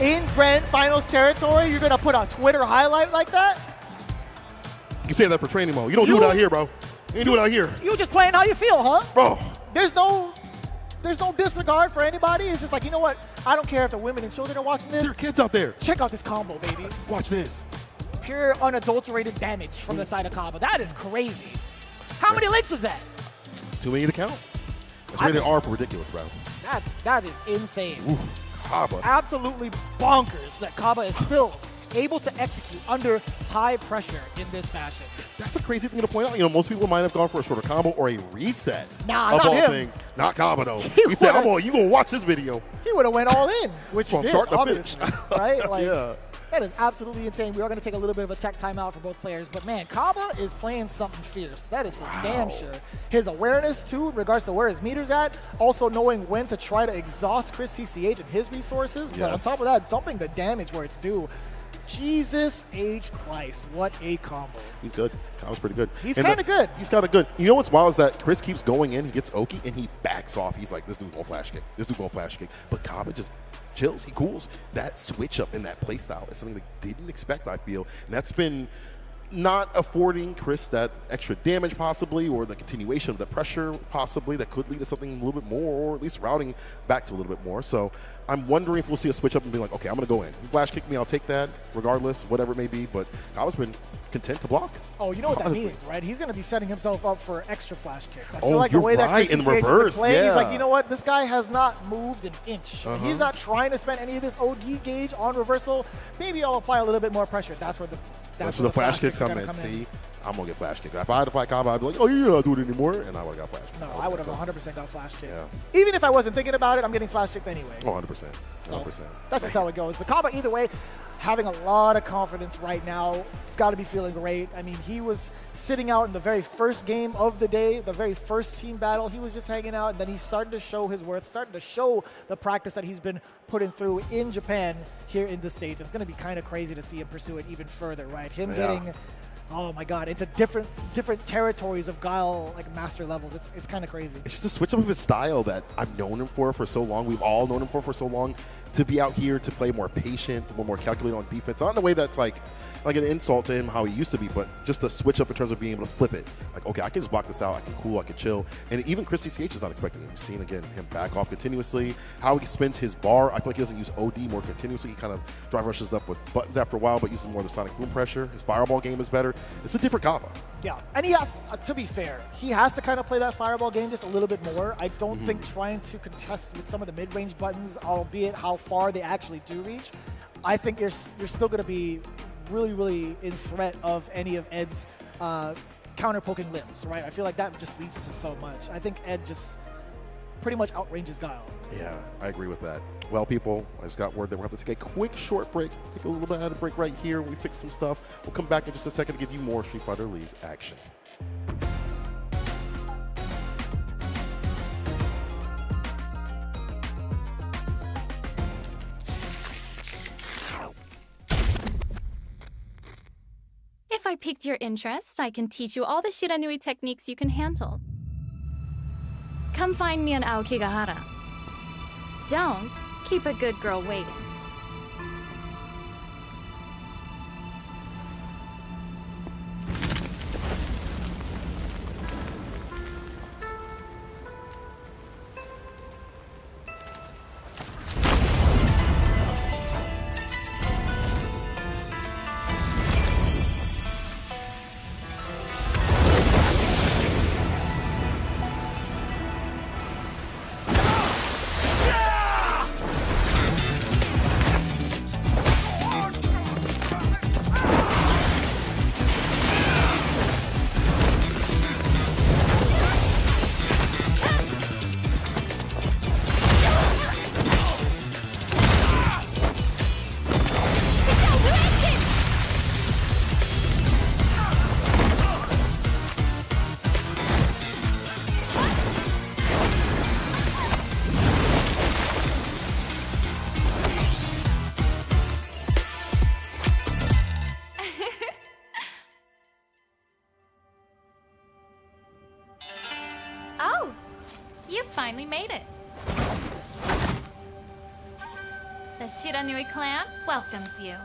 In Grand Finals territory, you're going to put a Twitter highlight like that? You say that for training mode. You don't do it out here, bro. You do it out here. You just playing how you feel, huh? Bro. There's no disregard for anybody. It's just like, you know what? I don't care if the women and children are watching this. There are kids out there. Check out this combo, baby. Watch this. Pure unadulterated damage from the side of Kaba. That is crazy. How many links was that? Too many to count. That's where they are for ridiculous, bro. That is insane. Ooh, Kaba. Absolutely bonkers that Kaba is still able to execute under high pressure in this fashion. That's a crazy thing to point out. You know, most people might have gone for a shorter combo or a reset. Nah, of not all him. things. Not Kaba, though. He said, you going to watch this video. He would have went all in, which he did, start to obviously. finish. Right? Like, yeah. That is absolutely insane. We are going to take a little bit of a tech timeout for both players, but man, Kaba is playing something fierce. That is for damn sure. His awareness, too, in regards to where his meter's at, also knowing when to try to exhaust Chris CCH and his resources, but on top of that, dumping the damage where it's due. Jesus H. Christ, what a combo. He's good. Kaba's pretty good. He's kind of good. He's kind of good. You know what's wild is that Chris keeps going in, he gets Oki, and he backs off. He's like, this dude going flash kick. This dude going flash kick. But Kaba just chills. He cools. That switch up in that playstyle is something they didn't expect, I feel. And that's been not affording Chris that extra damage possibly, or the continuation of the pressure possibly that could lead to something a little bit more, or at least routing back to a little bit more. So I'm wondering if we'll see a switch up and be like, okay, I'm going to go in. You flash kick me, I'll take that regardless, whatever it may be. But Kaba's been content to block. Oh, you know what honestly. that means, right? He's going to be setting himself up for extra flash kicks. I feel Oh, like you're the way that right, Chris in CCH has been reverse, playing, he's like, yeah. you know what? This guy has not moved an inch. He's not trying to spend any of this OD gauge on reversal. Maybe I'll apply a little bit more pressure. That's where the flash kicks come in. See, I'm going to get flash kicked. If I had to fight Kaba, I'd be like, oh, you're not doing it anymore. And I would have got flash kicked. No, I would have 100% got flash kicked. Yeah. Even if I wasn't thinking about it, I'm getting flash kicked anyway. Oh, 100%. 100%. That's just how it goes. But Kaba, either way, having a lot of confidence right now. He's got to be feeling great. I mean, he was sitting out in the very first game of the day, the very first team battle. He was just hanging out, and then he's starting to show his worth, starting to show the practice that he's been putting through in Japan here in the States. It's going to be kind of crazy to see him pursue it even further, right? Him getting, oh my God, into different territories of Guile, like master levels. It's kind of crazy. It's just a switch up of his style that I've known him for so long. We've all known him for so long. To be out here to play more patient, more calculated on defense, not in a way that's like an insult to him how he used to be, but just a switch up in terms of being able to flip it. Like, okay, I can just block this out, I can cool, I can chill. And even Chris CCH is not expecting him. We've seen, again, him back off continuously. How he spins his bar, I feel like he doesn't use OD more continuously. He kind of drive rushes up with buttons after a while, but uses more of the sonic boom pressure. His fireball game is better. It's a different Kappa. Yeah, and he has, to be fair, he has to kind of play that fireball game just a little bit more. I don't think trying to contest with some of the mid-range buttons, albeit how far they actually do reach, I think you're still going to be really, really in threat of any of Ed's counter-poking limbs, right? I feel like that just leads to so much. I think Ed just pretty much outranges Guile. Yeah, I agree with that. Well, people, I just got word that we'll have to take a quick short break, take a little bit of a break right here. We fix some stuff. We'll come back in just a second to give you more Street Fighter League action. If I piqued your interest, I can teach you all the Shiranui techniques you can handle. Come find me in Aokigahara. Don't keep a good girl waiting. Finally made it. The Shiranui clan welcomes you.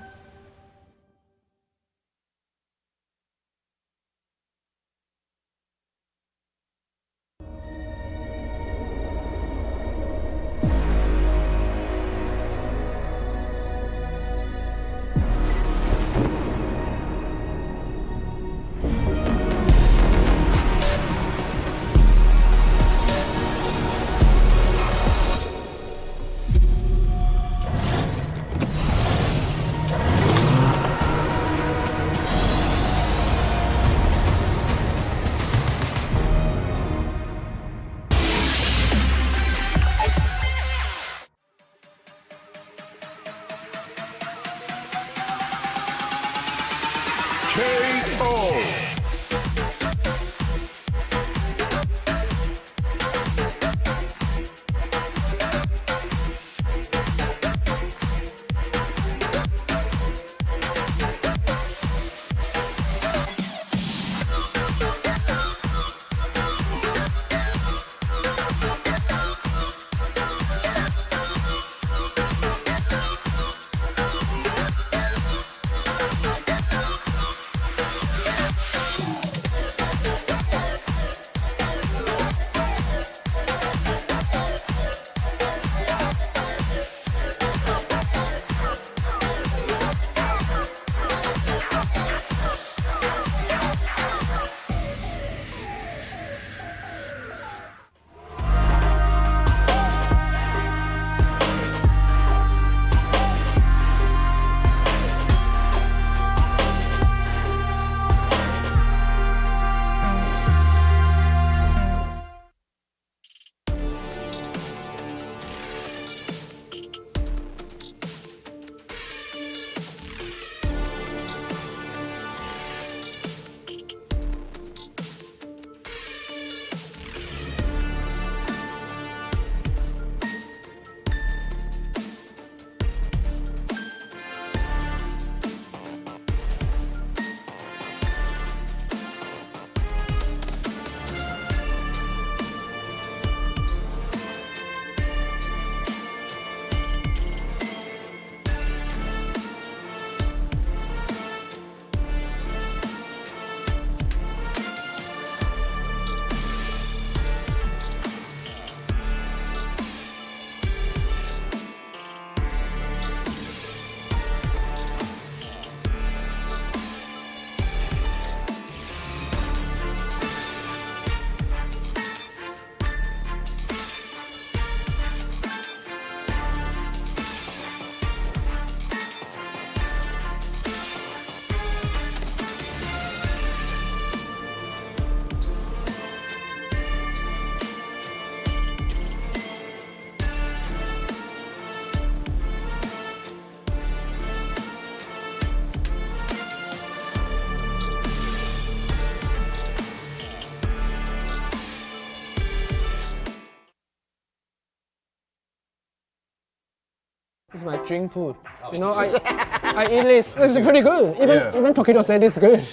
my dream food. You know, I eat this. It's pretty good. Even Tokido said it's good.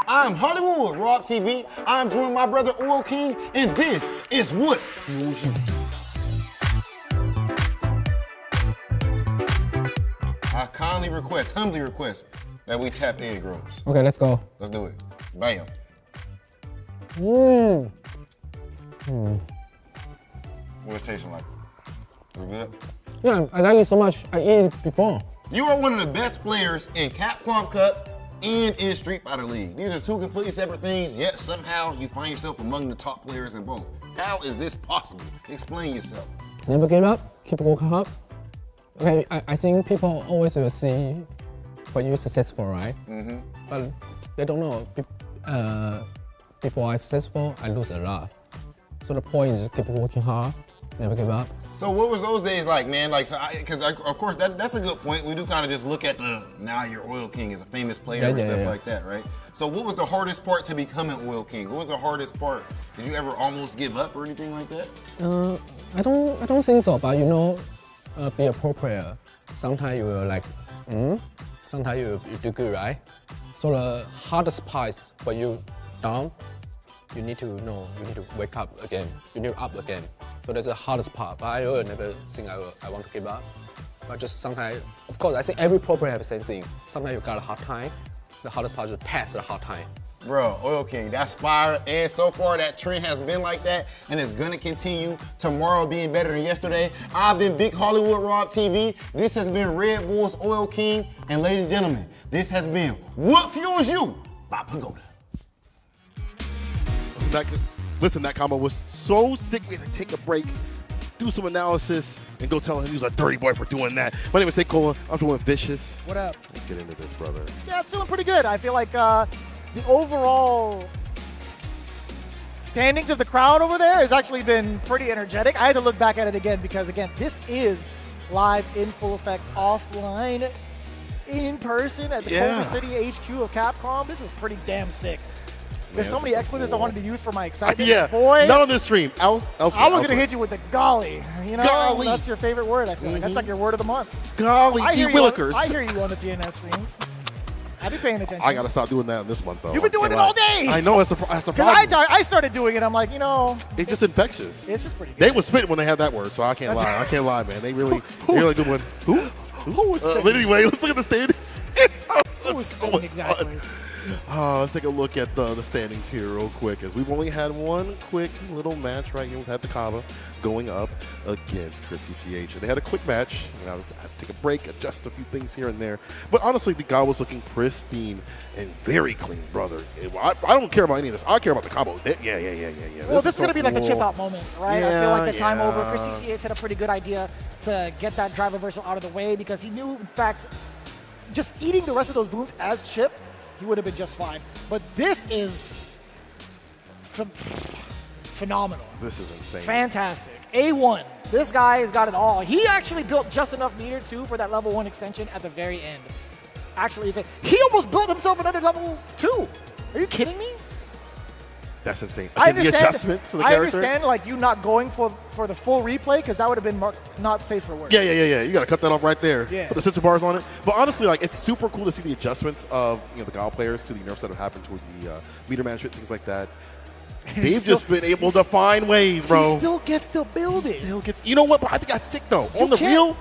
I'm Hollywood, Rob TV. I'm joined my brother Oil King, and this is what fuels you. I kindly request, humbly request, that we tap egg rolls. Okay, let's go. Let's do it. Bam. What's it tasting like? Is it good? Yeah, I like it so much. I ate it before. You are one of the best players in Capcom Cup and in Street Fighter League. These are two completely separate things, yet somehow you find yourself among the top players in both. How is this possible? Explain yourself. Never give up, keep working hard. Okay, I think people always will see when you're successful, right? But they don't know. Before I'm successful, I lose a lot. So the point is keep working hard, never give up. So what was those days like, man? Like, because of course that's a good point. We do kind of just look at the now you're Oil King as a famous player and stuff like that, right? So what was the hardest part to becoming Oil King? What was the hardest part? Did you ever almost give up or anything like that? I don't think so. But you know, be a pro player. Sometimes you will like, sometimes you do good, right? So the hardest part is when you down, you need to know, you need to wake up again. You need to up again. So that's the hardest part. But I will never think I want to give up. But just sometimes, of course, I think every pro player has the same thing. Sometimes you got a hard time. The hardest part is to pass the hard time. Bro, Oil King, that's fire. And so far, that trend has been like that, and it's gonna continue. Tomorrow being better than yesterday. I've been Big Hollywood Rob TV. This has been Red Bull's Oil King. And ladies and gentlemen, this has been What Fuels You by Pagoda. Listen, that combo was so sick. We had to take a break, do some analysis, and go tell him he was a dirty boy for doing that. My name is Cola. I'm doing Vicious. What up? Let's get into this, brother. Yeah, it's feeling pretty good. I feel like the overall standings of the crowd over there has actually been pretty energetic. I had to look back at it again because, again, this is live in full effect, offline, in person at the Culver City HQ of Capcom. This is pretty damn sick. There's so many expletives I wanted to use for my excitement. Boy, not on this stream. I was going to hit you with the golly. You know, golly. That's your favorite word, I feel like. That's like your word of the month. Golly, gee willikers. I hear you on the TNS streams. I've been paying attention. I got to stop doing that this month, though. You've been doing it all day. I know, that's a problem. Because I started doing it, I'm like, you know. It's just infectious. It's just pretty good. They were spitting when they had that word, so I can't lie. I can't lie, man. They really good one. Who was spitting? But anyway, let's look at the standings. Who was spitting exactly? Let's take a look at the standings here real quick, as we've only had one quick little match right here. We've had the Kaba going up against Chris CCH. And they had a quick match. I had to take a break, adjust a few things here and there. But honestly, the guy was looking pristine and very clean, brother. I don't care about any of this. I care about the combo. Yeah. Well, this is going to be like the chip out moment, right? I feel like the time over. Chris CCH had a pretty good idea to get that drive reversal out of the way because he knew, in fact, just eating the rest of those booms as chip, he would have been just fine. But this is phenomenal. This is insane. Fantastic. A1. This guy has got it all. He actually built just enough meter, too, for that level 1 extension at the very end. Actually, he almost built himself another level 2. Are you kidding me? That's insane. Again, the adjustments for the character. I understand, like, you not going for the full replay, because that would have been not safe for work. Yeah. You got to cut that off right there. Yeah. Put the sensor bars on it. But honestly, like, it's super cool to see the adjustments of the Gal players to the nerfs that have happened towards the meter management, things like that. They've just been able to find ways, bro. He still gets to build it. You know what? But I think that's sick, though. On the real,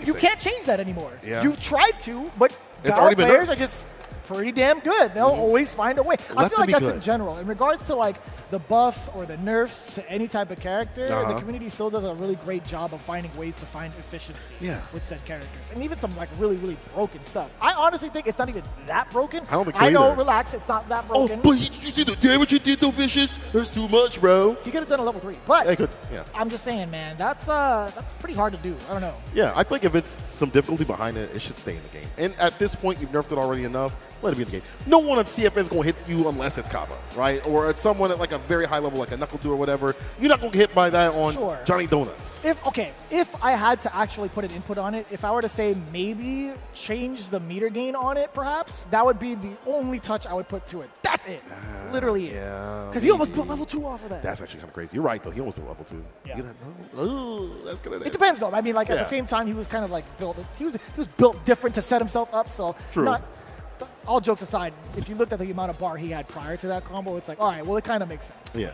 you can't change that anymore. Yeah. You've tried to, but it's Gal already been players nerfed. are just pretty damn good. They'll always find a way. I feel like that's in general. In regards to like the buffs or the nerfs to any type of character, the community still does a really great job of finding ways to find efficiency with said characters. And even some like really, really broken stuff. I honestly think it's not even that broken. I don't think so I know, either. relax, it's not that broken. Oh, but did you see the damage you did though, Vicious? That's too much, bro. He could have done a level 3. But they could, I'm just saying, man, that's pretty hard to do. I don't know. Yeah, I think if it's some difficulty behind it, it should stay in the game. And at this point, you've nerfed it already enough. let it be in the game. No one on CFN is going to hit you unless it's Kaba, right? Or it's someone at like a very high level, like a Knuckle Dew or whatever. You're not going to get hit by that on Sure. Johnny Donuts. If I had to actually put an input on it, if I were to say maybe change the meter gain on it, perhaps, that would be the only touch I would put to it. That's it. Literally it. Yeah. Because he almost built level 2 off of that. That's actually kind of crazy. You're right, though. He almost built level 2. Yeah. That's good. It depends, though. I mean, like, at the same time, he was kind of like built. He was built different to set himself up. So, True. All jokes aside, if you looked at the amount of bar he had prior to that combo, it's like, all right, well, it kind of makes sense. Yeah.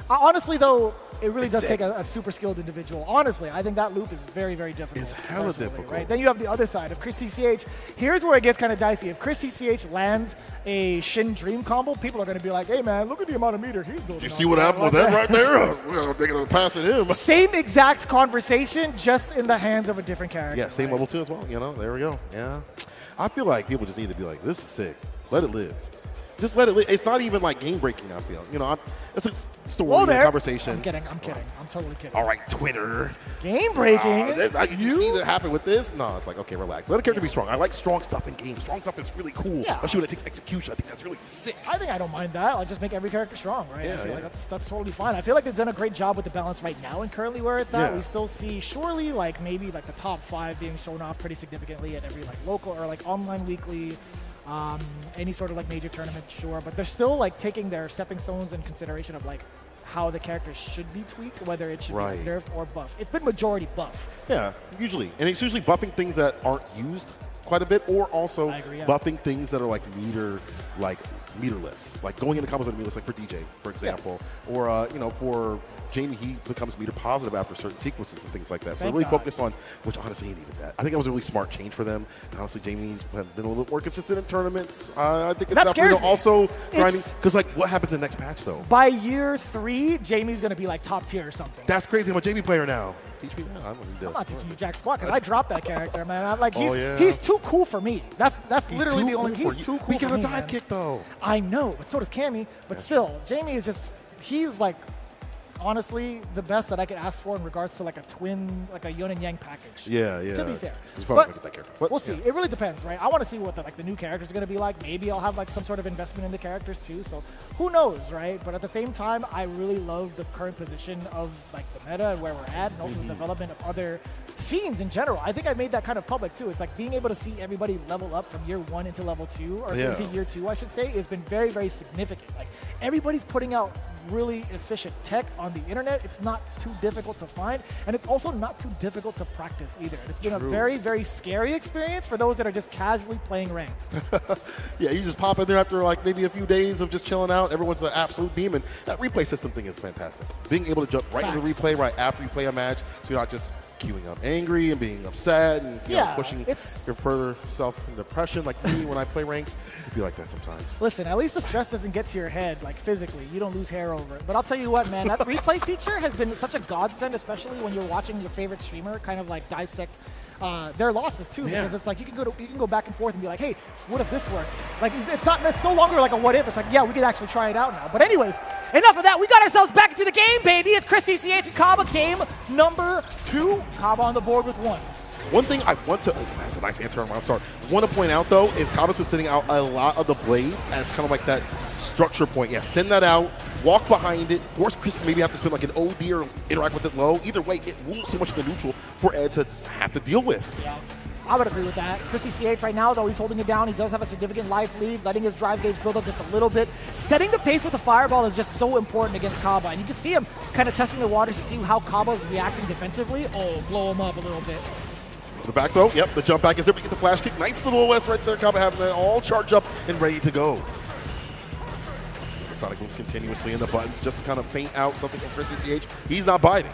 Honestly, though, it really does take a super skilled individual. Honestly, I think that loop is very, very difficult. It's hella difficult. Right? Then you have the other side of Chris CCH. Here's where it gets kind of dicey. If Chris CCH lands a Shin Dream combo, people are going to be like, hey, man, look at the amount of meter he's building. You see what happened with that right there? We're going to make it pass at him. Same exact conversation, just in the hands of a different character. Yeah, same level 2 as well. You know, there we go. Yeah. I feel like people just need to be like, this is sick. Let it live. Just let it live. It's not even like game breaking, I feel. You know, it's a story, a conversation. I'm kidding. I'm totally kidding. All right, Twitter. Game breaking. You see that happen with this? No, it's like, okay, relax. Let a character be strong. I like strong stuff in games. Strong stuff is really cool. Yeah. Especially when it takes execution. I think that's really sick. I think I don't mind that. I'll just make every character strong, right? Yeah, I feel yeah. like that's totally fine. I feel like they've done a great job with the balance right now and currently where it's at. Yeah. We still see surely like maybe like the top 5 being shown off pretty significantly at every like local or like online weekly. Any sort of like major tournament, sure, but they're still like taking their stepping stones in consideration of like how the characters should be tweaked, whether it should be like, nerfed or buffed. It's been majority buff. Yeah, usually. And it's usually buffing things that aren't used quite a bit, or also buffing things that are like meterless. Like going into combos that are meterless, like for DJ, for example. Or, you know, for Jamie, he becomes meter positive after certain sequences and things like that. So really focus on, which honestly he needed that. I think that was a really smart change for them. And honestly, Jamie's been a little bit more consistent in tournaments. I think it's definitely also grinding. Because like, what happens in the next patch though? By year 3, Jamie's going to be like top tier or something. That's crazy. I'm a Jamie player now. Teach me now. I'm not teaching you jack squat because I dropped that character, man. I'm like, he's too cool for me. That's literally the only. He's too cool. We got for a me, dive man. kick though. I know, but so does Cammy. But still, Jamie is just, he's like, honestly, the best that I could ask for in regards to like a twin, like a yin and yang package. Yeah, yeah. To be fair. He's probably gonna get that character. But, we'll see. It really depends, right? I want to see what the new characters are going to be like. Maybe I'll have like some sort of investment in the characters too. So who knows, right? But at the same time, I really love the current position of like the meta and where we're at, and also the development of other scenes in general. I think I made that kind of public too. It's like being able to see everybody level up from year 1 into level 2, or into year 2, I should say, has been very, very significant. Like everybody's putting out really efficient tech on the internet. It's not too difficult to find, and it's also not too difficult to practice either. It's been a very, very scary experience for those that are just casually playing ranked. Yeah, you just pop in there after like maybe a few days of just chilling out. Everyone's an absolute demon. That replay system thing is fantastic. Being able to jump right into the replay right after you play a match, so you're not just queuing up angry and being upset and you know, pushing your further self in depression. Like me when I play ranked, it'd be like that sometimes. Listen, at least the stress doesn't get to your head, like physically. You don't lose hair over it. But I'll tell you what, man, that replay feature has been such a godsend, especially when you're watching your favorite streamer kind of like dissect their losses too, because it's like you can go back and forth and be like, hey, what if this worked? Like it's no longer like a what if. It's like, yeah, we could actually try it out now. But anyways, enough of that. We got ourselves back into the game, baby. It's Chris CCH and Kaba, game number 2. Kaba on the board with 1. One thing I want to, that's a nice answer on my start. Want to point out though is Kaba's been sending out a lot of the blades as kind of like that structure point. Yeah, send that out, walk behind it, force Chris to maybe have to spin like an OD or interact with it low. Either way, it moves so much in the neutral for Ed to have to deal with. Yeah. I would agree with that. Chris CCH right now, though he's holding it down, he does have a significant life lead, letting his drive gauge build up just a little bit. Setting the pace with the fireball is just so important against Kaba, and you can see him kind of testing the waters to see how Kaba's reacting defensively. Oh, blow him up a little bit. The back though, yep, the jump back is there. We get the flash kick. Nice little OS right there. Kaba having that all charged up and ready to go. The Sonic Booms continuously in the buttons just to kind of feint out something from Chris CCH. He's not biting.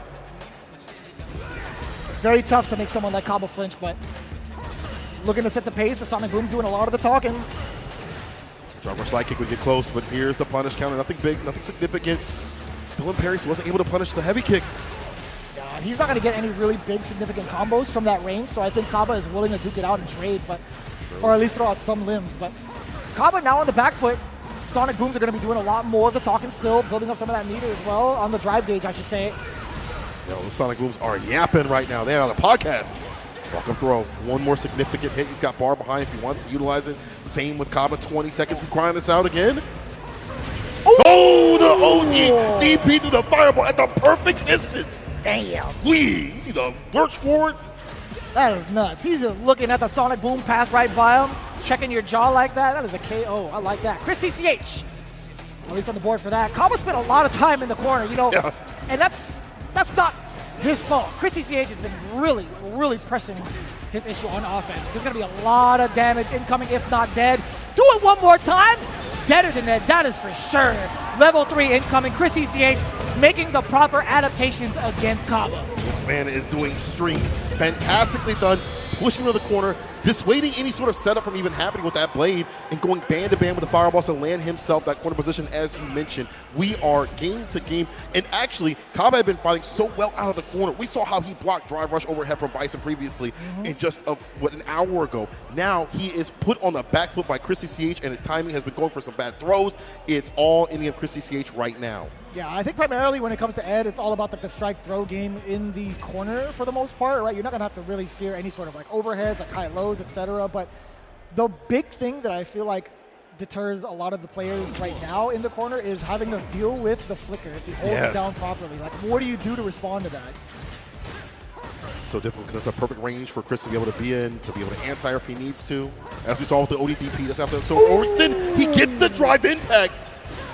It's very tough to make someone like Kaba flinch, but looking to set the pace. The Sonic Boom's doing a lot of the talking. Drummer slide kick would get close, but here's the punish counter. Nothing big, nothing significant. Still in parry, so wasn't able to punish the heavy kick. He's not going to get any really big, significant combos from that range, so I think Kaba is willing to duke it out and trade, or at least throw out some limbs. But Kaba now on the back foot. Sonic Booms are going to be doing a lot more of the talking still, building up some of that meter as well, on the drive gauge, I should say. Yo, the Sonic Booms are yapping right now. They're on a podcast. Welcome throw. One more significant hit. He's got bar behind if he wants to utilize it. Same with Kaba. 20 seconds. We grind this out again. Oh, the OD DP through the fireball at the perfect distance. Damn. You see the lurch forward? That is nuts. He's just looking at the Sonic Boom pass right by him, checking your jaw like that. That is a KO. I like that. Chris CCH, at least on the board for that. Kaba spent a lot of time in the corner, you know, and that's not his fault. Chris CCH has been really pressing his issue on offense. There's going to be a lot of damage incoming, if not dead. Do it one more time. Deader than dead, that is for sure. Level 3 incoming. Chris CCH making the proper adaptations against Kaba. This man is doing strings. Fantastically done. Pushing to the corner, dissuading any sort of setup from even happening with that blade, and going band-to-band with the fireballs to land himself that corner position, as you mentioned. We are game to game. And actually, Kaba had been fighting so well out of the corner. We saw how he blocked drive rush overhead from Bison previously in just an hour ago. Now he is put on the back foot by Chris CCH, and his timing has been going for some bad throws. It's all in the Chris CCH right now. Yeah, I think primarily when it comes to Ed, it's all about like the strike throw game in the corner for the most part, right? You're not gonna have to really fear any sort of like overheads, like high lows, etc. But the big thing that I feel like deters a lot of the players right now in the corner is having to deal with the flicker if he holds it down properly. Like, what do you do to respond to that? So difficult because that's a perfect range for Chris to be able to be in, to be able to anti-air if he needs to. As we saw with the ODDP, that's after so overextend, he gets the drive impact.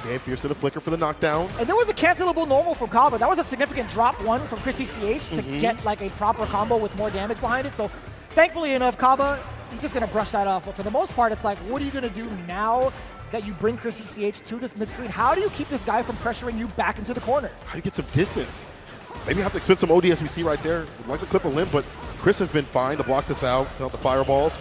Stand fierce to the flicker for the knockdown. And there was a cancelable normal from Kaba. That was a significant drop one from Chris CCH to get like a proper combo with more damage behind it. So thankfully enough, Kaba, he's just gonna brush that off. But for the most part, it's like, what are you gonna do now that you bring Chris CCH to this mid-screen? How do you keep this guy from pressuring you back into the corner? How do you get some distance? Maybe have to expend some OD as we see right there. Would like to clip a limb, but Chris has been fine to block this out, to help the fireballs.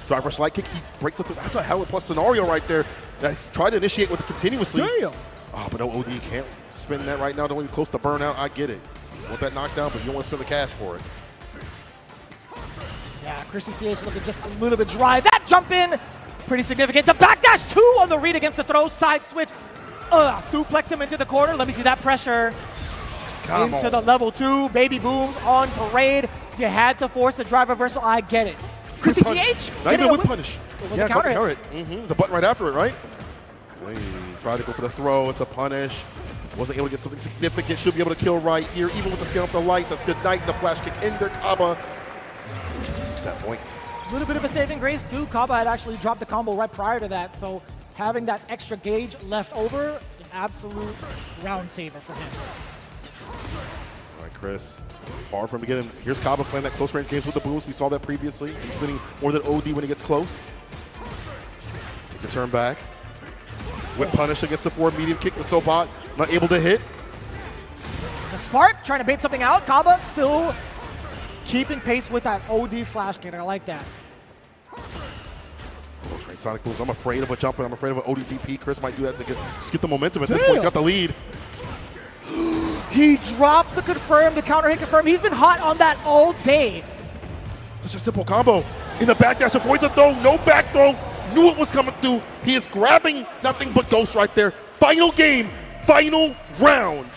Driver slide kick, he breaks up. That's a hell of a plus scenario right there. That's tried to initiate with it continuously. Damn. Oh, but no, OD can't spend that right now. Don't even close to burnout. I get it. You want that knockdown, but you don't want to spend the cash for it. Yeah, Chris CCH looking just a little bit dry. That jump in, pretty significant. The backdash 2 on the read against the throw, side switch. Suplex him into the corner. Let me see that pressure. Into the level 2, baby booms on parade. You had to force the drive reversal. I get it. Chris CCH. Not even with punish. It was a counter hit. There's a button right after it, right? He tried to go for the throw. It's a punish. Wasn't able to get something significant. Should be able to kill right here, even with the scale up the lights. That's good night. The flash kick in there, Kaba. Set point. A little bit of a saving grace too. Kaba had actually dropped the combo right prior to that, so having that extra gauge left over, an absolute round saver for him. All right, Chris. Hard for him to get in. Here's Kaba playing that close range games with the booms. We saw that previously. He's spinning more than OD when he gets close. Take a turn back. Whip punish against the forward medium kick. The Sobot not able to hit. The Spark trying to bait something out. Kaba still keeping pace with that OD flash kick. I like that. Close range Sonic booms. I'm afraid of a jump, and I'm afraid of an ODDP. Chris might do that to just get the momentum at this point. He's got the lead. He dropped the confirm, the counter hit confirm. He's been hot on that all day. Such a simple combo. In the backdash, avoids a throw, no back throw. Knew it was coming through. He is grabbing nothing but ghost right there. Final game, final round.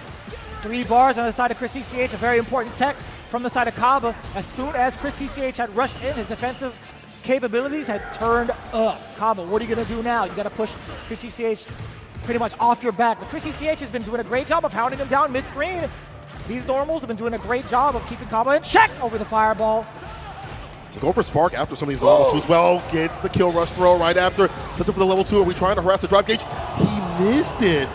3 bars on the side of Chris CCH, a very important tech from the side of Kaba. As soon as Chris CCH had rushed in, his defensive capabilities had turned up. Kaba, what are you gonna do now? You gotta push Chris CCH pretty much off your back. But Chris CCH has been doing a great job of hounding him down mid-screen. These normals have been doing a great job of keeping Kaba in check over the fireball. Go for Spark after some of these normals. Who's well gets the kill rush throw right after. Does it for the level 2. Are we trying to harass the drive gauge? He missed it.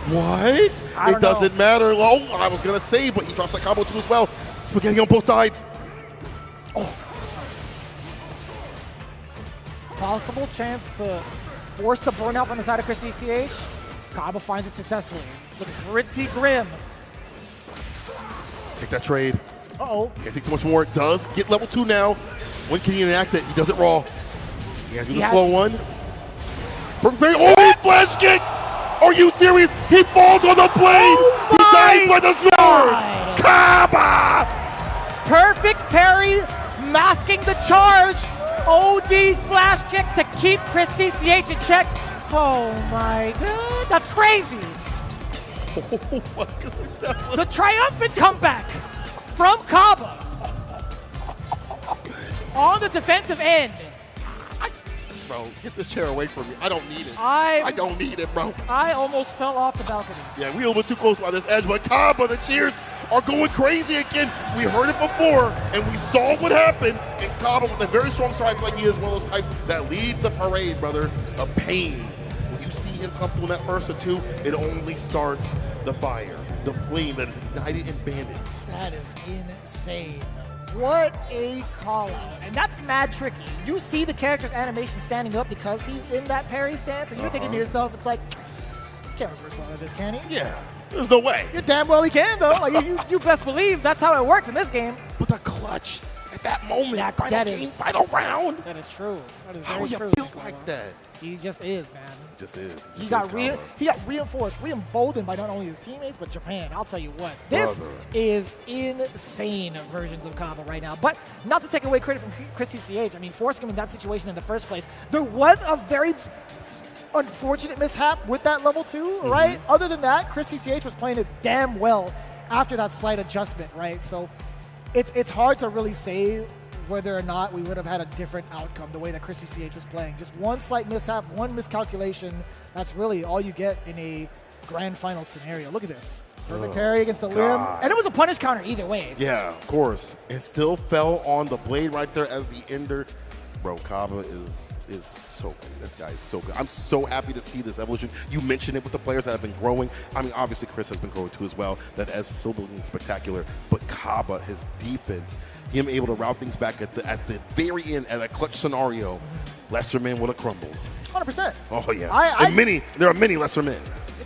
What? It doesn't matter. Oh, I was going to say, but he drops that combo too as well. Spaghetti on both sides. Possible chance to force the burnout on the side of Chris CCH. Kaba finds it successfully. Looking pretty grim. Take that trade. Uh-oh. Can't take too much more. Does get level 2 now. When can he enact it? He does it raw. He has to do the slow one. Oh, flash kick! Are you serious? He falls on the blade! He dies by the sword! Kaba! Perfect parry, masking the charge. OD flash kick to keep Chris CCH in check. Oh my god, that's crazy. Oh my god. The triumphant comeback from Kaba. On the defensive end. Bro, get this chair away from me. I don't need it. I don't need it, bro. I almost fell off the balcony. Yeah, we a little bit too close by this edge, but Kaba, the cheers are going crazy again. We heard it before, and we saw what happened. And Kaba, with a very strong side, like he is one of those types that leads the parade, brother, of pain. When you see him come through in that burst or two, it only starts the fire, the flame that is ignited in Bandits. That is insane. What a call out. And that's mad tricky. You see the character's animation standing up because he's in that parry stance, and you're thinking to yourself, it's like, he can't reverse all of this, can he? Yeah, there's no way. You're damn well he can, though. Like, you best believe that's how it works in this game. But the clutch at that moment, final round. That is true. That is How very you true. built like that? He just is, man. He just is. He got reinforced, re-emboldened by not only his teammates, but Japan. I'll tell you what. This is insane versions of Kaba right now. But not to take away credit from Chris CCH. I mean, forcing him in that situation in the first place. There was a very unfortunate mishap with that level 2, right? Other than that, Chris CCH was playing it damn well after that slight adjustment, right? So it's hard to really say whether or not we would have had a different outcome the way that Chris CCH was playing. Just one slight mishap, one miscalculation, that's really all you get in a grand final scenario. Look at this. Perfect parry against the limb. And it was a punish counter either way. Yeah, of course. It still fell on the blade right there as the ender. Bro, Kaba is so good. This guy is so good. I'm so happy to see this evolution. You mentioned it with the players that have been growing. I mean, obviously Chris has been growing too as well. That as still looking spectacular. But Kaba, his defense, him able to route things back at the very end at a clutch scenario, lesser men would have crumbled. 100%. Oh yeah. There are many lesser men.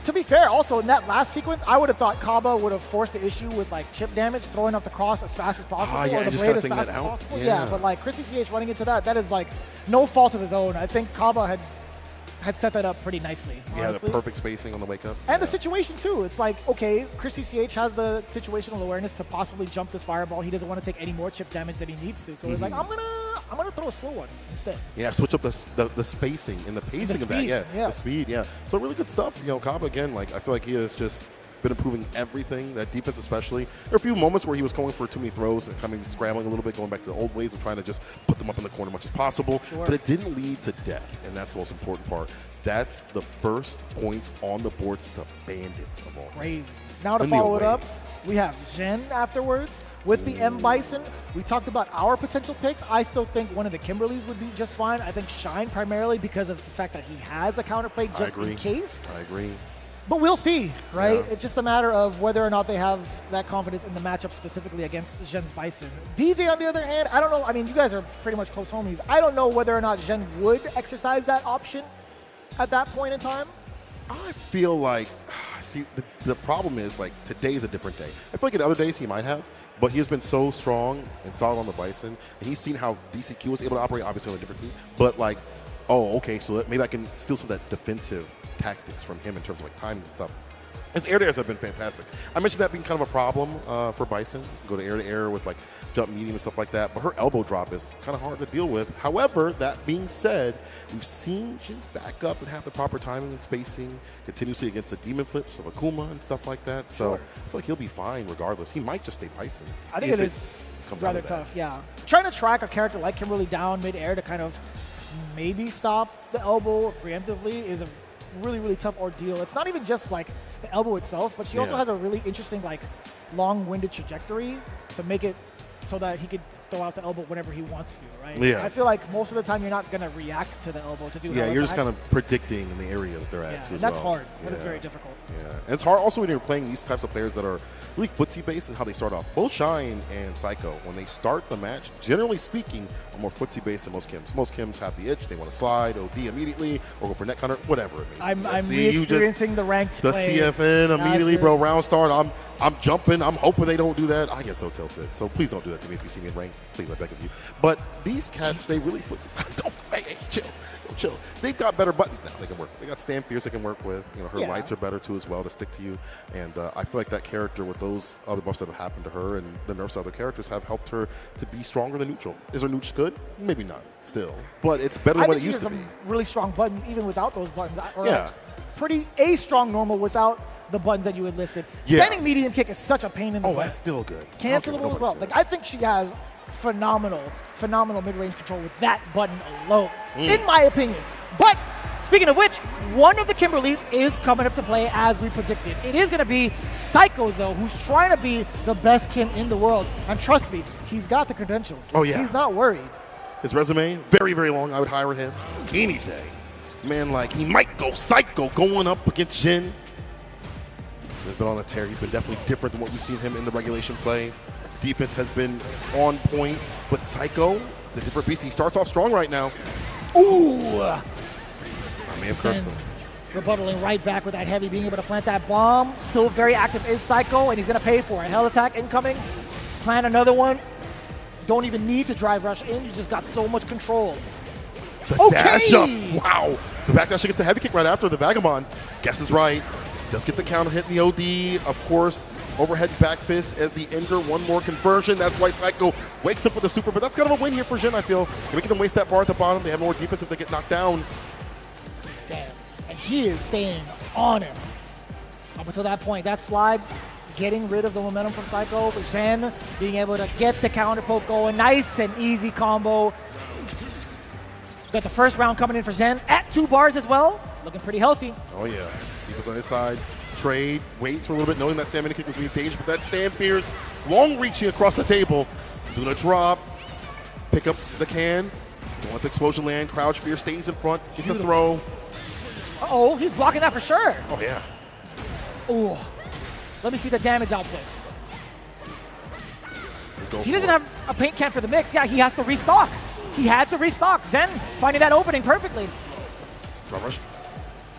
To be fair, also in that last sequence, I would have thought Kaba would have forced the issue with like chip damage, throwing up the cross as fast as possible, yeah, or the just blade kinda as sing fast that as out. possible. Yeah. But like Chris CCH running into that is like no fault of his own. I think Kaba had set that up pretty nicely. Yeah, honestly. the perfect spacing on the wake up. And the situation too. It's like, okay, Chris CCH has the situational awareness to possibly jump this fireball. He doesn't want to take any more chip damage than he needs to. So it's like, I'm gonna throw a slow one instead. Yeah, switch up the spacing and the pacing of that. Yeah, the speed. Yeah, so really good stuff. You know, Kaba again. Like I feel like he has just been improving everything. That defense especially. There are a few moments where he was going for too many throws and kind of scrambling a little bit, going back to the old ways of trying to just put them up in the corner as much as possible. Sure. But it didn't lead to death, and that's the most important part. That's the first points on the boards to Bandits of all. Crazy. Now to follow it up, we have Zhen afterwards with the M Bison. We talked about our potential picks. I still think one of the Kimberleys would be just fine. I think Shine primarily because of the fact that he has a counterplay just in case. I agree. But we'll see, right? Yeah. It's just a matter of whether or not they have that confidence in the matchup specifically against Zhen's Bison. DJ, on the other hand, I don't know. I mean, you guys are pretty much close homies. I don't know whether or not Zhen would exercise that option at that point in time. I feel like, see, the problem is, like, today's a different day. I feel like in other days he might have, but he has been so strong and solid on the Bison, and he's seen how DCQ was able to operate, obviously, on a different team. But, like, oh, okay, so maybe I can steal some of that defensive tactics from him in terms of, like, timing and stuff. His air to airs have been fantastic. I mentioned that being kind of a problem for Bison. Go to air with like jump medium and stuff like that. But her elbow drop is kind of hard to deal with. However, that being said, we've seen Jin back up and have the proper timing and spacing continuously against the demon flips of Akuma and stuff like that. So I feel like he'll be fine regardless. He might just stay Bison. I think it is rather tough, yeah. Trying to track a character like Kimberly down mid-air to kind of maybe stop the elbow preemptively is a really, really tough ordeal. It's not even just like the elbow itself, but she also has a really interesting, like, long-winded trajectory to make it so that he could throw out the elbow whenever he wants to, right? Yeah. I feel like most of the time you're not going to react to the elbow to do that. Yeah, you're just kind of predicting in the area that they're at, too, as that's well. hard. That is very difficult. Yeah, and it's hard also when you're playing these types of players that are really footsie-based and how they start off. Both Shine and Psycho, when they start the match, generally speaking, are more footsie-based than most Kims. Most Kims have the itch. They want to slide, OD immediately, or go for net counter, whatever it may be. I'm re-experiencing the ranked the play. CFN immediately, bro. Round start. I'm jumping. I'm hoping they don't do that. I get so tilted. So please don't do that to me if you see me in rank. Please, I beg of you. But these cats, they really footsie. Hey, chill. Chill. They've got better buttons now they can work with. They got Stand Fierce they can work with. You know, her lights are better too as well to stick to you. And I feel like that character with those other buffs that have happened to her and the nerfs of other characters have helped her to be stronger than neutral. Is her neutral good? Maybe not still. But it's better than what it used to be. Really strong buttons even without those buttons. Or like pretty a strong normal without the buttons that you had listed. Standing medium kick is such a pain in the butt. Oh, that's still good. Cancelable as well. Like, I think she has phenomenal mid-range control with that button alone, in my opinion. But speaking of which, one of the Kimberlys is coming up to play as we predicted. It is going to be Psycho, though, who's trying to be the best Kim in the world. And trust me, he's got the credentials. Oh, yeah. He's not worried. His resume, very, very long. I would hire him any day. Man, like, he might go Psycho going up against Jin. He's been on a tear. He's been definitely different than what we've seen him in the regulation play. Defense has been on point, but Psycho is a different beast. He starts off strong right now. Ooh! I may have cursed him. Rebuttaling right back with that heavy, being able to plant that bomb. Still very active is Psycho, and he's going to pay for it. Hell attack incoming. Plant another one. Don't even need to drive rush in. You just got so much control. The dash up. Wow. The back dash gets a heavy kick right after the Vagabond. Guesses right. Does get the counter hit in the OD. Of course, overhead back fist as the ender. One more conversion. That's why Psycho wakes up with the super. But that's kind of a win here for Jin, I feel. You're making them waste that bar at the bottom. They have more defense if they get knocked down. Damn. And he is staying on him. Up until that point, that slide, getting rid of the momentum from Psycho. Zen being able to get the counter poke going. Nice and easy combo. Got the first round coming in for Zen at 2 bars as well. Looking pretty healthy. Oh, yeah. Defense on his side. Trade, waits for a little bit, knowing that stamina kick was being dangerous, but that stand fierce, long reaching across the table. He's going to drop, pick up the can, don't let the explosion land. Crouch fear stays in front, gets a throw. Uh-oh, he's blocking that for sure. Oh, yeah. Ooh. Let me see the damage output. He doesn't have a paint can for the mix. Yeah, he has to restock. He had to restock. Zen finding that opening perfectly. Drop rush.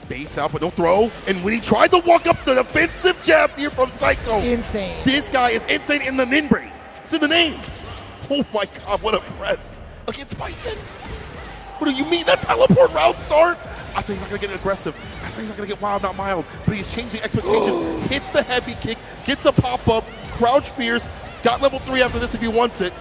Baits out, but no throw. And when he tried to walk up the defensive jab here from Psycho. Insane. This guy is insane in the Ninbray. It's in the name. Oh my God, what a press. Against Bison. What do you mean? That teleport route start? I say he's not going to get aggressive. I say he's not going to get wild, not mild. But he's changing expectations. Hits the heavy kick, gets a pop-up, crouch fierce. He's got level 3 after this if he wants it.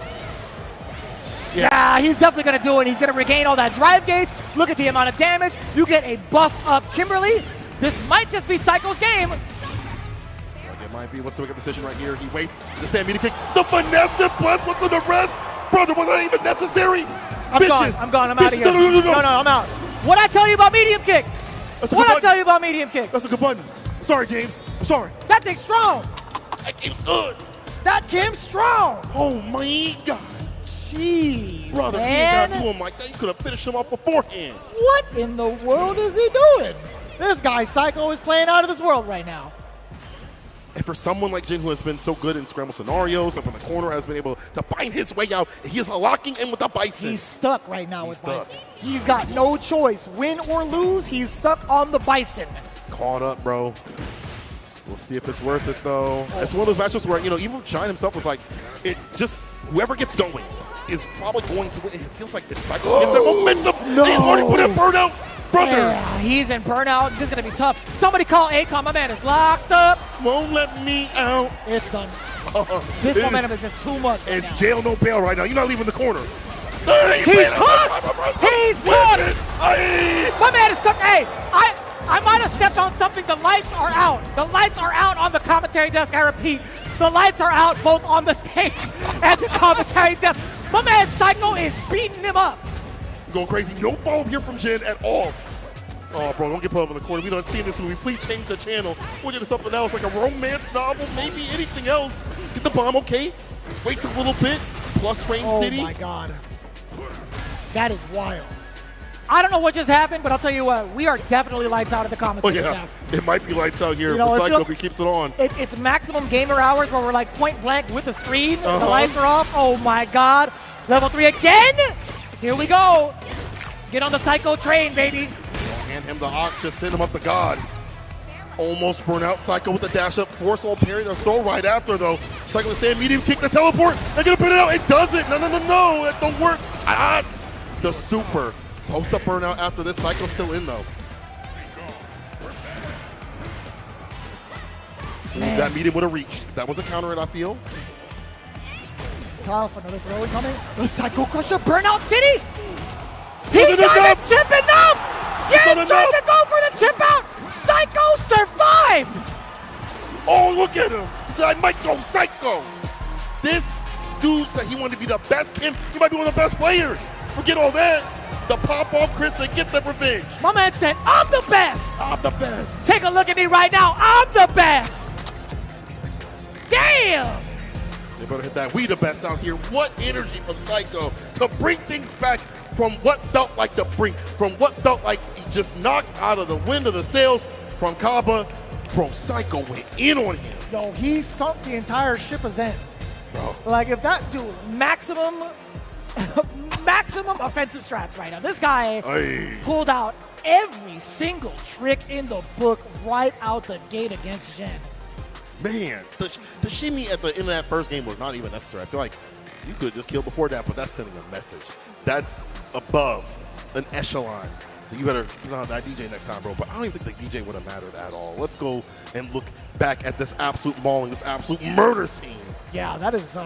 Yeah, he's definitely going to do it. He's going to regain all that drive gauge. Look at the amount of damage. You get a buff up Kimberly. This might just be Psycho's game. It might be. What's the wicked decision right here? He waits the stand meter kick. The finesse plus what's in the rest? Brother, was that even necessary? I'm gone. I'm out of here. No, I'm out. What'd I tell you about medium kick? What'd I tell you about medium kick? That's a good button. Sorry, James. I'm sorry. That thing's strong. That game's good. That Kim's strong. Oh, my God. Jeez, brother, man. He ain't got to him like that. You could have finished him off beforehand. What in the world is he doing? This guy, Psycho, is playing out of this world right now. And for someone like Jin, who has been so good in scramble scenarios, up in the corner, has been able to find his way out. He is locking in with the Bison. He's stuck right now with Bison. He's got no choice. Win or lose, he's stuck on the Bison. Caught up, bro. We'll see if it's worth it, though. It's one of those matchups where, even Shine himself was like, whoever gets going is probably going to win. It feels like this Psycho gets that momentum. No. He's already put in burnout. Brother. Yeah, he's in burnout. This is going to be tough. Somebody call ACOM. My man is locked up. Won't let me out. It's done. This momentum is just too much. It's jail, no bail right now. You're not leaving the corner. He's cooked. He's cooked. My man is cooked. Hey, I might have stepped on something. The lights are out. The lights are out on the commentary desk. I repeat, the lights are out both on the stage and the commentary desk. My man Psycho is beating him up. Going crazy. No follow-up here from Jin at all. Oh, bro, don't get put up in the corner. We don't see this movie. Please change the channel. We'll get to something else, like a romance novel, maybe anything else. Get the bomb, okay. Waits a little bit. Plus Rain City. Oh, my God. That is wild. I don't know what just happened, but I'll tell you what, we are definitely lights out at the commentary desk. It might be lights out here for Psycho if he keeps it on. It's maximum gamer hours where we're like point blank with the screen. The lights are off. Oh, my God. Level 3 again. Here we go. Get on the Psycho train, baby. Hand him the ox, just send him up to God. Almost burn out. Psycho with the dash up. Force all parry. The throw right after, though. Psycho with stand medium kick the teleport. They're going to put it out. It doesn't. No. That don't work. The super. Post up burnout after this. Psycho's still in, though. Man. That medium would have reached. That was a counter, I feel. It's tough. Another throw incoming. The Psycho Crusher. Burnout City. He doesn't chip enough. Jin tried to go for the chip out. Psycho survived. Oh, look at him. He said, I might go Psycho. This Dude said he wanted to be the best Kim. He might be one of the best players. Forget all that. The pop-off Chris and get the revenge. My man said, I'm the best. I'm the best. Take a look at me right now. I'm the best. Damn. They better hit that. We the best out here. What energy from Psycho to bring things back from what felt like the brink, from what felt like he just knocked out of the wind of the sails from Kaba. Bro, Psycho went in on him. Yo, he sunk the entire ship of Zen. Bro. Like, if that dude, maximum offensive strats right now. This guy pulled out every single trick in the book right out the gate against Jin. Man, the shimmy at the end of that first game was not even necessary. I feel like you could have just killed before that, but that's sending a message. That's above an echelon. So you better put on that DJ next time, bro. But I don't even think the DJ would have mattered at all. Let's go and look back at this absolute mauling, this absolute murder scene. Yeah, that is,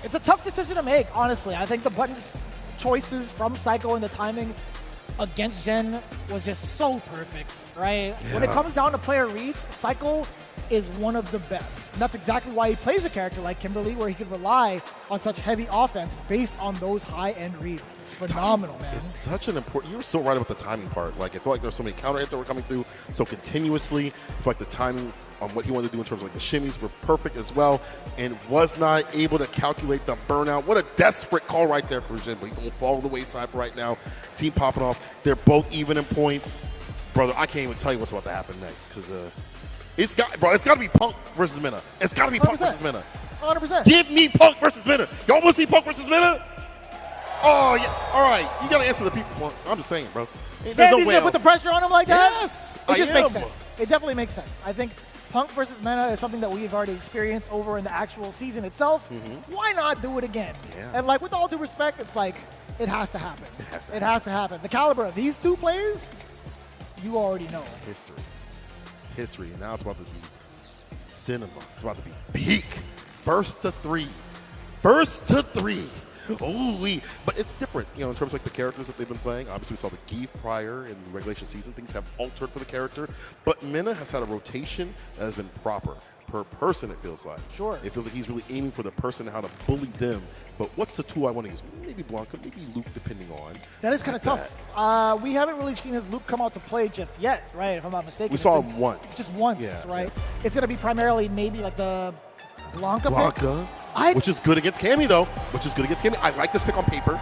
it's a tough decision to make, honestly. I think the buttons choices from Psycho and the timing against Jen was just so perfect, right? Yeah. When it comes down to player reads, Psycho is one of the best. And that's exactly why he plays a character like Kimberly, where he can rely on such heavy offense based on those high-end reads. It's phenomenal, man. It's such an important, you were so right about the timing part. Like, I feel like there's so many counter hits that were coming through so continuously. I feel like the timing on what he wanted to do in terms of like the shimmies were perfect as well, and was not able to calculate the burnout. What a desperate call right there for Jin, but he's gonna fall to the wayside for right now. Team popping off. They're both even in points. Brother, I can't even tell you what's about to happen next, because it's got to be Punk versus Minna. It's got to be 100%. Punk versus Minna. 100%. Give me Punk versus Minna. Y'all want to see Punk versus Minna? Oh, yeah. All right. You got to answer the people. I'm just saying, bro. There's no way gonna put the pressure on him like that? Yes, It just makes sense. It definitely makes sense. I think Punk versus Minna is something that we've already experienced over in the actual season itself. Why not do it again? Yeah. And like, with all due respect, it's like, it has to happen. It has to happen. The caliber of these two players, you already know. History. And now it's about to be cinema. It's about to be peak. Burst to three. Ooh-wee. But it's different, in terms of like the characters that they've been playing. Obviously, we saw the Geef prior in the regulation season. Things have altered for the character. But Minna has had a rotation that has been proper. Per person, it feels like. Sure. It feels like he's really aiming for the person and how to bully them. But what's the tool I want to use? Maybe Blanca, maybe Luke, depending on. That is kind of tough. We haven't really seen his Luke come out to play just yet, right? If I'm not mistaken. We saw him once. Just once, right? Yeah. It's going to be primarily maybe like the Blanca pick. Which is good against Cammy, though. I like this pick on paper.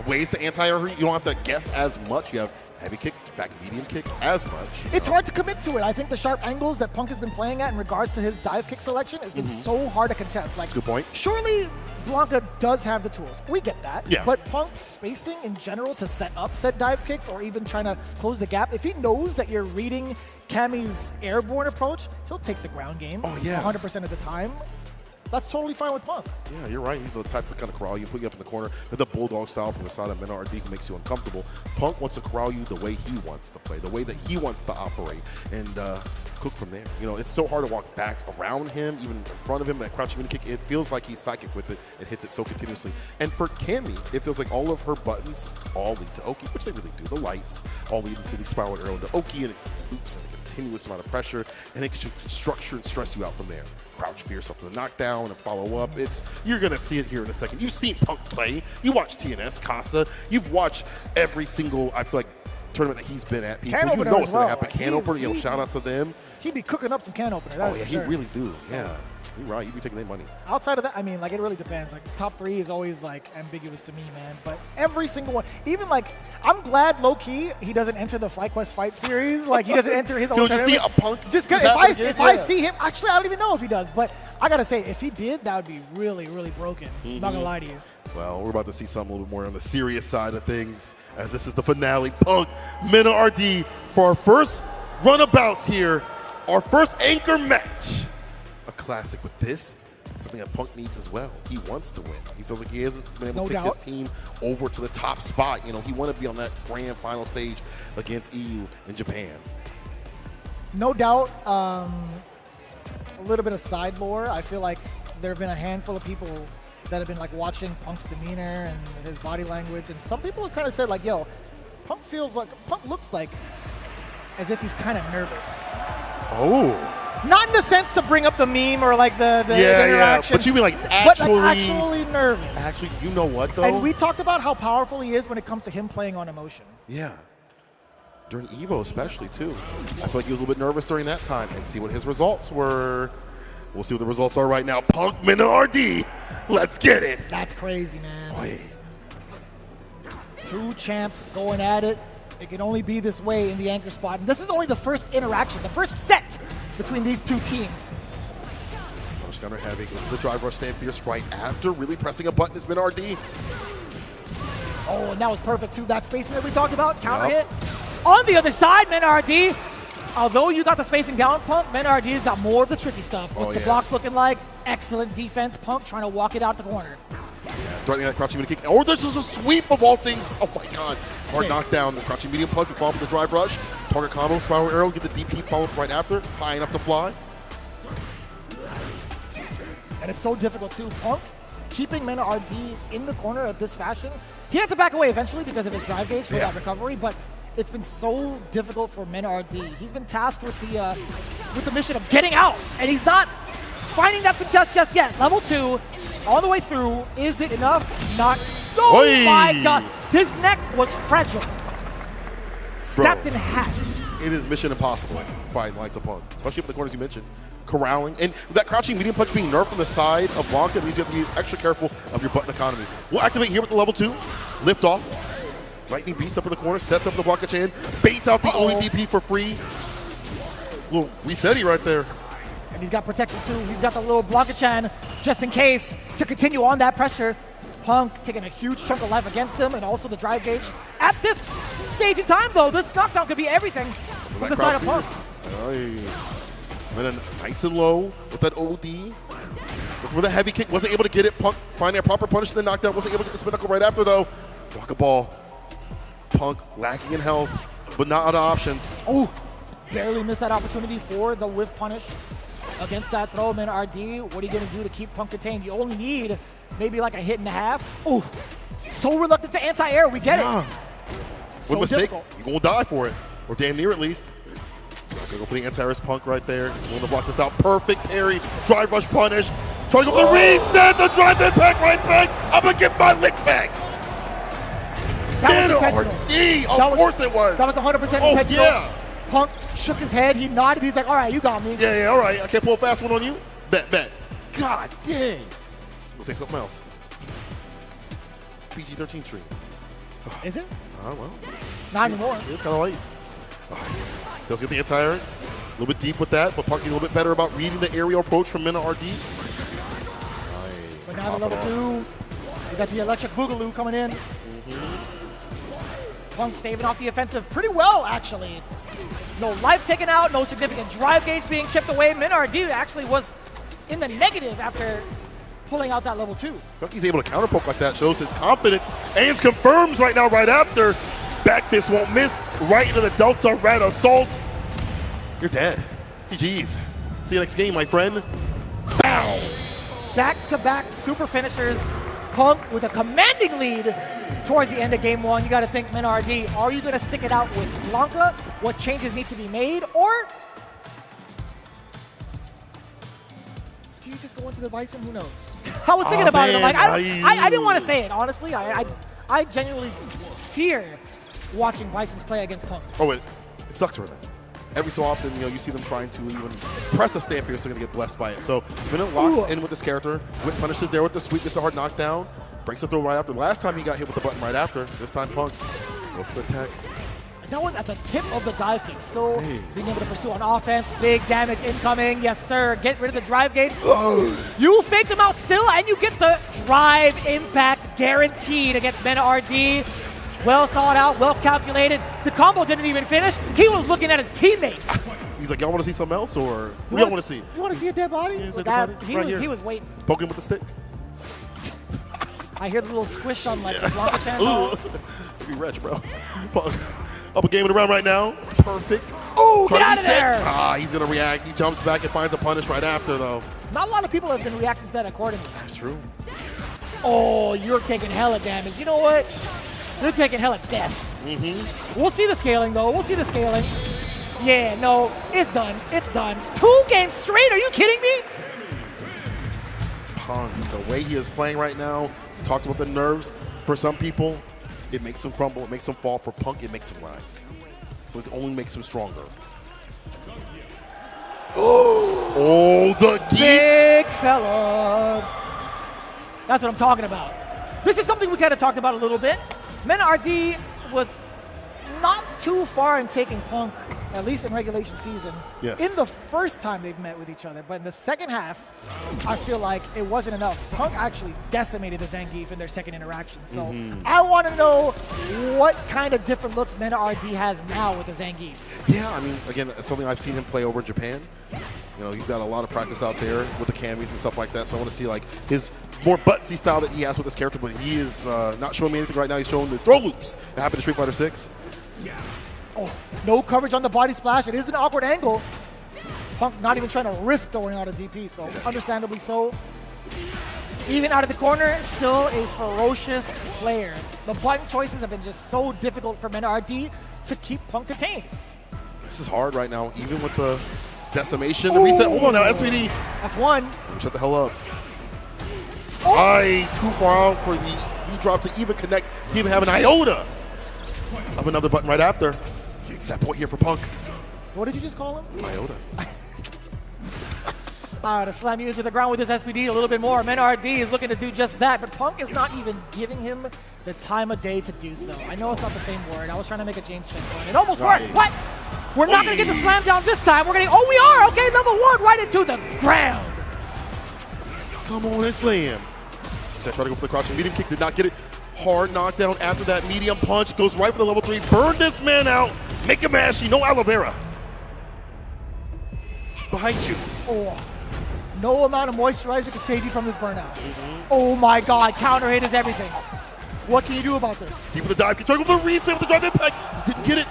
Ways to anti-her. You don't have to guess as much. You have heavy kick, back medium kick as much. It's hard to commit to it. I think the sharp angles that Punk has been playing at in regards to his dive kick selection has been so hard to contest. Like, that's a good point. Surely Blanca does have the tools. We get that. Yeah. But Punk's spacing in general to set up said dive kicks or even trying to close the gap, if he knows that you're reading Cammy's airborne approach, he'll take the ground game 100% of the time. That's totally fine with Punk. Yeah, you're right. He's the type to kind of corral you, put you up in the corner. The bulldog style from the side of Minna RD who makes you uncomfortable. Punk wants to corral you the way he wants to play, the way that he wants to operate, and cook from there. It's so hard to walk back around him, even in front of him, that crouching mini kick. It feels like he's psychic with it and hits it so continuously. And for Cammy, it feels like all of her buttons all lead to Oki, which they really do. The lights all lead into the spiral arrow into Oki, and it loops at a continuous amount of pressure, and it can structure and stress you out from there. Crouch for yourself to the knockdown and follow up. You're going to see it here in a second. You've seen Punk play. You watch TNS, Casa. You've watched every single, I feel like, tournament that he's been at. People, can you know what's going to happen. Can opener, shout out to them. He'd be cooking up some can opener. Oh, yeah, he really do. Yeah. You're right. You'd be taking their money. Outside of that, I mean, like, it really depends. Like, the top three is always, like, ambiguous to me, man. But every single one, even, like, I'm glad, low-key, he doesn't enter the FlyQuest fight series. Like, he doesn't enter his own tournament. So you see a Punk? Just because if I see him, actually, I don't even know if he does. But I got to say, if he did, that would be really, really broken. I'm not going to lie to you. Well, we're about to see something a little bit more on the serious side of things, as this is the finale. Punk, Minna RD, for our first runabouts here, our first anchor match. A classic, but this, something that Punk needs as well. He wants to win. He feels like he hasn't been able to take his team over to the top spot. He wanted to be on that grand final stage against EU in Japan. No doubt, a little bit of side lore. I feel like there have been a handful of people that have been like watching Punk's demeanor and his body language, and some people have kind of said like, yo, Punk looks like as if he's kind of nervous. Oh. Not in the sense to bring up the meme or like the Yeah. interaction. But you mean like but actually, like actually nervous. Actually, you know what though? And we talked about how powerful he is when it comes to him playing on emotion. Yeah. During Evo especially too. I feel like he was a little bit nervous during that time. And see what his results were. We'll see what the results are right now. Punk, Min, RD. Let's get it. That's crazy, man. Boy. Two champs going at it. It can only be this way in the anchor spot. And this is only the first interaction, the first set between these two teams. Punish counter heavy, goes to the drive rush, stand fierce right after, really pressing a button is Min RD. Oh, and that was perfect too. That spacing that we talked about, counter hit. On the other side, Min RD. Although you got the spacing down, Punk, Min RD's got more of the tricky stuff. What's the blocks looking like? Excellent defense. Punk trying to walk it out the corner. Threatening that crouching medium kick. Or this is a sweep of all things. Oh my god. Hard knockdown. The crouching medium punch. We follow with the drive rush. Target combo, spiral arrow. Get the DP follow right after. High enough to fly. And it's so difficult too. Punk keeping Min RD in the corner of this fashion. He had to back away eventually because of his drive gauge for that recovery, but it's been so difficult for Min RD. He's been tasked with the mission of getting out, and he's not finding that success just yet. Level 2, all the way through. Is it enough? Not. Oh my god. His neck was fragile. Snapped in half. It is mission impossible fighting likes of Punk. Especially up in the corners you mentioned. Corralling. And that crouching medium punch being nerfed from the side of Blanca means you have to be extra careful of your button economy. We'll activate here with the level 2. Lift off. Lightning Beast up in the corner, sets up the Blanca chain, baits out the OEDP for free. Little resetty right there. And he's got protection too. He's got the little Blanca-chan just in case to continue on that pressure. Punk taking a huge chunk of life against him and also the drive gauge. At this stage in time though, this knockdown could be everything from the side of Punk. And then nice and low with that OD. Looking for the heavy kick, wasn't able to get it. Punk finding a proper punish in the knockdown, wasn't able to get the spin knuckle right after though. Block a ball. Punk lacking in health, but not out of options. Oh, barely missed that opportunity for the whiff punish against that throw. Min RD, what are you going to do to keep Punk contained? You only need maybe like a hit and a half. Oh, so reluctant to anti-air. We get it. So One mistake, difficult. you're going to die for it, or damn near at least. Gonna go for the anti-air Punk right there. He's willing to block this out. Perfect parry, drive rush punish. Trying to go for the reset, the drive impact right back. I'm going to get my lick back. That was intentional. Of course it was. That was 100% intentional. Yeah. Punk shook his head. He nodded. He's like, all right, you got me. Yeah, all right. I can't pull a fast one on you. Bet. God dang. We'll say something else. PG-13 stream. Is it? Well. Not anymore. It's kind of late. Does get the anti-air. A little bit deep with that, but Punk a little bit better about reading the aerial approach from Min RD. But now the level 2. We got the electric boogaloo coming in. Punk staving off the offensive pretty well, actually. No life taken out, no significant drive gauge being chipped away. Min RD actually was in the negative after pulling out that level 2. He's able to counterpoke like that, shows his confidence, and confirms right now, right after. Back fist won't miss, right into the Delta Red Assault. You're dead. GG's. See you next game, my friend. Bow! Back-to-back super finishers. Punk with a commanding lead towards the end of game 1. You got to think, Min RD, are you going to stick it out with Blanca? What changes need to be made? Or do you just go into the Bison? Who knows? I was thinking about it. I'm like, I didn't want to say it, honestly. I genuinely fear watching Bisons play against Punk. Oh, it sucks for them. Every so often, you see them trying to even press a stand fierce, so they're going to get blessed by it. So when it locks in with this character, Whip punishes there with the sweep, gets a hard knockdown, breaks the throw right after. Last time he got hit with the button right after. This time Punk goes for the attack. That was at the tip of the dive kick. Still being able to pursue on offense. Big damage incoming. Yes, sir. Get rid of the drive gate. You faked him out still, and you get the drive impact guaranteed against Min RD. Well thought out, well calculated. The combo didn't even finish. He was looking at his teammates. He's like, y'all want to see something else, or what do y'all want to see? You want to see a dead body? He was waiting. Poke him with the stick. I hear the little squish on like the Blanca channel. Be wretch, bro. Up a game in the round right now. Perfect. Oh, get out of there! He's going to react. He jumps back and finds a punish right after, though. Not a lot of people have been reacting to that accordingly. That's true. Oh, you're taking hella damage. You know what? You're taking hella death. We'll see the scaling, though. We'll see the scaling. Yeah, no, it's done. It's done. 2 games straight? Are you kidding me? Punk, the way he is playing right now, talked about the nerves. For some people, it makes him crumble, it makes him fall. For Punk, it makes him rise. It only makes him stronger. Oh, the big fella. That's what I'm talking about. This is something we kind of talked about a little bit. Mena RD was not too far in taking Punk, at least in regulation season, in the first time they've met with each other. But in the second half, I feel like it wasn't enough. Punk actually decimated the Zangief in their second interaction. So I want to know what kind of different looks Mena RD has now with the Zangief. Yeah, I mean, again, it's something I've seen him play over in Japan. You know, you've got a lot of practice out there with the camis and stuff like that. So I want to see like his more buttsy style that he has with this character. But he is not showing me anything right now. He's showing the throw loops that happened in Street Fighter 6. Oh, no coverage on the body splash. It is an awkward angle. Punk not even trying to risk throwing out a DP, so understandably so. Even out of the corner, still a ferocious player. The button choices have been just so difficult for Mena RD to keep Punk contained. This is hard right now, even with the decimation, the reset. Hold on now, SVD. That's one. Shut the hell up. Too far out for the V-drop to even connect, to even have an iota of another button right after. Set point here for Punk. What did you just call him? Iota. To slam you into the ground with his SPD a little bit more. Mena RD is looking to do just that, but Punk is not even giving him the time of day to do so. I know it's not the same word. I was trying to make a James Chen one. It almost worked. What? We're not going to get the slam down this time. We're going to, oh, we are. Okay, number 1 right into the ground. Come on and slam. Try to go for the crouching medium kick, did not get it. Hard knockdown after that medium punch. Goes right for the level 3. Burn this man out. Make him ashy. No aloe vera. Behind you. Oh, no amount of moisturizer can save you from this burnout. Oh my God, counter hit is everything. What can you do about this? Deep with the dive. Try to go for the reset with the drive impact. Didn't get it.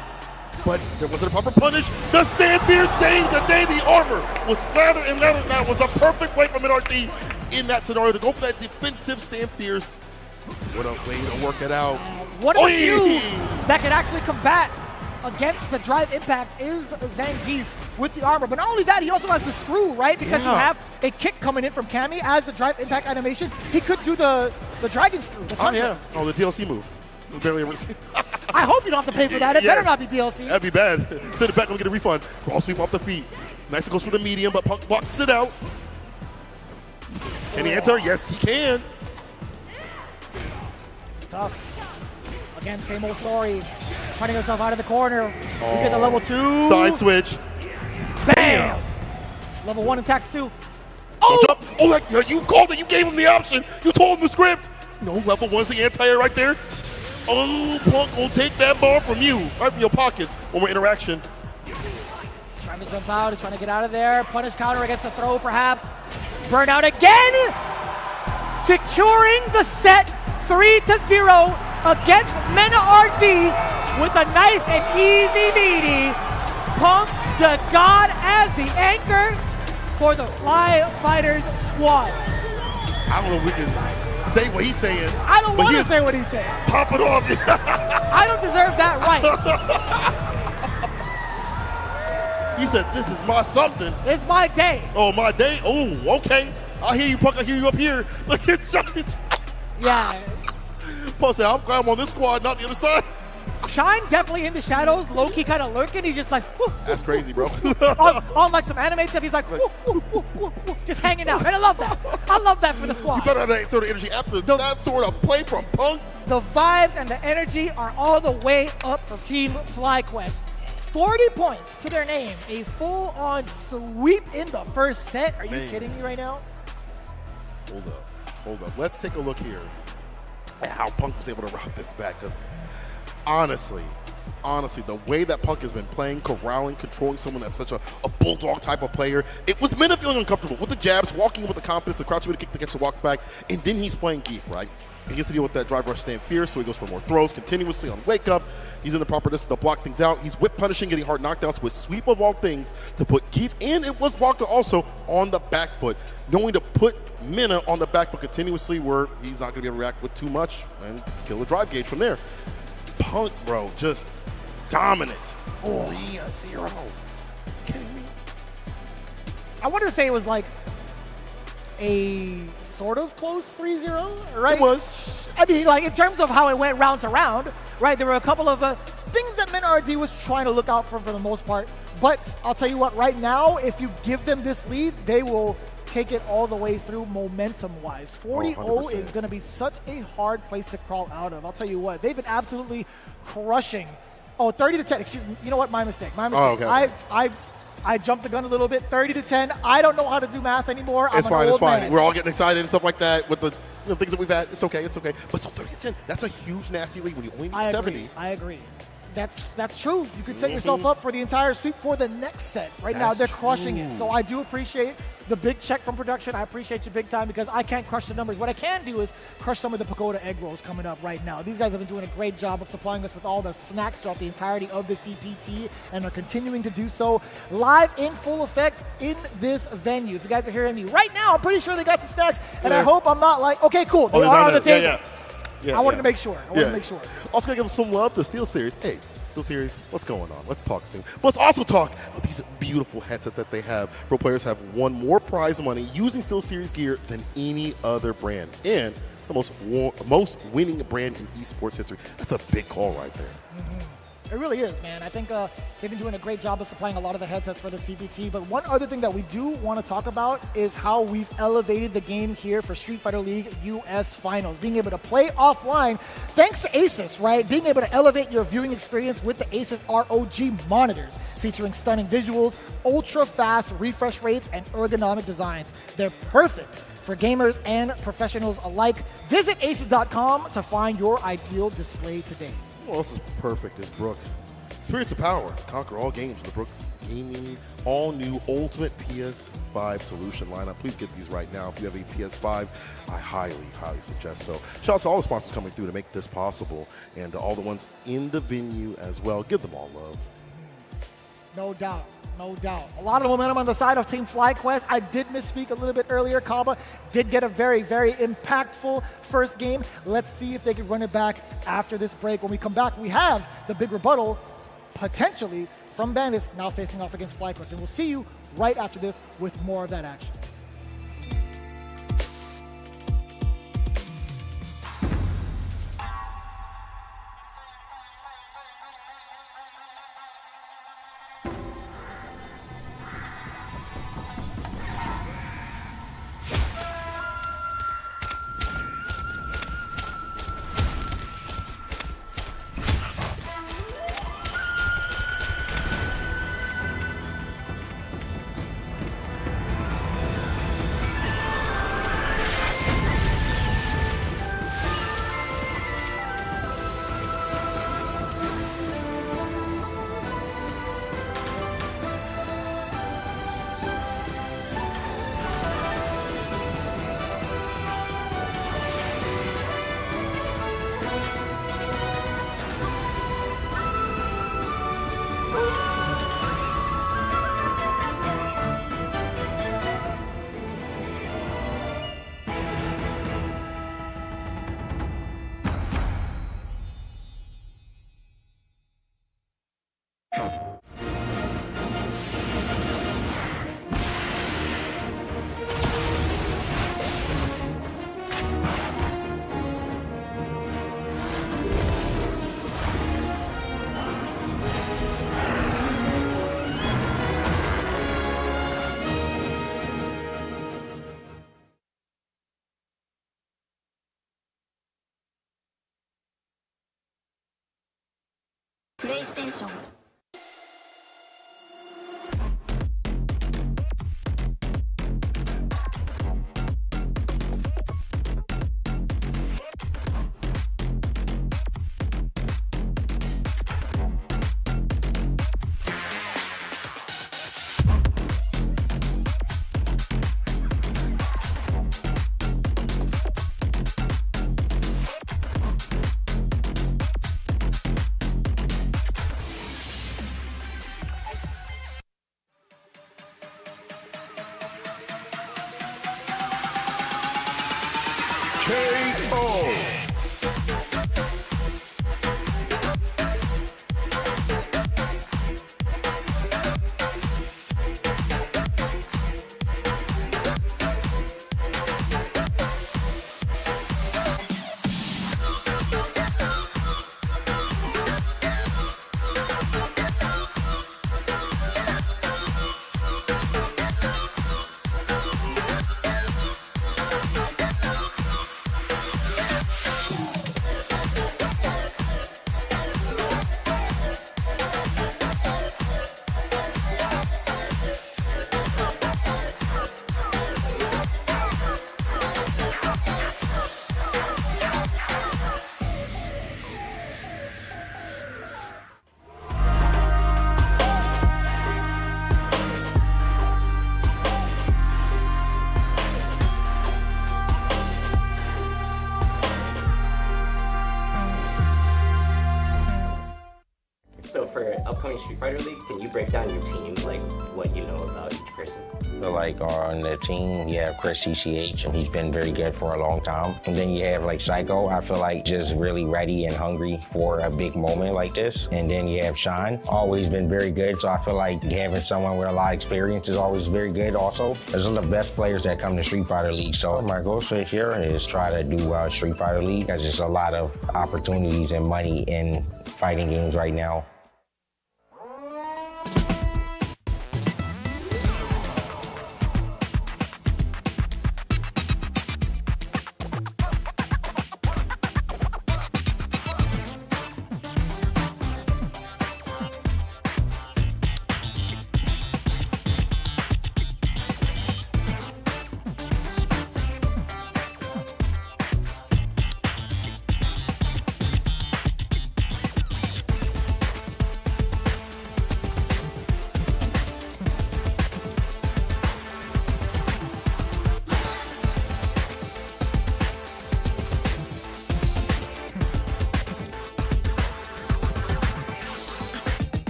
But there wasn't a proper punish. The stand fear saved the day. The armor was slathered and leathered. That was the perfect way for Mena RD in that scenario to go for that defensive stand fierce. What a way to work it out. One of the few that can actually combat against the drive impact is Zangief with the armor. But not only that, he also has the screw, right? Because you have a kick coming in from Cammy as the drive impact animation. He could do the dragon screw. The the DLC move. We barely ever see. I hope you don't have to pay for that. It better not be DLC. That'd be bad. Send it back and get a refund. Raw sweep off the feet. Nice to go for the medium, but Punk blocks it out. Can he enter? Yes, he can. It's tough. Again, same old story. Finding yourself out of the corner. You get the level 2. Side switch. Bam! Level 1 attacks 2. You called it. You gave him the option. You told him the script. No, level 1's the anti-air right there. Oh, Punk will take that ball from you, right from your pockets. One more interaction. He's trying to jump out. He's trying to get out of there. Punish counter against the throw, perhaps. Burnout again. Securing the set 3-0 against Mena RD with a nice and easy meaty. Punk the God as the anchor for the Fly Fighters squad. I don't know if we can say what he's saying. I don't want to say what he's saying. Pop it off. I don't deserve that right. He said, this is my something. It's my day. Oh, my day? Oh, okay. I hear you, Punk. I hear you up here. Look at Shine. Yeah. Punk said, I'm on this squad, not the other side. Shine definitely in the shadows, low-key kind of lurking. He's just like, whoo, that's crazy, bro. on like some anime stuff, he's like, whoo, whoo, whoo, whoo, whoo, just hanging out. And I love that. I love that for the squad. You better have that sort of energy after that sort of play from Punk. The vibes and the energy are all the way up for Team FlyQuest. 40 points to their name. A full-on sweep in the first set. Are you kidding me right now? Hold up. Let's take a look here at how Punk was able to route this back. Because honestly, the way that Punk has been playing, corralling, controlling someone that's such a bulldog type of player, it was Mena feeling uncomfortable with the jabs, walking with the confidence, the crouch with a kick to catch the walks back, and then he's playing Geef, right? He gets to deal with that drive rush stand fierce, so he goes for more throws continuously on wake up. He's in the proper distance to block things out. He's whip punishing, getting hard knockdowns with sweep of all things to put Geef in. It was blocked also on the back foot, knowing to put Mena on the back foot continuously where he's not going to be able to react with too much and kill the drive gauge from there. Punk, bro, just dominant. 3-0. Kidding me? I wanted to say it was like a sort of close 3-0, right? It was. I mean, like in terms of how it went round to round, right? There were a couple of things that MinRD was trying to look out for the most part. But I'll tell you what, right now, if you give them this lead, they will take it all the way through momentum-wise. 40-0 is going to be such a hard place to crawl out of. I'll tell you what, they've been absolutely crushing. Oh, 30-10, excuse me. You know what? My mistake. Oh, okay. I jumped the gun a little bit. 30-10. I don't know how to do math anymore. It's fine. It's fine. Man. We're all getting excited and stuff like that with the things that we've had. It's okay. It's okay. But so 30-10, that's a huge, nasty lead when you only need 70. I agree. That's true. You could set yourself up for the entire sweep for the next set. Right now, they're crushing it. So I do appreciate the big check from production. I appreciate you big time because I can't crush the numbers. What I can do is crush some of the Pagoda egg rolls coming up right now. These guys have been doing a great job of supplying us with all the snacks throughout the entirety of the CPT and are continuing to do so live in full effect in this venue. If you guys are hearing me right now, I'm pretty sure they got some snacks, and I hope I'm not like, okay, cool, they are on the table. I wanted to make sure. Also, gonna give some love to Steel Series. Hey, Steel Series, what's going on? Let's talk soon. But let's also talk about these beautiful headsets that they have. Pro players have won more prize money using Steel Series gear than any other brand, and the most winning brand in esports history. That's a big call right there. It really is, man. I think they've been doing a great job of supplying a lot of the headsets for the CPT. But one other thing that we do want to talk about is how we've elevated the game here for Street Fighter League US Finals. Being able to play offline thanks to Asus, right? Being able to elevate your viewing experience with the Asus ROG monitors, featuring stunning visuals, ultra-fast refresh rates, and ergonomic designs. They're perfect for gamers and professionals alike. Visit asus.com to find your ideal display today. What else is perfect is Brook. Experience the power. Conquer all games with the Brook's Gaming all-new Ultimate PS5 solution lineup. Please get these right now. If you have a PS5, I highly, highly suggest so. Shout out to all the sponsors coming through to make this possible, and all the ones in the venue as well. Give them all love. No doubt. No doubt. A lot of momentum on the side of Team FlyQuest. I did misspeak a little bit earlier. Kaba did get a very, very impactful first game. Let's see if they can run it back after this break. When we come back, we have the big rebuttal, potentially, from Bandits now facing off against FlyQuest. And we'll see you right after this with more of that action. PlayStation. Can you break down your team, like what you know about each person? So like on the team, you have Chris CCH, and he's been very good for a long time. And then you have like Psycho, I feel like just really ready and hungry for a big moment like this. And then you have Sean, always been very good. So I feel like having someone with a lot of experience is always very good also. Those are the best players that come to Street Fighter League. So my goal this year is try to do Street Fighter League, because there's a lot of opportunities and money in fighting games right now.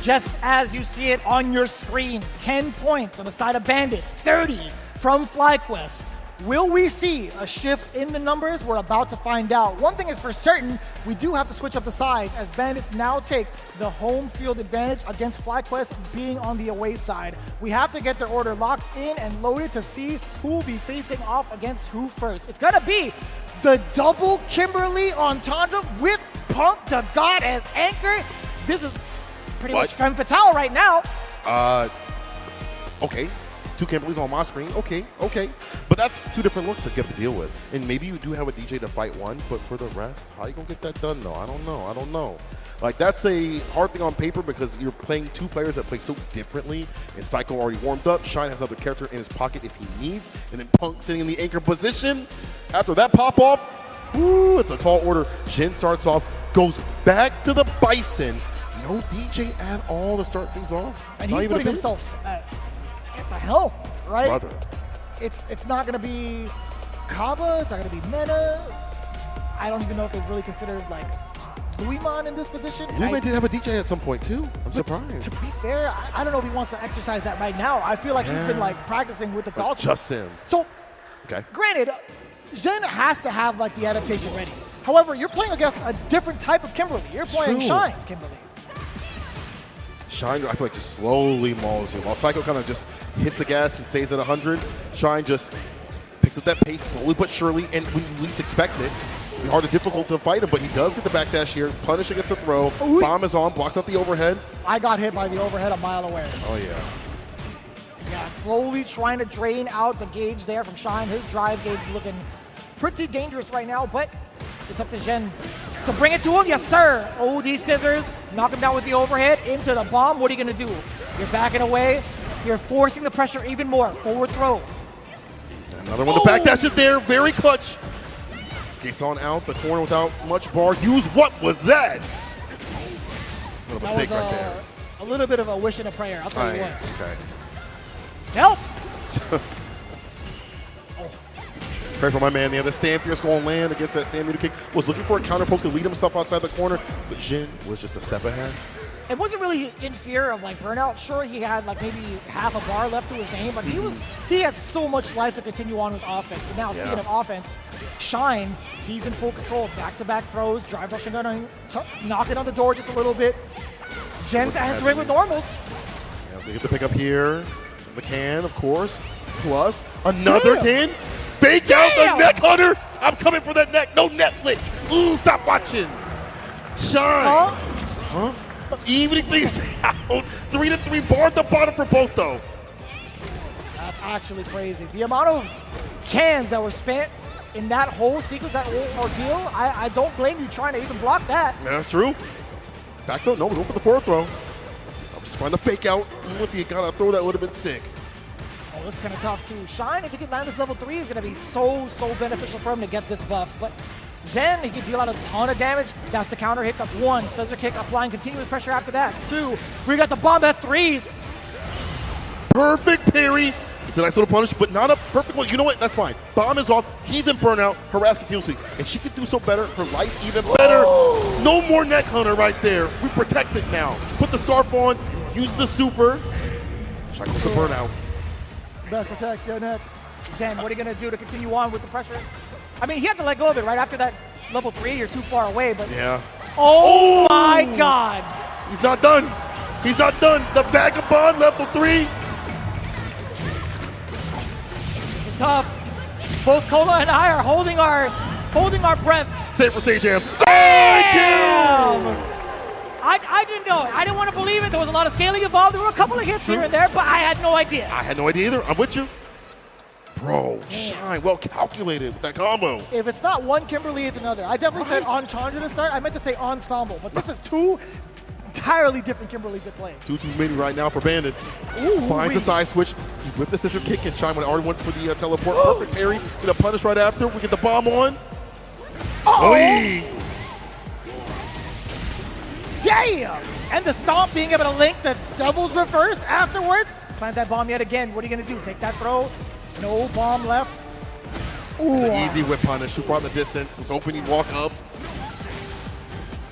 Just as you see it on your screen, 10 points on the side of Bandits, 30 from FlyQuest. Will we see a shift in the numbers? We're about to find out. One thing is for certain, we do have to switch up the sides as Bandits now take the home field advantage against FlyQuest being on the away side. We have to get their order locked in and loaded to see who will be facing off against who first. It's gonna be the double Kimberly entendre with Punk the God as anchor. This is pretty much femme fatale right now. Okay. 2 Kimberlys on my screen. Okay. But that's 2 different looks that you have to deal with. And maybe you do have a DJ to fight one, but for the rest, how you gonna get that done though? I don't know. Like, that's a hard thing on paper because you're playing 2 players that play so differently. And Psycho already warmed up. Shine has another character in his pocket if he needs. And then Punk sitting in the anchor position. After that pop off, it's a tall order. Jin starts off, goes back to the Bison. No DJ at all to start things off. And he's putting himself at the helm, right? Brother. It's not going to be Kaba. It's not going to be Mena. I don't even know if they've really considered, like, Luiman in this position. Luiman did have a DJ at some point, too. I'm surprised. To be fair, I don't know if he wants to exercise that right now. I feel like he's been, like, practicing with the Dawson. Just him. So, granted, Zen has to have, like, the adaptation ready. However, you're playing against a different type of Kimberly. You're playing Shine's Kimberly. Shine, I feel like, just slowly mauls you. While Psycho kind of just hits the gas and stays at 100, Shine just picks up that pace slowly but surely, and when you least expect it, it'll be hard and difficult to fight him, but he does get the backdash here. Punish against the throw. Ooh. Bomb is on, blocks out the overhead. I got hit by the overhead a mile away. Oh, yeah. Yeah, slowly trying to drain out the gauge there from Shine. His drive gauge is looking pretty dangerous right now, but it's up to Zhen to bring it to him. Yes, sir. OD scissors. Knock him down with the overhead into the bomb. What are you going to do? You're backing away. You're forcing the pressure even more. Forward throw. Another one. The backdash is there. Very clutch. Skates on out the corner without much bar. Use what was that? Little mistake right there. A little bit of a wish and a prayer. I'll tell you what. Okay. Help. Pray for my man there. The stand fierce going to land against that stand meter kick. Was looking for a counter poke to lead himself outside the corner, but Jin was just a step ahead. It wasn't really in fear of, like, burnout. Sure, he had, like, maybe half a bar left to his game, but he had so much life to continue on with offense. But now, speaking of offense, Shine, he's in full control. Back-to-back throws, drive rushing gun, knocking on the door just a little bit. Jen's answering with normals. Yeah, let's get the pickup here. The can, of course. Plus, another can. Fake out the neck hunter. I'm coming for that neck. No Netflix. Ooh, stop watching. Shine. Huh? Evening things out. 3-3 bar at the bottom for both, though. That's actually crazy. The amount of cans that were spent in that whole sequence, that whole ordeal, I don't blame you trying to even block that. Yeah, that's true. Back though, no, we go for the forward throw. I'll just find the fake out. If you got to throw, that would have been sick. this is kind of tough too. Shine, if he can land this level 3, is going to be so beneficial for him to get this buff. But Zen, he can deal out a ton of damage. That's the counter hit. That's 1. Scissor kick, applying continuous pressure after that. It's 2. We got the bomb. That's 3. Perfect parry. It's a nice little punish, but not a perfect one. You know what? That's fine. Bomb is off. He's in burnout. Harass continuously. And she can do so better. Her light's even better. No more neck hunter right there. We protect it now. Put the scarf on. Use the super. Try to get some burnout. Best protect your neck. Zen, what are you going to do to continue on with the pressure? I mean, he had to let go of it right after that level 3. You're too far away, but... Yeah. Oh my God. He's not done. He's not done. The vagabond level 3. It's tough. Both Cola and I are holding our breath. Save for stage jam. Damn! I didn't know it. I didn't want to believe it. There was a lot of scaling involved. There were a couple of hits here and there, but I had no idea. I had no idea either. I'm with you. Bro, Shine, well calculated with that combo. If it's not one Kimberly, it's another. I definitely said Enchandra to start. I meant to say Ensemble, but this is 2 entirely different Kimberlys at play. 2 too many right now for Bandits. Ooh, finds the side switch. He whipped the scissor kick, and Shine already went for the teleport. Perfect parry. Get a punish right after. We get the bomb on. Oh! Damn! And the stomp being able to link the doubles reverse afterwards. Plant that bomb yet again. What are you going to do? Take that throw? No bomb left. Ooh. It's an easy whip punish. Too far in the distance. Was hoping he'd walk up.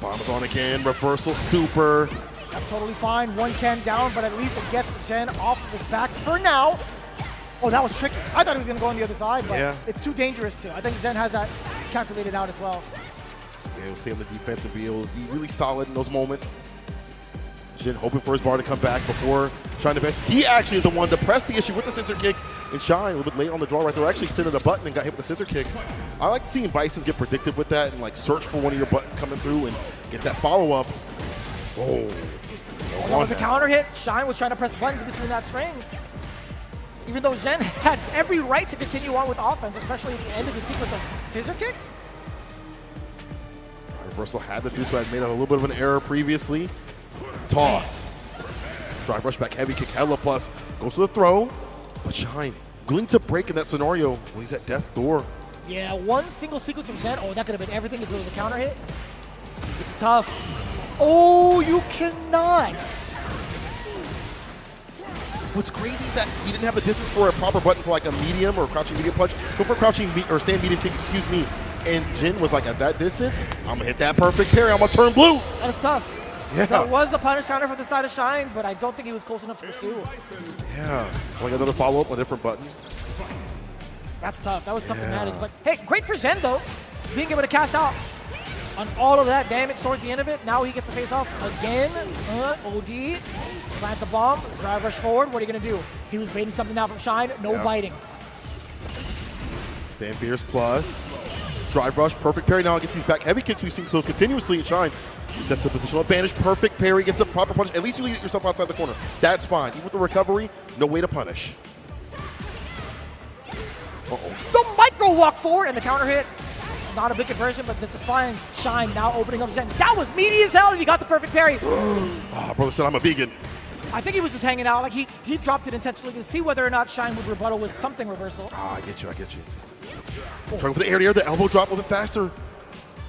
Bomb is on again. Reversal super. That's totally fine. 110 down, but at least it gets Zen off of his back for now. Oh, that was tricky. I thought he was going to go on the other side, but it's too dangerous too. I think Zen has that calculated out as well. So he'll stay on the defense and be able to be really solid in those moments. Jin hoping for his bar to come back before Shine defense. He actually is the one to press the issue with the scissor kick, and Shine a little bit late on the draw right there. Actually centered a button and got hit with the scissor kick. I like seeing Bisons get predictive with that and like search for one of your buttons coming through and get that follow-up. Oh. That was a counter hit. Shine was trying to press buttons between that string. Even though Zen had every right to continue on with offense, especially at the end of the sequence of scissor kicks. Reversal had to do so. I'd made a little bit of an error previously. Toss. Drive rush back heavy kick. Hella plus. Goes to the throw. But Shine willing to break in that scenario when he's at death's door. Yeah, one single sequence from Zen. Oh, that could have been everything if it was a counter hit. This is tough. Oh, you cannot. What's crazy is that he didn't have the distance for a proper button for like a medium or crouching medium punch. Go for crouching or stand medium kick, excuse me. And Jin was like, at that distance, I'm gonna hit that perfect parry. I'm gonna turn blue. That's tough. Yeah. That was a punish counter for the side of Shine, but I don't think he was close enough to pursue. Yeah. Like another follow-up on a different button. That's tough. That was tough to manage. But hey, great for Zen though. Being able to cash out on all of that damage towards the end of it. Now he gets to face off again. OD. Plant the bomb. Drive rush forward. What are you going to do? He was baiting something out from Shine. No biting. Stand fierce plus. Drive rush. Perfect parry. Now gets these back heavy kicks we've seen so continuously at Shine. He sets the positional advantage. Perfect parry. Gets a proper punish. At least you get yourself outside the corner. That's fine. Even with the recovery, no way to punish. The micro walk forward and the counter hit. Not a big conversion, but this is fine. Shine now opening up Zen. That was meaty as hell, and he got the perfect parry. Brother said I'm a vegan. I think he was just hanging out. Like he dropped it intentionally to see whether or not Shine would rebuttal with something reversal. I get you. Trying for the air to air, the elbow drop a little bit faster.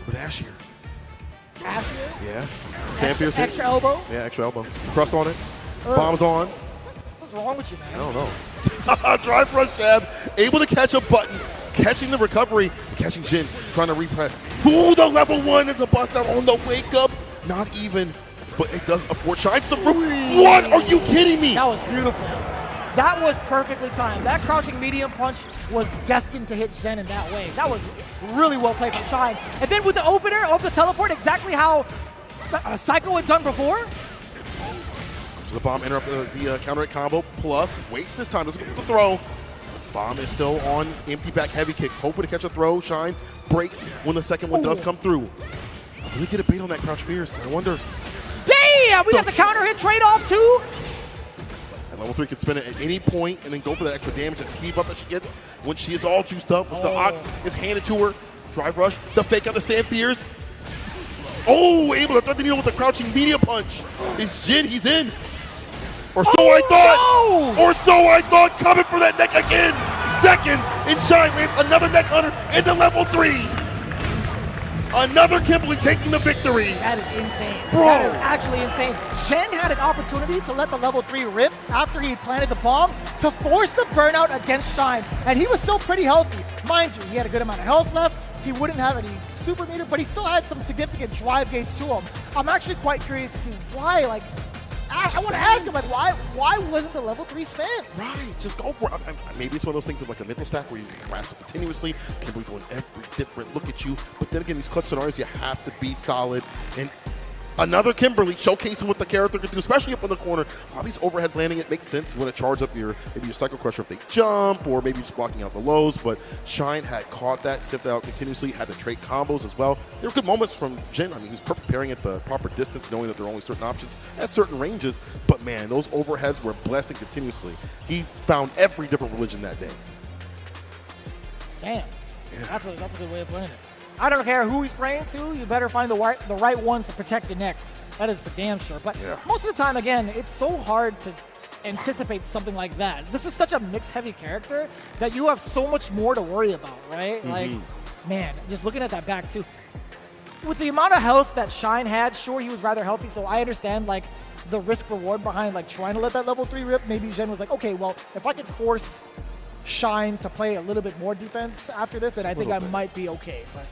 With Ash here. Ash here? Yeah. Stand fierce. Extra elbow? Yeah, extra elbow. Crust on it. Bombs on. What's wrong with you, man? I don't know. Drive rush jab. Able to catch a button. Catching the recovery. Catching Jin. Trying to repress. Ooh, the level 1 is a bust out on the wake up. Not even. But it does afford Shine some room. What? Are you kidding me? That was beautiful. That was perfectly timed. That crouching medium punch was destined to hit Zen in that way. That was really well played from Shine. And then with the opener of the teleport, exactly how Psycho had done before. So the bomb interrupt the counter hit combo. Plus, waits this time. Doesn't go for the throw. Bomb is still on empty back heavy kick. Hoping to catch a throw. Shine breaks when the second one does come through. I really get a bait on that crouch fierce. I wonder. Damn! We got the counter hit trade off too. And level 3 can spin it at any point and then go for that extra damage, that speed buff that she gets when she is all juiced up. With the Ox is handed to her. Drive rush. The fake out the stand fierce. Oh, able to thread the needle with the crouching medium punch. It's Jin. He's in. Or so I thought. Or so I thought. Coming for that neck again. Seconds. And Shine lands another neck hunter into level 3. Another Kimberly taking the victory. That is insane. Bro. That is actually insane. Shen had an opportunity to let the level 3 rip after he planted the bomb to force the burnout against Shine, and he was still pretty healthy. Mind you, he had a good amount of health left. He wouldn't have any super meter, but he still had some significant drive gauge to him. I'm actually quite curious to see why, like, I want to ask him, like, why wasn't the level 3 spent? Right, just go for it. Maybe it's one of those things of like a mental stack where you harass it continuously. Kimberly throwing every different look at you. But then again, these clutch scenarios, you have to be solid. And another Kimberly showcasing what the character can do, especially up in the corner. All these overheads landing, it makes sense. You want to charge up maybe your Psycho Crusher if they jump, or maybe just blocking out the lows. But Shine had caught that, sniffed that out continuously, had the trait combos as well. There were good moments from Jin. I mean, he was perfect pairing at the proper distance, knowing that there are only certain options at certain ranges. But man, those overheads were blessing continuously. He found every different religion that day. Damn. Yeah. That's a good way of putting it. I don't care who he's praying to, you better find the right one to protect your neck. That is for damn sure. But most of the time, again, it's so hard to anticipate something like that. This is such a mix-heavy character that you have so much more to worry about, right? Like, man, just looking at that back too. With the amount of health that Shine had, sure, he was rather healthy, so I understand, like, the risk-reward behind, like, trying to let that level 3 rip. Maybe Zhen was like, okay, well, if I could force Shine to play a little bit more defense after this, then I think I might be okay. But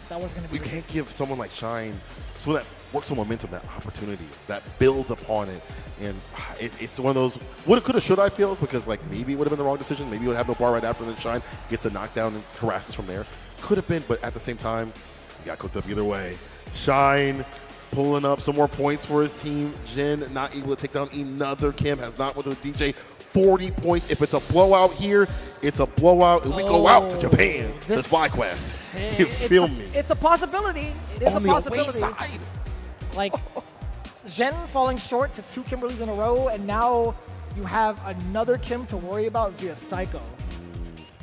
that wasn't going to be. You can't give someone like Shine, someone that works on momentum, that opportunity, that builds upon it. And it's one of those, woulda, coulda, should I feel? Because like maybe it would have been the wrong decision. Maybe it would have no bar right after, and then Shine gets a knockdown and harasses from there. Could have been, but at the same time, you got cooked up either way. Shine pulling up some more points for his team. Jin not able to take down another Kim, has not went to the DJ. 40 points. If it's a blowout here, it's a blowout, and we go out to Japan. That's FlyQuest. You feel me? It's a possibility. It is on a possibility. The away side. Like, Zhen falling short to 2 Kimberlys in a row, and now you have another Kim to worry about via Psycho.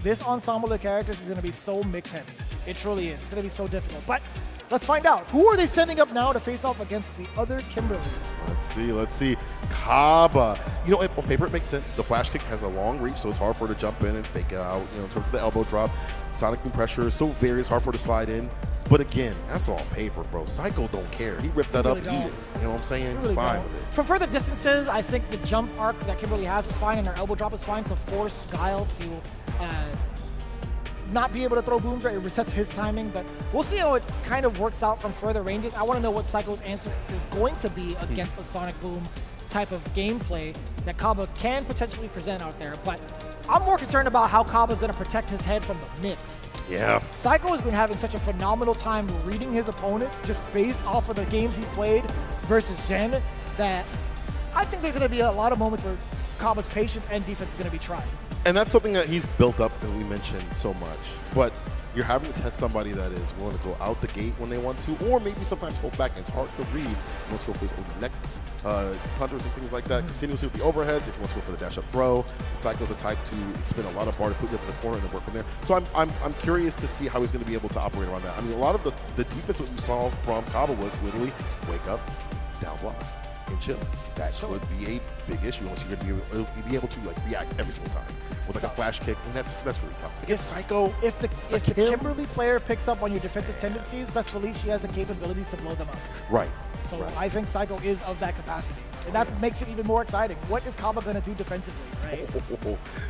This ensemble of characters is going to be so mix-heavy. It truly is. It's going to be so difficult. But let's find out. Who are they sending up now to face off against the other Kimberly? Let's see. Kaba. You know, on paper it makes sense. The flash kick has a long reach, so it's hard for her to jump in and fake it out. You know, in terms of the elbow drop, Sonic Boom pressure is so very, it's hard for her to slide in. But again, that's all on paper, bro. Psycho don't care. He ripped that up and eat it. You know what I'm saying? Really fine don't. with it. For further distances, I think the jump arc that Kimberly has is fine, and her elbow drop is fine to force Guile to not be able to throw booms, right? It resets his timing, but we'll see how it kind of works out from further ranges. I want to know what Psycho's answer is going to be against a Sonic Boom type of gameplay that Kaba can potentially present out there, but I'm more concerned about how Kaba's going to protect his head from the mix. Yeah. Psycho has been having such a phenomenal time reading his opponents just based off of the games he played versus Zen that I think there's going to be a lot of moments where Kaba's patience and defense is going to be tried. And that's something that he's built up, as we mentioned, so much. But you're having to test somebody that is willing to go out the gate when they want to, or maybe sometimes hold back, and it's hard to read. He wants to go for his open neck hunters and things like that, continuously with the overheads. If he wants to go for the dash-up throw, Psycho's a type to expend a lot of bar to put you up in the corner and then work from there. So I'm curious to see how he's going to be able to operate around that. I mean, a lot of the defense that we saw from Kaba was literally wake up, down block, and chill. That would be a big issue unless you're going to be able to like react every single time with like a flash kick, and that's really tough. Against Psycho, if the Kimberly player picks up on your defensive tendencies, best believe she has the capabilities to blow them up. Right. So I think Psycho is of that capacity. And that makes it even more exciting. What is Kaba going to do defensively, right?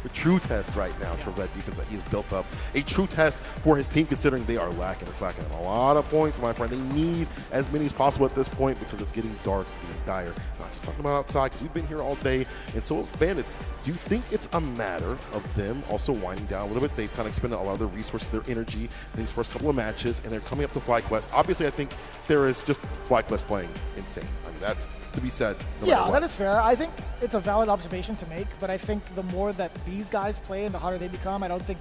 A true test right now in terms of that defense that he's built up. A true test for his team, considering they are lacking a lot of points, my friend. They need as many as possible at this point because it's getting dark, getting dire. Not just talking about outside, because we've been here all day. And so, Bandits, do you think it's a matter of them also winding down a little bit? They've kind of expended a lot of their resources, their energy in these first couple of matches, and they're coming up to FlyQuest. Obviously, I think there is just FlyQuest playing insane. I mean, that's to be said. Yeah, that is fair. I think it's a valid observation to make, but I think the more that these guys play and the harder they become, I don't think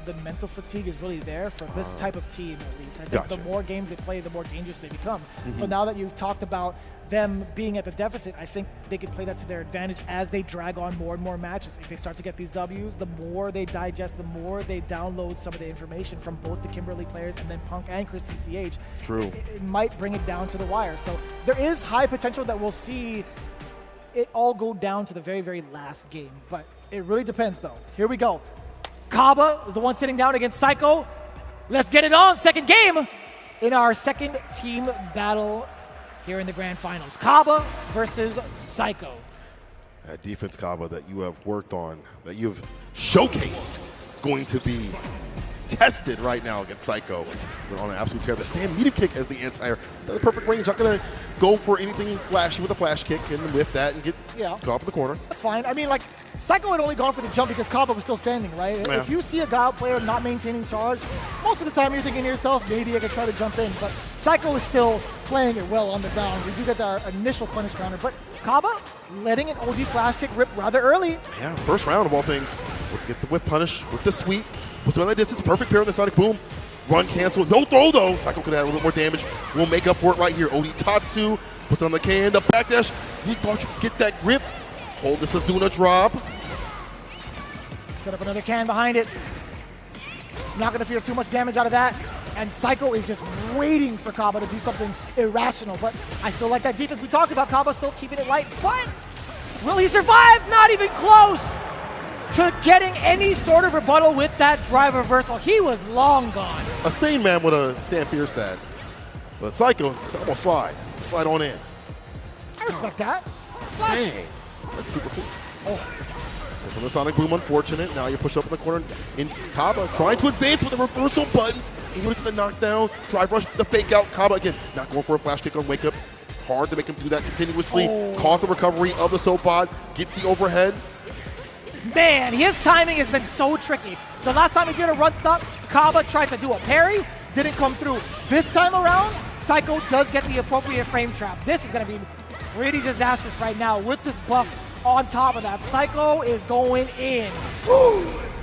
the mental fatigue is really there for this type of team, at least. I think the more games they play, the more dangerous they become. So now that you've talked about them being at the deficit, I think they could play that to their advantage as they drag on more and more matches. If they start to get these Ws, the more they digest, the more they download some of the information from both the Kimberly players and then Punk and Chris CCH. True. It might bring it down to the wire. So there is high potential that we'll see it all go down to the very, very last game. But it really depends, though. Here we go. Kaba is the one sitting down against Psycho. Let's get it on. Second game in our second team battle here in the grand finals. Kaba versus Psycho. That defense, Kaba, that you have worked on, that you've showcased, is going to be tested right now against Psycho. We're on an absolute tear. The stand medium kick as the anti-air. That's the perfect range. Not going to go for anything flashy with a flash kick and whip that and get caught up in the corner. That's fine. I mean, like, Psycho had only gone for the jump because Kaba was still standing, right? Yeah. If you see a guy player not maintaining charge, most of the time you're thinking to yourself, maybe I could try to jump in. But Psycho is still playing it well on the ground. We do get our initial punish counter. But Kaba letting an OD flash kick rip rather early. Yeah, first round of all things. We'll get the whip punish with the sweep. Puts him on that distance. Perfect pair on the Sonic Boom. Run cancel. No throw, though. Psycho could add a little bit more damage. We'll make up for it right here. OD Tatsu puts on the can. The backdash. We thought you could get that grip. Hold the Sazuna drop. Set up another can behind it. Not going to feel too much damage out of that. And Psycho is just waiting for Kaba to do something irrational. But I still like that defense. We talked about Kaba still keeping it light. But will he survive? Not even close to getting any sort of rebuttal with that drive reversal. He was long gone. A sane man with a stand fear stat. But Psycho, almost slide. Slide on in. I respect that. Slide. Dang. That's super cool. Sits on the Sonic Boom, unfortunate. Now you push up in the corner. In Kaba trying to advance with the reversal buttons. Able to get the knockdown. Drive rush, the fake out. Kaba again, not going for a flash kick on wake up. Hard to make him do that continuously. Caught the recovery of the Soapbot. Gets the overhead. Man, his timing has been so tricky. The last time he did a run stop, Kaba tried to do a parry. Didn't come through. This time around, Psycho does get the appropriate frame trap. This is going to be pretty disastrous right now with this buff on top of that. Psycho is going in.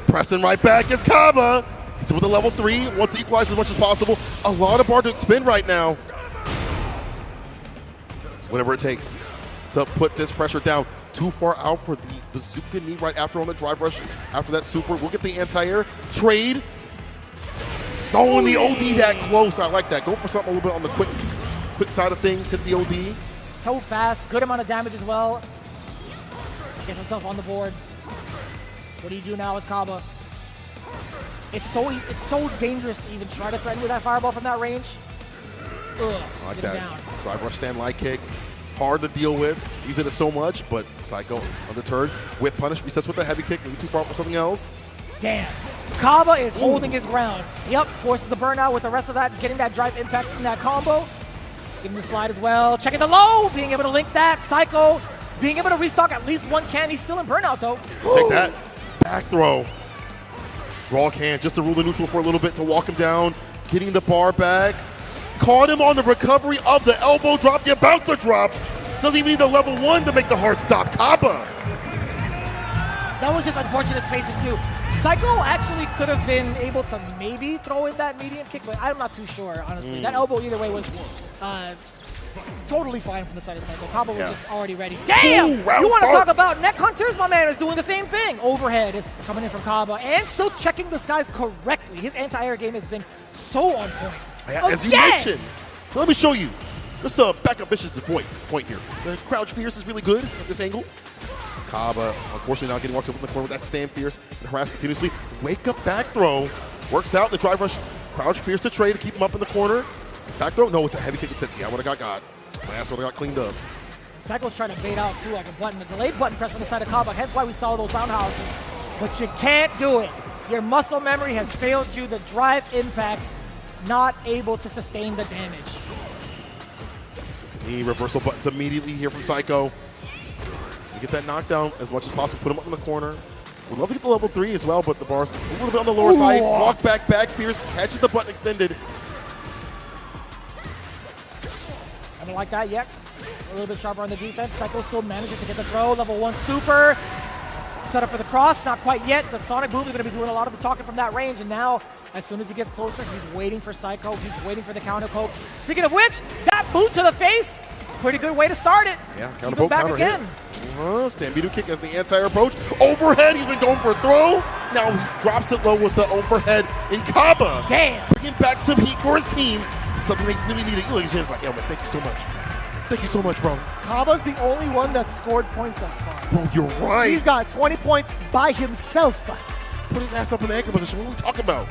Pressing right back is Kaba. He's with a level 3. Wants to equalize as much as possible. A lot of bar to expend right now. Whatever it takes to put this pressure down. Too far out for the bazooka knee right after on the drive rush. After that super, we'll get the anti-air. Trade. Throwing the OD that close. I like that. Go for something a little bit on the quick side of things. Hit the OD. So fast. Good amount of damage as well. Gets himself on the board. What do you do now as Kaba? It's so dangerous to even try to threaten with that fireball from that range. Ugh, I like sit that. down. Drive rush stand light kick. Hard to deal with. Using it so much, but Psycho undeterred. Whip punish resets with a heavy kick. Maybe too far for something else. Damn. Kaba is holding his ground. Yep, forces the burnout with the rest of that, getting that drive impact in that combo. Getting the slide as well. Checking the low, being able to link that. Psycho being able to restock at least one can. He's still in burnout though. Take that. Back throw. Raw can just to rule the neutral for a little bit to walk him down. Getting the bar back. Caught him on the recovery of the elbow drop. You're about to drop. Doesn't even need the level 1 to make the hard stop. Kaba. That was just unfortunate spacing too. Psycho actually could have been able to maybe throw in that medium kick, but I'm not too sure, honestly. That elbow either way was totally fine from the side of Psycho. Kaba was just already ready. Damn! You want to talk about neck hunters? My man is doing the same thing. Overhead coming in from Kaba and still checking the skies correctly. His anti-air game has been so on point. As you mentioned. So let me show you. This back up Vicious' point here. The crouch fierce is really good at this angle. Kaba, unfortunately, now getting walked up in the corner with that stand fierce and harass continuously. Wake up back throw. Works out the drive rush. Crouch fierce to trade to keep him up in the corner. Back throw. No, it's a heavy kick instead. See, I would have got. My ass would have got cleaned up. Psycho's trying to bait out too, like a button, a delayed button press on the side of Kaba. Hence why we saw those roundhouses. But you can't do it. Your muscle memory has failed you. The drive impact, not able to sustain the damage. Knee reversal buttons immediately here from Psycho. You get that knockdown as much as possible. Put him up in the corner. Would love to get the level 3 as well, but the bar's a little bit on the lower side. Walk back, Pierce catches the button extended. I don't like that yet. A little bit sharper on the defense. Psycho still manages to get the throw. Level 1 super. Set up for the cross. Not quite yet. The Sonic Boom is going to be doing a lot of the talking from that range. And now, as soon as he gets closer, he's waiting for Psycho. He's waiting for the counter poke. Speaking of which, that boot to the face. Pretty good way to start it. Yeah, Keep counter him poke, back counter again. hit. Stampede kick as the anti-air approach. Overhead, he's been going for a throw. Now he drops it low with the overhead in Kaba. Damn. Bringing back some heat for his team. Something they really needed. Like, yo, man, thank you so much. Thank you so much, bro. Kaba's the only one that scored points thus far. Bro, you're right. He's got 20 points by himself. Put his ass up in the anchor position. What are we talking about?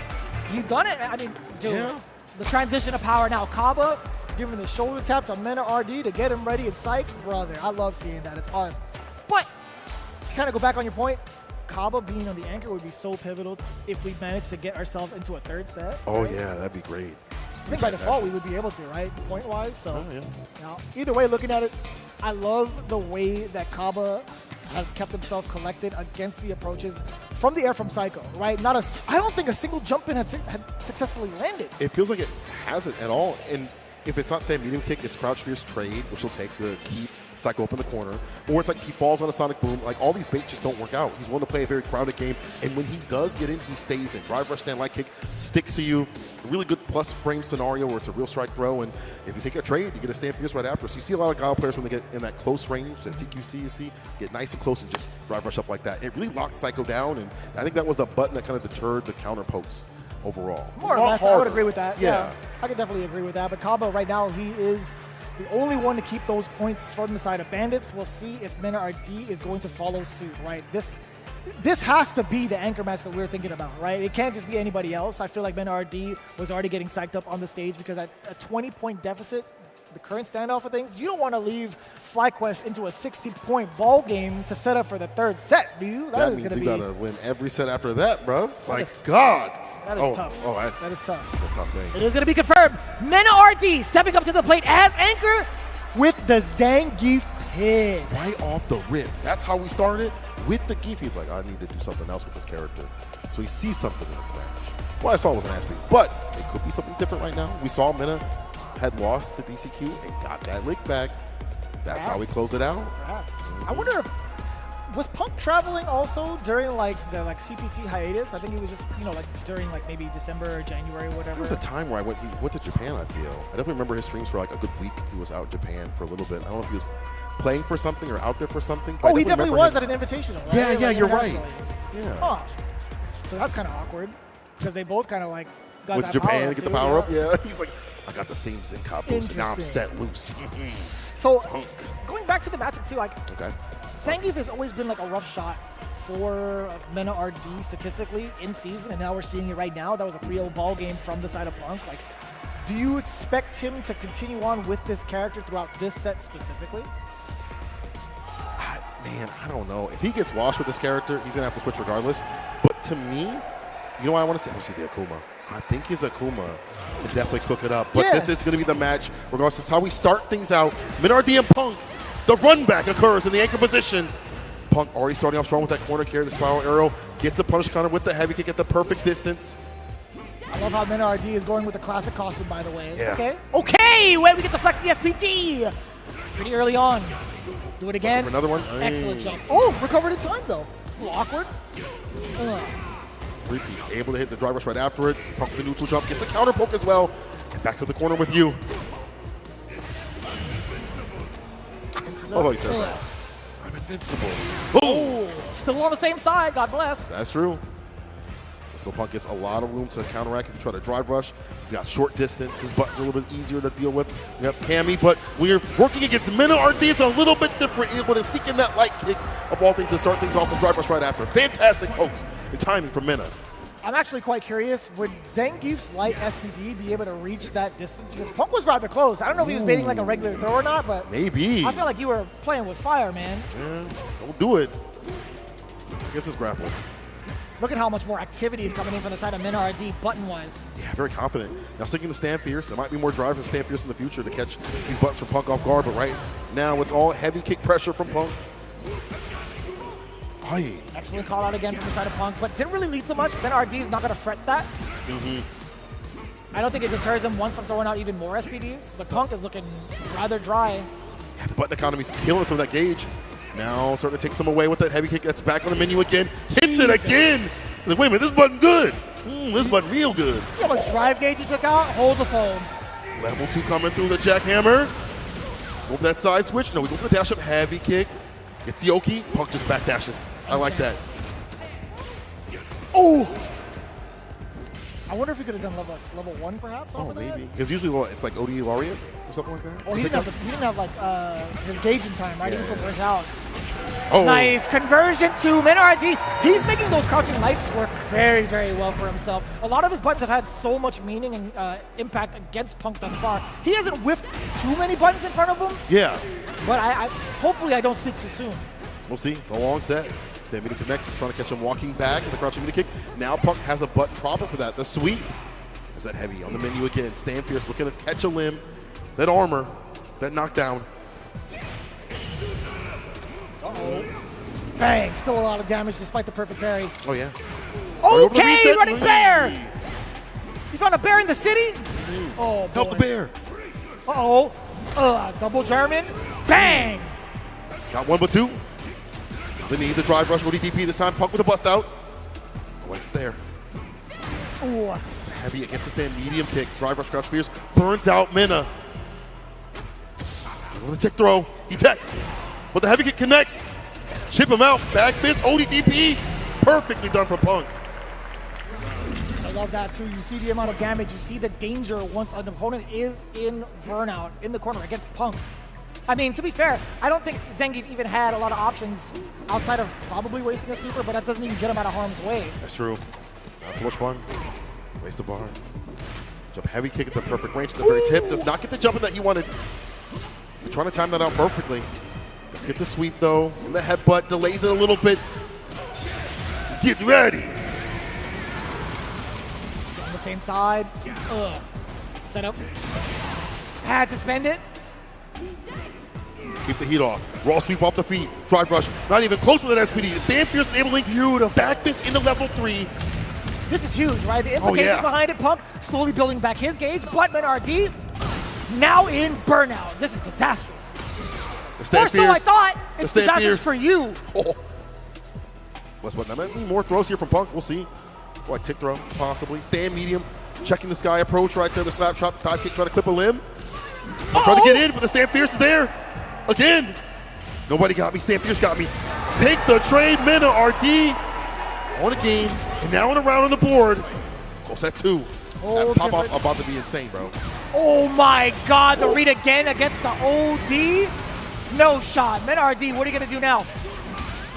He's done it. I mean, dude, Yeah. the transition of power now. Kaba giving the shoulder tap to Mena RD to get him ready and psyched. Brother, I love seeing that. It's fun. But to kind of go back on your point, Kaba being on the anchor would be so pivotal if we manage to get ourselves into a third set. Oh, yeah, that'd be great. I think by default we would be able to, right? Point-wise. So, yeah. Now, either way, looking at it, I love the way that Kaba has kept himself collected against the approaches from the air from Psycho, right? I don't think a single jump in had successfully landed. It feels like it hasn't at all. And if it's not, say, a medium kick, it's crouch fierce trade, which will take to keep Psycho up in the corner. Or it's like he falls on a sonic boom. Like, all these baits just don't work out. He's willing to play a very crowded game. And when he does get in, he stays in. Drive rush, stand light kick, sticks to you. A really good plus frame scenario where it's a real strike throw. And if you take a trade, you get a stand fierce right after. So you see a lot of Guile players when they get in that close range, that CQC you see, get nice and close and just drive rush up like that. It really locked Psycho down. And I think that was the button that kind of deterred the counter pokes overall. More or less, I would agree with that. Yeah, I could definitely agree with that. But Kaba right now, he is the only one to keep those points from the side of Bandits. We'll see if Mena RD is going to follow suit, right? This has to be the anchor match that we're thinking about, right? It can't just be anybody else. I feel like Mena RD was already getting psyched up on the stage because at a 20-point deficit, the current standoff of things, you don't want to leave FlyQuest into a 60-point ball game to set up for the third set, do you? That is means going you to be... gotta win every set after that, bro. Like, is- God. That is tough. Oh, that is tough. That's a tough thing. It is going to be confirmed. Mena RD stepping up to the plate as anchor with the Zangief pin. Right off the rip. That's how we started with the Geef. He's like, I need to do something else with this character. So he sees something in this match. Well, I saw it was an ass beat, but it could be something different right now. We saw Mena had lost to DCQ and got that lick back. That's how we close it out. Perhaps. I wonder if was Punk traveling also during like the CPT hiatus? I think he was just during maybe December or January or whatever. There was a time where he went to Japan, I feel. I definitely remember his streams for like a good week. He was out in Japan for a little bit. I don't know if he was playing for something or out there for something. Oh, he definitely was at an invitational, right? Yeah, you're right. Yeah. Huh. So that's kind of awkward because they both kind of got With that Japan, power get the too, power up. Yeah, he's like, I got the same Zen combos, and now I'm Interesting. set loose. So going back to the matchup too, Okay. Zangief has always been like a rough shot for Mena RD statistically in season, and now we're seeing it right now. That was a 3-0 ball game from the side of Punk. Like, do you expect him to continue on with this character throughout this set specifically? Man, I don't know. If he gets washed with this character, he's going to have to quit regardless. But to me, you know what I want to see? I want to see the Akuma. I think his Akuma can definitely cook it up. But this is going to be the match, regardless of how we start things out. Mena RD and Punk, the run back occurs in the anchor position. Punk already starting off strong with that corner carry, the spiral arrow. Gets the punish counter with the heavy kick at the perfect distance. I love how Mena RD is going with the classic costume, by the way. Yeah. Okay, wait, we get to flex the SPD. Pretty early on. Do it again. For another one. Excellent jump. Oh, recovered in time, though. A little awkward. Repeats, able to hit the drive rush right after it. Punk with the neutral jump, gets a counter poke as well. And back to the corner with you. Oh, he said that. I'm invincible. Oh, still on the same side. God bless. That's true. So Punk gets a lot of room to counteract if you try to drive rush. He's got short distance. His buttons are a little bit easier to deal with. We have Cammy, but we're working against Mena RD. It's a little bit different. Able to sneak in that light kick of all things to start things off and drive rush right after. Fantastic pokes and timing from Mena. I'm actually quite curious, would Zangief's light SPD be able to reach that distance? Because Punk was rather close. I don't know if he was baiting like a regular throw or not, but maybe. I feel like you were playing with fire, man. Yeah, don't do it. I guess it's grapple. Look at how much more activity is coming in from the side of Mena RD button-wise. Yeah, very confident. Now sticking to Stand Fierce. There might be more drive from Stand Fierce in the future to catch these buttons from Punk off guard, but right now it's all heavy kick pressure from Punk. Aye. Excellent call out again from the side of Punk, but didn't really lead to much. Mena RD is not going to fret that. I don't think it deters him once from throwing out even more SPDs, but Punk is looking rather dry. Yeah, the button economy's killing some of that gauge. Now starting to take some away with that heavy kick. That's back on the menu again. Hits it again. Like, wait a minute, this button good. This button real good. See how much drive gauge he took out? Hold the phone. Level 2 coming through the jackhammer. Go for that side switch. No, we go for the dash up heavy kick. Gets the Oki. Punk just back dashes. I like that. Oh! I wonder if he could have done level 1 perhaps. Oh, maybe. Because usually it's like OD Laureate or something like that. Well, he didn't have like his gauge in time, right? He was still burnt out. Oh. Nice conversion to MinRD. He's making those crouching lights work very, very well for himself. A lot of his buttons have had so much meaning and impact against Punk thus far. He hasn't whiffed too many buttons in front of him. Yeah. But hopefully I don't speak too soon. We'll see. It's a long set. Stand meter connects. He's trying to catch him walking back with the crouching meter kick. Now Punk has a button proper for that. The sweep. Is that heavy on the menu again? Stand fierce, looking to catch a limb. That armor. That knockdown. Uh-oh. Bang. Still a lot of damage despite the perfect parry. Oh, yeah. Okay, running bear. You found a bear in the city? Oh, boy. Help the bear. Uh-oh. Double German. Bang. Got one but two. Then he's a drive rush ODDP this time. Punk with a bust out. West is there. Ooh. Heavy against the stand, medium kick. Drive rush, crouch fierce. Burns out Minna. With a tick throw. He techs. But the heavy kick connects. Chip him out. Back fist, ODDP. Perfectly done for Punk. I love that too. You see the amount of damage. You see the danger once an opponent is in burnout in the corner against Punk. I mean, to be fair, I don't think Zangief even had a lot of options outside of probably wasting a super, but that doesn't even get him out of harm's way. That's true. Not so much fun. Waste the bar. Jump heavy kick at the perfect range at the very tip. Does not get the jumping that he wanted. We're trying to time that out perfectly. Let's get the sweep though. And the headbutt delays it a little bit. Get ready. On the same side. Set up. Had to spend it. Keep the heat off. Raw sweep off the feet. Drive rush. Not even close with an SPD. Stand fierce, enabling. Beautiful. Back this into level 3. This is huge, right? The implications behind it. Punk slowly building back his gauge. Buttman RD now in burnout. This is disastrous. Or so I thought. It's disastrous for you. Oh. What's what? There might be more throws here from Punk. We'll see. Like tick throw, possibly. Stand medium. Checking the sky approach right there. The slap chop, dive kick, trying to clip a limb. Trying to get in, but the stand fierce is there. Again. Nobody got me. Stand fierce got me. Take the trade, Minna RD. On the game, and now on a round on the board. Close at 2. That pop off about to be insane, bro. Oh my God, the read again against the OD. No shot. MinRD, what are you gonna do now?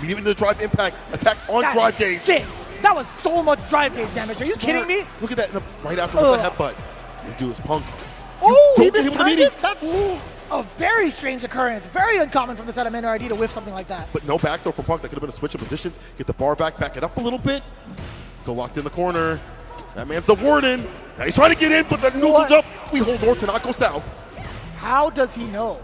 Medium into the drive impact, attack on drive gauge. Sick. That was so much drive gauge damage. Are you kidding me? Look at that right after with the headbutt. You do his Punk. Oh, he mistimed it? That's a very strange occurrence. Very uncommon from the side of MinRD to whiff something like that. But no back throw from Punk. That could have been a switch of positions. Get the bar back it up a little bit. Still locked in the corner. That man's the warden. Now he's trying to get in, but the neutral jump. We hold north to not go south. How does he know?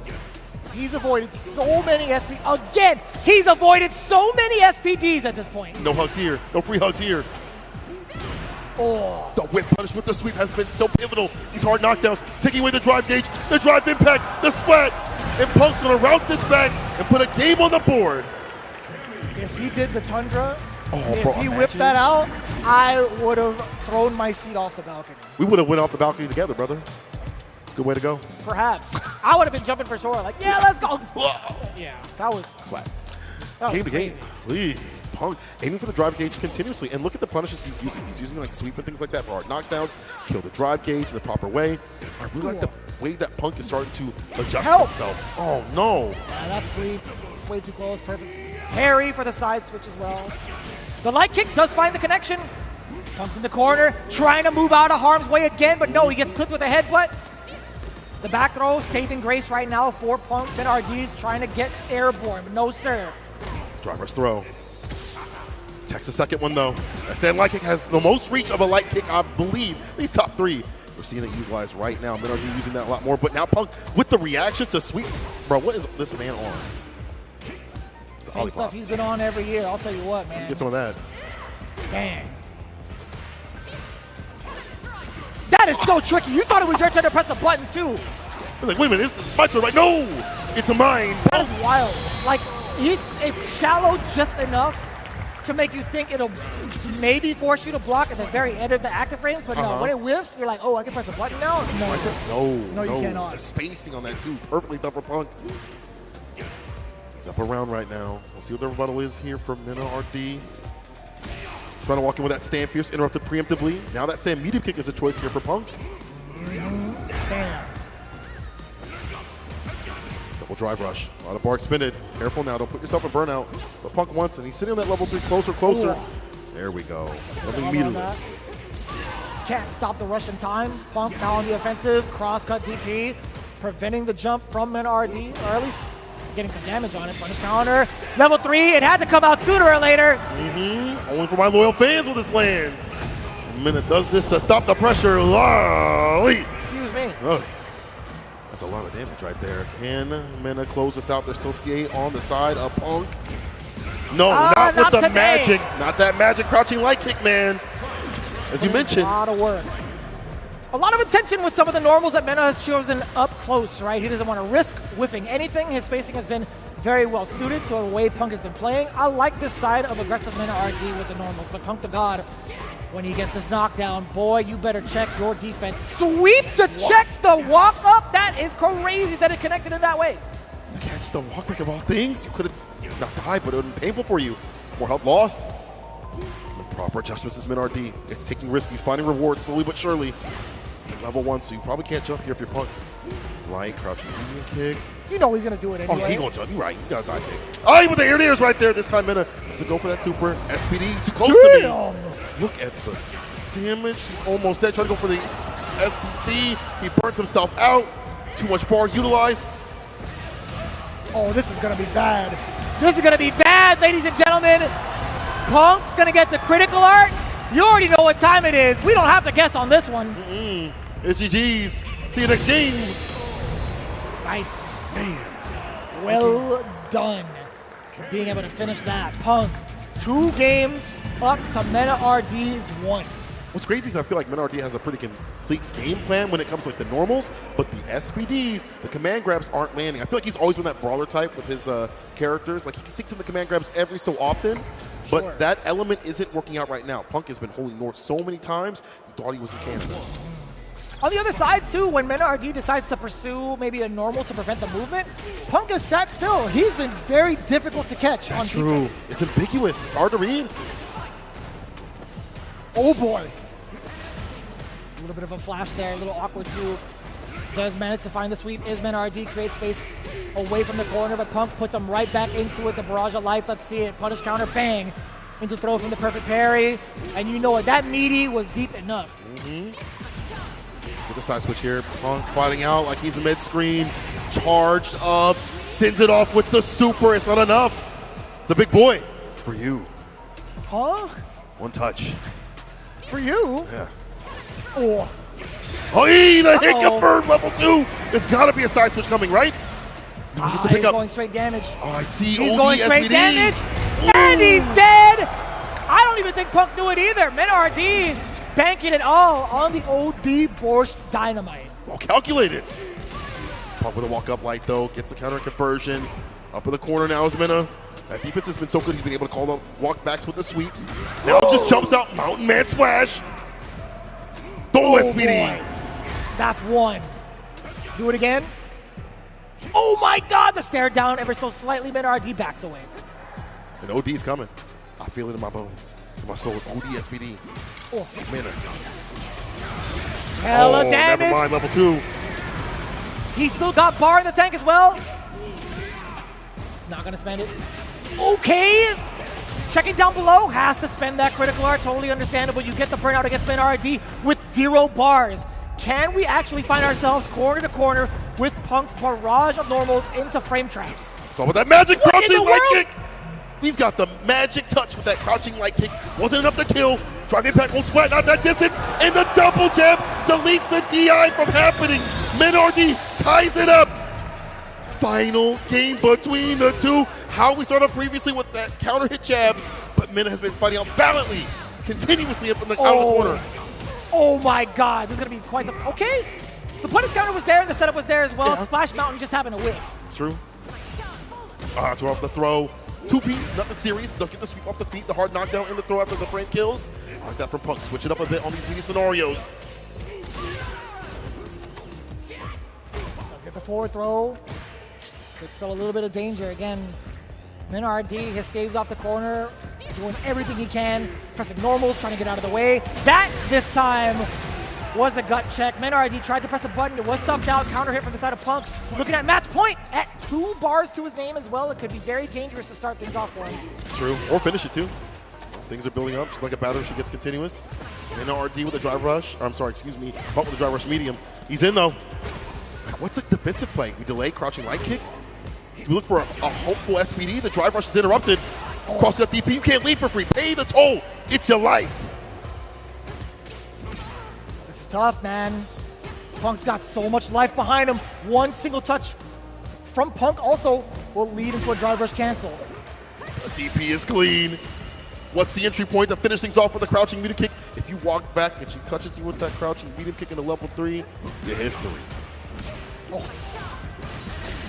He's avoided so many Again, he's avoided so many SPDs at this point. No hugs here. No free hugs here. Oh. The whip punish with the sweep has been so pivotal. These hard knockdowns, taking away the drive gauge, the drive impact, the sweat. And Punk's gonna route this back and put a game on the board. If he did the Tundra, if he whipped that out, I would have thrown my seat off the balcony. We would have went off the balcony together, brother. Good way to go. Perhaps. I would have been jumping for sure. Like, yeah, let's go. Yeah, that was swag. That was Game to game. Please. Punk aiming for the drive gauge continuously. And look at the punishes he's using. He's using like sweep and things like that for hard knockdowns. Kill the drive gauge in the proper way. I really like the way that Punk is starting to adjust himself. Oh, no. Yeah, that's sweet. It's way too close. Perfect. Parry for the side switch as well. The light kick does find the connection. Punk's in the corner, trying to move out of harm's way again, but no, he gets clipped with a headbutt. The back throw, saving grace right now for Punk. Then RD's trying to get airborne, but no sir. Driver's throw. Takes the second one though. That stand light kick has the most reach of a light kick, I believe. At least top 3. We're seeing it utilized right now. MinRD using that a lot more, but now Punk with the reactions to sweep. Bro, what is this man on? Same stuff he's been on every year, I'll tell you what, man. Get some of that. Dang. That is so tricky. You thought it was your turn to press a button too. I was like, wait a minute, this is my turn, right? No, it's mine. That is wild. Like, it's shallow just enough to make you think it'll maybe force you to block at the very end of the active frames, but no, when it whiffs, you're like, oh, I can press a button now? No, you cannot. The spacing on that too, perfectly done for Punk. He's up around right now. We'll see what the rebuttal is here from Minna RD. Trying to walk in with that stand fierce, interrupted preemptively. Now that stand medium kick is a choice here for Punk. Damn. Double drive rush. A lot of bar expended. Careful now, don't put yourself in burnout. But Punk wants, and he's sitting on that level 3 closer. Ooh. There we go. Nothing meterless. Can't stop the rush in time. Punk now on the offensive. Cross-cut DP. Preventing the jump from NRD, or at least getting some damage on it. Punish counter. Level 3. It had to come out sooner or later. Only for my loyal fans will this land. Minute does this to stop the pressure. Excuse me. Ugh. That's a lot of damage right there. Can Mena close this out? There's still C8 on the side of Punk. No, not with the today. magic. Not that magic crouching light kick, man. As you mentioned. A lot of work. A lot of attention with some of the normals that Mena has chosen up close, right? He doesn't want to risk whiffing anything. His spacing has been very well suited to the way Punk has been playing. I like this side of aggressive Mena RD with the normals, but Punk the God, when he gets his knockdown, boy, you better check your defense. Sweep to check the walk up. That is crazy that it connected in that way. Catch the walk back of all things. You could have not died, but it would have been painful for you. More help lost. The proper adjustments is Min-RD. It's taking risks. He's finding rewards slowly but surely. At level 1, so you probably can't jump here if you're Punk. Light, crouching medium kick. You know he's going to do it anyway. Oh, he going to jump. You're right. You got to dive kick. Oh, with the air airs right there. This time Mena has to go for that super. SPD too close to me. Look at the damage. He's almost dead. Trying to go for the SPD. He burns himself out. Too much bar utilized. Oh, this is going to be bad. This is going to be bad, ladies and gentlemen. Punk's going to get the critical art. You already know what time it is. We don't have to guess on this one. It's GG's. See you next game. Nice. Well done. Being able to finish that. Punk, 2 games up to Mena RD's 1. What's crazy is I feel like Min-RD has a pretty complete game plan when it comes to like the normals, but the SPDs, the command grabs aren't landing. I feel like he's always been that brawler type with his characters. Like he sticks in the command grabs every so often, but that element isn't working out right now. Punk has been holding north so many times, you thought he was in Canada. On the other side, too, when Mena RD decides to pursue maybe a normal to prevent the movement, Punk is sat still. He's been very difficult to catch on defense. It's ambiguous. It's hard to read. Oh, boy. A little bit of a flash there, a little awkward, too. Does manage to find the sweep. Is Mena RD, creates space away from the corner, but Punk puts him right back into it. The barrage of lights, let's see it. Punish counter, bang. Into throw from the perfect parry. And you know what? That meaty was deep enough. Let's get the side switch here. Punk fighting out like he's a mid-screen. Charged up. Sends it off with the super. It's not enough. It's a big boy for you. Huh? One touch. For you? Yeah. Oh. Oh, the hit confirmed level 2. There's got to be a side switch coming, right? No, he gets to pick He's up. going straight damage. Oh, I see. He's OD going straight SPD. damage. And he's dead. I don't even think Punk knew it either. Mena RD banking it all on the OD Borscht Dynamite. Well calculated. Punk with a walk-up light, though. Gets the counter conversion. Up in the corner now is Mena. That defense has been so good. He's been able to call the walk-backs with the sweeps. Now just jumps out. Mountain Man Splash. Go SPD. Boy. That's 1. Do it again. Oh, my God. The stare down ever so slightly. Mena RD backs away. And OD's coming. I feel it in my bones. In my soul. OD SPD. Oh. Mena. Hella damage. Never mind. Level 2. He's still got bar in the tank as well. Not going to spend it. Okay. Checking down below. Has to spend that critical art. Totally understandable. You get the burnout against Mena RD with 0 bars. Can we actually find ourselves corner to corner with Punk's barrage of normals into frame traps? So with that magic crouching light kick. He's got the magic touch with that crouching light kick. Wasn't enough to kill. Drive impact won't sweat, not that distance. And the double jab deletes the DI from happening. Min-RD ties it up. Final game between the two. How we started previously with that counter hit jab, but Mena has been fighting out valiantly, continuously up in the out of the corner. Oh my God, this is gonna be quite the, okay. The punish counter was there, the setup was there as well. Yeah. Splash Mountain just happened to whiff. True. Throw off the throw. 2-piece, nothing serious. Does get the sweep off the feet, the hard knockdown in the throw after the frame kills. I like that from Punk. Switch it up a bit on these media scenarios. Does get the forward throw. Could spell a little bit of danger again. Min-RD has staved off the corner. doing everything he can, pressing normals, trying to get out of the way. That, this time, was a gut check. Men-RD tried to press a button. It was stuffed out. Counter hit from the side of Punk. Looking at match point at 2 bars to his name as well. It could be very dangerous to start things off for him. True. Or finish it, too. Things are building up. Just like a batter, she gets continuous. Men-RD with a drive rush. I'm sorry, excuse me. Punk with a drive rush medium. He's in, though. What's the defensive play? We delay crouching light kick. We look for a hopeful SPD. The drive rush is interrupted. Cross cut DP. You can't leave for free. Pay the toll. It's your life. This is tough, man. Punk's got so much life behind him. One single touch from Punk also will lead into a drive rush cancel. The DP is clean. What's the entry point to finish things off with a crouching medium kick? If you walk back and she touches you with that crouching medium kick in the level 3, your history. Oh.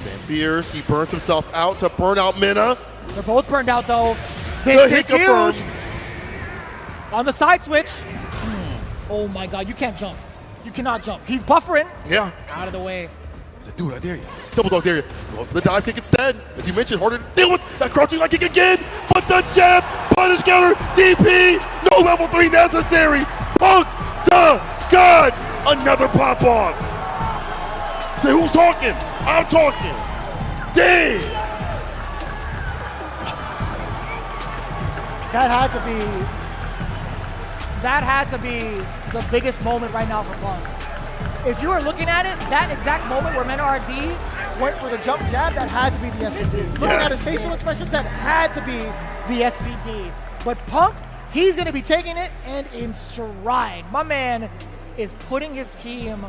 Stan Fierce, he burns himself out to burn out Minna. They're both burned out though. This is huge. On the side switch. Oh my God, you can't jump. You cannot jump. He's buffering. Yeah. Out of the way. He said, dude, I dare you. Double dog dare you. Go for the dive kick instead. As you mentioned, harder to deal with that crouching light kick again. But the jab, punish counter, DP, no level 3 necessary. Punk, duh, God, another pop off. Say, who's talking? I'm talking. Damn. That had to be the biggest moment right now for Punk. If you were looking at it, that exact moment where Men-RD went for the jump jab, that had to be the SPD. Looking at his facial expressions, that had to be the SPD. But Punk, he's going to be taking it and in stride. My man is putting his team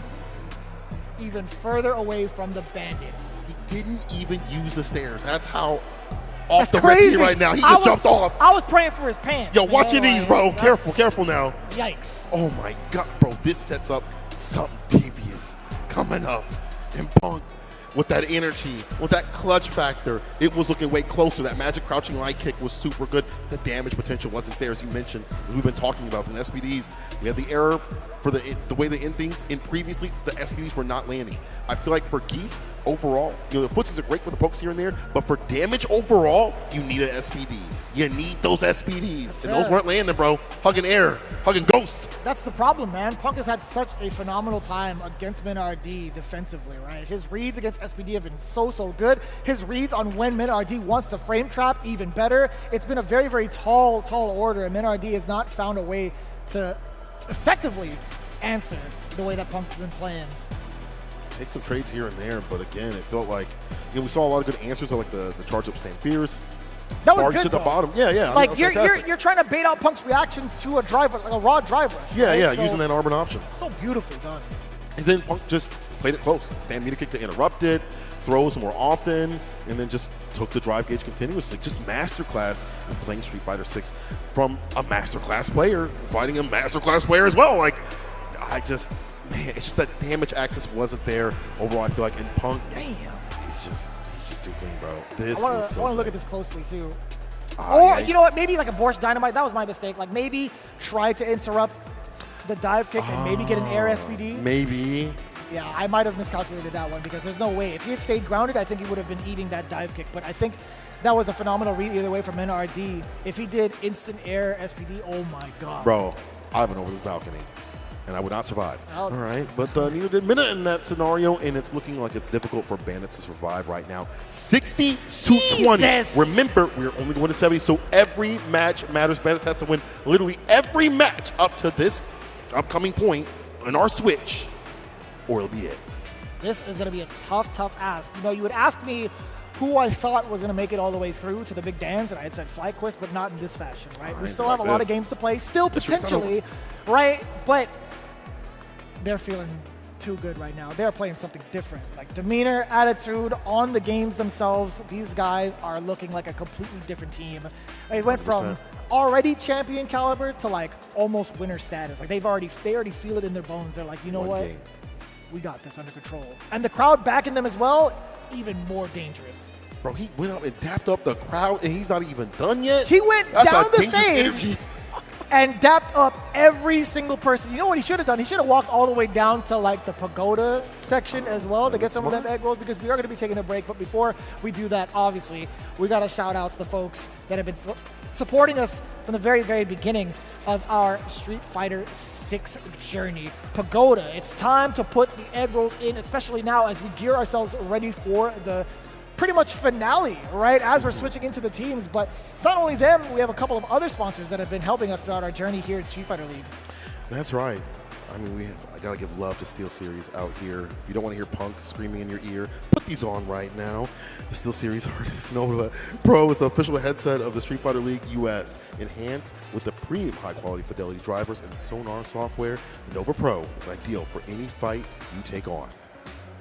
even further away from the Bandits. He didn't even use the stairs. That's how off the rip right now. He just jumped off. I was praying for his pants. Yo, watch your knees, bro. Careful now. Yikes. Oh my God, bro. This sets up something devious coming up. And Punk, with that energy, with that clutch factor, it was looking way closer. That magic crouching light kick was super good. The damage potential wasn't there, as you mentioned. We've been talking about the SPDs. We had the error for the way they end things. And previously, the SPDs were not landing. I feel like for Geef, overall, the footsies are great with the pokes here and there, but for damage overall, you need an SPD. You need those SPDs. And those weren't landing, bro. Hugging air, hugging ghosts. That's the problem, man. Punk has had such a phenomenal time against Men-RD defensively, right? His reads against SPD have been so good. His reads on when Men-RD wants to frame trap, even better. It's been a very, very tall order, and Men-RD has not found a way to effectively answer the way that Punk's been playing. Take some trades here and there, but again, it felt like, we saw a lot of good answers, like the charge up Stan Fierce. That was good, to the bottom. Yeah. Like you're trying to bait out Punk's reactions to a driver, like a raw driver. Yeah, so, using that armor option. So beautifully done. And then Punk just played it close. Stand meter kick to interrupt it, throws more often, and then just took the drive gauge continuously. Just masterclass in playing Street Fighter 6 from a masterclass player fighting a masterclass player as well. Like, it's just that damage access wasn't there overall. I feel like in Punk, he's just too clean, bro. I want to look at this closely too. Or you know what? Maybe like a Borscht Dynamite. That was my mistake. Like maybe try to interrupt the dive kick and maybe get an air SPD. Maybe. Yeah, I might have miscalculated that one because there's no way. If he had stayed grounded, I think he would have been eating that dive kick. But I think that was a phenomenal read either way from Men-RD. If he did instant air SPD, oh my God. Bro, I've been over this balcony. And I would not survive. All right, but neither did Minna in that scenario, and it's looking like it's difficult for Bandits to survive right now. 60-20. Remember, we're only going to 70, so every match matters. Bandits has to win literally every match up to this upcoming point in our switch, or it'll be it. This is going to be a tough ask. You would ask me who I thought was going to make it all the way through to the big dance, and I had said FlyQuest, but not in this fashion, right? We still have a lot of games to play, still potentially, right? But they're feeling too good right now. They're playing something different. Like demeanor, attitude on the games themselves, these guys are looking like a completely different team. It went from already champion caliber to like almost winner status. Like they already feel it in their bones. They're like, you know what? We got this under control. And the crowd backing them as well, even more dangerous. Bro, he went up and tapped up the crowd and he's not even done yet? He went down the stage and dapped up every single person. You know what he should have done? He should have walked all the way down to like the pagoda section as well to get some of them egg rolls, because we are going to be taking a break. But before we do that, obviously, we got to shout out to the folks that have been supporting us from the very, very beginning of our Street Fighter 6 journey. Pagoda, it's time to put the egg rolls in, especially now as we gear ourselves ready for the pretty much finale, right, as we're switching into the teams. But not only them, we have a couple of other sponsors that have been helping us throughout our journey here at Street Fighter League. That's right. I mean, I gotta give love to SteelSeries out here. If you don't want to hear Punk screaming in your ear, put these on right now. The SteelSeries Artist Nova Pro is the official headset of the Street Fighter League US. Enhanced with the premium high-quality fidelity drivers and sonar software, the Nova Pro is ideal for any fight you take on.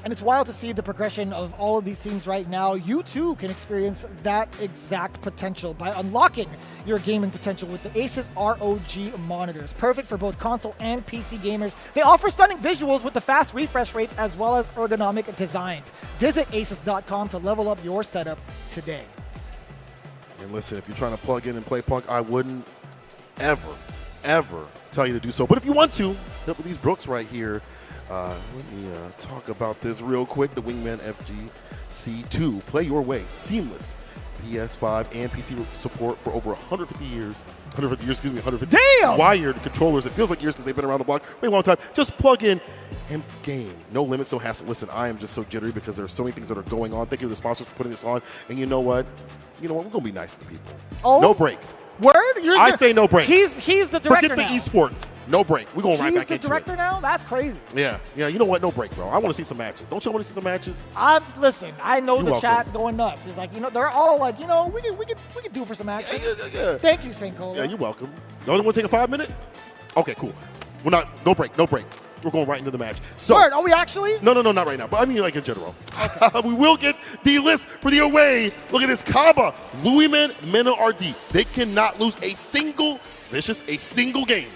And it's wild to see the progression of all of these teams right now. You too can experience that exact potential by unlocking your gaming potential with the Asus ROG monitors. Perfect for both console and PC gamers. They offer stunning visuals with the fast refresh rates as well as ergonomic designs. Visit asus.com to level up your setup today. And listen, if you're trying to plug in and play Punk, I wouldn't ever tell you to do so. But if you want to, look at these Brooks right here. Let me talk about this real quick. The Wingman FGC2. Play your way. Seamless PS5 and PC support for over 150 years. 150 Damn! Wired controllers. It feels like years because they've been around the block for a long time. Just plug in and game. No limits, no hassle. Listen, I am just so jittery because there are so many things that are going on. Thank you to the sponsors for putting this on. And you know what? We're going to be nice to people. Oh. No break. Word? I say no break. He's the director. Forget the esports. No break. We're going right back into it. He's the director now? That's crazy. Yeah. You know what? No break, bro. I want to see some matches. Don't you want to see some matches? Listen, I know You're the chat's going nuts. It's like, they're all like, we could do for some action. Yeah. Thank you, St. Cola. Yeah, you're welcome. Y'all want to take a 5-minute? Okay, cool. We're not. No break. We're going right into the match. So, Word, are we actually? No, not right now. But I mean, like in general. Okay. We will get the list for the away. Look at this. Kaba, Louisman, Mena, RD. They cannot lose a single game.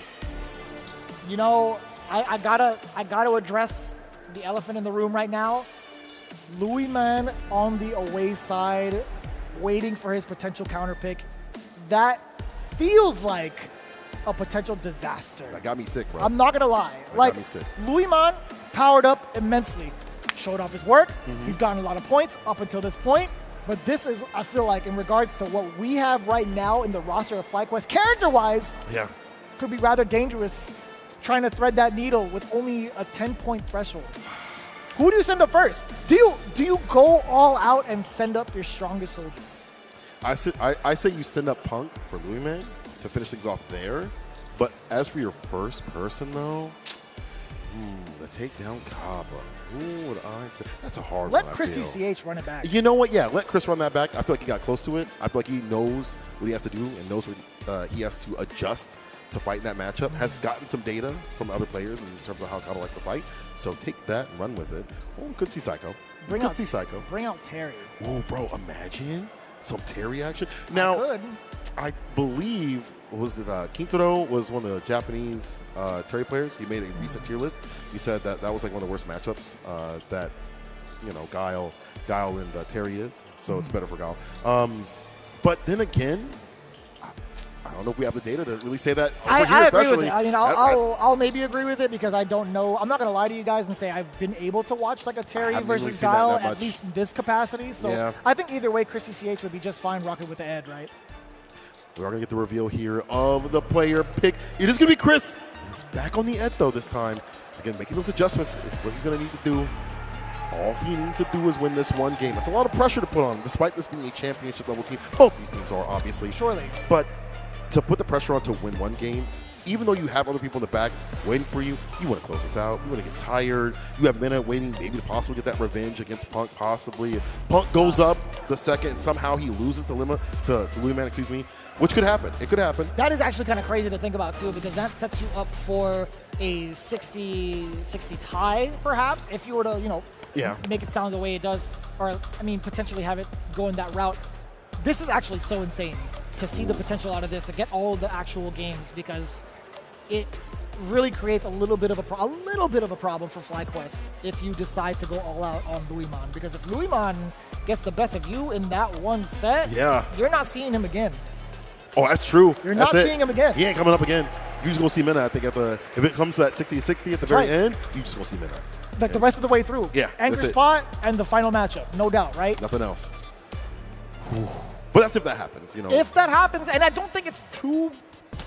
I gotta address the elephant in the room right now. Louisman on the away side, waiting for his potential counter pick. That feels like a potential disaster. That got me sick, bro. I'm not gonna lie. Got me sick. Louisman powered up immensely. Showed off his work. He's gotten a lot of points up until this point. But this is, I feel like, in regards to what we have right now in the roster of FlyQuest, character-wise, could be rather dangerous trying to thread that needle with only a 10-point threshold. Who do you send up first? Do you go all out and send up your strongest soldier? I say you send up Punk for Louisman to finish things off there. But as for your first person, though, the takedown Kaba. Who would I say? That's a hard one. Let Chrissy CH run it back. You know what? Yeah, let Chris run that back. I feel like he got close to it. I feel like he knows what he has to do and knows what he has to adjust to fight in that matchup. Has gotten some data from other players in terms of how Kaba likes to fight. So take that and run with it. Oh, could see Psycho. Bring out Terry. Oh, bro, imagine some Terry action. Now, I believe Kintaro was one of the Japanese Terry players. He made a recent tier list. He said that was like one of the worst matchups that Guile and Terry is. So it's better for Guile. But then again, I don't know if we have the data to really say that. I agree with it. I mean, I'll maybe agree with it because I don't know. I'm not going to lie to you guys and say I've been able to watch like a Terry versus Guile at least in this capacity. So I think either way, Chrissy CH would be just fine rocking with the Ed, right? We are going to get the reveal here of the player pick. It is going to be Chris. He's back on the Ed, though, this time. Again, making those adjustments is what he's going to need to do. All he needs to do is win this one game. That's a lot of pressure to put on him, despite this being a championship-level team. Both these teams are, obviously. Surely. But to put the pressure on to win one game, even though you have other people in the back waiting for you, you want to close this out. You want to get tired. You have Mena waiting maybe to possibly get that revenge against Punk, possibly. If Punk goes up the second and somehow he loses to Louisman, which could happen. It could happen. That is actually kind of crazy to think about, too, because that sets you up for a 60-60 tie, perhaps, if you were to, make it sound the way it does, or, potentially have it go in that route. This is actually so insane to see the potential out of this, to get all the actual games, because it really creates a little bit of a problem for FlyQuest if you decide to go all out on Louisman. Because if Louisman gets the best of you in that one set, you're not seeing him again. Oh, that's true. You're not seeing him again. He ain't coming up again. You're just going to see Mena, I think, if it comes to that 60-60 at the very end, you're just going to see Mena. Like the rest of the way through. Yeah. Anchor spot and the final matchup, no doubt, right? Nothing else. But that's if that happens, you know. If that happens, and I don't think it's too,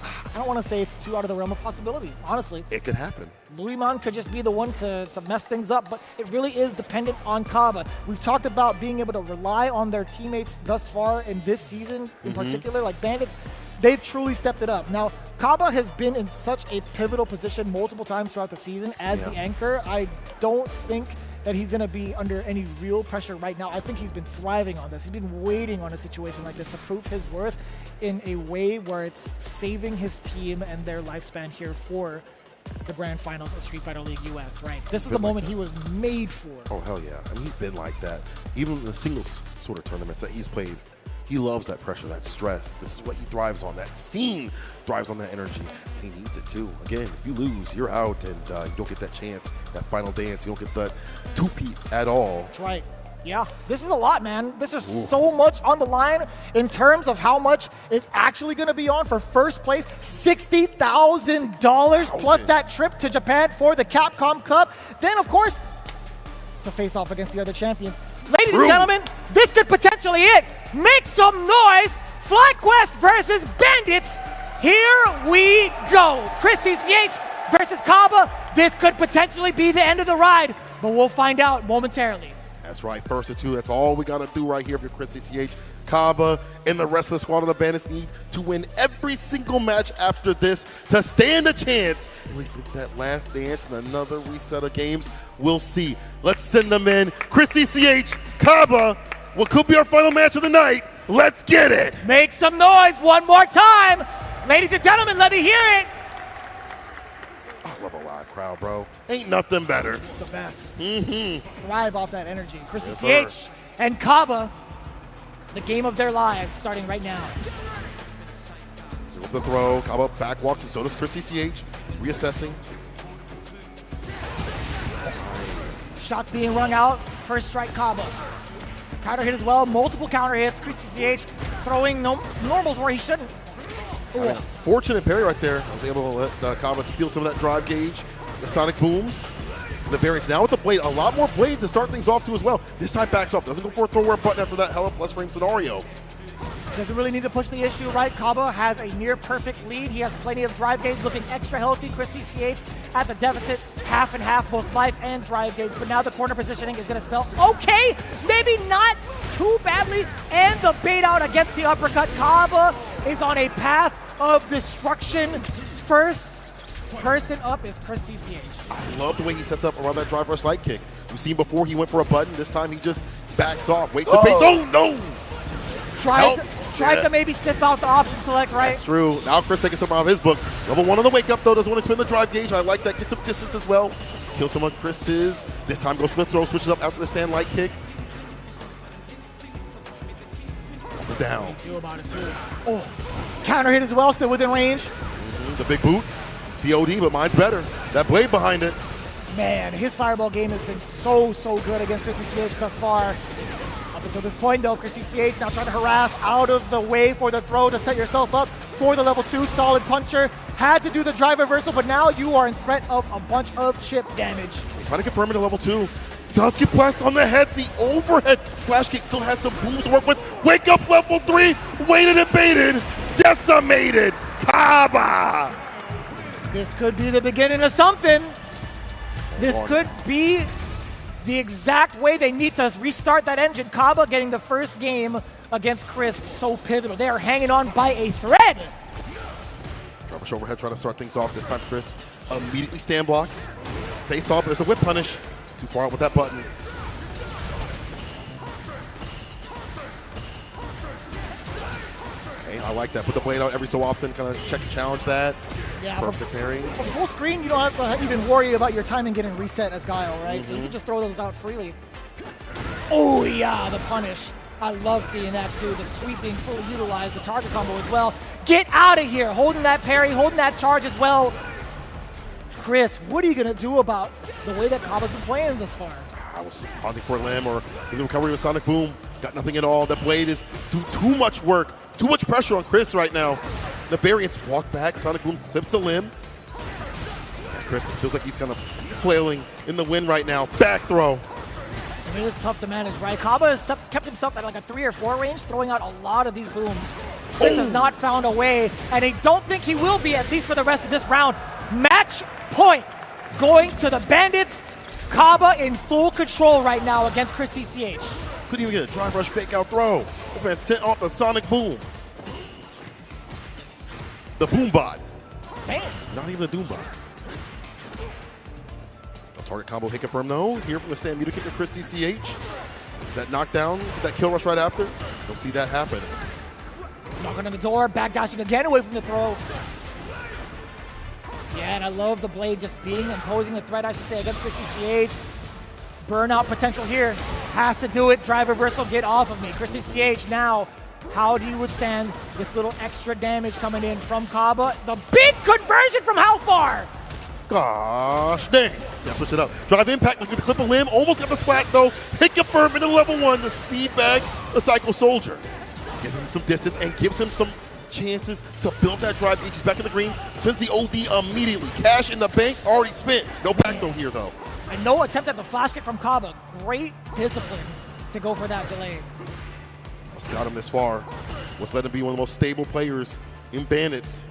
I don't want to say it's too out of the realm of possibility, honestly. It could happen. Louis-Man could just be the one to mess things up, but it really is dependent on Kaba. We've talked about being able to rely on their teammates thus far in this season in particular, like Bandits. They've truly stepped it up. Now, Kaba has been in such a pivotal position multiple times throughout the season as the anchor. I don't think that he's going to be under any real pressure right now. I think he's been thriving on this. He's been waiting on a situation like this to prove his worth in a way where it's saving his team and their lifespan here for the grand finals of Street Fighter League US, right? This is the moment he was made for. Oh, hell yeah. And he's been like that. Even in the singles sort of tournaments that he's played, he loves that pressure, that stress. This is what he thrives on. That scene thrives on that energy. And he needs it too. Again, if you lose, you're out and you don't get that chance, that final dance. You don't get that two-peat at all. That's right. Yeah, this is a lot, man. This is so much on the line in terms of how much is actually going to be on for first place. $60,000 plus that trip to Japan for the Capcom Cup. Then, of course, to face off against the other champions. Ladies and gentlemen, this could potentially it. Make some noise. FlyQuest versus Bandits. Here we go. Chris CCH versus Kaba. This could potentially be the end of the ride, but we'll find out momentarily. That's right, first or two. That's all we got to do right here for Chris CCH. Kaba and the rest of the squad of the Bandits need to win every single match after this to stand a chance. At least at that last dance and another reset of games. We'll see. Let's send them in. Chris CCH, Kaba, what could be our final match of the night. Let's get it. Make some noise one more time. Ladies and gentlemen, let me hear it. I love a live crowd, bro. Ain't nothing better. It's the best. Mm-hmm. Thrive off that energy. Chris Yes, CCH and Kaba, the game of their lives starting right now. With the throw, Kaba back walks, and so does Chris CCH. Reassessing. Shots being rung out. First strike, Kaba. Counter hit as well. Multiple counter hits. Chris CCH throwing normals where he shouldn't. I mean, fortunate parry right there. I was able to let Kaba steal some of that drive gauge. The sonic booms. The variance now with the blade. A lot more blade to start things off to as well. This time backs off. Doesn't go for a throw button after that hella plus frame scenario. Doesn't really need to push the issue, right? Kaba has a near perfect lead. He has plenty of drive gauge, looking extra healthy. Chris CCH at the deficit, half and half, both life and drive gauge. But now the corner positioning is going to spell okay, maybe not too badly. And the bait out against the uppercut. Kaba is on a path of destruction. First person up is Chris CCH. I love the way he sets up around that drive rush light kick. We've seen before he went for a button. This time he just backs off, waits and baits. Oh no! Tried to maybe sniff out the option select, right? That's true. Now Chris taking something out of his book. Level 1 on the wake up though, doesn't want to spin the drive gauge. I like that, gets some distance as well. Kill some of Chris's. This time goes for the throw, switches up after the stand light kick. Down. Feel about it too. Oh, counter hit as well, still within range. The big boot, the OD, but mine's better. That blade behind it. Man, his fireball game has been so good against Chris CCH thus far. Up until this point though, Chris CCH now trying to harass out of the way for the throw to set yourself up for the level 2 solid puncher. Had to do the drive reversal, but now you are in threat of a bunch of chip damage. Trying to confirm it to level 2. Does get pressed on the head. The overhead flash kick still has some booms to work with. Wake up level 3. Waited and baited. Decimated. Kaba. This could be the beginning of something. This could be the exact way they need to restart that engine. Kaba getting the first game against Chris, so pivotal. They are hanging on by a thread. Drop push overhead trying to start things off. This time Chris immediately stand blocks. Face off, but there's a whip punish. Too far out with that button. Hey, I like that. Put the blade out every so often, kind of check and challenge that. Yeah, perfect parry. From full screen, you don't have to even worry about your timing getting reset as Guile, right? So you can just throw those out freely. Oh yeah, the punish. I love seeing that too. The sweep being fully utilized, the target combo as well. Get out of here, holding that parry, holding that charge as well. Chris, what are you going to do about the way that Kaba's been playing this far? I was hunting for a limb or the recovery with Sonic Boom. Got nothing at all. The blade is doing too much work, too much pressure on Chris right now. The variance walk back. Sonic Boom clips the limb. Yeah, Chris, it feels like he's kind of flailing in the wind right now. Back throw. It is tough to manage, right? Kaba has kept himself at like a 3 or 4 range, throwing out a lot of these booms. Chris has not found a way, and I don't think he will be, at least for the rest of this round. Match point going to the Bandits. Kaba in full control right now against Chris CCH. Couldn't even get a drive rush fake out throw. This man sent off the Sonic Boom. The Boom Bot. Man. Not even a Doom Bot. A target combo hit confirmed though. Here from the stand meter kicker Chris CCH. That knockdown, that kill rush right after. Don't see that happen. Knocking on the door, backdashing again away from the throw. Yeah, and I love the blade just being imposing a threat, I should say, against Chris CCH. Burnout potential here. Has to do it. Drive reversal, get off of me. Chris CCH now. How do you withstand this little extra damage coming in from Kaba? The big conversion from how far? Gosh dang. See, I switch it up. Drive impact, looking to clip a limb. Almost got the splat though. Hit confirm into level 1. The speed bag, the Psycho Soldier. Gives him some distance and gives him some chances to build that drive. He's back in the green. Spends the OD immediately. Cash in the bank, already spent. No back throw here though. And no attempt at the flash kick from Kaba. Great discipline to go for that delay. What's got him this far? What's let him be one of the most stable players in Bandits?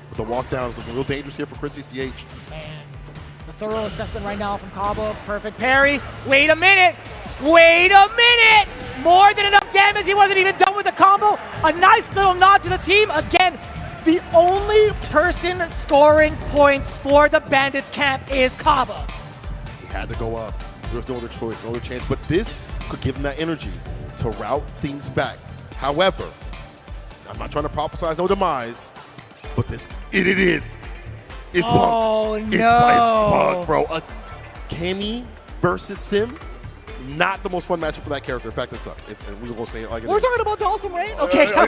But the walk down is looking real dangerous here for Chris CCH. Man, the thorough assessment right now from Kaba. Perfect parry. Wait a minute. Wait a minute. More than enough damage. He wasn't even done with the combo. A nice little nod to the team. Again, the only person scoring points for the Bandits camp is Kaba. He had to go up. There was no other choice, no other chance. But this could give him that energy to route things back. However, I'm not trying to prophesize no demise, but this it is. It's oh, Punk. No. It's Punk, bro. A Cammy versus Sim, not the most fun matchup for that character. In fact, it sucks. And we're gonna say it like it We're is. talking about Dawson, right? Okay, I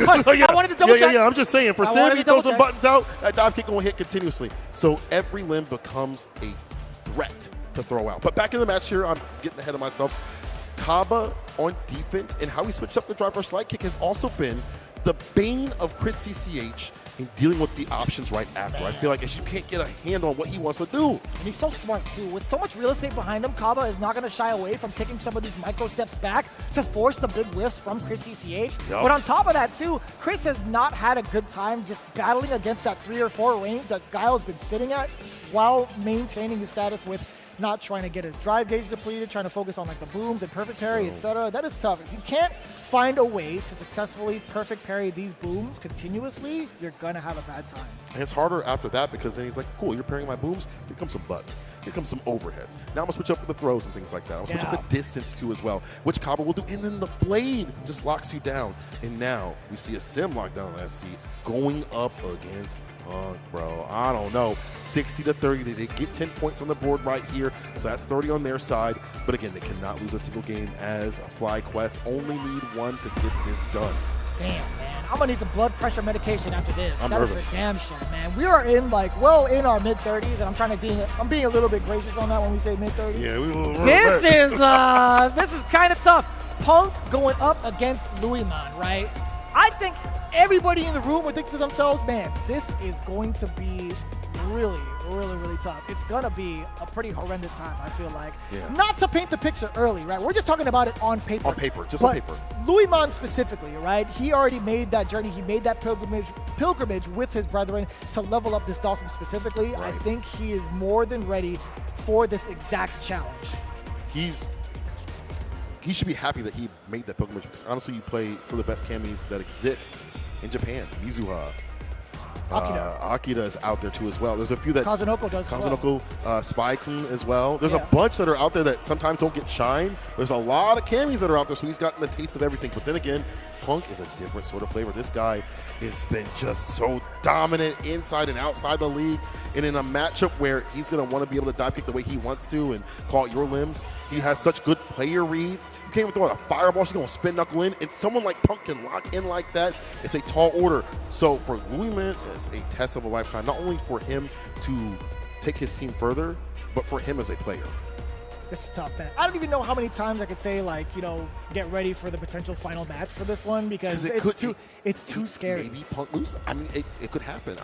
wanted to double check. Yeah, I'm just saying, for Sim, he throws some buttons out, that dive kick gonna hit continuously. So every limb becomes a threat to throw out. But back in the match here, I'm getting ahead of myself. Kaba on defense and how he switched up the drive rush slide kick has also been the bane of Chris CCH in dealing with the options right after. I feel like if you can't get a handle on what he wants to do. And he's so smart too. With so much real estate behind him, Kaba is not going to shy away from taking some of these micro steps back to force the big whiffs from Chris CCH. Yep. But on top of that too, Chris has not had a good time just battling against that 3 or 4 range that Guile's been sitting at while maintaining his status with not trying to get his drive gauge depleted, trying to focus on like the booms and perfect parry, etc. That is tough. If you can't find a way to successfully perfect parry these booms continuously, you're gonna have a bad time. And it's harder after that because then he's like, cool, you're parrying my booms, here comes some buttons, here comes some overheads. Now I'm gonna switch up with the throws and things like that. I'm gonna switch up the distance too as well, which Kaba will do, and then the blade just locks you down. And now we see a Sim lockdown, let's see, going up against Punk, bro. I don't know. 60 to 30. They did get 10 points on the board right here, so that's 30 on their side. But again, they cannot lose a single game as FlyQuest. Only need one to get this done. Damn, man. I'm gonna need some blood pressure medication after this. I'm nervous. nervous. For damn shit, man. We are in like well in our mid-30s, and I'm being a little bit gracious on that when we say mid-30s. Yeah, we will. This is kind of tough. Punk going up against Louisman, right? I think everybody in the room would think to themselves, man, this is going to be really, really, really tough. It's going to be a pretty horrendous time, I feel like. Yeah. Not to paint the picture early, right? We're just talking about it on paper. On paper, just on paper. Louisman specifically, right? He already made that journey. He made that pilgrimage with his brethren to level up this Dawson specifically. Right. I think he is more than ready for this exact challenge. He should be happy that he made that pilgrimage because honestly, you play some of the best camis that exist in Japan. Mizuha. Akira is out there too as well. There's a few that Kazunoko does Kazunoko, Spy-kun as well. There's a bunch that are out there that sometimes don't get shine. There's a lot of camis that are out there, so he's gotten a taste of everything. But then again, Punk is a different sort of flavor. This guy has been just so dominant inside and outside the league. And in a matchup where he's going to want to be able to dive kick the way he wants to and call out your limbs, he has such good player reads. You can't even throw out a fireball. She's going to spin knuckle in. And someone like Punk can lock in like that. It's a tall order. So for Louisman, it's a test of a lifetime, not only for him to take his team further, but for him as a player. This is tough, man. I don't even know how many times I could say, like, you know, get ready for the potential final match for this one because it's too scary. Maybe Punk loses. I mean, it could happen.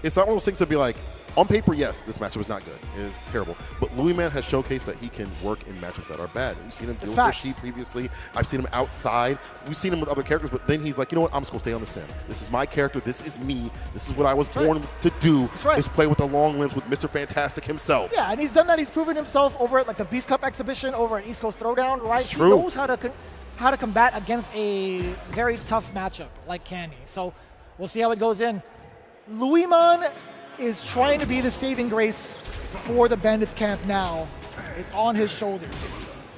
It's not one of those things to be like, On paper, yes, this matchup is not good. It is terrible. But Louis Man has showcased that he can work in matchups that are bad. We've seen him deal with Rashid previously. I've seen him outside. We've seen him with other characters, but then he's like, you know what, I'm just going to stay on the sim. This is my character. This is me. This is what I was born to do, is play with the long limbs with Mr. Fantastic himself. Yeah, and he's done that. He's proven himself over at like the Beast Cup exhibition over at East Coast Throwdown, right? It's true. He knows how to combat against a very tough matchup like Candy. So we'll see how it goes in. Louis Man is trying to be the saving grace for the Bandits camp now. It's on his shoulders.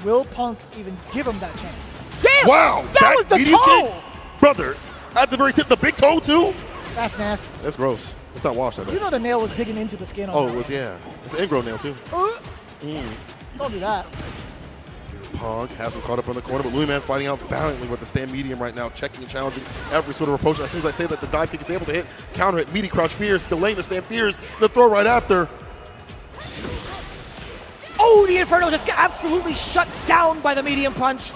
Will Punk even give him that chance? Damn! Wow! That was the medium toe! kick, brother, at the very tip, the big toe too? That's nasty. That's gross. It's not washed, I bet. You know the nail was digging into the skin on Oh, that. it was, yeah. It's an ingrown nail too. Don't do that. Punk has him caught up in the corner, but Louis Man fighting out valiantly with the stand medium right now, checking and challenging every sort of approach. As soon as I say that, the dive kick is able to hit, counter it, meaty crouch fierce, delaying the stand fierce, the throw right after. Oh, the Inferno just got absolutely shut down by the medium punch.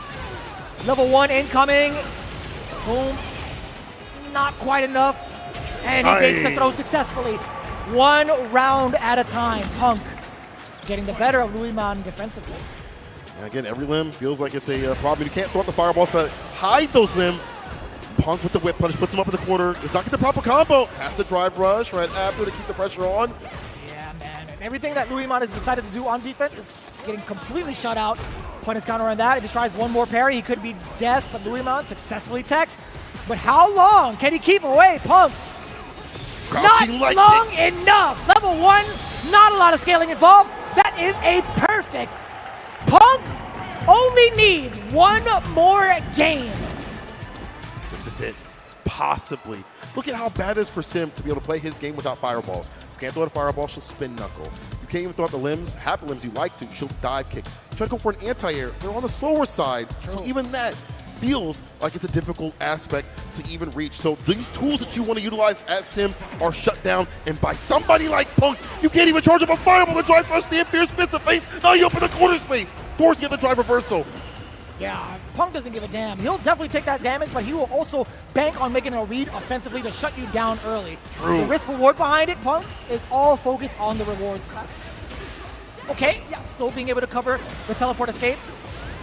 Level 1 incoming. Boom. Not quite enough. And he makes the throw successfully. 1 round at a time. Punk getting the better of Louis Man defensively. And again, every limb feels like it's a problem. You can't throw out the fireballs to hide those limb. Punk with the whip punch puts him up in the corner. Does not get the proper combo. Has to drive rush right after to keep the pressure on. Yeah, man. And everything that Louis Man has decided to do on defense is getting completely shut out. Point his counter on that. If he tries one more parry, he could be death, but Louis Man successfully techs. But how long can he keep away Punk? Crouching Not long enough. Level 1, not a lot of scaling involved. That is a perfect. Punk only needs 1 more game. This is it. Possibly. Look at how bad it is for Sim to be able to play his game without fireballs. You can't throw out a fireball, she'll spin knuckle. You can't even throw out the limbs, half the limbs you like to, she'll dive kick. Try to go for an anti-air, they're on the slower side. So even that feels like it's a difficult aspect to even reach. So these tools that you want to utilize as Sim are shut down, and by somebody like Punk, you can't even charge up a fireball to drive first, stand fierce, fist to face. Now you open the corner space, forcing it to drive reversal. Yeah, Punk doesn't give a damn. He'll definitely take that damage, but he will also bank on making a read offensively to shut you down early. True. The risk reward behind it, Punk, is all focused on the reward side. Okay, yeah, still being able to cover the teleport escape.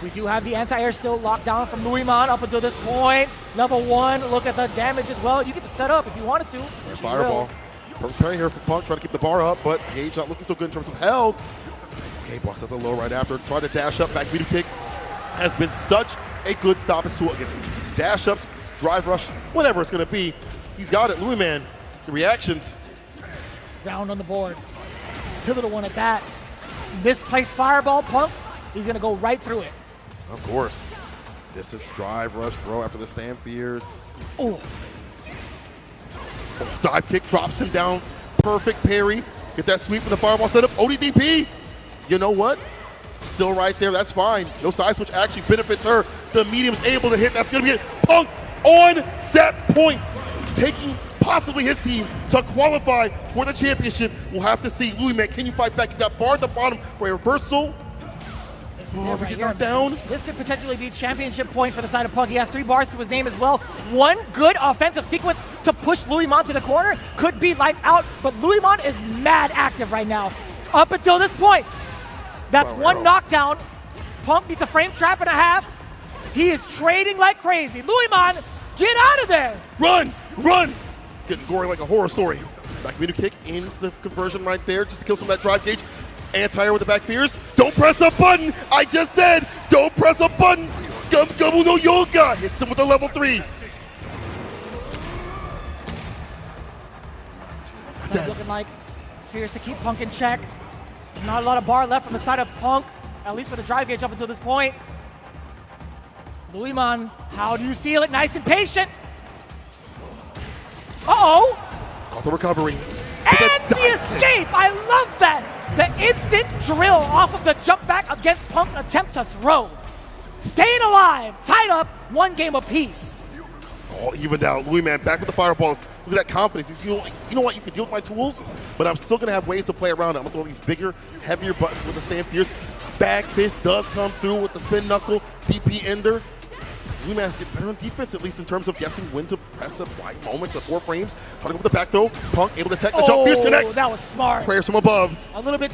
We do have the anti-air still locked down from Louis Man up until this point. Level 1, look at the damage as well. You get to set up if you wanted to. Fireball. Preparing here for Punk, trying to keep the bar up, but Gage not looking so good in terms of health. Okay, blocks at the low right after. Try to dash up, back video kick. Has been such a good stoppage tool against dash ups, drive rushes, whatever it's going to be. He's got it. Louis Man, the reactions. Round on the board. Pivotal one at that. Misplaced fireball, Punk. He's going to go right through it. Of course. Distance, drive, rush, throw after the stand fierce. Oh. Dive kick drops him down. Perfect parry. Get that sweep with the fireball setup. ODDP. You know what? Still right there. That's fine. No side switch actually benefits her. The medium's able to hit. That's going to be it. Punk on set point. Taking possibly his team to qualify for the championship. We'll have to see. Louis Man, can you fight back? You got barred at the bottom for a reversal. This is if we get knocked down. This could potentially be championship point for the side of Punk. He has 3 bars to his name as well. One good offensive sequence to push Louis Man to the corner could be lights out, but Louis Man is mad active right now. Up until this point, that's 1 knockdown. Punk beats a frame trap and a half. He is trading like crazy. Louis Man, get out of there. Run, run. It's getting gory like a horror story. Back middle kick ends the conversion right there just to kill some of that drive gauge. Anti-air with the back fierce. Don't press a button. I just said, don't press a button. Gum no yoga. Hits him with a level 3. It's looking like Fierce to keep Punk in check. Not a lot of bar left from the side of Punk, at least for the drive gauge up until this point. Louis Man, how do you seal it? Nice and patient. Uh-oh. Got the recovery. And the escape. I love that. The instant drill off of the jump back against Punk's attempt to throw. Staying alive, tied up, 1 game apiece. All evened out. Louis Man back with the fireballs. Look at that confidence. He's, you know what? You can deal with my tools, but I'm still going to have ways to play around it. I'm going to throw these bigger, heavier buttons with the stand fierce. Back fist does come through with the spin knuckle. DP ender. Man's getting better on defense, at least in terms of guessing when to press the right moments, the 4 frames. Trying to go with the back throw. Punk able to tech the jump. Fierce connects. That was smart. Prayers from above. A little bit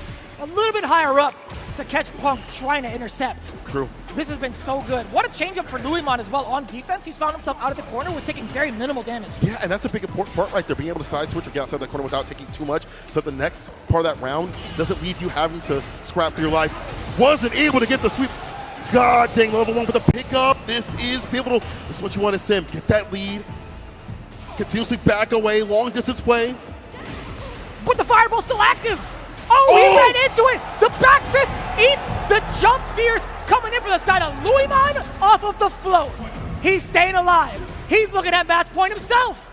higher up to catch Punk trying to intercept. True. This has been so good. What a changeup for Louisman as well on defense. He's found himself out of the corner with taking very minimal damage. Yeah, and that's a big important part right there, being able to side switch or get outside that corner without taking too much, so that the next part of that round doesn't leave you having to scrap for your life. Wasn't able to get the sweep. God dang, level 1 with a pickup. This is pivotal. This is what you want to sim. Get that lead. Continuously back away, long distance play. But the fireball's still active. Oh, he ran into it. The back fist eats the jump fierce coming in from the side of Louisman off of the float. He's staying alive. He's looking at match point himself.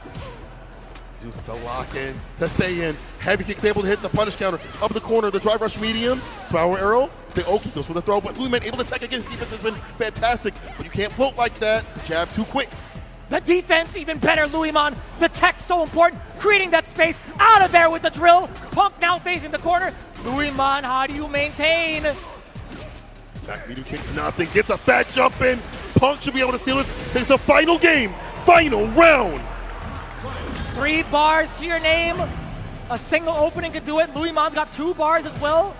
Zeus to lock in, to stay in. Heavy kick's able to hit the punish counter. Up the corner, the drive rush medium. Spiral arrow. The Oki goes for the throw, but Louisman able to attack against defense has been fantastic. But you can't float like that. Jab too quick. The defense even better, Louisman. The tech so important, creating that space out of there with the drill. Punk now facing the corner. Louisman, how do you maintain? Back medium kick, nothing. Gets a fat jump in. Punk should be able to seal this. It's a final game, final round. 3 bars to your name. A single opening could do it. Louisman's got 2 bars as well.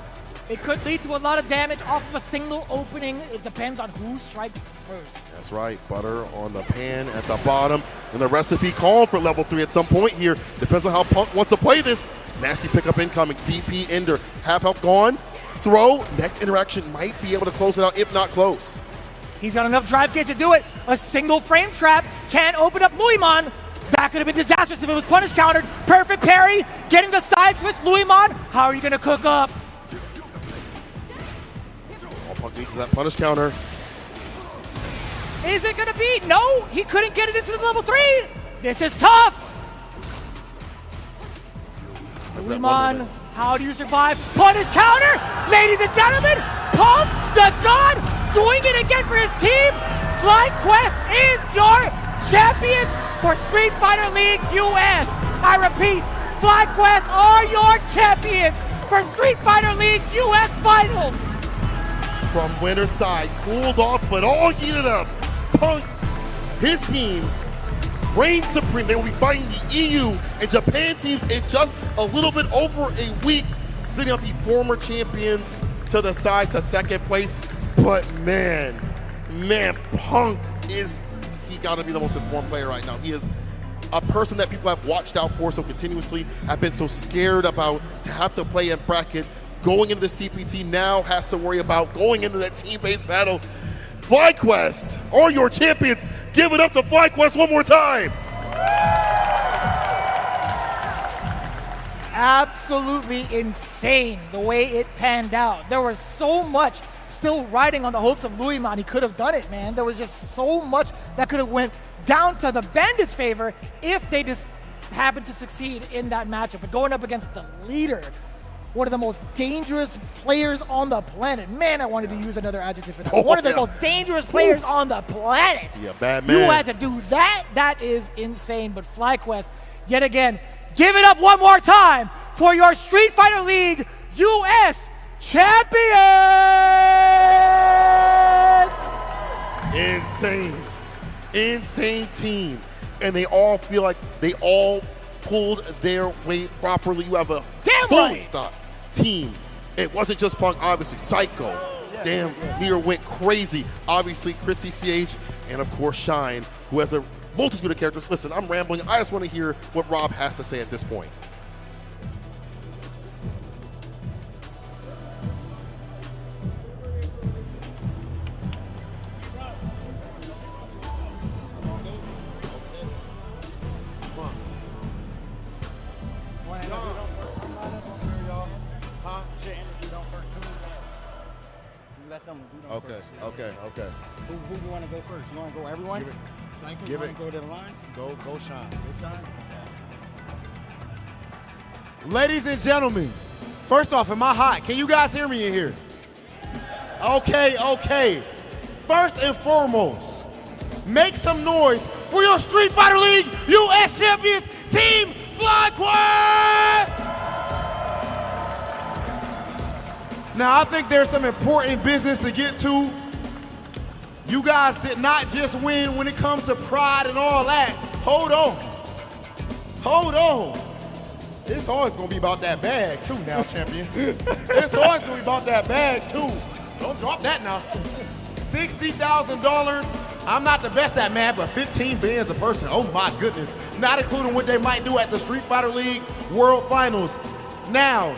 It could lead to a lot of damage off of a single opening. It depends on who strikes first. That's right, butter on the pan at the bottom. And the recipe called for level 3 at some point here. Depends on how Punk wants to play this. Nasty pickup incoming, DP ender. Half health gone, throw. Next interaction might be able to close it out, if not close. He's got enough drive gauge to do it. A single frame trap can't open up Louisman. That could have been disastrous if it was punish countered. Perfect parry, getting the side switch. Louisman, how are you gonna cook up? All Punk needs is that punish counter. Is it gonna be? No, he couldn't get it into the level 3. This is tough. Louisman, how do you survive? Punish counter, ladies and gentlemen. Punk the God doing it again for his team. FlyQuest is your champions for Street Fighter League US. I repeat, FlyQuest are your champions for Street Fighter League US Finals. From winner's side, cooled off, but all heated up. Punk, his team, reigns supreme. They will be fighting the EU and Japan teams in just a little bit over a week, sitting up the former champions to the side to second place. But man, Punk he gotta be the most informed player right now. He is a person that people have watched out for so continuously, have been so scared about to have to play in bracket. Going into the CPT now has to worry about going into that team-based battle. FlyQuest are your champions. Give it up to FlyQuest one more time. Absolutely insane the way it panned out. There was so much still riding on the hopes of Louisman. He could have done it, man. There was just so much that could have went down to the Bandits' favor if they just happened to succeed in that matchup. But going up against the leader, one of the most dangerous players on the planet. Man, I wanted to use another adjective for that. One of the most dangerous players on the planet. Yeah, bad man. You had to do that. That is insane. But FlyQuest, yet again, give it up one more time for your Street Fighter League US champions! Insane team. And they all feel like they all pulled their weight properly. You have a fully stocked team. It wasn't just Punk, obviously. Psycho. Damn, Lear went crazy. Obviously, Chris CCH, and of course, Shine, who has a multitude of characters. Listen, I'm rambling. I just want to hear what Rob has to say at this point. Okay. Who do you want to go first? You want to go everyone? Give it. Go to the line? Go Shine. Go Shine? Ladies and gentlemen, first off, am I hot? Can you guys hear me in here? Okay. First and foremost, make some noise for your Street Fighter League US champions, Team FlyQuest! Now, I think there's some important business to get to. You guys did not just win when it comes to pride and all that. Hold on. Hold on. It's always going to be about that bag, too, now, champion. It's always going to be about that bag, too. Don't drop that now. $60,000. I'm not the best at math, but 15 bands a person. Oh, my goodness. Not including what they might do at the Street Fighter League World Finals. Now,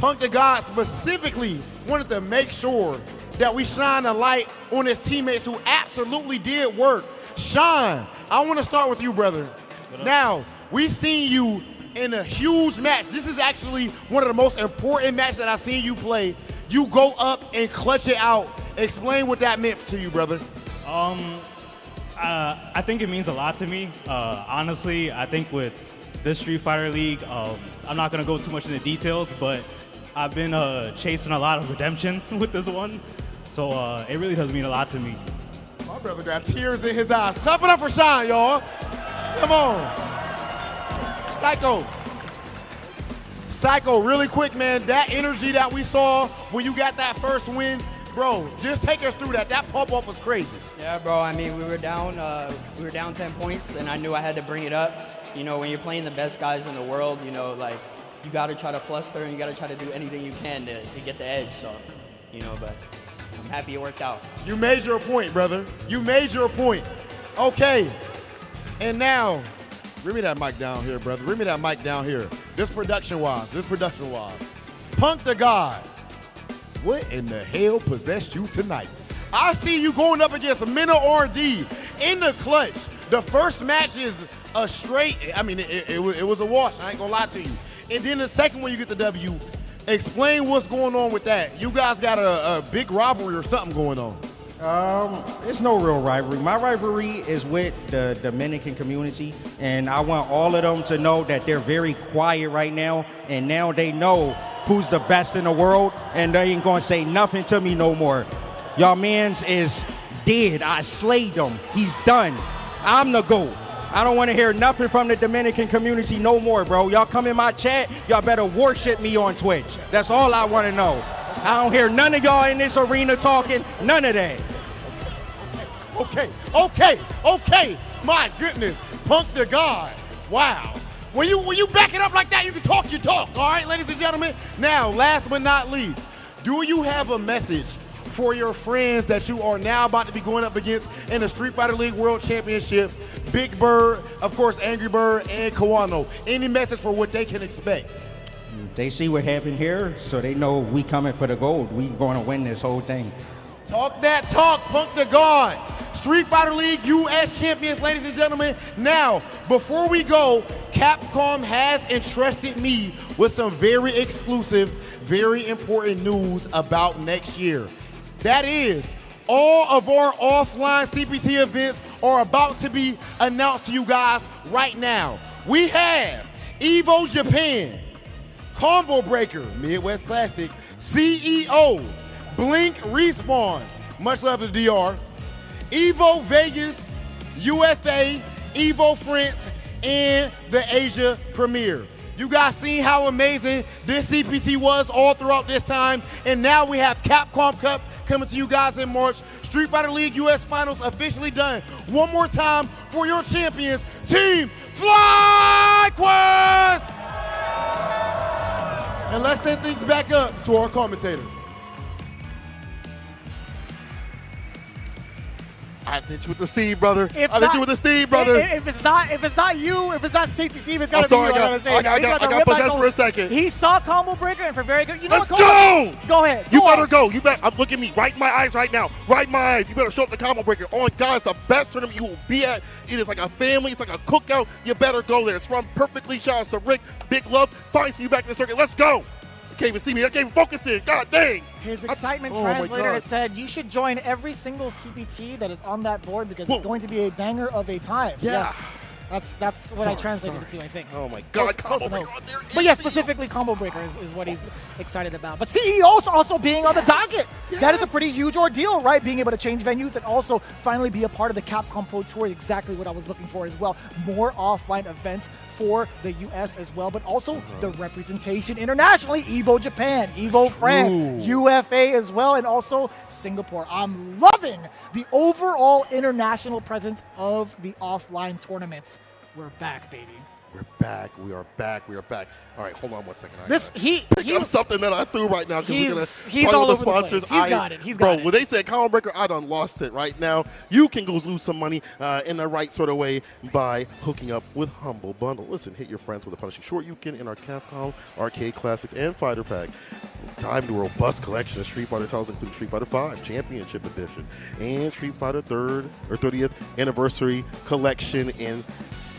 Punk the God specifically wanted to make sure that we shine a light on his teammates who absolutely did work. Sean, I want to start with you, brother. Now, we've seen you in a huge match. This is actually one of the most important matches that I've seen you play. You go up and clutch it out. Explain what that meant to you, brother. I think it means a lot to me. Honestly, I think with this Street Fighter League, I'm not going to go too much into details, but I've been chasing a lot of redemption with this one. So it really does mean a lot to me. My brother got tears in his eyes. Clap it up for Sean, y'all. Come on. Psycho, really quick, man. That energy that we saw when you got that first win, bro, just take us through that. That pump-up was crazy. Yeah, bro. I mean, we were down 10 points, and I knew I had to bring it up. You know, when you're playing the best guys in the world, you know, like, you got to try to fluster and you got to try to do anything you can to get the edge. So, you know, but I'm happy it worked out. You made your point, brother. You made your point. Okay. And now, bring me that mic down here, brother. Bring me that mic down here. This production-wise. Punk the God, what in the hell possessed you tonight? I see you going up against Minna RD in the clutch. The first match is a straight, I mean, it was a wash. I ain't gonna lie to you. And then the second one, you get the W. Explain what's going on with that. You guys got a big rivalry or something going on. It's no real rivalry. My rivalry is with the Dominican community, and I want all of them to know that they're very quiet right now, and now they know who's the best in the world, and they ain't gonna say nothing to me no more. Y'all mans is dead. I slayed him. He's done. I'm the GOAT. I don't want to hear nothing from the Dominican community no more, bro. Y'all come in my chat, y'all better worship me on Twitch. That's all I want to know. I don't hear none of y'all in this arena talking, none of that. Okay. My goodness, Punk the God. Wow. When you back it up like that, you can talk your talk. All right, ladies and gentlemen. Now, last but not least, do you have a message for your friends that you are now about to be going up against in the Street Fighter League World Championship? Big Bird, of course, Angry Bird, and Kawano. Any message for what they can expect? They see what happened here, so they know we coming for the gold. We going to win this whole thing. Talk that talk, Punk the God. Street Fighter League US champions, ladies and gentlemen. Now, before we go, Capcom has entrusted me with some very exclusive, very important news about next year. That is, all of our offline CPT events are about to be announced to you guys right now. We have Evo Japan, Combo Breaker, Midwest Classic, CEO, Blink Respawn, much love to the DR, Evo Vegas, UFA, Evo France, and the Asia Premiere. You guys seen how amazing this CPT was all throughout this time, and now we have Capcom Cup coming to you guys in March. Street Fighter League US Finals officially done. One more time for your champions, Team FlyQuest! And let's send things back up to our commentators. I hit you with the Steve, brother. If it's not you, if it's not Stacey Steve, it's got to be you. I got possessed for a second. He saw Combo Breaker and for very good. You know Let's go! Go ahead. You better go. You better. Look at me. Right in my eyes right now. Right in my eyes. You better show up the Combo Breaker. Oh, God, it's the best tournament you will be at. It is like a family. It's like a cookout. You better go there. It's run perfectly. Shout out to Rick. Big love. Finally see you back in the circuit. Let's go. You can't even see me. I can't even focus in. God dang. His excitement translator had said, you should join every single CPT that is on that board because it's going to be a banger of a time. Yeah. Yes. That's what I translated it to, I think. Oh, my God. Close enough. But yeah, specifically Combo Breaker is what he's excited about. But CEO's also being on the docket. That is a pretty huge ordeal, right? Being able to change venues and also finally be a part of the Capcom Pro Tour, exactly what I was looking for as well. More offline events for the US as well, but also the representation internationally. EVO Japan, EVO France, UFA as well, and also Singapore. I'm loving the overall international presence of the offline tournaments. We're back, baby. We're back. We are back. We are back. All right, hold on one second. Pick up something that I threw right now because we're gonna talk all about the sponsors. He's got it. He's got it. When they said Column Breaker, I done lost it right now. You can go lose some money in the right sort of way by hooking up with Humble Bundle. Listen, hit your friends with a punishing short you can in our Capcom Arcade Classics and Fighter Pack. Dive into a robust collection of Street Fighter titles, including Street Fighter V Championship Edition and Street Fighter 30th Anniversary Collection in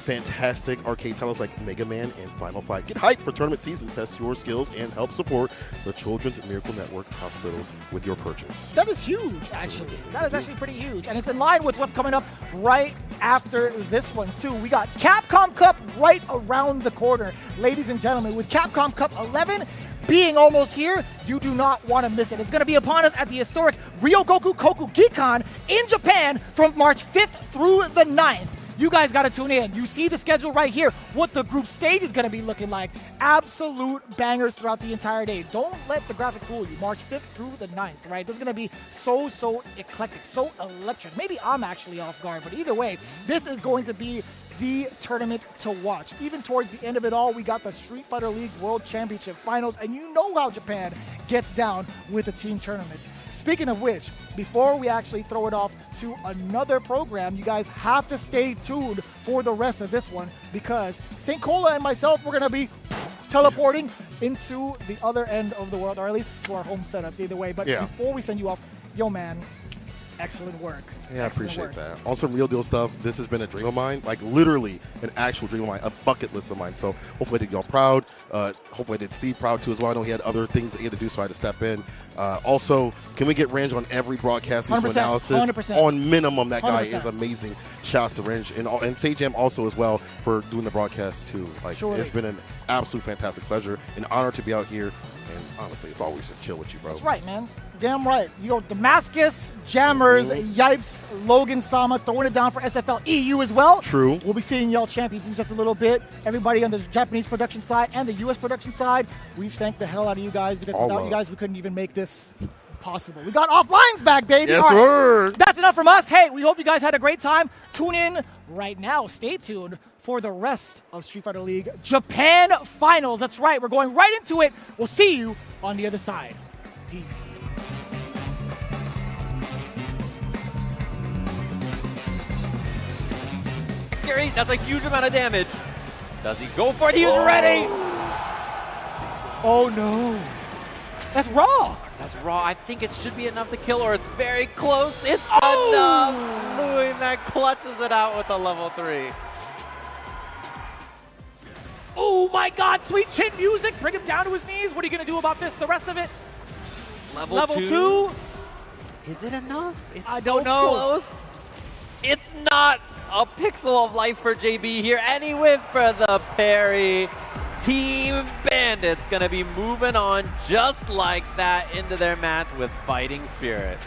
fantastic arcade titles like Mega Man and Final Fight. Get hyped for tournament season, test your skills, and help support the Children's Miracle Network hospitals with your purchase. That is huge, actually. That is actually pretty huge. And it's in line with what's coming up right after this one, too. We got Capcom Cup right around the corner. Ladies and gentlemen, with Capcom Cup 11 being almost here, you do not want to miss it. It's going to be upon us at the historic Ryogoku Koku Gikan in Japan from March 5th through the 9th. You guys got to tune in. You see the schedule right here, what the group stage is going to be looking like. Absolute bangers throughout the entire day. Don't let the graphic fool you. March 5th through the 9th, right? This is going to be so eclectic, so electric. Maybe I'm actually off guard, but either way, this is going to be the tournament to watch. Even towards the end of it all, we got the Street Fighter League World Championship Finals, and you know how Japan gets down with the team tournaments. Speaking of which, before we actually throw it off to another program, you guys have to stay tuned for the rest of this one because St. Cola and myself, we're going to be teleporting into the other end of the world, or at least to our home setups, either way. But before we send you off, yo, man, excellent work. Yeah, I appreciate that. On some real deal stuff, this has been a dream of mine, like literally an actual dream of mine, a bucket list of mine. So hopefully I did y'all proud. Hopefully I did Steve proud too as well. I know he had other things that he had to do, so I had to step in. Also, can we get Range on every broadcast analysis 100%. on minimum? That guy 100%. is amazing. Shouts to Range and Sajam also as well for doing the broadcast too. Like it's been an absolute fantastic pleasure, an honor to be out here. And honestly, it's always just chill with you, bro. That's right, man. Damn right. You know, Damascus, Jammers, Yipes, Logan Sama throwing it down for SFL EU as well. True. We'll be seeing y'all champions in just a little bit. Everybody on the Japanese production side and the US production side, we thank the hell out of you guys because without you guys, we couldn't even make this possible. We got offlines back, baby. Yes, sir. That's enough from us. Hey, we hope you guys had a great time. Tune in right now. Stay tuned for the rest of Street Fighter League Japan Finals. That's right. We're going right into it. We'll see you on the other side. Peace. Scary, that's a huge amount of damage. Does he go for it? He's ready! Oh no. That's raw. That's raw. I think it should be enough to kill, or it's very close. It's enough. Louis Mack clutches it out with a level 3. Oh my God, sweet chin music. Bring him down to his knees. What are you going to do about this? The rest of it? Level 2. Is it enough? It's I don't know. Close. It's not a pixel of life for JB here, and he went for the parry. Team Bandits gonna be moving on just like that into their match with fighting spirit.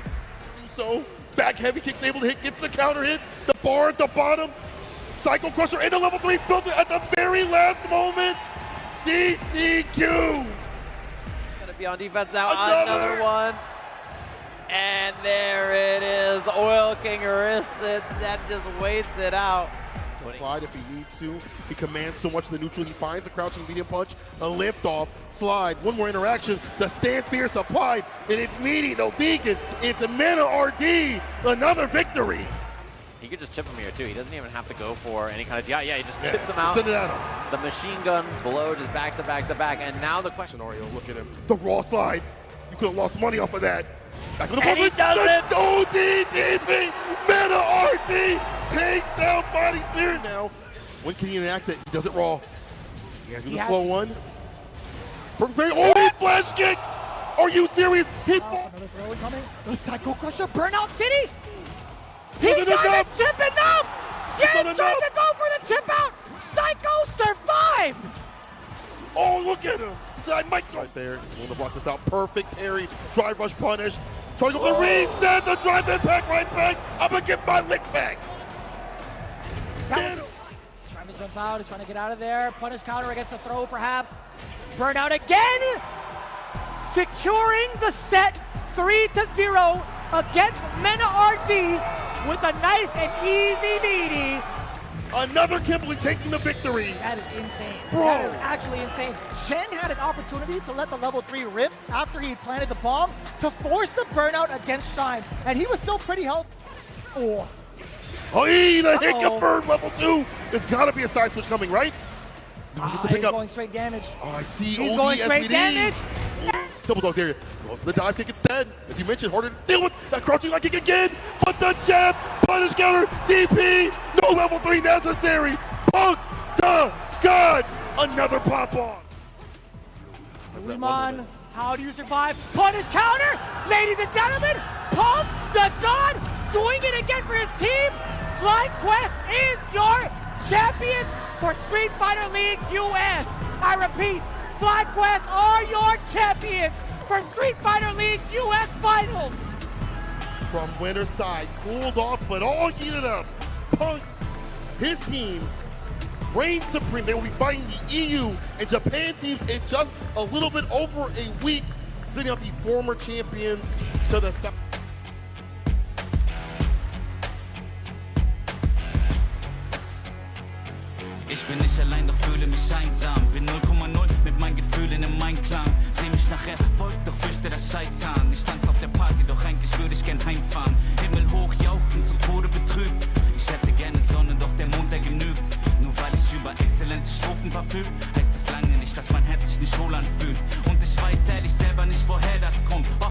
So back heavy kicks able to hit, gets the counter hit, the bar at the bottom, Psycho Crusher into level 3, built it at the very last moment. DCQ. Gonna be on defense now, another one. And there it is, Oil King risks it, that just waits it out. Slide if he needs to. He commands so much of the neutral. He finds a crouching medium punch, a lift off, slide, one more interaction. The stand fierce applied, and it's meaty, no beacon. It's a Mana RD, another victory. He could just chip him here too. He doesn't even have to go for any kind of, yeah, he just chips him out. Send it at him. The machine gun blow just back to back to back, and now the question. Scenario, look at him. The raw slide. You could have lost money off of that. Back with the and he does it! ODDP! Mana RD takes down Body Spirit now. When can he enact it? He does it raw. He has to do the slow one. Oh, flash kick! Are you serious? He another throw incoming. The Psycho Crusher, Burnout City! He doesn't chip enough! Jin tried to go for the chip out! Psycho survived! Oh, look at him! He said, I might right there. He's willing to block this out. Perfect parry. Drive rush punish. Trying to go for the reset, the drive impact right back. I'm gonna get my lick back. Trying to jump out, he's trying to get out of there. Punish counter against the throw, perhaps. Burnout again. Securing the set 3-0 against Mena RD with a nice and easy meaty. Another Kimberly taking the victory. That is insane. Bro. That is actually insane. Shen had an opportunity to let the level 3 rip after he planted the bomb to force the burnout against Shine, and he was still pretty healthy. Oh. Oh, the hit confirmed level 2. There's gotta be a side switch coming, right? No, he gets to pick he's up. going straight damage. Oh, I see. He's OD, going straight SVD. damage. Double dog there. Going for the dive kick instead. As you mentioned, harder to deal with. That crouching leg kick again. But the jab, punish counter, DP. No level 3 necessary. Punk to God. Another pop off. Uman, how do you survive? Punish counter. Ladies and gentlemen, Punk the God doing it again for his team. FlyQuest is your champions for Street Fighter League US. I repeat, FlyQuest are your champions for Street Fighter League US Finals. From winner's side, cooled off, but all heated up. Punk, his team, reigns supreme. They will be fighting the EU and Japan teams in just a little bit over a week, sitting up the former champions to the side. Ich bin nicht allein, doch fühle mich einsam. Bin 0,0 mit meinen Gefühlen im Einklang. Seh mich nachher, folgt, doch fürchte das Scheitern. Ich tanze auf der Party, doch eigentlich würde ich gern heimfahren. Himmel hoch, jauchzen, zu Tode betrübt. Ich hätte gerne Sonne, doch der Mond, der genügt. Nur weil ich über exzellente Strophen verfügt, heißt das lange nicht, dass mein Herz sich nicht wohl anfühlt. Und ich weiß ehrlich selber nicht, woher das kommt.